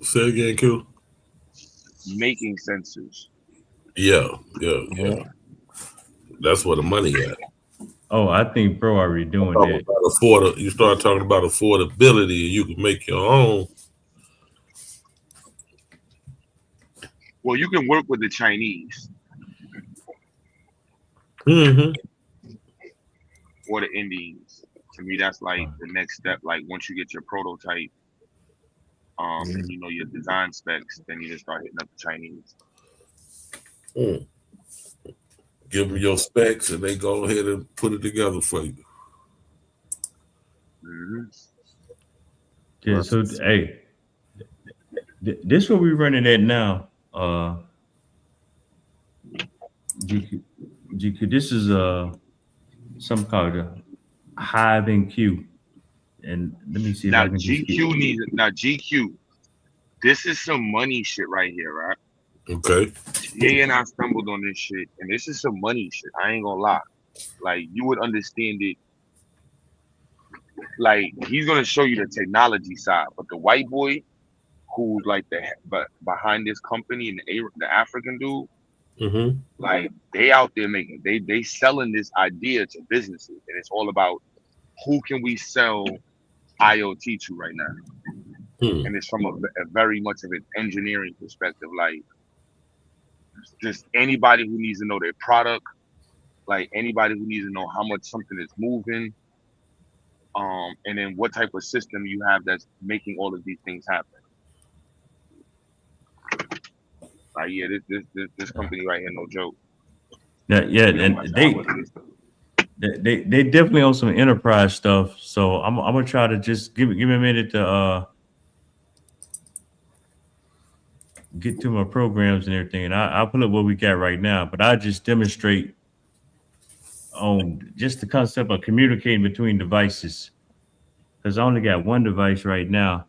Say again, Q.
Making sensors.
Yeah. That's where the money at.
Oh, I think bro already doing that.
You start talking about affordability, and you can make your own.
Well, you can work with the Chinese.
Mm-hmm.
Or the Indians. To me, that's like the next step. Like once you get your prototype, and you know your design specs, then you just start hitting up the Chinese.
Give them your specs, and they go ahead and put it together for you.
Mm-hmm.
Yeah. So hey, this what we running at now. GQ. This is something called a Hive NQ. And let me see if
Now
I can
GQ. This is some money shit right here, right?
Okay.
Yeah, and I stumbled on this shit, and this is some money shit. I ain't gonna lie. Like you would understand it. Like he's gonna show you the technology side, but the white boy, who's like behind this company and the African dude,
mm-hmm.
like they out there making they selling this idea to businesses, and it's all about who can we sell IoT to right now. And it's from a very much of an engineering perspective. Like, just anybody who needs to know their product, like anybody who needs to know how much something is moving, and then what type of system you have that's making all of these things happen. Like, yeah, this company right here, no joke.
Yeah, and they definitely on some enterprise stuff. So I'm gonna try to just give me a minute to get to my programs and everything, and I'll pull up what we got right now. But I just demonstrate on just the concept of communicating between devices, because I only got one device right now,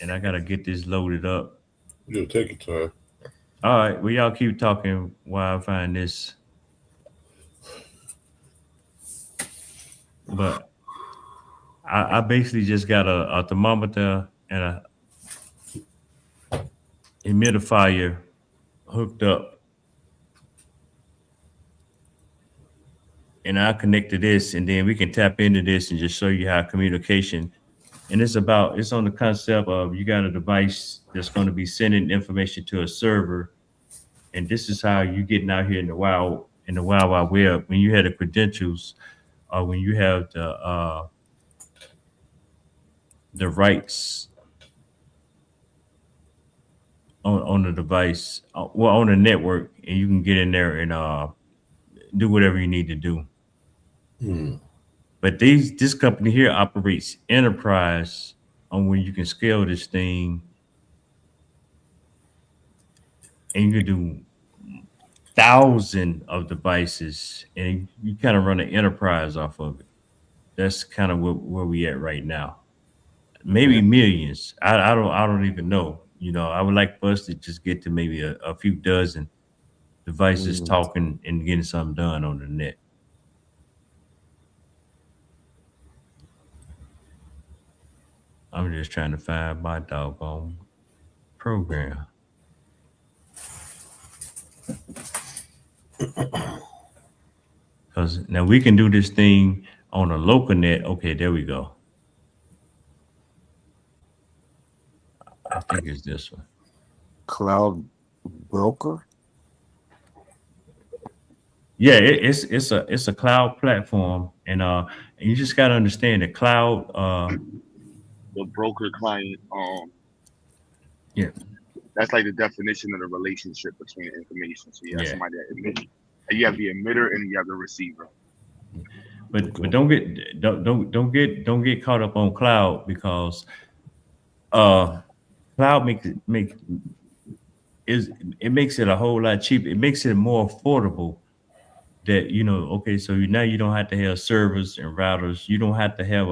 and I gotta get this loaded up.
Yeah, take your time.
All right, well, y'all keep talking while I find this. But I basically just got a thermometer and a humidifier hooked up, and I connect to this, and then we can tap into this and just show you how communication. And it's on the concept of you got a device that's going to be sending information to a server, and this is how you getting out here in the wild wide web. When you have the credentials, or when you have the rights on the device, well, on the network, and you can get in there and do whatever you need to do. But this company here operates enterprise on when you can scale this thing, and you can do thousands of devices, and you kind of run an enterprise off of it. That's kind of where we at right now. Maybe millions. I don't even know. You know, I would like for us to just get to maybe a few dozen devices talking and getting something done on the net. I'm just trying to find my doggone program. Because now we can do this thing on a local net. Okay, there we go. I think it's this one.
Cloud Broker?
Yeah, it's a cloud platform, and you just got to understand the cloud.
The broker client,
yeah,
that's like the definition of the relationship between the information. So you have somebody that emits, and you have the emitter and you have the receiver.
But don't get caught up on cloud, because cloud makes it a whole lot cheaper. It makes it more affordable. That, you know, okay, so now you don't have to have servers and routers. You don't have to have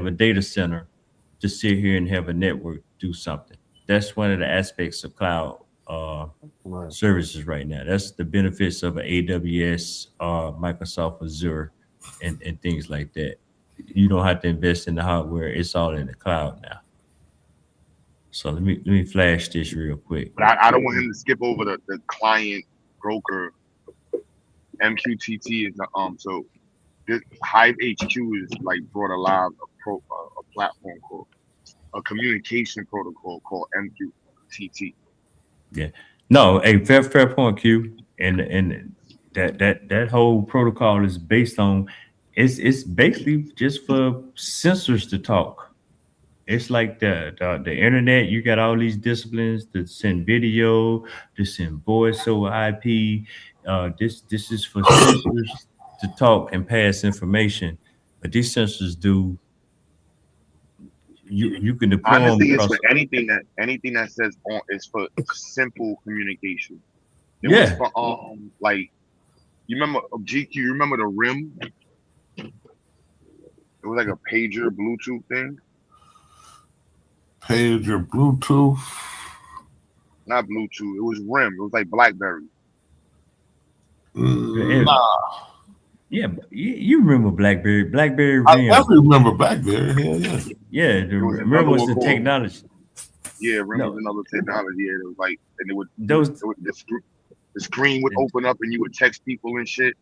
a data center to sit here and have a network do something. That's one of the aspects of cloud services right now. That's the benefits of an AWS, Microsoft Azure, and things like that. You don't have to invest in the hardware. It's all in the cloud now. So let me flash this real quick.
But I don't want him to skip over the client broker. MQTT is so this Hive HQ is like brought alive a platform called a communication protocol called MQTT.
Yeah, no, a fair point, Q, and that whole protocol is based on it's basically just for sensors to talk. It's like the internet. You got all these disciplines that send video, to send voice over IP. This is for sensors to talk and pass information, but these sensors do. You can deploy
Honestly,
them
it's for anything that says on. It's for simple communication. It was for like, you remember GQ? You remember the RIM? It was like a pager Bluetooth thing.
Pager Bluetooth?
Not Bluetooth. It was RIM. It was like BlackBerry.
Nah.
Yeah, you remember BlackBerry? BlackBerry
I
RIM.
definitely remember BlackBerry.
Yeah, the RIM was the technology.
Yeah, RIM was another technology. Yeah, it was like, and it would the screen would open up and you would text people and shit.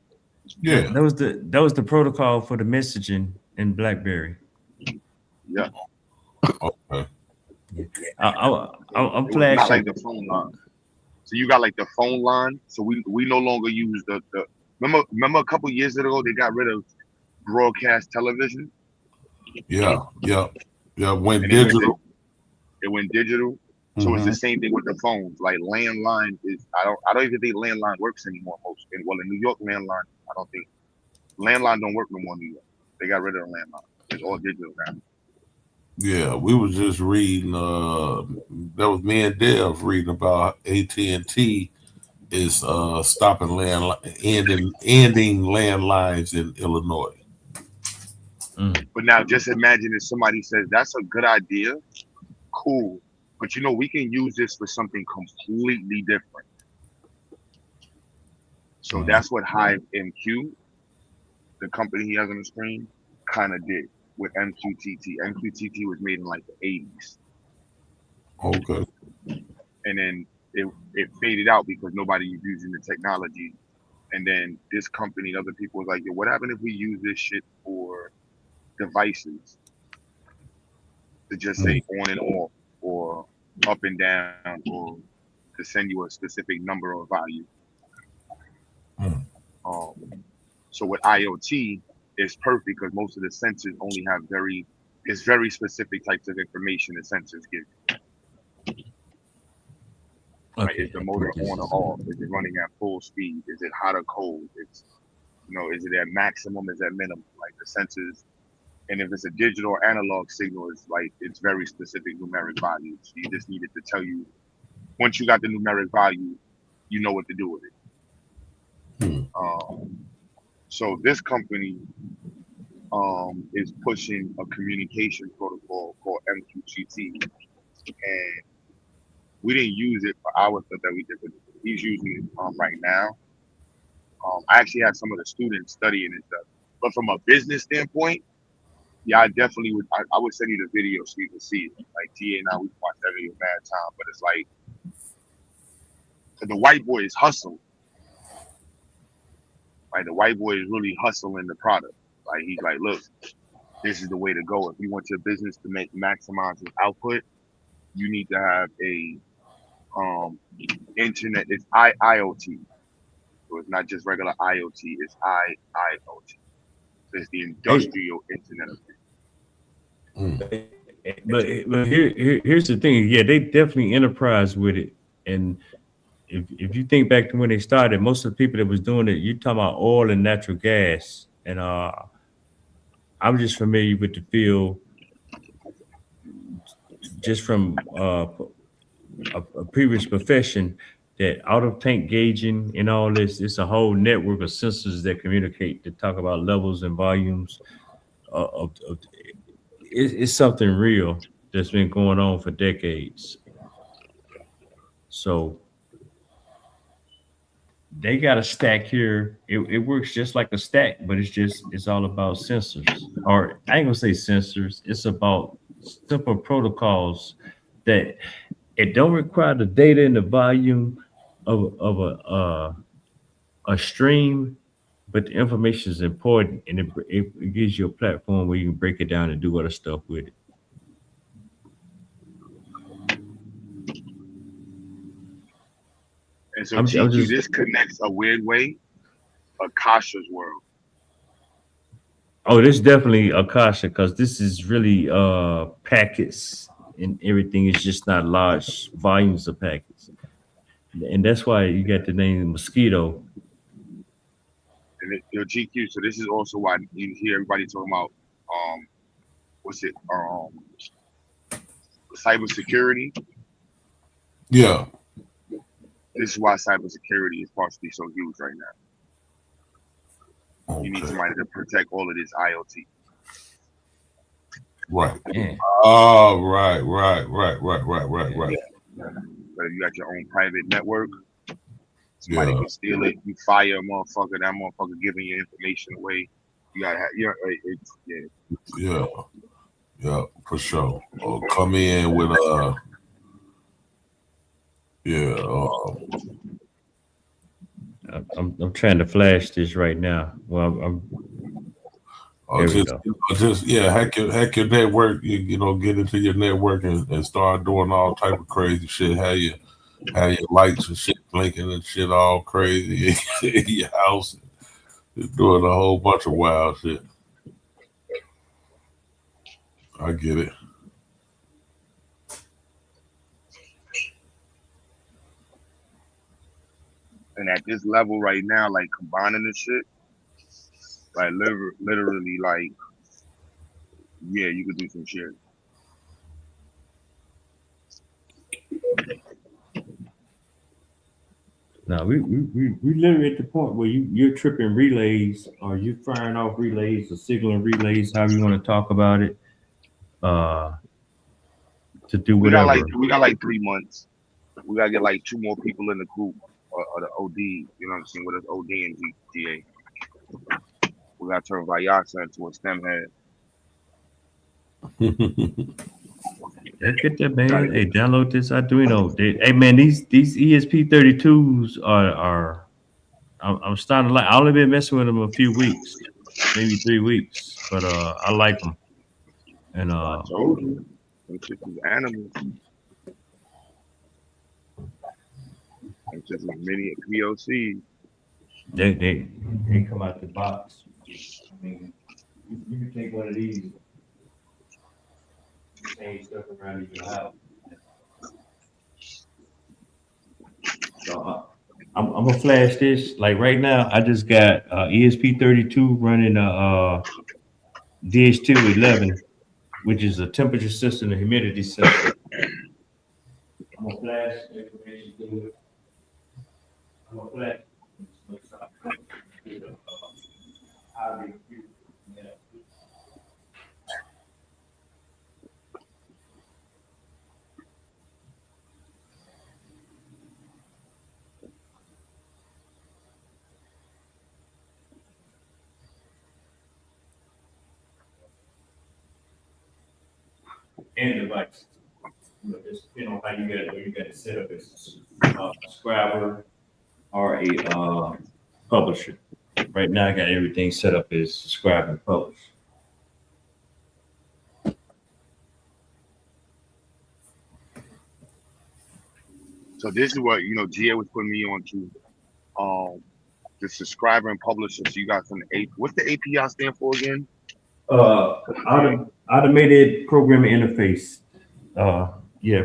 Yeah,
that was the protocol for the messaging in BlackBerry.
Yeah.
Okay.
I'm
It was not like
flashing.
the phone line. So you got like the phone line. So we no longer use the remember a couple years ago they got rid of broadcast television
Yeah. Went
and
digital.
it went digital. So it's the same thing with the phones. Like landline is I don't even think landline works anymore. In New York landline, I don't think landline don't work no more in New York. They got rid of the landline. It's all digital now.
Yeah, we was just reading. That was me and Dev reading about AT&T is stopping ending landlines in Illinois.
But now just imagine if somebody says that's a good idea, cool. But we can use this for something completely different. So that's what Hive MQ, the company he has on the screen, kind of did with MQTT. MQTT was made in like the 80s.
Okay.
And then it faded out because nobody was using the technology. And then this company and other people was like, yo, what happened if we use this shit for devices to just say on and off or up and down or to send you a specific number or value? So with IoT, it's perfect because most of the sensors only have very specific types of information the sensors give you. Right? Is the motor on or off? Is it running at full speed? Is it hot or cold? It's is it at maximum? Is it at minimum? Like the sensors, and if it's a digital or analog signal, it's very specific numeric values. You just need it to tell you once you got the numeric value, you know what to do with it. So this company is pushing a communication protocol called MQTT, and we didn't use it for our stuff that we did, but he's using it right now. I actually had some of the students studying it stuff, but from a business standpoint, yeah, I definitely would. I would send you the video so you can see it. Like TA and I, we watched that video mad time, but it's like, cause the white boy is hustling. Like the white boy is really hustling the product. Like he's like, look, this is the way to go. If you want your business to maximize its output, you need to have a internet. It's IoT. So it's not just regular IoT. It's IoT. So it's the industrial internet of things.
But here's the thing. Yeah, they definitely enterprise with it. And if you think back to when they started, most of the people that was doing it, you're talking about oil and natural gas. And I'm just familiar with the field just from a previous profession, that out of tank gauging and all this. It's a whole network of sensors that communicate to talk about levels and volumes it's something real that's been going on for decades. So they got a stack here. It works just like a stack, but it's all about sensors. Or I ain't gonna say sensors. It's about simple protocols that it don't require the data and the volume of a stream, but the information is important, and it gives you a platform where you can break it down and do other stuff with it.
And so GQ, this connects a weird way Akasha's world.
Oh, this is definitely Akasha, because this is really packets, and everything is just not large volumes of packets. And that's why you got the name Mosquito.
And your GQ, so this is also why you hear everybody talking about cybersecurity.
Yeah.
This is why cybersecurity is partially so huge right now. Okay. You need somebody to protect all of this IoT.
Right. Oh, right.
Yeah. But if you got your own private network, somebody can steal it. You fire a motherfucker, that motherfucker giving your information away. You gotta have,
yeah, for sure. Come in with
I'm trying to flash this right now. Well,
Or
There we
just,
go.
hack your network. You know, get into your network and start doing all type of crazy shit. Have your lights and shit blinking and shit all crazy in your house. Doing a whole bunch of wild shit. I get it.
And at this level right now, like combining this shit, like literally, like, yeah, you could do some shit.
No, we literally at the point where you're tripping relays, or you firing off relays or signaling relays, however you want to talk about it, to do
We got
whatever.
like 3 months. We gotta get like 2 more people in the group or the OD. You know what I'm saying? With us OD and GA. We gotta turn Vyasa into a STEM head.
Let's get that, man. Hey, download this Arduino. Hey, man, these ESP32s are I'm starting to like. I only been messing with them a few weeks, maybe 3 weeks, but I like them. And
I told you, them shit is animals. Them shit is mini POC.
They come out the box. I mean, you can take one of these, change stuff around in your house. So I'm gonna flash this. Like right now, I just got ESP32 running DH211, which is a temperature system and humidity sensor. I'm gonna flash information to it. I'm gonna flash. And devices. Just depending on how you got it set up as a subscriber or a publisher. Right now, I got everything set up as subscribe and publish.
So this is what GA was putting me on to. The subscriber and publisher. So you got some what's the API stand for again?
Automated programming interface.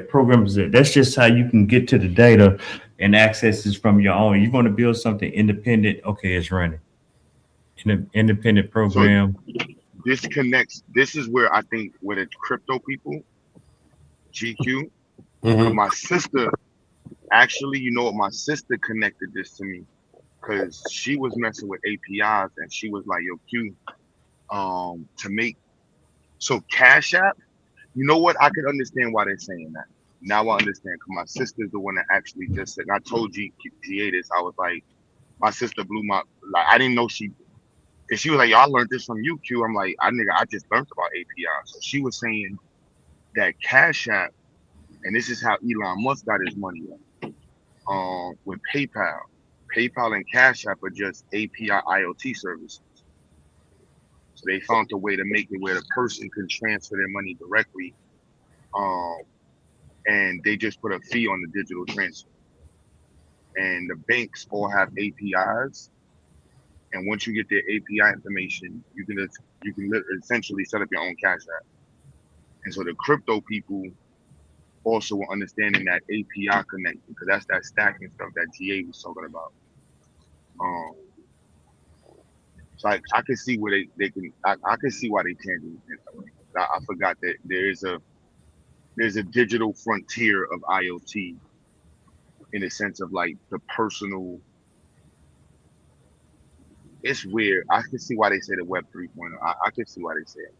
Programs. That's just how you can get to the data and access this from your own. You want to build something independent. Okay, it's running. Independent program.
So this connects. This is where I think where the crypto people, GQ, my sister. Actually, you know what? My sister connected this to me because she was messing with APIs and she was like, "Yo, Q, to make so Cash App." You know what? I could understand why they're saying that. Now I understand because my sister's the one that actually just said. And I told GA this. I was like, my sister blew my like. I didn't know she. And she was like, "Yo, I learned this from you, Q." I'm like, I just learned about APIs. So she was saying that Cash App, and this is how Elon Musk got his money with PayPal. PayPal and Cash App are just API IoT services. So they found a way to make it where the person can transfer their money directly, and they just put a fee on the digital transfer. And the banks all have APIs, and once you get their API information, you can essentially set up your own Cash App. And so the crypto people also were understanding that API connection because that's that stacking stuff that GA was talking about. So I can see where they can. I can see why they can't do it. I forgot that there's a digital frontier of IoT in the sense of like the personal. It's weird. I can see why they say the Web 3.0. I can see why they say it.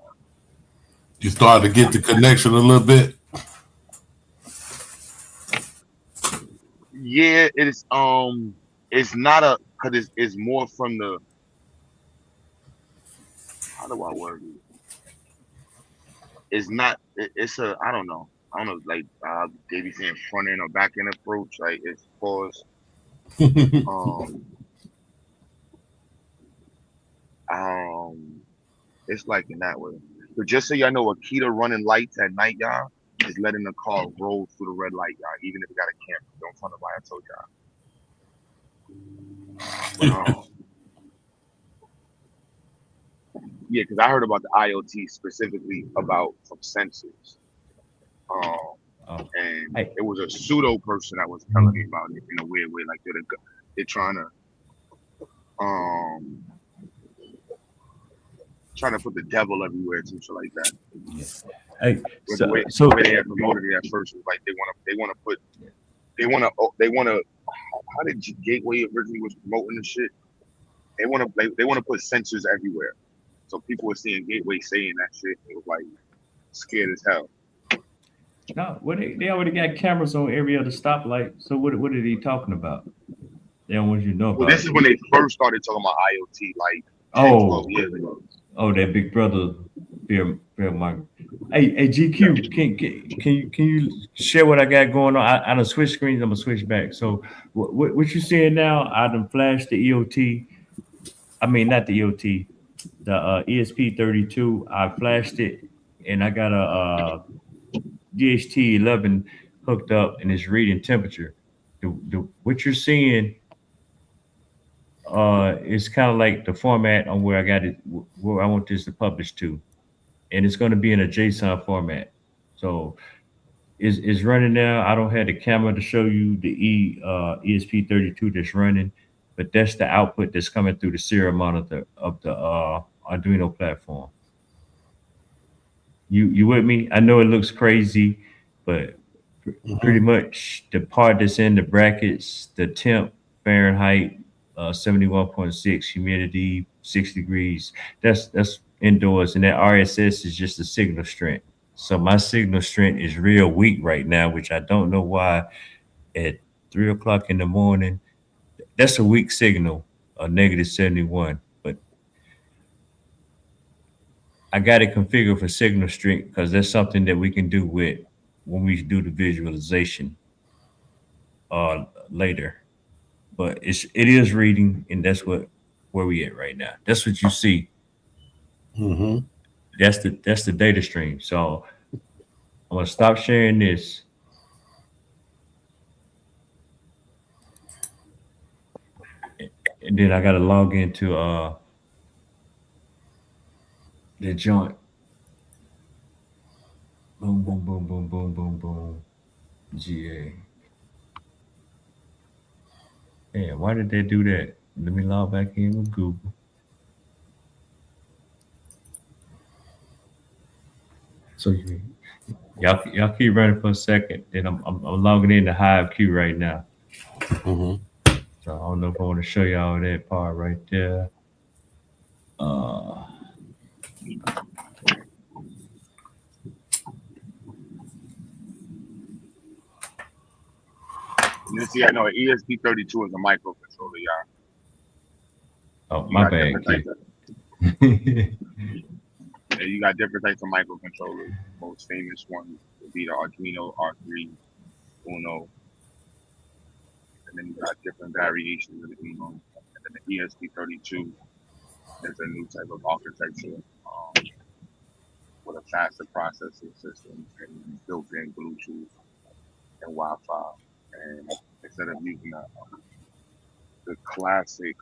You started to get the connection a little bit.
Yeah, it's not because it's more from the. How do I word it? It's not. It's a. I don't know. Like they be saying front end or back end approach. Like it's pause. It's like in that way. But just so y'all know, Akita running lights at night, y'all, is letting the car roll through the red light, y'all, even if it got a camera. Don't tell nobody I told y'all. Yeah, because I heard about the IoT specifically about some sensors. And it was a pseudo person that was telling me about it in a weird way, like they're trying to put the devil everywhere, some shit like that.
Hey,
The way they had promoted it at first was like they want to. How did Gateway originally was promoting the shit? They want to put sensors everywhere, so people were seeing Gateway saying that shit. It was like scared as hell.
No, they already got cameras on every other stoplight. So what are they talking about? They don't want you to know about.
Well, this is when they first started talking about IoT, like 10, 12 years ago.
Oh, that Big Brother fear monger. Hey, GQ, can you share what I got going on? I done switch screens. I'm gonna switch back. So what you seeing now? I done flashed the EOT. I mean, not the EOT, the ESP32. I flashed it, and I got a DHT11 hooked up, and it's reading temperature. What you're seeing is kind of like the format on where I got it, where I want this to publish to, and it's going to be in a JSON format. So it's running now. I don't have the camera to show you the ESP32 that's running, but that's the output that's coming through the serial monitor of the Arduino platform. You with me? I know it looks crazy, but pretty much the part that's in the brackets, the temp, Fahrenheit, 71.6, humidity, 6 degrees. That's indoors, and that RSS is just a signal strength. So my signal strength is real weak right now, which I don't know why. At 3 o'clock in the morning, that's a weak signal, a -71. But I got it configured for signal strength because that's something that we can do with when we do the visualization later. But it is reading, and that's where we at right now. That's what you see.
Mm-hmm.
That's the data stream. So I'm gonna stop sharing this. And then I gotta log into the joint. Boom, boom, boom, boom, boom, boom, boom. GA. Yeah, why did they do that? Let me log back in with Google. So y'all keep running for a second. Then I'm logging into HiveQ right now.
Mm-hmm.
So I don't know if I want to show y'all that part right there.
You see, I know an ESP32 is a microcontroller, y'all.
Oh, my bad.
Yeah, you got different types of microcontrollers. Most famous one would be the Arduino R3 Uno. And then you got different variations of the Uno. And then the ESP32 is a new type of architecture with a faster processing system and built-in Bluetooth and Wi-Fi. And instead of using the classic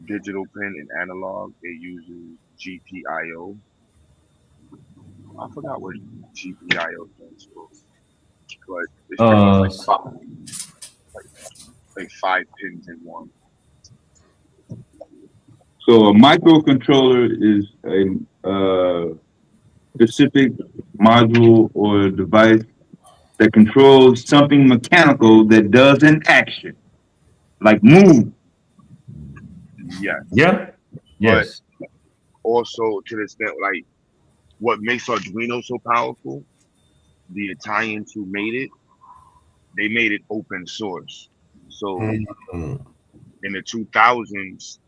digital pin and analog, they use GPIO. I forgot what GPIO stands for, but it's pretty much like 5 pins in one.
So a microcontroller is a specific module or device that controls something mechanical that does an action, like move.
Yes.
Yeah. Yes.
But also to the extent, like what makes Arduino so powerful, the Italians who made it, they made it open source. So in the 2000s,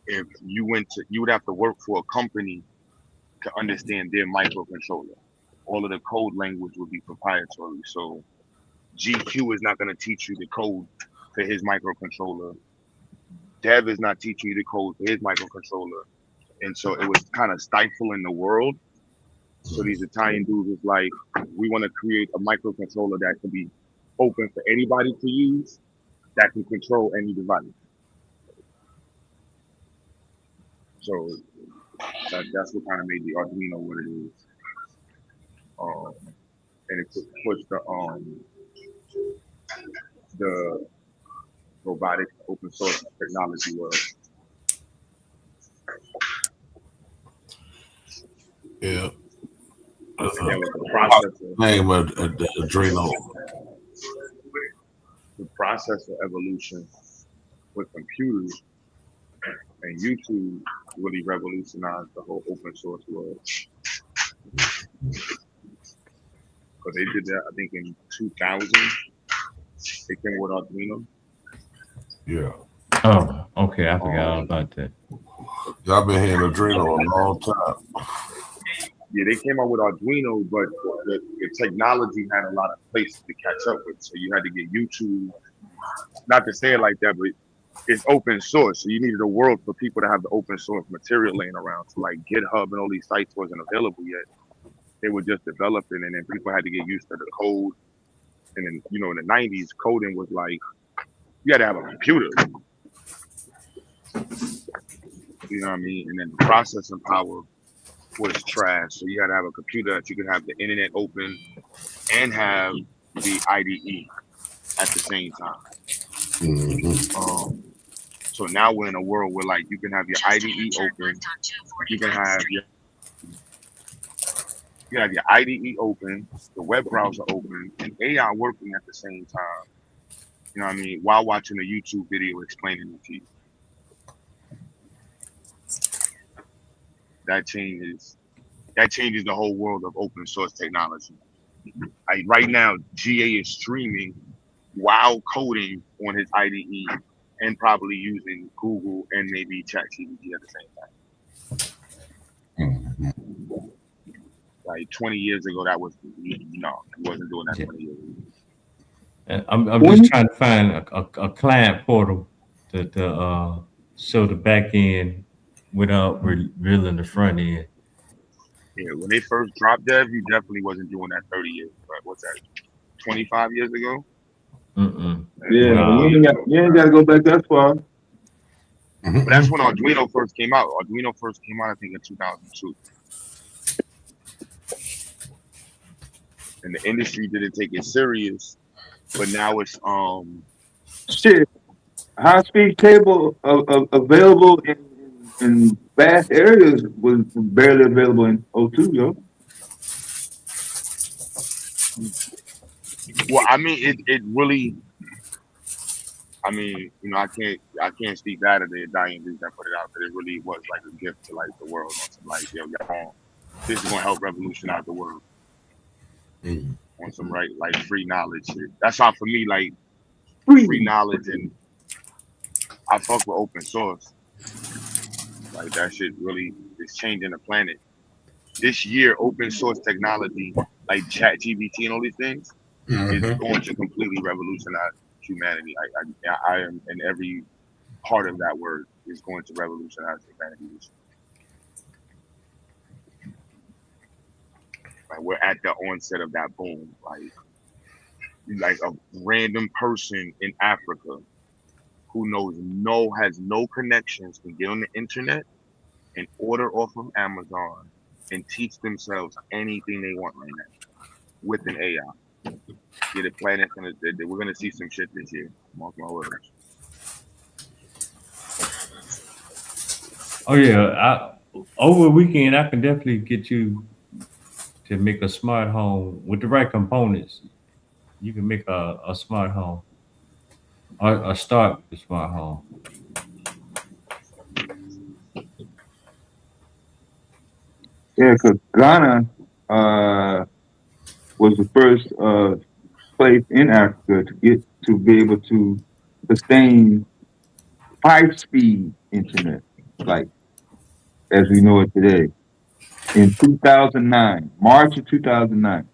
if you would have to work for a company to understand their microcontroller. All of the code language would be proprietary. So GQ is not going to teach you the code for his microcontroller. Dev is not teaching you to code for his microcontroller. And so it was kind of stifling the world. So these Italian dudes was like, we want to create a microcontroller that can be open for anybody to use, that can control any device. So that's what kind of made the Arduino what it is. And it pushed the robotic open source technology world.
Yeah. That's
And then with the processor,
name of the Adreno.
the processor evolution with computers and YouTube really revolutionized the whole open source world. Because they did that, I think, in 2000. They came with Arduino.
Yeah.
Oh, okay. I forgot all about that.
Y'all been hearing Adreno a long time.
Yeah, they came out with Arduino, but the technology had a lot of places to catch up with. So you had to get YouTube, not to say it like that, but it's open source. So you needed a world for people to have the open source material laying around. So like GitHub and all these sites wasn't available yet. They were just developing, and then people had to get used to the code. And then, you know, in the 90s, coding was like, you had to have a computer. You know what I mean? And then the processing power was trash. So you had to have a computer that you could have the internet open and have the IDE at the same time. So now we're in a world where like you can have your IDE open, you can have your IDE open, the web browser open, and AI working at the same time. You know what I mean? While watching a YouTube video explaining it to you. That changes the whole world of open source technology. Like right now, GA is streaming while coding on his IDE and probably using Google and maybe ChatGPT at the same time. Like 20 years ago, that was he wasn't doing that 20 years ago.
And I'm just trying to find a client portal to show the back end without revealing the front end.
Yeah, when they first dropped Dev, he definitely wasn't doing that 30 years. But what's that? 25 years ago?
Yeah, you ain't got to go back that far.
But that's when Arduino first came out. Arduino first came out, I think, in 2002. And the industry didn't take it serious, but now it's
shit. High speed cable available in vast areas was barely available in 02, yo.
Well, I mean, it really. I mean, you know, I can't speak bad of the Italian dudes that put it out, but it really was like a gift to like the world. Like, yo, this is gonna help revolutionize the world. On some like free knowledge shit. That's how for me, like free knowledge, and I fuck with open source. Like that shit really is changing the planet. This year, open source technology like ChatGPT and all these things is going to completely revolutionize humanity. I am in every part of that word is going to revolutionize humanity. Like we're at the onset of that boom. Like a random person in Africa who has no connections can get on the internet and order off of Amazon and teach themselves anything they want right now with an AI. Yeah, the planet's we're gonna see some shit this year. Mark my words.
Oh yeah, over the weekend I can definitely get you to make a smart home with the right components. You can make a smart home or start a smart home.
Yeah, because Ghana was the first place in Africa to be able to sustain high-speed internet, like as we know it today, in 2009, March of 2009.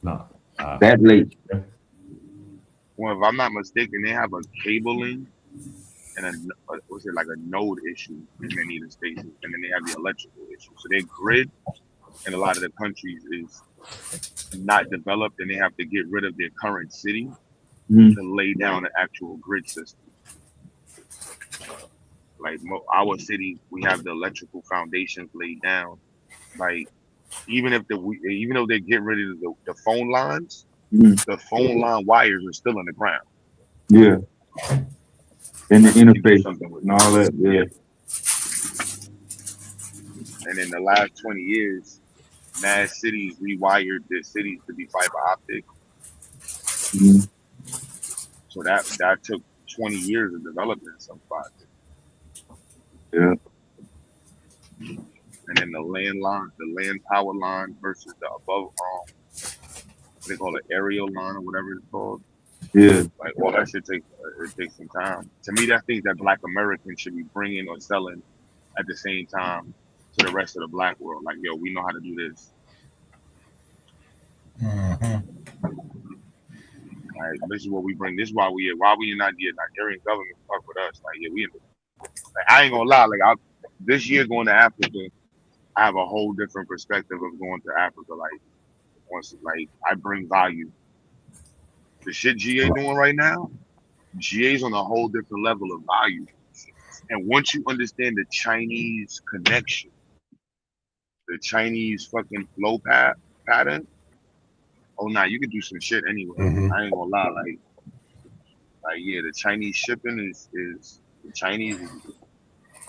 No,
that late.
Well, if I'm not mistaken, they have a cabling and what's it like a node issue in many of the states, and then they have the electrical issue. So their grid in a lot of the countries is not developed, and they have to get rid of their current city to lay down an actual grid system. Like our city, we have the electrical foundations laid down. Like even though they get rid of the phone lines, the phone line wires are still in the ground.
Yeah. And the interface and all that. Yeah.
And in the last 20 years, mad cities rewired their cities to be fiber optic. So that took 20 years of development in some spots.
Yeah.
And then the land power line versus the above they call it aerial line or whatever it's called.
Yeah.
Like all that shit takes some time. To me, that's things that Black Americans should be bringing or selling at the same time to the rest of the Black world. Like, yo, we know how to do this. Like, this is what we bring. This is why we not get Nigerian government fuck with us. Like, yeah, like, I ain't gonna lie. Like, this year going to Africa, I have a whole different perspective of going to Africa. Like, I bring value. The shit GA doing right now, GA's on a whole different level of value. And once you understand the Chinese connection, the Chinese fucking flow pattern, oh nah, you can do some shit anyway. I ain't gonna lie, like yeah, the Chinese shipping is the Chinese.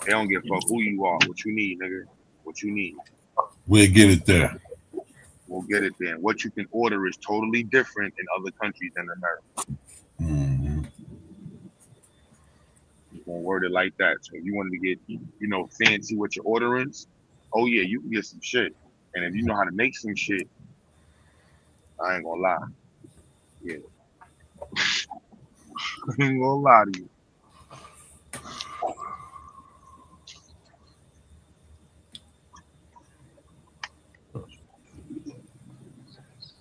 They don't give a fuck who you are, what you need, nigga, what you need.
We'll get it there.
We'll get it there. And what you can order is totally different in other countries than America. You're gonna word it like that. So if you wanted to get, fancy what your order is, oh yeah, you can get some shit. And if you know how to make some shit, I ain't gonna lie. Yeah. I ain't gonna lie to you.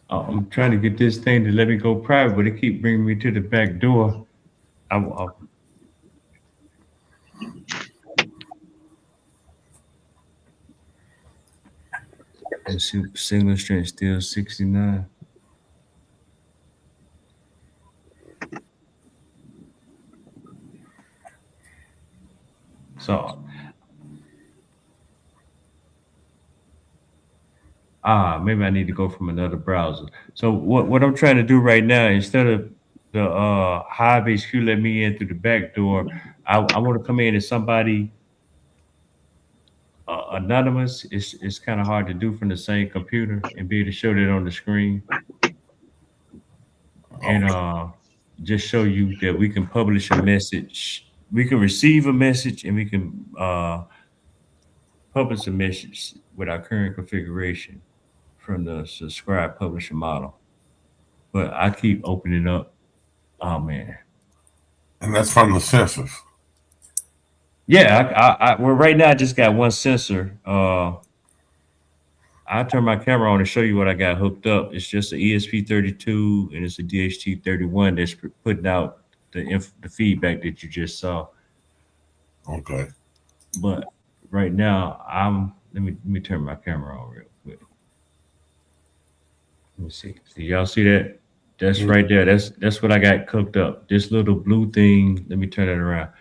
I'm trying to get this thing to let me go private, but it keep bringing me to the back door. Let's see, signal strength still 69. So, maybe I need to go from another browser. So what I'm trying to do right now, instead of the Hive HQ let me in through the back door, I want to come in as somebody anonymous. It's kind of hard to do from the same computer and be able to show that on the screen. And just show you that we can publish a message. We can receive a message and we can publish a message with our current configuration from the subscribe publisher model. But I keep opening up. Oh man.
And that's from the sensors.
Yeah, well right now I just got one sensor. I'll turn my camera on and show you what I got hooked up. It's just an ESP32 and it's a DHT31 that's putting out the feedback that you just saw.
Okay.
But right now let me turn my camera on real quick. Let me see. Y'all see that? That's right there. That's what I got cooked up. This little blue thing. Let me turn it around.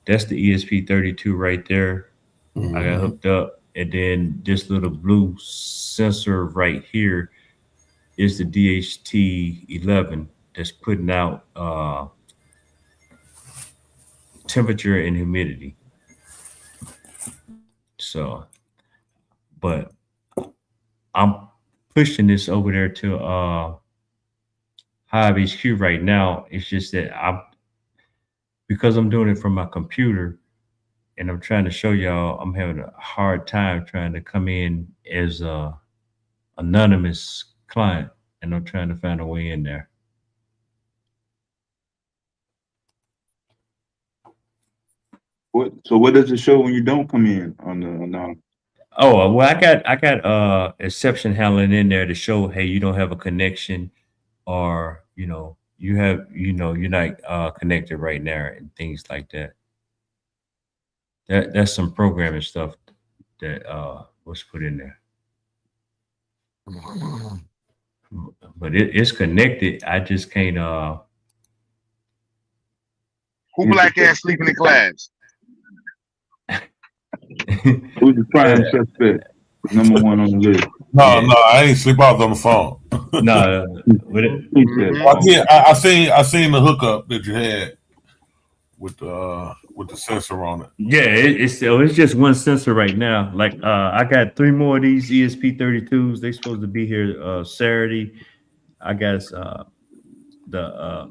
That's the ESP32 right there. I got hooked up. And then this little blue sensor right here is the DHT11 that's putting out temperature and humidity. So, but I'm pushing this over there to Hive HQ right now. It's just that because I'm doing it from my computer and I'm trying to show y'all, I'm having a hard time trying to come in as a anonymous client, and I'm trying to find a way in there.
So what does it show when you don't come in on the anonymous?
Oh, well, I got exception handling in there to show, hey, you don't have a connection, or you're not connected right now and things like that. That's some programming stuff that was put in there. But it's connected. I just can't
Who black ass sleeping in class?
Who's the prime suspect? Number one on the list.
No, I ain't sleep. I was on the phone.
No,
I seen the hookup that you had with the sensor on it.
Yeah, it's just one sensor right now. Like I got 3 more of these ESP32s. They supposed to be here Saturday. I got the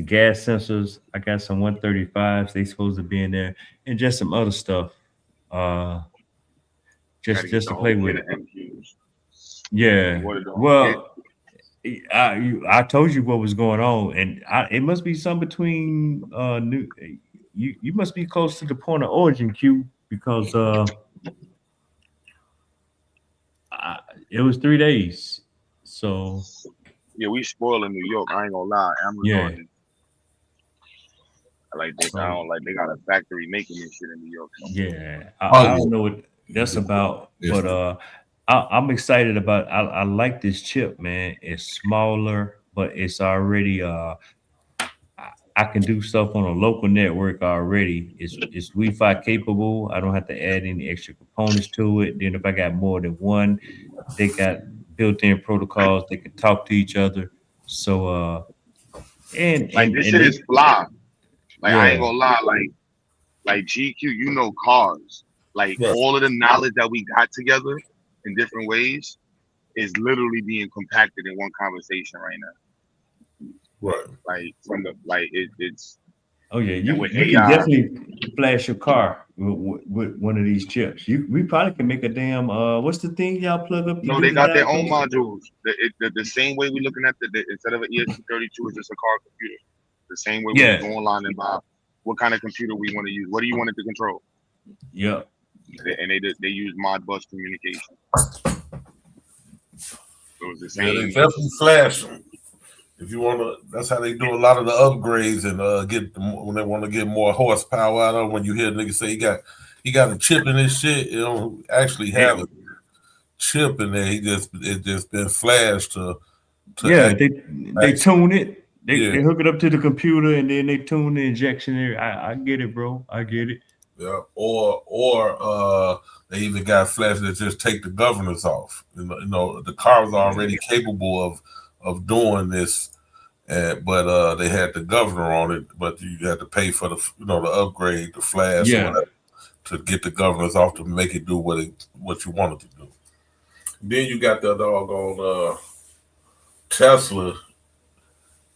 gas sensors. I got some 135s. They supposed to be in there, and just some other stuff. Just to play with it. Yeah. Well, I told you what was going on, and it must be some between you must be close to the point of origin, Q, because it was 3 days. So
yeah, we spoil in New York. I ain't gonna lie. Amazon. Like this, I don't like they got a factory making this shit in New York.
Yeah, I don't know what that's about, but I'm excited about. I like this chip, man. It's smaller, but it's already I can do stuff on a local network already. It's Wi-Fi capable. I don't have to add any extra components to it. Then if I got more than one, they got built-in protocols. They can talk to each other. So and
this shit is fly. Like I ain't gonna lie, like GQ, you know cars. Like all of the knowledge that we got together in different ways is literally being compacted in one conversation right now.
Right.
Like from the it's.
Oh yeah, you can definitely flash your car with one of these chips. We probably can make a damn what's the thing y'all plug up?
No, they got their own modules. The same way we looking at instead of an ESP32, it's just a car computer. The same way we go online and buy what kind of computer we want to use. What do you want it to control?
Yeah.
And they use Modbus communication. So it's the same.
Yeah, they definitely flash them. If you want to, that's how they do a lot of the upgrades and get when they want to get more horsepower out of. When you hear niggas say he got a chip in his shit, you don't actually have a chip in there. It just been flashed to
they tune it. They hook it up to the computer and then they tune the injection there. I get it, bro. I get it.
Yeah, or they even got flash that just take the governors off. You know the car was already capable of doing this, but they had the governor on it. But you had to pay for the the upgrade, the flash, or whatever, to get the governors off to make it do what you wanted to do. Then you got the doggone Tesla,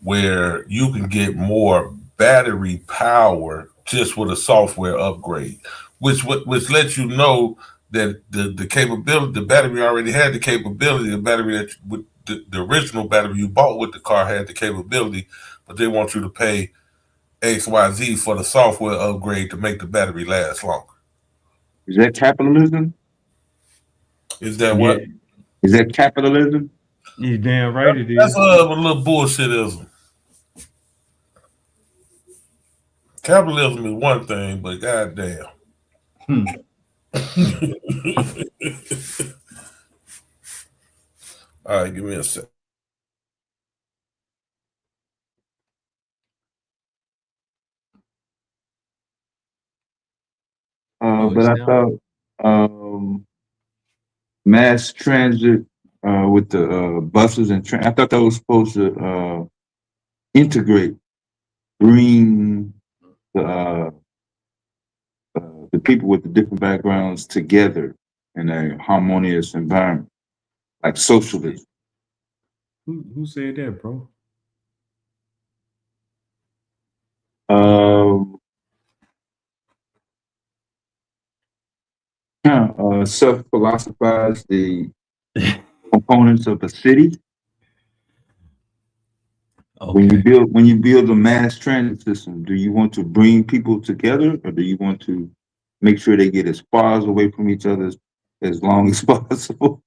where you can get more battery power just with a software upgrade, which lets you know that the capability, the battery already had the capability. The battery that with the original battery you bought with the car had the capability, but they want you to pay XYZ for the software upgrade to make the battery last longer.
Is that capitalism?
Is that what?
Is that capitalism?
You damn right it is.
That's a little bullshitism. Capitalism is one thing, but goddamn. All right, give me a sec.
But I thought mass transit with the buses and I thought that was supposed to integrate, bring the people with the different backgrounds together in a harmonious environment, like socialism.
Who said that, bro?
Self-philosophize the components of a city.
Okay.
When you build a mass transit system, do you want to bring people together, or do you want to make sure they get as far away from each other as long as possible?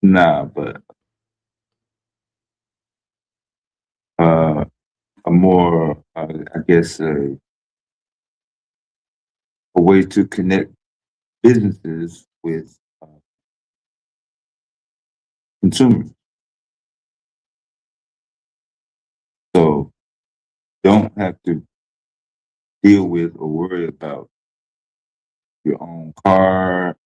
Nah, but a more, I guess, a way to connect businesses with consumers. So don't have to deal with or worry about your own car,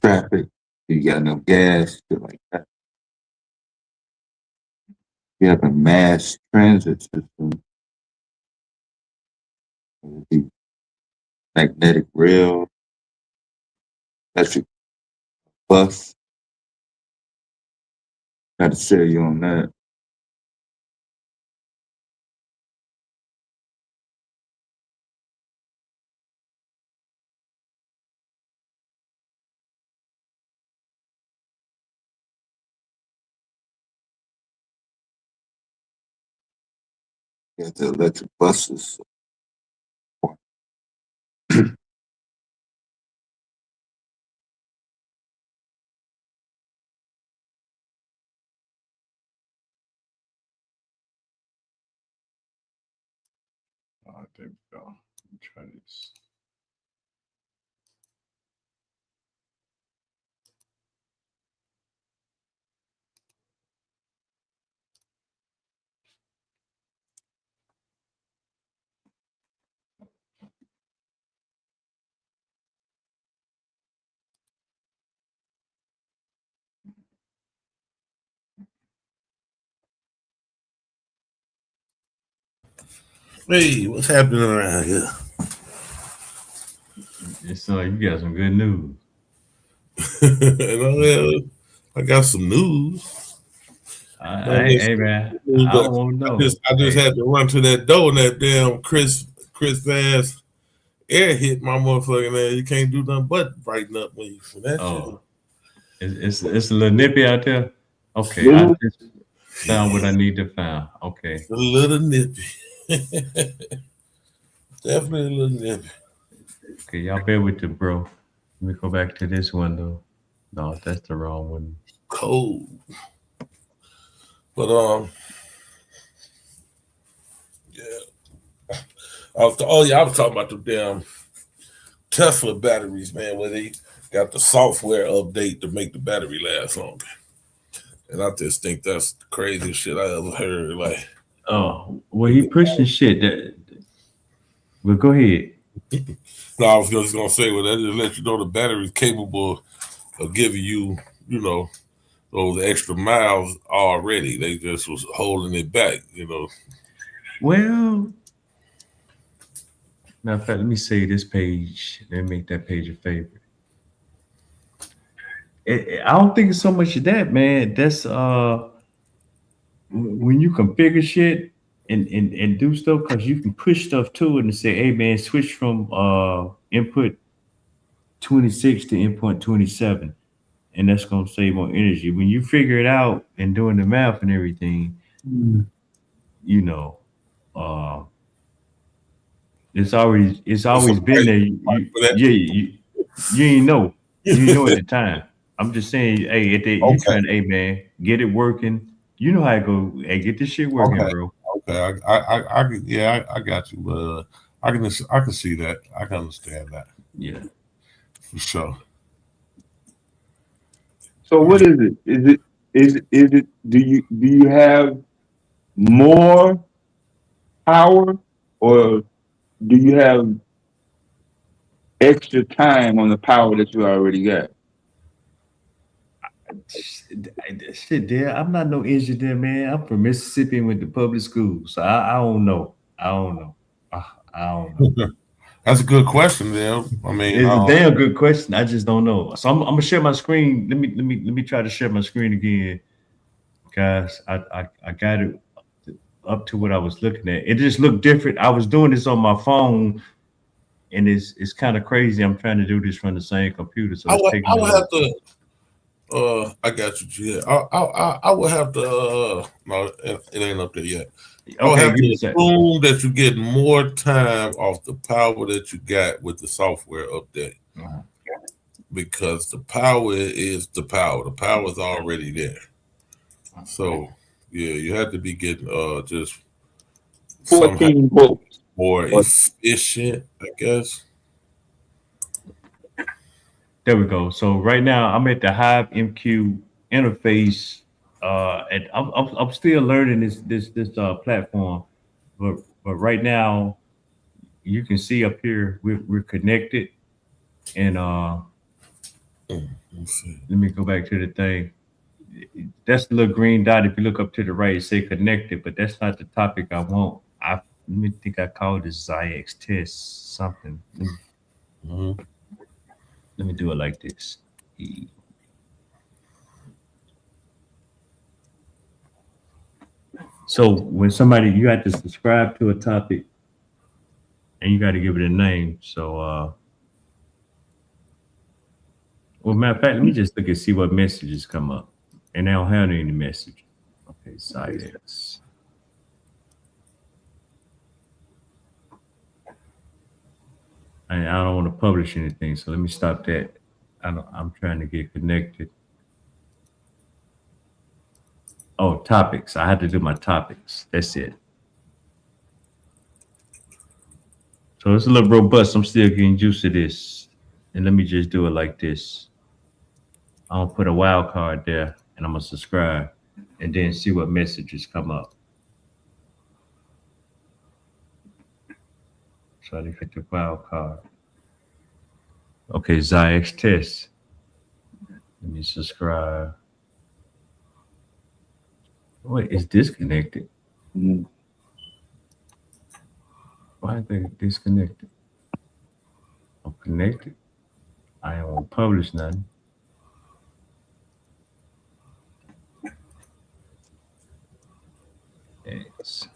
traffic, you got no gas, shit like that. You have a mass transit system, the magnetic rail, electric bus. Got to sell you on that. You got the electric buses.
There we go. Try this.
Hey, what's happening around here?
It's like you got some good news.
I got some news.
Hey man, I don't want to know.
I just had to run to that door, and that damn Chris Vance air hit my motherfucking ass. You can't do nothing but brighten up when you for that shit.
It's a little nippy out there. Okay, I just found what I need to find. Okay,
it's a little nippy. Definitely a little nippy.
Okay, y'all bear with it, bro. Let me go back to this one though. No, that's the wrong one.
Cold. But yeah. I was talking about the damn Tesla batteries, man, where they got the software update to make the battery last longer. And I just think that's the craziest shit I ever heard. Like,
oh, well, he pushing shit. Well, go ahead.
No, I was just gonna say, well, that just let you know the battery's capable of giving you, you know, those extra miles already. They just was holding it back, you know.
Well, matter of fact, let me say this page. Let me make that page a favorite. I don't think it's so much of that, man. That's when you configure shit and do stuff, because you can push stuff to it and say, hey man, switch from input 26 to input 27, and that's gonna save on energy. When you figure it out and doing the math and everything, you know, it's always been there. You ain't know. You know at the time. I'm just saying, hey, you trying to, hey man, get it working. You know how it go. Hey, get this shit working, bro.
Okay, I got you, but I can see that. I can understand that.
Yeah,
for sure.
So what is it? Is it? Do you have more power, or do you have extra time on the power that you already got?
Shit, there. I'm not no engineer, man. I'm from Mississippi and went to public school, so I don't know. I don't know.
That's a good question, there. I mean,
it's a damn good question. I just don't know. So I'm gonna share my screen. Let me try to share my screen again, guys. I got it up to what I was looking at. It just looked different. I was doing this on my phone, and it's kind of crazy. I'm trying to do this from the same computer, so
I would have to. I got you, G. I would have to. No, it ain't up there yet. I would have to assume that you get more time off the power that you got with the software update, because the power is the power. The power is already there. So, Yeah, you have to be getting just somehow
14 votes.
more efficient, I guess.
There we go. So right now I'm at the Hive MQ interface. And I'm still learning this platform, but right now you can see up here we're connected, and let me go back to the thing. That's the little green dot. If you look up to the right, it say connected, but that's not the topic I want. Let me think. I called this ZIX test something. Let me do it like this. So when you have to subscribe to a topic and you got to give it a name. So, well, matter of fact, let me just look and see what messages come up. And they don't have any message. Okay, silence. I don't want to publish anything, so let me stop that. I'm trying to get connected. Oh, topics. I had to do my topics. That's it. So it's a little robust. I'm still getting used to this. And let me just do it like this. I'm gonna put a wild card there and I'm gonna subscribe and then see what messages come up. So I click the wild card. Okay, ZIX test. Let me subscribe. Wait, it's disconnected. Why are they disconnected? I'm connected. I don't want to publish nothing. X.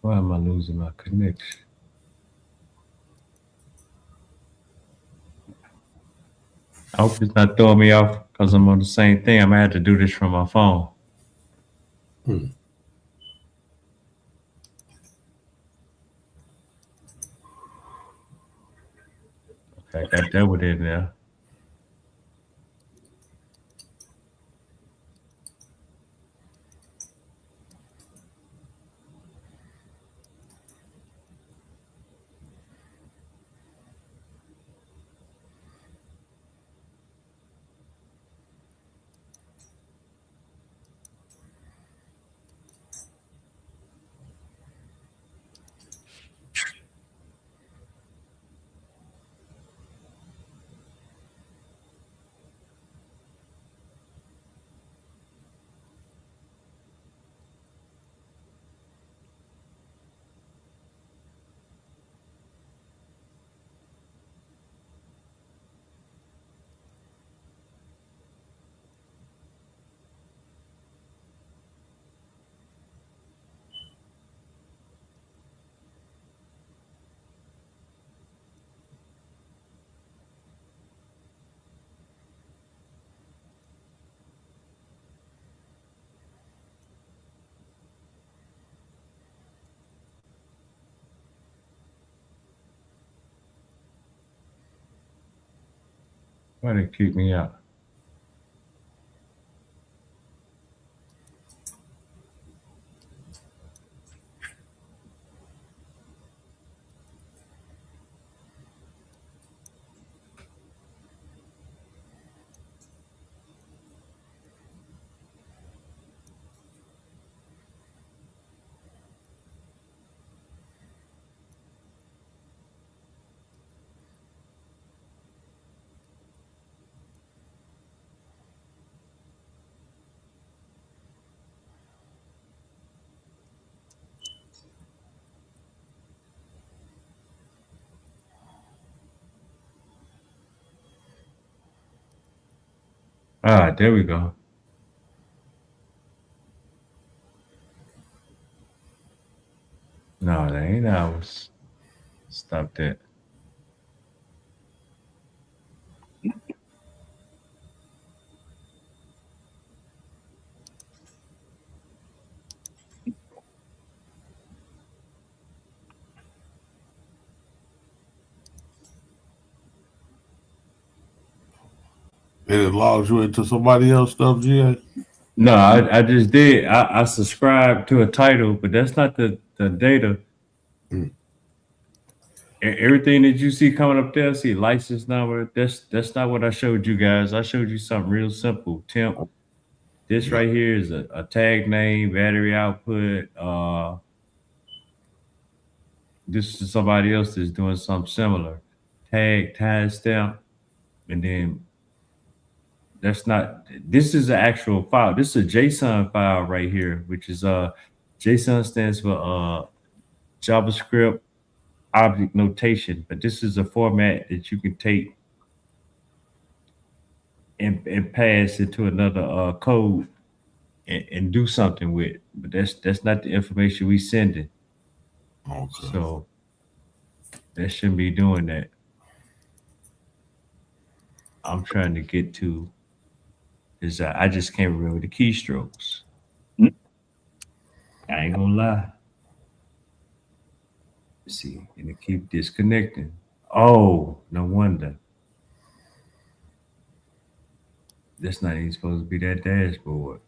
Why am I losing my connection? I hope it's not throwing me off because I'm on the same thing. I'm gonna have to do this from my phone. Okay, I got that one in there. Why they kick me out? Ah, there we go. No, that ain't ours. Stop that.
It logs you into somebody else's stuff, GA?
No, I just did. I subscribed to a title, but that's not the data. Everything that you see coming up there, see license number. That's not what I showed you guys. I showed you something real simple. Temp. This right here is a tag name, battery output. This is somebody else that's doing something similar. Tag, timestamp, and then that's not. This is an actual file. This is a JSON file right here, which is JSON stands for JavaScript object notation, but this is a format that you can take and pass into another code and do something with. But that's not the information we sending.
Okay.
So that shouldn't be doing that. I'm trying to get to is I just can't remember the keystrokes. I ain't gonna lie. Let's see, and it keep disconnecting. Oh, no wonder. That's not even supposed to be that dashboard.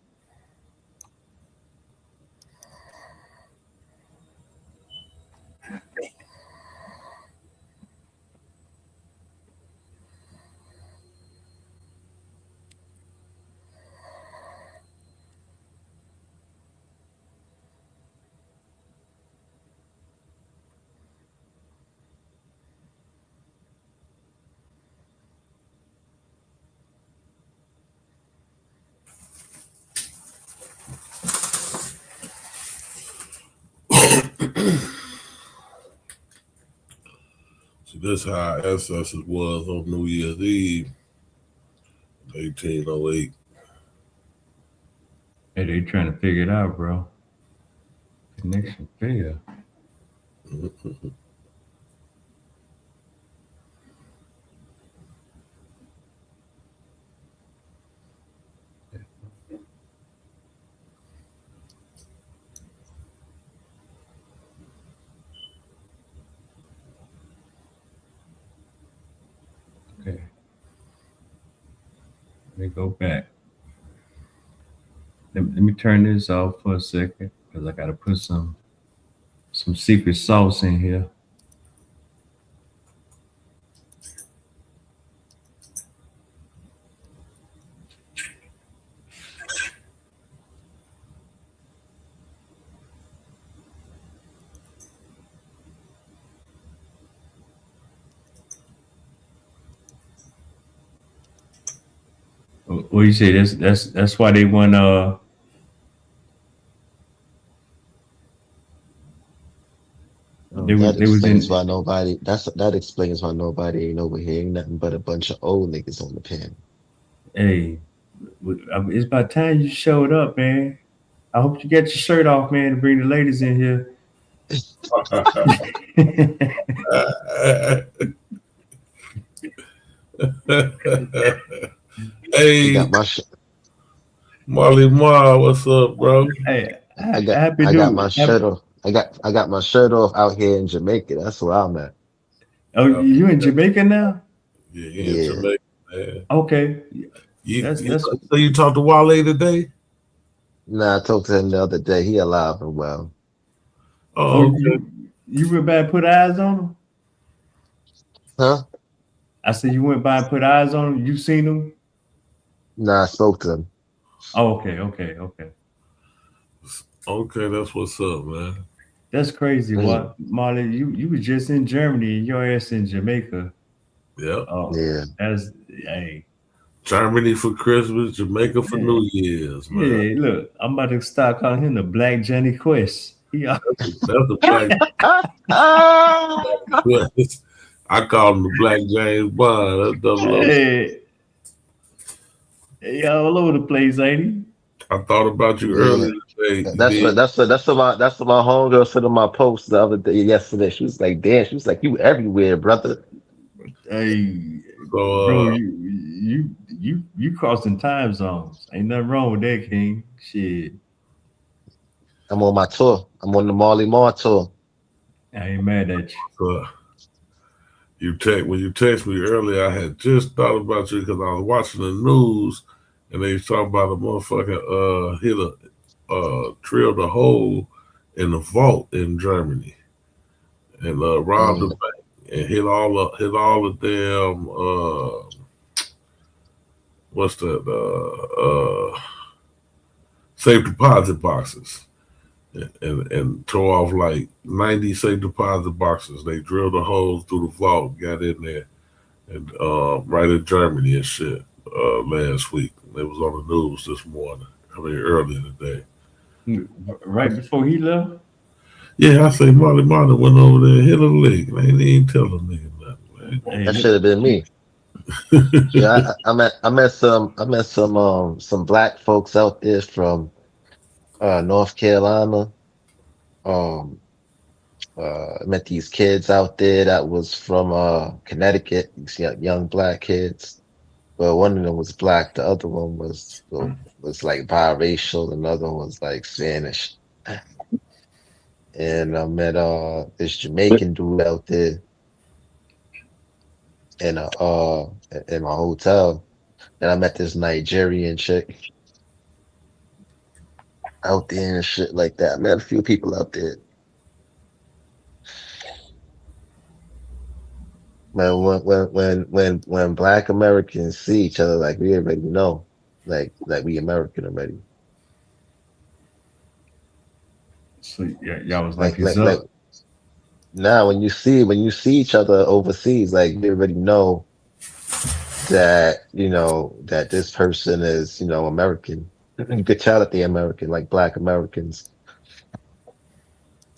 See, this how our ancestors was on New Year's Eve, 1808.
Hey, they trying to figure it out, bro. Connection failed. Okay. Let me go back. Let me turn this off for a second because I gotta put some secret sauce in here. What you say? That's why they want
That explains why nobody. That explains why nobody ain't over here. Ain't nothing but a bunch of old niggas on the panel.
Hey, it's about time you showed up, man. I hope you get your shirt off, man, to bring the ladies in here.
Hey, Marley Mar, what's up, bro?
Hey,
I got my shirt off. I got my shirt off out here in Jamaica. That's where I'm at.
Oh, you in Jamaica now?
Yeah, in Jamaica, man.
Okay.
So you talked to Wale today?
Nah, I talked to him the other day. He alive and well.
Oh, okay. You went by and put eyes on him?
Huh?
I said you went by and put eyes on him. You seen him?
Nah, I spoke to him.
Oh, okay.
Okay, that's what's up, man.
That's crazy. What, Marley? You was just in Germany and your ass in Jamaica.
Yep.
Oh,
yeah.
That's hey.
Germany for Christmas, Jamaica for New Year's, man.
Yeah, look, I'm about to start calling him the Black Johnny Quest. That's
the Black. I call him the Black James Bond. That's double.
Hey, all over the place, ain't he?
I thought about you earlier today.
That's what my homegirl said on my post the other day yesterday. She was like, "Damn," she was like, "You everywhere, brother."
Hey,
So,
bro, you crossing time zones. Ain't nothing wrong with that, King. Shit.
I'm on my tour. I'm on the Marley Marl tour.
I ain't mad at you.
When you text me earlier, I had just thought about you because I was watching the news and they was talking about a motherfucker drilled a hole in the vault in Germany and robbed the bank and hit all the damn what's that safe deposit boxes and tore off like 90 safe deposit boxes. They drilled a hole through the vault, got in there, and right in Germany and shit last week. It was on the news this morning. I mean, earlier today.
Right before he left?
Yeah, I say Marley Marley went over there and hit a lick. They didn't even tell a nigga nothing, man.
That should have been me. Yeah, I met some black folks out there from North Carolina. Met these kids out there that was from Connecticut, these young black kids. But one of them was black, the other one was like biracial, another one was like Spanish. And I met this Jamaican dude out there in my hotel. And I met this Nigerian chick out there and shit like that. I met a few people out there. Man, when Black Americans see each other, like we already know, like we American already.
So y'all was like it's up.
Now when you see each other overseas, like you already know that that this person is American. You could tell that they're American, like Black Americans.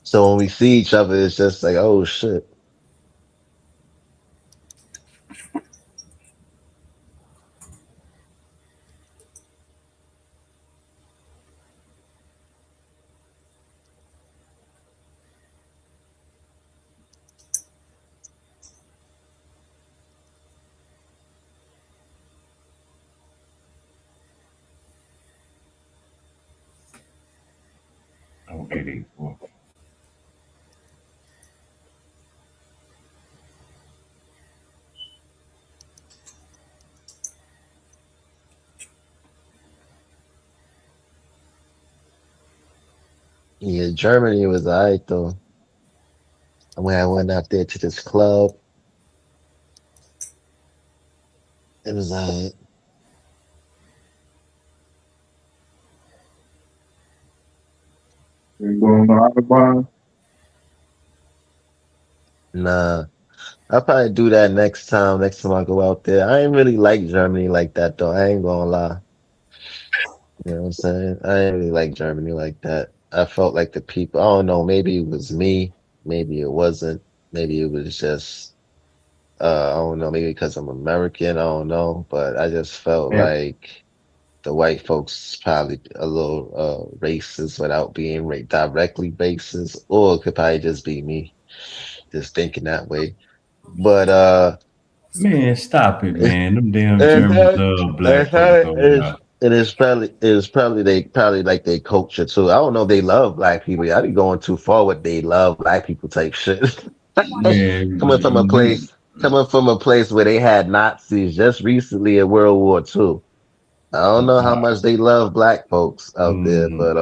So when we see each other, it's just like, oh shit.
Okay,
Yeah, Germany was alright though. When I went out there to this club, it was alright.
You going on Autobahn?
Nah, I'll probably do that next time. Next time I go out there, I ain't really like Germany like that though. I ain't gonna lie. You know what I'm saying? I ain't really like Germany like that. I felt like the people. I don't know. Maybe it was me. Maybe it wasn't. Maybe it was just. I don't know. Maybe because I'm American. I don't know. But I just felt like the white folks probably a little racist without being directly racist, or it could probably just be me just thinking that way. But
man, stop it, man. Them damn Germans love black folks over there.
it is probably like their culture too. I don't know if they love black people. I be going too far with they love black people type shit.
Man,
coming from a place where they had Nazis just recently in World War II. I don't know how much they love black folks out there, but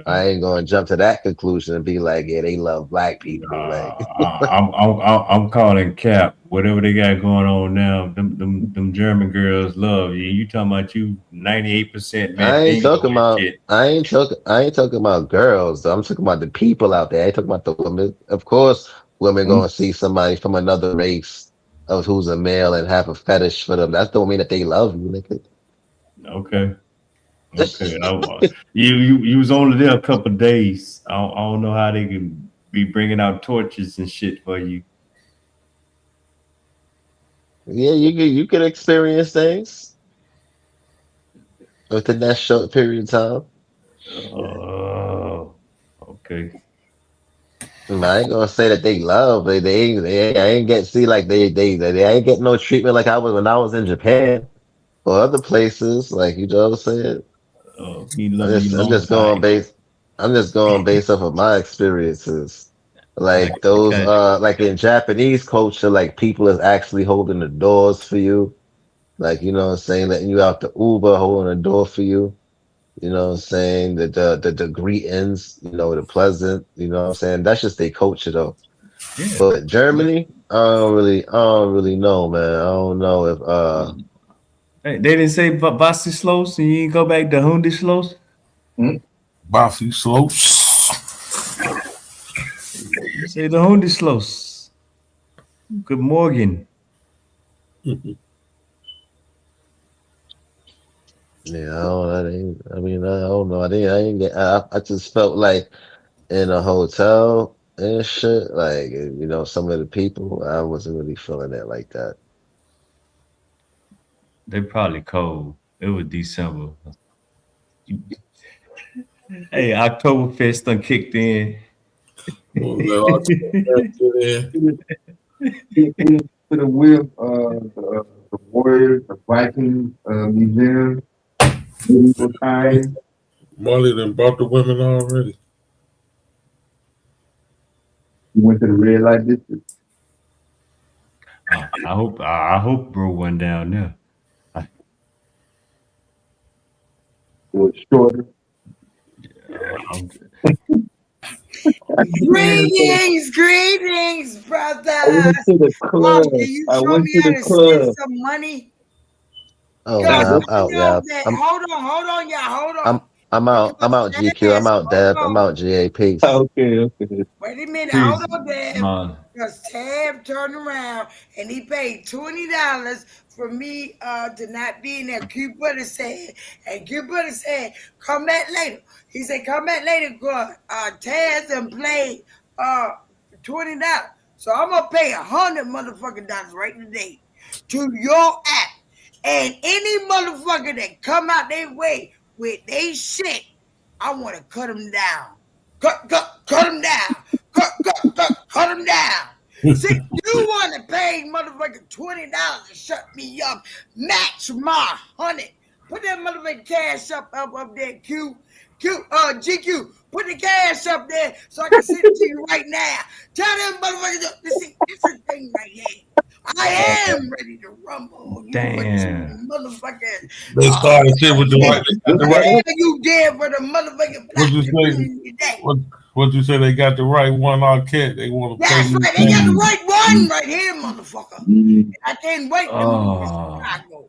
I ain't gonna jump to that conclusion and be like, yeah, they love black people.
I'm calling cap. Whatever they got going on now, them German girls love you. You talking about you 98%?
I ain't talking about girls. Though. I'm talking about the people out there. I ain't talking about the women. Of course, women gonna see somebody from another race of who's a male and have a fetish for them. That don't mean that they love you, nigga.
Okay. You was only there a couple of days. I don't know how they can be bringing out torches and shit for you.
Yeah, you could experience things. within that short period of time.
Oh, okay.
I ain't gonna say that they love, but I ain't get see like they ain't getting no treatment like I was when I was in Japan or other places. Like, you know what I'm saying?
He love you
I'm
long
just going
time.
based off of my experiences.
Like,
Like those
okay.
like in Japanese culture, like people is actually holding the doors for you. Like, you know what I'm saying, letting you out the Uber, holding the door for you. You know what I'm saying? The greetings, you know, the pleasant, you know what I'm saying? That's just their culture though.
Yeah.
But Germany, I don't really know, man. I don't know if
Hey, they didn't say Basti Slows and you ain't go back to Hundi Slows?
Bossy Slows.
Say the Hundi Slows. Good morning.
yeah, I don't know. I just felt like in a hotel and shit, like, you know, some of the people, I wasn't really feeling it like that.
They probably cold. It was December. Hey, Oktoberfest done kicked in.
To the wheel, the Warriors, the Vikings museum, medieval times.
Marley done brought the women already.
You went to the red light district.
I hope bro went down there.
It was shorter.
Greetings, brothers.
I went to the club.
Can you
I
show
went
me
to
how
the
to spend
club.
some money?
Oh
Cause
man, I'm
I
out,
know
yeah.
that. Hold on, y'all. Hold on.
I'm out GQ, I'm out Deb, I'm out GA, peace.
Okay.
Wait a minute.
Peace,
Hold on, Deb.
man.
Because Tab turned around and he paid $20 for me to not be in there. Q Buddy said, come back later. He said, come back later because Tab done played $20. So I'm gonna pay $100 motherfucking dollars right today to your app. And any motherfucker that come out their way with they shit, I want to cut them down. Cut them down. Cut them down. See, you want to pay motherfucking $20 to shut me up. Match my $100. Put that motherfucking cash up there, GQ. Put the cash up there so I can send it to you right now. Tell them motherfuckers, this is the thing right here. I am ready to rumble. You
Damn.
motherfuckers.
They started shit with the right. They got the right.
Yeah, you did for the motherfucking black community today.
What you say? They got the right one Arquette. They want to play.
That's right. They got the right one right here, motherfucker. And I can't wait to move to Chicago.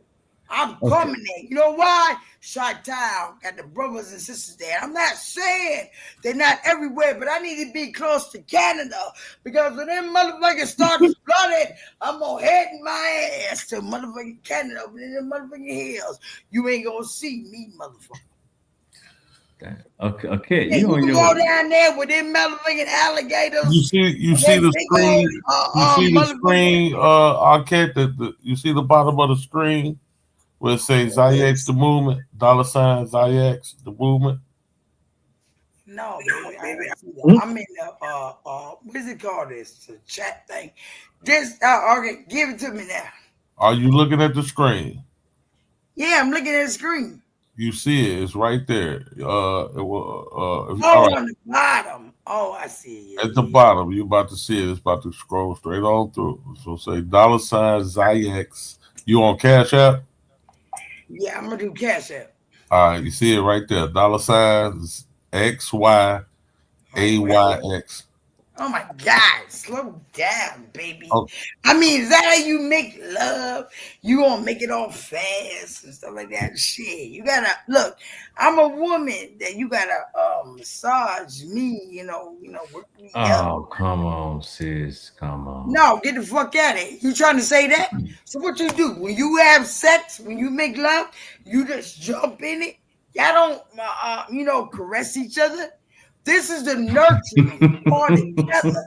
I'm coming there. You know why? Chi-Town got the brothers and sisters there. I'm not saying they're not everywhere, but I need to be close to Canada because when them motherfuckers start flooding, I'm gonna head my ass to motherfucking Canada over in the motherfucking hills. You ain't gonna see me, motherfucker.
Okay,
you can go down there with them motherfucking alligators.
You see the screen. You see the screen, Arquette. You see the bottom of the screen where it says ZIX the movement, $ ZIX the movement.
No, baby. I'm in the what's it called? This the chat thing. Just okay, give it to me now.
Are you looking at the screen?
Yeah, I'm looking at the screen.
You see it. It's right there.
On the bottom. Oh, I see it.
At the bottom, you're about to see it. It's about to scroll straight on through. So say $ ZIX. You on Cash App?
Yeah, I'm gonna do Cash App.
All right, you see it right there. $ XYAYX.
Oh my God, slow down, baby. Oh. I mean, is that how you make love? You gonna make it all fast and stuff like that? Shit, you gotta look. I'm a woman that you gotta massage me. You know, work me up.
Oh, come on, sis, come on.
No, get the fuck out of here. You trying to say that? So what you do when you have sex? When you make love, you just jump in it. Y'all don't, caress each other. This is the nurturing part together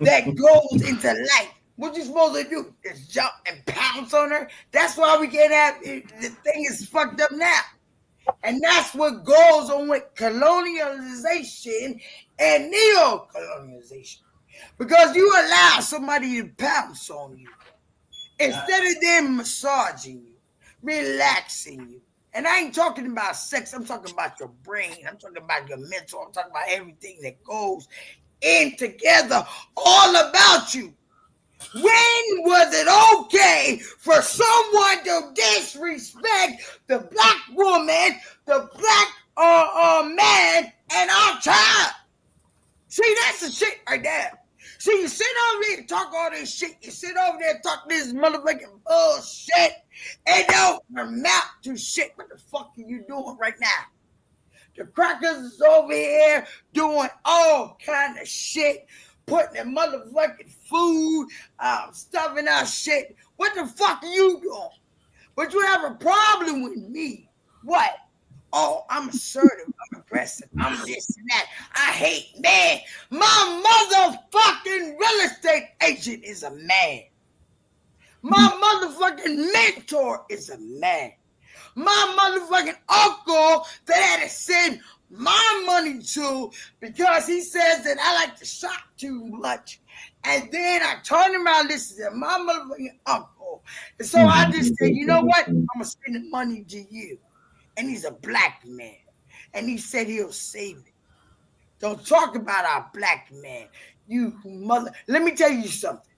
that goes into life. What you supposed to do? Just jump and pounce on her? That's why we can't have the thing is fucked up now. And that's what goes on with colonialization and neo-colonialization. Because you allow somebody to pounce on you instead of them massaging you, relaxing you. And I ain't talking about sex. I'm talking about your brain. I'm talking about your mental. I'm talking about everything that goes in together, all about you. When was it okay for someone to disrespect the black woman, the black man, and our child? See, that's the shit right there. See, you sit over there and talk all this shit. You sit over there and talk this motherfucking bullshit. And don't amount to shit. What the fuck are you doing right now? The crackers is over here doing all kind of shit. Putting in motherfucking food, stuffing our shit. What the fuck are you doing? But you have a problem with me. What? Oh, I'm assertive, I'm aggressive, I'm this and that. I hate man. My motherfucking real estate agent is a man. My motherfucking mentor is a man. My motherfucking uncle that I had to send my money to because he says that I like to shop too much. And then I turn around and listen to my motherfucking uncle. And so I just said, you know what? I'm going to send the money to you. And he's a black man. And he said he'll save it. Don't talk about our black man. You mother. Let me tell you something.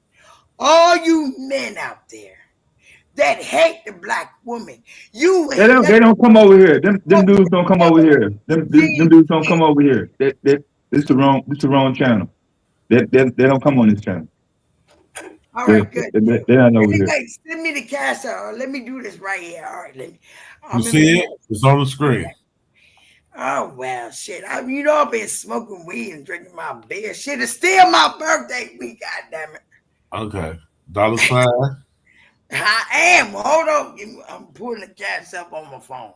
All you men out there that hate the black woman, they
don't come over here. Them dudes don't come over here. Them dudes don't come over here. It's the wrong channel. They don't come on this channel.
All right, good.
They're not over here.
Send me the cash out. Let me do this right here. All right,
You see it? It's on the screen.
Oh, well, shit. I've been smoking weed and drinking my beer. Shit, it's still my birthday week, goddammit.
Okay. $sign.
I am. Hold on. I'm pulling the cash up on my phone.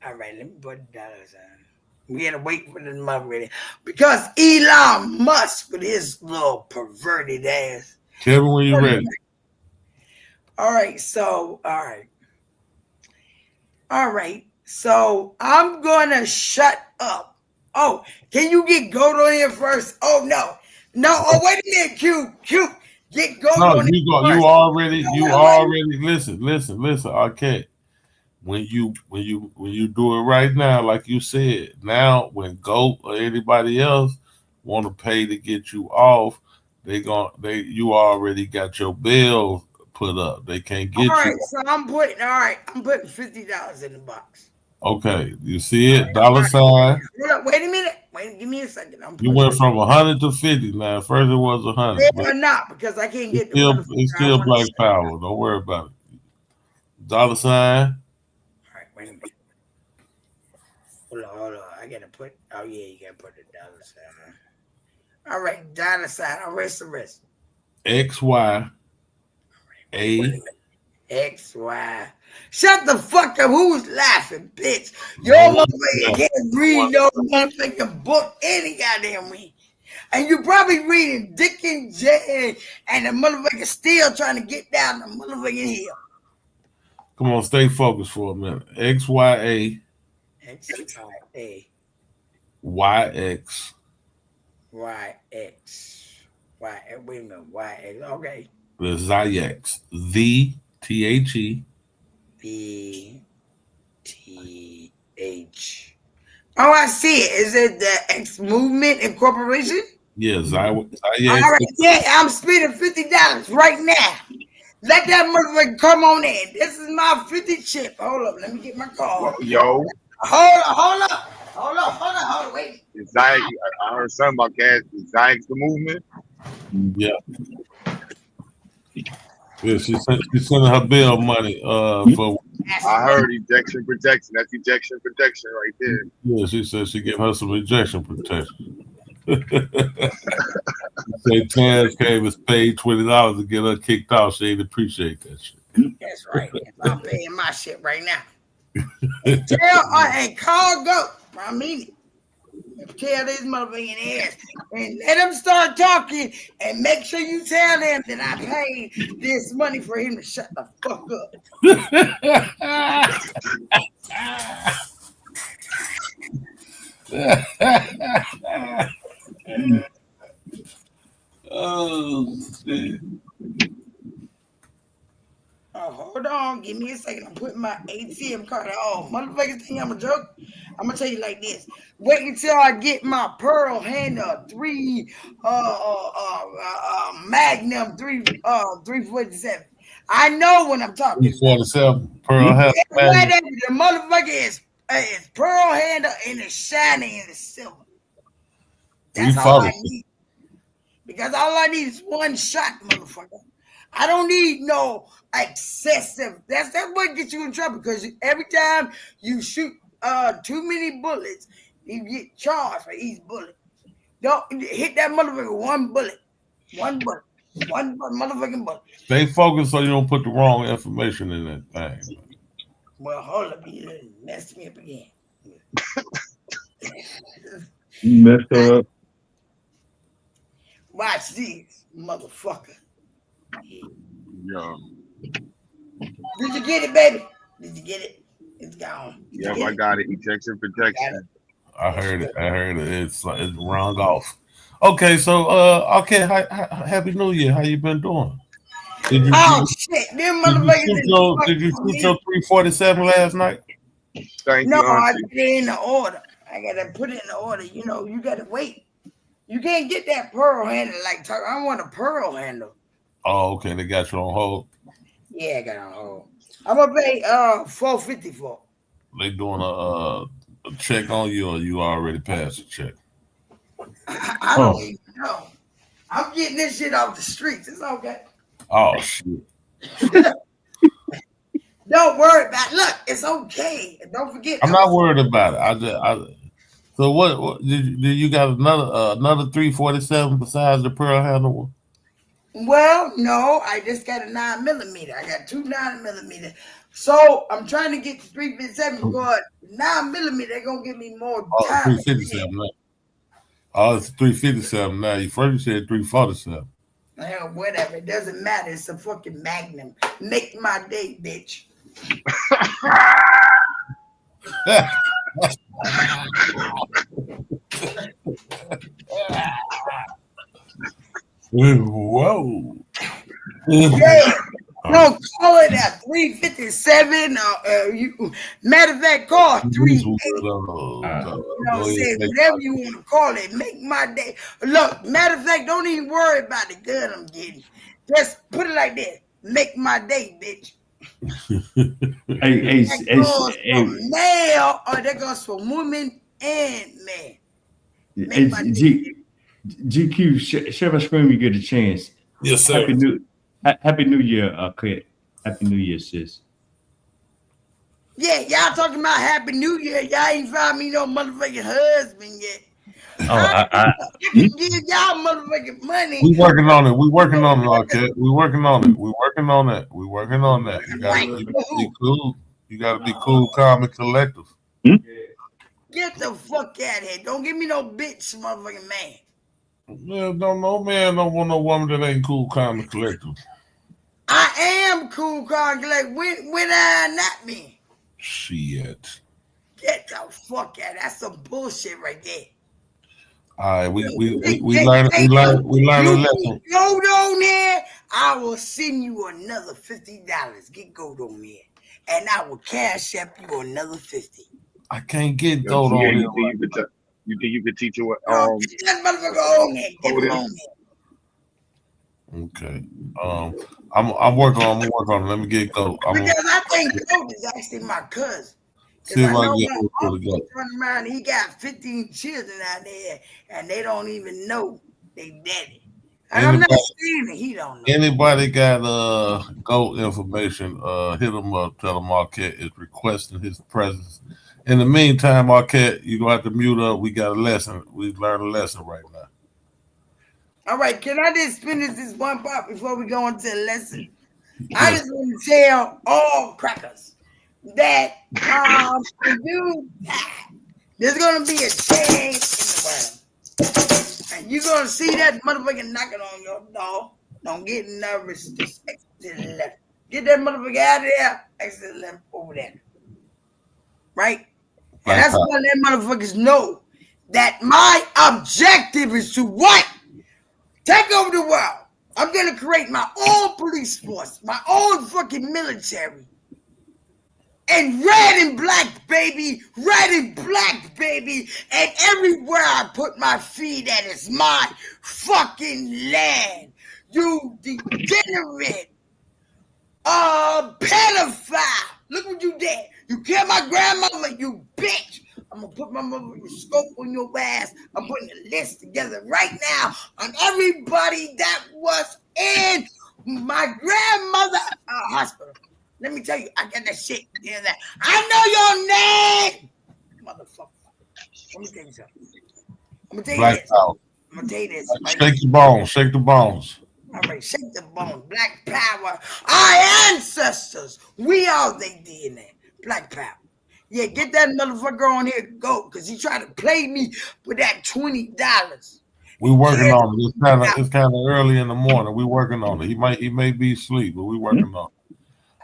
All right, let me put the $sign. We had to wait for the mother ready. Because Elon Musk with his little perverted ass.
Tell me when you're ready.
All right, so, all right. So I'm gonna shut up. Oh, can you get Goat on here first? Oh no. Oh, wait a minute, Q. Get Goat on here first.
You already listen, Arquette. When you do it right now, like you said, now when Goat or anybody else want to pay to get you off, you already got your bill put up. They can't get you.
All right, so I'm putting $50 in the box.
Okay, you see it? $sign.
Wait a minute. Give me a second.
You went from 100 to 50 now. First it was 100.
Or not, because I can't get
it's still black power. Don't worry about it. $sign.
All right, wait a minute. Hold on. I gotta put. Oh yeah, you gotta put the $sign. All right, $sign. I'll rest the rest.
XY.
XY. Shut the fuck up. Who's laughing, bitch? Your motherfucker can't read no motherfucking book any goddamn week. And you probably reading Dick and Jane and the motherfucker still trying to get down the motherfucking hill.
Come on, stay focused for a minute. XYA.
XYA.
YX.
Wait a minute. YX. Okay.
The Zyx. The THE.
BTH. Oh, I see it. Is it the X Movement Incorporation?
Yeah, Zyx.
All right, yeah, I'm spending $50 right now. Let that motherfucker come on in. This is my 50 chip. Hold up, let me get my card.
Yo.
Hold up. Wait.
I heard something about gas. Is Zyx the movement?
Yeah. Yeah, she's sending her bill money for.
I heard ejection protection. That's ejection protection right there.
Yeah, she said she gave her some ejection protection. Say Taz came and paid $20 to get her kicked off. She ain't appreciate that shit.
That's right. I'm paying my shit right now. And call Goat. I mean it. Tell this motherfucking ass and let him start talking and make sure you tell them that I paid this money for him to shut the fuck up.
Oh shit.
Hold on, give me a second. I'm putting my ATM card on. Motherfuckers think I'm a joke. I'm gonna tell you like this. Wait until I get my Pearl Handle 3 Magnum 347. I know when I'm talking.
347 Pearl Handle.
Whatever, the motherfucker is Pearl Handle and it's shiny and it's silver. That's all I need. Because all I need is one shot, motherfucker. I don't need no excessive. That's what gets you in trouble, because every time you shoot too many bullets, you get charged for each bullet. Don't hit that motherfucker one bullet. One motherfucking bullet.
Stay focused so you don't put the wrong information in that thing.
Well, hold up, you messed me up again.
You messed her up.
Watch this, motherfucker.
Yeah.
Did you get it, baby? Did you get it? It's gone.
Yep, I got it. Ejection protection.
I heard it. It's rung off. Okay, so okay. Happy New Year. How you been doing?
Shit, them motherfuckers.
Did you shoot your 347 last night?
No, I put it in the order. I gotta put it in the order. You know, you gotta wait. You can't get that Pearl Handle like I want a Pearl Handle.
Oh, okay. They got you on hold.
Yeah, I got on hold. I'm gonna pay $450 for.
They doing a check on you, or you already passed the check?
I don't even know. I'm getting this shit off the streets. It's okay.
Oh shit.
Don't worry about it. Look, it's okay. Don't forget.
I'm not worried about it. So what did you got another 347 besides the Pearl Handle one?
Well, no, I just got a 9mm. I got 2 9mm. So I'm trying to get to 357 because 9mm, they're gonna give me more time.
357 now. Oh, it's 357 now. You first said 347.
Hell, whatever. It doesn't matter. It's a fucking Magnum. Make my day, bitch.
Whoa.
Yeah. No, call it a 357. Matter of fact, call 380. You know what I'm saying? Whatever you want to call it, make my day. Look, matter of fact, don't even worry about the gun I'm getting. Just put it like that. Make my day, bitch. That goes for male, or that goes for women and men. Make my day.
GQ, share my screen when you get a chance.
Yes, sir.
Happy New Year, Clint. Happy New Year, sis.
Yeah, y'all talking about Happy New Year. Y'all ain't found me no motherfucking husband yet. I can give y'all motherfucking money.
We working on it. We working on it, okay? We working on it. We working on that. We working on that. You gotta be cool. You gotta be cool, calm, and collective.
Get the fuck out of here. Don't give me no bitch, motherfucking man.
Man, no man don't want no woman that ain't cool, calm, and collective.
I am cool, calm, and collective. When I not me?
Shit.
Get the fuck out. That's some bullshit right there.
All right, we learn a lesson.
Go down there, I will send you another $50. Get gold on there, and I will cash up you another $50.
I can't get gold on here.
You think you could teach you what?
Get that motherfucker on there. Get him on there.
Okay. I'm working on it. Let me get gold.
Because I think gold is actually my cousin.
See if I can get
my uncle running around, he got 15 children out there, and they don't even know they daddy. And I'm not saying that he don't know.
Anybody got gold information? Hit him up. Tell him Marquette is requesting his presence. In the meantime, Marquette, you gonna have to mute up. We got a lesson. We learned a lesson right now.
All right, can I just finish this one part before we go into the lesson? I just want to tell all crackers that there's gonna be a change in the world, and you're gonna see that motherfucker knocking on your door. Don't get nervous. Just exit to the left. Get that motherfucker out of there. Exit to the left over there. right? And
Black
that's
Power.
why them motherfuckers know that my objective is to what? Take over the world. I'm gonna create my own police force, my own fucking military. And red and black, baby. Red and black, baby. And everywhere I put my feet at is my fucking land. You degenerate. Pedophile. Look what you did. You killed my grandmother, you bitch. I'm gonna put my motherfucking scope on your ass. I'm putting a list together right now on everybody that was in my grandmother hospital. Let me tell you, I got that shit. Yeah, that. I know your name, motherfucker. Let me tell you something. I'm gonna tell you
Black
this.
Power.
I'm gonna tell you this. Right?
Shake the bones. Shake the bones.
All right, shake the bone. Black power. Our ancestors. We are their DNA. Black power. Yeah, get that motherfucker on here to go, because he tried to play me with that $20.
We working on it. It's kind of early in the morning. We working on it. He may be asleep, but we working on it.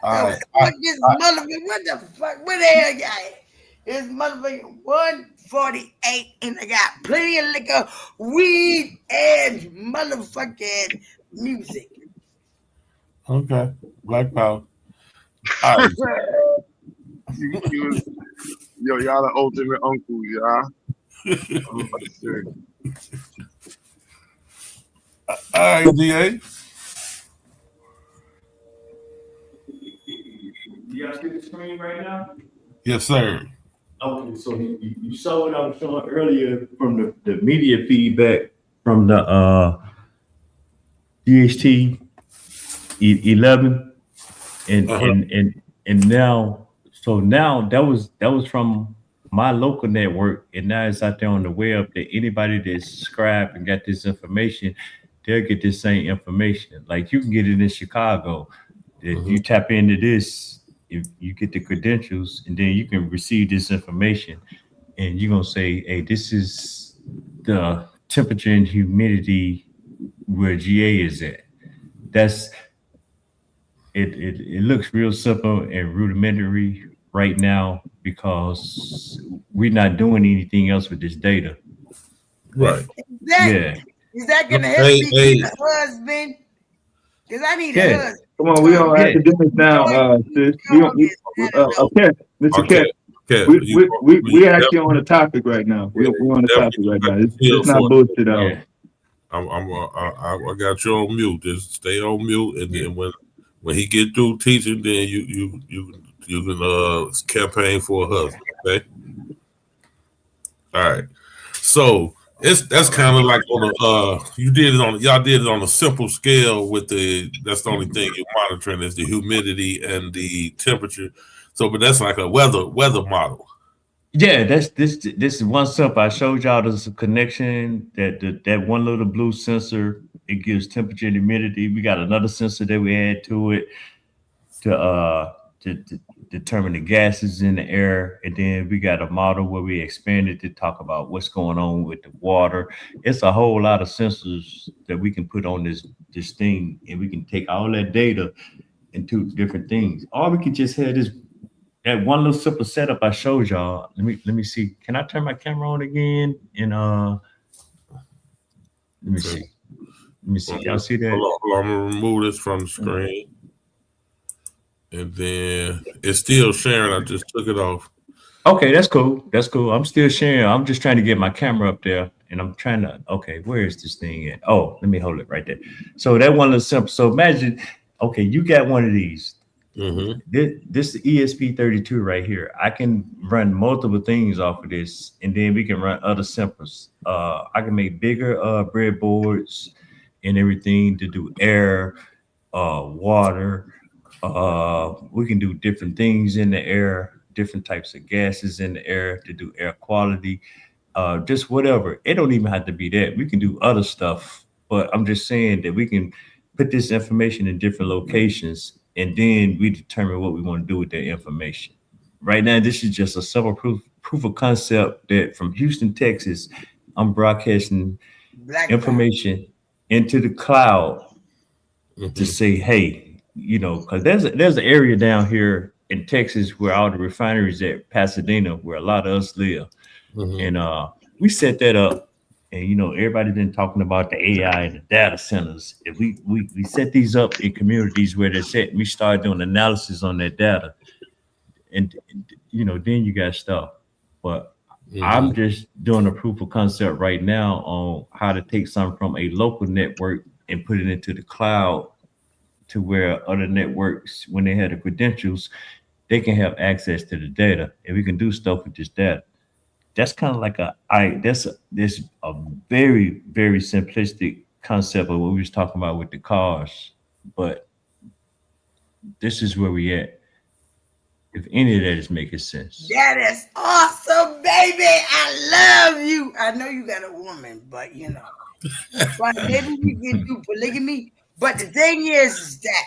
All right.
What the fuck? Where the hell y'all at? It's motherfucking 1:48, and I got plenty of liquor, weed, and motherfucking music.
Okay. Black Power. All right.
Yo, y'all the ultimate uncles, y'all. I'm about to say.
All right, DA.
You guys see the screen right now?
Yes, sir.
Okay, so you saw what I was showing earlier from the media feedback from the DHT 11 and now that was from my local network, and now it's out there on the web that anybody that's subscribed and got this information, they'll get this same information. Like you can get it in Chicago. If you tap into this, if you get the credentials, and then you can receive this information, and you're gonna say, hey, this is the temperature and humidity where GA is at. That's it looks real simple and rudimentary right now because we're not doing anything else with this data.
Right.
Is that gonna help me get a husband? Because I need a husband.
Come on, we on academics now, sis. We on, okay, Mr. Cat. We actually on the topic right now. We're on the topic right now. It's not bullshit out.
I got you on mute. Just stay on mute, and then when he get through teaching, then you can campaign for a husband. Okay. All right. So that's kind of like on y'all did it on a simple scale with that's the only thing you're monitoring is the humidity and the temperature. So, but that's like a weather model.
Yeah, this is one simple. I showed y'all there's a connection that one little blue sensor, it gives temperature and humidity. We got another sensor that we add to it to determine the gases in the air, and then we got a model where we expanded to talk about what's going on with the water. It's a whole lot of sensors that we can put on this thing, and we can take all that data into different things. Or we could just have that one little simple setup I showed y'all. Let me see. Can I turn my camera on again? And let me see. Y'all see that?
Hold on. I'm gonna remove this from the screen. And then it's still sharing. I just took it off.
Okay, that's cool. I'm still sharing. I'm just trying to get my camera up there, and I'm trying to. Okay, where is this thing at? Oh, let me hold it right there. So that one little simple. So imagine, okay, you got one of these. This ESP32 right here. I can run multiple things off of this, and then we can run other samples. I can make bigger breadboards and everything to do air, water. We can do different things in the air, different types of gases in the air to do air quality, just whatever. It don't even have to be that. We can do other stuff, but I'm just saying that we can put this information in different locations, and then we determine what we want to do with that information. Right now, this is just a simple proof of concept that from Houston, Texas, I'm broadcasting information into the cloud to say, hey, because there's an area down here in Texas, where all the refineries at Pasadena, where a lot of us live.
Mhm.
And we set that up. And you know, everybody been talking about the AI and the data centers. If we set these up in communities where they're set, we start doing analysis on that data, and you know, then you got stuff. But I'm just doing a proof of concept right now on how to take something from a local network and put it into the cloud, to where other networks, when they have the credentials, they can have access to the data, and we can do stuff with this data. That's kind of like this a very, very simplistic concept of what we was talking about with the cars, but this is where we at. If any of that is making sense.
That is awesome, baby. I love you. I know you got a woman, but you know, but maybe we can do polygamy. But the thing is that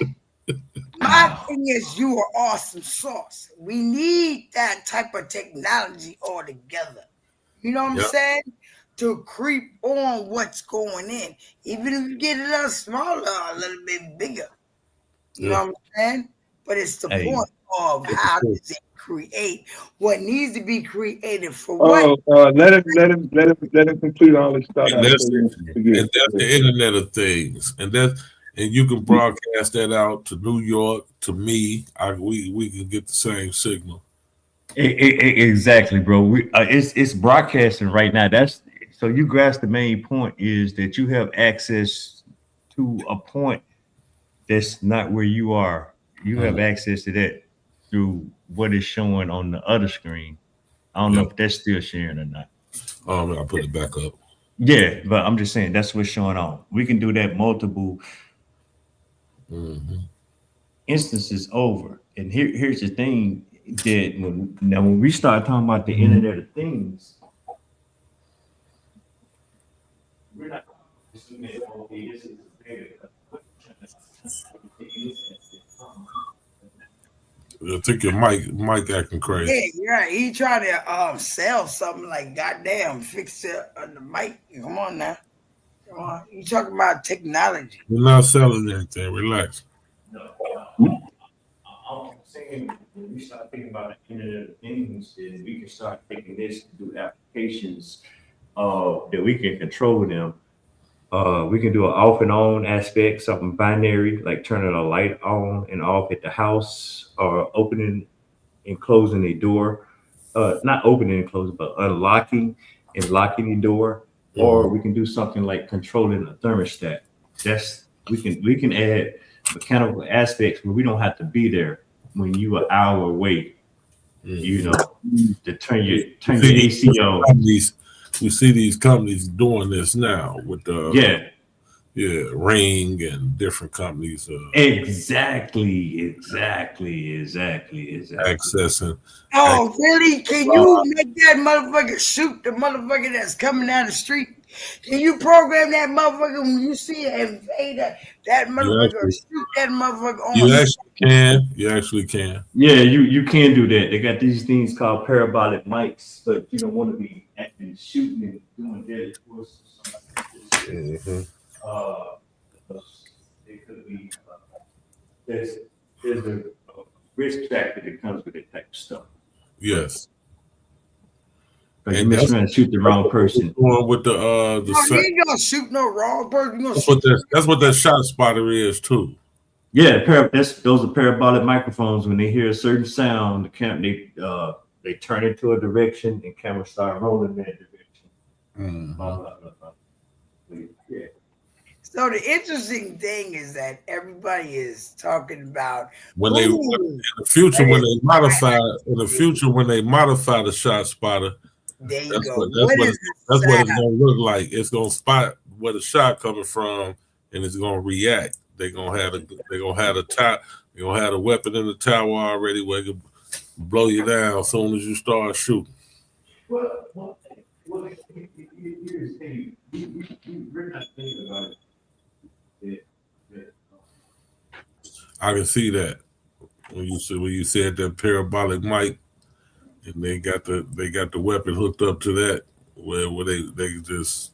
my thing is you are awesome sauce. We need that type of technology all together. You know what I'm saying? To creep on what's going in. Even if you get a little smaller, a little bit bigger. You know what I'm saying? But it's the point of how does it create what needs to be created for what?
Let him complete all his thought.
And that's the Internet of Things, and you can broadcast that out to New York, to me. We can get the same signal.
Exactly, bro. It's broadcasting right now. So you grasp the main point is that you have access to a point that's not where you are. You have access to that through what is showing on the other screen. I don't know if that's still sharing or not.
I'll put it back up.
Yeah, but I'm just saying that's what's showing on. We can do that multiple instances over. And here's the thing, that when we start talking about the Internet of Things, we're not assuming this is
I think your mic acting crazy.
Yeah, you're right. He trying to sell something like goddamn fix it on the mic. Come on now. Come on. You talking about technology.
We're not selling anything. Relax.
I'm saying when we start thinking about the Internet of Things, then we can start taking this to do applications that we can control them. We can do an off and on aspect, something binary, like turning a light on and off at the house, or opening and closing a door. Not opening and closing, but unlocking and locking the door. Or we can do something like controlling a thermostat. We can add mechanical aspects where we don't have to be there when you an hour away. You know, to turn your AC on.
We see these companies doing this now with the Ring and different companies.
Exactly.
Accessing.
Oh, really? Can you make that motherfucker shoot the motherfucker that's coming down the street? Can you program that motherfucker when you see an invader? That motherfucker shoot that motherfucker on.
You actually can.
Yeah, you can do that. They got these things called parabolic mics, but you don't want to be acting shooting and doing that. Of course, it could be there's a risk factor that comes with that type of stuff.
Yes.
But you're just trying to shoot the wrong person.
With the
you ain't gonna shoot no wrong person.
That's what that shot spotter is too.
Yeah, those are parabolic microphones. When they hear a certain sound, they turn it to a direction, and cameras start rolling that direction. Yeah.
So the interesting thing is that everybody is talking about
when they in the future when they modify the shot spotter.
There you
that's
go.
What it's gonna look like. It's gonna spot where the shot coming from, and it's gonna react. They're gonna have the weapon in the tower already where it can blow you down as soon as you start shooting.
Well, here's the thing. We're not thinking about it.
I can see that when you said that parabolic mic, and they got the weapon hooked up to that, where they just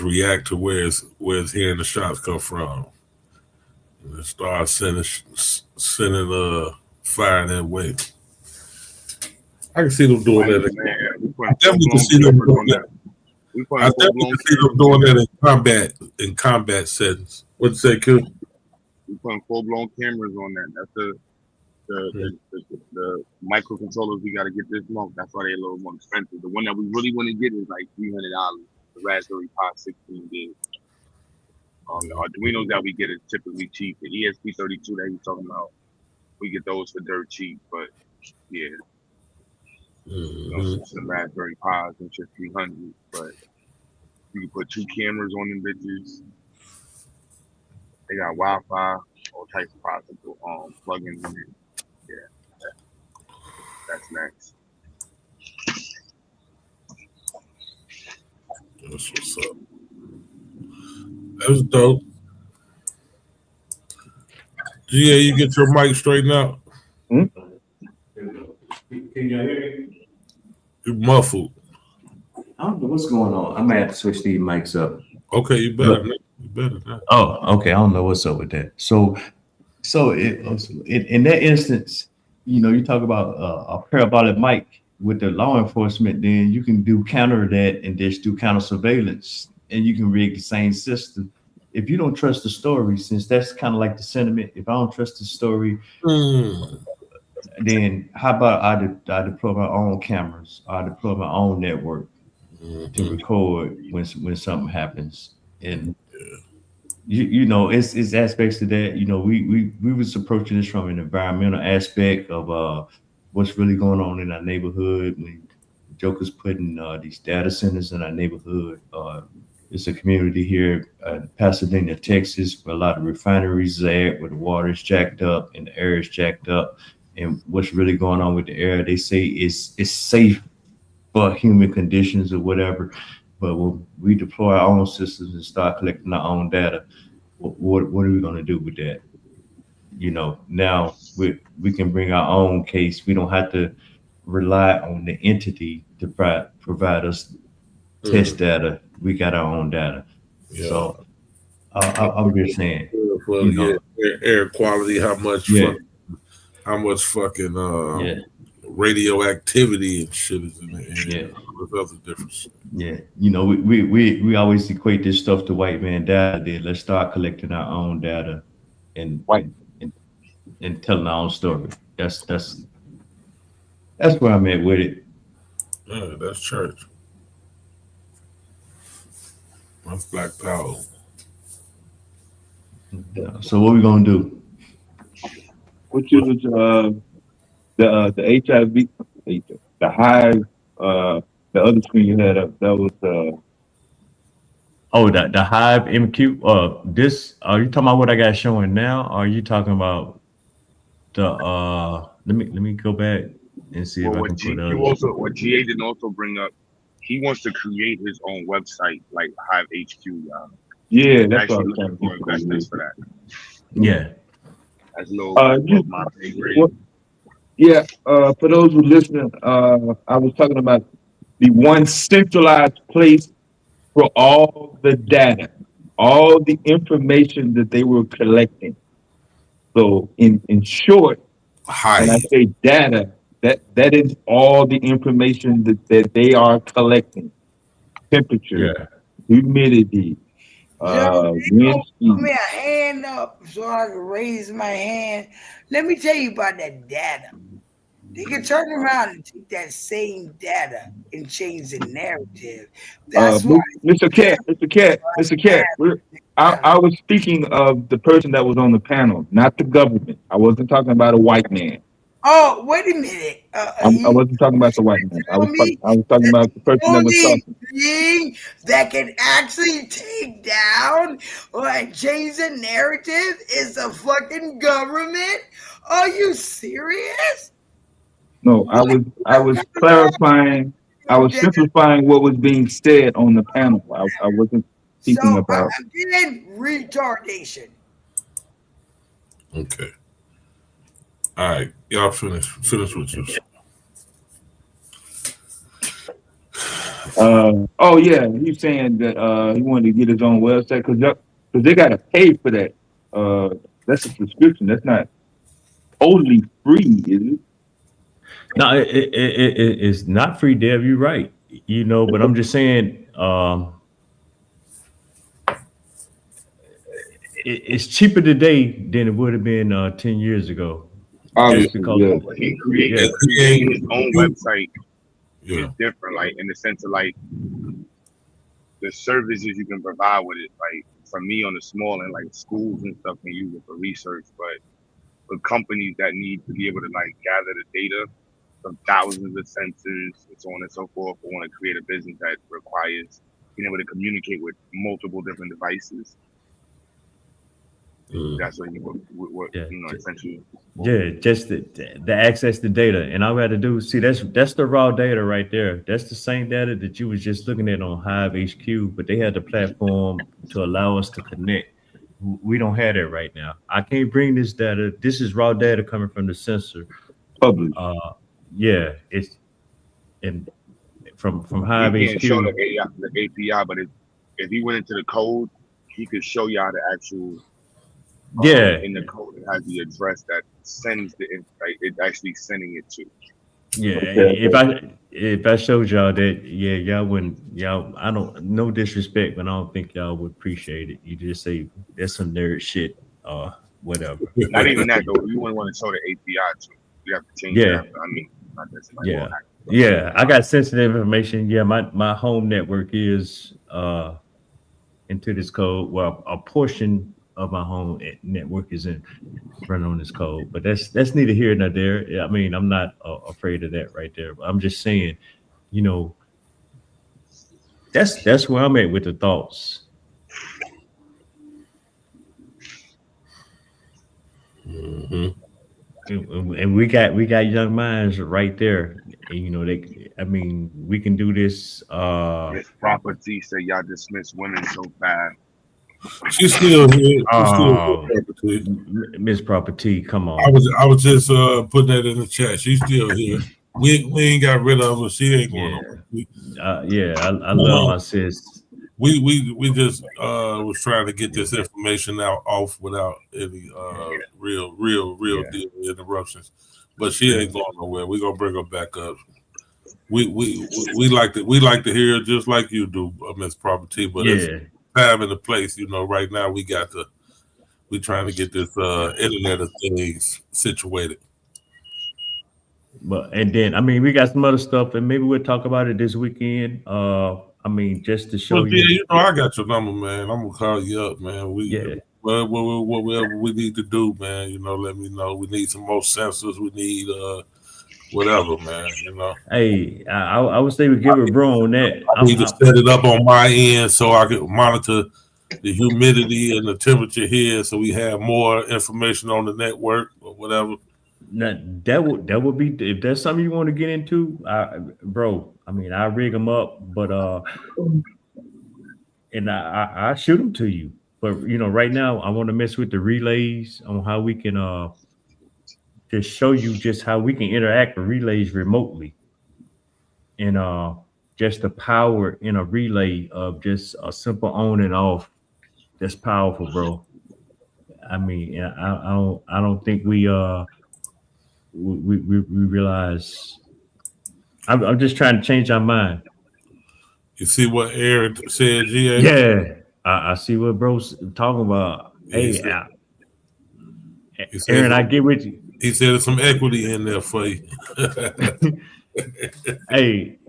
react to where it's hearing the shots come from, and it starts sending fire that way. I can see them doing that.
Man,
I definitely can see them doing that. I definitely can see them doing that in combat settings. What'd you say, Q?
We putting full-blown cameras on that. That's the microcontrollers we got to get this month. That's why they're a little more expensive. The one that we really want to get is like $300. The Raspberry Pi 16 gig. The Arduinos that we get is typically cheap. The ESP32 that he's talking about, we get those for dirt cheap. But yeah, some Raspberry Pis and shit 300. But you can put 2 cameras on them bitches. They got Wi-Fi, all types of possible plugins in it. Yeah, that's next.
That's what's up. That was dope. GA, you get your mic straightened out.
Can you hear me?
You're muffled.
I don't know what's going on. I might have to switch these mics up.
Okay, you better. You better not.
Oh, okay. I don't know what's up with that. So in that instance, you know, you talk about a parabolic mic with the law enforcement, then you can do counter that and just do counter surveillance, and you can rig the same system. If you don't trust the story, since that's kind of like the sentiment, if I don't trust the story, then how about I deploy my own cameras, I deploy my own network to record when something happens. And you know, it's aspects of that. You know, we was approaching this from an environmental aspect of what's really going on in our neighborhood. When Joker's putting these data centers in our neighborhood, it's a community here in Pasadena, Texas, where a lot of refineries are at, where the water is jacked up and the air is jacked up. And what's really going on with the air, they say it's safe for human conditions or whatever. But when we deploy our own systems and start collecting our own data, what are we going to do with that? You know, now we can bring our own case. We don't have to rely on the entity to provide us test data. We got our own data.
Yeah.
So I'm just saying,
well, you know, air quality, how much fucking radioactivity and shit is in the air. With other differences.
Yeah, you know, we always equate this stuff to white man data. Then let's start collecting our own data and telling our own story. That's where I'm at with it.
Yeah, that's church. That's Black Power.
Yeah, so what we gonna do?
Which is the HIV, the Hive, the other screen you had up, that was
the Hive MQ. This, are you talking about what I got showing now? Or are you talking about the let me go back and see if I can put
what GA didn't also bring up, he wants to create his own website like Hive HQ.
Yeah, that's what I'm trying to
do. Investments for that.
Yeah.
That's a little my pay grade.
Yeah, for those who listening, I was talking about the one centralized place for all the data, all the information that they were collecting. So in short, when I say data, that is all the information that they are collecting. Temperature, humidity, wind speed.
Put me a hand up so I can raise my hand. Let me tell you about that data. They can turn around and take that same data and change the narrative. That's why,
Mr. Cat, I was speaking of the person that was on the panel, not the government. I wasn't talking about a white man.
oh, wait a minute.
I wasn't talking about the white man. I was talking about the person that was talking.
Being that can actually take down or change the narrative is the fucking government? Are you serious?
No, I was clarifying. I was simplifying what was being said on the panel. I wasn't speaking about.
Again, retardation.
Okay. All right, y'all finish with yours.
Oh yeah, he's saying that he wanted to get his own website because they got to pay for that. That's a subscription. That's not. totally free, is it?
No, it's not free, Dev. You're right. You know, but I'm just saying, it's cheaper today than it would have been 10 years ago. Just
Obviously,
because,
yeah.
Creating his own website
Yeah.
is different, like in the sense of like the services you can provide with it. Like for me on the small end, like schools and stuff can use it for research, but for companies that need to be able to like gather the data from thousands of sensors and so on and so forth, or want to create a business that requires being able to communicate with multiple different devices. That's what you know, essentially.
Yeah, just the access to data, and all we had to do, see, that's the raw data right there. That's the same data that you was just looking at on Hive HQ, but they had the platform to allow us to connect. We don't have that right now. I can't bring this data. This is raw data coming from the sensor.
Public.
Yeah, it's and from Hive
He can't show
HQ.
the API, but if he went into the code, he could show y'all the actual.
Yeah,
in the code, it has the address that sends like it actually sending it to.
yeah. If I showed y'all that, yeah, y'all wouldn't, I don't, no disrespect, but I don't think y'all would appreciate it. You just say that's some nerd shit or whatever.
Not even that though. You wouldn't want to show the API to. You have to change
Yeah.
that. I mean, not this, like,
Yeah, yeah. I got sensitive information. Yeah, my home network is into this code. Well, a portion of my home network is running on this code, but that's neither here nor there. I mean, I'm not afraid of that right there. But I'm just saying, you know, that's where I'm at with the thoughts. And we got young minds right there. And, you know, I mean, we can do this.
Miss Property said y'all dismiss women so bad.
She's still here.
Miss Property, come on.
I was just putting that in the chat. She's still here. We ain't got rid of her. She ain't going on.
I love my sis.
We just was trying to get this information off without any real deal interruptions. But she ain't going nowhere. We're gonna bring her back up. We like to hear just like you do, Miss Property, but it's time and the place. You know, right now we trying to get this Internet of Things situated.
But and then I mean we got some other stuff, and maybe we'll talk about it this weekend. I mean, just to show you.
You know, I got your number, man. I'm gonna call you up, man. Whatever we need to do, man. You know, let me know. We need some more sensors. We need whatever, man. You know.
Hey, I would say we give it bro on that.
I need to set it up on my end so I can monitor the humidity and the temperature here, so we have more information on the network or whatever.
Now, that would be, if that's something you want to get into, bro. I mean, I rig them up, but and I shoot them to you. But you know, right now I want to mess with the relays on how we can just show you just how we can interact with relays remotely, and just the power in a relay of just a simple on and off. That's powerful, bro. I mean, I don't think we realize. I'm just trying to change our mind.
You see what Aaron said, GA?
Yeah, I see what bro's talking about. Hey, Aaron, I get with you.
He said there's some equity in there for you.
Hey,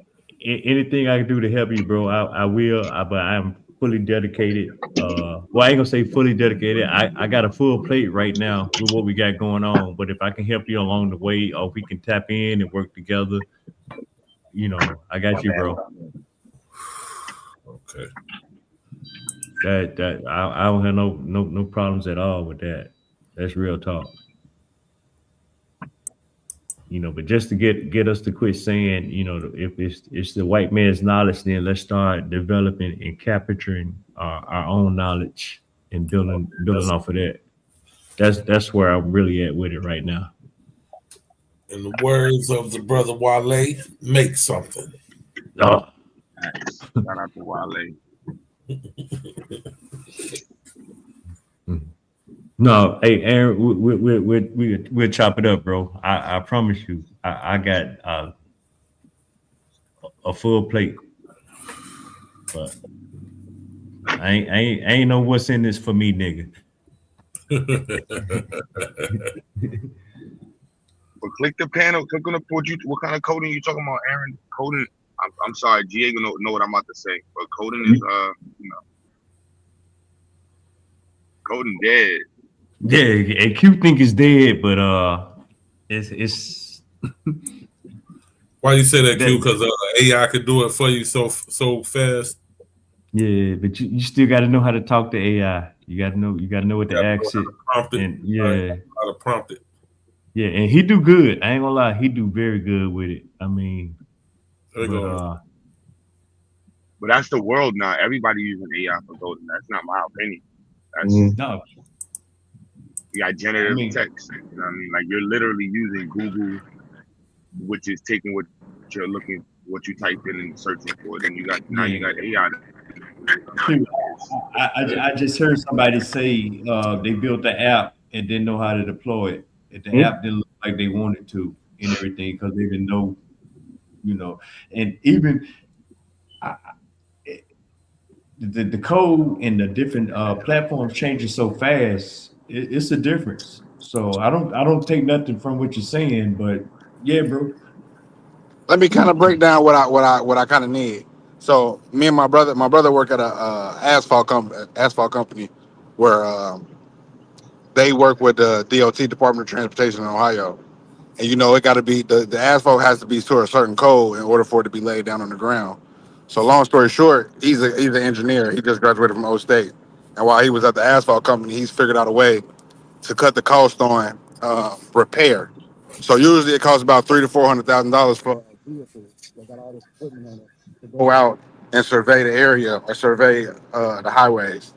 anything I can do to help you, bro, I will. But I'm fully dedicated. Well, I ain't gonna say fully dedicated. I got a full plate right now with what we got going on. But if I can help you along the way, or if we can tap in and work together, you know, I got you, bro.
Okay.
That I don't have no problems at all with that. That's real talk. You know, but just to get us to quit saying, you know, if it's the white man's knowledge, then let's start developing and capturing our own knowledge and building off of that. That's where I'm really at with it right now.
In the words of the brother Wale, make something.
Oh.
Shout out to Wale.
No, hey Aaron, we'll chop it up, bro. I promise you, I got a full plate, but I ain't know what's in this for me, nigga.
But click the panel. Click on the what kind of coding you talking about, Aaron? Coding. I'm sorry, GA gonna know what I'm about to say. But coding is coding dead.
Yeah, and Q think is dead, but it's.
Why you say that, Q? Because AI could do it for you so fast.
Yeah, but you still got to know how to talk to AI. You got to know what to ask it. And yeah,
how to prompt it.
Yeah, and he do good. I ain't gonna lie, he do very good with it. I mean,
But that's the world now. Everybody using AI for coding. That's not my opinion. That's
no.
You got generative text. You know what I mean? Like you're literally using Google, which is taking what you're looking, what you type in and searching for. Then you got you got AI.
I just heard somebody say they built the app and didn't know how to deploy it. And the app didn't look like they wanted to and everything because they didn't know, and even the code and the different platforms changing so fast. It's a difference. So I don't take nothing from what you're saying, but yeah, bro.
Let me kind of break down what I kind of need. So me and my brother work at a asphalt company where they work with the DOT, Department of Transportation in Ohio. And it got to be the asphalt has to be to a certain code in order for it to be laid down on the ground. So long story short, he's an engineer. He just graduated from O State, and while he was at the asphalt company, he's figured out a way to cut the cost on repair. So usually it costs about $300,000 to $400,000 for to go out and survey the area or survey the highways,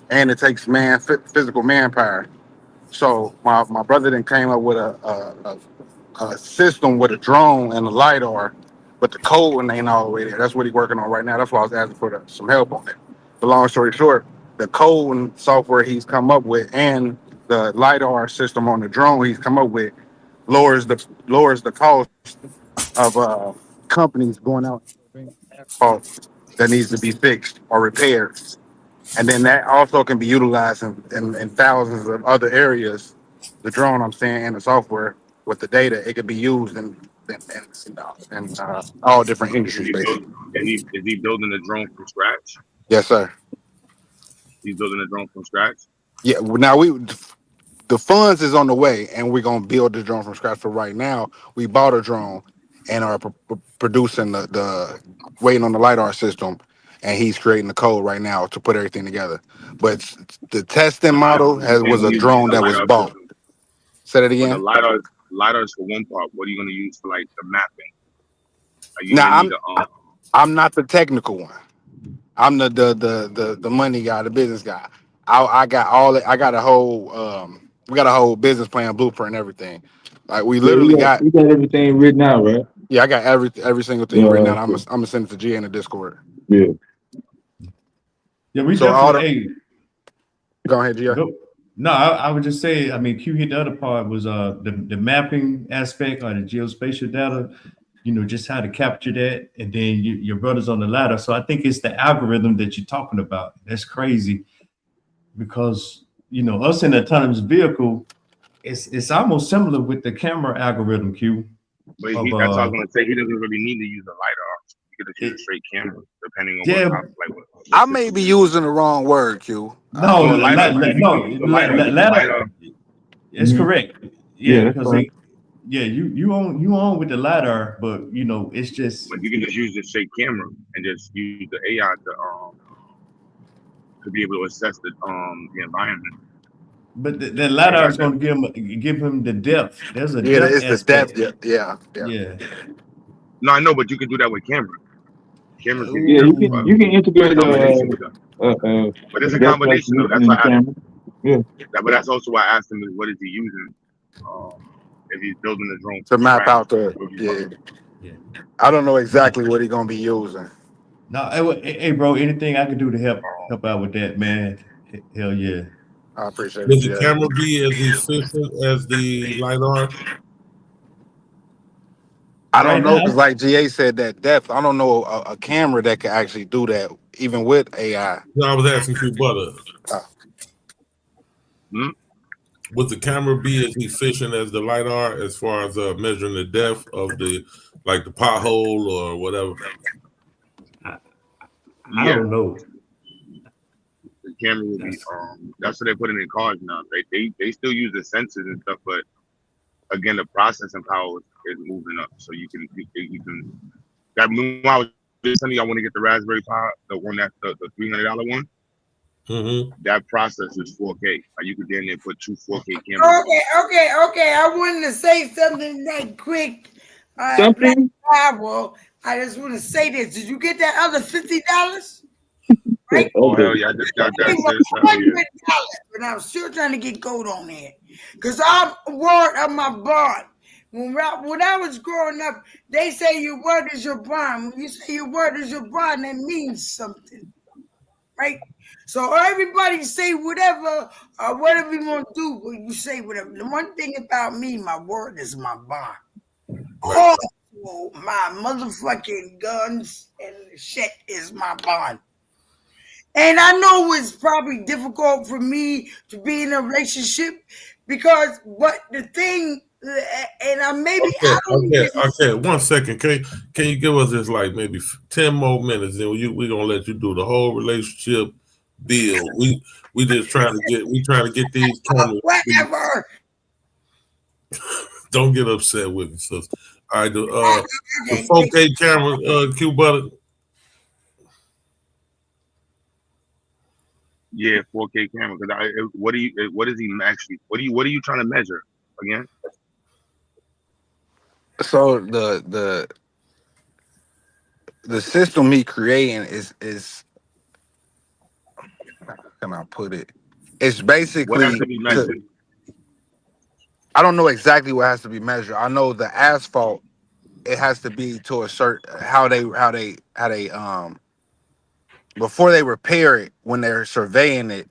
and it takes physical manpower. So my brother then came up with a system with a drone and a LiDAR, but the code ain't all the way there. That's what he's working on right now. That's why I was asking for some help on it. But long story short, the code and software he's come up with and the LiDAR system on the drone he's come up with lowers the cost of companies going out asphalt that needs to be fixed or repaired. And then that also can be utilized in thousands of other areas. The drone, I'm saying, and the software with the data, it could be used in all different industries, basically.
Is he building a drone from scratch?
Yes, sir.
He's building a drone from scratch?
Yeah, now the funds is on the way, and we're going to build the drone from scratch. For right now, we bought a drone and are producing the waiting on the LiDAR system, and he's creating the code right now to put everything together. But the testing model was a drone that was bought. Say that again.
But the LiDAR is for one part. What are you going to use for like the mapping?
Now I'm not the technical one. I'm the money guy, the business guy. I got a whole we got a whole business plan, blueprint, and everything. Like we literally
we got everything written out, right?
Yeah, I got every single thing written out. I'm gonna send it to G in the Discord.
Yeah.
Yeah, we
So
definitely.
Go ahead, G.
No, I would just say, I mean, Q hit the other part was the mapping aspect or the geospatial data. Just how to capture that, and then your brother's on the ladder. So I think it's the algorithm that you're talking about. That's crazy, because us in the autonomous vehicle, it's almost similar with the camera algorithm, Q.
But that's what I was gonna say. He doesn't really need to use a LiDAR. He could just use a straight camera, depending on what.
I may be using the wrong word, Q.
No, LiDAR. It's correct. Yeah, because you own with the LiDAR, but it's just.
But you can just use the straight camera and just use the AI to be able to assess the environment.
But the LiDAR is going to give him the depth. There's a depth
it's
aspect.
the depth. Yeah.
No, I know, but you can do that with camera. Cameras.
Yeah, you can integrate
but it's a combination though. That's why I asked.
Yeah.
But that's also why I asked him what is he using? If he's building a drone
to map out yeah. I don't know exactly what he's gonna be using.
No, hey, bro, anything I can do to help out with that, man? Hell yeah.
I appreciate it,
Would the
GA.
camera be as efficient as the LiDAR?
I don't
Right
know
now,
because, like GA said, that depth. I don't know a camera that can actually do that, even with AI.
No, I was asking Q Butter.
Hmm?
Would the camera be as efficient as the LiDAR as far as measuring the depth of the pothole or whatever?
I
Yeah,
don't know.
the camera will be. That's what they put in their cars now. They still use the sensors and stuff, but again, the processing power is moving up, so you can. That when I was just telling you, I want to get the Raspberry Pi, the one that's the $300 one.
Mm-hmm.
That process is 4K. You could then put 2 4K cameras.
Okay. I wanted to say something that quick.
Something?
I just want to say this. Did you get that other $50?
Okay.
Oh hell yeah, I just got that.
$100, but I'm still trying to get gold on there. Because I'm word of my bond. When I was growing up, they say your word is your bond. When you say your word is your bond, that means something. Right? So everybody say whatever you want to do, but you say whatever. The one thing about me, my word is my bond. Also, my motherfucking guns and shit is my bond. And I know it's probably difficult for me to be in a relationship because, but the thing, and I maybe I don't
Okay. 1 second. Can you give us just like maybe 10 more minutes, and we're gonna let you do the whole relationship deal. We just trying to get these cameras.
Whatever.
Don't get upset with me, sis. All right, the 4K camera, Q Butter.
Yeah, 4K camera. Because what is he actually? What are you trying to measure again?
So the system he creating is how can I put it? It's
What
basically
has to be measured?
I don't know exactly what has to be measured. I know the asphalt, it has to be to a certain how they before they repair it, when they're surveying it,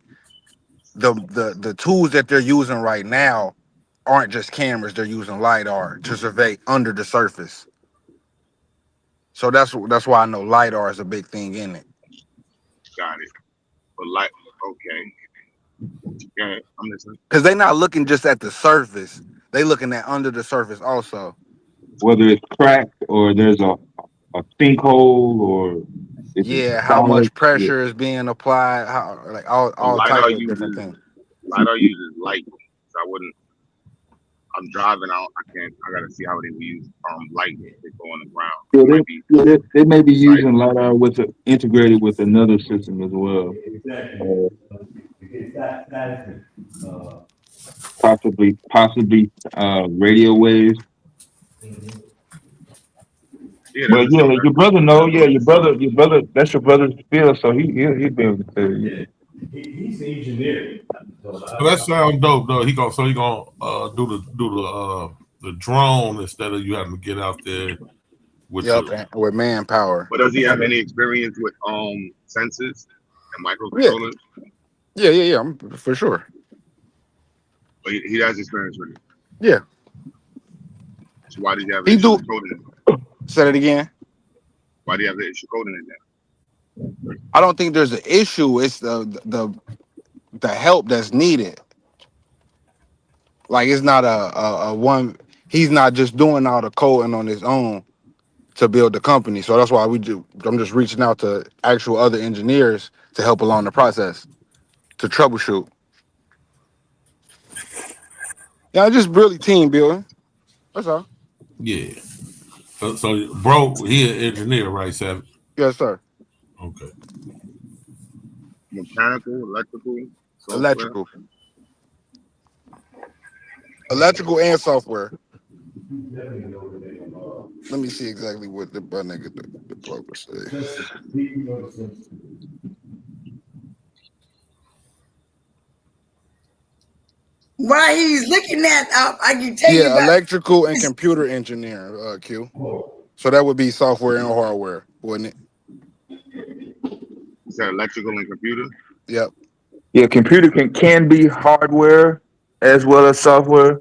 the tools that they're using right now aren't just cameras, they're using LiDAR to survey under the surface. So that's why I know LiDAR is a big thing in it.
Got it. But okay. Yeah, I'm listening.
Because they're not looking just at the surface, they looking at under the surface also.
Whether it's cracked or there's a sinkhole or if it's
How
solid.
much pressure is being applied, how like all
LiDAR
types of different things.
LiDAR uses light, so I wouldn't. I'm driving out. I gotta see how they use light to go on the ground.
They may be using LiDAR integrated with another system as well. Possibly radio waves. But yeah, your brother know. Yeah, your brother. That's your brother's field, so he'd be able to tell you.
He's an engineer.
So that sounds dope, though. He gonna do the drone instead of you having to get out there with
with manpower.
But does he have any experience with sensors and microcontrollers?
Yeah, for sure.
But he has experience with it.
Yeah.
So why did you have issue coding it?
Say it again.
Why do you have the issue coding it then?
I don't think there's an issue. It's the help that's needed. Like it's not a one. He's not just doing all the coding on his own to build the company. So that's why I'm just reaching out to actual other engineers to help along the process to troubleshoot. Yeah, just really team building. That's all.
Yeah. So bro, he an engineer, right, Savage?
Yes, sir.
Okay.
Mechanical, electrical, software.
Electrical and software. Let me see exactly what the developer says.
While he's looking that up, I can tell you about
electrical and computer engineer, Q. So that would be software and hardware, wouldn't it?
Is that electrical and computer?
Yep.
Yeah, computer can be hardware as well as software.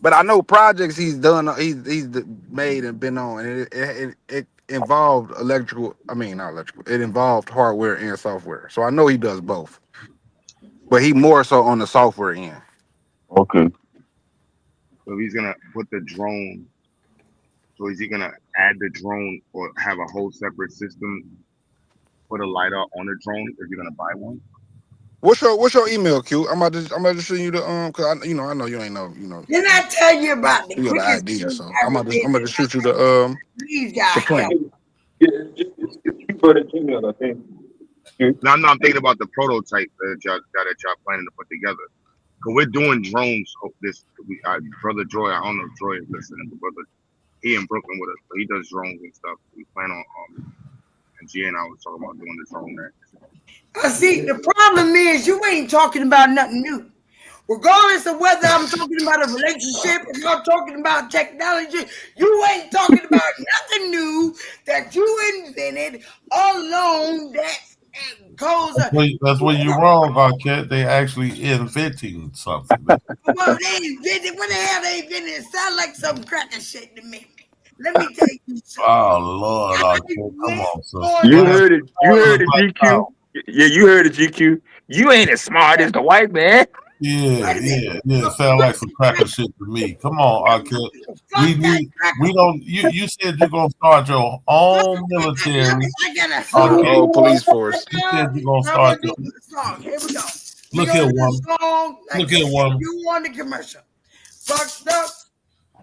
But I know projects he's done, he's made and been on, and it involved electrical. I mean, not electrical. It involved hardware and software. So I know he does both, but he more so on the software end.
Okay.
So he's gonna put the drone. So is he gonna add the drone or have a whole separate system? Put a lidar on the drone if you're gonna buy one.
What's your email, Q? I'm about to send you the cause I know you ain't know
Didn't I tell you about the
you got the
quickest
idea,
thing
so
ever
I'm
did?
about to shoot you the
Please, God,
plan.
help.
No, I'm thinking about the prototype that y'all planning to put together. Cause we're doing drones. Brother Joy, I don't know if Joy is listening, but brother, he in Brooklyn with us, so he does drones and stuff. We plan on and G and I was talking about doing the drone there.
See, the problem is you ain't talking about nothing new. Regardless of whether I'm talking about a relationship or you're talking about technology, you ain't talking about nothing new that you invented alone that goes.
That's where you're wrong, Arquette. They actually inventing something.
Well, they invented. What the hell they invented? It sound like some cracker shit to me. Let me tell you something.
Oh Lord, Arquette, come on, sister.
You heard it. You heard it, GQ. Yeah, you heard it, GQ. You ain't as smart as the white man.
Yeah. Sound like some cracker shit to me. Come on, Arquette. We don't. You said you're gonna start your own military.
Old police force.
You said you're gonna start your.
Here we go.
Look here, woman. Look here, woman.
You want the commercial? Fucked up.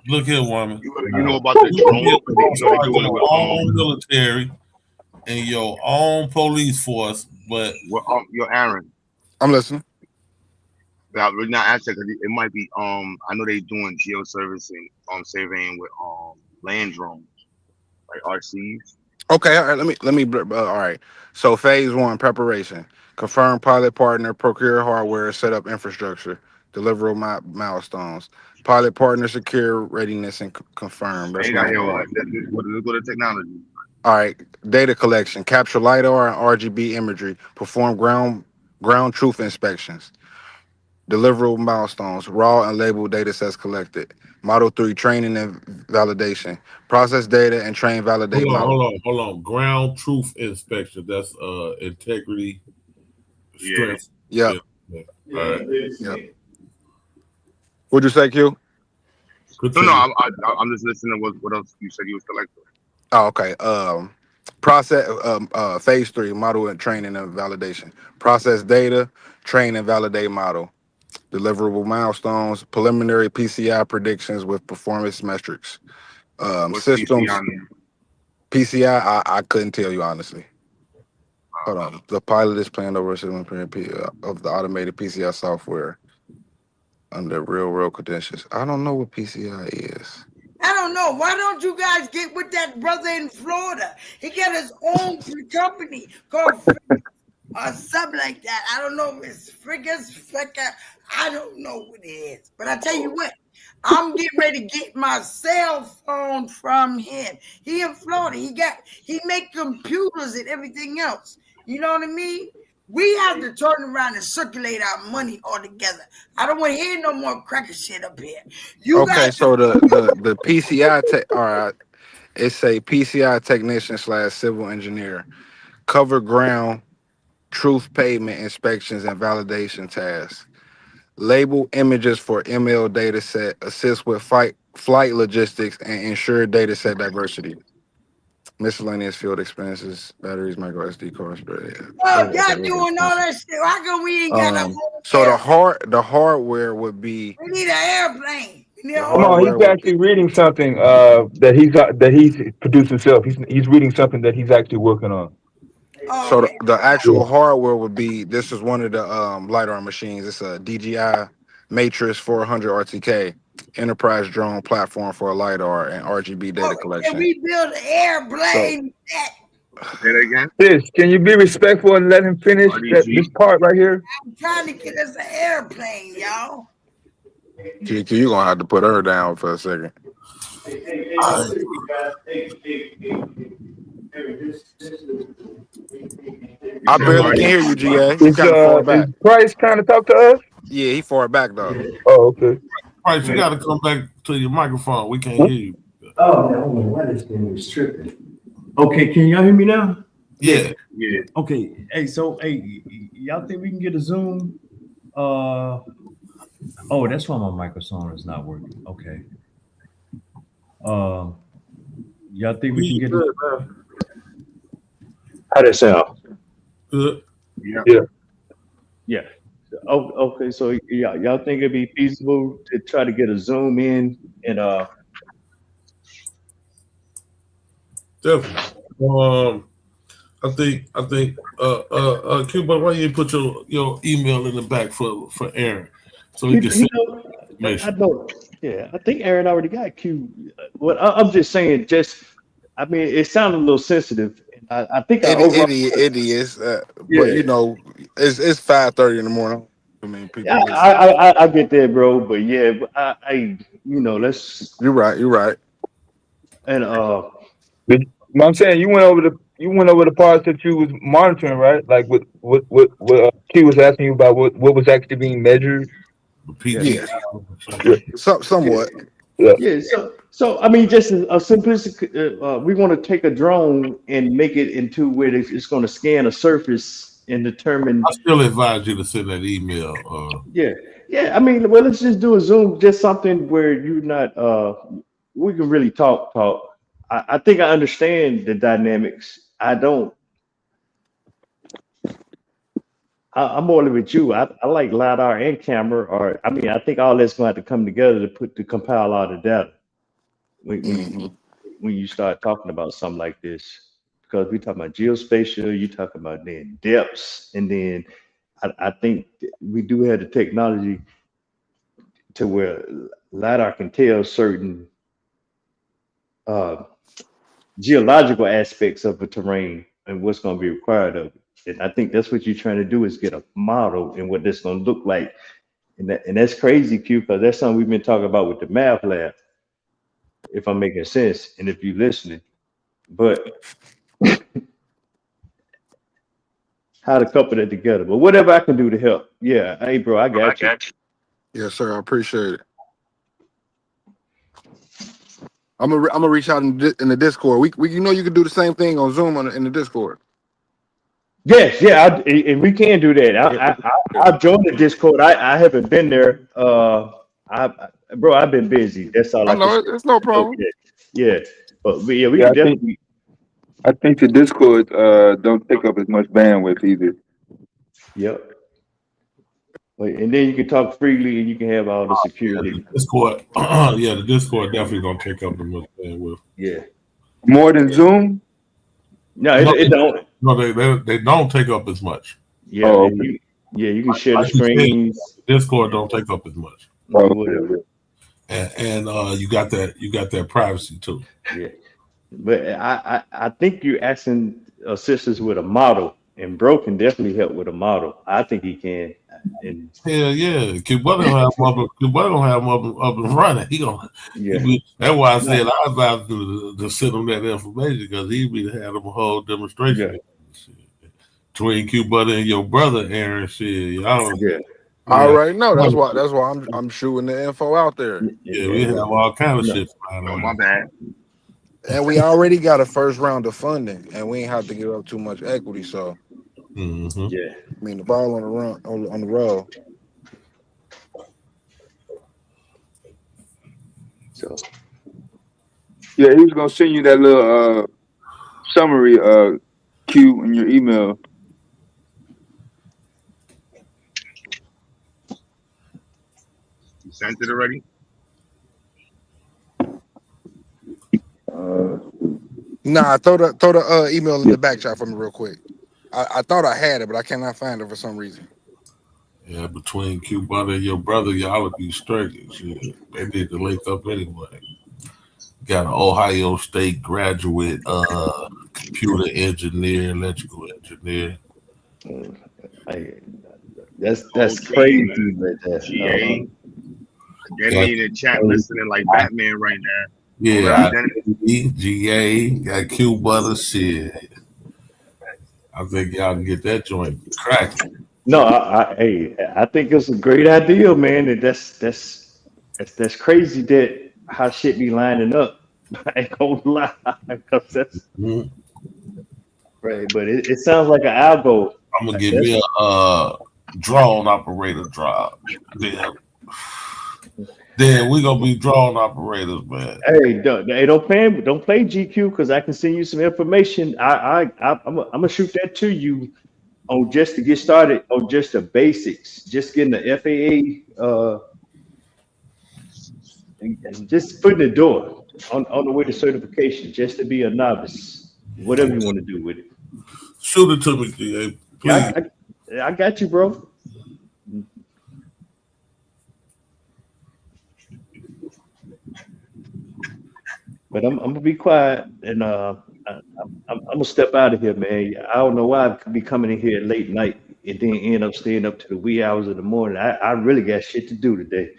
Look here, woman.
You know about the drone?
You're gonna start your own military and your own police force, but
your Aaron.
I'm listening.
Yeah, we're not asking because it might be. I know they doing geoservicing, surveying with land drones, like RCs.
Okay, all right. Let me. All right. So phase 1, preparation. Confirm pilot partner, procure hardware, set up infrastructure, deliver milestones. Pilot partner, secure readiness, and confirm. That's
Let's
what
go to technology.
All right. Data collection. Capture LiDAR and RGB imagery. Perform ground truth inspections. Deliverable milestones. Raw and labeled data sets collected. Model 3, training and validation. Process data and train, validate model.
Hold on. Ground truth inspection. That's integrity, strength.
Yeah.
All right.
Yep. What'd you say, Q?
No, I'm just listening to what else you said you was collecting.
Oh, okay. Process phase 3, model and training and validation. Process data, train and validate model. Deliverable milestones, preliminary PCI predictions with performance metrics. Systems PCI, I couldn't tell you honestly. Hold on. The pilot is planned over of the automated PCI software under real world conditions. I don't know what PCI is.
I don't know. Why don't you guys get with that brother in Florida? He got his own company called or something like that. I don't know if it's Fricker. I don't know what it is. But I tell you what, I'm getting ready to get my cell phone from him. He in Florida. He make computers and everything else. You know what I mean? We have to turn around and circulate our money all together. I don't want to hear no more cracker shit up here.
Okay, so the PCI all right. It's a PCI technician / civil engineer. Cover ground, truth pavement inspections and validation tasks. Label images for ML data set, assist with flight logistics and ensure data set diversity. Miscellaneous field expenses, batteries, micro SD cards.
Oh, y'all doing all that shit. How come we ain't got a
So the hardware would be.
We need an airplane.
Come on, he's actually reading something that he's produced himself. He's reading something that he's actually working on.
So the actual hardware would be. This is one of the LiDAR machines. It's a DJI Matrix 400 RTK enterprise drone platform for a LiDAR and RGB data collection.
Can we build an airplane?
Say that again.
Sis, can you be respectful and let him finish this part right here?
I'm trying to get us an airplane, y'all.
GQ, you're gonna have to put her down for a second. I barely can hear you, GA. You
Is
kind of far back.
Price trying to talk to us?
Yeah, he far back though.
Oh, okay.
Price, you got to come back to your microphone. We can't hear you.
Oh, man, hold on. Why this thing is tripping? Okay, can y'all hear me now?
Yeah.
Okay. Hey, so y'all think we can get a Zoom? Oh, that's why my microphone is not working. Okay. Y'all think we can get a How that sound?
Good.
Yeah. Oh, okay. So y'all think it'd be feasible to try to get a Zoom in and
Definitely. I think Cuba, why you put your email in the back for Aaron so he can send information.
I know. Yeah, I think Aaron already got Q. Well, I'm just saying. I mean, it sounded a little sensitive. I think
It is. But you know, it's 5:30 in the morning. I mean, people.
I get that, bro. But yeah, I let's.
You're right.
And
I'm saying you went over the parts that you was monitoring, right? Like what Q was asking you about what was actually being measured.
Yeah. Somewhat.
Yeah. So I mean, just a simplistic. We want to take a drone and make it into where it's going to scan a surface and determine.
I still advise you to send that email.
Yeah. I mean, well, let's just do a Zoom, just something where you're not. We can really talk. I think I understand the dynamics. I don't. I'm more with you. I like LiDAR and camera, I think all that's going to have to come together to compile all the data. When you start talking about something like this, because we talk about geospatial, you talk about then depths, and then I think we do have the technology to where LiDAR can tell certain geological aspects of a terrain and what's going to be required of it. And I think that's what you're trying to do is get a model and what that's going to look like. And that's crazy, Q, because that's something we've been talking about with the math lab, if I'm making sense and if you're listening. But how to couple that together. But whatever I can do to help. Yeah. Hey, bro, I got you.
Yes, sir. I appreciate it. I'm gonna reach out in the Discord. We you can do the same thing on Zoom in the Discord.
Yes, and we can do that. I've joined the Discord. I haven't been there. I've been busy. That's all.
I know it's no problem.
Yeah, but yeah, we can definitely.
I think the Discord don't take up as much bandwidth either.
Yep. And then you can talk freely, and you can have all the security.
Discord, the Discord definitely gonna take up the most bandwidth.
Yeah.
More than Zoom?
No, it don't.
No, they don't take up as much.
Yeah, okay. You can share the screens.
Discord don't take up as much.
Whatever.
And you got that privacy too.
Yeah, but I think you're asking assistance with a model, and Bro can definitely help with a model. I think he can. And
yeah. Q-Buddy gonna have him up and running. That's why I said I advise to send him that information because he be had him a whole demonstration between Q-Buddy and your brother Aaron.
I already know. That's why I'm shooting the info out there.
Yeah, we have all kind of shit.
My bad.
And we already got a first round of funding, and we ain't have to give up too much equity. So.
Yeah,
I mean the ball on the run on the roll.
So he was gonna send you that little summary Q in your email.
You sent it already?
Nah, throw the email in the back chat for me real quick. I thought I had it, but I cannot find it for some reason.
Yeah, between Q-Buddy and your brother, y'all would be straight. They need to link up anyway. Got an Ohio State graduate, computer engineer, electrical engineer.
That's crazy.
GA. Get me in the chat listening like Batman right now.
Yeah, GA, got Q Butter, shit. I think y'all can get that joint cracking.
No, I think it's a great idea, man. And that's crazy that how shit be lining up. I ain't gonna lie, 'cause that's right. But it sounds like an algo.
I'm gonna give me a drone operator job. Then we gonna be drone operators, man.
Hey, don't play GQ because I can send you some information. I'm gonna shoot that to you on just to get started on just the basics, just getting the FAA, and just putting the door on the way to certification, just to be a novice, whatever you want to do with it.
Shoot it to me, GA, please.
I got you, bro. But I'm gonna be quiet and I'm gonna step out of here, man. I don't know why I could be coming in here late night and then end up staying up to the wee hours of the morning. I really got shit to do today.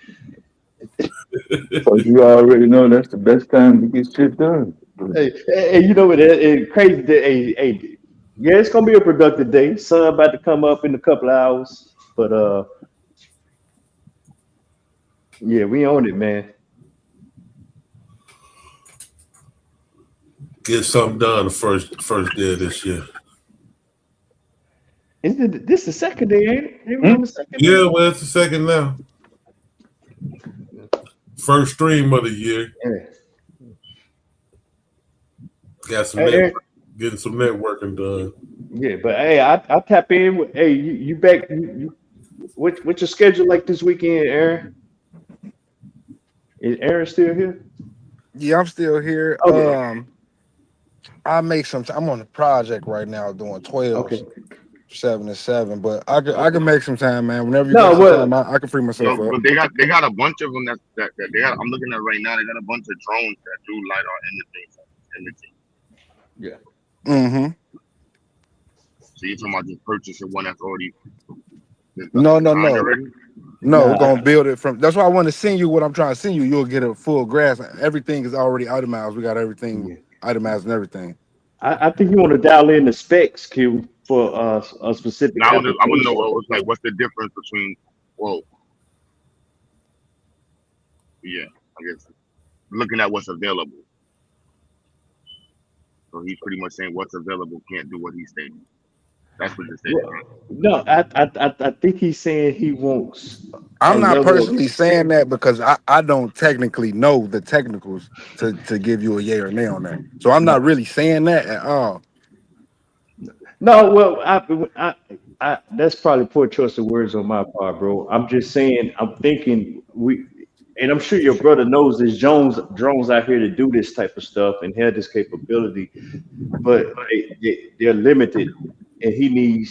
So you already know that's the best time to get shit done.
Hey, you know what? It's crazy. Hey, yeah, it's gonna be a productive day. Sun about to come up in a couple of hours, but yeah, we own it, man.
Get something done the first day of this year.
Isn't this the second day, ain't it? Ain't we on the second day?
Yeah, well, it's the second now. First stream of the year.
Yeah.
Got some
Hey,
getting some networking done.
yeah, but hey, I tap in. Hey, you back? What's your schedule like this weekend, Aaron? Is Aaron still here?
Yeah, I'm still here.
Okay.
I make some. I'm on a project right now doing 12s,
Okay.
7 to 7. But I can make some time, man. Whenever you
No,
got
well,
some time, I can free myself
No,
up.
but they got a bunch of them that they got. I'm looking at right now. They got a bunch of drones that do LiDAR imaging.
Yeah.
Mm-hmm.
So you're talking about just purchasing one that's already
No.
designed already?
No, we're
Nah,
gonna build it from. That's why I want to send you what I'm trying to send you. You'll get a full grasp. Everything is already itemized. We got everything itemized and everything.
I think you want to dial in the specs, Q, for a specific.
Now I want to know
application.
what was like. What's the difference between? Well, yeah, I guess looking at what's available. So he's pretty much saying what's available can't do what he's saying. That's what you're saying.
Well, no, I think he's saying he wants a
I'm not
level of.
personally saying that because I don't technically know the technicals to give you a yay or nay on that. So I'm not really saying that at all.
No, well, I that's probably poor choice of words on my part, bro. I'm just saying, I'm thinking and I'm sure your brother knows there's drones out here to do this type of stuff and have this capability, but they're limited, and he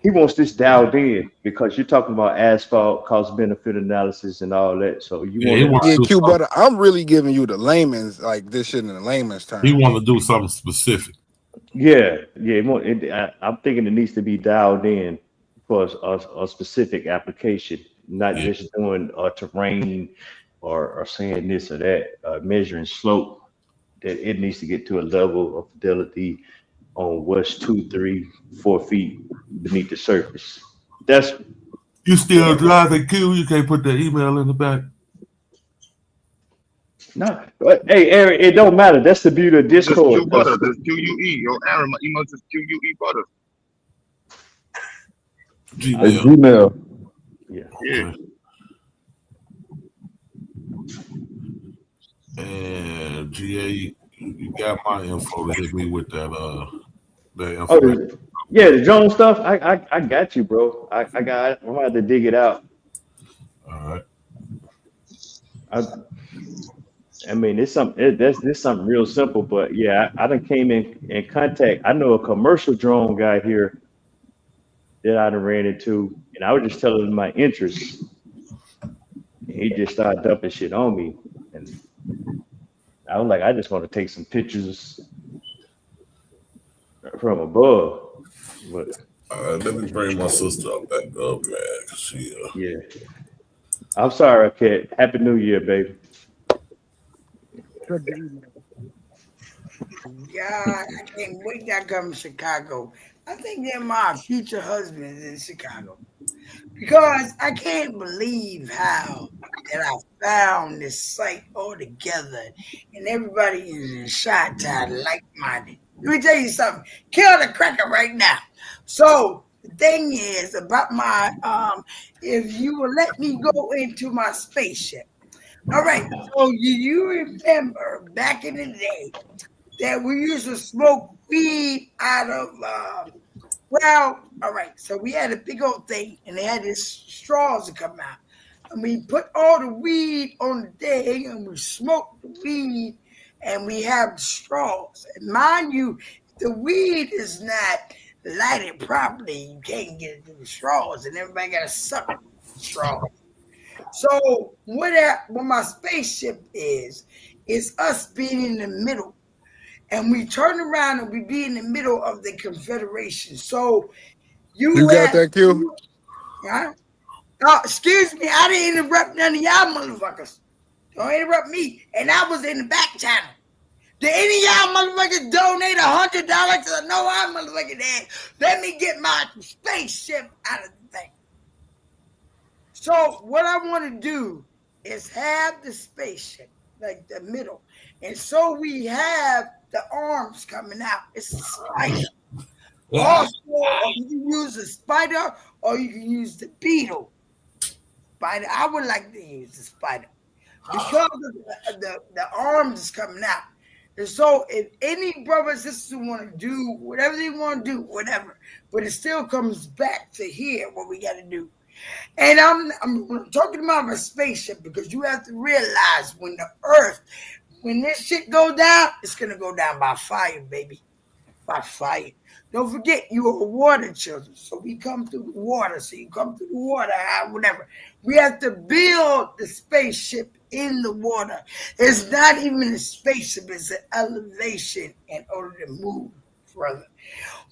wants this dialed in because you're talking about asphalt, cost benefit analysis, and all that. So you want
Yeah, Q, but I'm really giving you the layman's, like this shit in the layman's terms.
He want to do something specific.
Yeah. I'm thinking it needs to be dialed in for a specific application, not just doing terrain or saying this or that, measuring slope. That it needs to get to a level of fidelity on what's 2, 3, 4 feet beneath the surface. That's
You still driving, Q? You can't put the email in the back.
no. Hey, Aaron, it don't matter. That's the beauty of
Just
Discord.
Q Butter. There's QUE. Yo, Aaron, my email just QUE Butter.
It's Gmail.
Yeah.
And GA, you got my info to hit me with that info.
Oh, yeah, the drone stuff. I got you, bro. I'm gonna have to dig it out.
All right.
I mean, it's something. This something real simple, but yeah, I done came in contact. I know a commercial drone guy here that I done ran into, and I was just telling him my interests. And he just started dumping shit on me, and I was like, I just want to take some pictures from above. But
Let me bring my sister back up, man. She,
yeah. I'm sorry, Kat. Happy New Year, baby.
God, I can't wait to come to Chicago. I think they're my future husbands in Chicago. Because I can't believe how that I found this site all together and everybody is in Chi-Town like-minded. Let me tell you something. Kill the cracker right now. So the thing is about my if you will let me go into my spaceship. All right. So you remember back in the day that we used to smoke weed out of well, all right. So we had a big old thing, and they had these straws to come out, and we put all the weed on the thing, and we smoked the weed, and we have straws. And mind you, the weed is not lighted properly. You can't get it through the straws, and everybody got to suck the straws. So what my spaceship is us being in the middle. And we turn around and we be in the middle of the Confederation. So
you got that, Q?
Huh? Excuse me, I didn't interrupt none of y'all motherfuckers. Don't interrupt me. And I was in the back channel. Did any of y'all motherfuckers donate $100? Because I know I motherfucking did. Let me get my spaceship out of the thing. So what I want to do is have the spaceship, like the middle. And so we have the arms coming out. It's a spider. Also, you can use a spider or you can use the beetle. Spider. I would like to use the spider because of the arms is coming out. And so if any brother or sister want to do whatever they want to do, whatever, but it still comes back to here what we got to do. And I'm talking about my spaceship because you have to realize when the earth, when this shit go down, it's going to go down by fire, baby. By fire. Don't forget, you are water children. So we come through the water. So you come through the water, whatever. We have to build the spaceship in the water. It's not even a spaceship. It's an elevation in order to move further.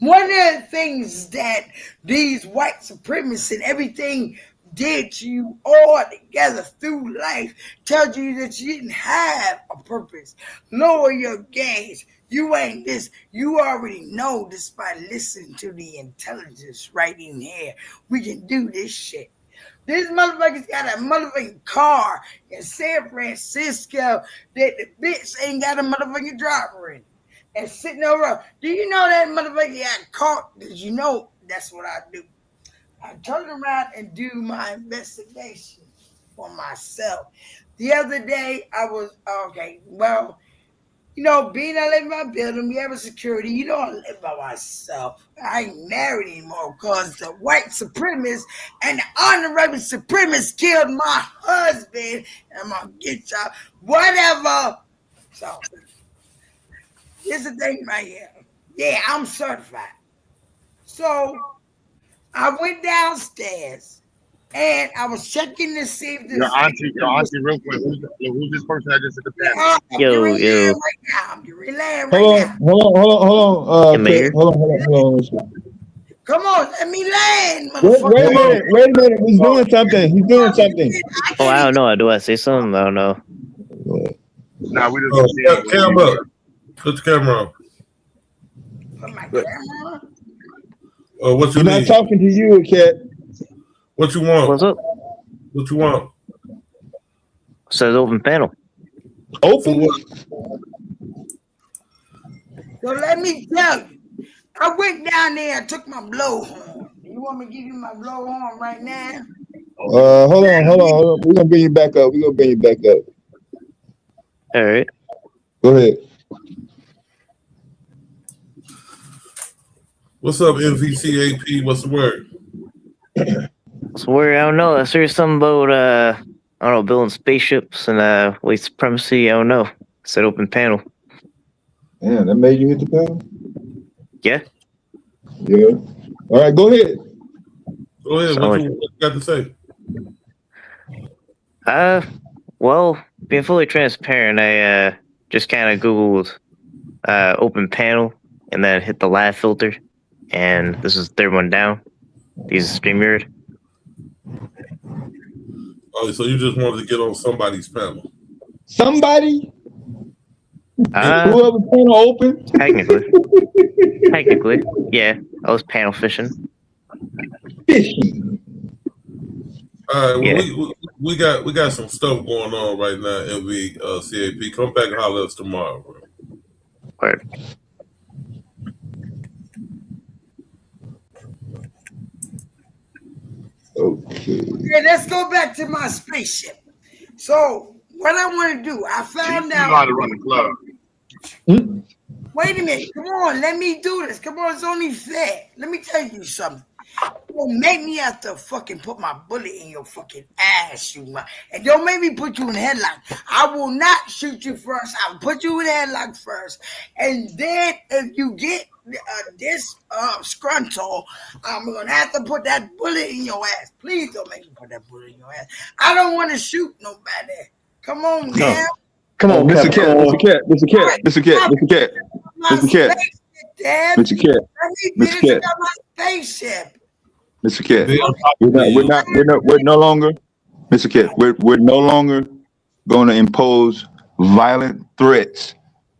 One of the things that these white supremacists and everything did to you all together through life tells you that you didn't have a purpose. Lower your gaze. You ain't this. You already know this by listening to the intelligence right in here. We can do this shit. This motherfucker's got a motherfucking car in San Francisco that the bitch ain't got a motherfucking driver in. And sitting over. Do you know that motherfucker got caught? Did you know that's what I do? I turn around and do my investigation for myself. The other day, I was, okay, well, you know, being I live in my building, we have a security, you know, I live by myself. I ain't married anymore because the white supremacists and the honorary supremacists killed my husband, and I'm going to get y'all, whatever. So, here's the thing right here. Yeah, I'm certified. So, I went downstairs and I was checking to see if this.
Your auntie, real quick. Who's this person that just hit the panel?
Yo. I'm getting land right now.
Hold on.
Come on, let me land,
motherfucker. Wait a minute. He's doing something.
Oh, I don't know. Do I say something? I don't know.
Nah, we just
camera. Put the camera on.
Put my camera on?
What you
He's not talking to you, Cat.
What you want?
What's up?
What you want?
Says open panel.
Open what?
So let me tell you, I went down there and took my blowhorn. You want me to give you my blowhorn right now?
Hold on. We're gonna bring you back up.
All right.
Go ahead.
What's up, MVCAP? What's the word?
What's the word? I don't know. I heard something about I don't know, building spaceships and white supremacy. I don't know. Said open panel.
Yeah, that made you hit the panel?
Yeah.
Yeah. All right, go ahead.
Go ahead. What you got to say?
Well, being fully transparent, I just kind of Googled open panel and then hit the live filter, and this is the third one down. These StreamYard.
Oh, so you just wanted to get on somebody's panel?
Somebody? Whoever panel open.
Technically, yeah. I was panel fishing.
All right, well,
Yeah.
we got some stuff going on right now, MV CAP. Come back and holler at us tomorrow, bro.
Word.
Okay.
Okay, let's go back to my spaceship. So what I want to do, I found out.
You know how to run the club.
Wait a minute, come on, let me do this. Come on, it's only fair. Let me tell you something. Don't make me have to fucking put my bullet in your fucking ass, and don't make me put you in a headlock. I will not shoot you first. I'll put you in a headlock first, and then if you get this scruntle, I'm gonna have to put that bullet in your ass. Please don't make me put that bullet in your ass. I don't want to shoot nobody. Come on, man.
Come on, Mr. Cat, Mr. Cat, Mr. Cat, Mr. Cat, Mr. Cat, Mr. Cat, Mr. Cat, Mr. Cat,
my spaceship.
Mr. Cat. We're no longer, Mr. Cat. We're no longer going to impose violent threats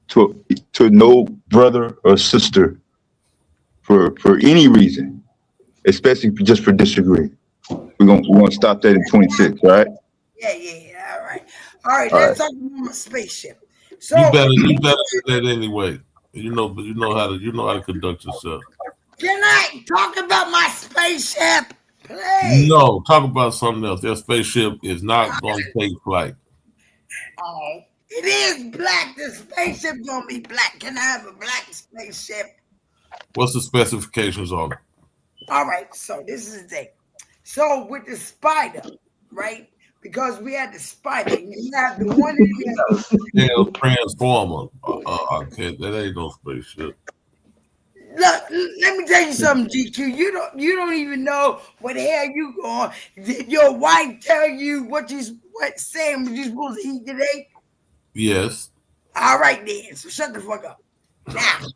to no brother or sister for any reason, especially just for disagreeing. We're gonna stop that in 26, all right?
Yeah. All right. Let's talk about my spaceship. So
You better do that anyway. You know how to conduct yourself.
Can I talk about my spaceship, please?
No, talk about something else. That spaceship is not going to take flight.
Oh, it is black. The spaceship gonna be black. Can I have a black spaceship?
What's the specifications on it?
All right. So this is the thing. So with the spider, right? Because we had the spider, you have the one in
Yeah, Transformer. Okay, that ain't no spaceship.
Look, let me tell you something, GQ. You don't even know what the hell you going. Did your wife tell you what sandwich you supposed to eat today?
Yes.
All right then. So shut the fuck up. Now.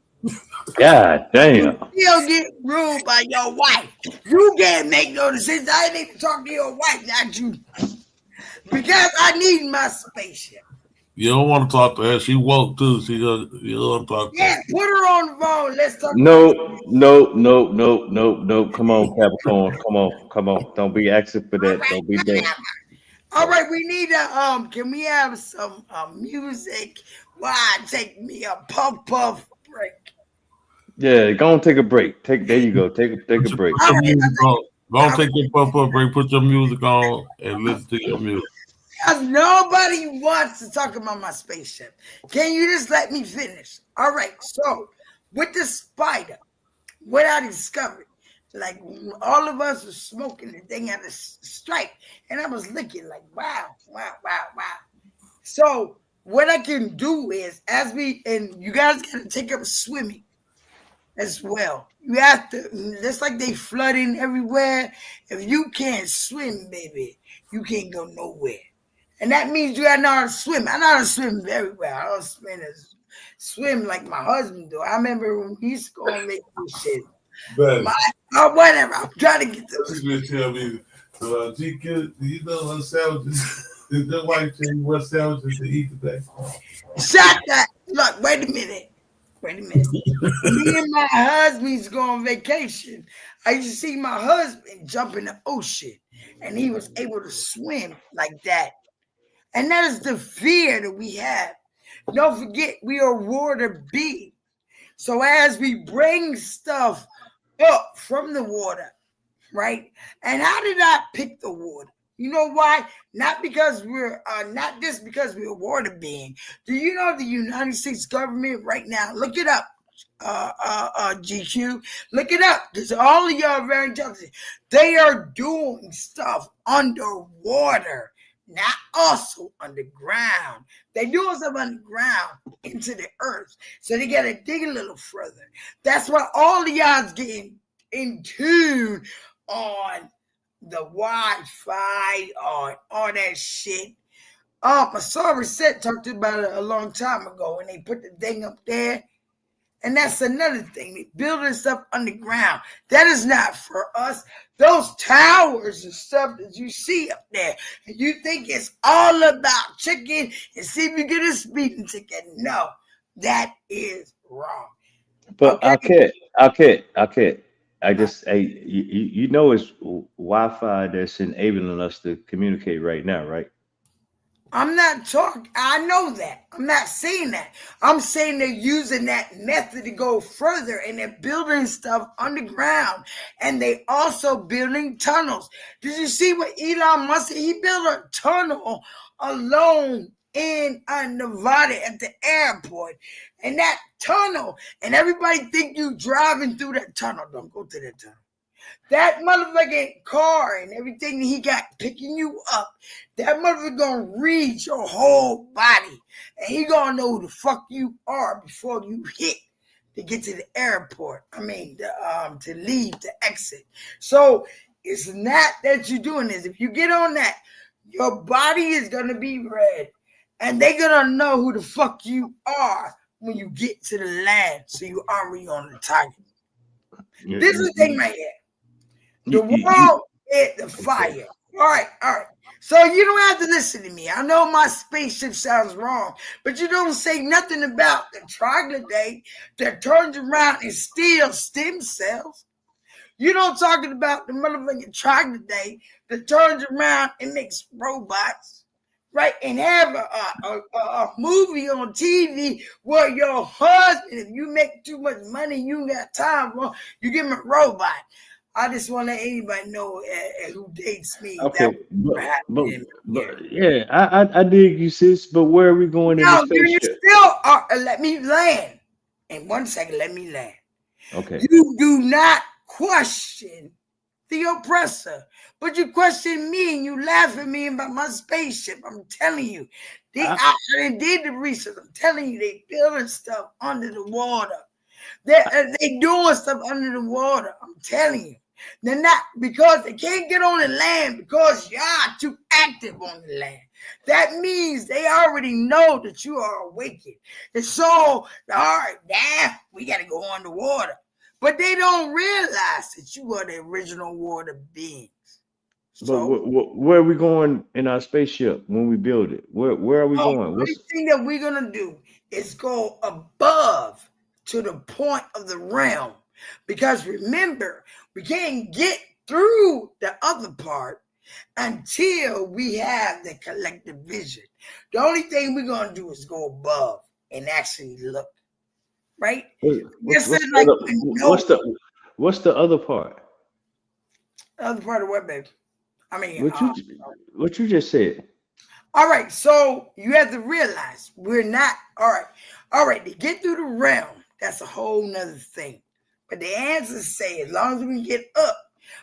God damn.
You still get ruled by your wife. You can't make no decisions. I need to talk to your wife, not you. Because I need my spaceship.
You don't want to talk to her. She woke too. You don't talk to her.
Yeah, put her on the phone. Let's talk.
No. Come on, Capricorn. Come on. Don't be asking for that. Don't be that.
All right, we need can we have some music while I take me a puff break?
Yeah, go on, take a break. There you go. Take a break.
Go on, take your puff break. Put your music on and listen to your music.
Because nobody wants to talk about my spaceship. Can you just let me finish? All right. So with the spider, what I discovered, like all of us were smoking, the thing had a strike, and I was looking like, wow. So what I can do is, and you guys got to take up swimming as well. You have to, just like they flooding everywhere. If you can't swim, baby, you can't go nowhere. And that means you gotta know how to swim. I know how to swim very well. I don't swim like my husband do. I remember when he used to go and make this shit. Whatever. I'm trying to get this.
Tell me, GQ, do you know what sandwiches? Did your wife tell you what sandwiches to eat today?
Shut that. Look, wait a minute. Me and my husband used to go on vacation. I used to see my husband jump in the ocean, and he was able to swim like that. And that is the fear that we have. Don't forget, we are water beings. So as we bring stuff up from the water, right? And how did I pick the water? You know why? Not because we're not just because we're a water being. Do you know the United States government right now? Look it up, GQ. Look it up, because all of y'all are very intelligent. They are doing stuff underwater, not also underground. They're doing stuff underground into the earth, so they gotta dig a little further. That's why all of y'all's getting in tune on the Wi-Fi, on all that shit. Masari said talked about it a long time ago when they put the thing up there. And that's another thing. They building stuff underground. That is not for us. Those towers and stuff that you see up there, and you think it's all about chicken and see if you get a speeding ticket. No. That is wrong.
But
Okay.
I just, you know, it's Wi-Fi that's enabling us to communicate right now, right?
I'm not talking. I know that. I'm not saying that. I'm saying they're using that method to go further, and they're building stuff underground, and they also building tunnels. Did you see what Elon Musk? He built a tunnel alone in Nevada at the airport, and that tunnel, and everybody think you driving through that tunnel. Don't go to that tunnel. That motherfucking car and everything he got picking you up, that motherfucker gonna read your whole body. And he gonna know who the fuck you are before you hit to get to the airport. I mean, to leave, to exit. So it's not that you're doing this. If you get on that, your body is gonna be read. And they're gonna know who the fuck you are when you get to the land. So you already on the target. This is the thing right here. The world is the fire. All right. So you don't have to listen to me. I know my spaceship sounds wrong, but you don't say nothing about the troglodyte that turns around and steals stem cells. You don't talking about the motherfucking troglodyte that turns around and makes robots, right? And have a movie on TV where your husband, if you make too much money, you got time for, you give him a robot. I just want to let anybody know who dates me.
Okay, but yeah, I dig you, sis. But where are we going in
Now,
the
you
spaceship?
still let me land. In 1 second, let me land.
Okay.
You do not question the oppressor, but you question me and you laugh at me about my spaceship. I'm telling you, I did the research. I'm telling you, they building stuff under the water. They doing stuff under the water. I'm telling you. They're not, because they can't get on the land because y'all too active on the land. That means they already know that you are awakened. And so, all right, now we got to go underwater. But they don't realize that you are the original water beings.
But where are we going in our spaceship when we build it? Where are we going?
The only thing that we're going to do is go above to the point of the realm. Because remember, we can't get through the other part until we have the collective vision. The only thing we're going to do is go above and actually look. Right?
What's the other part?
The other part of what, baby? I mean,
what you just said.
All right, so you have to realize we're not, all right, to get through the realm, that's a whole nother thing. But the answers say as long as we get up,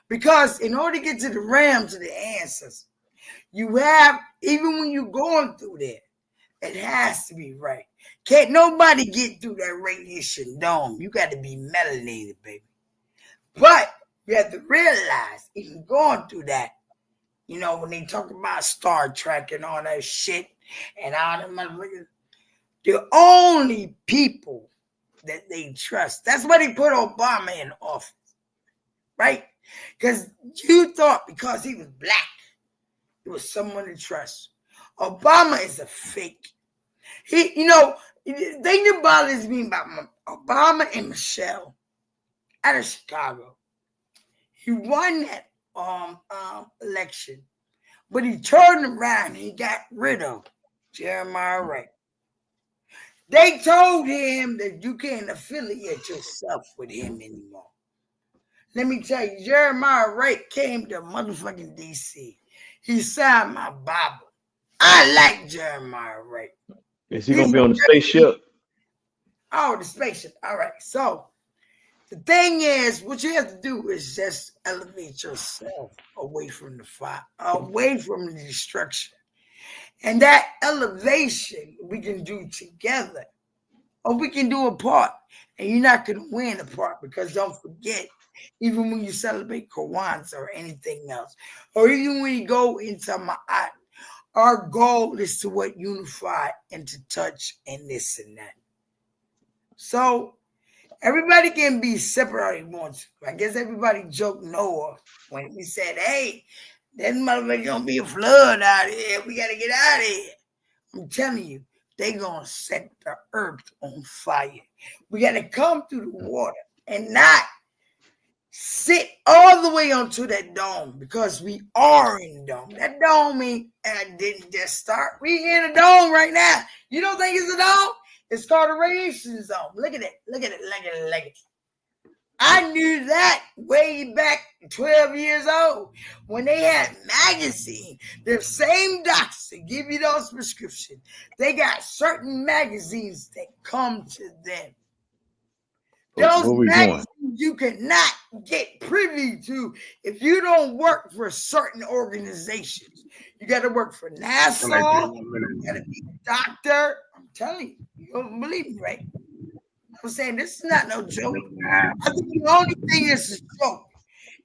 because in order to get to the realms of the answers, you have, even when you're going through there, it has to be right. Can't nobody get through that radiation dome. You got to be melanated, baby. But you have to realize, even going through that, you know, when they talk about Star Trek and all that shit and all that motherfuckers, the only people that they trust. That's why they put Obama in office, right? Because you thought because he was black, it was someone to trust. Obama is a fake. He, you know, the thing that bothers me about Obama and Michelle out of Chicago, he won that election, but he turned around and he got rid of Jeremiah Wright. They told him that you can't affiliate yourself with him anymore. Let me tell you, Jeremiah Wright came to motherfucking D.C. He signed my Bible. I like Jeremiah Wright.
Is he going to be on the spaceship?
Oh, the spaceship. All right. So the thing is, what you have to do is just elevate yourself away from the fire, away from the destruction. And that elevation we can do together, or we can do apart. And you're not going to win apart, because don't forget, even when you celebrate Kwanzaa or anything else, or even when you go into Ma'at, our goal is to what unify and to touch and this and that. So everybody can be separate all they want to. I guess everybody joked Noah when he said, hey, that motherfucker gonna be a flood out here. We gotta get out of here. I'm telling you, they gonna set the earth on fire. We gotta come through the water and not sit all the way onto that dome, because we are in the dome. That dome didn't just start. We in a dome right now. You don't think it's a dome? It's called a radiation zone. Look at it. Look at it. Look at it. Look at it. I knew that way back 12 years old when they had magazine. The same docs that give you those prescriptions, they got certain magazines that come to them. Those magazines you cannot get privy to if you don't work for certain organizations. You got to work for NASA. You got to be a doctor. I'm telling you, you don't believe me, right? I'm saying this is not no joke. I think the only thing is a joke.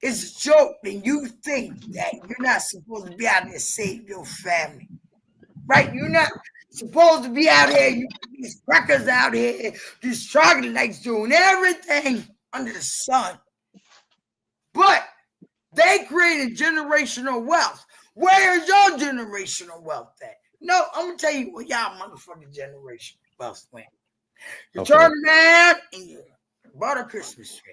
It's a joke when you think that you're not supposed to be out there to save your family, right? You're not supposed to be out here. You these crackers out here, these troglodytes doing everything under the sun. But they created generational wealth. Where's your generational wealth at? No, I'm gonna tell you where y'all motherfucking generational wealth went. You turn around and you bought a Christmas tree.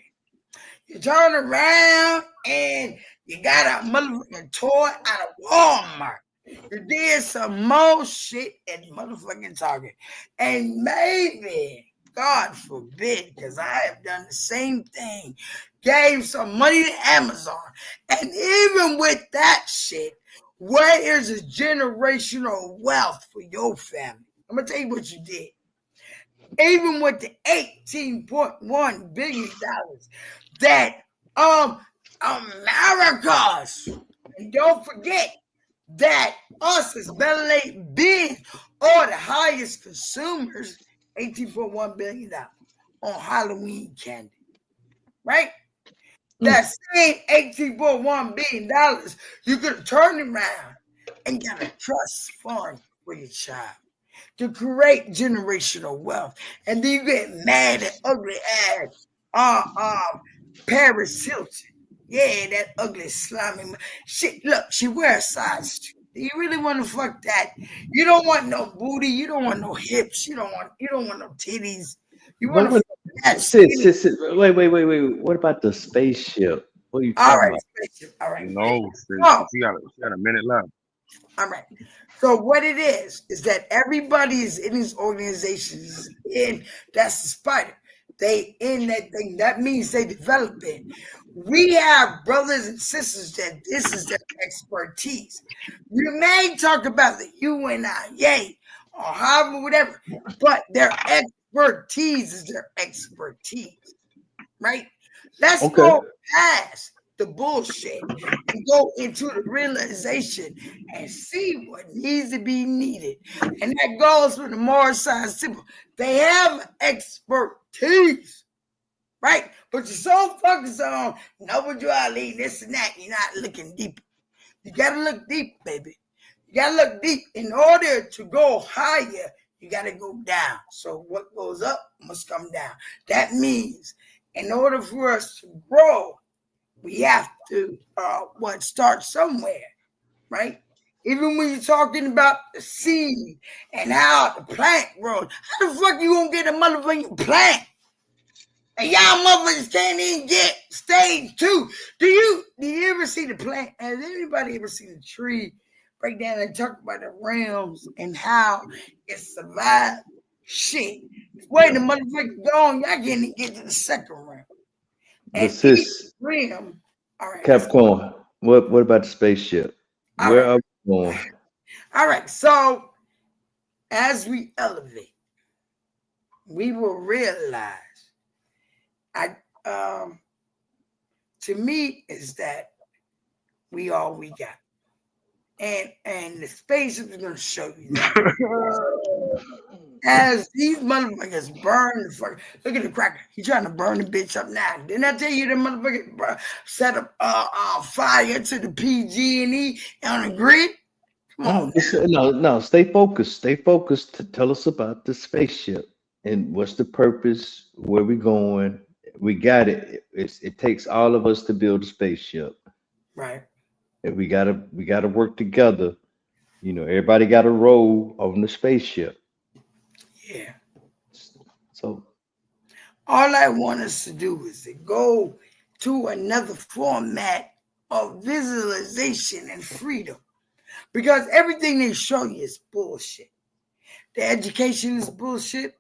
You turn around and you got a motherfucking toy out of Walmart. You did some more shit at motherfucking Target. And maybe, God forbid, because I have done the same thing, gave some money to Amazon. And even with that shit, where is the generational wealth for your family? I'm going to tell you what you did. Even with the $18.1 billion that America's, and don't forget that us as Bell Lake being are the highest consumers, $18.1 billion on Halloween candy, right? That same $18.1 billion, you could have turned around and got a trust fund for your child to create generational wealth. And then you get mad at ugly ass Paris Hilton. Yeah, that ugly slimy shit. Look, she wears size 2. Do you really want to fuck that? You don't want no booty. You don't want no hips. You don't want no titties. You want to fuck that
sis, wait. What about the spaceship? What are you talking about?
Spaceship. All right.
No, she got a minute left.
All right. So what it is that everybody is in these organizations, and that's the spider. They in that thing. That means they develop it. We have brothers and sisters that this is their expertise. You may talk about the UNIA or Harvard, whatever, but their expertise is their expertise, right? Let's go past the bullshit and go into the realization and see what needs to be needed. And that goes with the Mars Science Temple. They have expertise, right? But you're so focused on Noble Drew Ali, this and that, you're not looking deep. You got to look deep, baby. You got to look deep. In order to go higher, you got to go down. So what goes up must come down. That means in order for us to grow, we have to start somewhere, right? Even when you're talking about the seed and how the plant grows, how the fuck you gonna get a motherfucking plant? And y'all motherfuckers can't even get stage 2. Do you ever see the plant? Has anybody ever seen a tree break down and talk about the realms and how it survived? Shit. Wait the motherfucker gone, y'all can't get to the second realm. And
sis,
realm, all right.
Capricorn, what about the spaceship? Where are we going?
All right, so as we elevate, we will realize to me is that we all we got. And the spaceship is gonna show you that. As these motherfuckers burn the fuck, look at the cracker. He trying to burn the bitch up now. Didn't I tell you the motherfucker set up fire to the PG&E on the grid? Come on.
No. Stay focused. Stay focused. To tell us about the spaceship and what's the purpose. Where we going? We got it. It takes all of us to build a spaceship.
Right.
And we gotta work together. You know, everybody got a role on the spaceship.
Yeah.
So
all I want us to do is to go to another format of visualization and freedom. Because everything they show you is bullshit. The education is bullshit.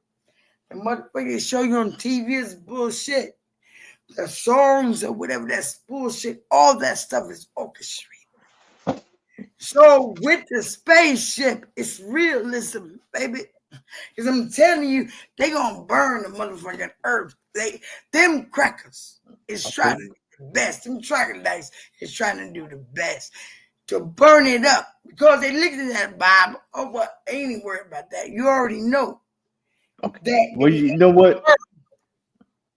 The motherfucker they show you on TV is bullshit. The songs or whatever, that's bullshit. All that stuff is orchestrated. So with the spaceship, it's realism, baby. Because I'm telling you, they gonna burn the motherfucking earth. Them crackers is trying to do the best. Them troglodytes is trying to do the best to burn it up because they looked at that Bible. Oh, well, ain't even worried about that. You already know that.
Well, you know what?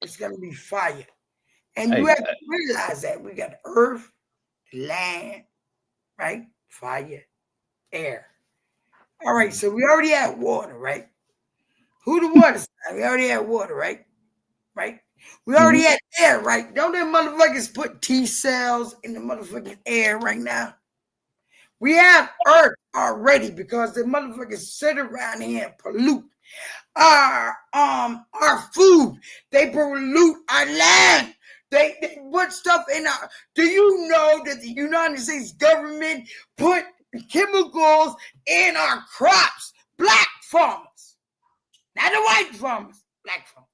It's gonna be fire, and you have to realize that we got earth, land, right? Fire, air. All right, so we already had water, right? Who the water side? We already had water, right? Right? We already had air, right? Don't them motherfuckers put T cells in the motherfucking air right now? We have earth already because the motherfuckers sit around here and pollute our food. They pollute our land. They put stuff in our. Do you know that the United States government put chemicals in our crops? Black farmers, not the white farmers. Black farmers.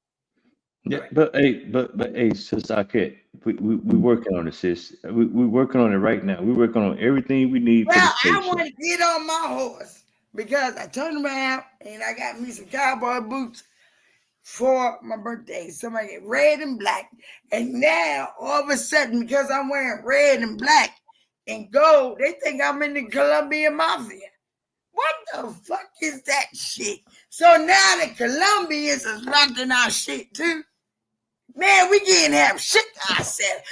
Yeah, but hey, sis, I can't. We working on it, sis. We working on it right now. We working on everything we need.
Well,
for the
I want to get on my horse because I turned around and I got me some cowboy boots for my birthday. Somebody get red and black, and now all of a sudden, because I'm wearing red and black and gold, they think I'm in the Colombian mafia. What the fuck is that shit? So now the Colombians is locking our shit too. Man, we can't have shit to ourselves.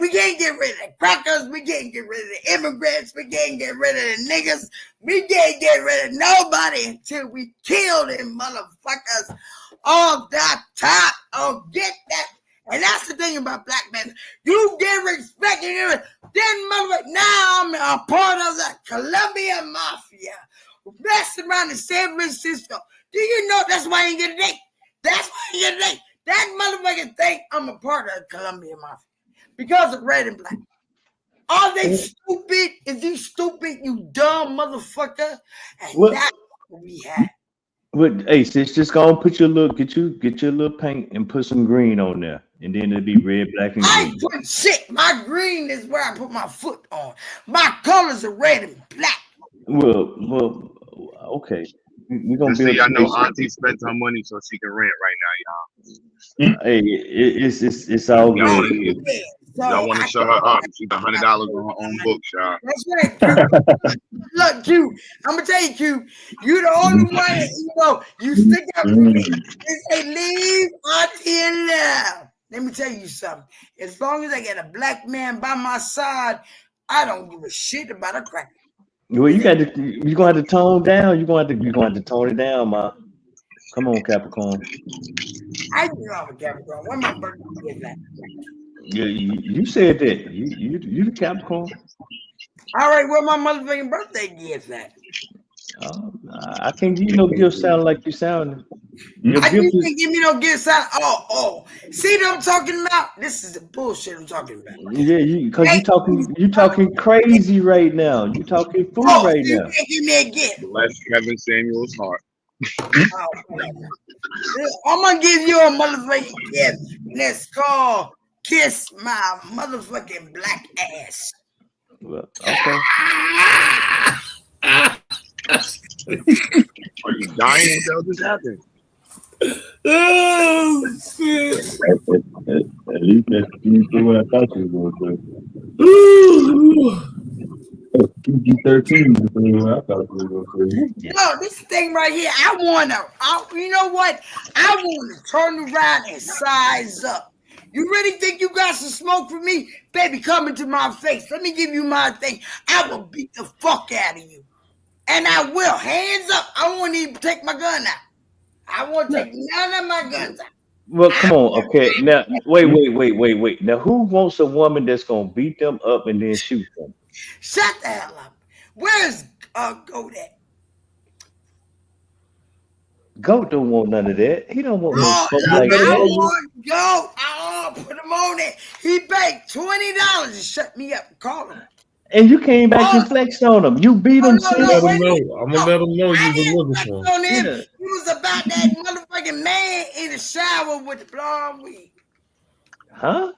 We can't get rid of the crackers. We can't get rid of the immigrants. We can't get rid of the niggas. We can't get rid of nobody until we kill them motherfuckers off the top. Oh, get that. And that's the thing about black men. You get respect and everything. Then motherfucker, now I'm a part of the Colombian mafia. Messing around in San Francisco. Do you know that's why I ain't get a date? That's why I ain't get a date. That motherfucker think I'm a part of the Colombian mafia because of red and black. Are they stupid? Is you stupid, you dumb motherfucker? And that's what we had.
But hey, sis, just go and put your little get your little paint and put some green on there, and then it'll be red, black, and green.
I put shit. My green is where I put my foot on. My colors are red and black.
Well, okay. We're gonna
just so y'all know, Auntie spent her money so she can rent right now, y'all.
Hey, it's all good.
Y'all want to show her up? She's $100 on her own books, y'all.
That's right. Look, Q, I'm gonna tell you, Q, you the only one that you stick up for me. They say leave Auntie alone. Let me tell you something. As long as I get a black man by my side, I don't give a shit about a cracker.
Well, you're gonna have to tone down. You're gonna have to tone it down, Ma. Come on, Capricorn.
I know I'm a Capricorn. When my birthday is that?
Yeah, you said that. You the Capricorn.
All right, where my motherfucking birthday gift at?
I can't give you no gift sound like you sound.
You can't give me no gift sound. Oh. See what I'm talking about? This is the bullshit I'm talking about.
Yeah, because you talking crazy right now. You talking fool right
you
now.
Can't give me a gift.
Bless Kevin Samuel's heart.
I'm gonna give you a motherfucking gift. Let's call Kiss My Motherfucking Black Ass.
Well, okay.
Are you dying? What the hell just happened?
Oh, shit.
At least that's what I thought you were going to say. PG-13 is what I thought you were going to say.
No, this thing right here, you know what? I want to turn around and size up. You really think you got some smoke for me? Baby, come into my face. Let me give you my thing. I will beat the fuck out of you. And I will. Hands up. I won't even take my gun out. I won't take none of my guns out.
Well, come on. Okay. Now, wait. Now, who wants a woman that's going to beat them up and then shoot them?
Shut the hell up. Where's Goat at?
Goat don't want none of that. He don't want no
Oh,
smoke
look,
like
I
that.
want go. I put him on it. He paid $20 to shut me up. Call him.
And you came back and flexed on him. You beat him, sis.
Let him know. I'm gonna let him know you been looking for him.
On him.
Yeah.
He was about that motherfucking man in the shower with the blonde wig.
Huh?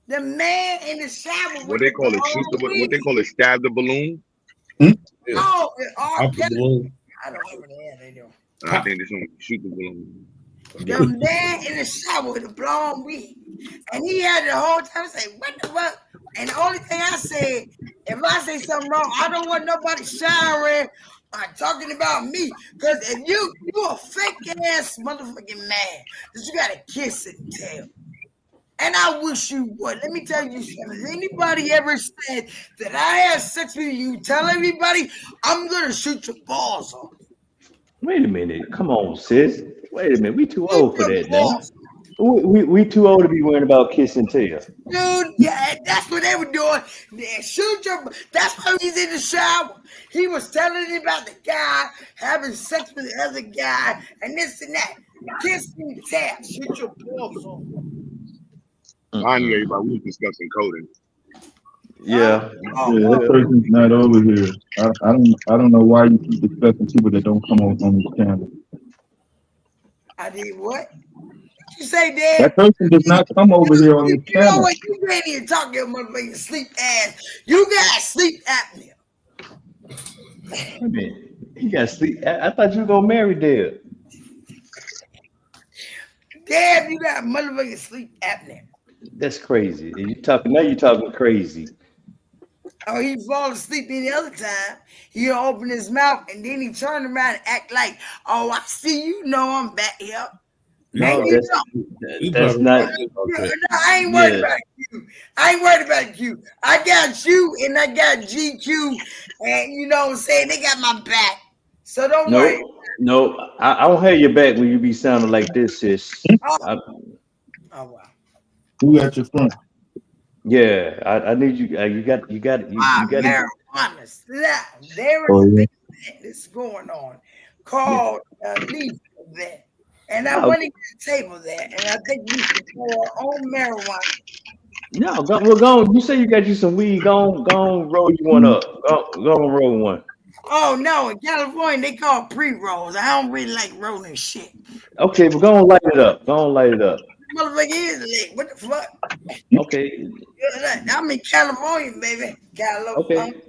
The man in the shower with
What they
the
call it?
blonde wig.
What they call it? Stab the balloon.
Yeah.
Oh,
Pop the balloon.
I don't know what the hell they do.
I think this one shoot the balloon.
The man in the shower with the blonde wig. And he had the whole time say, what the fuck? And the only thing I said, if I say something wrong, I don't want nobody showering or talking about me. Because if you a fake ass motherfucking man, that you gotta kiss and tell. And I wish you would. Let me tell you something. If anybody ever said that I had sex with you, tell everybody I'm gonna shoot your balls off.
Wait a minute. Come on, sis. Wait a minute. We too old for that now. We too old to be worrying about kiss and tell.
Dude, yeah, that's what they were doing. They shoot your. That's why he's in the shower. He was telling me about the guy having sex with the other guy and this and that. Kiss and tell. Shoot your balls off.
Mind you, everybody, we was discussing coding.
Yeah.
That person's not over here. I don't know why you keep discussing people that don't come on this channel.
I did what? What you say, Dad?
That person does not come over here on the
You know
channel.
what? You can't even talk your motherfucking sleep ass. You got sleep apnea.
Wait a minute. He got sleep. I thought you were gonna marry Dad.
Dad, you got motherfucking sleep apnea.
That's crazy. And you talking now? You talking crazy?
Oh, he fall asleep any other time. He'll open his mouth and then he turn around and act like, oh, I see you know I'm back here.
No,
And you
that's not.
No, I ain't worried about you. I ain't worried about you. I got you and I got GQ, and you know what I'm saying? They got my back. So don't worry.
No, I don't have your back when you be sounding like this, sis.
Oh, wow.
Who at your front?
Yeah, I need you. You got
Marijuana slap. There
Oh,
is
yeah.
a thing that's going on called leaf there. And I
Oh.
want to get a table there. And I think we should pour our own marijuana.
No, we're going. You say you got you some weed. Go on, roll you one up. Go on, roll one.
Oh, no. In California, they call pre-rolls. I don't really like rolling shit.
Okay, we're gonna light it up. Go on, light it up.
Motherfucker is lit. What the fuck?
Okay,
I'm in California, baby. California.
okay.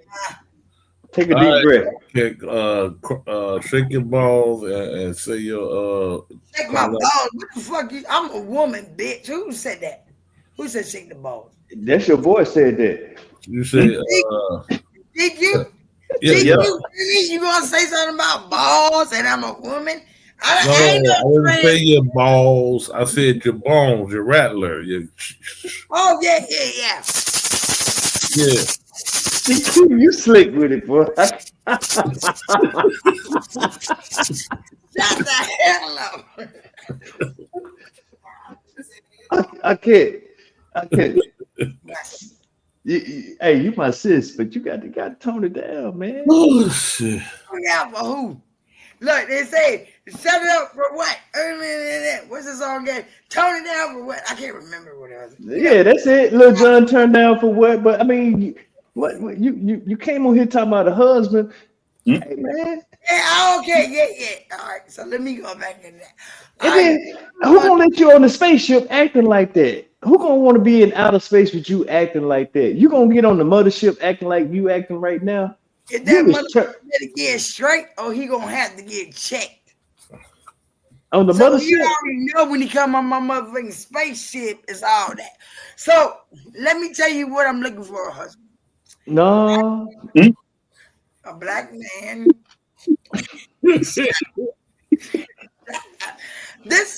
Take a deep breath.
Okay, shake your balls and say your
Shake my balls. What the fuck? I'm a woman, bitch. Who said that? Who said shake the balls?
That's your boy said that.
You say
Did you?
Yeah,
Did
yeah.
you gonna say something about balls and I'm a woman? I
No,
ain't
I
no
didn't
friend.
say your balls. I said your bones, your rattler.
Oh yeah.
Yeah.
You slick with it, boy.
Shut the hell up.
I can't. Hey, you my sis, but you got to tone it down, man.
Oh shit.
Look out for who? Look, they say set it up for what? What's the song again? Tone it down for what? I can't remember what it was.
Yeah, that's it. Lil John turned down for what? But I mean, what you came on here talking about a husband? Hey man.
Yeah, okay, yeah. All right, so let me go back in there.
And then who gonna let you on the spaceship acting like that? Who gonna want to be in outer space with you acting like that? You gonna get on the mothership acting like you acting right now?
If that motherfucker better get straight, or he gonna have to get checked.
On the
So
mothership.
you already know when he come on my motherfucking spaceship, it's all that. So let me tell you what I'm looking for, a husband.
No.
A black man. This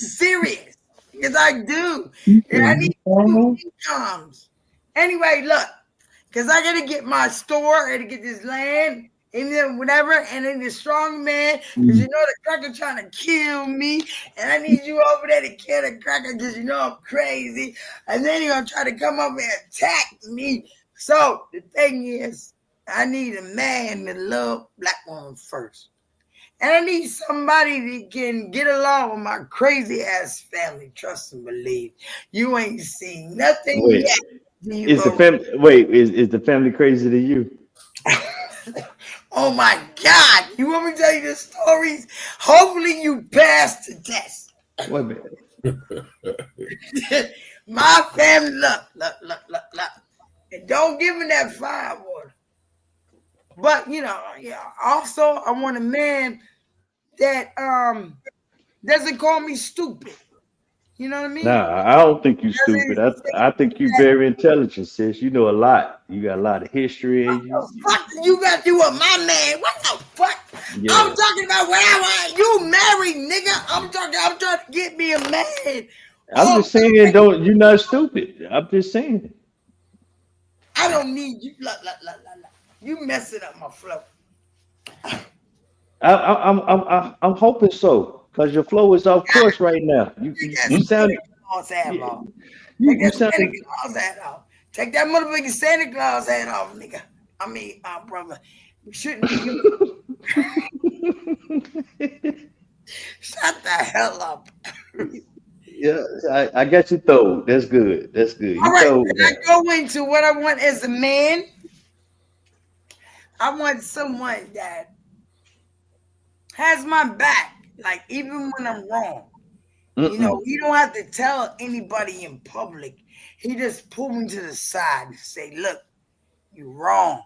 is serious. Because I do. And I need 2 incomes. Anyway, look. Because I got to get my store and to get this land and then whatever. And then the strong man. Because you know the cracker trying to kill me. And I need you over there to kill the cracker because you know I'm crazy. And then he's going to try to come up and attack me. So the thing is, I need a man to love black woman first. And I need somebody that can get along with my crazy ass family. Trust and believe. You ain't seen nothing
Wait,
yet.
is the family? Wait, is the family crazy to you?
Oh my God! You want me to tell you the stories? Hopefully, you pass the test.
Wait a minute.
My family, look. And don't give me that firewater. But also I want a man that doesn't call me stupid. You know what I mean?
Nah, I don't think you stupid. I think you very intelligent, sis. You know a lot. You got a lot of history in you.
Fuck you got to do with my man. What the fuck?
Yeah.
I'm talking about what I want. You married, nigga. I'm trying to get me a man.
I'm just saying, you're not stupid. I'm just saying.
I don't need you. Look. You messing up my flow.
I'm hoping so. Because your flow is off course right now. You sound. You sound.
Take that motherfucking Santa Claus hat off, nigga. I mean, brother. You shouldn't be. Shut the hell up.
Yeah, I got you though. That's good. That's good.
All right, can I go into what I want as a man? I want someone that has my back. Like, even when I'm wrong, you don't have to tell anybody in public. He just pulled me to the side and say, look, you're wrong,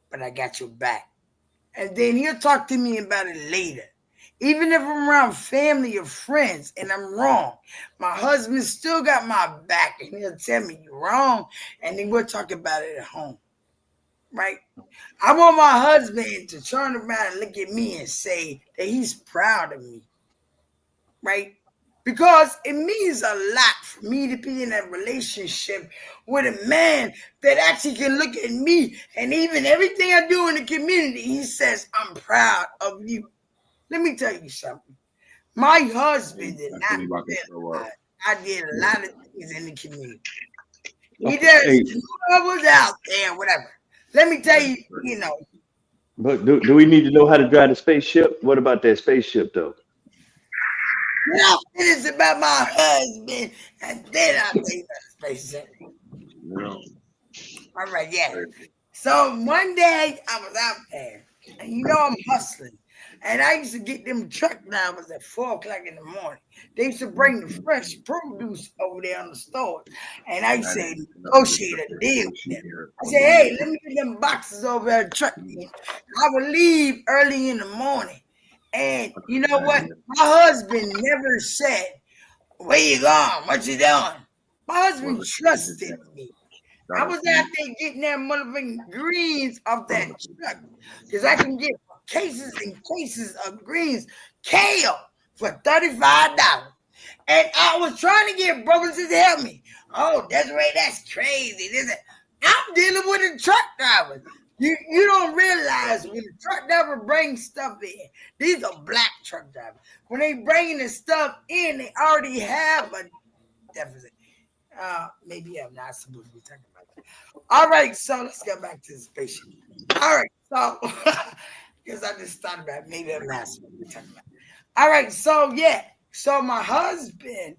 but I got your back. And then he'll talk to me about it later. Even if I'm around family or friends and I'm wrong, my husband still got my back and he'll tell me you're wrong. And then we'll talk about it at home. Right? I want my husband to turn around and look at me and say that he's proud of me. Right? Because it means a lot for me to be in a relationship with a man that actually can look at me and even everything I do in the community, he says, I'm proud of you. Let me tell you something. My husband did not realize I did a lot of things in the community. He just was out there, whatever. Let me tell you,
But do we need to know how to drive the spaceship? What about that spaceship, though?
Now finish about my husband, and then I'll tell you about the spaceship. All right, yeah. So one day I was out there, and I'm hustling. And I used to get them truck drivers at 4 o'clock in the morning. They used to bring the fresh produce over there on the store. And I used to negotiate a deal with them. I said, hey, let me get them boxes over there at the truck. I would leave early in the morning. And you know what? My husband never said, where you going? What you doing? My husband trusted me. I was out there getting that motherfucking greens off that truck. Because I can get cases and cases of greens, kale, for $35. And I was trying to get brothers to help me. Oh, Desiree, that's crazy. I'm dealing with a truck driver. You don't realize when the truck driver brings stuff in, these are black truck drivers. When they bringing the stuff in, they already have a deficit. Maybe I'm not supposed to be talking about that. All right, so let's get back to the spaceship. All right, so because I just thought about it, maybe I'm not supposed to be talking about it. All right, so yeah, so my husband,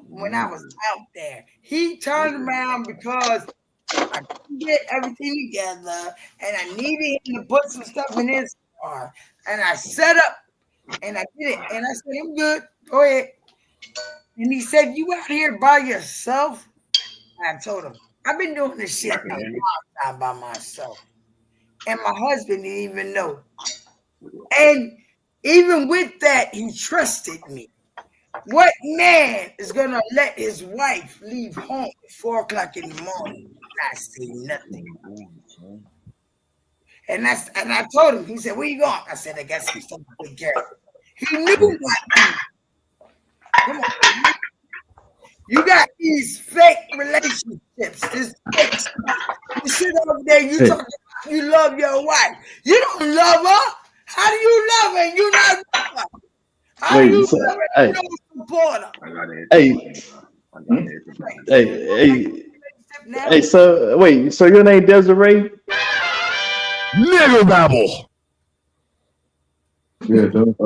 when I was out there, he turned around because I couldn't get everything together, and I needed him to put some stuff in his car, and I set up, and I did it, and I said, I'm good, go ahead. And he said, you out here by yourself? I told him, I've been doing this shit a long time by myself. And my husband didn't even know. And even with that, he trusted me. What man is going to let his wife leave home at 4 o'clock in the morning and not say nothing? And I told him, he said, where you going? I said, I got some stuff to take care of. He knew what. Come on. You got these fake relationships. This fake stuff. You sit over there, you talk about you love your wife. You don't love her. How do you love her and you not love her? How do you love her and you don't support her?
Hey, so wait, so your name Desiree?
Nigga babble.
Yeah, don't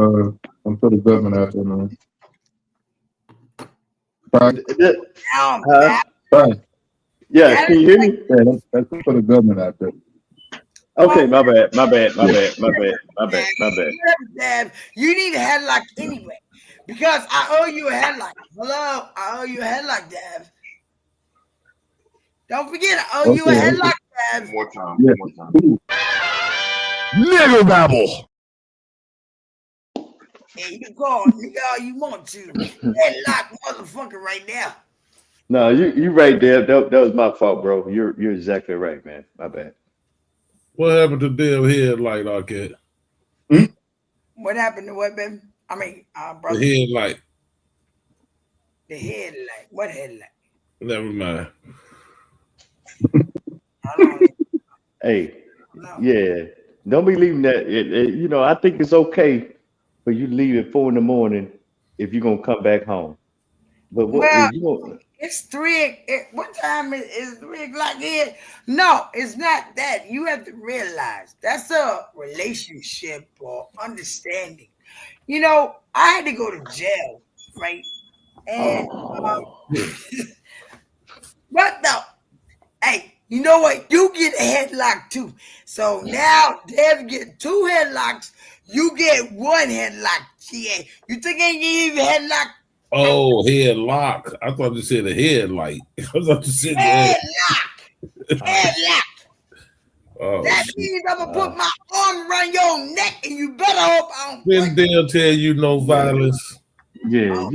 put the government out there, man. Fine.
Down,
Fine.
Yeah, can you hear me?
Yeah, don't put the government out there.
Okay, my bad.
Dab, you need a headlock anyway. Because I owe you a headlock. Hello, I owe you a headlock, Dab. Don't forget, I owe you a headlock, Dab.
One more time.
Yeah.
One more time.
Nigger babble.
Hey, you call nigga all you want to. Headlock motherfucker right now.
No, you right there. That was my fault, bro. You're exactly right, man. My bad.
What happened to damn headlight, Arquette?
What happened to what, baby? I mean, brother.
The headlight.
The headlight. What headlight?
Never mind.
Hey, yeah. Don't be leaving that. You know, I think it's okay for you to leave at 4 a.m. if you're gonna come back home. But what
Well,
you gonna,
it's 3. What time is 3 o'clock here? No, it's not that. You have to realize that's a relationship or understanding. You know, I had to go to jail, right? And what the? Hey, you know what? You get a headlock too. So now Dev get 2 headlocks. You get 1 headlock. Yeah. You think I ain't give you a headlock?
Oh, headlock. I thought you said a headlight. I thought you said
Headlock.
Oh,
That
shit.
means I'm gonna put my arm around your neck, and you better hope I don't.
Didn't they'll tell you no violence?
yeah,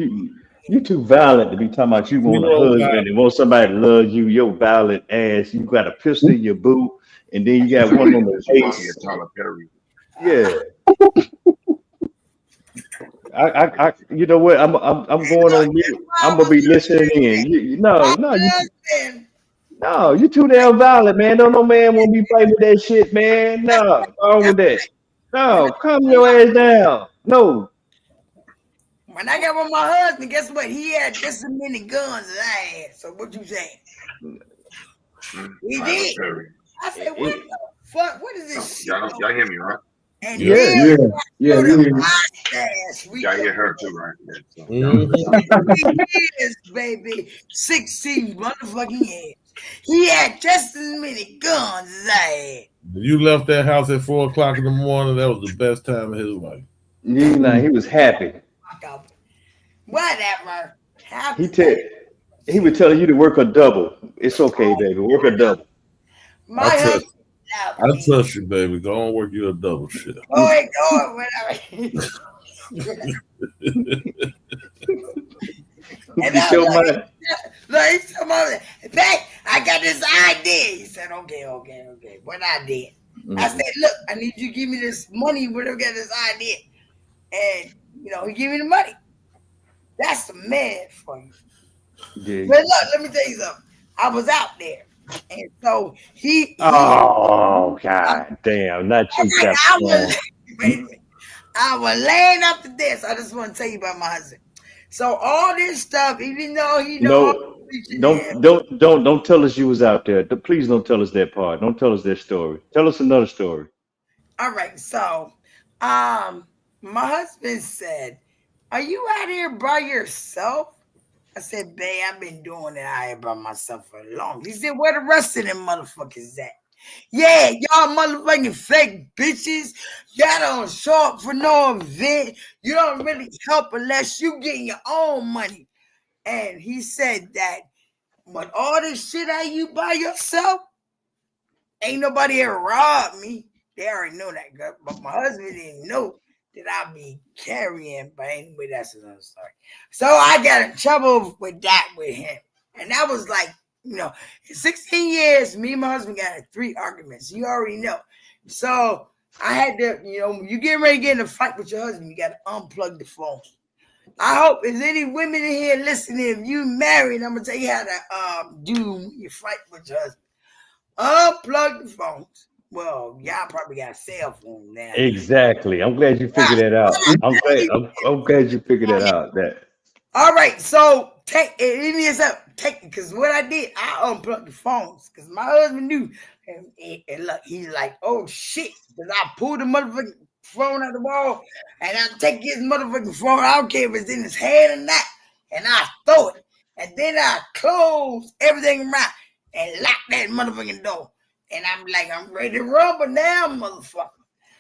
you too violent to be talking about you want a husband and want somebody to love you. Your violent ass. You got a pistol in your boot, and then you got one on the face.
Tyler Perry.
Yeah. I you know what? I'm going on mute. I'm gonna be listening in. No, you too damn violent, man. Don't no man want to be fighting with that shit, man. No, wrong with that. No, calm your ass down. No.
When I got with my husband, guess what? He had just as many guns as I had. So what you saying? He did. I said, what the fuck? What is this shit?
Y'all hear me, right?
And
Yeah.
Y'all hear her too, right?
Years, baby. 16 motherfucking years. He had just as many guns as I had.
You left that house at 4 o'clock in the morning. That was the best time of his life.
He was happy.
Whatever.
He would tell you to work a double. It's okay, baby. Work a double.
I trust you, baby. Go on, work you a double shit.
And I was like, in fact, I got this idea. He said, okay. What idea? I said, look, I need you to give me this money. We're going to get this idea. And, you know, he gave me the money. That's the man for you.
Yeah.
But look, let me tell you something. I was out there. And so he
Oh, God damn. Not you,
I was laying up to this. I just want to tell you about my husband. So all this stuff, even though he
No, don't tell us you was out there. Please don't tell us that part. Don't tell us that story. Tell us another story.
All right. So my husband said, are you out here by yourself? I said, babe, I've been doing it out here by myself for long. He said, where the rest of them motherfuckers at? Yeah, y'all motherfucking fake bitches. Y'all don't show up for no event. You don't really help unless you get your own money. And he said that when all this shit out you by yourself, ain't nobody ever robbed me. They already know that, girl. But my husband didn't know that I be carrying. But anyway, that's another story. So I got in trouble with that with him. And that was like, you know, in 16 years, me and my husband got in 3 arguments. You already know. So I had to, you know, you get ready to get in a fight with your husband, you got to unplug the phone. I hope there's any women in here listening. If you married, I'm going to tell you how to do your fight with your husband. Unplug the phones. Well, y'all probably got a cell phone now.
Exactly. I'm glad you figured that out. I'm glad you figured that out.
All right, so take it, because what I did, I unplugged the phones because my husband knew. And look, he's like, oh shit, because I pulled the motherfucking phone at the wall, and I take his motherfucking phone. I don't care if it's in his hand or not, and I throw it. And then I close everything around and lock that motherfucking door. And I'm like, I'm ready to rumble now, motherfucker.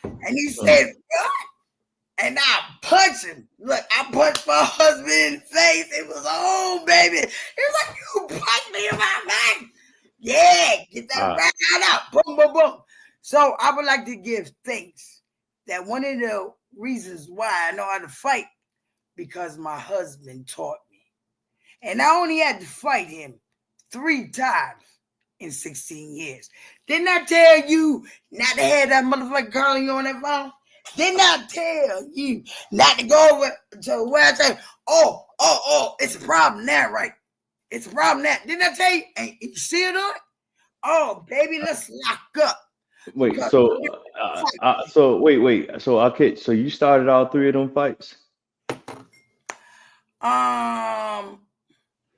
And he said, what? And I punch him. Look, I punched my husband in the face. It was on, baby. It was like, you punched me in my face. Yeah, get that right out. Boom, boom, boom. So I would like to give thanks that one of the reasons why I know how to fight, because my husband taught me. And I only had to fight him 3 times in 16 years. Didn't I tell you not to have that motherfucker calling you on that phone? Didn't I tell you not to go over to where I say, oh, it's a problem now, right? It's a problem now. Didn't I tell you? And you still doing it? Oh, baby, let's lock up.
Wait, so wait. So okay, so you started all 3 of them fights?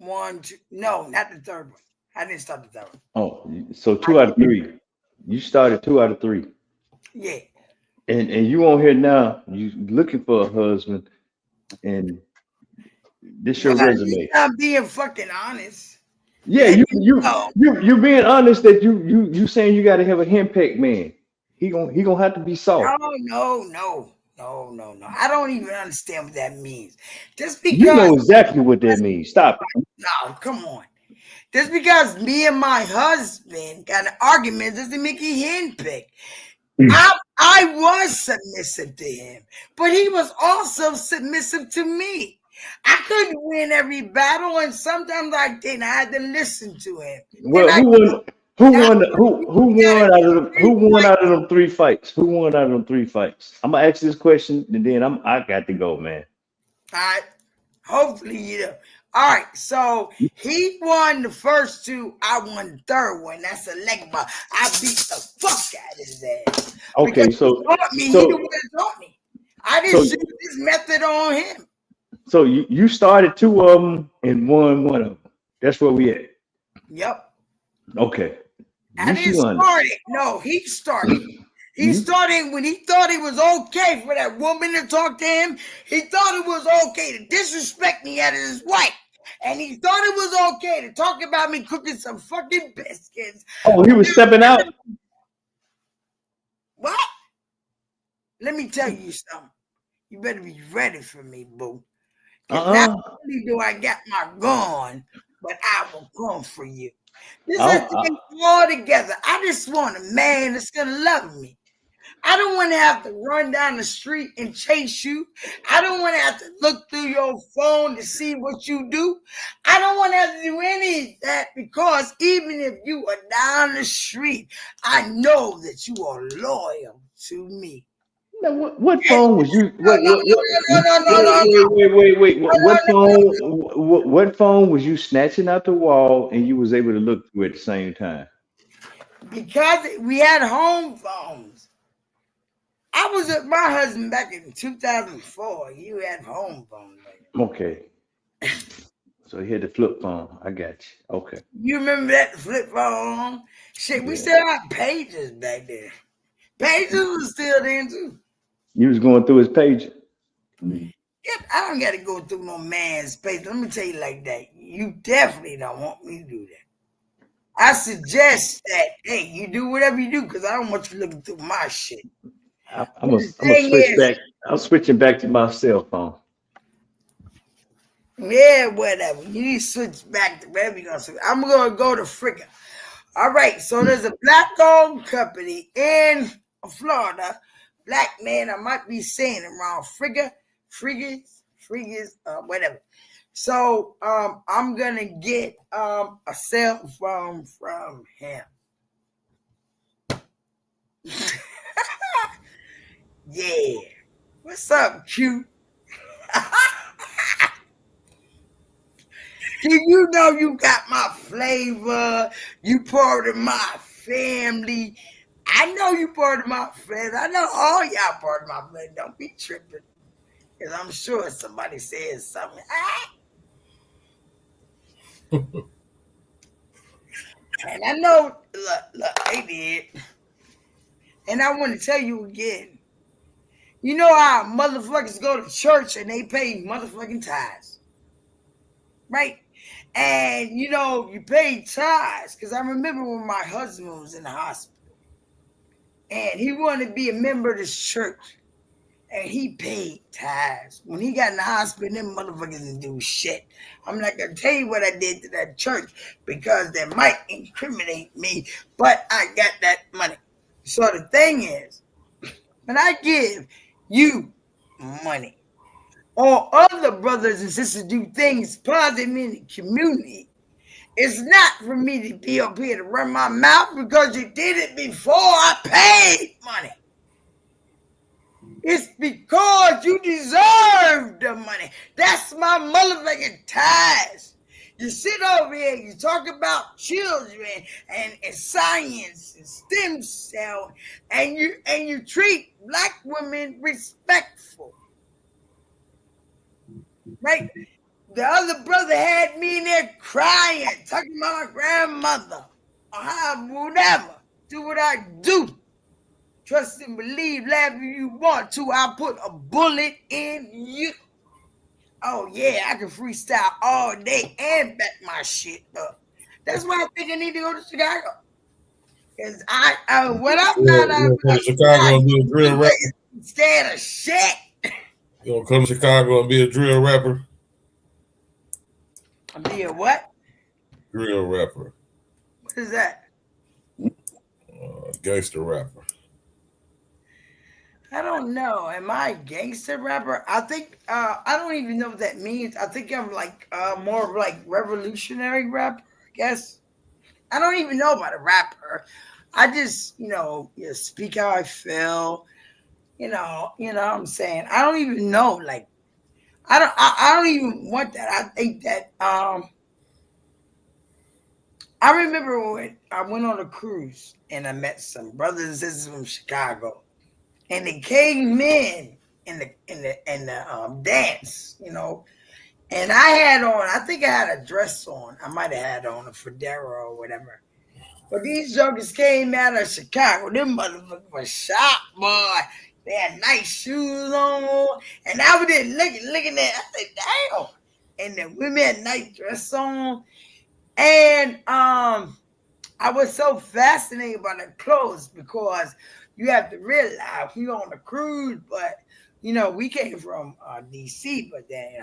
1, 2, no, not the third one. I didn't start the third one.
Oh, so 2 out of 3. You started 2 out of 3.
Yeah.
And you on here now, you looking for a husband, and this your resume.
I'm being fucking honest.
Yeah, you being honest that you saying you gotta have a henpecked man. He gonna have to be soft.
No. I don't even understand what that means. Just because
You know exactly what that means. Stop it.
No, come on. Just because me and my husband got an argument doesn't make it henpecked. I was submissive to him, but he was also submissive to me. I couldn't win every battle, and sometimes I didn't. I had to listen to him.
Well, who won out of them 3 fights? Who won out of them 3 fights? I'm gonna ask this question, and then I got to go, man.
All right. Hopefully you do. All right, so he won the first 2. I won the third one. That's a leg ball. I beat the fuck out of his ass.
Okay,
Because he taught me. He the one that taught me. I didn't shoot this method on him.
So you started 2 of them and won 1 of them. That's where we at.
Yep.
Okay.
I didn't start it. No, he started. He started when he thought it was okay for that woman to talk to him. He thought it was okay to disrespect me as his wife. And he thought it was okay to talk about me cooking some fucking biscuits.
Oh, he was stepping out?
What? Let me tell you something. You better be ready for me, boo. Not only do I got my gun, but I will come for you. This is all together. I just want a man that's gonna love me. I don't want to have to run down the street and chase you. I don't want to have to look through your phone to see what you do. I don't want to have to do any of that, because even if you are down the street, I know that you are loyal to me.
Now, what phone was you? Wait. What phone was you snatching out the wall and you was able to look through at the same time?
Because we had home phones. I was with my husband back in 2004. You had home phones.
Okay. So he had the flip phone. I got you. Okay.
You remember that flip phone? Shit, we still had pages back there. Pages was still there too.
You was going through his page.
Yeah, I don't got to go through no man's page. Let me tell you like that. You definitely don't want me to do that. I suggest that, hey, you do whatever you do, because I don't want you looking through my shit.
I'm gonna switch back. I'm switching back to my cell phone.
Yeah, whatever. You need to switch back to wherever you're gonna switch. I'm gonna go to Frigga. All right, so there's a black-owned company in Florida. Black man, I might be saying it wrong. Friggas, whatever. So I'm gonna get a cell phone from him. Yeah. What's up, cute? Do you know you got my flavor? You part of my family. I know you part of my family. I know all y'all part of my family. Don't be tripping. Because I'm sure somebody says something. And I know, look, they did. And I want to tell you again, You know how motherfuckers go to church and they pay motherfucking tithes, right? And you know, you pay tithes because I remember when my husband was in the hospital and he wanted to be a member of this church and he paid tithes. When he got in the hospital, them motherfuckers didn't do shit. I'm not gonna tell you what I did to that church because they might incriminate me, but I got that money. So the thing is, when I give you money or other brothers and sisters do things positive in the community, it's not for me to be up here to run my mouth because you did it before I paid money. It's because you deserve the money. That's my motherfucking tithes. You sit over here, you talk about children and science and stem cell, and you treat black women respectful. Right? The other brother had me in there crying, talking about my grandmother, or how whatever. Do what I do. Trust and believe, laugh if you want to. I'll put a bullet in you. Oh, yeah, I can freestyle all day and back my shit up. That's why I think I need to go to Chicago. Because what I'm not
out of Chicago and be a drill rapper.
Instead of shit.
You gonna come to Chicago and be a drill rapper?
Be a what?
Drill rapper.
What is that?
Gangster rapper.
I don't know. Am I a gangster rapper? I think I don't even know what that means. I think I'm like more of like revolutionary rapper, I guess. I don't even know about a rapper. I just, speak how I feel. You know what I'm saying? I don't even know. Like, I don't even want that. I think that I remember when I went on a cruise and I met some brothers and sisters from Chicago. And they came in the dance, and I had on, I think I had a dress on. I might have had on a fedora or whatever. But these jokers came out of Chicago. Them motherfuckers were sharp, boy. They had nice shoes on. And I was there looking at it. I said, damn. And the women had nice dress on. And I was so fascinated by the clothes because you have to realize we on a cruise, but we came from DC, but then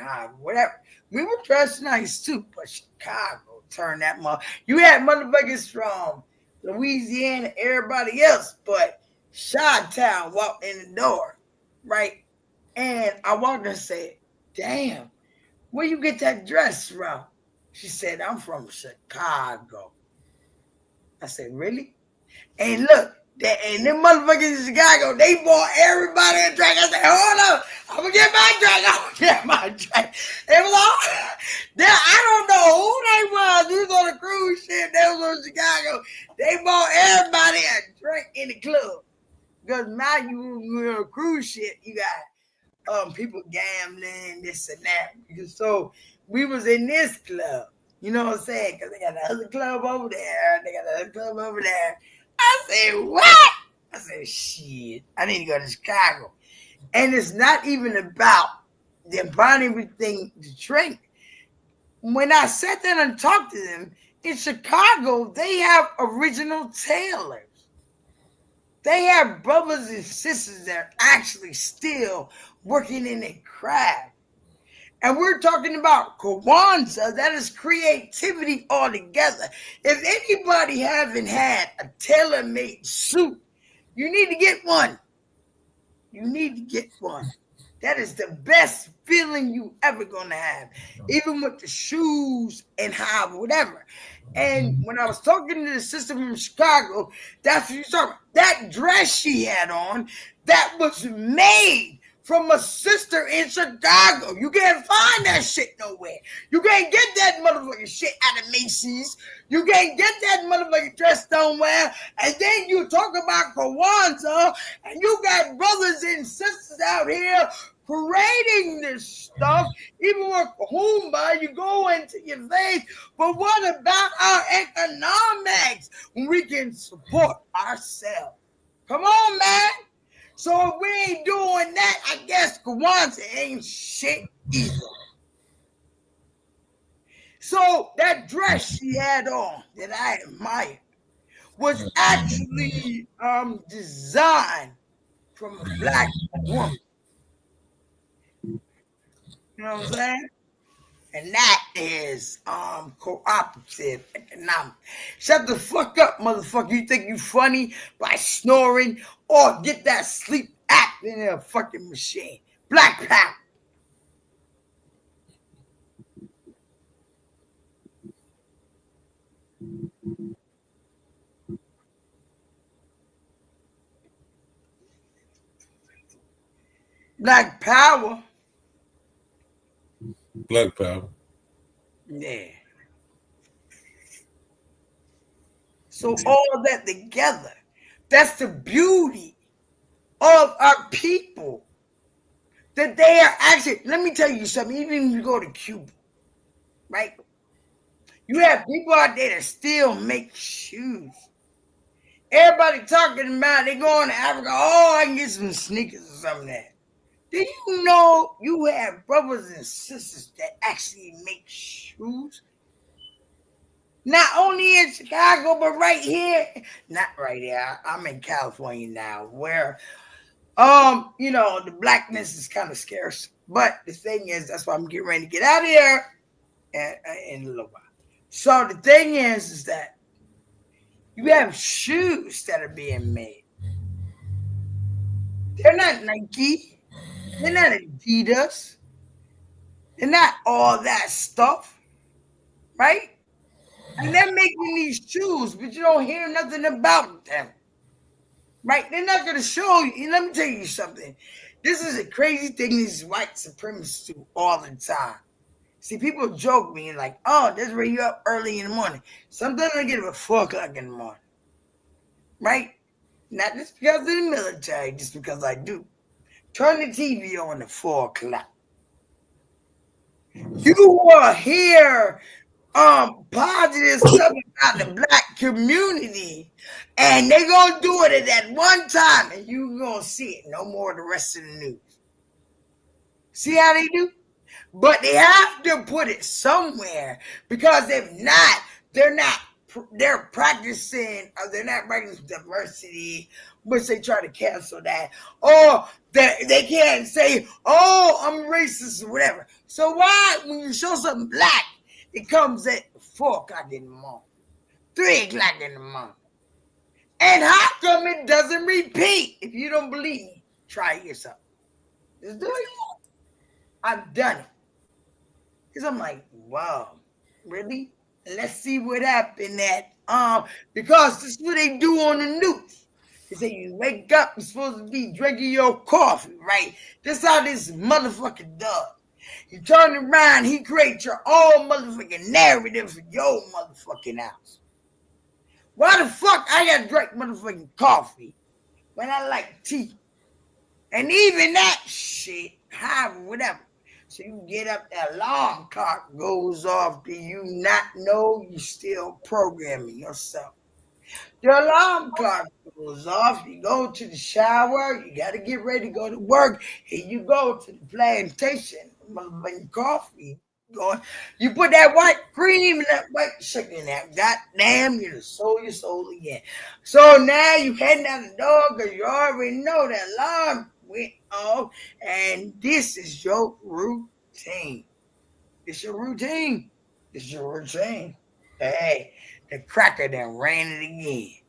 whatever. We were dressed nice too, but Chicago turned that mother. You had motherfuckers from Louisiana, everybody else, but Chi-Town walked in the door, right? And I walked and said, damn, where you get that dress from? She said, I'm from Chicago. I said, really? And look, and them motherfuckers in Chicago, they bought everybody a drink. I said, hold up, I'm gonna get my drink. I'm gonna get my drink. It was all, I don't know who they was. They was on a cruise ship. They was on Chicago. They bought everybody a drink in the club. Because now you on a cruise ship, you got people gambling, this and that. So we was in this club. You know what I'm saying? Because they got the other club over there. They got the other club over there. I said, what? I said, shit, I need to go to Chicago. And it's not even about them buying everything to drink. When I sat there and talked to them, in Chicago, they have original tailors. They have brothers and sisters that are actually still working in their craft. And we're talking about Kwanzaa, that is creativity altogether. If anybody haven't had a tailor-made suit, you need to get one. You need to get one. That is the best feeling you ever gonna have, even with the shoes and how whatever. And when I was talking to the sister from Chicago, that's what you talking about. That dress she had on, that was made from a sister in Chicago. You can't find that shit nowhere. You can't get that motherfucking shit out of Macy's. You can't get that motherfucking dress somewhere. And then you talk about Kwanzaa, and you got brothers and sisters out here parading this stuff. Even with Kahumba, you go into your face. But what about our economics when we can support ourselves? Come on, man. So if we ain't doing that, I guess Kwanzaa ain't shit either. So that dress she had on that I admired was actually designed from a black woman. You know what I'm saying? And that is cooperative economics. Shut the fuck up, motherfucker. You think you funny by snoring or get that sleep act in a fucking machine. Black power. Black power.
Black power.
Yeah. So all that together, that's the beauty of our people. That they are actually, let me tell you something, even if you go to Cuba, right? You have people out there that still make shoes. Everybody talking about they going to Africa, oh, I can get some sneakers or something there. Do you know you have brothers and sisters that actually make shoes? Not only in Chicago, but right here. Not right here. I'm in California now, where you know, the blackness is kind of scarce. But the thing is, that's why I'm getting ready to get out of here in a little while. So the thing is that you have shoes that are being made. They're not Nike. They're not Adidas. They're not all that stuff, right? And they're making these shoes, but you don't hear nothing about them, right? They're not going to show you. Let me tell you something. This is a crazy thing these white supremacists do all the time. See, people joke me like, oh, that's where you up early in the morning. Sometimes I get up at 4 o'clock in the morning, right? Not just because of the military, just because I do. Turn the TV on at 4 o'clock. You will hear positive stuff about the black community, and they're gonna do it at that one time, and you're gonna see it no more the rest of the news. See how they do? But they have to put it somewhere, because if not, they're practicing, or they're not practicing diversity, which they try to cancel that. Or they can't say, oh, I'm racist or whatever. So why, when you show something black, it comes at 4 o'clock in the morning, 3 o'clock in the morning? And how come it doesn't repeat? If you don't believe me, try it yourself. Just do it. I've done it. Because I'm like, wow, really? Let's see what happened at, because this is what they do on the news. They say you wake up, you're supposed to be drinking your coffee, right? That's how this motherfucker does. You turn around, he creates your own motherfucking narrative for your motherfucking house. Why the fuck I gotta drink motherfucking coffee when I like tea? And even that shit, whatever. So you get up, that alarm clock goes off. Do you not know you still programming yourself? The alarm clock goes off. You go to the shower. You got to get ready to go to work. Here you go to the plantation. Motherfucking coffee going. You put that white cream and that white sugar in there. Goddamn, you sold your soul again. So now you heading out the door because you already know that alarm went off, and this is your routine. It's your routine. It's your routine. Hey, the cracker done ran it again.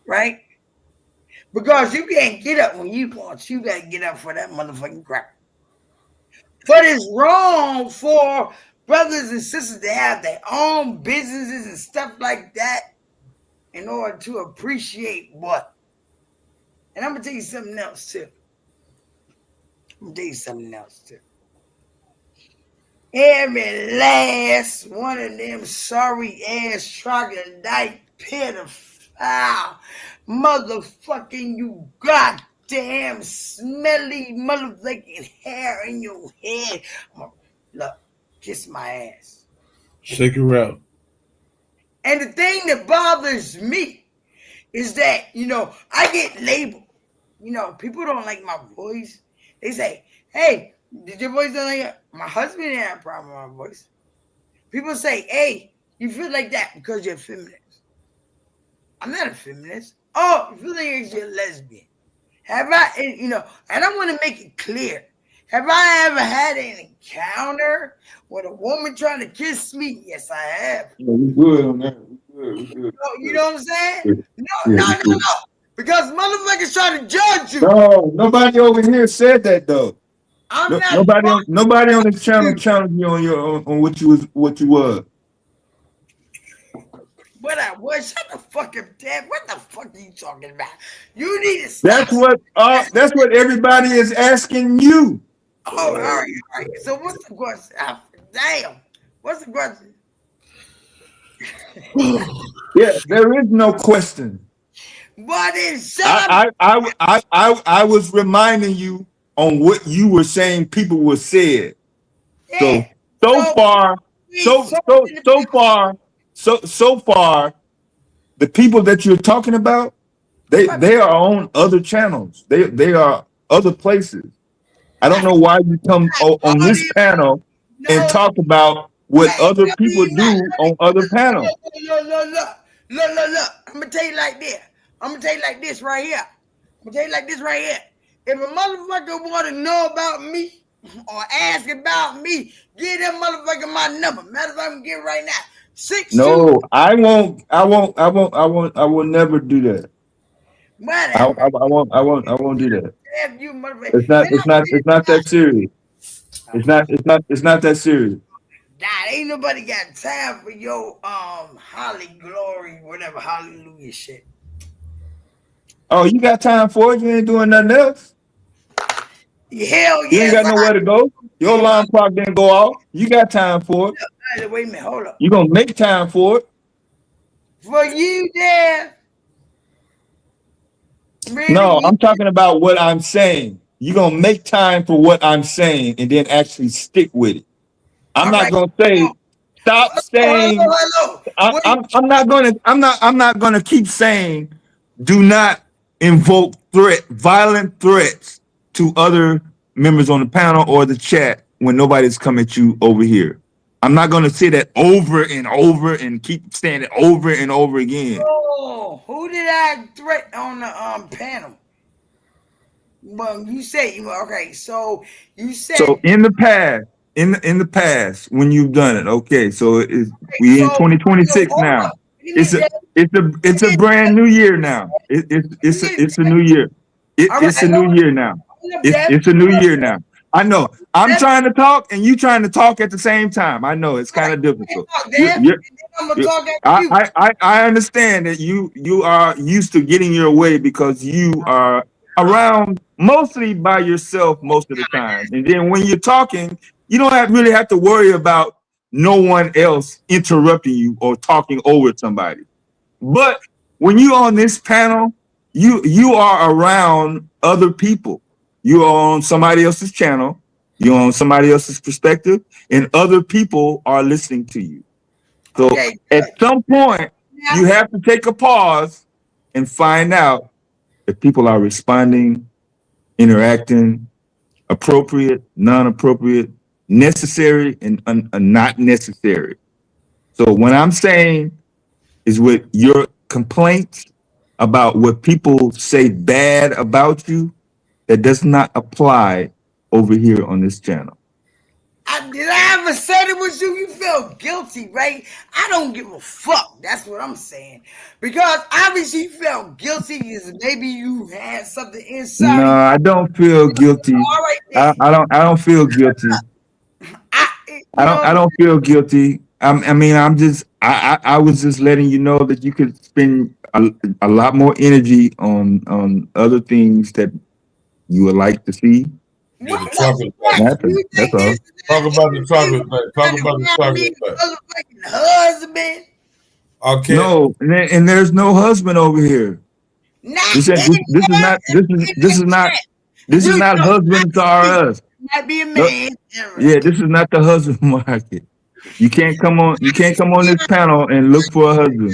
Right? Because you can't get up when you want. You got to get up for that motherfucking cracker. But it's wrong for brothers and sisters to have their own businesses and stuff like that in order to appreciate what? And I'm going to tell you something else, too. Every last one of them sorry ass troglodyte pedophile motherfucking you goddamn smelly motherfucking hair in your head. Look, kiss my ass.
Shake her out.
And the thing that bothers me is that, I get labeled people don't like my voice. They say, "Hey, did your voice not like it?" My husband didn't have a problem with my voice. People say, "Hey, you feel like that because you're a feminist." I'm not a feminist. Oh, you feel like you're a lesbian. Have I, and I want to make it clear. Have I ever had an encounter with a woman trying to kiss me? Yes, I have.
Yeah, we good on that. We good.
You know what I'm saying? No. Because motherfuckers try to judge you.
No, nobody over here said that though.
I'm not.
Nobody on this channel challenged you on what you was.
What I was? Shut the fuck up, Dad. What the fuck are you talking about? You need to stop.
That's what everybody is asking you.
Oh, all right. So what's the question? Damn. What's the question?
Yeah, there is no question.
What is
I was reminding you on what you were saying people were said.
Yeah.
So far, the people that you're talking about, they are on other channels. They are other places. I don't know why you come on this panel and talk about what other people do on other panels.
Look. I'm gonna tell you like this. Right here. If a motherfucker want to know about me or ask about me, give that motherfucker my number. Matter of fact, I'm getting right now. 6
No, I won't. I will never do that. I won't do that. It's not that serious. It's not that serious.
Nah, ain't nobody got time for your holly glory, whatever, hallelujah shit.
Oh, you got time for it? You ain't doing nothing else?
Hell
You
yes.
ain't got nowhere to go. Your alarm clock didn't go off. You got time for it.
Wait a minute, hold up.
You gonna make time for it.
For you, Dad. Really?
No, I'm talking about what I'm saying. You gonna make time for what I'm saying and then actually stick with it. I'm not gonna say stop saying. I'm not gonna keep saying do not invoke violent threats to other members on the panel or the chat when nobody's come at you over here. I'm not gonna say that over and over and keep saying it over and over again.
Oh, who did I threaten on the panel? Well, you say okay. So you said
in the past when you've done it. Okay, so we in 2026 now. It's a brand new year now. It's a new year. It's a new year now. It's a new year now. I know. I'm trying to talk and you trying to talk at the same time. I know it's kind of difficult. I understand that you are used to getting your way because you are around mostly by yourself most of the time. And then when you're talking, you don't really have to worry about no one else interrupting you or talking over somebody. But when you're on this panel, you are around other people. You are on somebody else's channel. You're on somebody else's perspective, and other people are listening to you. So at some point, you have to take a pause and find out if people are responding, interacting, appropriate, non-appropriate, necessary, and not necessary. So what I'm saying is with your complaints about what people say bad about you, that does not apply over here on this channel.
Did I ever say it was you? You felt guilty, right? I don't give a fuck. That's what I'm saying. Because obviously you felt guilty because maybe you had something inside.
No, I don't feel guilty. I don't feel guilty. I don't feel guilty. I was just letting you know that you could spend a lot more energy on other things that you would like to see.
Yeah, the chocolate factory.
That's all.
Talk about the chocolate factory. Talk about the chocolate factory.
Husband.
Okay.
No, and there's no husband over here. This is not husbands are us.
Might be a man.
Yeah, this is not the husband market. You can't come on this panel and look for a husband.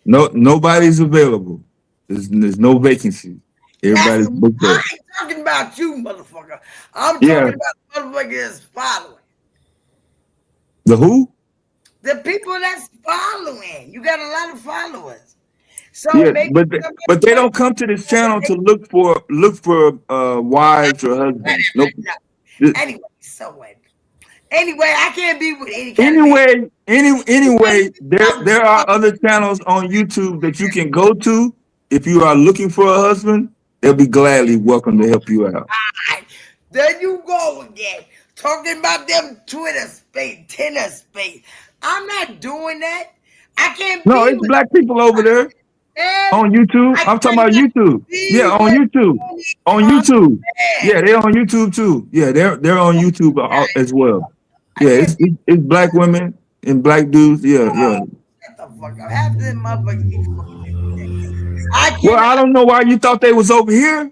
No, nobody's available. There's no vacancy. Everybody's booked
I
up.
ain't talking about you, motherfucker. I'm
Yeah.
talking about the motherfucker that's following.
The who?
The people that's following. You got a lot of followers. So
Yeah,
maybe
but they don't come to this channel to look for wives or husbands. Nope.
anyway, so what? Anyway, I can't be with any kind of man.
Anyway, there are other channels on YouTube that you can go to if you are looking for a husband. They'll be gladly welcome to help you out.
There you go again. Talking about them Twitter space, tennis space. I'm not doing that. I can't
No,
be
it's
with
black people over there on YouTube. I'm talking about YouTube. Yeah, on YouTube. On YouTube. Yeah, they're on YouTube too. Yeah, they're on YouTube as well. Yeah, it's black women and black dudes. Yeah.
Shut the fuck up. Half of them motherfuckers be fucking.
Well, I don't know why you thought they was over here.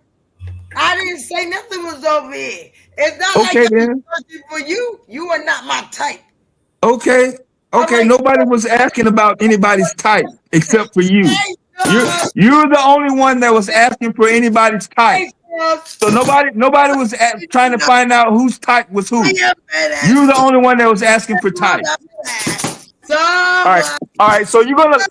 I didn't say nothing was over here. It's not
Okay,
like I'm
then.
searching for you. You are not my type.
Okay. Nobody was asking about anybody's type except for you. You're the only one that was asking for anybody's type. So nobody was trying to find out whose type was who. You're the only one that was asking for type. All right. So you're gonna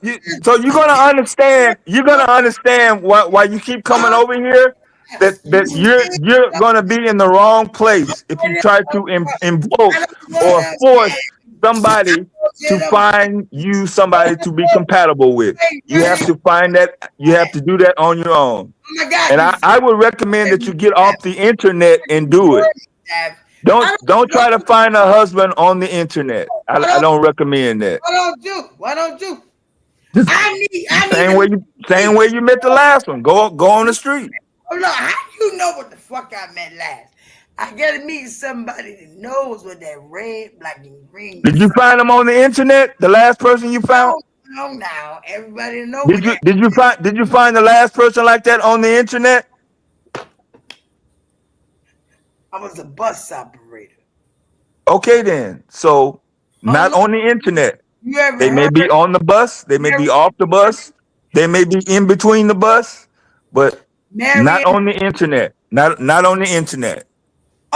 understand. You're gonna understand why you keep coming over here. That you're gonna be in the wrong place if you try to invoke or force somebody to find you somebody to be compatible with. You have to find that. You have to do that on your own. And I would recommend that you get off the internet and do it. Don't try to find a husband on the internet. I don't recommend that.
Why don't you?
Same way you met the last one. Go on the street.
Oh no, how do you know what the fuck I met last? I gotta meet somebody that knows what that red, black, and green.
Did you find him on the internet? The last person you found?
No, everybody knows.
Did you find the last person like that on the internet?
I was a bus operator.
Okay, then. So not on the internet. They may be on the bus. They may be off the bus. They may be in between the bus, but not on the internet. Not on the internet.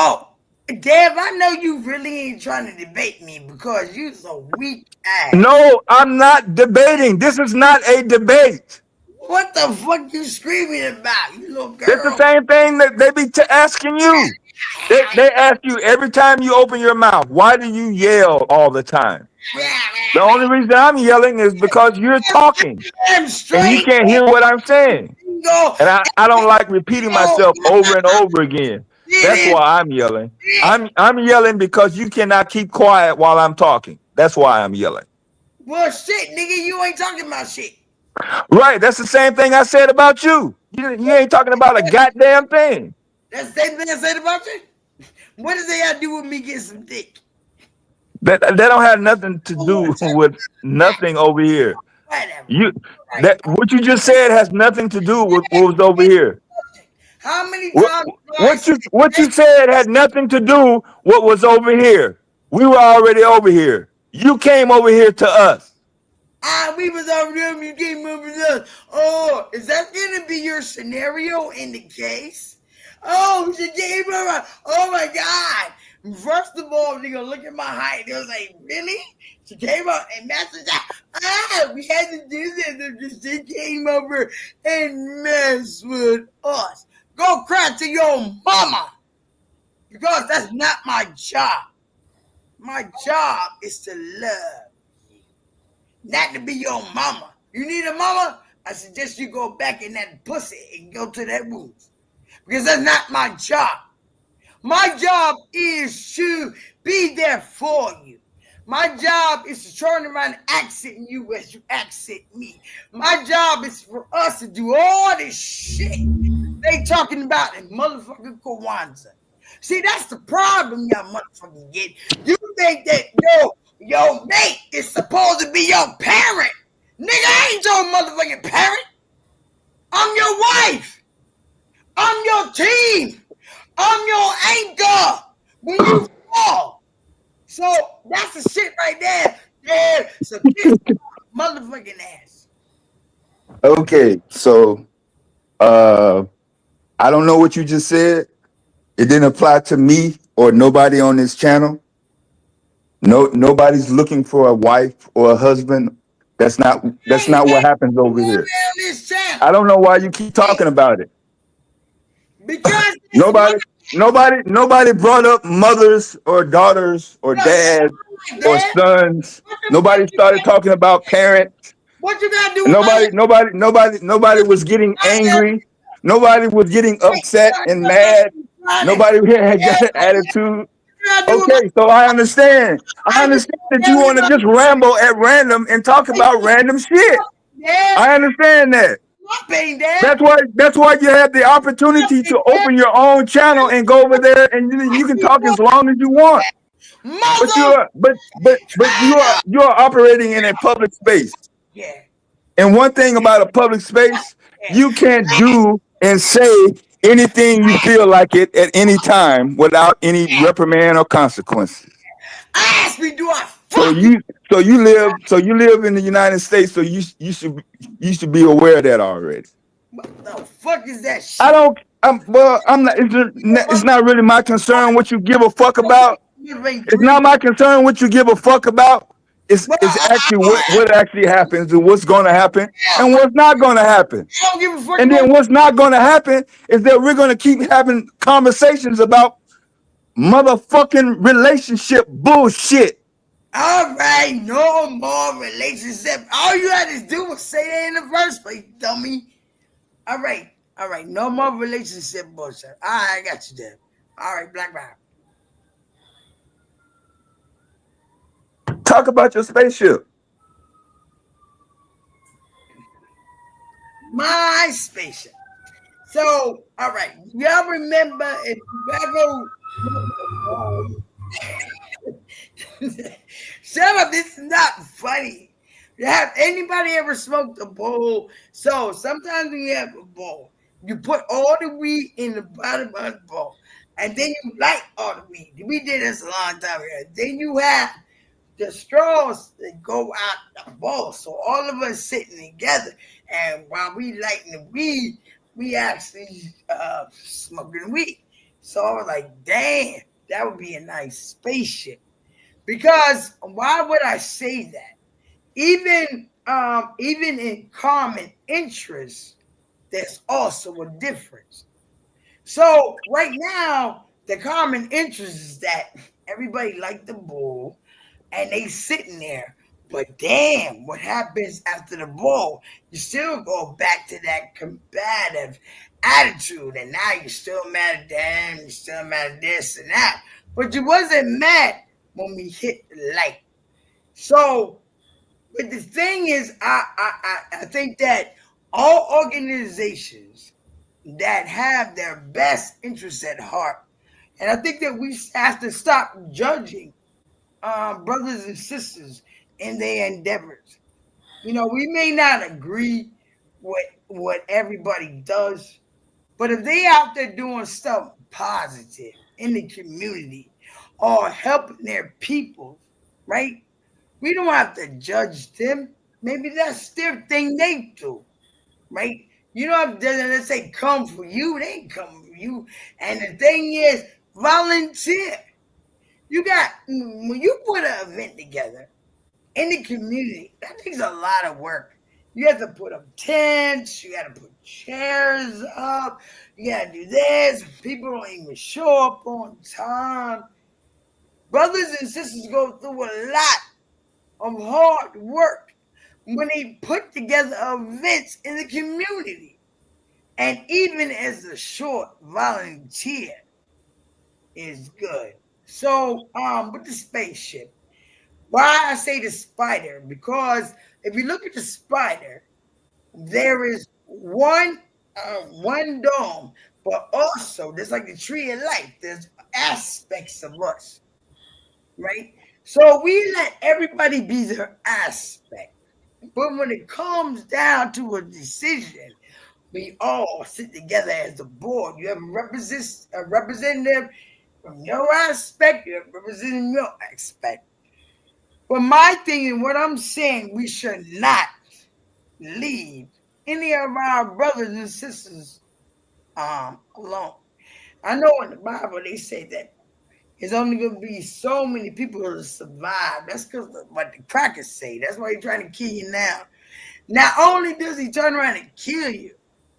Oh, Dev, I know you really ain't trying to debate me because you so weak ass.
No, I'm not debating. This is not a debate.
What the fuck you screaming about, you little girl?
It's the same thing that they be asking you. They ask you every time you open your mouth, why do you yell all the time? The only reason I'm yelling is because you're talking and you can't hear what I'm saying. And I don't like repeating myself over and over again. That's why I'm yelling. I'm yelling because you cannot keep quiet while I'm talking. That's why I'm yelling.
Well, shit, nigga, you ain't talking about shit.
Right, that's the same thing I said about you. You ain't talking about a goddamn thing.
That's the same thing I said about you? What does that have to do with me getting some dick?
That don't have nothing to do with nothing over here. What you just said has nothing to do with what was over here.
How many times?
What you said had nothing to do what was over here. We were already over here. You came over here to us.
We was over there. You came over to us. Oh, is that gonna be your scenario in the case? Oh, she came over. Oh my God. First of all, nigga, look at my height. They was like, really? She came up and messaged out. We had to do this. She came over and messed with us. Go cry to your mama. Because that's not my job. My job is to love you. Not to be your mama. You need a mama? I suggest you go back in that pussy and go to that room. Because that's not my job. My job is to be there for you. My job is to turn around and accent you as you accent me. My job is for us to do all this shit they talking about in motherfucking Kwanzaa. See, that's the problem y'all motherfucking get. You think that your mate is supposed to be your parent. Nigga, I ain't your motherfucking parent. I'm your wife. I'm your team. I'm your anchor when you fall. So that's the shit right there. Yeah, so kiss motherfucking ass.
Okay, so
I don't know what you just said. It didn't apply to me or nobody on this channel. Nobody's looking for a wife or a husband. That's not what happens over here.
On this channel.
I don't know why you keep talking about it.
Because
Nobody brought up mothers or daughters or dads or sons. Nobody started talking about parents.
What you gotta do?
Nobody was getting angry. Nobody was getting upset and mad. Nobody had got an attitude. Okay, so I understand. I understand that you want to just ramble at random and talk about random shit. I understand that. That's why you have the opportunity to open your own channel and go over there and you can talk as long as you want. But you are operating in a public space.
Yeah.
And one thing about a public space, you can't do and say anything you feel like it at any time without any reprimand or consequences.
Ask me, do I?
So you live in the United States, so you should be aware of that already.
What the fuck is that shit?
I'm not. It's not really my concern what you give a fuck about. It's not my concern what you give a fuck about. It's actually what actually happens and what's going to happen and what's not going to happen.
I don't give a fuck.
And then what's not going to happen is that we're going to keep having conversations about motherfucking relationship bullshit.
All right, no more relationship. All you had to do was say that in the first place, dummy. All right, no more relationship bullshit. All right, I got you there. All right, Black Rock.
Talk about your spaceship.
My spaceship. So, all right, y'all remember if you ever shut up, this is not funny. Have anybody ever smoked a bowl? So sometimes when you have a bowl, you put all the weed in the bottom of the bowl, and then you light all the weed. We did this a long time ago. Then you have the straws that go out the bowl. So all of us sitting together, and while we lighting the weed, we actually smoking weed. So I was like, damn, that would be a nice spaceship. Because why would I say that? Even in common interest, there's also a difference. So right now, the common interest is that everybody like the bull and they sitting there. But damn, what happens after the bull? You still go back to that combative attitude, and now you're still mad at them, you're still mad at this and that. But you wasn't mad when we hit the light. So, but the thing is, I think that all organizations that have their best interests at heart, and I think that we have to stop judging brothers and sisters in their endeavors. You know, we may not agree with what everybody does, but if they out there doing stuff positive in the community or helping their people, right? We don't have to judge them. Maybe that's their thing they do, right? You don't have to, let's say, come for you. They ain't come for you. And the thing is, volunteer. You got, when you put an event together in the community, that takes a lot of work. You have to put up tents. You got to put chairs up. You got to do this. People don't even show up on time. Brothers and sisters go through a lot of hard work when they put together events in the community. And even as a short volunteer is good. So, with the spaceship, why I say the spider? Because if you look at the spider, there is one dome, but also there's like the tree of life. There's aspects of us, right? So we let everybody be their aspect. But when it comes down to a decision, we all sit together as a board. You have a representative from your aspect, you have representing your aspect. But my thing and what I'm saying, we should not leave any of our brothers and sisters alone. I know in the Bible they say that there's only going to be so many people to survive. That's because what the crackers say. That's why he's trying to kill you now. Not only does he turn around and kill you,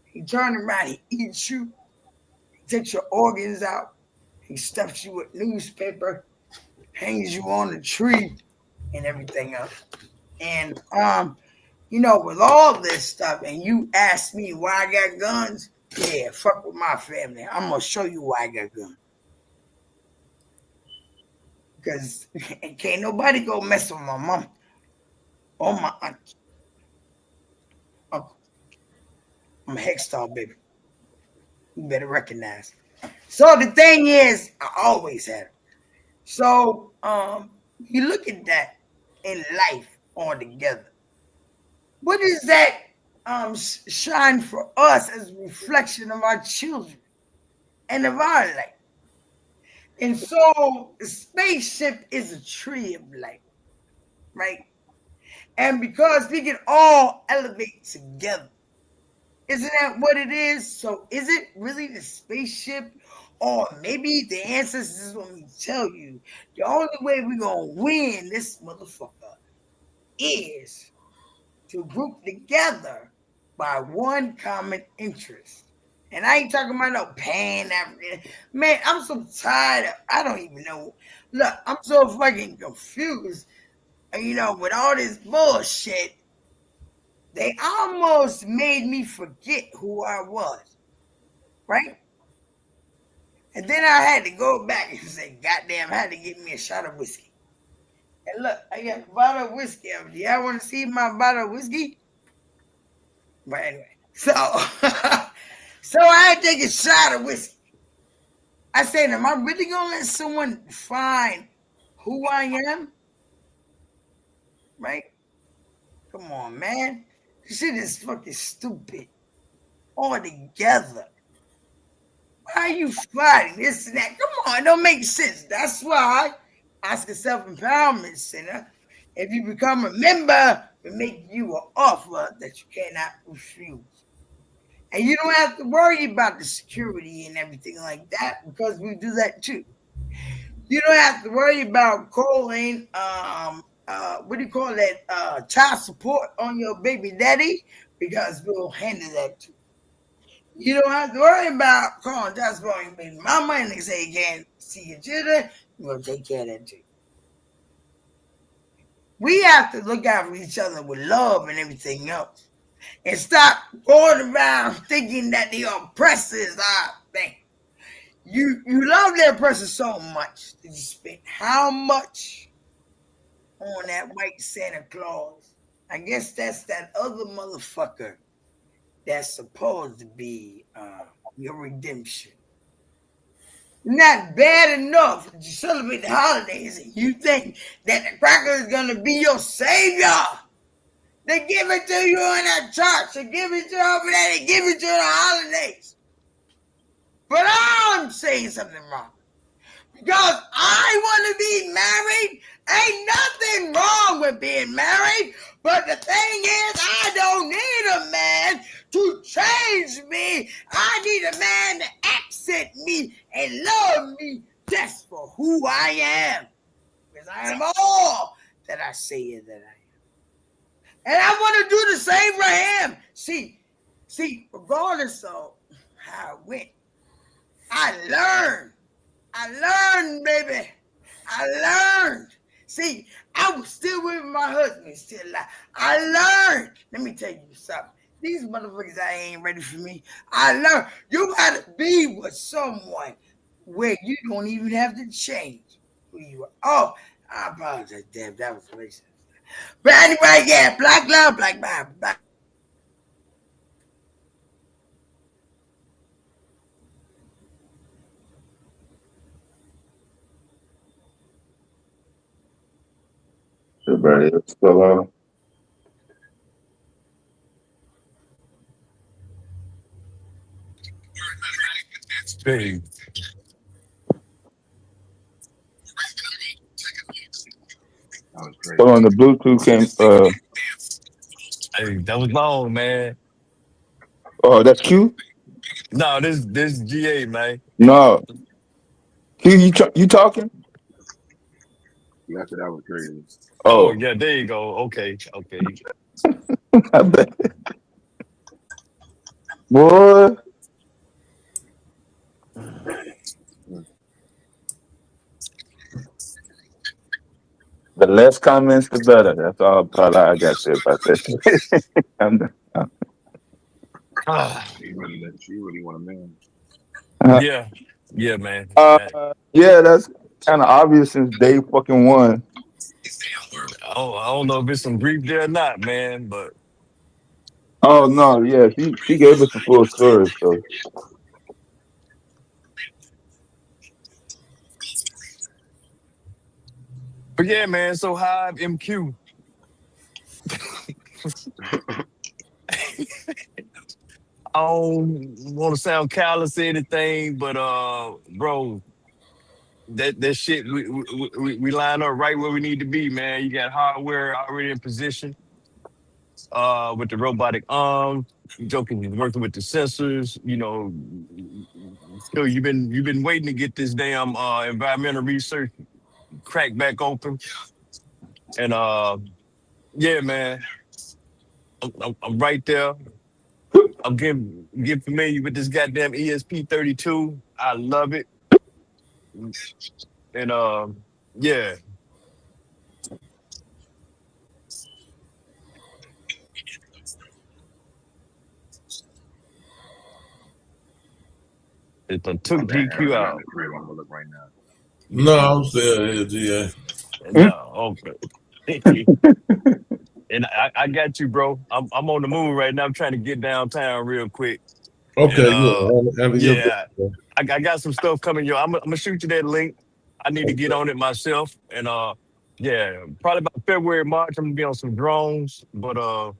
he turns around, he eats you, he takes your organs out, he stuffs you with newspaper, hangs you on a tree, and everything else. And you know, with all this stuff, and you ask me why I got guns, yeah, fuck with my family. I'm gonna show you why I got guns. Because can't nobody go mess with my mom or my aunt. I'm a Hex Star, baby. You better recognize. So the thing is, I always had it. So you look at that in life altogether. What is that shine for us as a reflection of our children and of our life? And so the spaceship is a tree of life, right? And because we can all elevate together, isn't that what it is? So is it really the spaceship? Or maybe the ancestors want me to tell you the only way we're going to win this motherfucker is to group together by one common interest. And I ain't talking about no Pan-African. Man, I'm so tired of, I don't even know. Look, I'm so fucking confused. You know, with all this bullshit, they almost made me forget who I was. Right? And then I had to go back and say, goddamn, I had to get me a shot of whiskey. And look, I got a bottle of whiskey. Do y'all want to see my bottle of whiskey? But anyway, so so I had to take a shot of whiskey. I said, am I really going to let someone define who I am? Right? Come on, man. This shit is fucking stupid. All together. Why are you fighting this and that? Come on, it don't make sense. That's why Oscar Self-Empowerment Center, if you become a member, we make you an offer that you cannot refuse. And you don't have to worry about the security and everything like that because we do that too. You don't have to worry about calling, what do you call that, child support on your baby daddy because we'll handle that too. You don't have to worry about calling child support on your baby mama and they say you can't see your children. We'll take care of that too. We have to look out for each other with love and everything else. And stop going around thinking that the oppressors are thing. You love the oppressors so much that you spend how much on that white Santa Claus? I guess that's that other motherfucker that's supposed to be your redemption. Not bad enough that you celebrate the holidays and you think that the cracker is going to be your savior. They give it to you in that church. They give it to you over there. They give it to you in the holidays. But I'm saying something wrong. Because I want to be married. Ain't nothing wrong with being married. But the thing is, I don't need a man to change me. I need a man to accept me and love me just for who I am. Because I am all that I say that I am. And I want to do the same for him. See, regardless of how it went, I learned, baby. I learned. See, I was still with my husband, still alive. I learned. Let me tell you something. These motherfuckers ain't ready for me. I learned. You gotta be with someone where you don't even have to change who you are. Oh, I apologize, damn, that was racist. But anyway, yeah, black love, black man, black.
Everybody else still on?
Hey,
That was great.
Hold on, the Bluetooth came.
hey, that was long, man.
Oh, that's Q.
No, this GA, man.
No. You talking?
Yeah, that was crazy.
Oh
Oh,
yeah, there you go. Okay.
I bet. Boy. The less comments, the better. That's all I got to say about that. I'm done.
She really want a man.
Yeah, man.
Yeah, that's kind of obvious since day fucking one.
I don't know if it's some grief there or not, man, but
Oh no, yeah, she gave us the full story. So
yeah, man. So Hive MQ. I don't want to sound callous or anything, but bro, that shit we line up right where we need to be, man. You got hardware already in position. With the robotic arm, joking, he's working with the sensors. You know, still you've been waiting to get this damn environmental research cracked back open, and yeah, man, I'm right there. I'm getting familiar with this goddamn ESP32. I love it, and yeah. It done took GQ out.
I'm gonna look right now.
No, I'm still here, GA.
No, okay. And I got you, bro. I'm on the move right now. I'm trying to get downtown real quick.
Okay,
And, yeah, I got some stuff coming. Yo, I'm gonna shoot you that link. I need to get on it myself. And yeah, probably about February, March, I'm gonna be on some drones. But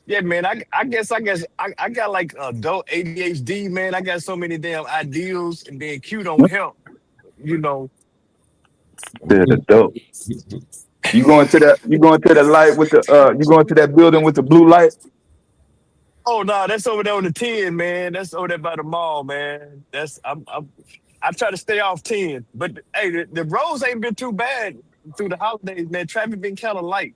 yeah, man, I guess I got like adult ADHD, man. I got so many damn ideals, and then Q don't help, you know.
yeah, that's dope. You going to the light with the you going to that building with the blue light?
Oh no, that's over there on the 10, man. That's over there by the mall, man. I try to stay off 10, but hey, the roads ain't been too bad through the holidays, man. Traffic been kind of light.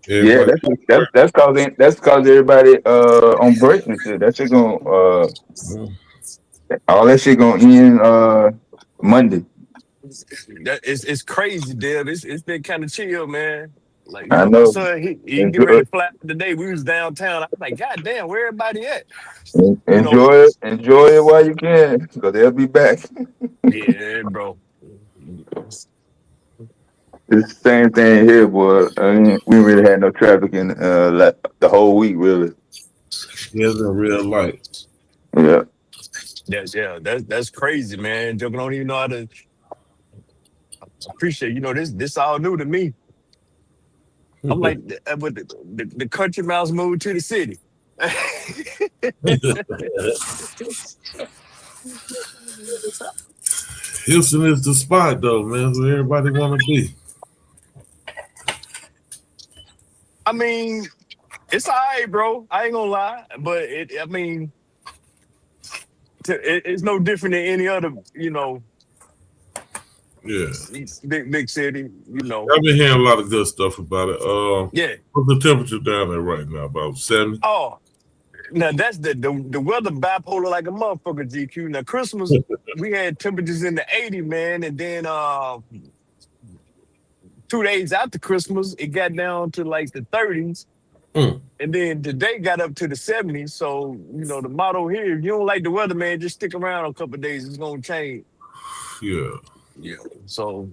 Yeah, that's cause everybody on break and shit. That shit gonna all that shit gonna end Monday.
It's crazy, Deb. It's been kind of chill, man. Like,
I
my
know.
son, he get ready to fly today. We was downtown. I was like, God damn, where everybody at?
Enjoy it while you can, because they'll be back.
Yeah, bro.
It's the same thing here, boy. I mean, we really had no traffic in the whole week, really.
There's a real light.
Yeah.
That's crazy, man. Joker don't even know how to appreciate. You know, this all new to me. I'm like, with the country mouse moved to the city.
Houston is the spot, though, man. Where everybody want to be.
I mean, it's all right, bro. I ain't gonna lie, but it's no different than any other, you know.
Yeah,
big city, you know.
I've been hearing a lot of good stuff about it.
Yeah.
What's the temperature down there right now? About 70?
Oh, now that's the weather bipolar like a motherfucker, GQ. Now Christmas, we had temperatures in the 80, man, and then 2 days after Christmas, it got down to like the 30s. And then today got up to the 70s. So, you know, the motto here, if you don't like the weather, man, just stick around a couple of days. It's gonna change.
Yeah.
Yeah. So,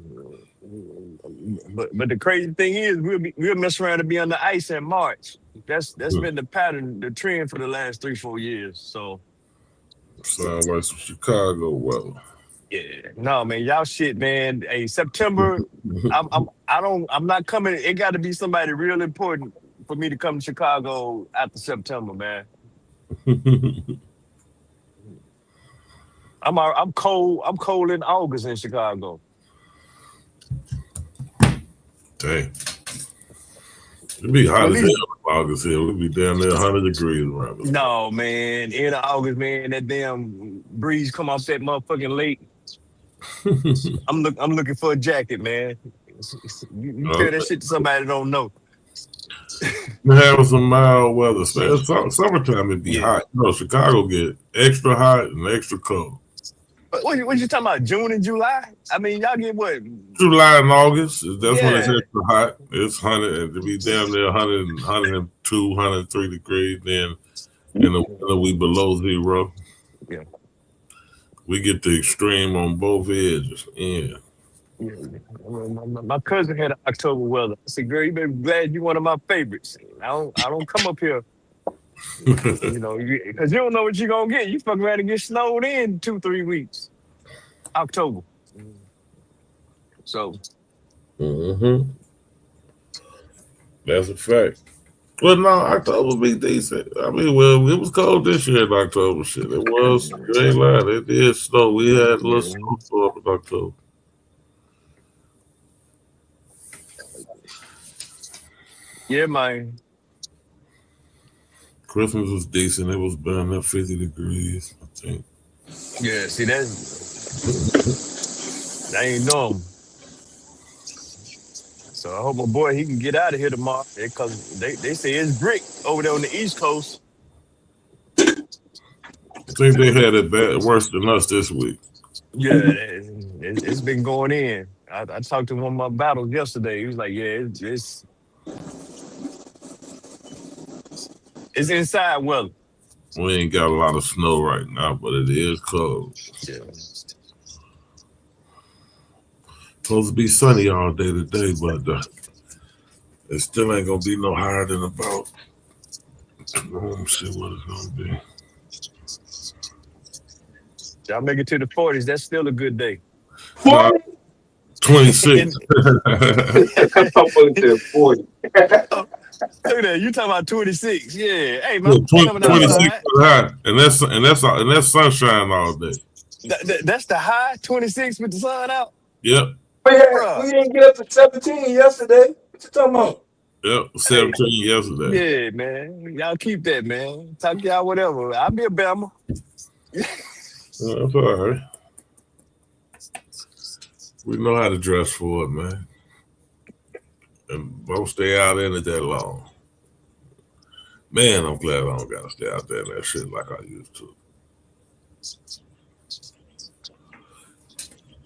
but the crazy thing is, we'll mess around to be on the ice in March. That's been the pattern, the trend for the last 3-4 years. So,
sounds like some Chicago weather.
yeah, no, man, y'all shit, man. Hey, September, I'm not coming. It got to be somebody real important for me to come to Chicago after September, man. I'm cold. I'm cold in August in Chicago.
Dang. It'd be hot as hell August here. We'll be down there 100 degrees around this.
No, man. End of August, man. That damn breeze come off that motherfucking lake. I'm looking for a jacket, man. You tell that shit to somebody that don't know.
We're having some mild weather. Summertime it be hot. You know, Chicago get extra hot and extra cold.
What you talking about? June and July? I mean, y'all get what?
July and August. That's when it's extra hot. It's 100 and to be down there 100, 102, 103 degrees. Then in the winter we below zero.
Yeah.
We get the extreme on both edges. Yeah.
My cousin had October weather. I said, girl, you better be glad you one of my favorites. I don't come up here, you know, because you don't know what you're gonna get. You fuck around and get snowed in 2-3 weeks. October. So
That's a fact. Well, no, October be decent. I mean, well, it was cold this year in October. Shit, it was. You ain't lying. It did snow. We had a little snowstorm in October.
yeah, man.
Christmas was decent. It was burning up 50 degrees, I think.
Yeah, see that ain't normal. So I hope my boy he can get out of here tomorrow because they say it's brick over there on the East Coast.
I think they had it bad, worse than us this week.
Yeah, it's been going in. I talked to one of my battles yesterday. He was like, "Yeah, it's inside weather."
We ain't got a lot of snow right now, but it is cold.
Yeah.
Supposed to be sunny all day today, but it still ain't gonna be no higher than about. Let me see what it's gonna be.
Y'all make it to the 40s. That's still a good day.
26.
40.
Look at that. You talking about 26? Yeah. Hey, man.
26 is high, and that's sunshine all day.
That's the high 26 with the sun out.
Yep.
We didn't get up to 17 yesterday. What you talking about?
Yep. 17 yesterday.
Yeah, man. Y'all keep that, man. Talk y'all whatever. I'll be a Bama.
That's all right. We know how to dress for it, man. And don't stay out in it that long. Man, I'm glad I don't gotta stay out there in that shit like I used to.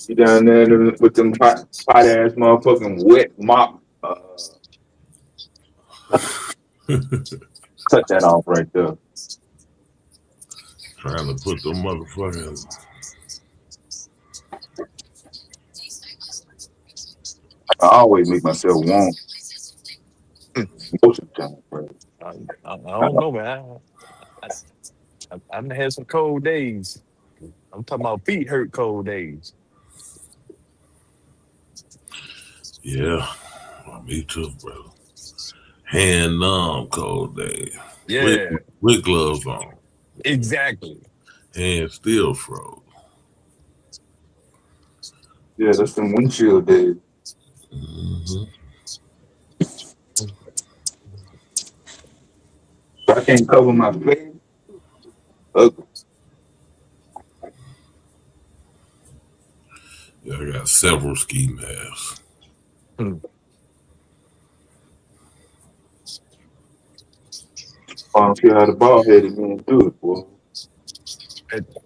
You down there with them hot ass motherfucking wet mop. Cut that off right there.
Trying to put the motherfucking.
I always make myself warm. Most of the time, bro.
I don't know, man. I've had some cold days. I'm talking about feet hurt cold days.
Yeah, me too, bro. Hand numb cold day.
Yeah.
With gloves on.
Exactly.
Hands still froze.
Yeah, that's them windshield days.
Mm-hmm.
I can't cover my face. Ugly.
Yeah, I got several ski masks.
I don't care how the bald headed man do it, boy.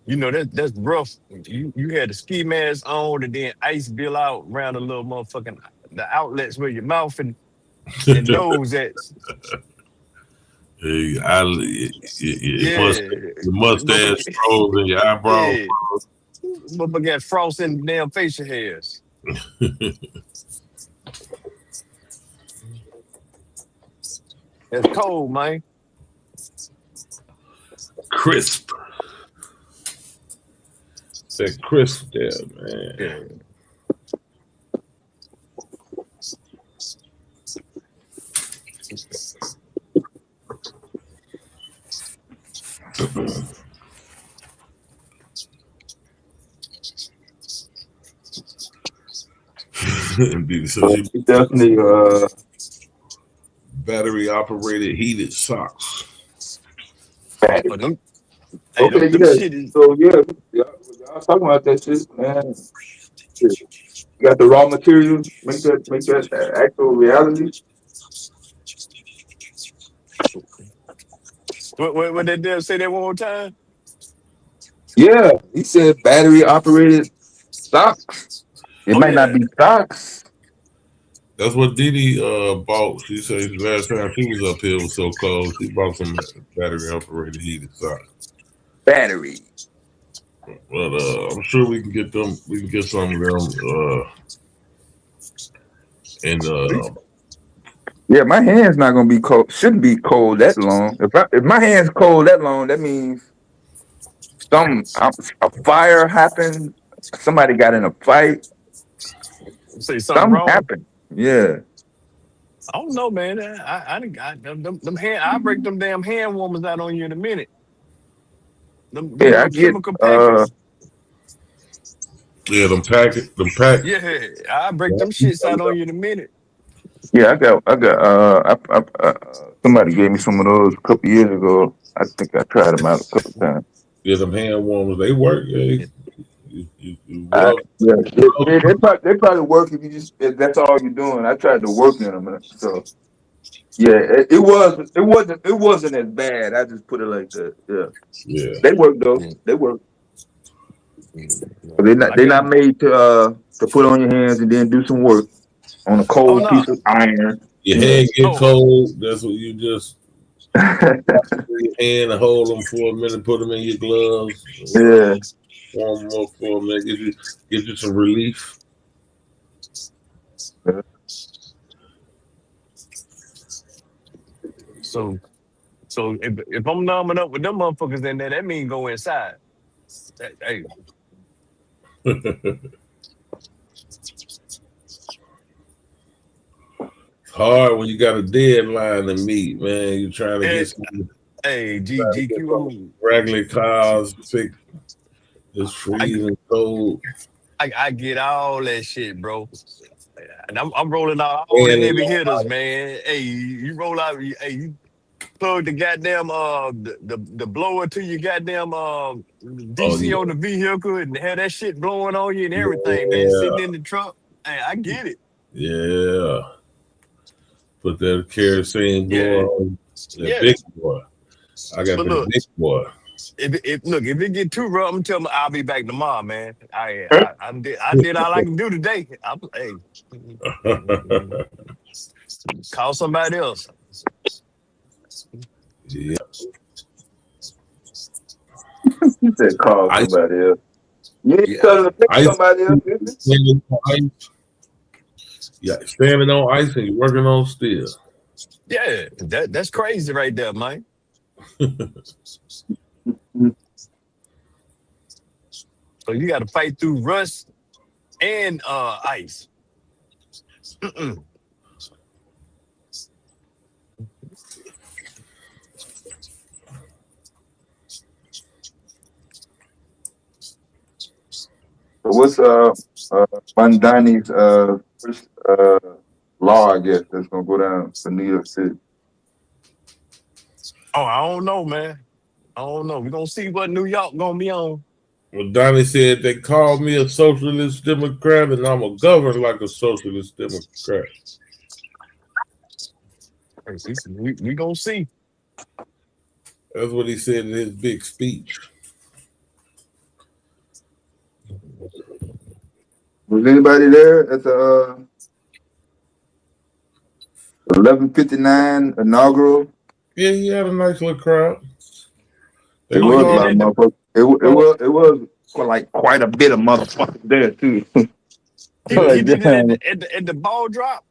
You know that's rough. You had the ski mask on and then ice bill out around the little motherfucking the outlets where your mouth and nose at.
Hey, your mustache froze and your eyebrows froze.
Motherfucker got frost in the damn facial hairs. It's cold, man.
Crisp. That crisp there, man.
Yeah.
So she definitely
battery operated heated socks.
Battery.
Oh, them, hey,
Okay,
them
yeah.
shit is
So y'all talking about that shit, man. Shit. You got the raw materials, make that actual reality.
what that damn say that one more time?
Yeah, he said battery operated socks.
It
Oh
might not
yeah.
be socks.
That's what Didi bought. She said last time she was up here, it was so cold. She bought some battery operated heated socks.
Battery.
But I'm sure we can get them. We can get some of them.
Yeah, my hand's not gonna be cold. Shouldn't be cold that long. If my hand's cold that long, that means a fire happened. Somebody got in a fight.
Say something
Something
wrong.
happened. Yeah.
I don't know, man. Them hand. I break them damn hand warmers out on you in a minute. Them
Yeah, I
little
get
chemical packets.
Yeah, them packets.
Yeah, I break them shits out on you in a minute.
Yeah, somebody gave me some of those a couple years ago. I think I tried them out a couple times.
Yeah, them hand warmers. They work. Yeah.
They probably work if that's all you're doing. I tried to work in them, so yeah, it wasn't as bad. I just put it like that.
Yeah.
They work though. They work. They're not made to put on your hands and then do some work on a cold piece of iron.
Your hand get cold. That's what you just put your hand and hold them for a minute. Put them in your gloves.
Yeah.
Warm them up for a minute. Give you some relief.
So if I'm numbing up with them motherfuckers in there, that mean go inside. Hey.
It's hard when you got a deadline to meet, man. You're trying to get some.
Hey, GQ.
Regular cars fixed. It's freezing cold.
I get all that shit, bro. And I'm rolling out all the heavy hitters, man. Hey, you roll out. Hey, you plug the goddamn the blower to your goddamn DC on the vehicle and have that shit blowing on you and everything, man. Sitting in the truck. Hey, I get it.
Yeah. Put that kerosene blower on. That big boy. I got the big boy.
If it get too rough, I'm telling I'll be back tomorrow, man. I did all I can do today. Hey, call somebody else.
Yeah.
You said call somebody else. You ain't telling to pick somebody else,
Yeah, standing on ice and you're working on steel.
Yeah, that's crazy right there, man. So you got to fight through rust and ice.
So what's Bandani's first law, I guess, that's gonna go down to New York City?
Oh, I don't know, man. I don't know. We're gonna see what New York gonna be on.
Well, Donnie said they called me a socialist Democrat and I'm a governor like a socialist Democrat.
We gonna see.
That's what he said in his big speech.
Was anybody there at the 11:59 inaugural?
Yeah, he had a nice little crowd.
It was a lot of motherfuckers. It was like quite a bit of motherfuckers there too.
He did it at the ball drop.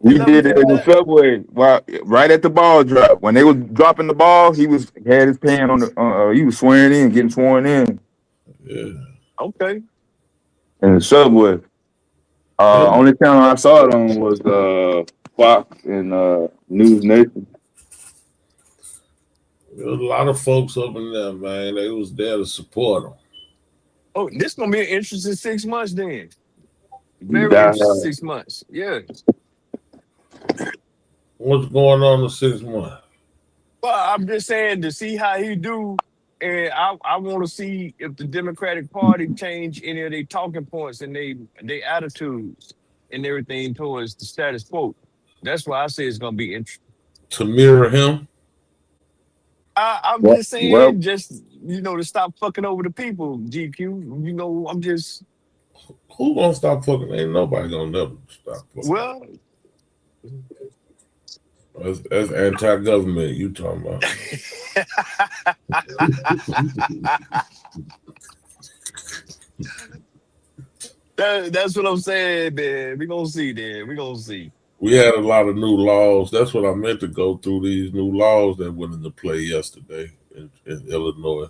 He did it in the subway, right at the ball drop. When they was dropping the ball, he had his pen on the. He was swearing in, getting sworn in.
Yeah.
Okay.
In the subway. Only channel I saw it on was Fox and News Nation.
There was a lot of folks up in there, man. They was there to support him.
Oh, this gonna be an interesting 6 months then. Very interesting 6 months. Yeah.
What's going on in 6 months?
Well, I'm just saying to see how he do, and I want to see if the Democratic Party change any of their talking points and they attitudes and everything towards the status quo. That's why I say it's gonna be interesting.
To mirror him?
I'm
Well,
just saying, just to stop fucking over the people, GQ. I'm just
Who gonna stop fucking? Ain't nobody gonna never stop fucking.
well.
That's anti-government you talking about.
That's what I'm saying, man. We gonna see, then. We gonna see.
We had a lot of new laws. That's what I meant to go through, these new laws that went into play yesterday in Illinois.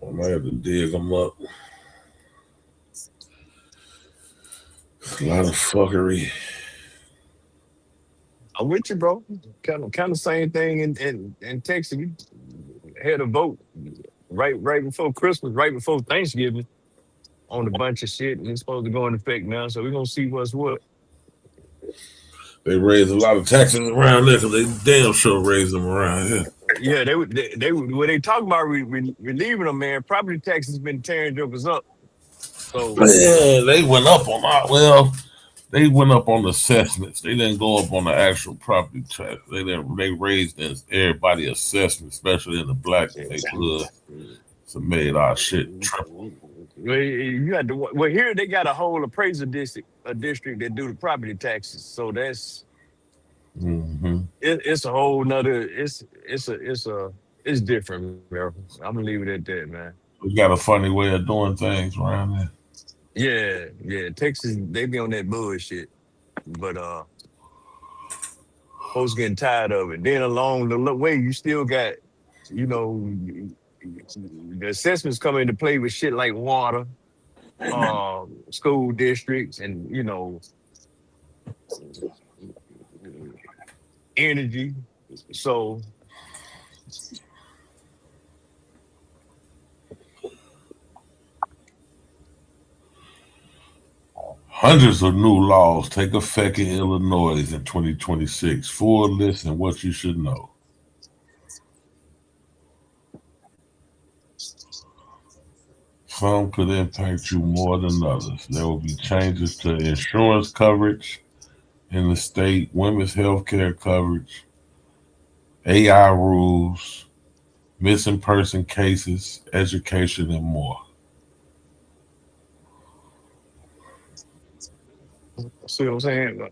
I might have to dig them up. A lot of fuckery.
I'm with you, bro. Kind of same thing in Texas. We had a vote right before Christmas, right before Thanksgiving, on a bunch of shit, and it's supposed to go into effect now. So we're gonna see what's what.
They raised a lot of taxes around there because they damn sure raised them around here.
Yeah, they when they talk about relieving them, man. Property taxes been tearing jokers up. So
yeah, they went up on they went up on assessments. They didn't go up on the actual property tax. They raised everybody assessment, especially in the black neighborhood. So made our shit triple.
You had to. Well, here they got a whole appraisal district that do the property taxes. So that's it's a whole nother. It's different, bro. I'm gonna leave it at that, man.
We got a funny way of doing things around there.
Yeah. Texas, they be on that bullshit, but folks getting tired of it. Then along the way, you still got, the assessments come into play with shit like water, school districts, and energy. So.
Hundreds of new laws take effect in Illinois in 2026. Full list and what you should know. Some could impact you more than others. There will be changes to insurance coverage in the state, women's health care coverage, AI rules, missing person cases, education, and more.
See what I'm saying?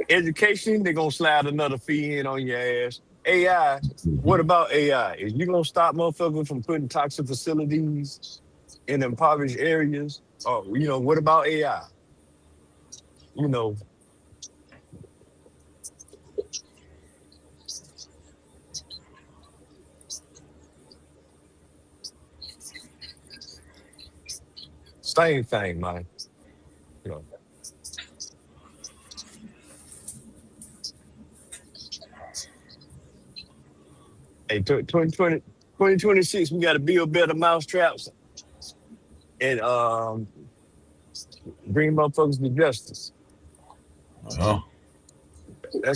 Education, they're gonna slide another fee in on your ass. AI, what about AI? Is you gonna stop motherfuckers from putting toxic facilities in impoverished areas? Or what about AI? Same thing, man. Hey, 2026, we got to build better mousetraps and bring motherfuckers to justice.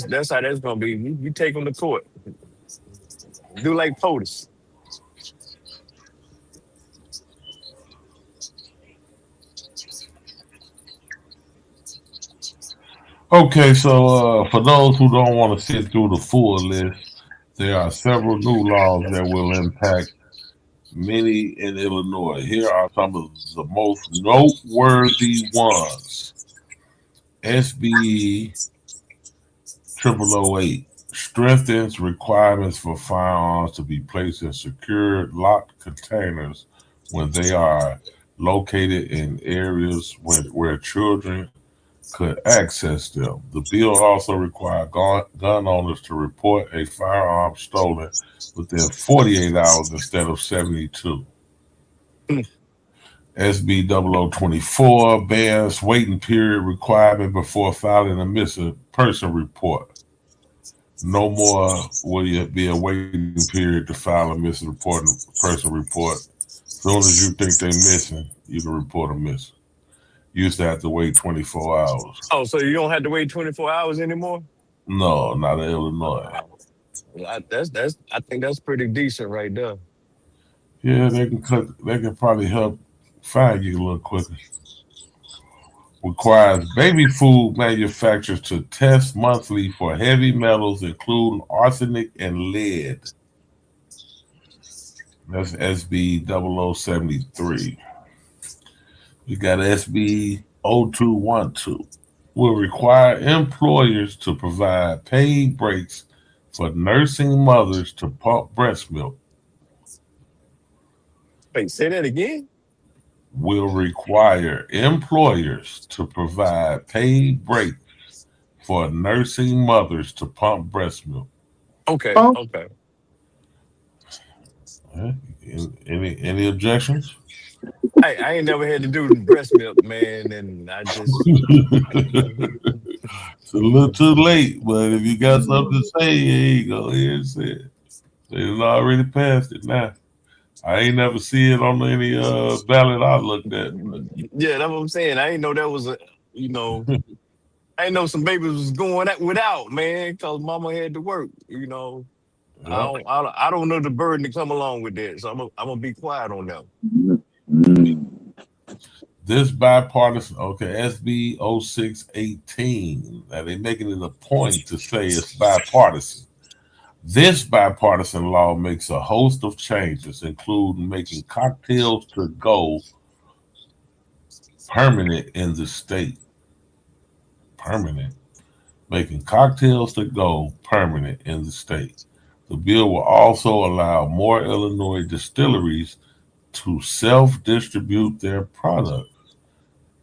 That's how that's gonna be. You take them to court. Do like POTUS.
Okay, so for those who don't want to sit through the full list, there are several new laws that will impact many in Illinois. Here are some of the most noteworthy ones. SB 0008 strengthens requirements for firearms to be placed in secured locked containers when they are located in areas where children could access them. The bill also requires gun owners to report a firearm stolen within 48 hours instead of 72. SB 0024 bans waiting period requirement before filing a missing person report. No more will it be a waiting period to file a missing person report. As soon as you think they're missing, you can report them missing. You used to have to wait 24 hours.
Oh, so you don't have to wait 24 hours anymore?
No, not in Illinois.
That's. I think that's pretty decent right there.
Yeah, they can probably help find you a little quicker. Requires baby food manufacturers to test monthly for heavy metals, including arsenic and lead. That's SB 0073. We got SB 0212. Will require employers to provide paid breaks for nursing mothers to pump breast milk.
Wait, say that again?
Will require employers to provide paid breaks for nursing mothers to pump breast milk.
Okay, okay.
Any objections?
I ain't never had to do the breast milk, man, and I just
It's a little too late, but if you got something to say, here you go. Here it said. They've already passed it now. I ain't never see it on any ballot I looked at.
yeah, that's what I'm saying. I ain't know that was I ain't know some babies was going without, man, because mama had to work, I don't know the burden that come along with that, so I'm gonna be quiet on that.
This bipartisan, SB 0618. Now they're making it a point to say it's bipartisan. This bipartisan law makes a host of changes, including making cocktails to go permanent in the state. Making cocktails to go permanent in the state. The bill will also allow more Illinois distilleries to self-distribute their products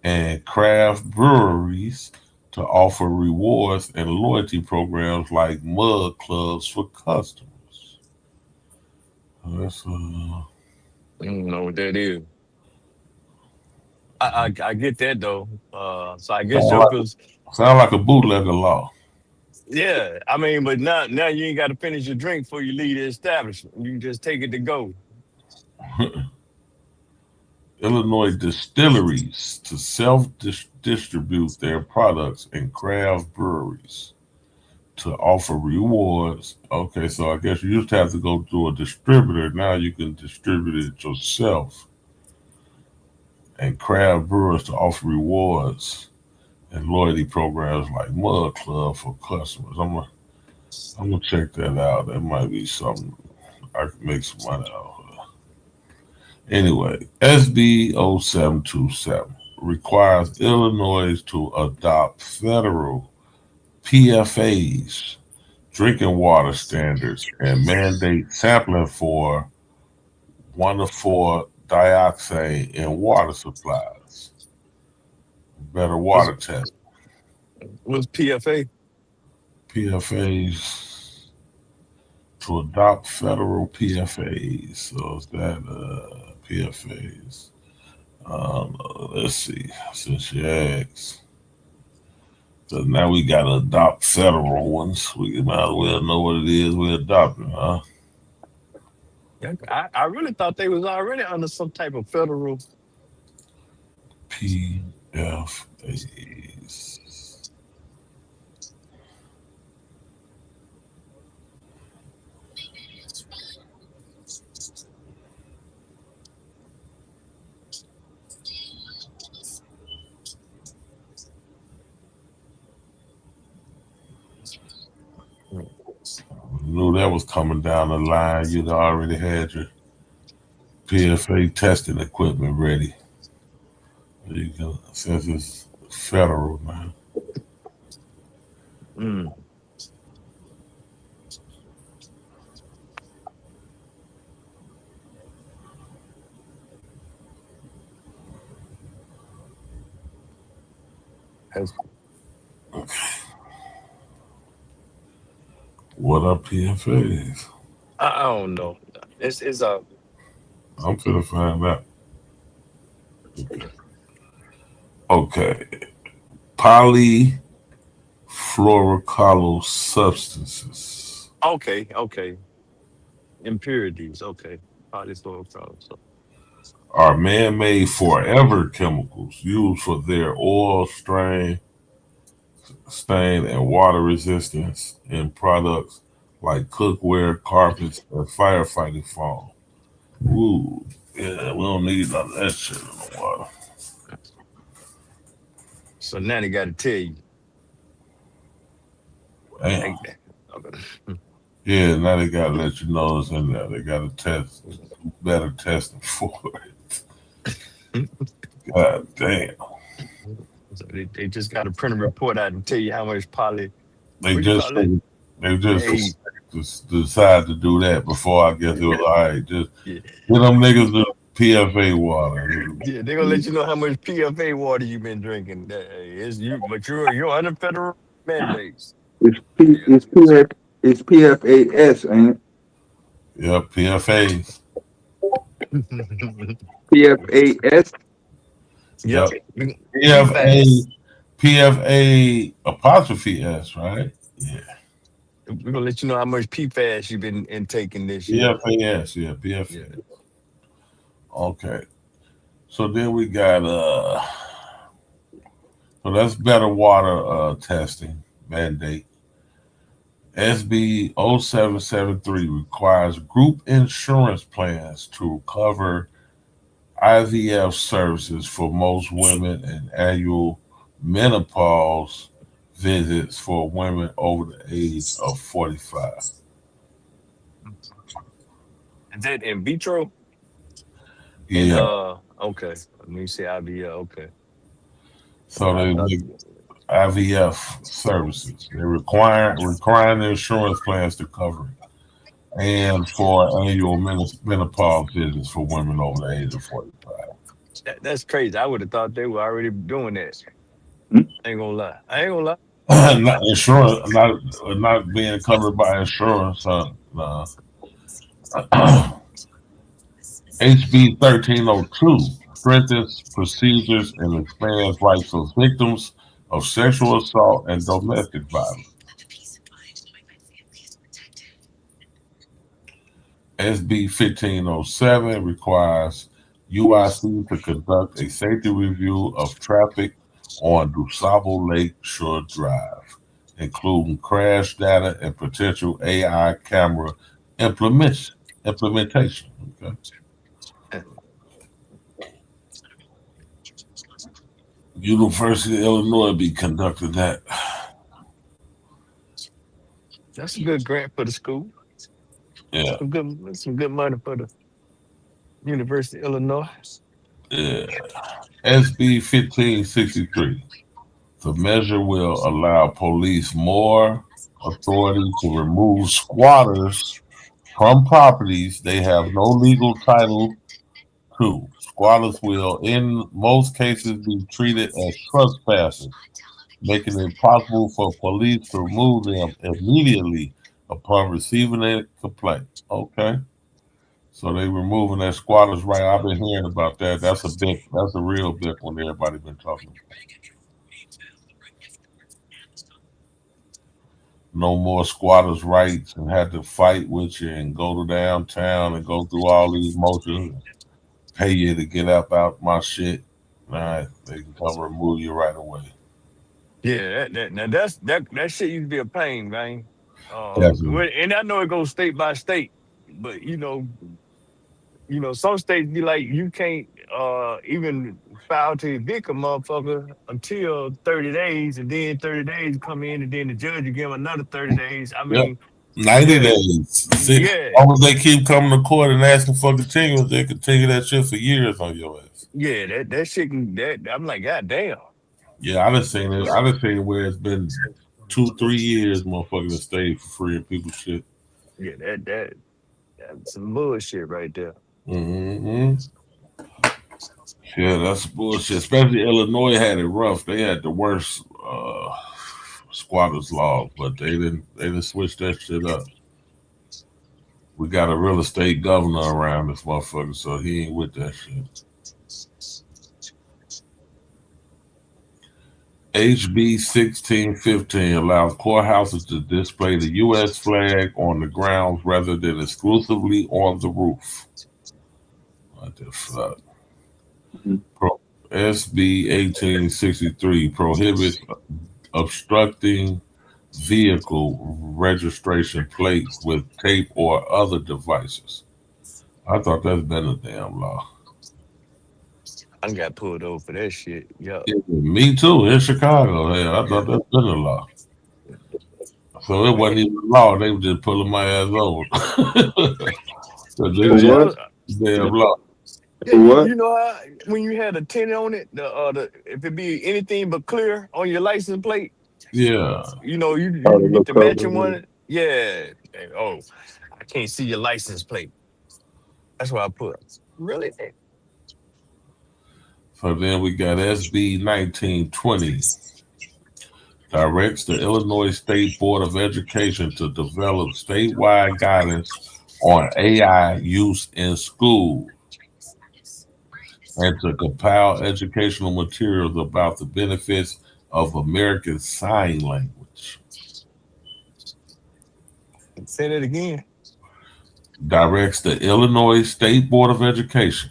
and craft breweries to offer rewards and loyalty programs like mug clubs for customers. That's
I don't know what that is. I get that though. So I guess
sound like a bootlegger law.
Yeah, I mean, but now you ain't got to finish your drink before you leave the establishment. You can just take it to go.
Illinois distilleries to self-distribute their products and craft breweries to offer rewards. Okay, so I guess you used to have to go through a distributor. Now you can distribute it yourself. And craft brewers to offer rewards and loyalty programs like Mug Club for customers. I'm gonna check that out. That might be something I can make some money out of. Anyway, SB 0727 requires Illinois to adopt federal PFAS, drinking water standards, and mandate sampling for 1,4-dioxane in water supplies. Better water test.
What's PFA?
PFAs to adopt federal PFAs. So is that PFAs? Let's see. Since you asked. So now we got to adopt federal ones. We might as well know what it is we're adopting, huh?
I really thought they was already under some type of federal
PFAs. Knew that was coming down the line. You'd already had your PFA testing equipment ready. There you go. Since it's federal now. What are PFAs?
I don't know. It's
I'm finna find out. Okay. Polyfluoroalkyl substances.
okay. Impurities, okay. Polyfluoroalkyl.
are man-made forever chemicals used for their oil stain, and water resistance in products like cookware, carpets, and firefighting foam. Ooh, yeah, we don't need none of that shit in the water.
So now they got to tell you.
Damn. Yeah, now they got to let you know it's in there. They got to test, better testing for it. God damn.
So they just got to print a report out and tell you how much poly.
They just decide to do that before I guess it was all right. Just get them niggas the PFA water.
Yeah, they're gonna let you know how much PFA water you've been drinking. But you're under federal mandates.
It's PFAS, ain't it?
Yeah, PFAs.
PFAS.
Yep. PFA apostrophe S, right? Yeah.
We're gonna let you know how much PFAS you've been intaking this year.
PFAS, yeah, PFAS. Okay. So then we got so that's better water testing mandate. SB 0773 requires group insurance plans to cover IVF services for most women and annual menopause visits for women over the age of 45.
Is that in vitro?
Yeah.
Okay. Let me say IVF. Okay.
So they IVF services. They're requiring the insurance plans to cover it. And for annual menopause visits for women over the age of 45.
That's crazy. I would have thought they were already doing that. I ain't gonna lie.
Not insurance, not being covered by insurance. Nah. HB 1302 strengthens procedures and expands rights of victims of sexual assault and domestic violence. SB 1507 requires UIC to conduct a safety review of traffic on DuSable Lake Shore Drive, including crash data and potential AI camera implementation. Okay. University of Illinois be conducting that.
That's a good grant for the school.
Yeah.
Some good money for the University of Illinois.
Yeah. SB 1563. The measure will allow police more authority to remove squatters from properties they have no legal title to. Squatters will, in most cases, be treated as trespassers, making it possible for police to remove them immediately upon receiving a complaint. Okay. So they removing that squatters' right. I've been hearing about that. That's a real big one everybody been talking about. No more squatters' rights and had to fight with you and go to downtown and go through all these motions, pay you to get out my shit. All right, they can come remove you right away.
Yeah, that shit used to be a pain, man. And I know it goes state by state, but you know, some states be like, you can't even file to evict a motherfucker until 30 days, and then 30 days come in, and then the judge will give them another 30 days. I mean,
90 days. See, as long as they keep coming to court and asking for continuance, they continue that shit for years on your ass.
Yeah, that shit I'm like, God damn.
Yeah, I done seen it. I done seen it where it's been 2-3 years, motherfuckers to stay for free and people shit.
Yeah, that's some bullshit right there.
Mm-hmm. Yeah, that's bullshit. Especially Illinois had it rough. They had the worst squatters law, but they didn't switch that shit up. We got a real estate governor around this motherfucker, so he ain't with that shit. HB 1615 allows courthouses to display the U.S. flag on the grounds rather than exclusively on the roof. What the fuck? SB 1863 prohibits obstructing vehicle registration plates with tape or other devices. I thought that's been a damn law.
I got pulled over for that shit. Yeah.
Me too, in Chicago. Hell, I thought that's been a law. So it wasn't even a law. They were just pulling my ass over. So they just damn law.
Yeah, you know how when you had a tint on it, if it be anything but clear on your license plate,
Yeah.
you know, you get the matching one. Yeah. Oh, I can't see your license plate. That's what I put. Really?
So then we got SB 1920. Directs the Illinois State Board of Education to develop statewide guidance on AI use in school and to compile educational materials about the benefits of American Sign Language.
Say that again.
Directs the Illinois State Board of Education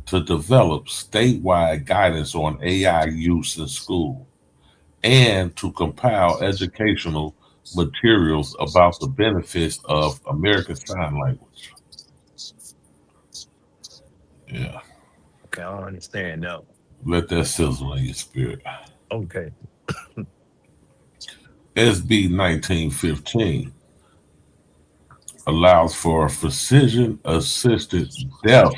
to develop statewide guidance on AI use in school and to compile educational materials about the benefits of American Sign Language. Yeah.
Okay, I don't understand now.
Let that sizzle in your spirit.
Okay.
SB 1915 allows for physician-assisted death.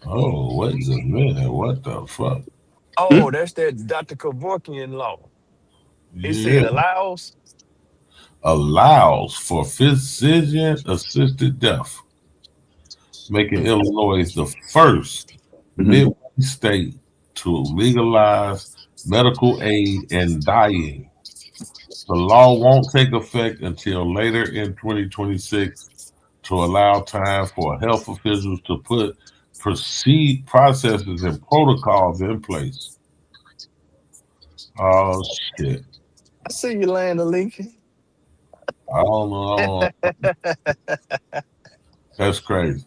Oh, wait a minute. What the fuck?
Oh, that's that Dr. Kevorkian law. It said
allows for physician-assisted death, making Illinois the first Midwest state to legalize medical aid in dying. The law won't take effect until later in 2026 to allow time for health officials to put processes and protocols in place. Oh, shit.
I see you, Land Lincoln.
I don't know. That's crazy.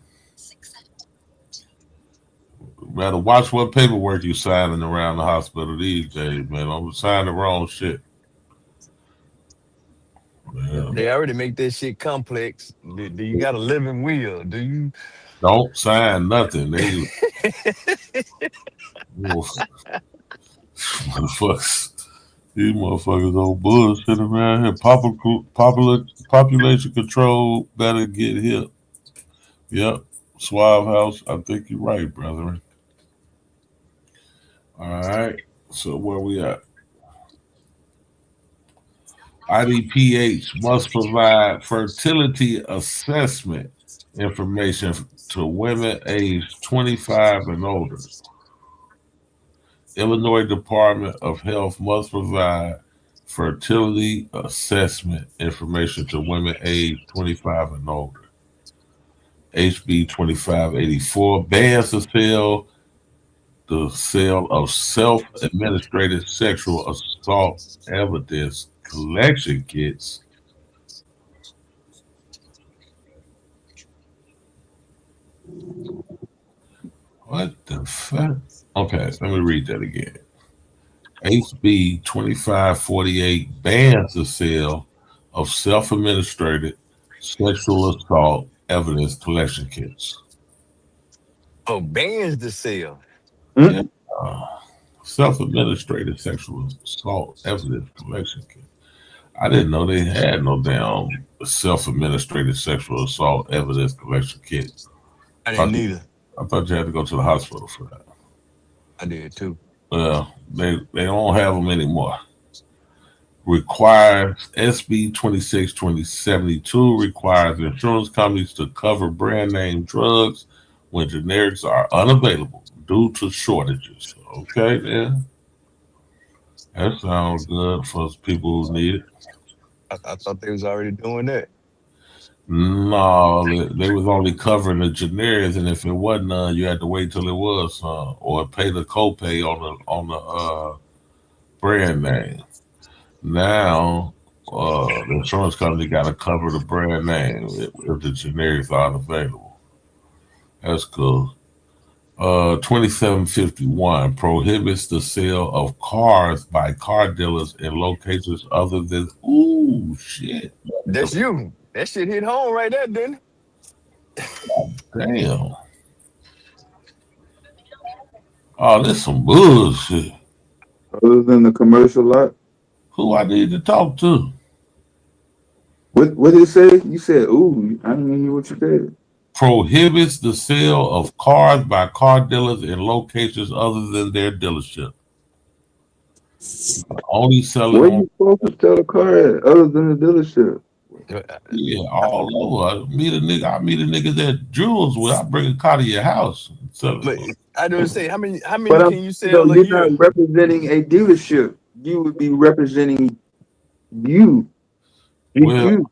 Better watch what paperwork you signing around the hospital these days, man. I'm signing the wrong shit. Yeah.
They already make that shit complex. Do you got a living will? Do you?
Don't sign nothing. They these motherfuckers on bullshit around here. Population control better get hip. Yep. Suave House. I think you're right, brethren. All right. So where we at? IDPH must provide fertility assessment information to women aged 25 and older. Illinois Department of Health must provide fertility assessment information to women aged 25 and older. HB 2584 bans the sale of self-administrated sexual assault evidence collection kits. What the fuck? Okay, let me read that again. HB 2548 bans the sale of self-administrated sexual assault evidence collection kits.
Oh, bans the sale.
Yeah. Self-administrated sexual assault evidence collection kit. I didn't know they had no damn self-administrated sexual assault evidence collection kit.
I didn't either.
I thought you had to go to the hospital for that.
I did too.
Well, they don't have them anymore. Requires SB 26-2072 requires insurance companies to cover brand name drugs when generics are unavailable due to shortages. Okay, then. That sounds good for people who need it.
I thought they was already doing that.
No, they was only covering the generics, and if it wasn't none, you had to wait till it was or pay the copay on the brand name. Now, the insurance company got to cover the brand name if the generics aren't available. That's cool. 2751 prohibits the sale of cars by car dealers in locations other than. Ooh, shit.
That's you. That shit hit home right there, didn't it?
Damn. Oh, that's some bullshit.
Other than the commercial lot.
Who I need to talk to?
What did it say? You said, ooh, I didn't hear what you said.
Prohibits the sale of cars by car dealers in locations other than their dealership. Only selling.
Where you supposed to sell a car at other than the dealership?
Yeah, all over. I meet a nigga that Jules with. I bring a car to your house. So,
But I don't say how many
But
can you sell a
you're
year?
not representing a dealership. You would be representing you.
well,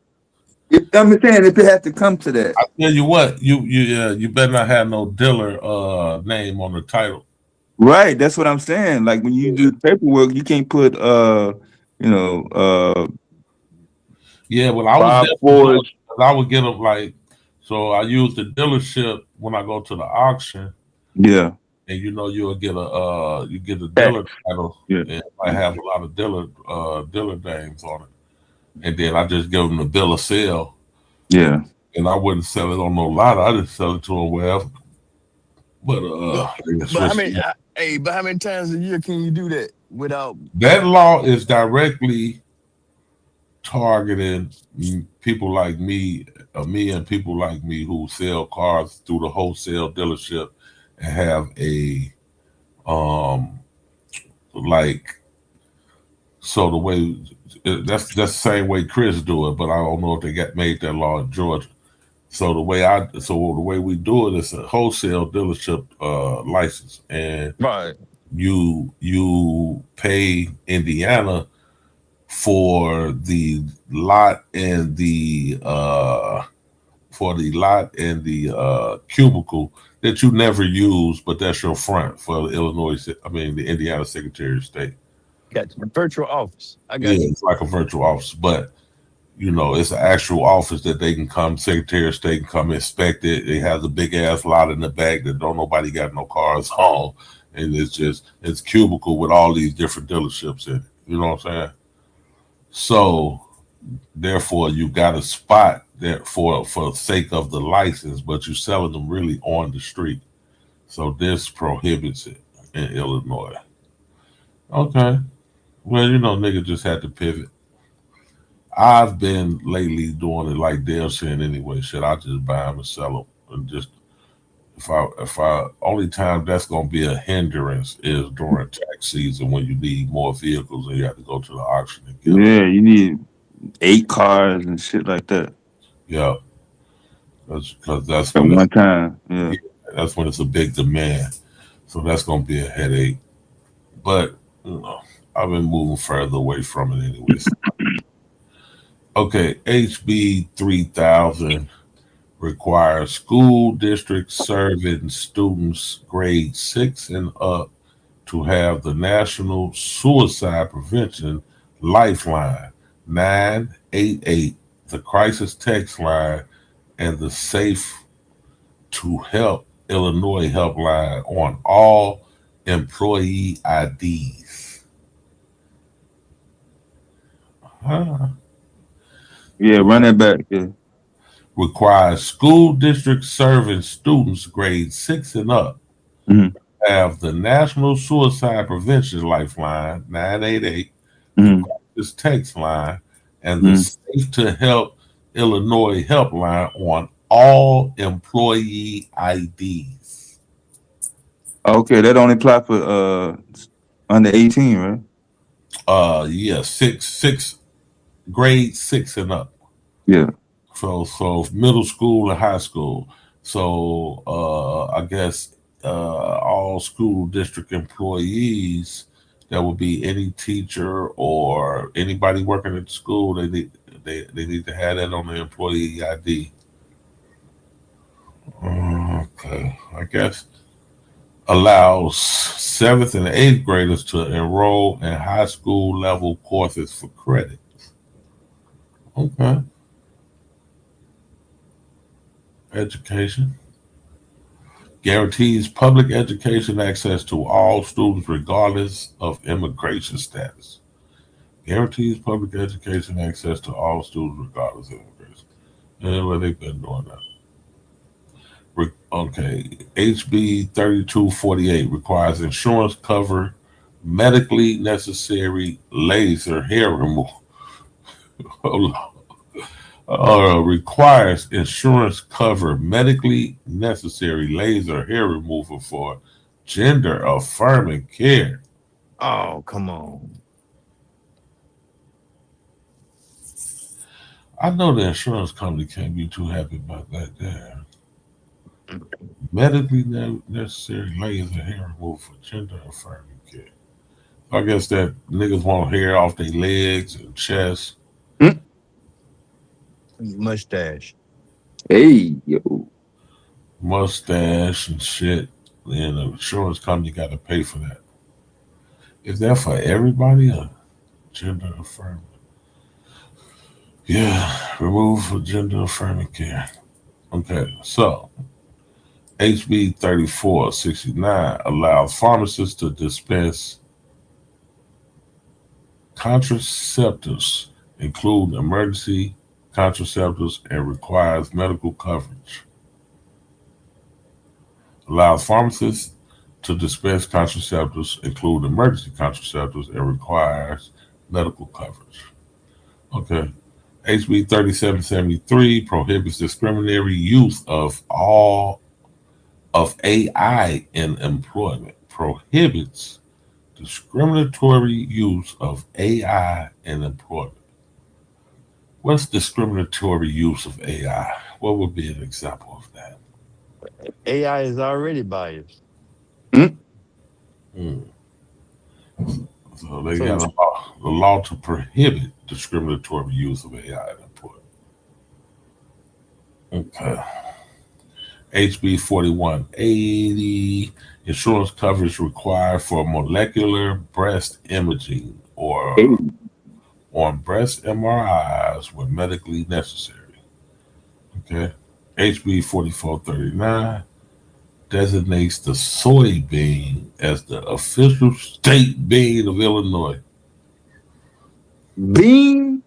I'm saying if it had to come to that.
I tell you what, you better not have no dealer name on the title.
Right, that's what I'm saying. Like when you do paperwork, you can't put
Yeah, well, I was
Bob
definitely
Ford.
doing it 'cause I would get them like, so I use the dealership when I go to the auction,
Yeah.
and you'll get a dealer title,
Yeah.
and I have a lot of dealer names on it, and then I just give them the bill of sale.
Yeah.
And I wouldn't sell it on no lot. I just sell it to them wherever. But
but how many times a year can you do that without
that law is directly targeting people like me and people like me who sell cars through the wholesale dealership and have a so the way that's the same way Chris do it, but I don't know if they made that law in Georgia. So the way we do it is a wholesale dealership license, and
right.
You pay Indiana for the lot and the cubicle that you never use, but that's your front for the Indiana Secretary of State.
Got the virtual office. I got
Yeah, it's like a virtual office, but it's an actual office that they can come, Secretary of State can come inspect it. It has a big ass lot in the back that don't nobody got no cars on. And it's cubicle with all these different dealerships in it. You know what I'm saying? So therefore you got a spot there for sake of the license, but you're selling them really on the street. So this prohibits it in Illinois. Okay. Well, nigga just had to pivot. I've been lately doing it like Dale saying anyway. Shit, I just buy them and sell them, and just if I only time that's gonna be a hindrance is during tax season when you need more vehicles and you have to go to the auction and get them.
Yeah, you need 8 cars and shit like that.
Yeah, that's
at one time. Yeah,
that's when it's a big demand. So that's gonna be a headache. But I've been moving further away from it anyways. Okay, HB 3000 requires school districts serving students grade 6 and up to have the National Suicide Prevention Lifeline 988, the crisis text line, and the Safe to Help Illinois helpline on all employee IDs.
Yeah, run that back. Yeah.
Requires school districts serving students grades 6 and up have the National Suicide Prevention Lifeline 988, this text line, and the Safe to Help Illinois helpline on all employee IDs.
Okay, that only apply for under 18, right?
Yeah, grade 6 and up.
Yeah.
So middle school and high school. So I guess all school district employees, that would be any teacher or anybody working at the school, they need to have that on the employee ID. Okay, I guess allows 7th and 8th graders to enroll in high school level courses for credit. Okay. Education. Guarantees public education access to all students regardless of immigration status. Guarantees public education access to all students regardless of immigration. Yeah, well, they've been doing that. Okay, HB 3248 requires insurance cover medically necessary laser hair removal. Requires insurance cover medically necessary laser hair removal for gender affirming care.
Oh, come on.
I know the insurance company can't be too happy about that there. Medically necessary laser hair removal for gender affirming care. I guess that niggas want hair off their legs and chest.
Mustache.
Hey, yo.
Mustache and shit. And the insurance company got to pay for that. Is that for everybody or gender affirming? Yeah, remove for gender affirming care. Okay, so HB 3469 allows pharmacists to dispense contraceptives, include emergency contraceptives, and requires medical coverage. Allows pharmacists to dispense contraceptives, include emergency contraceptives, and requires medical coverage. Okay. HB 3773 prohibits discriminatory use of AI in employment. Prohibits discriminatory use of AI in employment. What's discriminatory use of AI? What would be an example of that?
AI is already biased.
So they got a law to prohibit discriminatory use of AI in employment. Okay. HB 4180, insurance coverage required for molecular breast imaging or on breast MRIs when medically necessary. Okay. HB 4439 designates the soybean as the official state bean of Illinois.
Bean?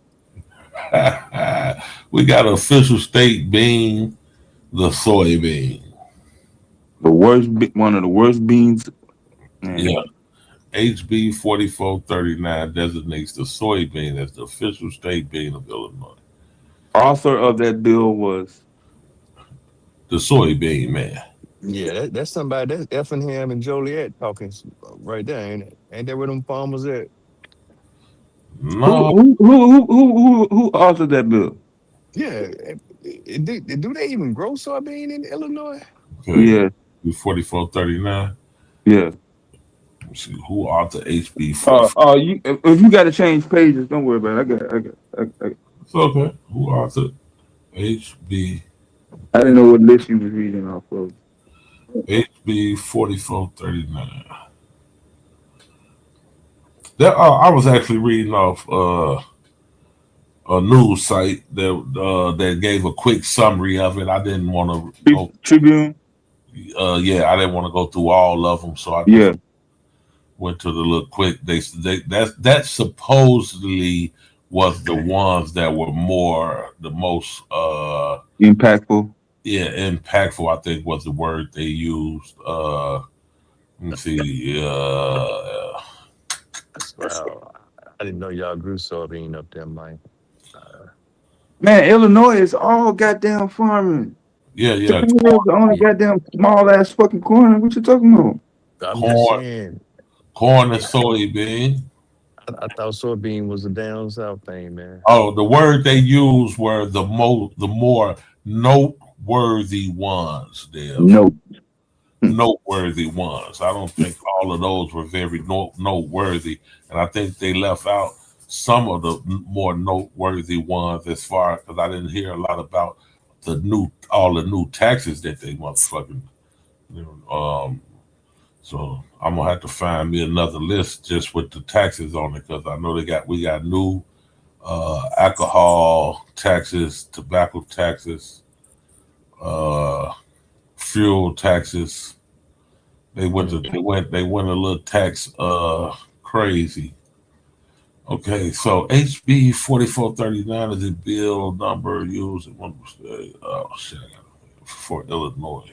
We got an official state bean, the soybean.
One of the worst beans.
Yeah. HB 4439 designates the soybean as the official state bean of Illinois.
Author of that bill was
the soybean man.
Yeah, that's somebody. That's Effingham and Joliet talking right there, ain't it? Ain't that where them farmers at?
No.
Who authored that bill?
Yeah. Do they even grow soybean in Illinois?
Okay.
Yeah.
4439.
Yeah.
Let's see who authored HB
44. If you got to change pages, don't worry about it. I got.
It's okay. Who authored HB?
I didn't know what list you was reading off of.
HB 4439. I was actually reading off a news site that gave a quick summary of it. I didn't want to go
Tribune.
Yeah, I didn't want to go through all of them, so I went to the little quick. That supposedly was the ones that were the most
impactful.
Yeah, impactful, I think was the word they used. Let me see.
Wow. I didn't know y'all grew soybean up there, Mike.
Man, Illinois is all goddamn farming.
Yeah.
The only goddamn small ass fucking corn. What you talking about?
Corn and soybean.
I thought soybean was a down south thing, man.
Oh, the word they used were the more noteworthy ones. Noteworthy ones. I don't think all of those were very noteworthy, and I think they left out some of the more noteworthy ones as far because I didn't hear a lot about all the new taxes that they motherfucking. So I'm gonna have to find me another list just with the taxes on it because I know we got new alcohol taxes, tobacco taxes, fuel taxes. They went a little tax crazy. Okay, so HB 4439 is the bill number used for Illinois.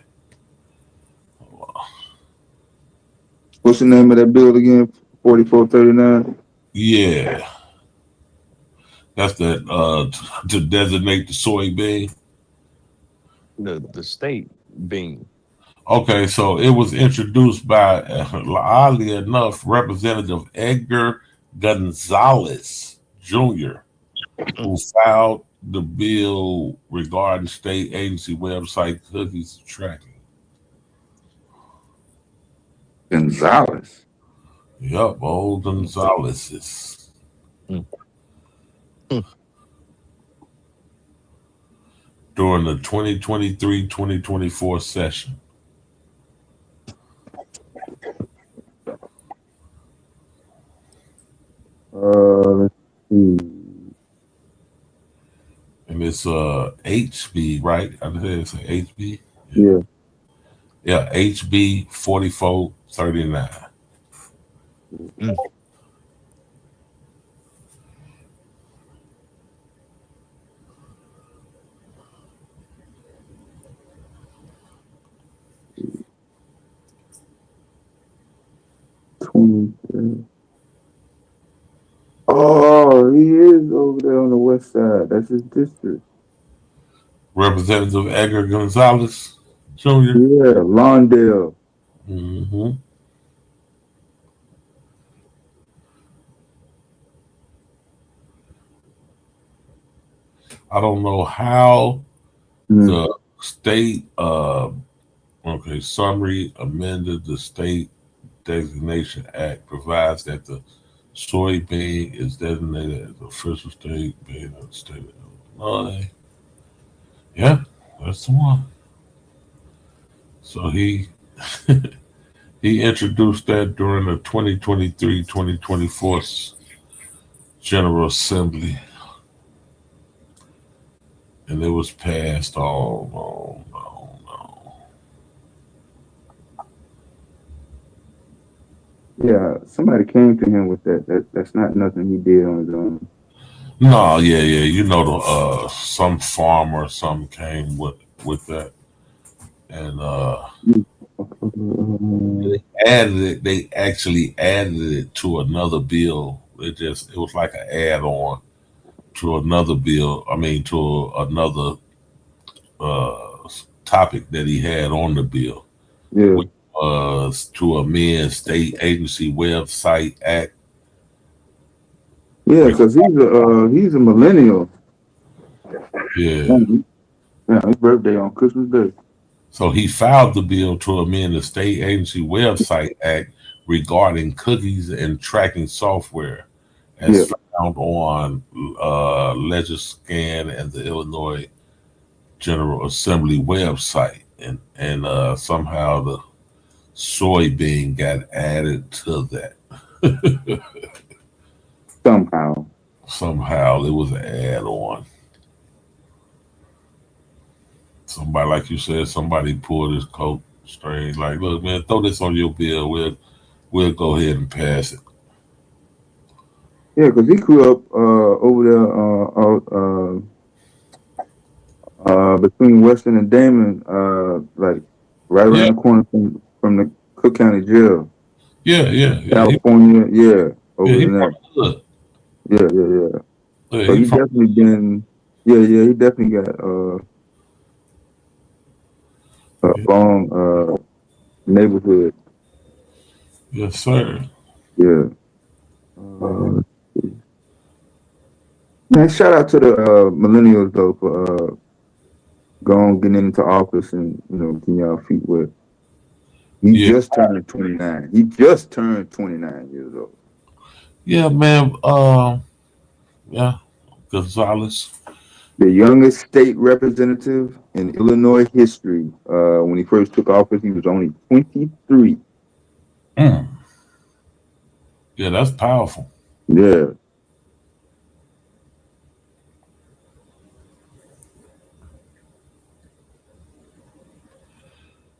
What's the name of that bill again? 4439.
Yeah, that's that to designate the soybean.
The state being.
Okay, so it was introduced by, oddly enough, Representative Edgar Gonzalez Jr., who filed the bill regarding state agency website cookies tracking.
Gonzalez.
Yup, old Gonzalez's. During the 2023-2024 session.
Let's see.
And it's HB, right? I think it's HB.
Yeah.
Yeah, HB 4439.
Oh, he is over there on the west side. That's his district.
Representative Edgar Gonzalez Jr.
Yeah, Lawndale.
Mm-hmm. I don't know how the state summary amended the State Designation Act provides that the soybean is designated as the official state bean of the state of Illinois. Yeah, that's the one. So he he introduced that during the 2023-2024 General Assembly. And it was passed all.
Yeah, somebody came to him with that. That's not nothing he did on his own.
No, yeah. You know, some farmer, some came with that. And they actually added it to another bill. It was like an add-on to another bill. I mean, to another topic that he had on the bill.
Yeah.
Which was to amend State Agency Website Act.
Yeah, because he's a millennial.
Yeah.
Yeah, his birthday on Christmas Day.
So he filed the bill to amend the State Agency Website Act regarding cookies and tracking software, as found on Legiscan and the Illinois General Assembly website, and somehow the soybean got added to that. Somehow it was an add-on. Somebody, like you said, somebody pulled his coat string. Like, look, man, throw this on your bill. We'll go ahead and pass it.
Yeah, because he grew up over there between Western and Damon, like right around the corner from the Cook County Jail.
Yeah.
California, over
he
there. Yeah.
Yeah,
So he definitely been, he definitely got a long neighborhood.
Yes, sir.
Yeah. Man, shout out to the millennials though for getting into office and getting y'all feet wet. He just turned 29. He just turned 29 years old.
Yeah, man. Gonzalez.
The youngest state representative in Illinois history. When he first took office, he was only 23.
Yeah, that's powerful.
Yeah.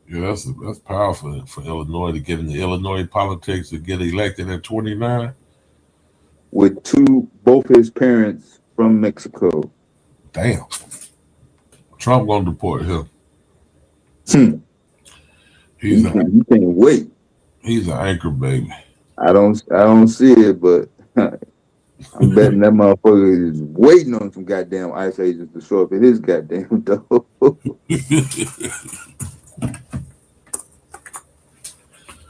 Yeah, that's powerful for Illinois to get in the Illinois politics to get elected at 29.
With both his parents from Mexico.
Damn. Trump gonna deport him.
He can't wait.
He's an anchor baby.
I don't see it, but I'm betting that motherfucker is waiting on some goddamn ICE agents to show up at his goddamn door.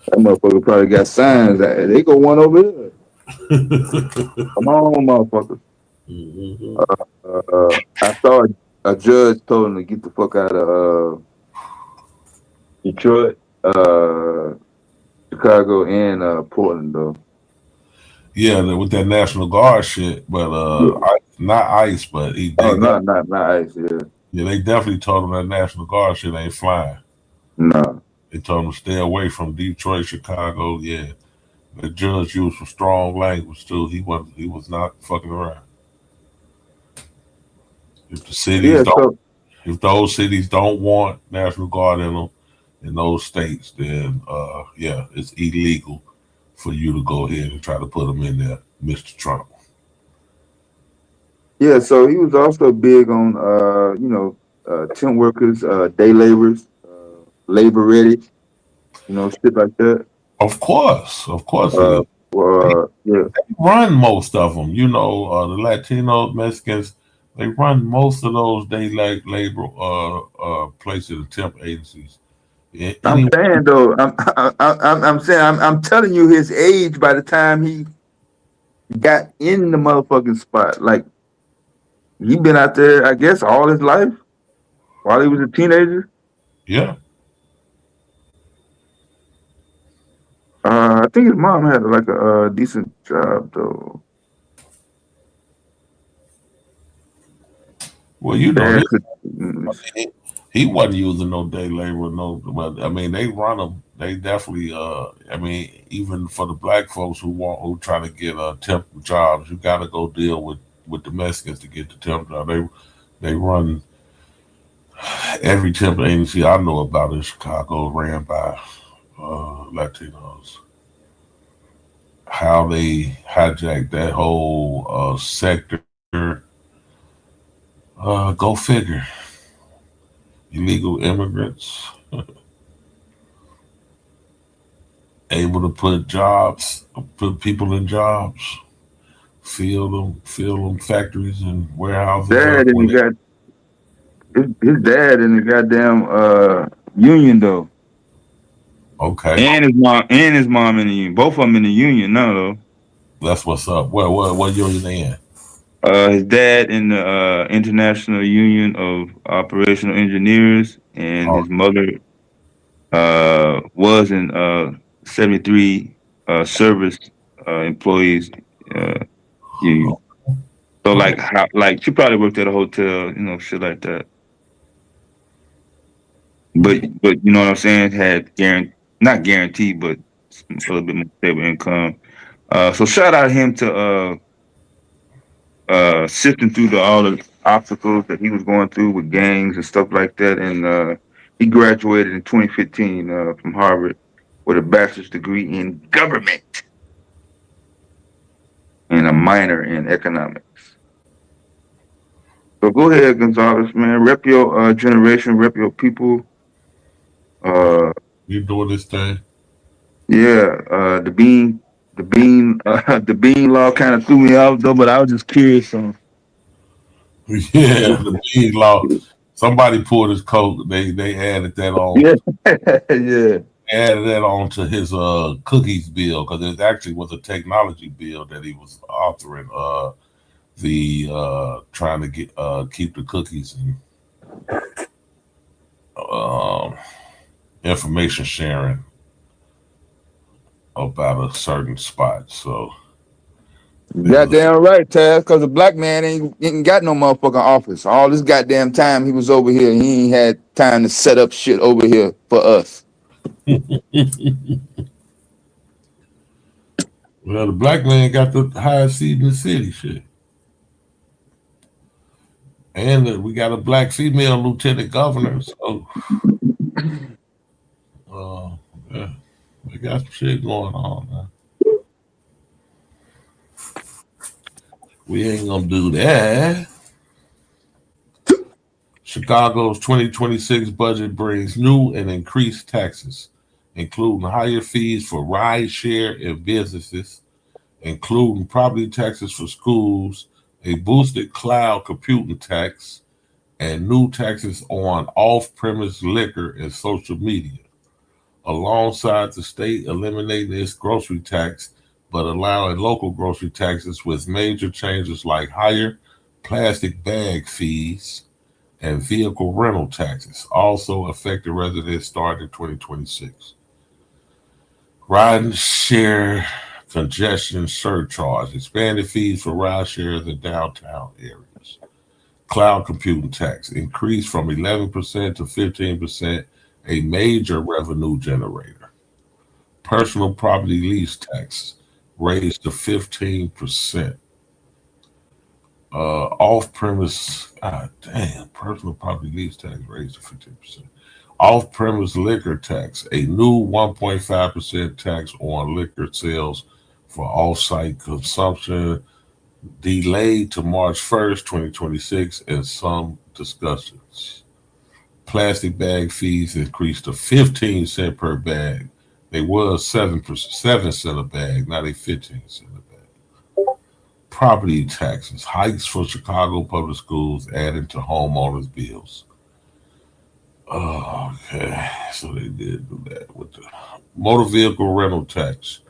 That motherfucker probably got signs. They go one over there. Come on, motherfucker. I saw a judge told him to get the fuck out of Detroit, Chicago, and Portland, though.
Yeah, with that National Guard shit, but not ICE, but
not ICE, yeah.
Yeah, they definitely told him that National Guard shit ain't flying.
No.
They told him to stay away from Detroit, Chicago. Yeah, the judge used some strong language too. He was not fucking around. If the cities if those cities don't want National Guard in them in those states, then it's illegal for you to go ahead and try to put them in there, Mr. Trump.
Yeah, so he was also big on temp workers, day laborers, labor ready, shit like that.
Of course.
Yeah.
They run most of them. The Latino Mexicans, they run most of those day labor places and temp agencies.
I'm saying though, I'm telling you his age by the time he got in the motherfucking spot. Like he been out there, I guess, all his life while he was a teenager.
Yeah.
I think his mom had like a decent job though.
Well, he wasn't using no day labor, but I mean they run them. They definitely even for the black folks who try to get temp jobs, you got to go deal with the Mexicans to get the temp job. They run every temp agency I know about in Chicago ran by Latinos. How they hijacked that whole sector. Go figure. Illegal immigrants able to put people in jobs, fill them factories and warehouses.
His dad in the goddamn union though.
Okay.
And his mom in the union. Both of them in the union now though.
That's what's up. What union they in?
His dad in the International Union of Operational Engineers, and his mother was in 73 service employees union. So like she probably worked at a hotel, shit like that. But you know what I'm saying? Had not guaranteed, but a little bit more stable income. So shout out him to sifting through all the obstacles that he was going through with gangs and stuff like that. And he graduated in 2015 from Harvard with a bachelor's degree in government and a minor in economics. So go ahead, Gonzalez, man. Rep your generation, rep your people.
You doing this thing?
Yeah, the bean law kind of threw me off though, but I was just curious on.
Yeah, the bean law. Somebody pulled his coat. They added that on.
Yeah, yeah.
They added that on to his cookies bill because it actually was a technology bill that he was authoring. Trying to get keep the cookies and information sharing about a certain spot. So
goddamn right, Taz, because the black man ain't got no motherfucking office. All this goddamn time he was over here, he ain't had time to set up shit over here for us.
Well, the black man got the highest seat in the city, shit. And we got a black female lieutenant governor. So They got some shit going on, man. We ain't gonna do that. Chicago's 2026 budget brings new and increased taxes, including higher fees for ride share and businesses, including property taxes for schools, a boosted cloud computing tax, and new taxes on off-premise liquor and social media, alongside the state eliminating its grocery tax, but allowing local grocery taxes with major changes like higher plastic bag fees and vehicle rental taxes, also affected residents starting in 2026. Ride share congestion surcharge, expanded fees for ride shares in downtown areas. Cloud computing tax increased from 11% to 15%, a major revenue generator. Personal property lease tax raised to 15%. Off-premise, personal property lease tax raised to 15%. Off-premise liquor tax, a new 1.5% tax on liquor sales for off-site consumption, delayed to March 1st, 2026, and some discussions. Plastic bag fees increased to 15 cents per bag. They was 7 cents a bag, now they 15 cents a bag. Property taxes, hikes for Chicago public schools added to homeowners' bills. Okay, so they did do that with the motor vehicle rental tax.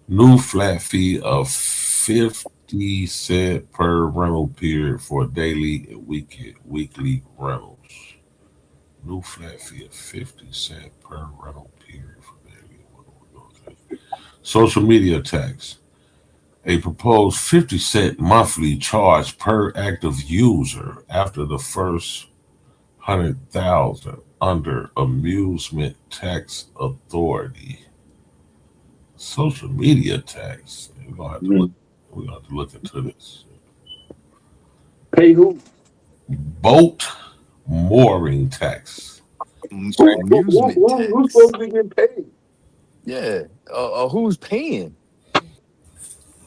New flat fee of 50 cents per rental period for daily and weekly rentals. New flat fee of 50 cents per rental period for daily. Okay. Social media tax. A proposed 50-cent monthly charge per active user after the first 100,000 under Amusement Tax Authority. Social media tax. We're gonna have to look into this.
Pay who?
Boat mooring tax.
Amusement tax.
Who's supposed to be getting paid?
Yeah. Who's paying?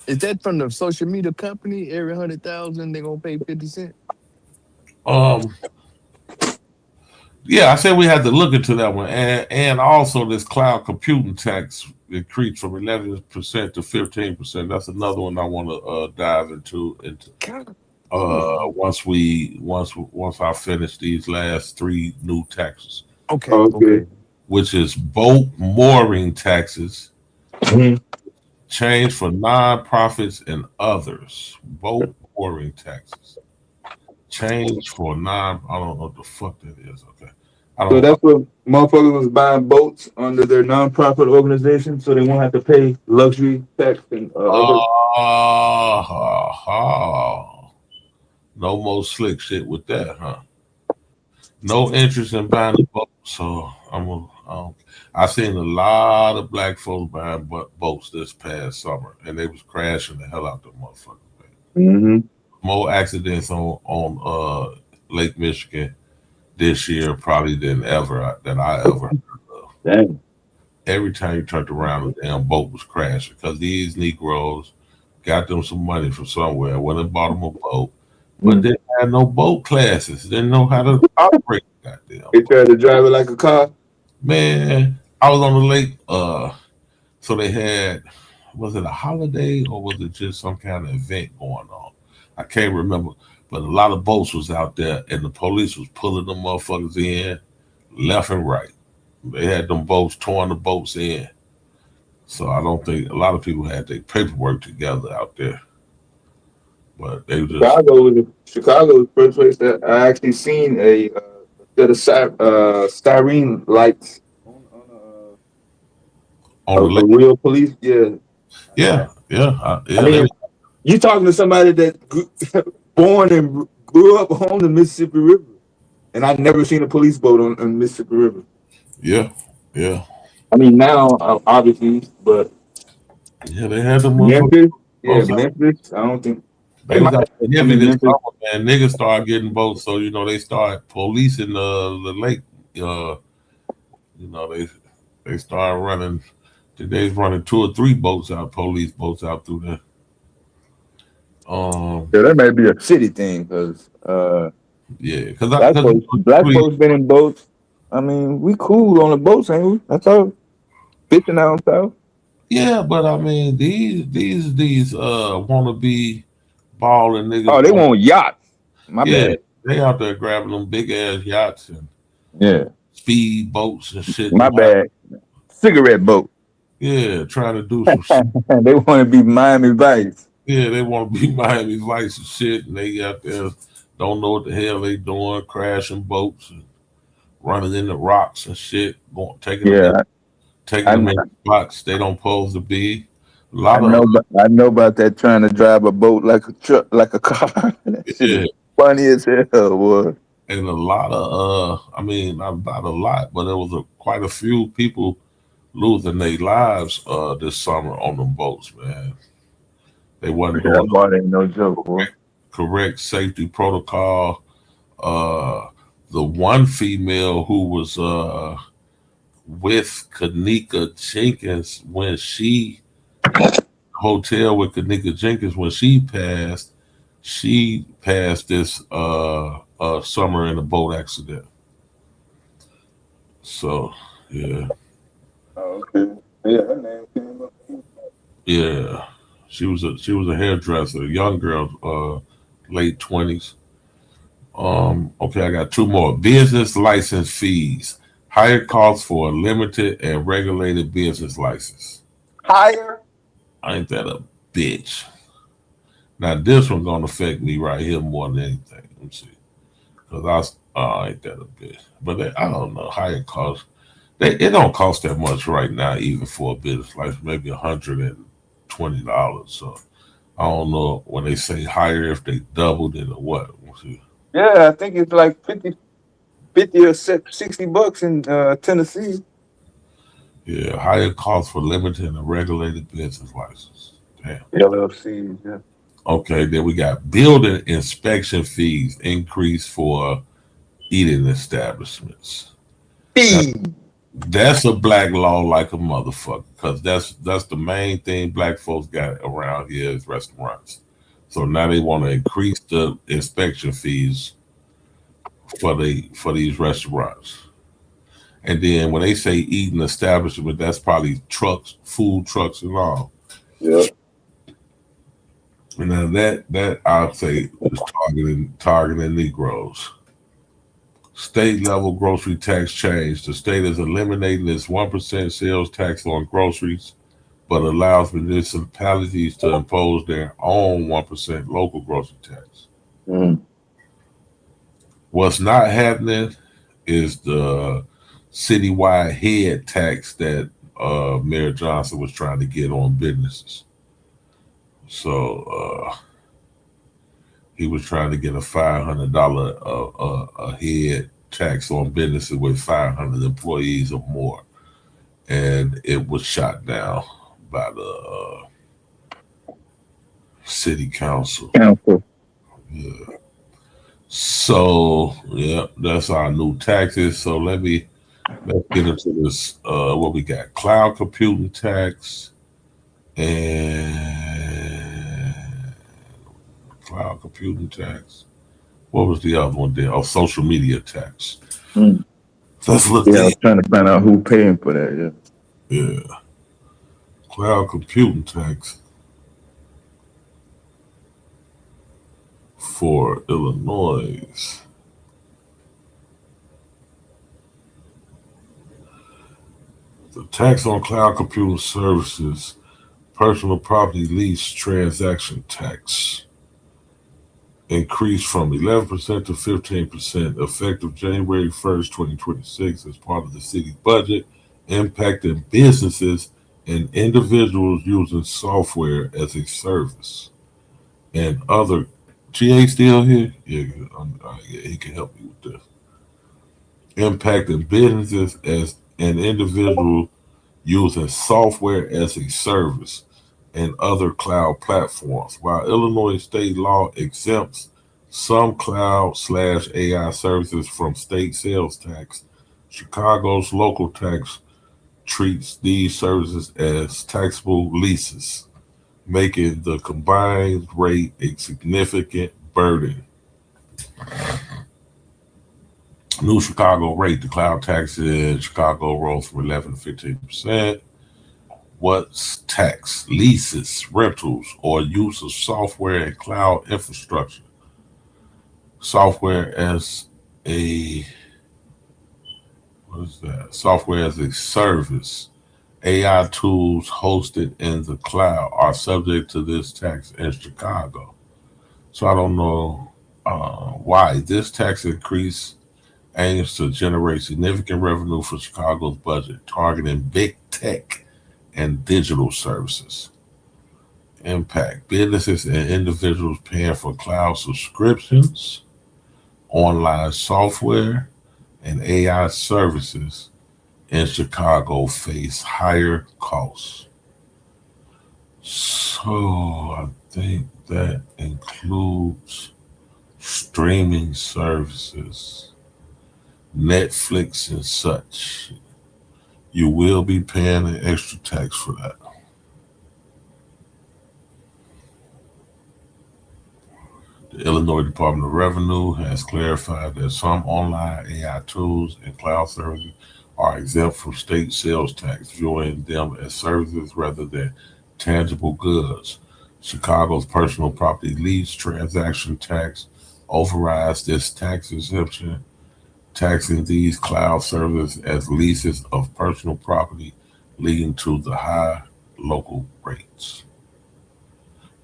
Is that from the social media company? Every 100,000 they're gonna pay 50 cents?
Yeah, I said we had to look into that one, and also this cloud computing tax increased from 11% to 15%. That's another one I want to dive into. Once I finish these last three new taxes.
Okay.
Which is boat mooring taxes. Change for nonprofits and others. Boat mooring taxes. Change for I don't know what the fuck that is. Okay.
So that's what motherfuckers was buying boats under their nonprofit organization, so they won't have to pay luxury tax and other.
No more slick shit with that, huh? No interest in buying a boat, so I seen a lot of black folks buying boats this past summer, and they was crashing the hell out the motherfuckers.
Mm-hmm.
More accidents on Lake Michigan this year probably than I ever heard of.
Dang.
Every time you turned around, the damn boat was crashing because these Negroes got them some money from somewhere, went and bought them a boat, but didn't have no boat classes, didn't know how to operate. Goddamn.
They tried to drive it like a car.
Man, I was on the lake, so they had, was it a holiday or was it just some kind of event going on? I can't remember, but a lot of boats was out there and the police was pulling them motherfuckers in left and right. They had them boats, towing the boats in. So I don't think a lot of people had their paperwork together out there. But they just
Chicago was the first place that I actually seen a set of styrene lights on the real police. Yeah. I mean, you talking to somebody that born and grew up on the Mississippi River, and I never seen a police boat on the Mississippi River.
Yeah.
I mean, now obviously, but
yeah, they had them.
Memphis. I don't think.
They got heavy this summer, man. Niggas start getting boats, so they start policing the lake. They start running Today's running 2 or 3 boats out, police boats out through there.
Yeah, that may be a city thing, because
yeah,
black folks been in boats. I mean, we cool on the boats, ain't we? That's all. Fishing down south.
Yeah, but I mean, these wannabe balling niggas.
Oh, they want yachts. My bad.
They out there grabbing them big ass yachts and speed boats and shit.
My bad. Cigarette boat.
Yeah, trying to do some shit.
They want to be Miami Vice.
Yeah, they want to be Miami Vice and shit, and they out there don't know what the hell they doing, crashing boats and running into rocks and shit, taking them in spots they don't supposed to be.
I know about that, trying to drive a boat like a truck, like a car. That shit is funny as hell, boy.
And a lot of not a lot, but there was quite a few people losing their lives this summer on them boats, man. They wasn't doing
ain't no joke, boy.
Correct safety protocol. The one female who was with Kanika Jenkins when she hotel with Kanika Jenkins when she passed this summer in a boat accident. So yeah.
Oh, okay. Yeah, her name came up.
Yeah. She was a hairdresser, a young girl, late 20s. Okay, I got 2 more. Business license fees. Higher costs for a limited and regulated business license.
Higher?
Ain't that a bitch? Now this one gonna affect me right here more than anything. Let me see. Cause ain't that a bitch? But I don't know. Higher costs. It don't cost that much right now, even for a business license, maybe $120. So I don't know when they say higher if they doubled it or what.
Yeah, I think it's like 50 or $60 in Tennessee.
Yeah, higher cost for limited and regulated business license. Damn.
LLCs, yeah.
Okay, then we got building inspection fees increase for eating establishments. That's a black law like a motherfucker, because that's the main thing black folks got around here is restaurants. So now they want to increase the inspection fees for these restaurants. And then when they say eating establishment, that's probably trucks, food trucks and all.
Yeah.
And now that I'll say is targeting Negroes. State level grocery tax change. The state is eliminating its 1% sales tax on groceries, but allows municipalities to impose their own 1% local grocery tax.
Mm-hmm.
What's not happening is the citywide head tax that Mayor Johnson was trying to get on businesses. So he was trying to get a $500 a head tax on businesses with 500 employees or more, and it was shot down by the city council. Yeah. So yeah, that's our new taxes. So let's get into this. What we got? Cloud computing tax and cloud computing tax. What was the other one there? Oh, social media tax.
Mm.
Let's look.
Yeah, I was trying to find out who paying for that. Yeah.
Yeah. Cloud computing tax for Illinois. The tax on cloud computing services, personal property lease transaction tax increased from 11% to 15% effective January 1st, 2026 as part of the city budget, impacting businesses and individuals using software as a service and other. GA still here? Yeah, he can help me with this. Impacting businesses as an individual using software as a service and other cloud platforms. While Illinois state law exempts some cloud/AI services from state sales tax, Chicago's local tax treats these services as taxable leases, making the combined rate a significant burden. New Chicago rate, the cloud tax in Chicago rose from 11 to 15%. What's tax? Leases, rentals, or use of software and cloud infrastructure. Software as a Software as a service. AI tools hosted in the cloud are subject to this tax in Chicago. So I don't know why. This tax increase aims to generate significant revenue for Chicago's budget, targeting big tech and digital services. Impact: businesses and individuals paying for cloud subscriptions, online software, and AI services in Chicago face higher costs. So I think that includes streaming services, Netflix and such. You will be paying an extra tax for that. The Illinois Department of Revenue has clarified that some online AI tools and cloud services are exempt from state sales tax, viewing them as services rather than tangible goods. Chicago's personal property lease transaction tax overrides this tax exemption, taxing these cloud services as leases of personal property, leading to the high local rates.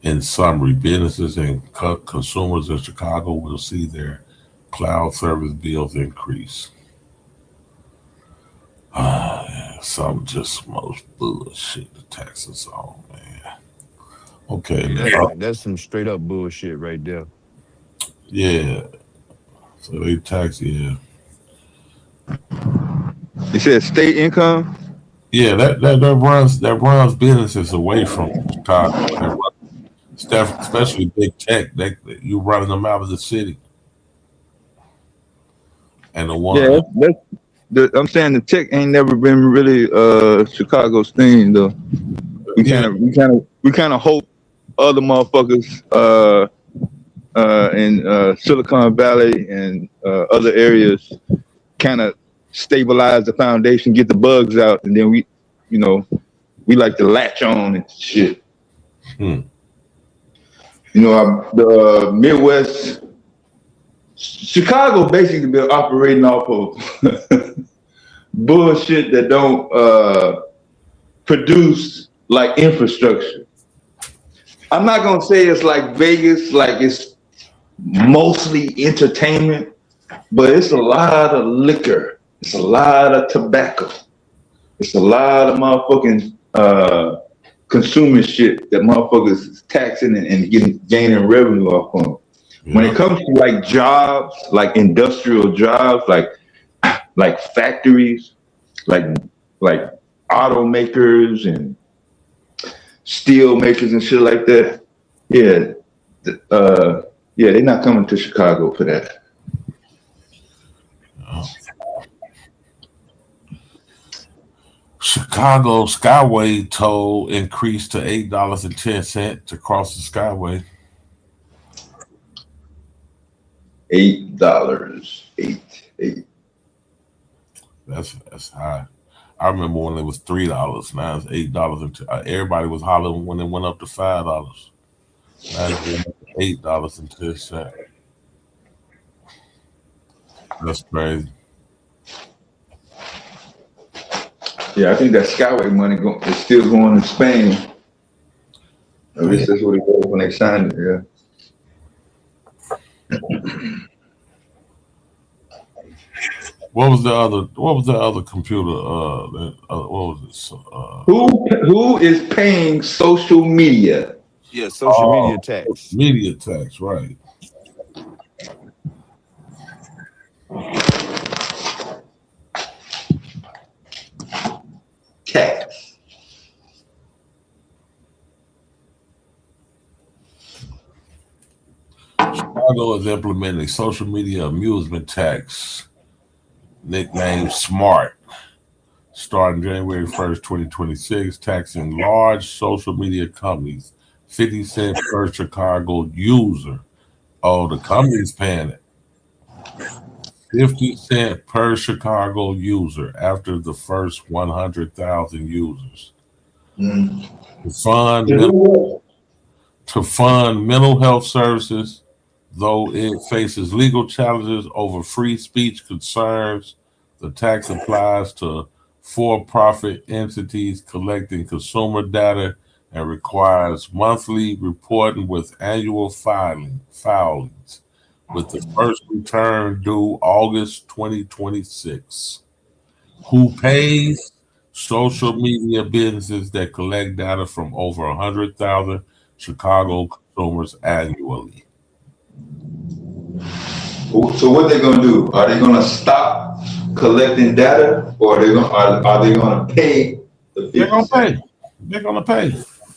In summary, businesses and consumers in Chicago will see their cloud service bills increase. Some just most bullshit the taxes on, man. Okay.
That's some straight up bullshit right there.
Yeah. So they tax, yeah.
You said state income?
Yeah, that runs businesses away from Chicago. Especially big tech, you running them out of the city. And the one,
I'm saying the tech ain't never been really Chicago's thing though. We kind of hope other motherfuckers in Silicon Valley and other areas kind of stabilize the foundation, get the bugs out, and then we like to latch on and shit. The Midwest, Chicago basically been operating off of bullshit that don't produce like infrastructure. I'm not gonna say it's like Vegas, like it's mostly entertainment, but it's a lot of liquor, it's a lot of tobacco, it's a lot of motherfucking consumer shit that motherfuckers is taxing and gaining revenue off on. When it comes to like jobs, like industrial jobs, like factories, like automakers and steel makers and shit like that, they're not coming to Chicago for that.
Chicago Skyway toll increased to $8.10 to cross the Skyway.
$8.
That's high. I remember when it was $3. Now it's $8. Everybody was hollering when it went up to $5. Now it's $8.10. That's crazy.
Yeah, I think that Skyway money is still going to Spain. At least that's what it was when they signed it. Yeah.
What was the other computer? What was it?
Who is paying social media?
Yeah, social media tax.
Media tax, right?
Tax.
Chicago is implementing a social media amusement tax, nicknamed SMART. starting January 1st, 2026, taxing large social media companies 50 cents per Chicago user. Oh, the company's paying it. 50 cents per Chicago user after the first 100,000 users. To fund mental health services, though it faces legal challenges over free speech concerns, the tax applies to for-profit entities collecting consumer data and requires monthly reporting with annual filings, with the first return due August 2026. Who pays? Social media businesses that collect data from over 100,000 Chicago consumers annually.
So what they gonna do? Are they gonna stop collecting data, or are they gonna pay the 50
They're gonna
cents?
pay. They're gonna pay.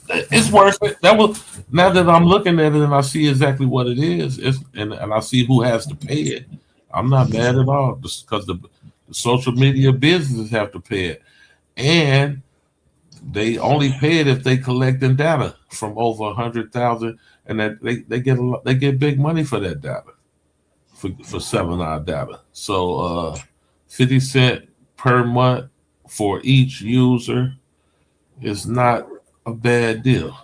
It's worth it. That was now that I'm looking at it and I see exactly what it is, and I see who has to pay it. I'm not mad at all because the social media businesses have to pay it, and they only pay it if they collecting data from over 100,000, and that they get big money for that data, for selling our data. So 50 cents per month for each user is not a bad deal.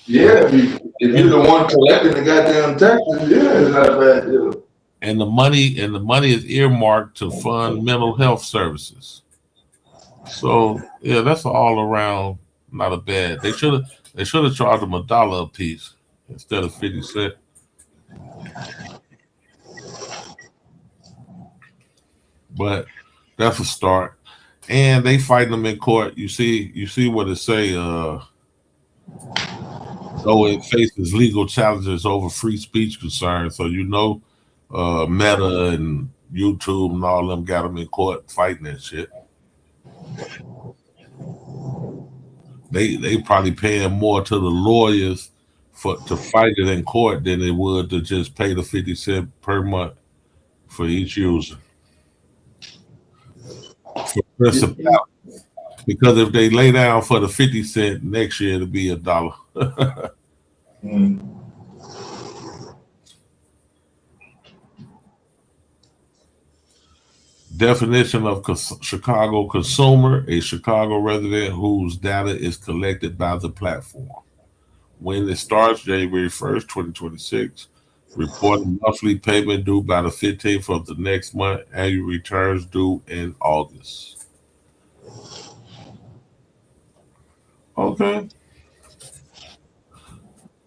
Yeah, if you're the one collecting the goddamn taxes, yeah, it's not a bad deal.
And the money is earmarked to fund mental health services. So yeah, that's all around not a bad. They should have charged them $1 a piece instead of 50 cents. But that's a start. And they fighting them in court. You see what it say, though it faces legal challenges over free speech concerns. So Meta and YouTube and all them got them in court fighting that shit. They probably paying more to the lawyers to fight it in court than they would to just pay the 50 cents per month for each user. Because if they lay down for the 50 cents next year, it'll be $1. Definition of Chicago consumer: a Chicago resident whose data is collected by the platform. When it starts, January 1st, 2026, reporting monthly payment due by the 15th of the next month, annual returns due in August. Okay.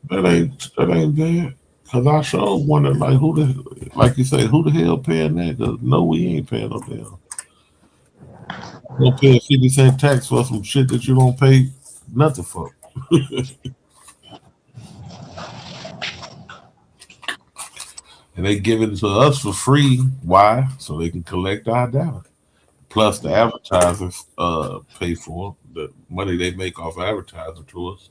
That ain't bad. Cause I sure wonder, like you say, who the hell paying that? Cause no, we ain't paying no damn. You don't pay a 50 cent tax for some shit that you don't pay nothing for. And they give it to us for free. Why? So they can collect our data. Plus the advertisers pay for the money they make off advertising to us.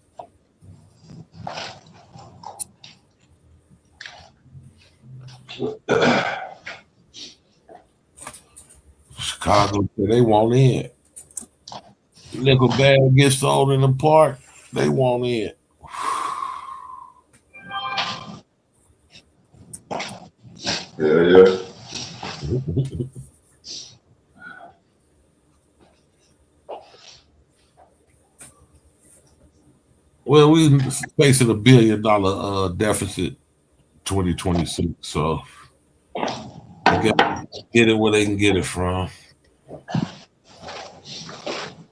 Chicago, they want in. Nickel bag gets sold in the park, they want in.
Yeah.
Well, we facing $1 billion deficit 2026, so I get it where they can get it from.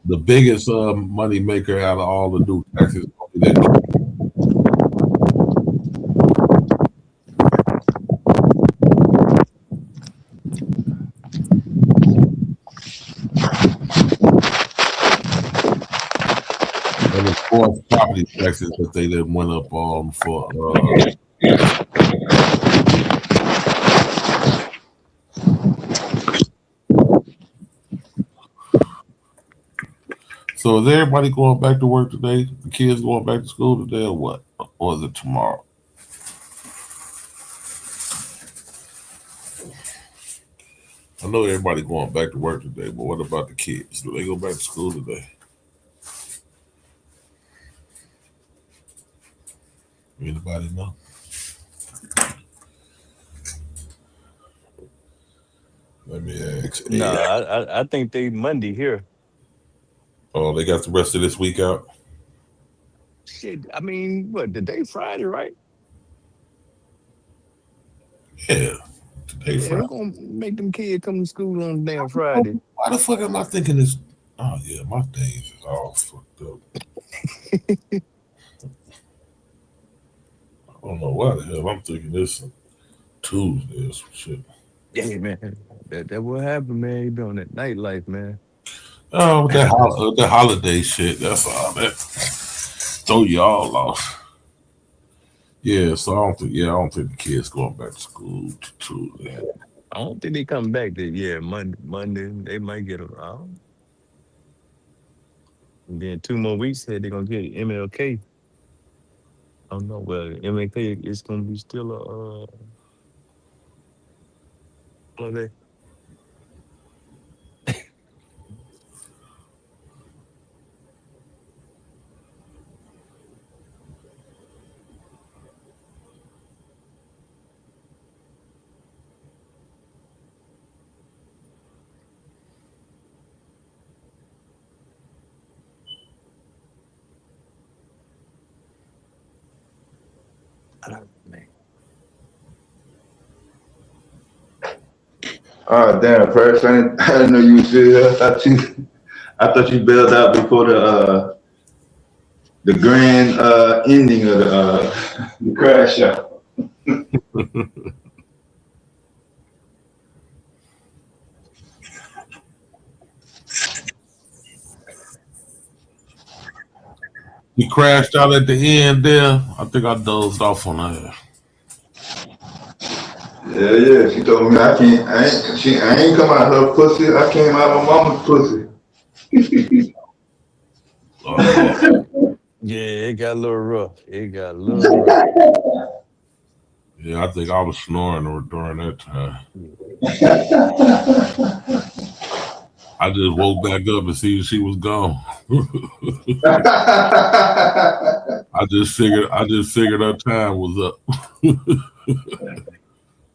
The biggest money maker out of all the new taxes. And of course, property taxes that they then went up on for. So is everybody going back to work today? The kids going back to school today, or what? Or is it tomorrow? I know everybody going back to work today, but what about the kids? Do they go back to school today? Anybody know? Let me ask.
No, I think they Monday here.
Oh, they got the rest of this week out?
Shit, I mean, what, today Friday, right?
Yeah. Today
Yeah,
Friday.
we're gonna make them kids come to school on damn Friday.
Why the fuck am I thinking this? Oh yeah, my days is all fucked up. I don't know why the hell I'm thinking this Tuesday or some shit.
Yeah, man. That what happened, man. You be on that nightlife, man.
Oh, the holiday shit. That's all that throw you all off. Yeah, so I don't think the kids going back to school Tuesday.
I don't think they come back to Monday. They might get around. And then 2 more weeks they're gonna get MLK. I don't know. Well, MLK is gonna be still a holiday.
Oh damn, Paris, I didn't know you was here. I thought you bailed out before the grand ending of the crash out.
He crashed out at the end there. I think I dozed off on that.
Yeah. She told me I ain't come out her pussy. I came out of mama's pussy.
Yeah, it got a little rough.
Yeah, I think I was snoring during that time. I just woke back up and see she was gone. I just figured her time was up.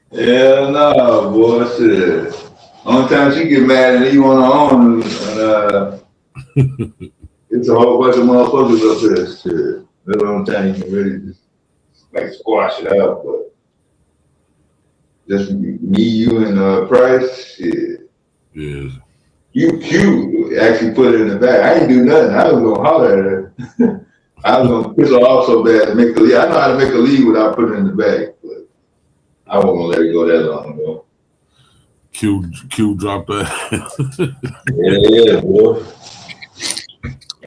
Yeah, no, boy, shit. Only time she get mad and you on her own, it's a whole bunch of motherfuckers up there. Shit. That's the only time you can really just like squash it out, but just me, you, and Price, shit.
Yeah.
You actually put it in the bag. I ain't do nothing. I was gonna holler at her. I was gonna piss her off so bad to make her leave. I know how to make her leave without putting it in the bag, but I wasn't gonna let it go that long ago.
Q dropped that.
Yeah, boy.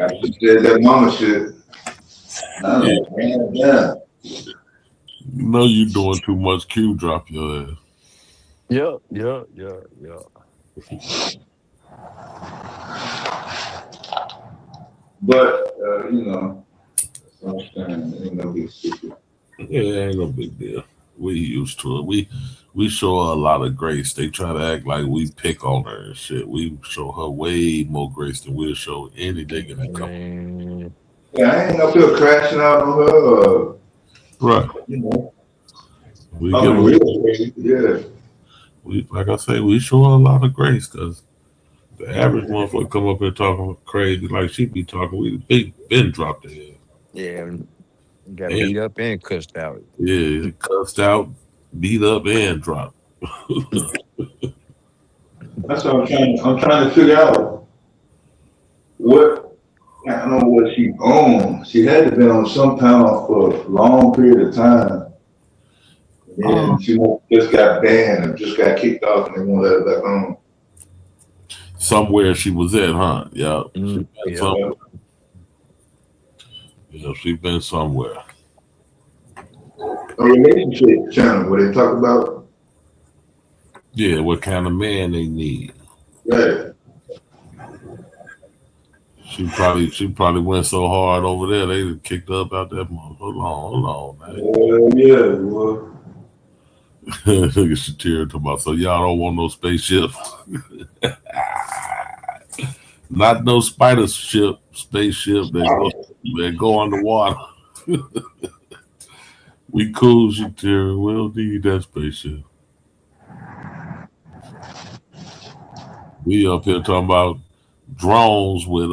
I just said that mama shit. Yeah.
You know you doing too much. Q drop your ass.
Yeah.
But you know, ain't no big secret.
Yeah, ain't no big deal. We used to it. We show her a lot of grace. They try to act like we pick on her and shit. We show her way more grace than we'll show any nigga that come.
Yeah, I ain't up here crashing out on her.
Right.
You know.
We give her,
yeah.
We, like I say, we show her a lot of grace because the average motherfucker come up here talking crazy like she be talking. We been dropped the head.
Yeah, got beat up and cussed out.
Yeah, cussed out, beat up, and dropped.
That's what I'm trying to figure out. What, I don't know what she on. She had to be on some pound for a long period of time. And she just got banned and just got kicked off and they won't let her back on.
Somewhere she was at, huh? Yeah. She's been somewhere.
A relationship channel where they talk about
what kind of man they need.
Right.
She probably went so hard over there they kicked her up out that mother. Hold on, man.
Yeah, boy.
Look at Shatira talking about, so y'all don't want no spaceship. Not no spider ship, spaceship that go underwater. We cool, Shatira. We don't need that spaceship. We up here talking about drones with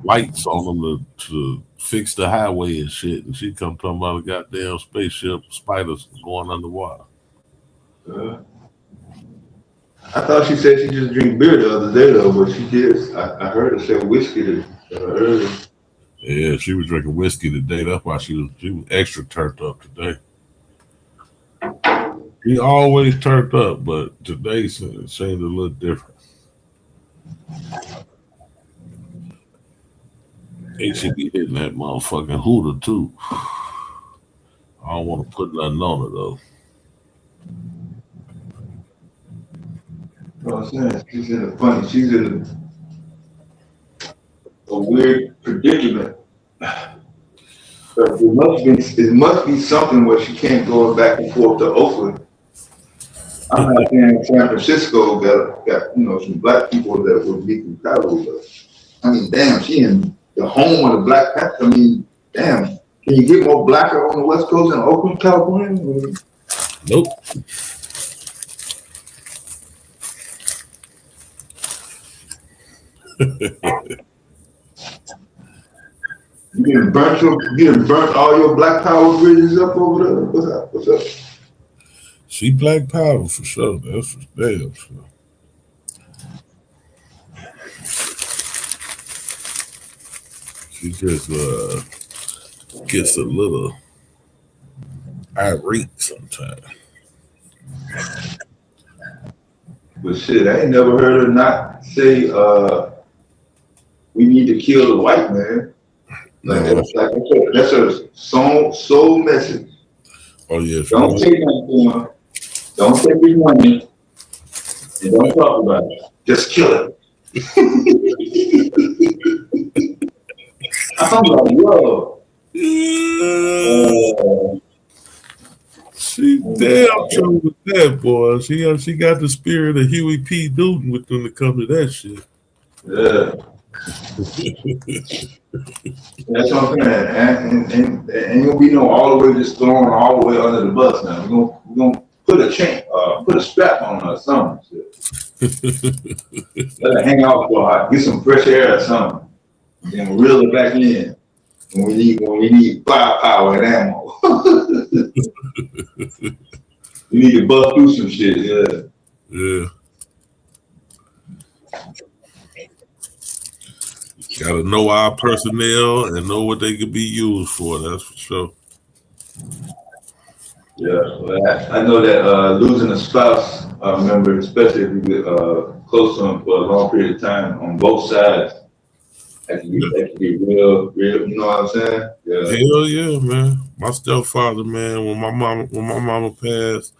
lights on them to fix the highway and shit. And she come talking about a goddamn spaceship, spiders going underwater.
I thought she said she just drink beer the other day though, but she did. I heard her say whiskey earlier.
Yeah, she was drinking whiskey today. That's why she was extra turned up today. He always turned up, but today seemed a little different. Hey, she be hitting that motherfucking hooter too. I don't want to put nothing on it though.
You know what I'm saying? She's in a weird predicament. But it must be something where she can't go back and forth to Oakland. I'm not saying San Francisco got some black people that would be compatible, but I mean, damn, she in the home of the Black Panther. I mean, damn, can you get more blacker on the West Coast than Oakland, California?
Nope.
You getting burnt all your Black Power bridges up over there? What's up?
She Black Power for sure. That's for damn sure. She just gets a little irate sometimes.
But shit, I ain't never heard her not say we need to kill the white man. That's her soul message.
Oh yeah.
Don't say nothing to him. Don't take his money. And don't talk about it. Just kill it. I'm like, yo.
She damn true with that, boy. She got the spirit of Huey P. Newton with them to come to that shit.
Yeah. That's what I'm saying. And ain't gonna be no all the way just thrown all the way under the bus now. We're gonna put a chain, put a strap on her or something. Let her hang out for a while, get some fresh air or something. Then reel it back in when we need firepower and ammo. We need to bust through some shit,
Yeah. Gotta know our personnel and know what they could be used for. That's for sure.
Yeah, well, I know that losing a spouse member, especially if you get close to them for a long period of time on both sides, that can be real, you know what I'm saying? Yeah.
Hell yeah, man. My stepfather, man, when my mama passed,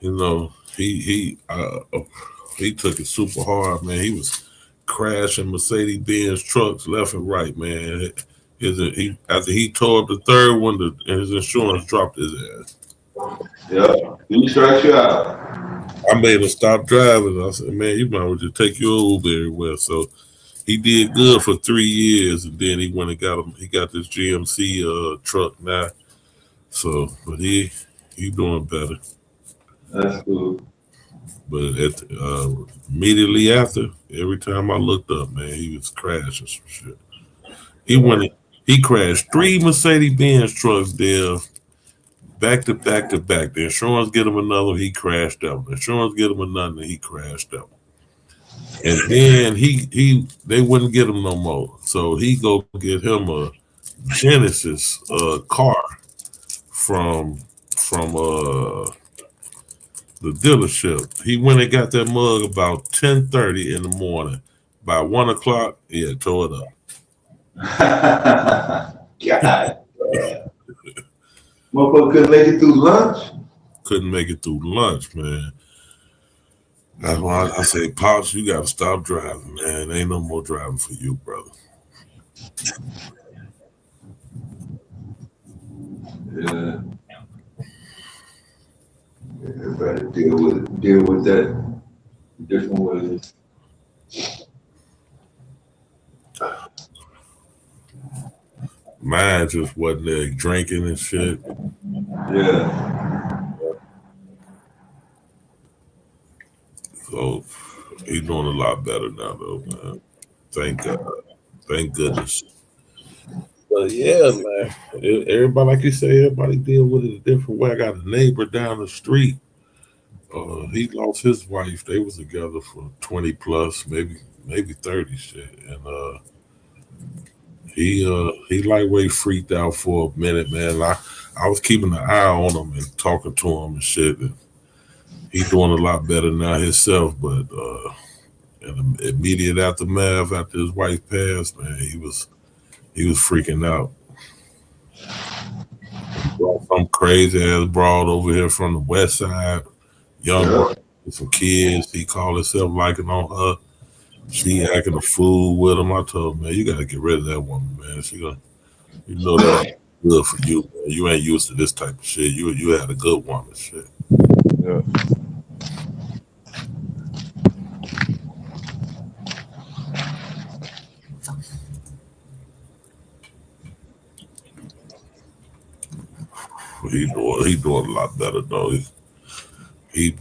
you know, he took it super hard, man. He was crashing Mercedes-Benz trucks left and right, man. After he tore up the third one, his insurance dropped his ass.
Yeah, he strikes you out.
I made him stop driving. I said, man, you might as well just take your Uber everywhere. So he did good for 3 years, and then he went and got this GMC truck now. So, but he doing better.
That's cool.
But immediately after, every time I looked up, man, he was crashing some shit. He crashed 3 Mercedes-Benz trucks there, back to back to back. The insurance get him another, he crashed them. The insurance get him another, he crashed them. And then they wouldn't get him no more. So he go get him a Genesis car from the dealership. He went and got that mug about 10:30 in the morning. By 1 o'clock, yeah, tore it up.
God. Motherfucker couldn't make it through lunch?
Couldn't make it through lunch, man. That's why I say, Pops, you got to stop driving, man. Ain't no more driving for you, brother.
Yeah.
Everybody deal with that different ways.
Mine just wasn't there drinking and shit.
Yeah.
So he's doing a lot better now, though, man. Thank God. Thank goodness. But yeah, man. Everybody, like you say, everybody deal with it a different way. I got a neighbor down the street. He lost his wife. They was together for 20 plus, maybe 30 shit. And he lightweight freaked out for a minute, man. I was keeping an eye on him and talking to him and shit. And he doing a lot better now himself, but in the immediate aftermath after his wife passed, man, he was freaking out. Brought some crazy ass broad over here from the west side, young girl with some kids. He called himself liking on her. She acting a fool with him. I told him, man, you gotta get rid of that woman, man. She gonna, you know that ain't good for you, man. You ain't used to this type of shit. You had a good woman, shit.
Yeah.
He doing a lot better though. He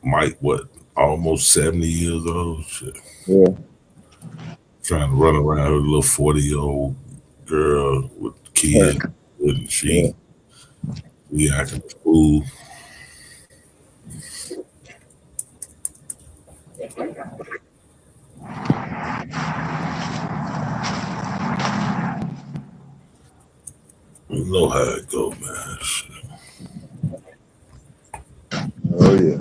Mike, what, almost 70 years old? Shit.
Yeah.
Trying to run around with a little 40-year-old girl with kids, and she acting a fool. You know how it go, man. Shit.
Oh yeah.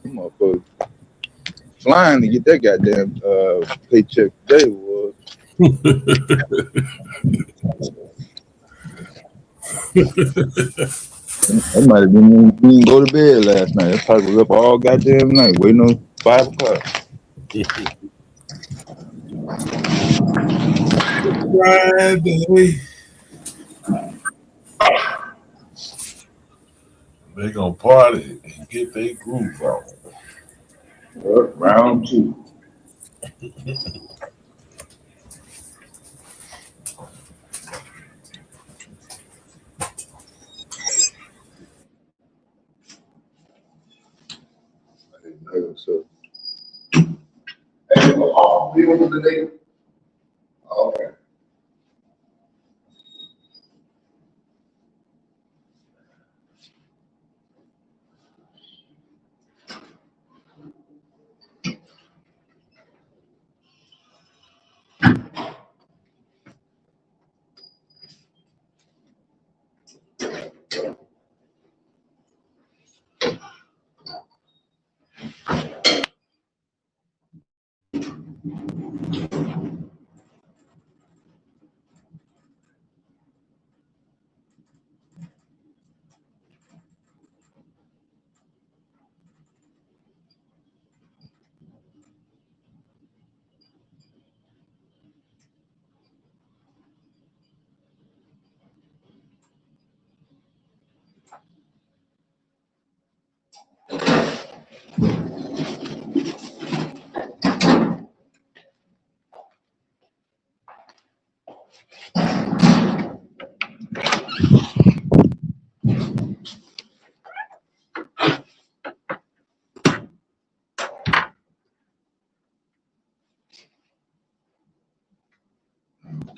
Motherfucker flying to get that goddamn paycheck today was. I might have didn't go to bed last night. I probably was up all goddamn night waiting on 5 o'clock.
Friday. They gonna party and get their groove on.
Round 2. So, okay.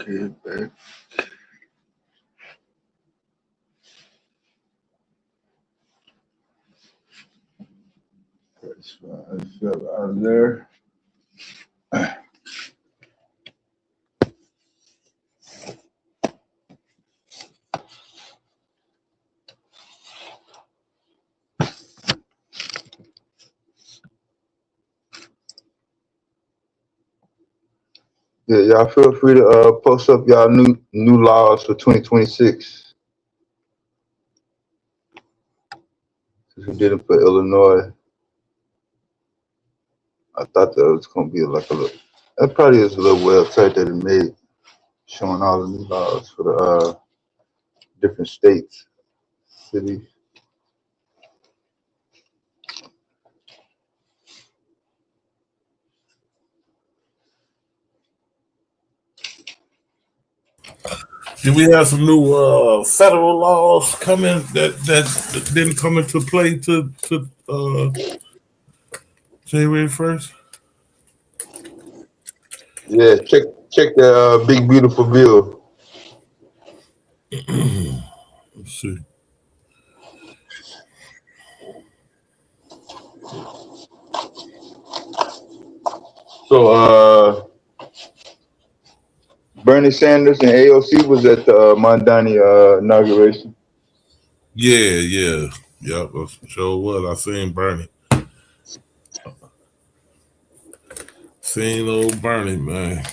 Okay, back. That's fine. I fell out of there. Yeah, y'all feel free to post up y'all new laws for 2026. Since we did it for Illinois, I thought that was gonna be like a little. That probably is a little website that it made, showing all the new laws for the different states, cities.
Did we have some new federal laws coming that didn't come into play to January 1st?
Yeah, check the big beautiful bill.
Let's see.
So Bernie Sanders and AOC was at the Mondani inauguration.
Yeah. Yep, sure was. I seen Bernie. Seen old Bernie, man.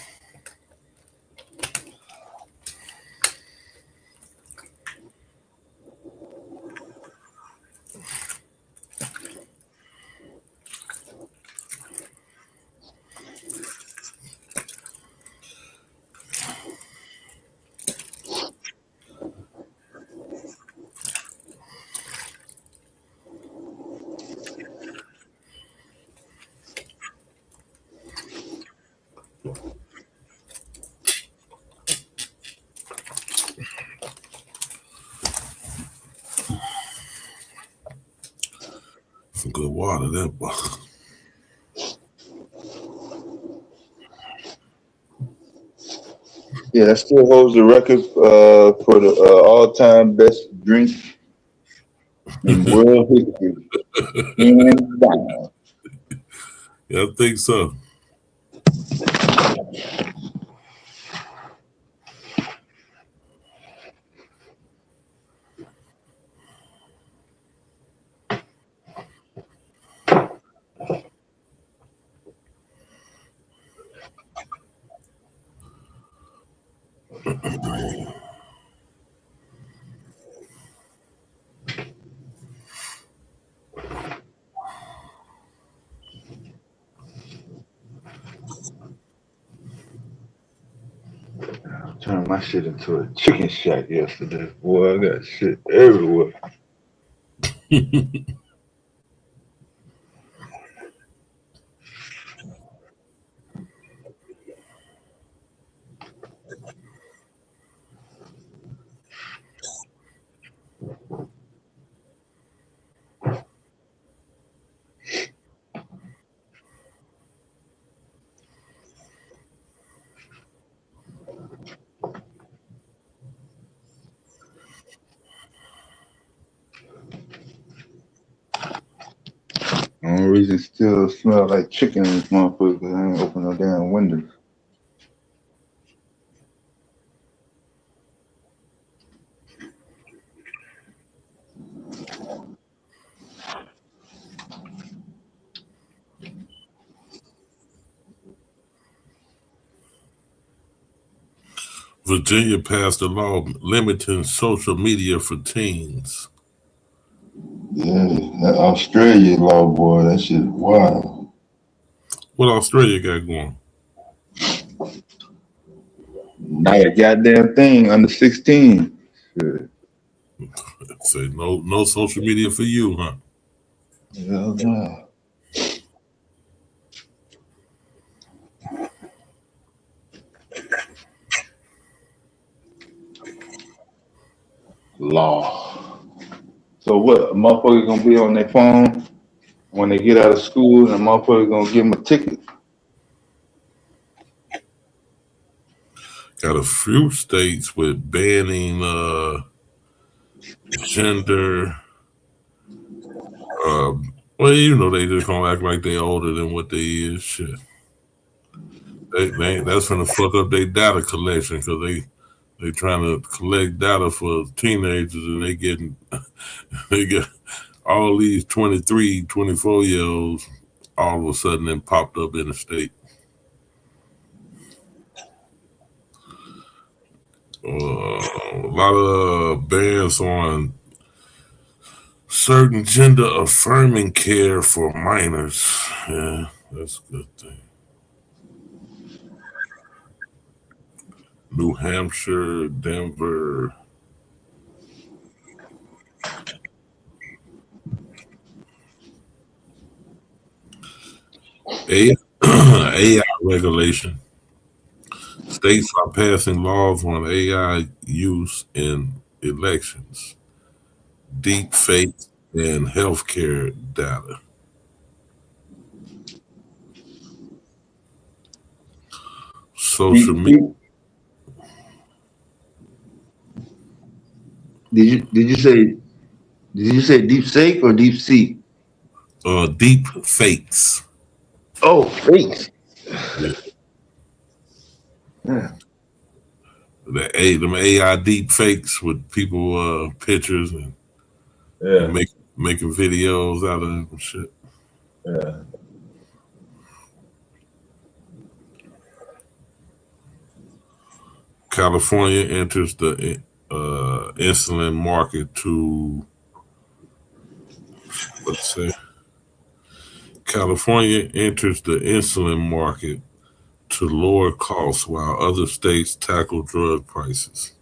Some good water there, boy.
Yeah, that still holds the record for the all-time best drink in world history. Hands down.
Yeah, I think so.
Turned my shit into a chicken shack yesterday. Boy, I got shit everywhere. The only reason it still smell like chicken in this motherfucker because I ain't open no damn windows.
Virginia passed a law limiting social media for teens.
Yeah, that Australia law, boy, that shit wild.
What Australia got going?
Not a goddamn thing under 16. Shit.
Say no social media for you, huh?
Hell no. Law. So what? A motherfucker gonna be on their phone when they get out of school, and a motherfucker gonna give them a ticket.
Got a few states with banning gender. Well, you know, they just gonna act like they older than what they is. Shit. That's gonna fuck up their data collection because they trying to collect data for teenagers and they get all these 23, 24-year-olds all of a sudden then popped up in the state. A lot of bans on certain gender affirming care for minors. Yeah, that's a good thing. New Hampshire, Denver. AI regulation. States are passing laws on AI use in elections, deep fake, and healthcare data. Social media.
Did you say deep fake or deep seek?
Deep fakes.
Oh, fakes. Yeah.
Them AI deep fakes with people pictures and making videos out of them and shit.
Yeah.
California enters the insulin market to, let's say, California enters the insulin market to lower costs while other states tackle drug prices.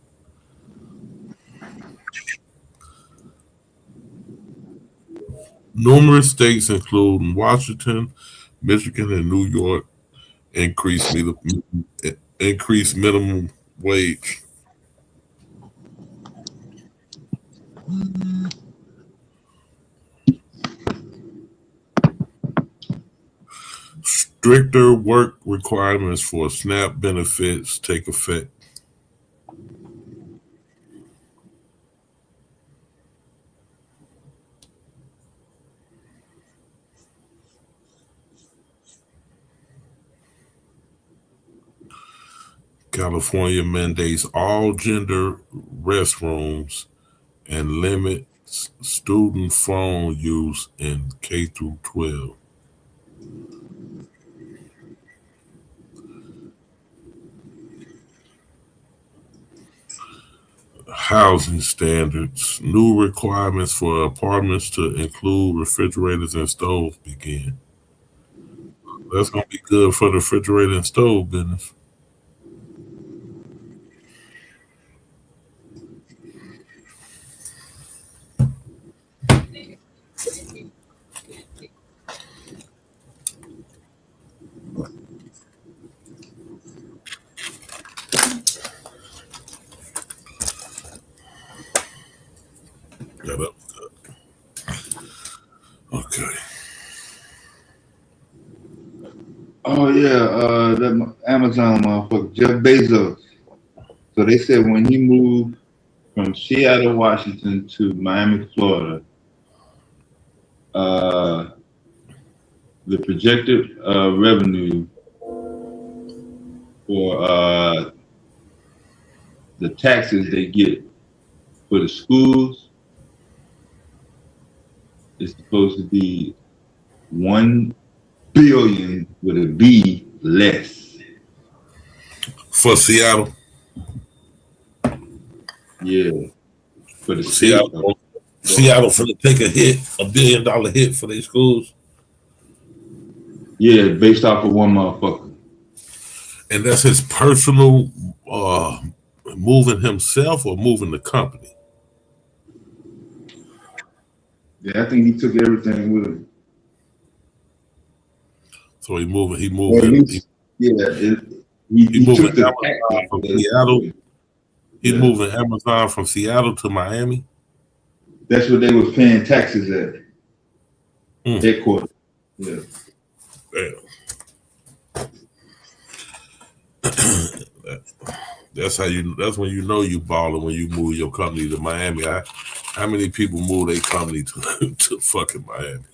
Numerous states, including Washington, Michigan, and New York, increase minimum wage. Stricter work requirements for SNAP benefits take effect. California mandates all gender restrooms and limits student phone use in K through 12. Housing standards. New requirements for apartments to include refrigerators and stoves begin. That's going to be good for the refrigerator and stove business. Yeah, that was good. Okay.
Oh yeah, that Amazon motherfucker, Jeff Bezos. So they said when he moved from Seattle, Washington to Miami, Florida, the projected revenue for the taxes they get for the schools is supposed to be 1 billion with a B less.
For Seattle?
Yeah. For the
Seattle finna take a hit, $1 billion hit for their schools.
Yeah, based off of one motherfucker.
And that's his personal moving himself or moving the company?
Yeah, I think he took everything with him.
So he moving. He
took the
Amazon from Seattle. He's moving Amazon from Seattle to Miami.
That's what they were paying taxes at. Headquarters. Yeah.
That's when you know you balling, when you move your company to Miami. How many people move their company to fucking Miami?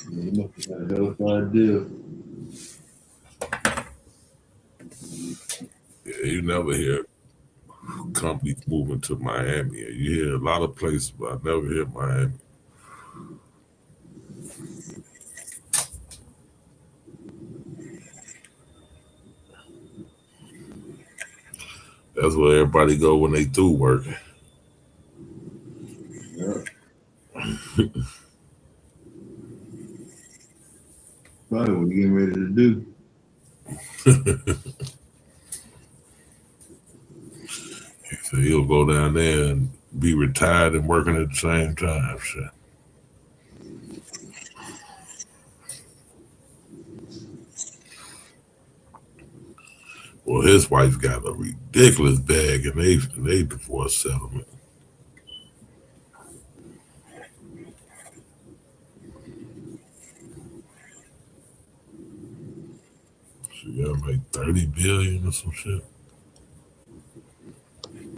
You must have had a hell of an idea.
Yeah, you never hear companies moving to Miami. You hear a lot of places, but I never hear Miami. That's where everybody go when they through working.
Yeah. Probably what you getting ready to do.
So he'll go down there and be retired and working at the same time. Shit. Well, his wife got a ridiculous bag, and they divorce settlement. She got like 30 billion or some shit.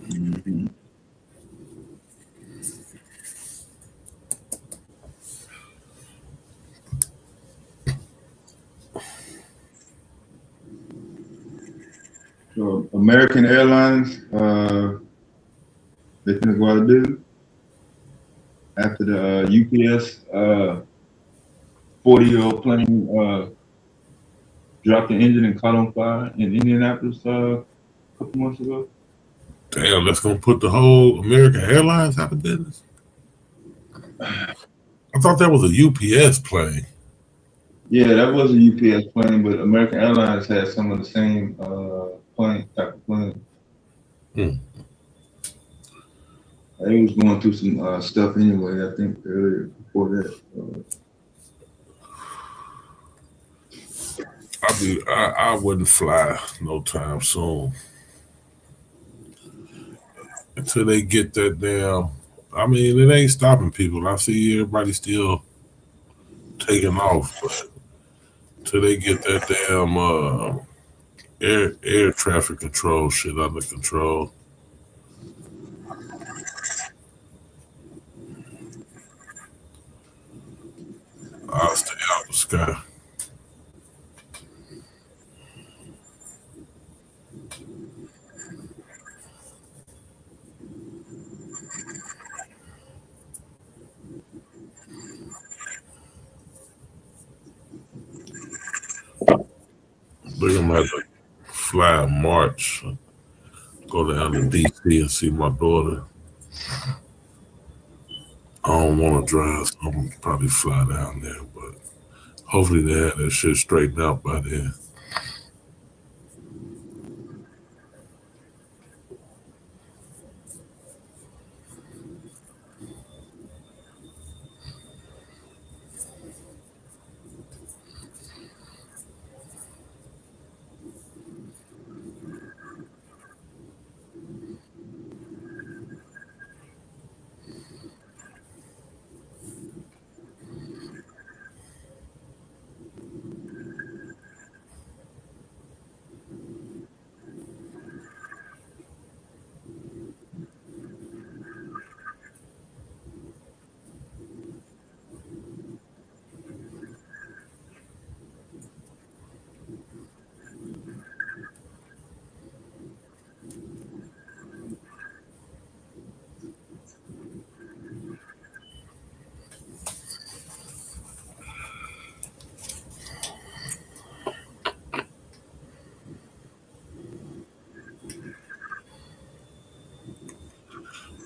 Mm-hmm. So American Airlines, they're gonna go out of business after the UPS 40-year-old plane dropped the engine and caught on fire in Indianapolis a couple months ago.
Damn, that's gonna put the whole American Airlines out of business. I thought that was a UPS plane.
Yeah, that was a UPS plane, but American Airlines had some of the same type of plane. They was going through some stuff anyway. I think earlier before that.
I wouldn't fly no time soon until they get that damn. I mean, it ain't stopping people. I see everybody still taking off, but until they get that damn air traffic control shit under control. I'll stay out the sky. They're gonna have to fly in March, go down to DC and see my daughter. I don't want to drive, so I'm gonna probably fly down there, but hopefully they have that shit straightened out by then.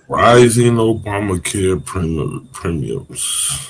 Rising Obamacare premiums.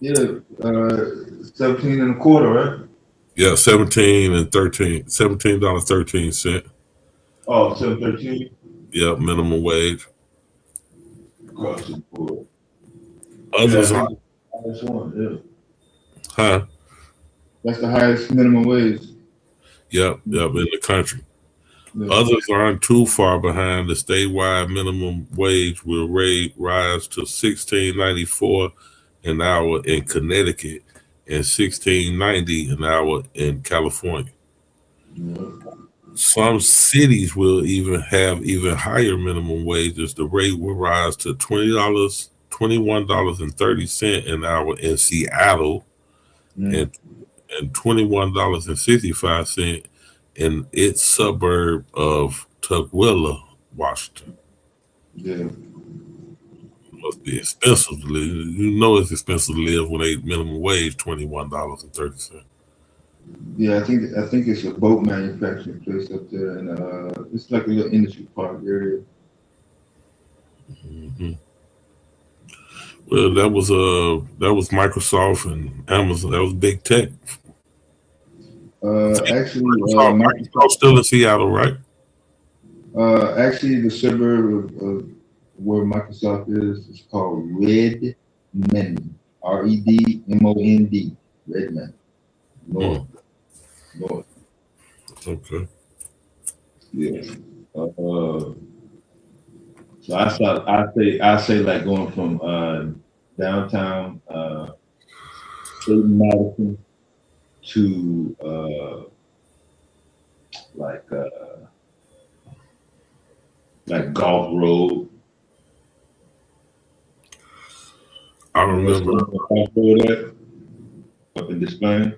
Yeah, 17 and a quarter, right?
Yeah, 17 and 13, $17.13.
Oh, 7.13
Yeah, minimum wage.
across the board. Yeah, I
Others are,
think the highest one. Yeah,
huh?
that's the highest minimum wage.
Yep, in the country.
Yeah.
Others aren't too far behind. The statewide minimum wage will rise to $16.94 an hour in Connecticut and $16.90 an hour in California. Some cities will even have even higher minimum wages. The rate will rise to $21.30 an hour in Seattle and $21.65 in its suburb of Tukwila, Washington.
Yeah.
Must be expensive to live. You know it's expensive to live when they minimum wage $21.30.
Yeah, I think it's a boat manufacturing place up there, and it's like a little industry park area.
Mm-hmm. Well, that was Microsoft and Amazon. That was big tech.
Actually,
Microsoft still in Seattle, right?
Actually, the suburb of where Microsoft is called Redmond. Redmond. Redmond. North. North.
Okay.
Yeah. So I say like going from downtown State Madison to like Golf Road.
I remember
Golf Road up in Despain,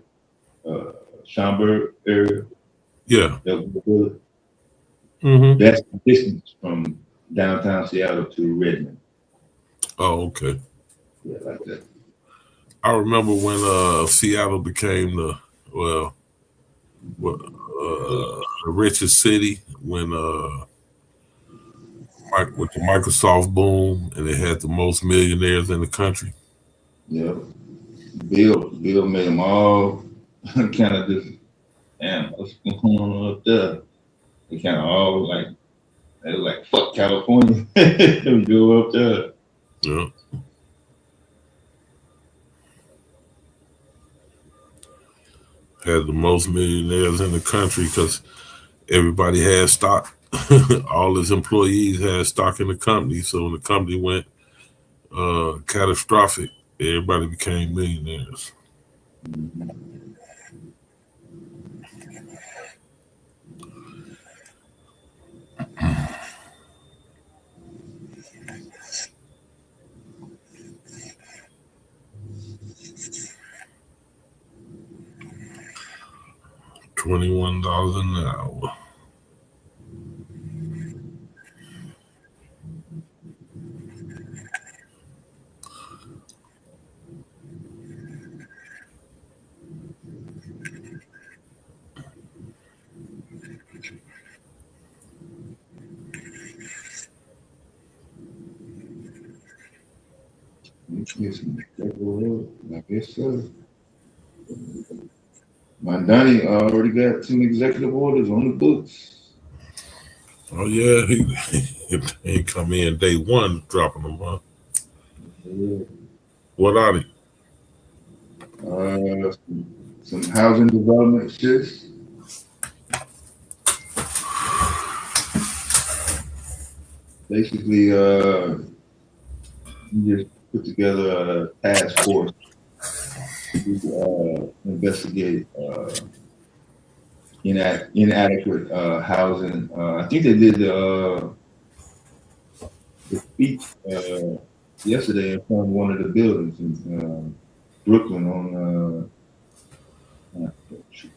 Schaumburg area.
Yeah.
Mm-hmm. That's the distance from downtown Seattle to Redmond.
Oh, okay.
Yeah, like that.
I remember when Seattle became the richest city when with the Microsoft boom, and it had the most millionaires in the country.
Yeah, Bill made them all kind of just, damn, what's going on up there? They kind of all they were like, fuck California. We go up there.
Yeah. Had the most millionaires in the country because everybody had stock. All his employees had stock in the company. So when the company went catastrophic, everybody became millionaires. $21 an hour.
I guess so. My Donnie already got some executive orders on the books.
Oh yeah, he come in day one dropping them, huh?
Yeah.
What are they?
Some housing development shit. Basically, he just put together a task force to investigate inadequate housing. I think they did the speech yesterday in front of one of the buildings in Brooklyn on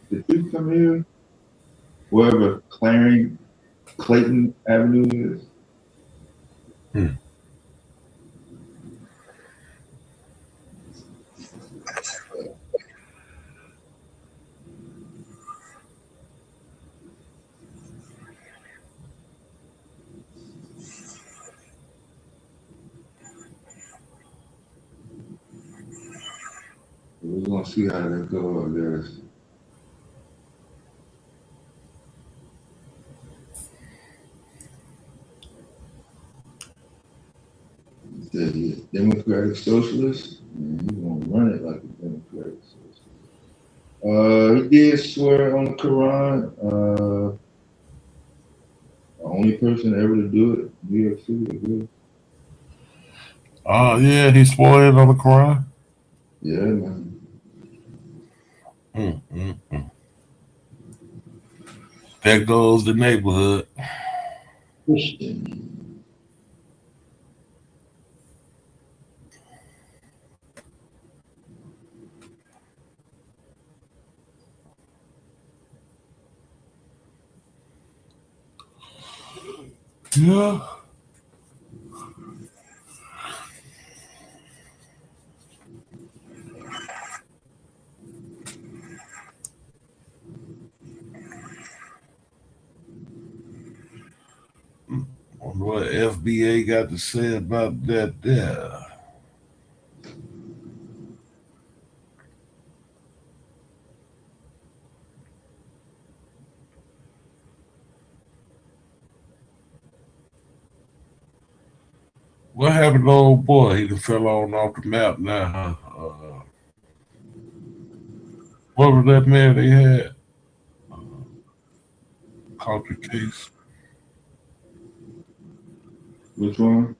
did you come here? Wherever Clayton Avenue is.
Hmm.
we're gonna see how that goes, I guess. The Democratic Socialist, man, he's gonna run it like a Democratic Socialist. He did swear on the Quran. The only person ever to do it, New York City, I guess.
Yeah, he swore in on the Quran.
Yeah, man.
There goes the neighborhood.
Christian.
Yeah. Wonder what FBA got to say about that there. What happened to old boy? He fell on off the map now, huh? What was that man they had? Caught the case.
Which one?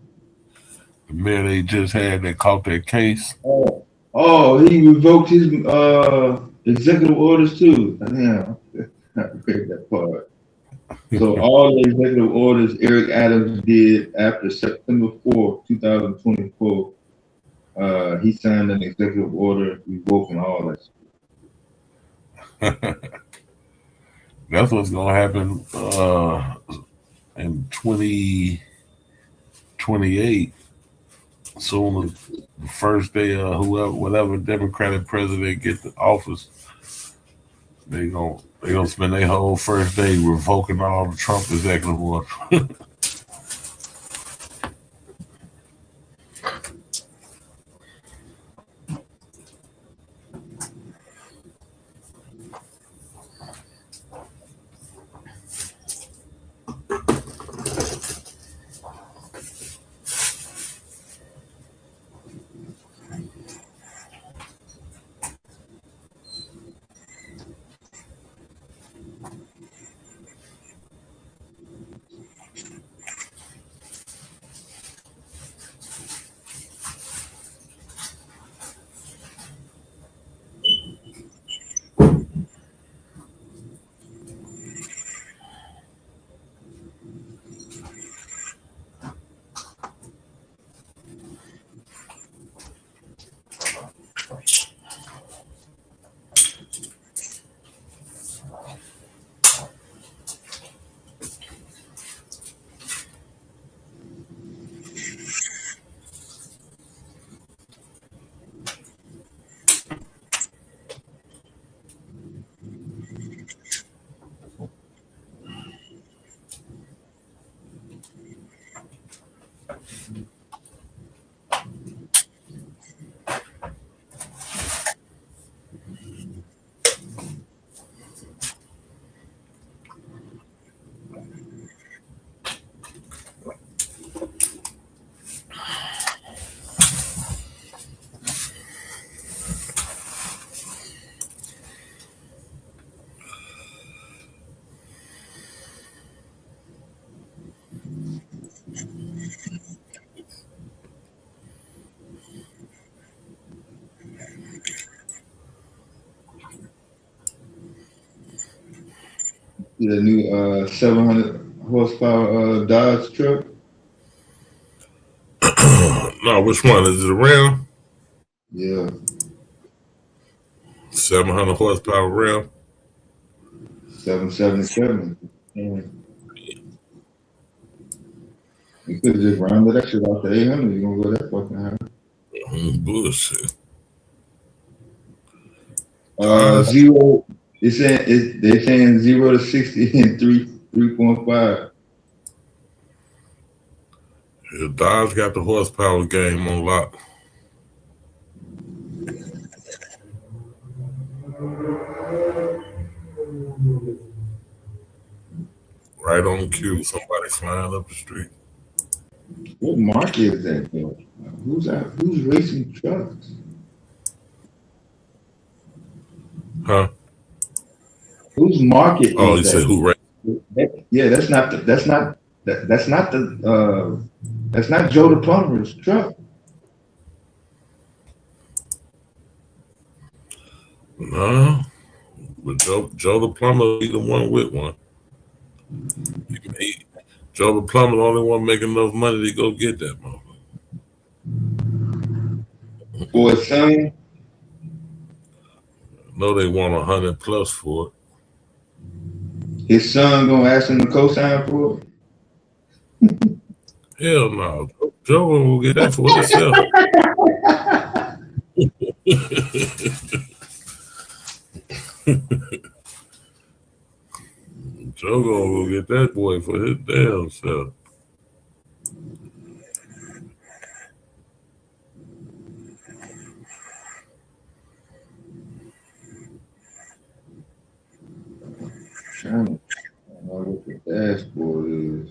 The man they just had that caught that case.
Oh, he revoked his executive orders too. Damn, I read that part. So all the executive orders Eric Adams did after September 4th, 2024, he signed an executive order revoking all that.
That's what's gonna happen in 2028. Soon as the first day of whatever Democratic president gets to office, they gonna spend their whole first day revoking all the Trump executive orders.
See the new 700 horsepower Dodge truck?
No, which one? Is it a Ram?
Yeah.
700 horsepower Ram?
777. Yeah. You could have just rounded that shit off to 800. You're going to go that fucking high.
Bullshit.
Zero. They're saying 0 to 60 in 3.5.
Yeah, Dodge got the horsepower game on lock. Right on cue, somebody flying up the street.
What market is that though? Who's out? Who's racing trucks?
Huh?
Whose market
Oh,
is
you said
that?
who right?
Yeah, that's not that's not Joe the plumber's truck.
No. But Joe the plumber, he the one with one. Joe the plumber, the only one making enough money to go get that motherfucker.
For his son?
No, they want 100 plus for it.
His son gonna ask him to co-sign for it?
Hell no. Joe will get that for himself. Joe gonna go get that boy for his damn self.
Trying to know what the dashboard is.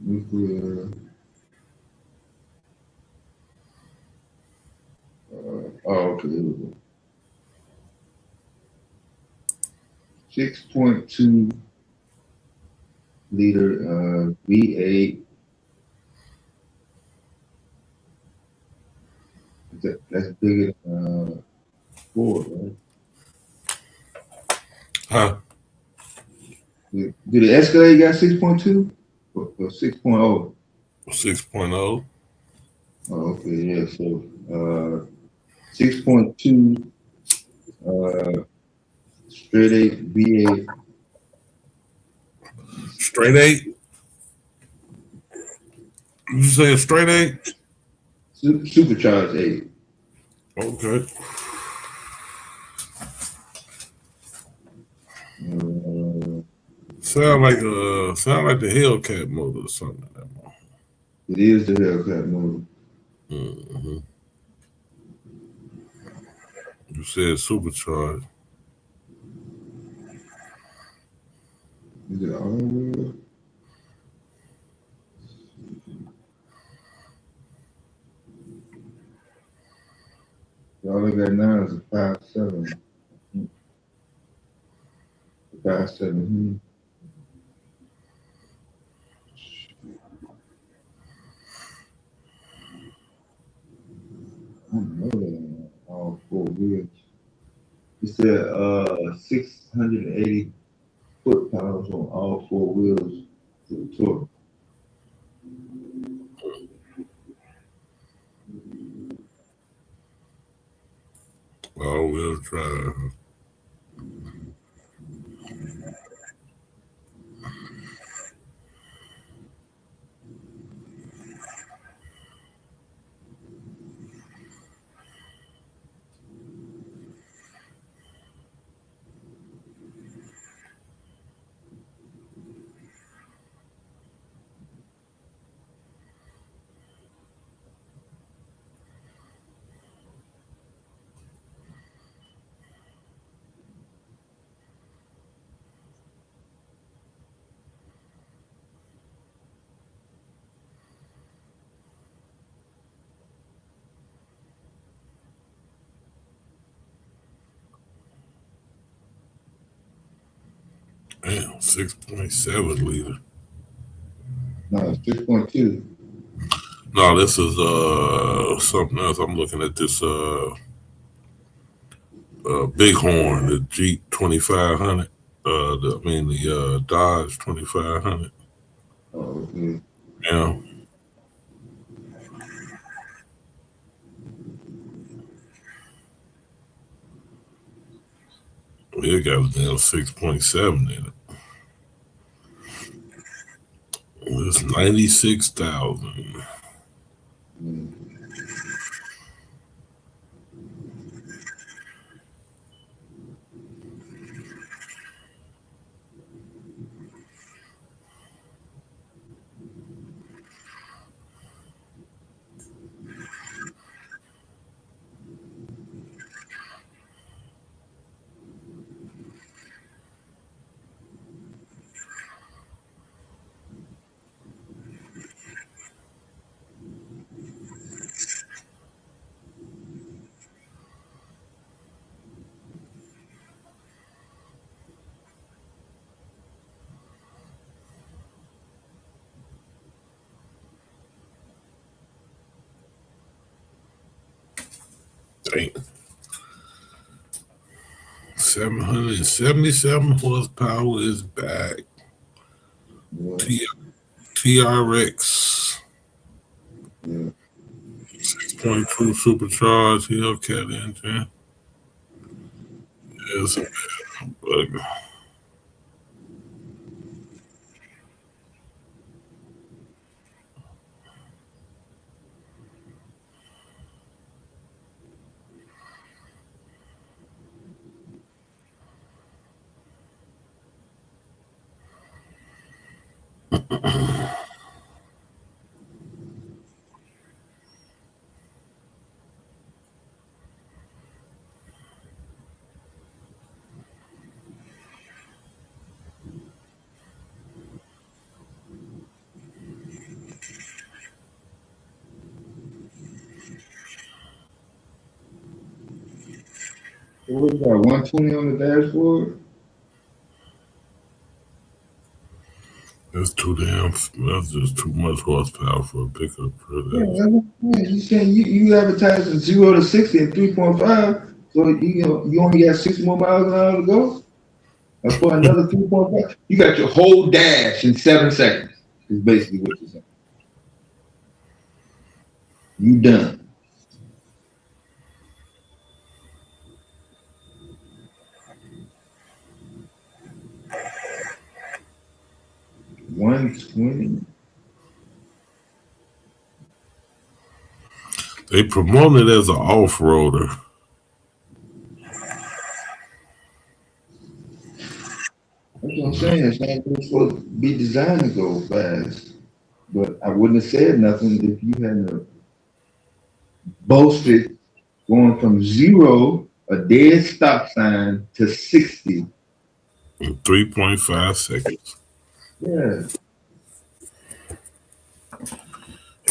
Nuclear. Okay, here we go. 6.2 liter V8. That's bigger than Ford, right?
Huh?
Did the Escalade got 6.2 or 6.0?
6.0.
Oh, okay, yeah. So 6.2 straight 8 V8.
Straight 8? You say a straight 8?
Supercharged 8.
Okay. Sound like the Hellcat motor or something.
It is the Hellcat motor.
Mm-hmm. You said supercharged.
Is it all wheel? All I got now is a 5.7. 5.7. I don't know that all 4 wheels. It said 680 foot-pounds on all 4 wheels to the torque.
All-wheel drive. Damn, 6.7 liter.
No, 6.2.
No, this is something else. I'm looking at this Bighorn, the Jeep 2500. The Dodge 2500.
Oh, okay.
Yeah. It got a damn 6.7 in it. It's 96,000. Dang. 777 horsepower is back. TRX. 6.2 supercharged Hellcat engine. It's a bug.
So what is that, 120 on the dashboard?
That's just too much horsepower for a pickup truck.
Yeah, you saying you advertising 0 to 60 at 3.5, so you only got 6 more miles an hour to go. That's for another 3.5. You got your whole dash in 7 seconds. Is basically what you're saying. You done. $120.
They promote it as an off-roader.
That's what I'm saying. It's not supposed to be designed to go fast. But I wouldn't have said nothing if you hadn't boasted going from 0, a dead stop sign, to 60
in 3.5 seconds.
Yeah.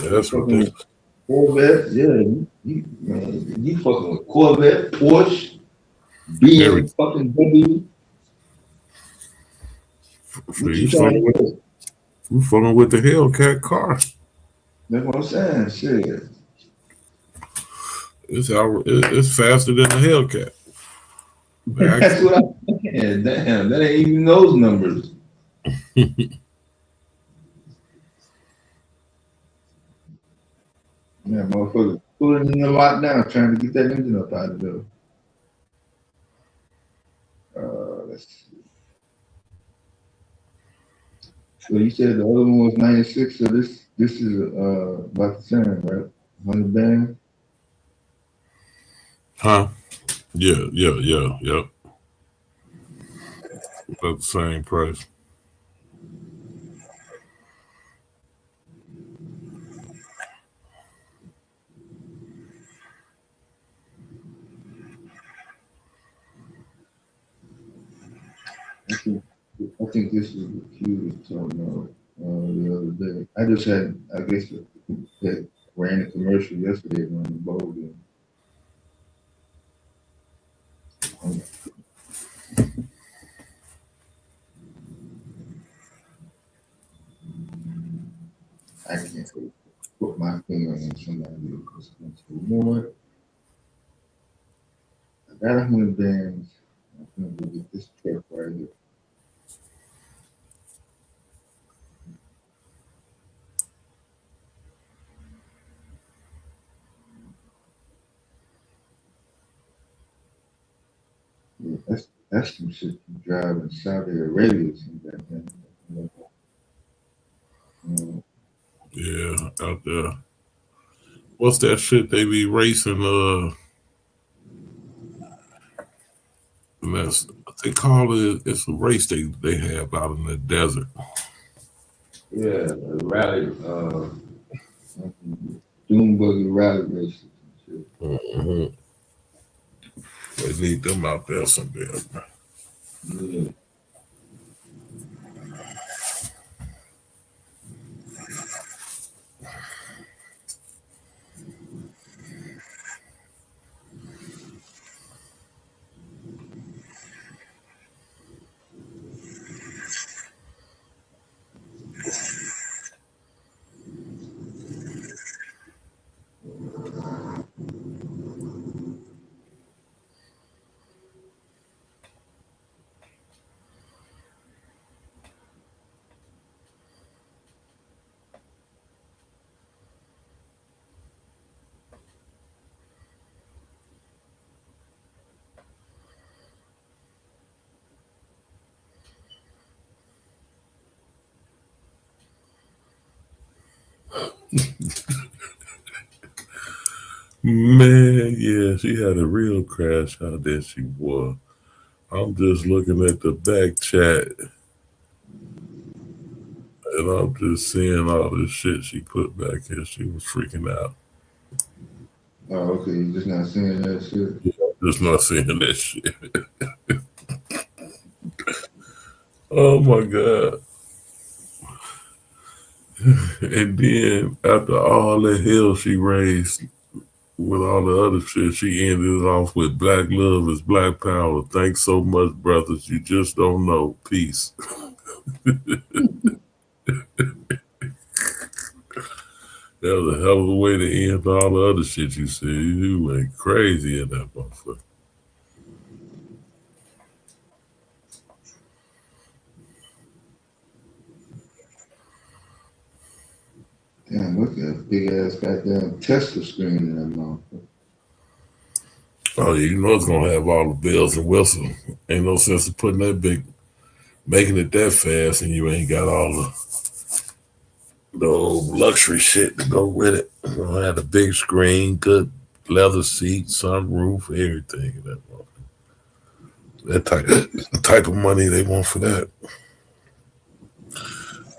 Yeah, that's ridiculous.
Corvette, yeah. You fucking with Corvette, Porsche, BMW.
You fucking with the Hellcat car.
That's what I'm saying. Shit.
It's faster than the Hellcat.
That's what I'm saying. Damn, that ain't even those numbers. Yeah, motherfucker pulling in a lot now, trying to get that engine up out of there. Let's see. So you said the other one was 96, so this is about the same, right? 100 band?
Huh? Yeah. About the same price.
I think this is what Q was talking about the other day. I just had, I guess, that ran a commercial yesterday on the boat.
finger on somebody. You know what? I got 100 bands. I'm gonna go get this truck right here. Yeah, that's some shit you drive in Saudi Arabia.
Yeah, out there. What's that shit they be racing? And that's what they call it. It's a race they have out in the desert.
Yeah, a rally, dune buggy rally races.
Mm-hmm. They need them out there someday.
Yeah.
Man, yeah, she had a real crash out there. She was. I'm just looking at the back chat, and I'm just seeing all this shit she put back here. She was freaking out.
Oh, okay. You're just not seeing that shit?
Yeah, just not seeing that shit. Oh my God. And then after all the hell she raised with all the other shit, she ended it off with Black love is Black power. Thanks so much, brothers. You just don't know. Peace. That was a hell of a way to end all the other shit you said. You went crazy in that motherfucker.
Damn, look at that big ass goddamn Tesla screen in that motherfucker.
Oh, yeah, you know it's gonna have all the bells and whistles. Ain't no sense of putting that big, making it that fast, and you ain't got all the old luxury shit to go with it. It's gonna have a big screen, good leather seat, sunroof, everything. In that that type of money they want for that.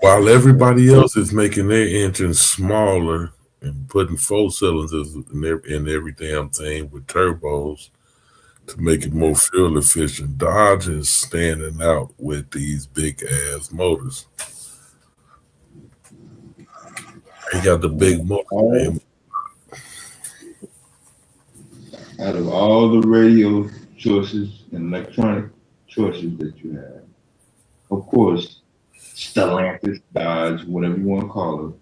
While everybody else is making their engines smaller and putting 4 cylinders in every damn thing with turbos to make it more fuel efficient, Dodge is standing out with these big ass motors. They got the big motor.
Out of all the radio choices and electronic choices that you have, of course, Stellantis, Dodge, whatever you want to call it,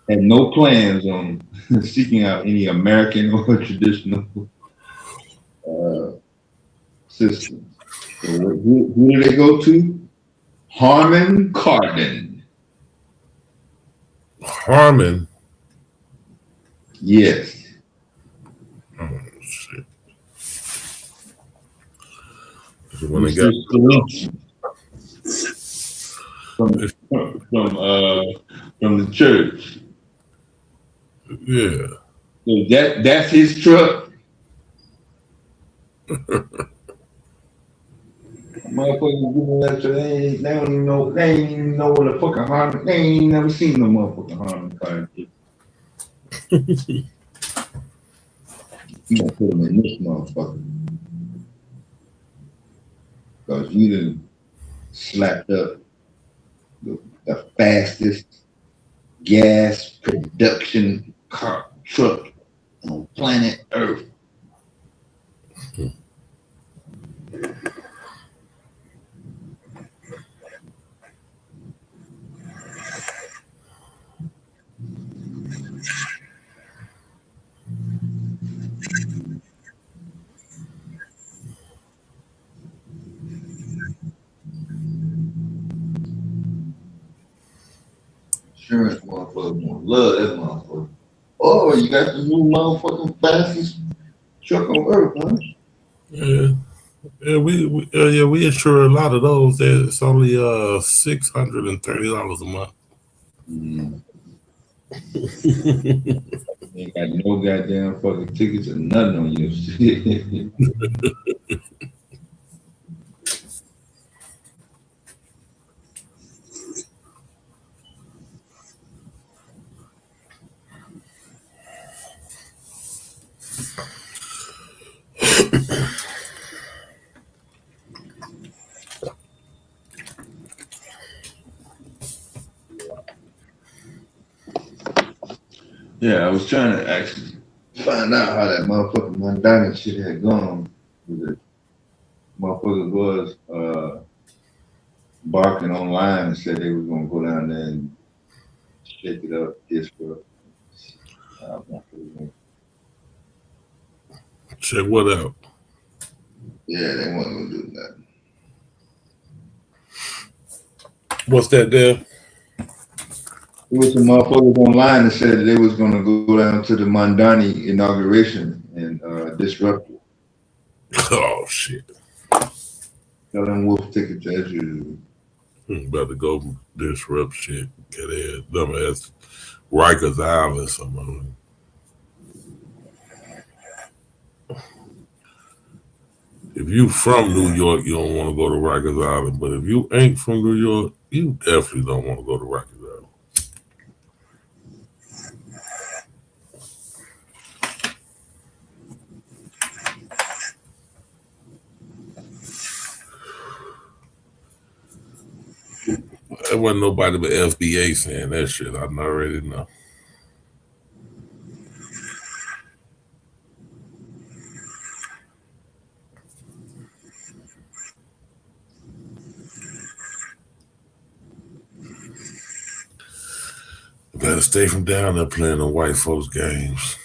had no plans on seeking out any American or traditional systems. So who do they go to? Harman Kardon.
Harman?
Yes.
Oh, shit. When they got
from the church.
Yeah.
So that's his truck. Motherfuckers giving that to they don't even know what a fucking Harman. They ain't even never seen no motherfucking Harman Kardon. You gonna put them in this motherfucker. Because you done slapped up the fastest gas production truck on planet Earth. insurance motherfuckers gonna love that motherfucker. Oh, you got the new motherfucking fastest truck on earth, huh?
Yeah. Yeah, we insure a lot of those. It's only $630 a month.
Ain't got no goddamn fucking tickets or nothing on your shit. Yeah, I was trying to actually find out how that motherfucking Mandana shit had gone. The motherfucker was barking online and said they was gonna go down there and shake it up, disrupt.
Check what out?
Yeah, they wasn't gonna do nothing.
What's that there?
There was some motherfuckers online that said that they was gonna go down to the Mandani inauguration and disrupt it.
Oh shit.
Tell them wolf tickets as usual.
About to go disrupt shit. Get ass, dumbass Rikers Island, something. If you from New York, you don't want to go to Rikers Island. But if you ain't from New York, you definitely don't want to go to Rikers Island. There wasn't nobody but FBA saying that shit. I already know. Better stay from down there playing the white folks games.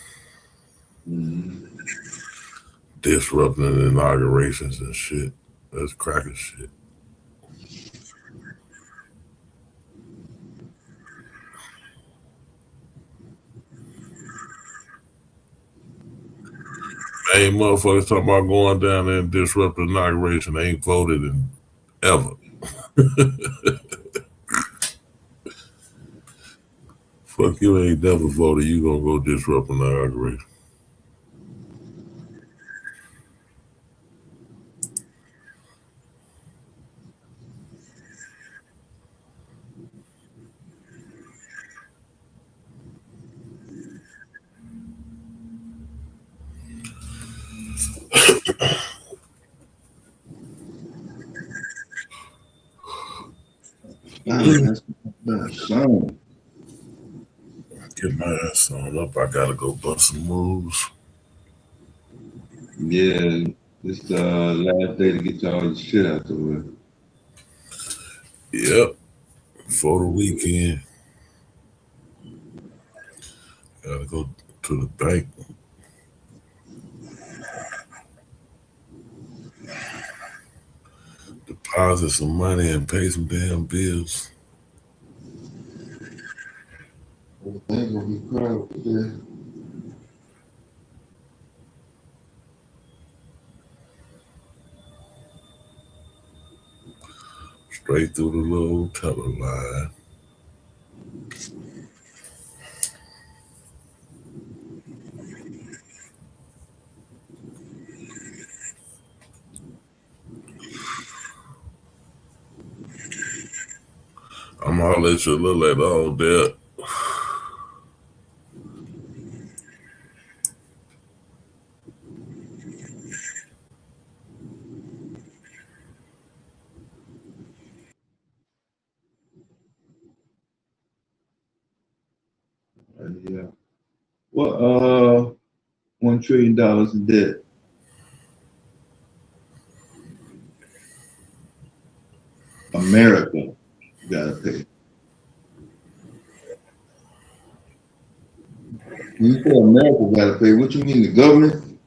Disrupting the inaugurations and shit. That's cracker shit. Ain't motherfuckers talking about going down there and disrupt the inauguration. They ain't voted in ever. Fuck you, ain't never voted. You gonna go disrupt an inauguration. Get my ass on up. I gotta go bust some moves.
Yeah, this the last day to get y'all the shit out the way.
Yep. For the weekend. Gotta go to the bank. Deposit some money and pay some damn bills.
Everything gonna be crowded today.
Straight through the little teller line. I'm gonna let you look at all that.
Yeah. Well, $1 trillion in debt. America gotta pay. When you say America gotta pay, what you mean, the government?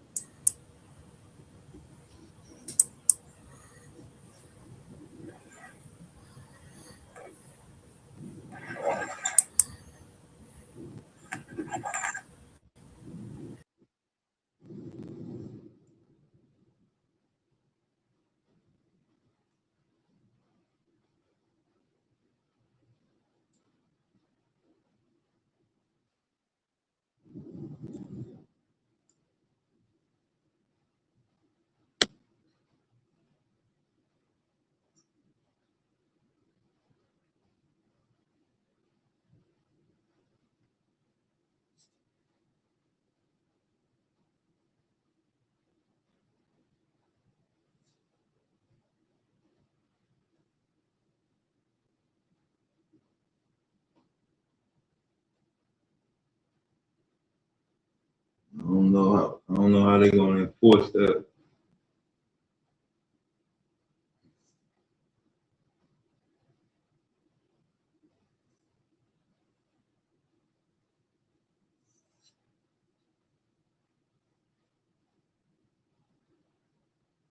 don't know how they're gonna enforce that.